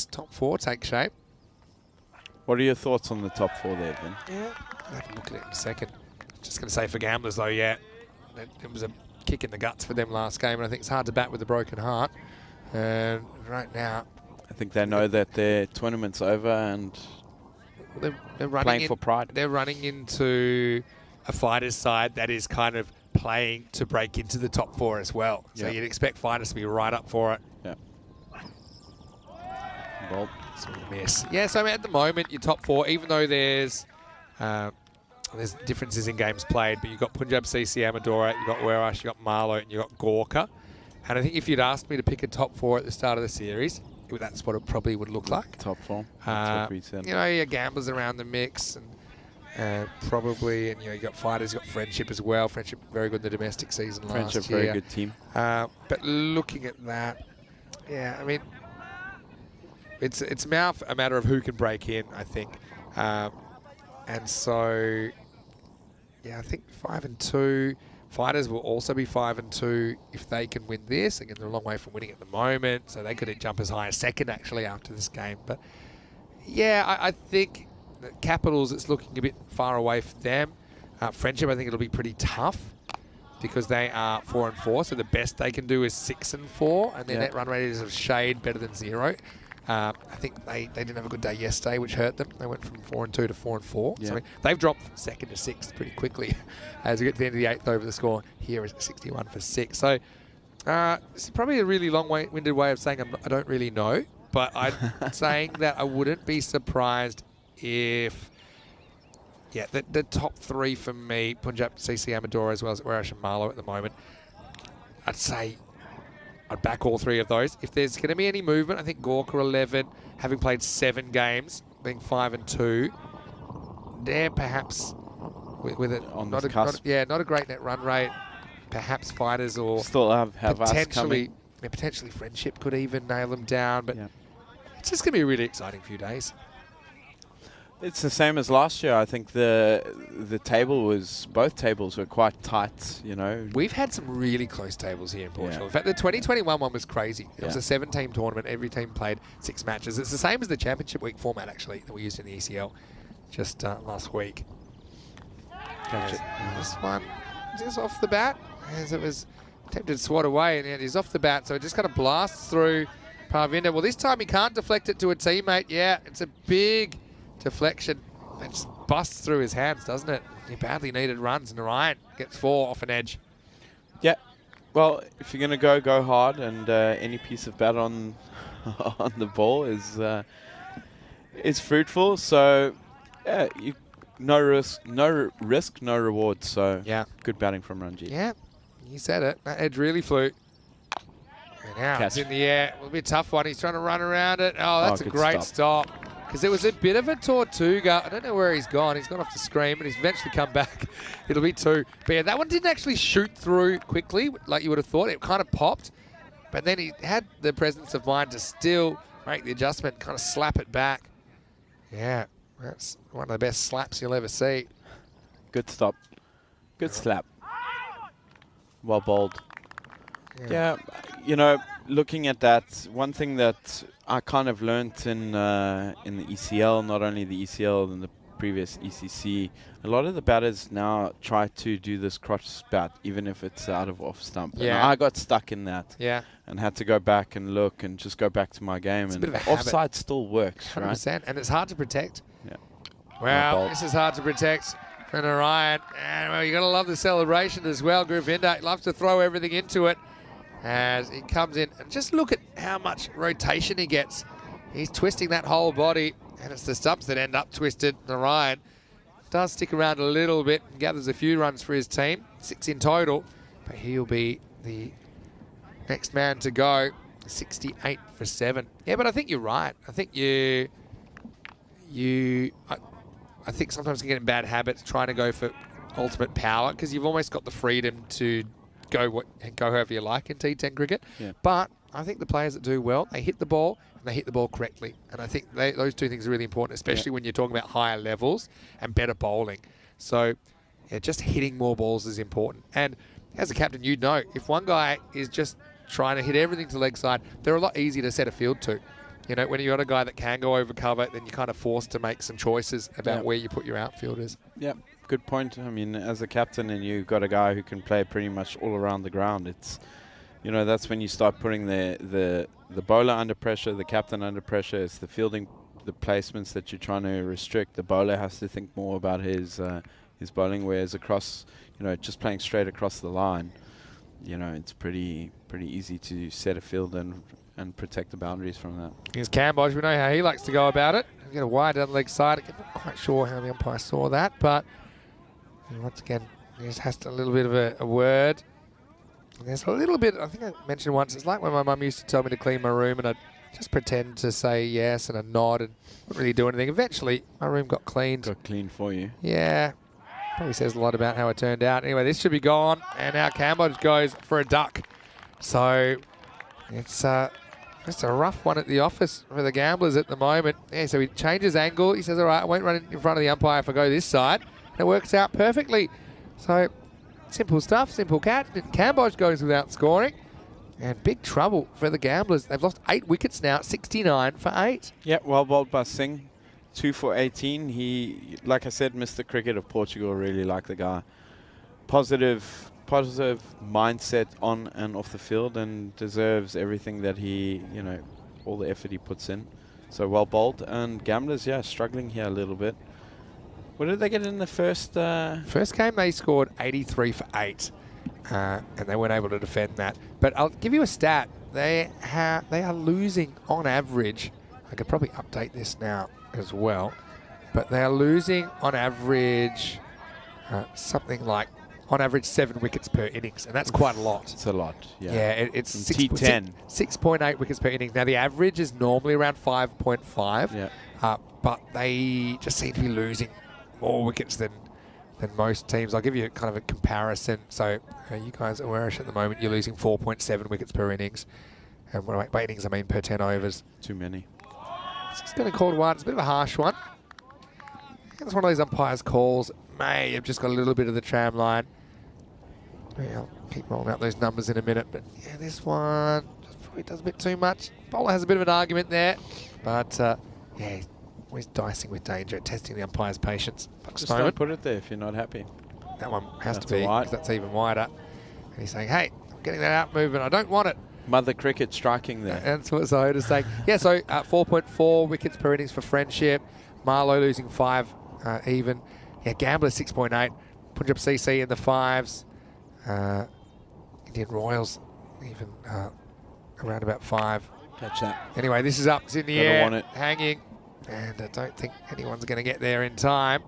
top 4 take shape. What are your thoughts on the top 4 there, Vin? Yeah, I'll have a look at it in a second. Just going to say for Gamblers, though, yeah, it was a kick in the guts for them last game, and I think it's hard to bat with a broken heart. And right now, I think they know that their tournament's over and they're running playing for pride. They're running into a fighter's side that is kind of playing to break into the top 4 as well. So you'd expect fighters to be right up for it. Yeah. Well, miss. Yeah, so I mean, at the moment, your top 4, even though there's differences in games played, but you've got Punjab CC Amadora, you've got Werash, you've got Marlow, and you've got Gorka. And I think if you'd asked me to pick a top 4 at the start of the series, that's what it probably would look like. Top 4. That's what we said. Your Gamblers around the mix, Probably, and you got Fighters, you got Friendship as well. Friendship very good in the domestic season last year. Friendship, very good team. But looking at that, yeah, I mean, it's now a matter of who can break in, I think. And so, yeah, I think 5-2. Fighters will also be 5-2 if they can win this. Again, they're a long way from winning at the moment, so they could jump as high as second actually after this game. But yeah, I think that Capitals, it's looking a bit far away for them. Friendship, I think it'll be pretty tough because they are 4-4, so the best they can do is 6-4, and their net run rate is a shade better than 0. I think they didn't have a good day yesterday, which hurt them. They went from 4-2 to 4-4. Yeah. So they've dropped from 2nd to 6th pretty quickly as we get to the end of the 8th over the score. Here is 61 for 6. So this is probably a really long-winded way of saying I don't really know, but I'm saying that I wouldn't be surprised if, the top 3 for me, Punjab, CC Amador, as well as Warash and Marlow at the moment, I'd say I'd back all 3 of those. If there's going to be any movement, I think Gorka 11, having played 7 games, being 5-2, they're perhaps with it on not the cusp. not a great net run rate. Perhaps Fighters or Still have us potentially coming. potentially Friendship could even nail them down. But it's just going to be a really exciting few days. It's the same as last year. I think the both tables were quite tight, We've had some really close tables here in Portugal. In fact, the 2021 one was crazy. It was a 7-team tournament. Every team played 6 matches. It's the same as the Championship Week format, actually, that we used in the ECL just last week. This one, just off the bat, as it was attempted to swat away, and he's off the bat, so it just kind of blasts through Parvinder. Well, this time he can't deflect it to a teammate. Yeah, it's a big deflection. It just busts through his hands, doesn't it? He badly needed runs, and Ryan gets 4 off an edge. Yeah. Well, if you're going to go hard, and any piece of bat on on the ball is fruitful. So, yeah, no risk, no reward. So, good batting from Ranjit. Yeah, you said it. That edge really flew. And now it's in the air. It will be a tough one. He's trying to run around it. Oh, that's a great stop. Because it was a bit of a Tortuga. I don't know where he's gone. He's gone off the screen, but he's eventually come back. It'll be 2. But yeah, that one didn't actually shoot through quickly like you would have thought. It kind of popped. But then he had the presence of mind to still make the adjustment, kind of slap it back. Yeah, that's one of the best slaps you'll ever see. Good stop. Good slap. Well bowled. Yeah, looking at that, one thing that I kind of learnt in the ECL, not only the ECL and the previous ECC, a lot of the batters now try to do this cross bat, even if it's out of off stump. Yeah. And I got stuck in that. Yeah. And had to go back and look and just go back to my game. It's and a bit of a offside habit. still works, 100%. right? And it's hard to protect. Yeah. Well, this is hard to protect for Narayan. And well, you got to love the celebration as well. Govinda loves to throw everything into it as he comes in. And just look at how much rotation he gets. He's twisting that whole body, and it's the stumps that end up twisted. Narayan does stick around a little bit and gathers a few runs for his team. 6 in total, but he'll be the next man to go. 68 for 7. Yeah, but I think you're right. I think I think sometimes you get in bad habits trying to go for ultimate power because you've almost got the freedom to go however you like in T10 cricket. Yeah. But I think the players that do well, they hit the ball and they hit the ball correctly. And I think those 2 things are really important, especially when you're talking about higher levels and better bowling. So yeah, just hitting more balls is important. And as a captain, you'd know if one guy is just trying to hit everything to leg side, they're a lot easier to set a field to. When you've got a guy that can go over cover, then you're kind of forced to make some choices about where you put your outfielders. Yeah, good point. I mean, as a captain and you've got a guy who can play pretty much all around the ground, it's, that's when you start putting the bowler under pressure, the captain under pressure. It's the fielding, the placements that you're trying to restrict. The bowler has to think more about his bowling, whereas across, just playing straight across the line, it's pretty easy to set a field and protect the boundaries from that. Here's Cambodge. We know how he likes to go about it. Get a wide down the leg side. I'm not quite sure how the umpire saw that, but once again, he just has a little bit of a word. And there's a little bit, I think I mentioned once, it's like when my mum used to tell me to clean my room and I'd just pretend to say yes and a nod and not really do anything. Eventually, my room got cleaned. Got clean for you. Yeah. Probably says a lot about how it turned out. Anyway, this should be gone. And now Cambodge goes for a duck. So it's just a rough one at the office for the Gamblers at the moment. Yeah, so he changes angle. He says, all right, I won't run in front of the umpire if I go this side. And it works out perfectly. So simple stuff, simple catch. Cambodge goes without scoring. And big trouble for the Gamblers. They've lost 8 wickets now, 69 for 8. Yeah, well bowled by Singh. 2 for 18. He, like I said, Mr. Cricket of Portugal, really like the guy. Positive mindset on and off the field, and deserves everything that he, you know, all the effort he puts in. So well bowled. And Gamblers, yeah, struggling here a little bit. What did they get in the first? First game, they scored 83 for 8. And they weren't able to defend that. But I'll give you a stat. They are losing on average. I could probably update this now as well. But they are losing on average something like on average 7 wickets per innings, and that's quite a lot. It's a lot. Yeah. Yeah, it's T10. 6.8 wickets per innings. Now the average is normally around 5.5. Yeah. But they just seem to be losing more wickets than most teams. I'll give you kind of a comparison. So you guys are Warish at the moment. You're losing 4.7 wickets per innings. And by innings, I mean per 10 overs. Too many. It's just going to call one. It's a bit of a harsh one. It's one of those umpires' calls. May have just got a little bit of the tram line. Yeah, I'll keep rolling out those numbers in a minute. But yeah, this one just probably does a bit too much. Bowler has a bit of an argument there. But yeah, always dicing with danger, testing the umpire's patience. Just don't put it there if you're not happy. That one has That's to be, wide. 'cause that's even wider. And he's saying, hey, I'm getting that out movement. I don't want it. Mother Cricket striking there. That's what Zahoda's saying. Yeah, so 4.4 wickets per innings for Friendship. Marlowe losing 5 even. Yeah, Gambler 6.8. Punjab CC in the 5s. Indian Royals even around about 5. Catch that. Anyway, this is up. It's in the Gotta air, want it. hanging. And I don't think anyone's going to get there in time.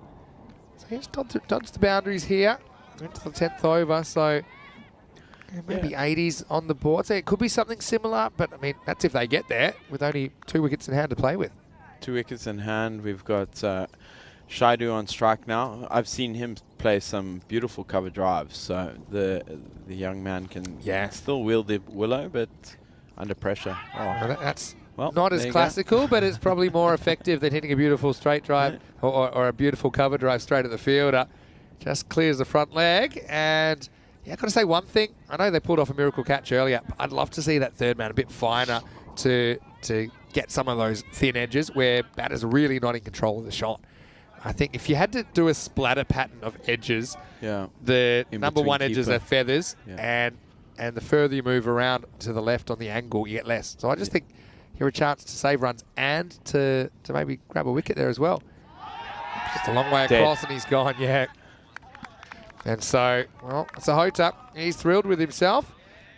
So he's dodged the boundaries here. Into the 10th over, so yeah, maybe 80s on the board. So it could be something similar, but I mean, that's if they get there with only 2 wickets in hand to play with. 2 wickets in hand. We've got Shaidu on strike now. I've seen him play some beautiful cover drives, so the young man can still wield the willow, but under pressure. Oh, that's well, not as classical, but it's probably more effective than hitting a beautiful straight drive or a beautiful cover drive straight at the fielder. Just clears the front leg. And yeah, I've got to say one thing. I know they pulled off a miracle catch earlier, but I'd love to see that third man a bit finer to get some of those thin edges where batter's really not in control of the shot. I think if you had to do a splatter pattern of edges, the number 1 edges are feathers, and the further you move around to the left on the angle, you get less. So I just think you're a chance to save runs and to maybe grab a wicket there as well. Just a long way across and he's gone, And so, well, Sahota, he's thrilled with himself.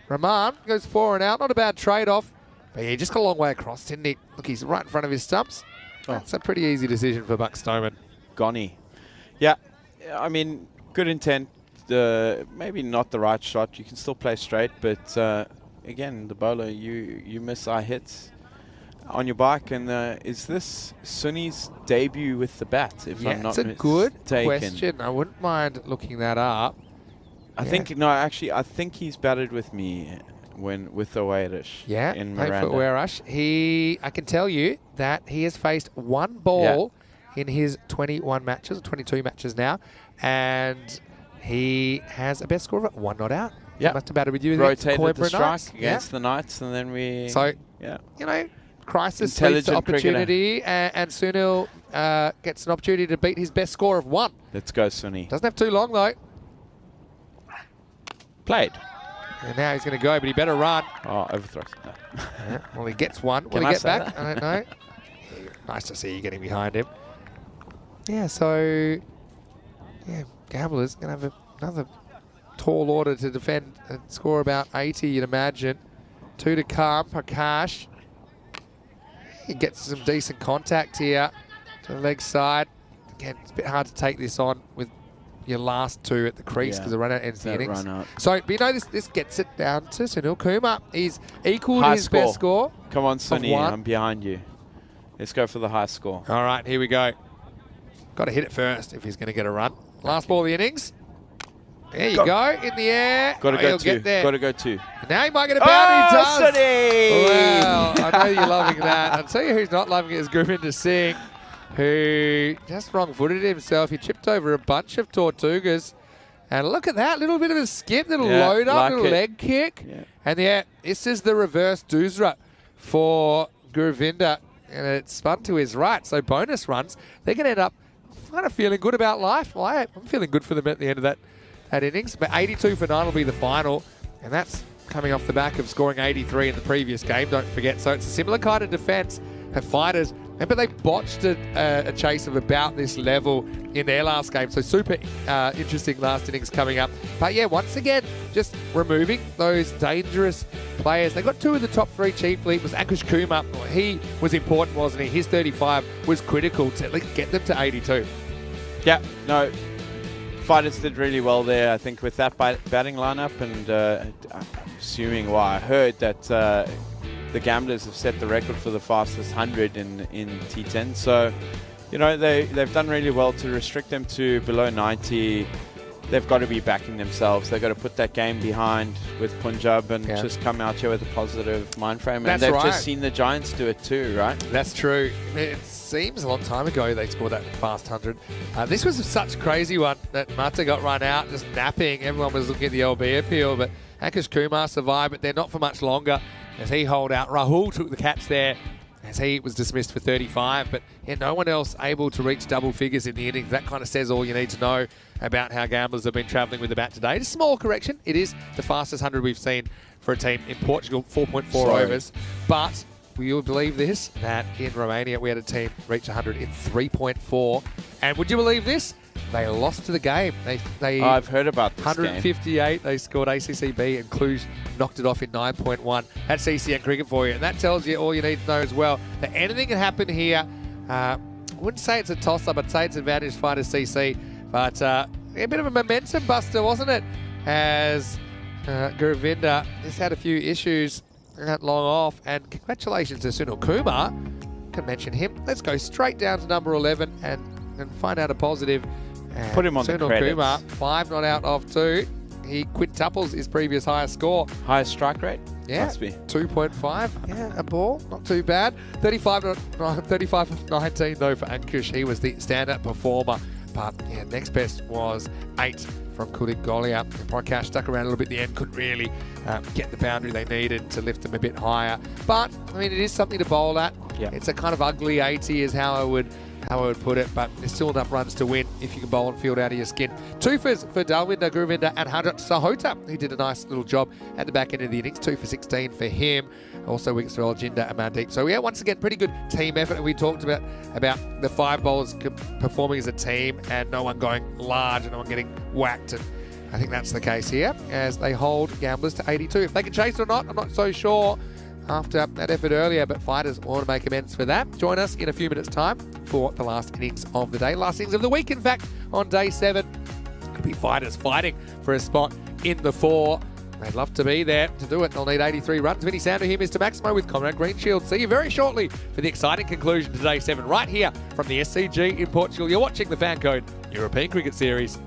Rahman goes 4 and out. Not a bad trade-off. But yeah, he just got a long way across, didn't he? Look, he's right in front of his stumps. That's a pretty easy decision for Buck Stoneman. Gonny. Yeah, I mean, good intent. Maybe not the right shot. You can still play straight, but again, the bowler, you miss eye hits on your bike. And is this Sunni's debut with the bat? If I'm not mistaken? It's a good question. I wouldn't mind looking that up. I think he's batted with me with the Warish. Yeah, in Miranda. For Warish. I can tell you that he has faced 1 ball in his 21 matches, 22 matches now, and he has a best score of 1 not out. Yeah, must have batted with you. Rotated the strike against the Knights, and then we. So you know, crisis leads to opportunity, and Sunil gets an opportunity to beat his best score of 1. Let's go, Sunny. Doesn't have too long though. Played. And now he's going to go, but he better run. Oh, overthrows. No. Well, he gets 1. Will he get back? I don't know. Nice to see you getting behind him. Yeah, so Gamblers going to have another tall order to defend and score about 80, you'd imagine. 2 to come. Prakash. He gets some decent contact here to the leg side. Again, it's a bit hard to take this on with your last 2 at the crease Yeah, because the run out ends the that innings. run out. So, but you know, this gets it down to Sunil Kumar. He's equalled High his score. best score. Come on, Sonny, 1. I'm behind you. Let's go for the high score. All right, here we go. Got to hit it first if he's going to get a run. Last ball of the innings. There you go, in the air. Got to go he'll 2. get there. Got to go 2. Now he might get a boundary. He does. Sonny! Well, I know you're loving that. I'll tell you who's not loving it is Govinda Singh, who just wrong-footed himself. He chipped over a bunch of Tortugas. And look at that, little bit of a skip, little Yeah, load up, like little it. leg kick. Yeah. And yeah, this is the reverse Doosra for Govinda. And it's spun to his right, so bonus runs. They're going to end up kind of feeling good about life. Well, I'm feeling good for them at the end of that innings. But 82 for 9 will be the final. And that's coming off the back of scoring 83 in the previous game, don't forget. So it's a similar kind of defence. Her fighters, remember they botched a chase of about this level in their last game. So super interesting last innings coming up. But yeah, once again, just removing those dangerous players. They got 2 of the top 3 cheaply. It was Ankush Kumar. He was important, wasn't he? His 35 was critical to at least get them to 82. Yeah, no, fighters did really well there, I think, with that batting lineup. And I'm assuming, well, I heard that the Gamblers have set the record for the fastest 100 in T10. So, you know, they've done really well to restrict them to below 90. They've got to be backing themselves. They've got to put that game behind with Punjab and just come out here with a positive mind frame. That's and they've right. just seen the Giants do it too, right? That's true. It seems a long time ago they scored that fast 100. This was such a crazy one that Mata got run out, just napping. Everyone was looking at the LB appeal, but Ankush Kumar survived, but they're not for much longer as he holed out. Rahul took the catch there as he was dismissed for 35, but yeah, no one else able to reach double figures in the innings. That kind of says all you need to know about how Gamblers have been travelling with the bat today. Just a small correction. It is the fastest 100 we've seen for a team in Portugal, 4.4 overs. But will you believe this? That in Romania, we had a team reach 100 in 3.4. And would you believe this? They lost to the game. I've heard about this 158. game. They scored ACCB and Cluj knocked it off in 9.1. That's ECN cricket for you. And that tells you all you need to know as well. That anything can happen here. I wouldn't say it's a toss-up. I'd say it's advantage fighters CC. But a bit of a momentum buster, wasn't it? As Govinda just had a few issues long off. And congratulations to Sunil Kumar. Can mention him. Let's go straight down to number 11 and find out a positive. Put him on the credits. Kumar, 5 not out of 2. He quintuples his previous highest score. Highest strike rate? Yeah, Must be. 2.5. Yeah, a ball. Not too bad. 35 of 19 though for Ankush. He was the standout performer. But yeah, next best was 8 from Kulik Golia. Prakash stuck around a little bit at the end. Couldn't really get the boundary they needed to lift them a bit higher. But, I mean, it is something to bowl at. Yeah. It's a kind of ugly 80 is how I would put it, but there's still enough runs to win if you can bowl and field out of your skin. 2 for Dalwinder, Govinda and Hajat Sahota. He did a nice little job at the back end of the innings. 2 for 16 for him. Also wickets for Aljinder and Mandeep. So yeah, once again, pretty good team effort. We talked about the 5 bowlers performing as a team and no one going large and no one getting whacked. And I think that's the case here as they hold Gamblers to 82. If they can chase it or not, I'm not so sure after that effort earlier, but fighters want to make amends for that. Join us in a few minutes' time for the last innings of the day. Last innings of the week, in fact, on day 7. Could be fighters fighting for a spot in the 4. They'd love to be there to do it. They'll need 83 runs. Vinny Sander here, Mr. Maximo with Conrad Greenshield. See you very shortly for the exciting conclusion to day 7 right here from the SCG in Portugal. You're watching the Fan Code European Cricket Series.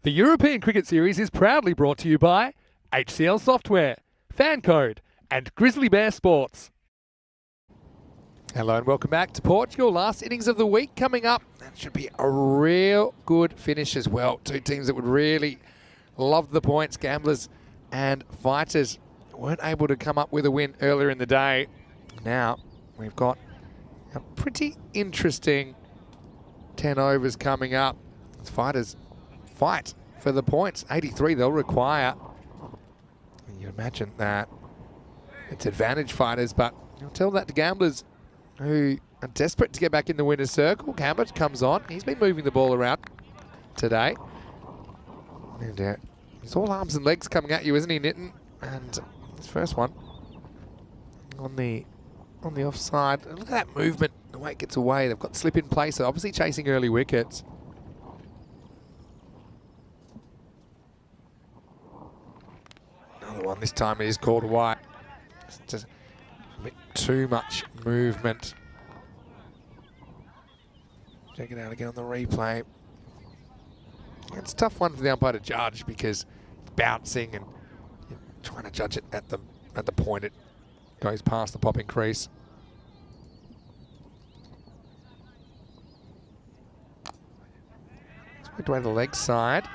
The European Cricket Series is proudly brought to you by HCL Software, Fancode, and Grizzly Bear Sports. Hello and welcome back to Portugal. Last innings of the week coming up. That should be a real good finish as well. Two teams that would really love the points. Gamblers and Fighters weren't able to come up with a win earlier in the day. Now we've got a pretty interesting 10 overs coming up. As Fighters fight for the points. 83 they'll require. You imagine that it's advantage Fighters, but you'll tell that to Gamblers who are desperate to get back in the winner's circle. Cambridge comes on. He's been moving the ball around today. And he's all arms and legs coming at you, isn't he, Nitin? And his first one on the offside. Look at that movement, the way it gets away. They've got slip in place, so obviously chasing early wickets. Another one, this time it is called away. It's just a bit too much movement. Check it out again on the replay. It's a tough one for the umpire to judge because it's bouncing and you're trying to judge it at the point it goes past the popping crease. It's worked away to the leg side.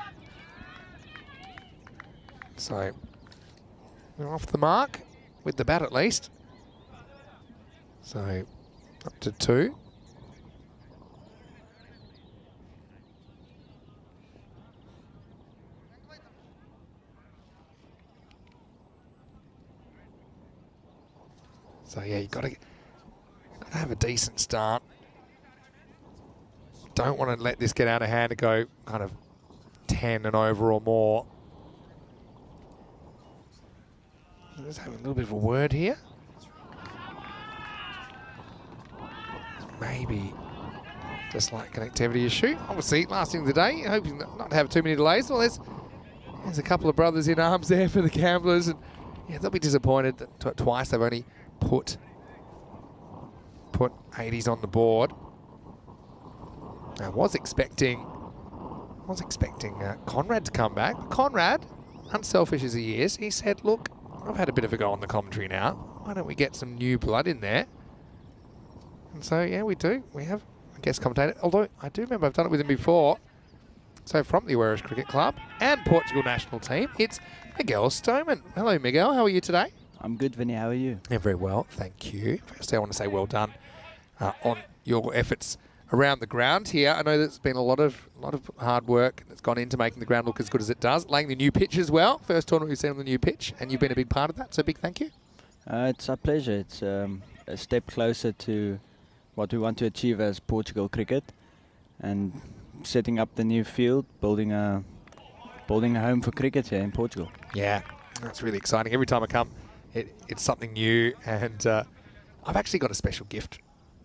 So we're off the mark with the bat at least. So up to 2. So yeah, you've got to have a decent start. Don't want to let this get out of hand and go kind of 10 and over or more. Let's have a little bit of a word here. Maybe just like connectivity issue. Obviously, last thing of the day, hoping not to have too many delays. Well, there's a couple of brothers in arms there for the Gamblers, and yeah, they'll be disappointed that twice they've only put 80s on the board. I was expecting Conrad to come back. But Conrad, unselfish as he is, he said, look, I've had a bit of a go on the commentary now. Why don't we get some new blood in there? And so, yeah, we do. We have a guest commentator. Although, I do remember I've done it with him before. So, from the Werris Cricket Club and Portugal national team, it's Miguel Stoneman. Hello, Miguel. How are you today? I'm good, Vinny. How are you? Yeah, very well. Thank you. Firstly, I want to say well done on your efforts around the ground here. I know there's been a lot of hard work that's gone into making the ground look as good as it does. Laying the new pitch as well. First tournament we've seen on the new pitch, and you've been a big part of that, so big thank you. It's our pleasure. It's a step closer to what we want to achieve as Portugal cricket, and setting up the new field, building a home for cricket here in Portugal. Yeah, that's really exciting. Every time I come, it's something new, and I've actually got a special gift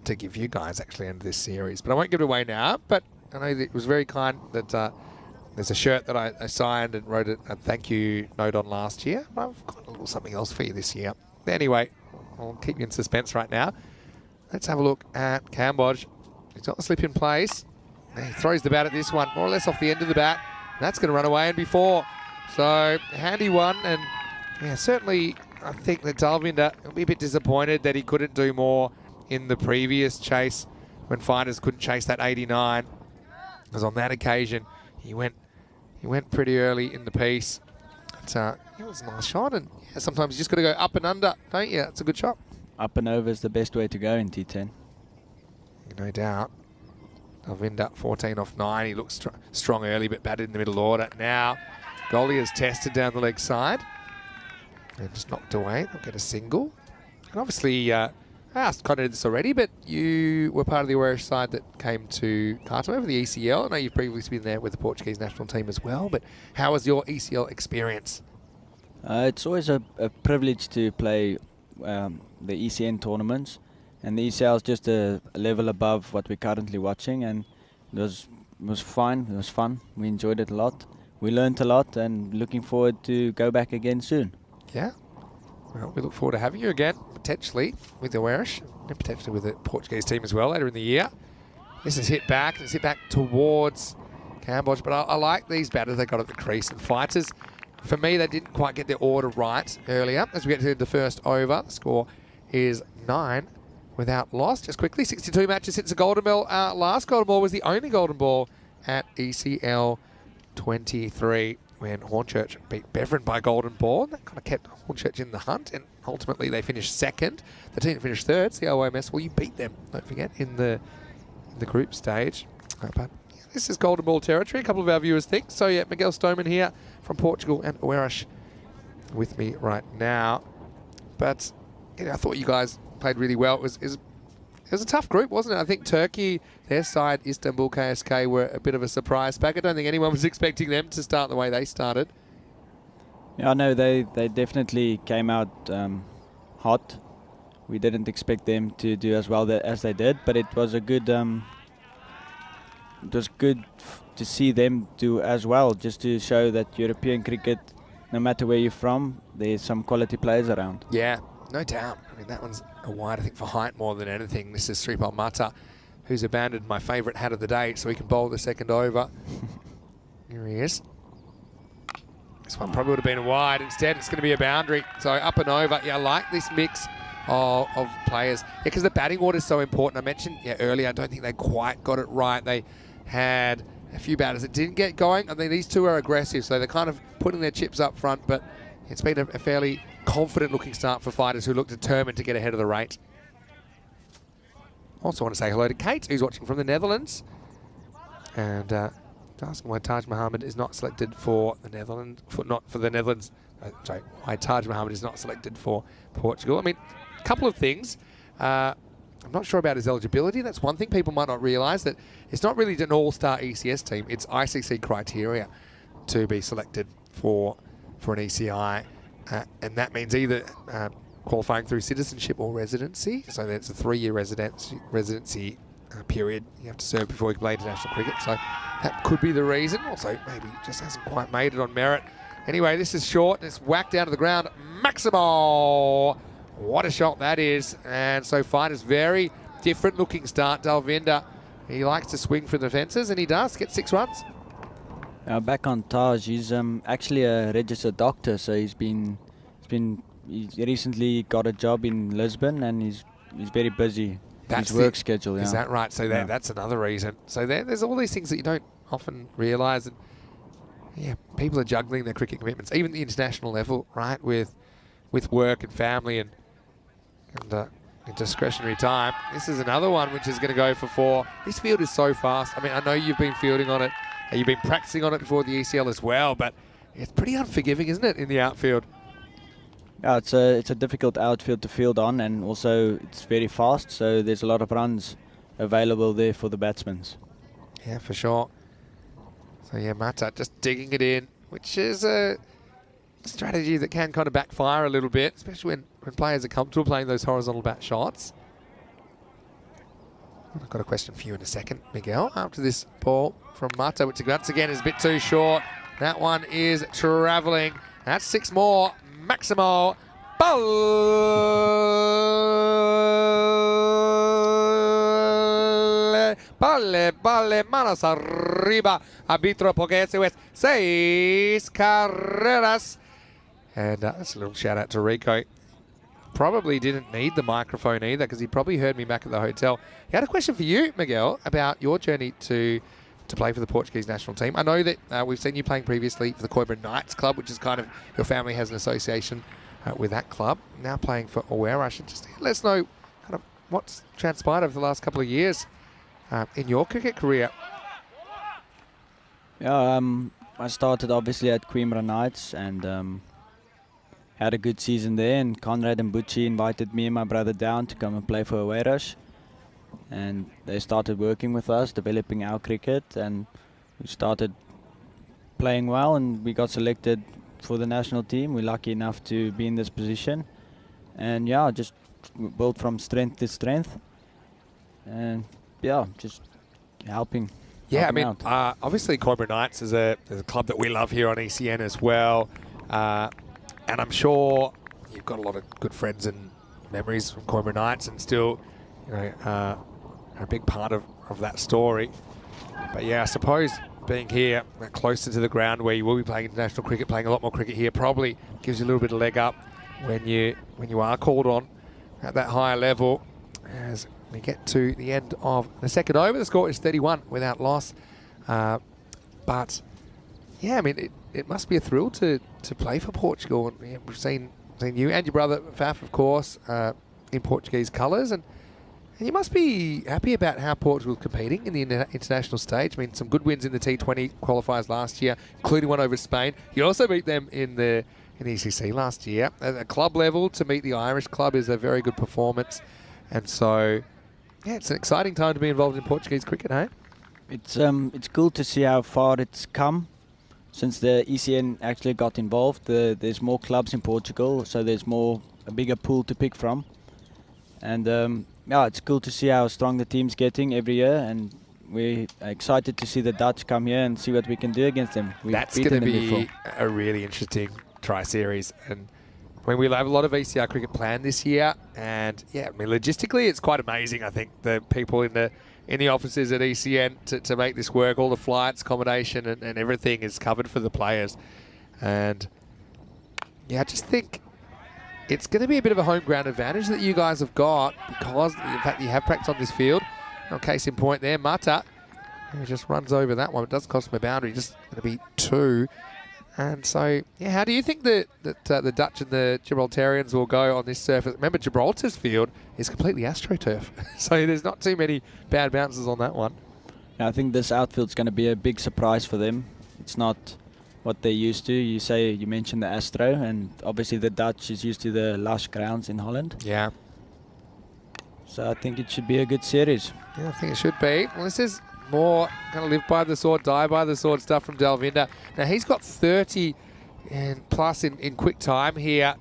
to give you guys actually under this series, but I won't give it away now. But I know that it was very kind that there's a shirt that I signed and wrote a thank you note on last year. I've got a little something else for you this year. But anyway, I'll keep you in suspense right now. Let's have a look at Cambodge. He's got the slip in place. And he throws the bat at this one, more or less off the end of the bat. And that's going to run away and be 4. So handy one, and yeah, certainly I think that Dalvinder will be a bit disappointed that he couldn't do more in the previous chase when Fighters couldn't chase that 89. Because on that occasion, he went pretty early in the piece. But, it was a nice shot, and yeah, sometimes you just got to go up and under, don't you? It's a good shot. Up and over is the best way to go in T10. No doubt. Dalvinder 14 off 9. He looks strong early, but batted in the middle order. Now, Goldie has tested down the leg side and just knocked away. They'll get a single. And obviously, I asked Connor this already, but you were part of the Irish side that came to Carlton over the ECL. I know you've previously been there with the Portuguese national team as well, but how was your ECL experience? It's always a privilege to play the ECN tournaments, and the ECL is just a level above what we're currently watching, and it was fine. It was fun. We enjoyed it a lot. We learned a lot, and looking forward to go back again soon. Yeah. Well, we look forward to having you again, potentially with the Irish, and potentially with the Portuguese team as well later in the year. This is hit back, and it's hit back towards Cambodge. But I like these batters they got at the crease. And fighters, for me, they didn't quite get their order right earlier. As we get to the first over, the score is 9 without loss. Just quickly, 62 matches since the Golden Ball. Last Golden Ball was the only Golden Ball at ECL 23 when Hornchurch beat Beverin by Golden Ball. That kind of kept Hornchurch in the hunt, and ultimately they finished second. The team that finished third, the OMS, well, you beat them, don't forget, in the group stage. But this is Golden Ball territory, a couple of our viewers think. So yeah, Miguel Stoneman here from Portugal and Oeiras with me right now. But you know, I thought you guys played really well. It was a tough group, wasn't it? I think Turkey, their side, Istanbul KSK, were a bit of a surprise pack. I don't think anyone was expecting them to start the way they started. Yeah, no, they definitely came out hot. We didn't expect them to do as well as they did, but it was a good. It was good to see them do as well, just to show that European cricket, no matter where you're from, there's some quality players around. Yeah, no doubt. I mean, that one's a wide, I think, for height more than anything. This is Sripal Mata, who's abandoned my favourite hat of the day, so he can bowl the second over. Here he is. This one probably would have been a wide. Instead, it's going to be a boundary. So up and over. Yeah, I like this mix of players. Yeah, because the batting order is so important. I mentioned earlier, I don't think they quite got it right. They had a few batters that didn't get going. I think these two are aggressive, so they're kind of putting their chips up front, but it's been a fairly confident-looking start for fighters who look determined to get ahead of the rate. Also want to say hello to Kate, who's watching from the Netherlands. And asking why Taj Mohammed is not selected for the Netherlands, sorry, why Taj Mohammed is not selected for Portugal. I mean, a couple of things. I'm not sure about his eligibility. That's one thing people might not realise, that it's not really an all-star ECS team. It's ICC criteria to be selected for an ECI. And that means either qualifying through citizenship or residency. So that's a 3-year residency period you have to serve before you can play international cricket. So that could be the reason. Also, maybe just hasn't quite made it on merit. Anyway, this is short and it's whacked down to the ground. Maximo! What a shot that is. And so fighters, very different looking start. Dalvinder, he likes to swing for the fences, and he does get 6 runs. Back on Taj, he's actually a registered doctor, so he recently got a job in Lisbon, and he's very busy. That's his work schedule. Is that right? So that's another reason. So there's all these things that you don't often realise, and yeah, people are juggling their cricket commitments, even at the international level, right, with work and family and discretionary time. This is another one which is going to go for 4. This field is so fast. I mean, I know you've been fielding on it. You've been practicing on it before the ECL as well, but it's pretty unforgiving, isn't it, in the outfield? Yeah, it's a difficult outfield to field on, and also it's very fast, so there's a lot of runs available there for the batsmen. Yeah, for sure. So yeah, Mata just digging it in, which is a strategy that can kind of backfire a little bit, especially when players are comfortable playing those horizontal bat shots. I've got a question for you in a second, Miguel, after this ball from Mata, which once again is a bit too short. That one is travelling. That's 6 more. Maximo. Balle, manos arriba. Arbitro Poguese with 6 carreras. And that's a little shout out to Rico. Probably didn't need the microphone either, because he probably heard me back at the hotel. He had a question for you, Miguel, about your journey to play for the Portuguese national team. I know that we've seen you playing previously for the Coimbra Knights club, which is kind of, your family has an association with that club. Now playing for Oeiras. Just let us know kind of what's transpired over the last couple of years in your cricket career. Yeah, I started obviously at Coimbra Knights and had a good season there, and Conrad and Butchie invited me and my brother down to come and play for Oeiras, and they started working with us, developing our cricket, and we started playing well, and we got selected for the national team. We're lucky enough to be in this position, and yeah, just built from strength to strength, and yeah, just helping. Yeah, I mean, out. Obviously Coimbra Knights is a club that we love here on ECN as well. And I'm sure you've got a lot of good friends and memories from Coimbra Knights, and still, you know, are a big part of that story. But yeah, I suppose being here closer to the ground where you will be playing international cricket, playing a lot more cricket here, probably gives you a little bit of leg up when you are called on at that higher level. As we get to the end of the second over, the score is 31 without loss. But yeah, I mean, it must be a thrill to play for Portugal. And yeah, we've seen you and your brother Faf, of course, in Portuguese colours, and you must be happy about how Portugal's competing in the international stage. I mean, some good wins in the T20 qualifiers last year, including one over Spain. You also beat them in the ECC last year. At a club level, to meet the Irish club is a very good performance. And so, yeah, it's an exciting time to be involved in Portuguese cricket, hey? It's cool to see how far it's come since the ECN actually got involved. There's more clubs in Portugal, so there's a bigger pool to pick from. And yeah, it's cool to see how strong the team's getting every year, and we're excited to see the Dutch come here and see what we can do against them. That's going to be a really interesting tri-series, and when we'll have a lot of VCR cricket planned this year, and yeah, I mean, logistically it's quite amazing. I think the people in the offices at ECN to make this work, all the flights, accommodation and everything is covered for the players. And yeah, I just think it's going to be a bit of a home ground advantage that you guys have got because of the fact that you have practice on this field. Case in point there, Mata, who just runs over that one. It does cost him a boundary, just going to be 2. And so, yeah, how do you think that the Dutch and the Gibraltarians will go on this surface? Remember, Gibraltar's field is completely AstroTurf, so there's not too many bad bounces on that one. Yeah, I think this outfield's going to be a big surprise for them. It's not what they're used to. You mentioned the Astro, and obviously the Dutch is used to the lush grounds in Holland. Yeah. So I think it should be a good series. Yeah, I think it should be. Well, this is more kind of live by the sword, die by the sword stuff from Dalvinder. Now, he's got 30 and plus in quick time here.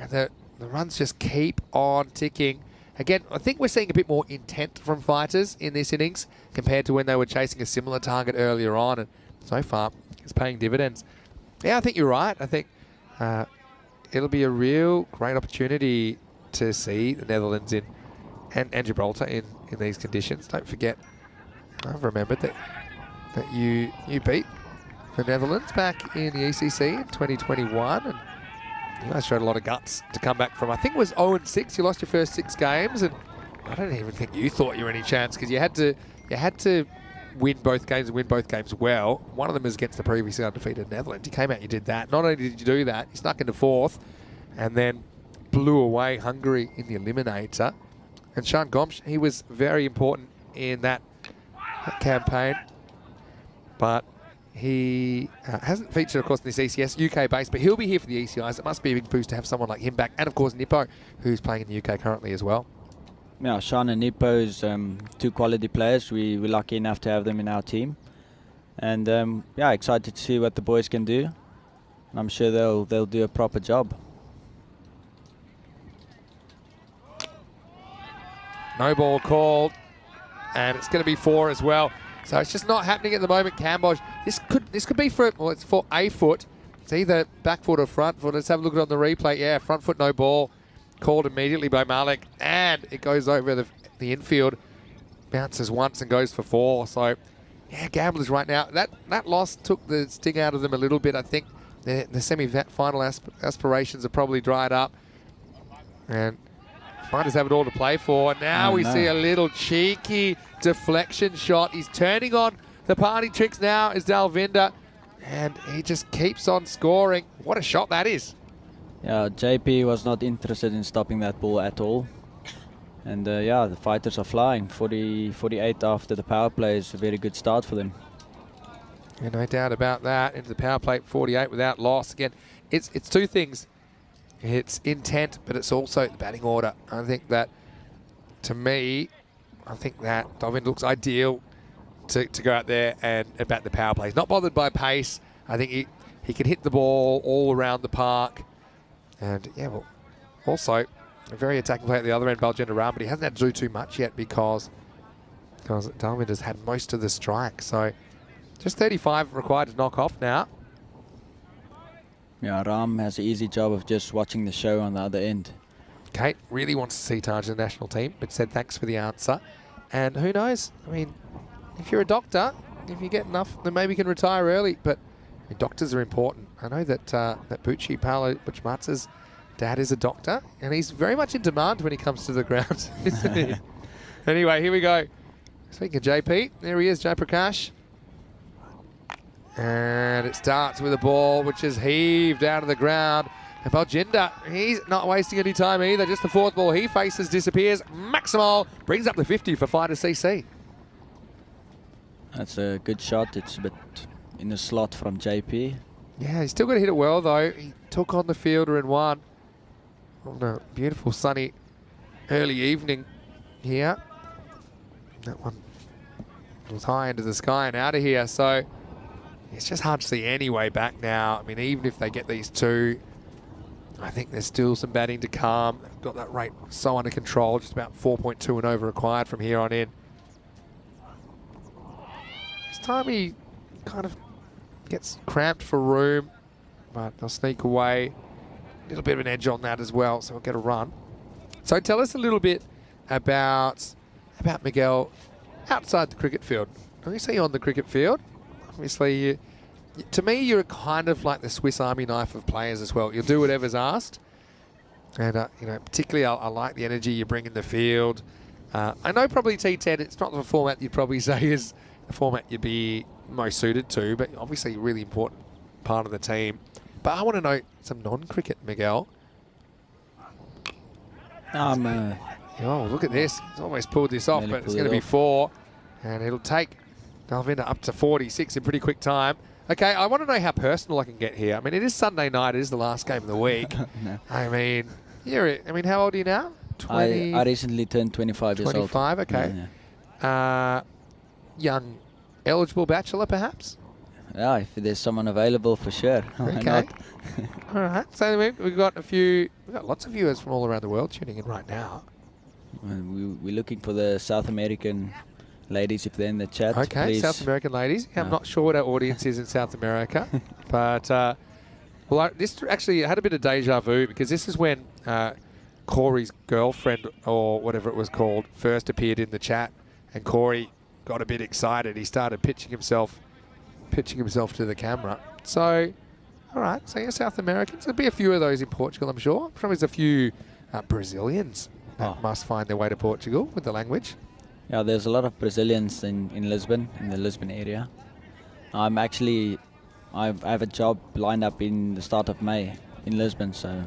The runs just keep on ticking. Again, I think we're seeing a bit more intent from fighters in this innings compared to when they were chasing a similar target earlier on. And so far, it's paying dividends. Yeah, I think you're right. I think it'll be a real great opportunity to see the Netherlands and Gibraltar in these conditions. Don't forget, I've remembered that you beat the Netherlands back in the ECC in 2021, and you guys showed a lot of guts to come back from, I think it was 0-6. You lost your first 6 games, and I don't even think you thought you were any chance because you had to win both games and win both games well. One of them is against the previously undefeated Netherlands. You came out, you did that. Not only did you do that, you snuck into 4th, and then blew away Hungary in the eliminator. And Sean Gomes, he was very important in that campaign, but he hasn't featured, of course, in this ECS, UK-based, but he'll be here for the ECIs. It must be a big boost to have someone like him back, and of course Nippo, who's playing in the UK currently as well. Yeah, Sean and Nippo is 2 quality players. We're lucky enough to have them in our team, and yeah, excited to see what the boys can do. I'm sure they'll do a proper job. No ball called, and it's going to be 4 as well. So it's just not happening at the moment, Cambodge. This could be for, well, it's for a foot. It's either back foot or front foot. Let's have a look at it on the replay. Yeah, front foot, no ball. Called immediately by Malik, and it goes over the infield. Bounces once and goes for 4. So, yeah, Gamblers right now. That loss took the sting out of them a little bit. I think the semi-final aspirations have probably dried up. And fighters have it all to play for. Now we see a little cheeky deflection shot. He's turning on the party tricks now is Dalvinder, and he just keeps on scoring. What a shot that is. Yeah, JP was not interested in stopping that ball at all. And yeah, the fighters are flying. 48 after the power play is a very good start for them. Yeah, no doubt about that. Into the power play, 48 without loss. Again, it's 2 things. It's intent, but it's also the batting order. I think that, to me, I think that Dalvinder looks ideal to go out there and bat the power play. He's not bothered by pace. I think he can hit the ball all around the park. And, yeah, well, also a very attacking play at the other end, Baljender Ram, but he hasn't had to do too much yet because Dalvinder's had most of the strike. So just 35 required to knock off now. Yeah, Ram has an easy job of just watching the show on the other end. Kate really wants to see Taj in the national team, but said thanks for the answer. And who knows? I mean, if you're a doctor, if you get enough, then maybe you can retire early. But I mean, doctors are important. I know that that Bucci Paolo Buchmatz's dad is a doctor, and he's very much in demand when he comes to the ground, isn't he? Anyway, here we go. Speaking of JP, there he is, Jay Prakash. And it starts with a ball which is heaved out of the ground. And Baljinder, he's not wasting any time either. Just the fourth ball he faces disappears. Maximal brings up the 50 for Fighter CC. That's a good shot. It's a bit in the slot from JP. Yeah, he's still got to hit it well though. He took on the fielder and won. On a beautiful sunny early evening here. That one was high into the sky and out of here. So it's just hard to see any way back now. I mean, even if they get these two, I think there's still some batting to come. They've got that rate so under control, just about 4.2 and over required from here on in. This time he kind of gets cramped for room, but they'll sneak away. A little bit of an edge on that as well, so we'll get a run. So tell us a little bit about Miguel outside the cricket field. When you say on the cricket field, obviously, to me, you're kind of like the Swiss Army knife of players as well. You'll do whatever's asked. And, you know, particularly I like the energy you bring in the field. I know probably T10, it's not the format you'd probably say is the format you'd be most suited to, but obviously a really important part of the team. But I want to know some non-cricket, Miguel. Oh, look at this. He's almost pulled this off, but it's going to be 4. And it'll take Dalvinda up to 46 in pretty quick time. Okay, I want to know how personal I can get here. I mean, it is Sunday night. It is the last game of the week. No. I mean, how old are you now? 20? I recently turned 25 years old. 25, okay. Yeah. Young, eligible bachelor, perhaps? Yeah, if there's someone available, for sure. Why Okay. not? All right. So we've got lots of viewers from all around the world tuning in right now. We're looking for the South American ladies, if they're in the chat. Okay, please. South American ladies. Yeah, I'm not sure what our audience is in South America, but this actually had a bit of deja vu because this is when Corey's girlfriend or whatever it was called first appeared in the chat, and Corey got a bit excited. He started pitching himself to the camera. So, all right. So you're South Americans. There'll be a few of those in Portugal, I'm sure. Probably there's a few Brazilians that must find their way to Portugal with the language. Yeah, there's a lot of Brazilians in Lisbon, in the Lisbon area. I have a job lined up in the start of May in Lisbon, so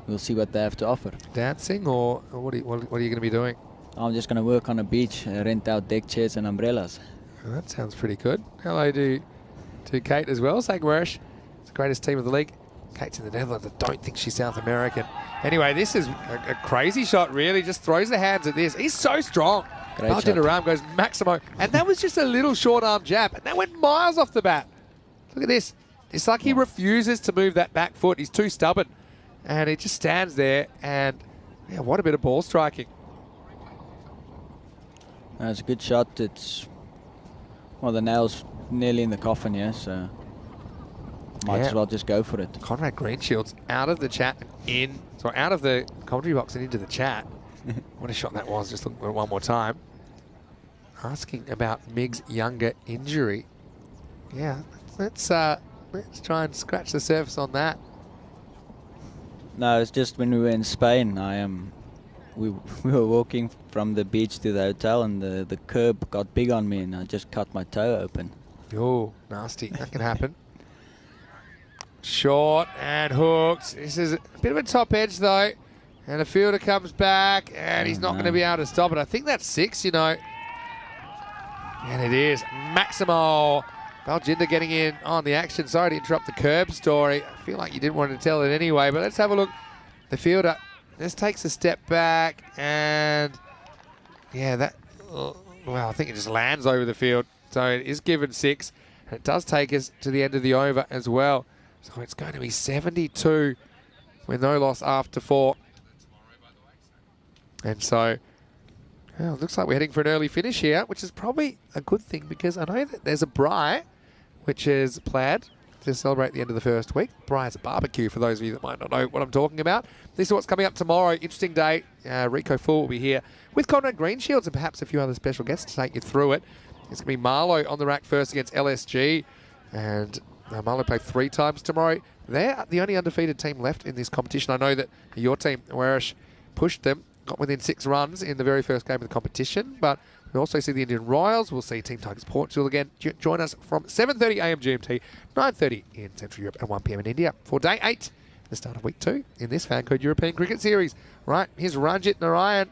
we'll see what they have to offer. Dancing, or what are you going to be doing? I'm just going to work on a beach, rent out deck chairs and umbrellas. Oh, that sounds pretty good. Hello to Kate as well. Sagwarish, it's the greatest team of the league. Kate's in the Netherlands. I don't think she's South American. Anyway, this is a crazy shot, really. Just throws the hands at this. He's so strong. Baljinder Ram goes Maximo. And that was just a little short arm jab. And that went miles off the bat. Look at this. It's like he refuses to move that back foot. He's too stubborn. And he just stands there. And, yeah, what a bit of ball striking. That's a good shot. It's, well, the nail's nearly in the coffin here, so might as well just go for it. Conrad Greenshields out of the chat and out of the commentary box and into the chat. What a shot that was. Just look at it one more time. Asking about Mig's younger injury. Yeah, let's try and scratch the surface on that. No, it's just when we were in Spain, we were walking from the beach to the hotel, and the curb got big on me, and I just cut my toe open. Oh, nasty. That can happen. Short and hooked. This is a bit of a top edge, though. And the fielder comes back, and he's not going to be able to stop it. I think that's 6, you know. And it is. Maximo. Baljinder getting in on the action. Sorry to interrupt the curb story. I feel like you didn't want to tell it anyway, but let's have a look. The fielder just takes a step back, and yeah, I think it just lands over the field. So it is given 6, and it does take us to the end of the over as well. So it's going to be 72 with no loss after 4. And so, well, it looks like we're heading for an early finish here, which is probably a good thing because I know that there's a braai, which is planned to celebrate the end of the first week. Braai is a barbecue for those of you that might not know what I'm talking about. This is what's coming up tomorrow. Interesting day. Rico Full will be here with Conrad Greenshields and perhaps a few other special guests to take you through it. It's going to be Marlow on the rack first against LSG. And Marlow play 3 times tomorrow. They're the only undefeated team left in this competition. I know that your team, Warish, pushed them, got within 6 runs in the very first game of the competition. But we also see the Indian Royals. We'll see Team Tigers Portugal again. Join us from 7:30 a.m. GMT, 9:30 in Central Europe, and 1 p.m. in India for Day 8, the start of Week 2 in this Fan Code European Cricket Series. Right, here's Ranjit Narayan.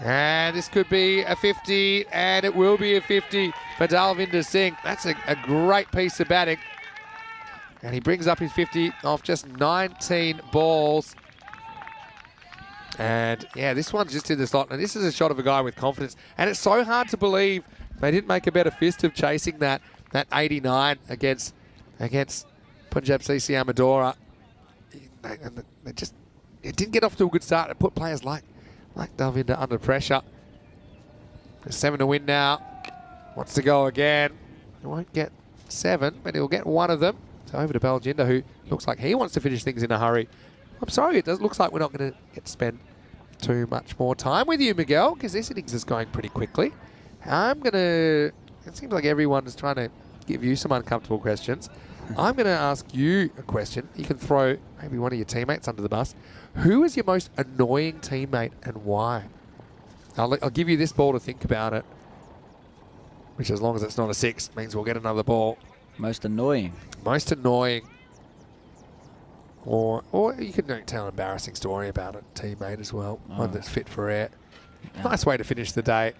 And this could be a 50, and it will be a 50 for Dalvinder Singh. That's a great piece of batting. And he brings up his 50 off just 19 balls. And yeah, this one's just in the slot. And this is a shot of a guy with confidence. And it's so hard to believe they didn't make a better fist of chasing that 89 against Punjab CC Amadora. It didn't get off to a good start. It put players like Dalvinder under pressure. 7 to win now. Wants to go again. He won't get 7, but he'll get 1 of them. So over to Baljinder, who looks like he wants to finish things in a hurry. I'm sorry, it looks like we're not going to get to spend too much more time with you, Miguel, because this innings is going pretty quickly. It seems like everyone is trying to give you some uncomfortable questions. I'm going to ask you a question. You can throw maybe one of your teammates under the bus. Who is your most annoying teammate and why? I'll give you this ball to think about it, which as long as it's not a 6 means we'll get another ball. Most annoying. Most annoying. Or you can tell an embarrassing story about a teammate as well. One that's fit for air. Yeah. Nice way to finish the day.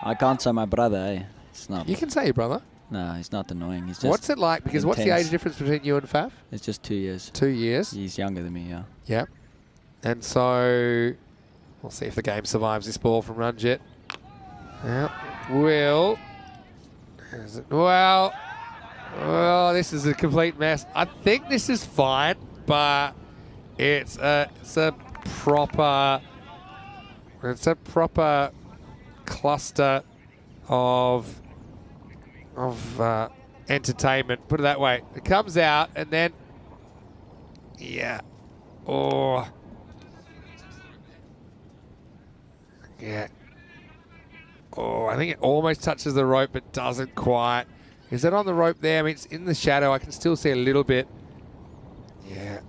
I can't say my brother, eh? It's not. You can say your brother. No, he's not annoying. He's just what's it like? Because intense. What's the age difference between you and Faf? It's just 2 years. 2 years. He's younger than me, yeah. Yep. And so we'll see if the game survives this ball from Ranjit. Yeah, will. Well, this is a complete mess. I think this is fine, but it's a proper cluster of entertainment. Put it that way. It comes out and then yeah. Oh. Yeah. Oh, I think it almost touches the rope, but doesn't quite. Is it on the rope there? I mean, it's in the shadow. I can still see a little bit. Yeah.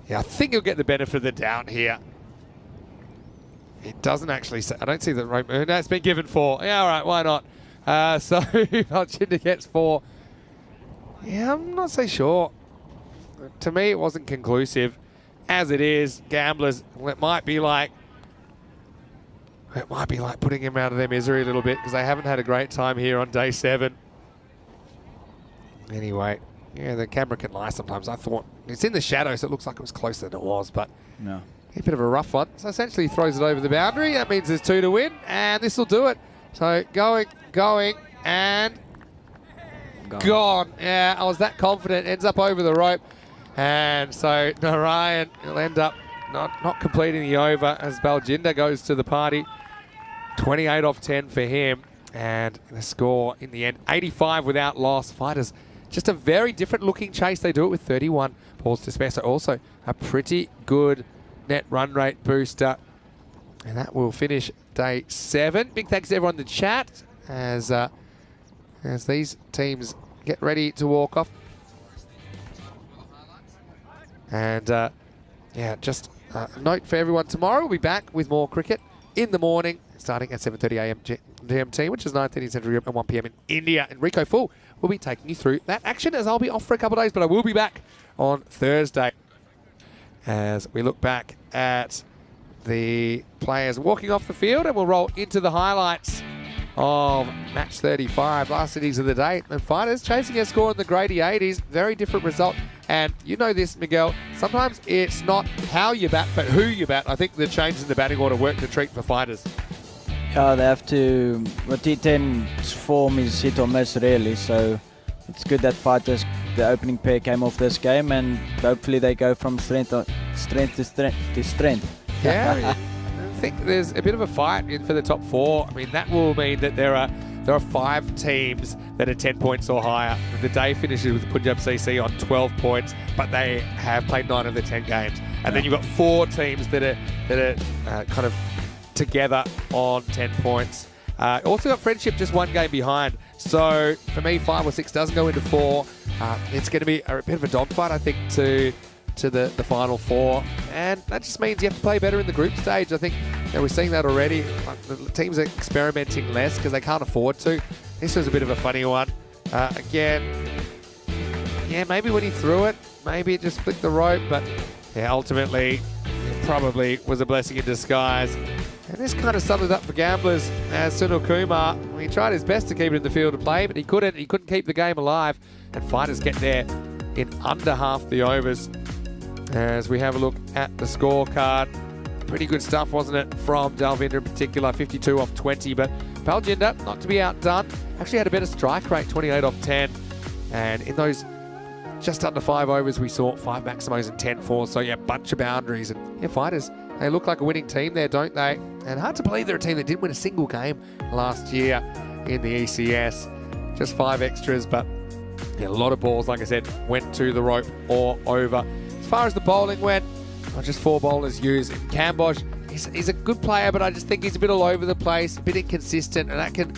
Yeah, I think you'll get the benefit of the doubt here. It doesn't actually say. I don't see the rope. No, it's been given 4. Yeah, all right, why not? So Baljinder gets 4. Yeah, I'm not so sure. To me, it wasn't conclusive. As it is, gamblers, it might be like putting him out of their misery a little bit because they haven't had a great time here on day 7. Anyway, yeah, the camera can lie sometimes. I thought it's in the shadow, so it looks like it was closer than it was, but no. A bit of a rough one. So essentially he throws it over the boundary. That means there's 2 to win, and this will do it. So going, and gone. Yeah, I was that confident. Ends up over the rope. And so Narayan will end up not completing the over as Baljinder goes to the party. 28 off 10 for him. And the score in the end, 85 without loss. Fighters, just a very different looking chase. They do it with 31 balls to spare. So also a pretty good net run rate booster. And that will finish day 7. Big thanks to everyone in the chat as these teams get ready to walk off. And yeah, just a note for everyone. Tomorrow we'll be back with more cricket in the morning, starting at 7:30 a.m. GMT, which is 9:30 Central Europe and 1 p.m. in India. And Rico Full will be taking you through that action as I'll be off for a couple of days, but I will be back on Thursday as we look back at the players walking off the field, and we'll roll into the highlights of match 35, last innings of the day. And Fighters chasing a score in the Grady 80s, very different result. And you know this, Miguel, sometimes it's not how you bat, but who you bat. I think the changes in the batting order work the treat for Fighters. Yeah, they have to. Well, T10's form is hit or miss, really. So it's good that Fighters, the opening pair, came off this game, and hopefully they go from strength to strength. Yeah, I think there's a bit of a fight in for the top 4. I mean, that will mean that there are 5 teams that are 10 points or higher. The day finishes with Punjab CC on 12 points, but they have played 9 of the 10 games. And then you've got 4 teams that are kind of together on 10 points. Also got Friendship just one game behind. So for me, 5 or 6 doesn't go into 4. It's going to be a bit of a dogfight, I think, to the final 4. And that just means you have to play better in the group stage. I think we're seeing that already. The teams are experimenting less because they can't afford to. This was a bit of a funny one. Again, yeah, maybe when he threw it, maybe it just flicked the rope. But yeah, ultimately, it probably was a blessing in disguise. And this kind of summed it up for gamblers as Sunil Kumar. He tried his best to keep it in the field of play, but he couldn't. He couldn't keep the game alive. And fighters get there in under half the overs. As we have a look at the scorecard, pretty good stuff, wasn't it, from Dalvinder in particular, 52 off 20. But Paljinder, not to be outdone, actually had a better strike rate, 28 off 10. And in those just under 5 overs, we saw 5 maximos and 10 fours. So yeah, bunch of boundaries. And yeah, fighters, they look like a winning team there, don't they? And hard to believe they're a team that didn't win a single game last year in the ECS. Just 5 extras, but yeah, a lot of balls, like I said, went to the rope or over. As far as the bowling went, just 4 bowlers used. Kambosh, he's a good player, but I just think he's a bit all over the place, a bit inconsistent, and that can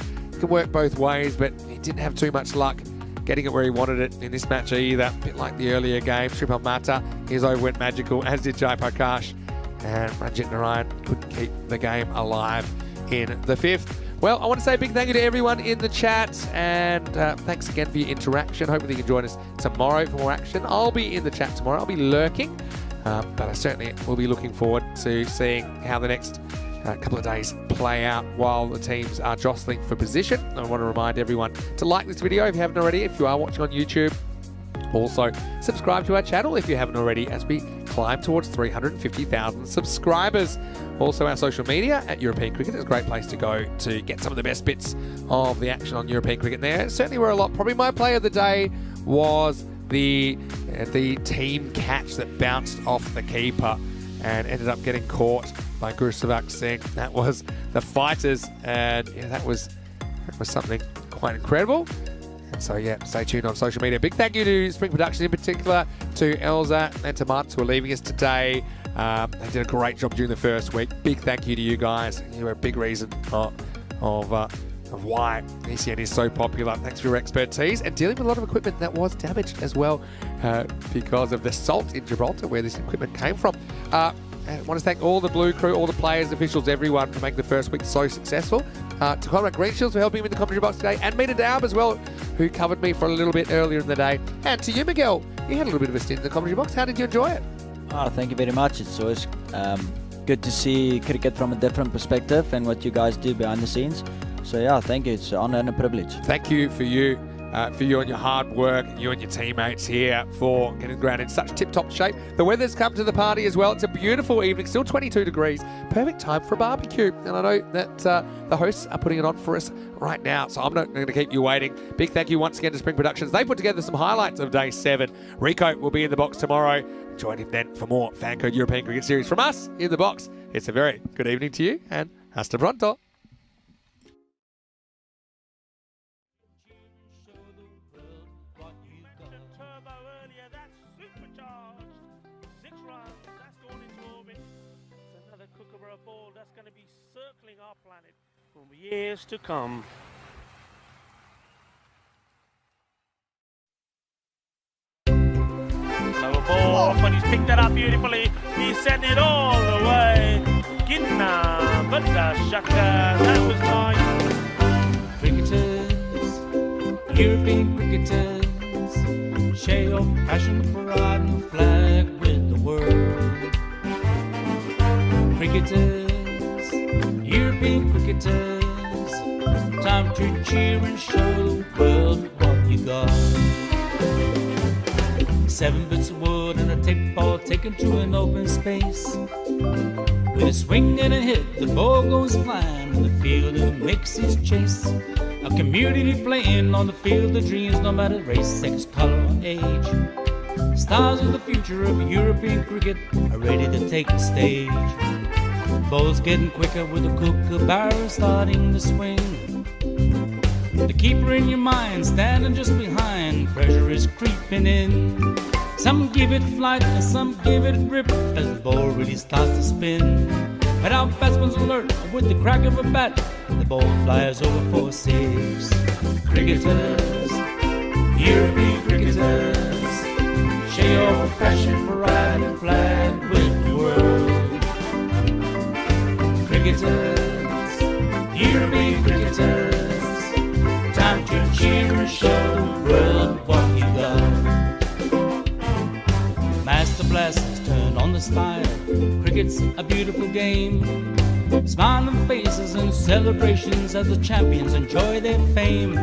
work both ways, but he didn't have too much luck getting it where he wanted it in this match either. A bit like the earlier game. Shripal Mata, his over went magical, as did Jai Prakash. And Ranjit Narayan couldn't keep the game alive in the 5th. Well, I want to say a big thank you to everyone in the chat, and thanks again for your interaction. Hopefully you can join us tomorrow for more action. I'll be in the chat tomorrow. I'll be lurking, but I certainly will be looking forward to seeing how the next couple of days play out while the teams are jostling for position. I want to remind everyone to like this video if you haven't already, if you are watching on YouTube. Also, subscribe to our channel if you haven't already as we climb towards 350,000 subscribers. Also, our social media at European Cricket is a great place to go to get some of the best bits of the action on European Cricket there. Certainly were a lot. Probably my play of the day was the team catch that bounced off the keeper and ended up getting caught by Gurusavak Singh. That was the fighters, and yeah, that was something quite incredible. And so yeah, stay tuned on social media. Big thank you to Spring Productions in particular, to Elza and to Mats who are leaving us today. They did a great job during the first week. Big thank you to you guys. You were a big reason of why ECN is so popular. Thanks for your expertise and dealing with a lot of equipment that was damaged as well because of the salt in Gibraltar where this equipment came from. I want to thank all the Blue crew, all the players, officials, everyone for making the first week so successful. To Conrad Greenshields for helping me in the commentary box today, and Mina Daub as well, who covered me for a little bit earlier in the day. And to you, Miguel, you had a little bit of a stint in the commentary box. How did you enjoy it? Oh, thank you very much. It's always good to see cricket from a different perspective and what you guys do behind the scenes. So yeah, thank you. It's an honor and a privilege. Thank you for you and your hard work, you and your teammates here for getting the ground in such tip-top shape. The weather's come to the party as well. It's a beautiful evening, still 22 degrees. Perfect time for a barbecue. And I know that the hosts are putting it on for us right now, so I'm not going to keep you waiting. Big thank you once again to Spring Productions. They put together some highlights of Day 7. Rico will be in the box tomorrow. Join him then for more Fan Code European Cricket Series from us in the box. It's a very good evening to you, and hasta pronto. That's going to be circling our planet for years to come. Lower ball, but he's picked that up beautifully. He's sent it all the way. Ginna, but the shaka, that was nice. Cricketers, European cricketers, share your passion for riding the flag with the world. Cricketers, European cricketers, time to cheer and show the world what you got. 7 bits of wood and a tape ball taken to an open space. With a swing and a hit, the ball goes flying in the field and makes his chase. A community playing on the field of dreams, no matter race, sex, color, or age. Stars of the future of European cricket are ready to take the stage. Ball's getting quicker with the kookaburra starting to swing. The keeper in your mind standing just behind, pressure is creeping in. Some give it flight and some give it grip as the ball really starts to spin. But our batsman's alert with the crack of a bat. The ball flies over for 6. Cricketers, European cricketers, share your passion for riding flag with the world. Cricketers, European cricketers, time to cheer and show the world what you got. Master blasters turn on the style. Cricket's a beautiful game. Smiling faces and celebrations as the champions enjoy their fame.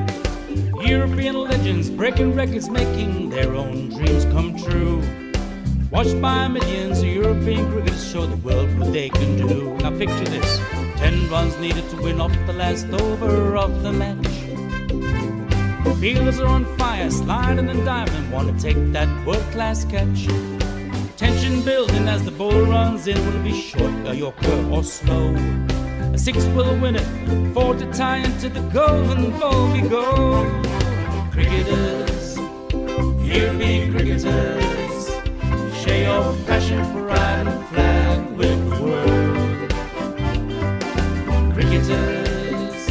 European legends breaking records, making their own dreams come true. Watched by millions, European cricketers show the world what they can do. Now picture this, 10 runs needed to win off the last over of the match. Fielders are on fire, sliding and diving, want to take that world-class catch. Tension building as the ball runs in. Will it be short, a yorker or slow? A 6 will win it, 4 to tie into the golden ball we go. Cricketers, European cricketers, share your passion for riding flag with the world. Cricketers,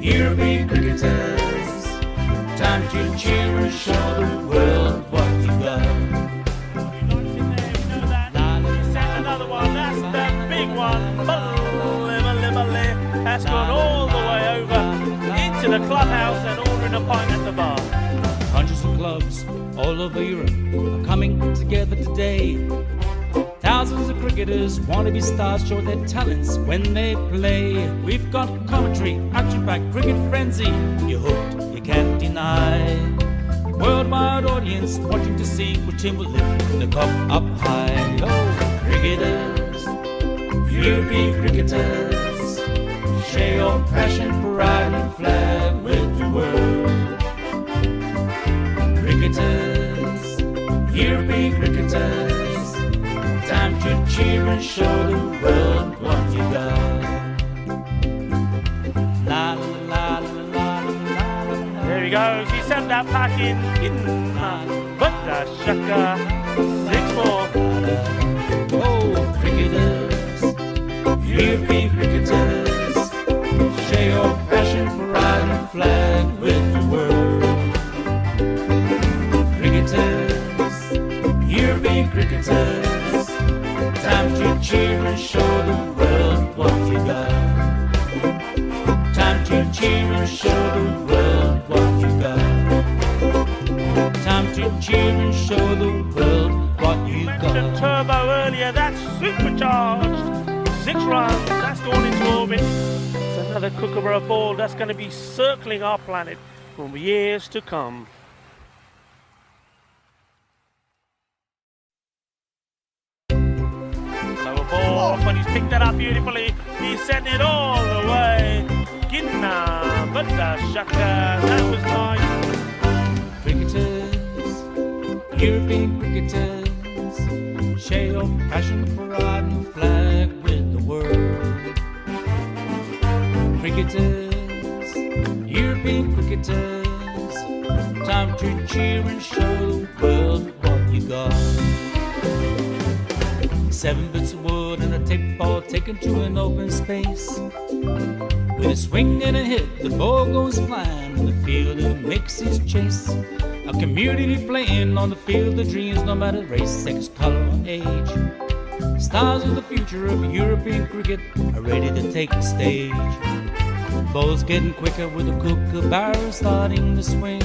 European cricketers, time to cheer and show the world what you got. That's gone all the way over into the clubhouse and ordering a pint at the bar. Hundreds of clubs all over Europe are coming together today. Thousands of cricketers want to be stars, show their talents when they play. We've got commentary, action-packed cricket frenzy. You're hooked, you can't deny. Worldwide audience watching to see which team will lift the cup up high. Oh, cricketers, European cricketers, share your passion for riding flag with the world. Cricketers, European cricketers, time to cheer and show the world what you got. La la la la la la la. There he goes, he sent that pack in but shaka, 6 more. Oh, cricketers, European cricketers, share your passion for riding flag with the world. Cricketers, European cricketers, time to cheer and show the world what you got. Time to cheer and show the world what you got. Time to cheer and show the world what you Mentioned got. turbo earlier, that's supercharged. 6 runs, that's gone into orbit. It's another kookaburra ball that's going to be circling our planet for years to come. Lower ball off, and he's picked that up beautifully. He's sent it all the way. Ginna, but shaka, that was nice. Cricketers, European cricketers, share your passion for riding flag with the world. Cricketers, European cricketers, time to cheer and show the world what you got. 7 bits of wood and a tick ball taken to an open space. With a swing and a hit, the ball goes flying in the field and makes his chase. A community playing on the field of dreams, no matter race, sex, color, or age. Stars of the future of European cricket are ready to take the stage. Ball's getting quicker with a kookaburra starting to swing.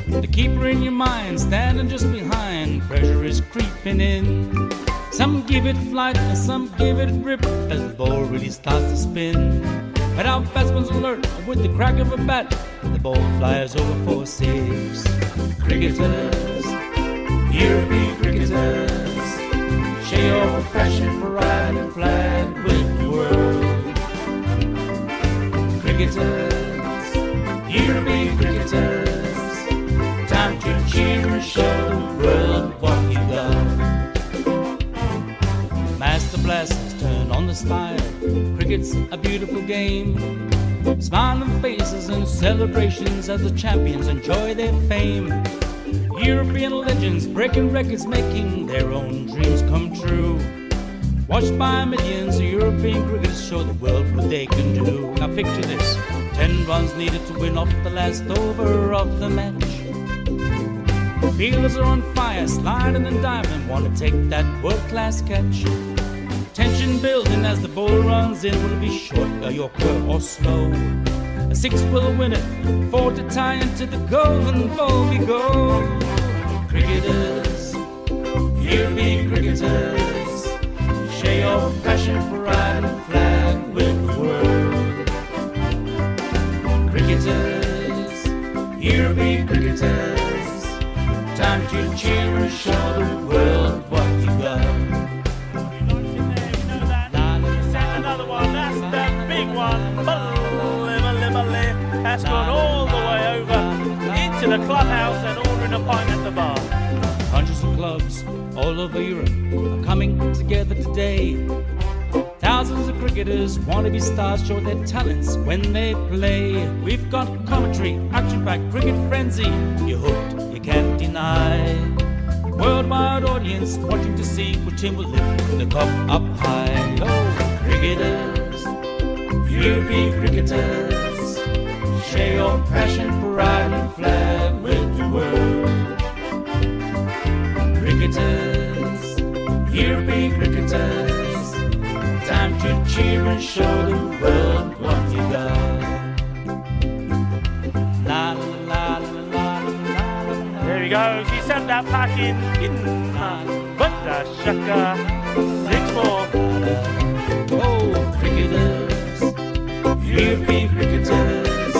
The keeper in your mind standing just behind, pressure is creeping in. Some give it flight and some give it rip as the ball really starts to spin. But our batsman's alert with the crack of a bat. The ball flies over for 6. Cricketers, European cricketers, share your passion for riding flag with the world. Cricketers, European cricketers, time to cheer and show the world what you got. Master blasters turn on the style. Cricket's a beautiful game. Smiling faces and celebrations as the champions enjoy their fame. European legends breaking records, making their own dreams come true. Watched by millions of European cricketers show the world what they can do. Now picture this, 10 runs needed to win off the last over of the match. Fielders are on fire, sliding and diving, want to take that world-class catch. Tension building as the ball runs in. Will it be short, a yorker or slow? A 6 will win it, 4 to tie into the golden ball we go. Cricketers, European cricketers, share your passion for pride and flag with the world. Cricketers, European cricketers, time to cheer and show the world what you got. Another one, that's the big one. That's gone all the way over into the clubhouse and ordering a pint at the bar. Hundreds of clubs all over Europe are coming together today. Thousands of cricketers want to be stars, show their talents when they play. We've got commentary, action-packed cricket frenzy. You're hooked, you can't deny. Worldwide audience watching to see which team will lift the cup up high. Oh, cricketers, European cricketers, share your passion for pride and flag with the world. Cricketers, European cricketers, time to cheer and show the world what you got. La la la la la la. There he goes, he sent that pack in. But the shaka, 6-4. Oh, cricketers, European cricketers,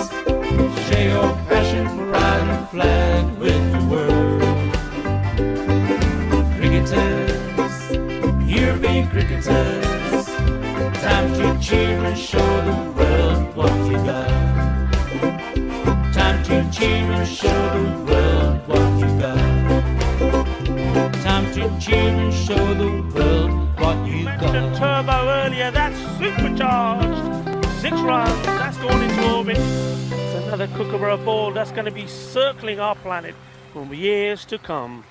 share your passion for pride and flag with the world. Cricketers, European cricketers, time to cheer and show the world what you got. Time to cheer and show the world what you got. Time to cheer and show the world what you Mentioned got. turbo earlier, that's supercharged. 6 runs, that's gone into orbit. It's another kookaburra ball that's going to be circling our planet for years to come.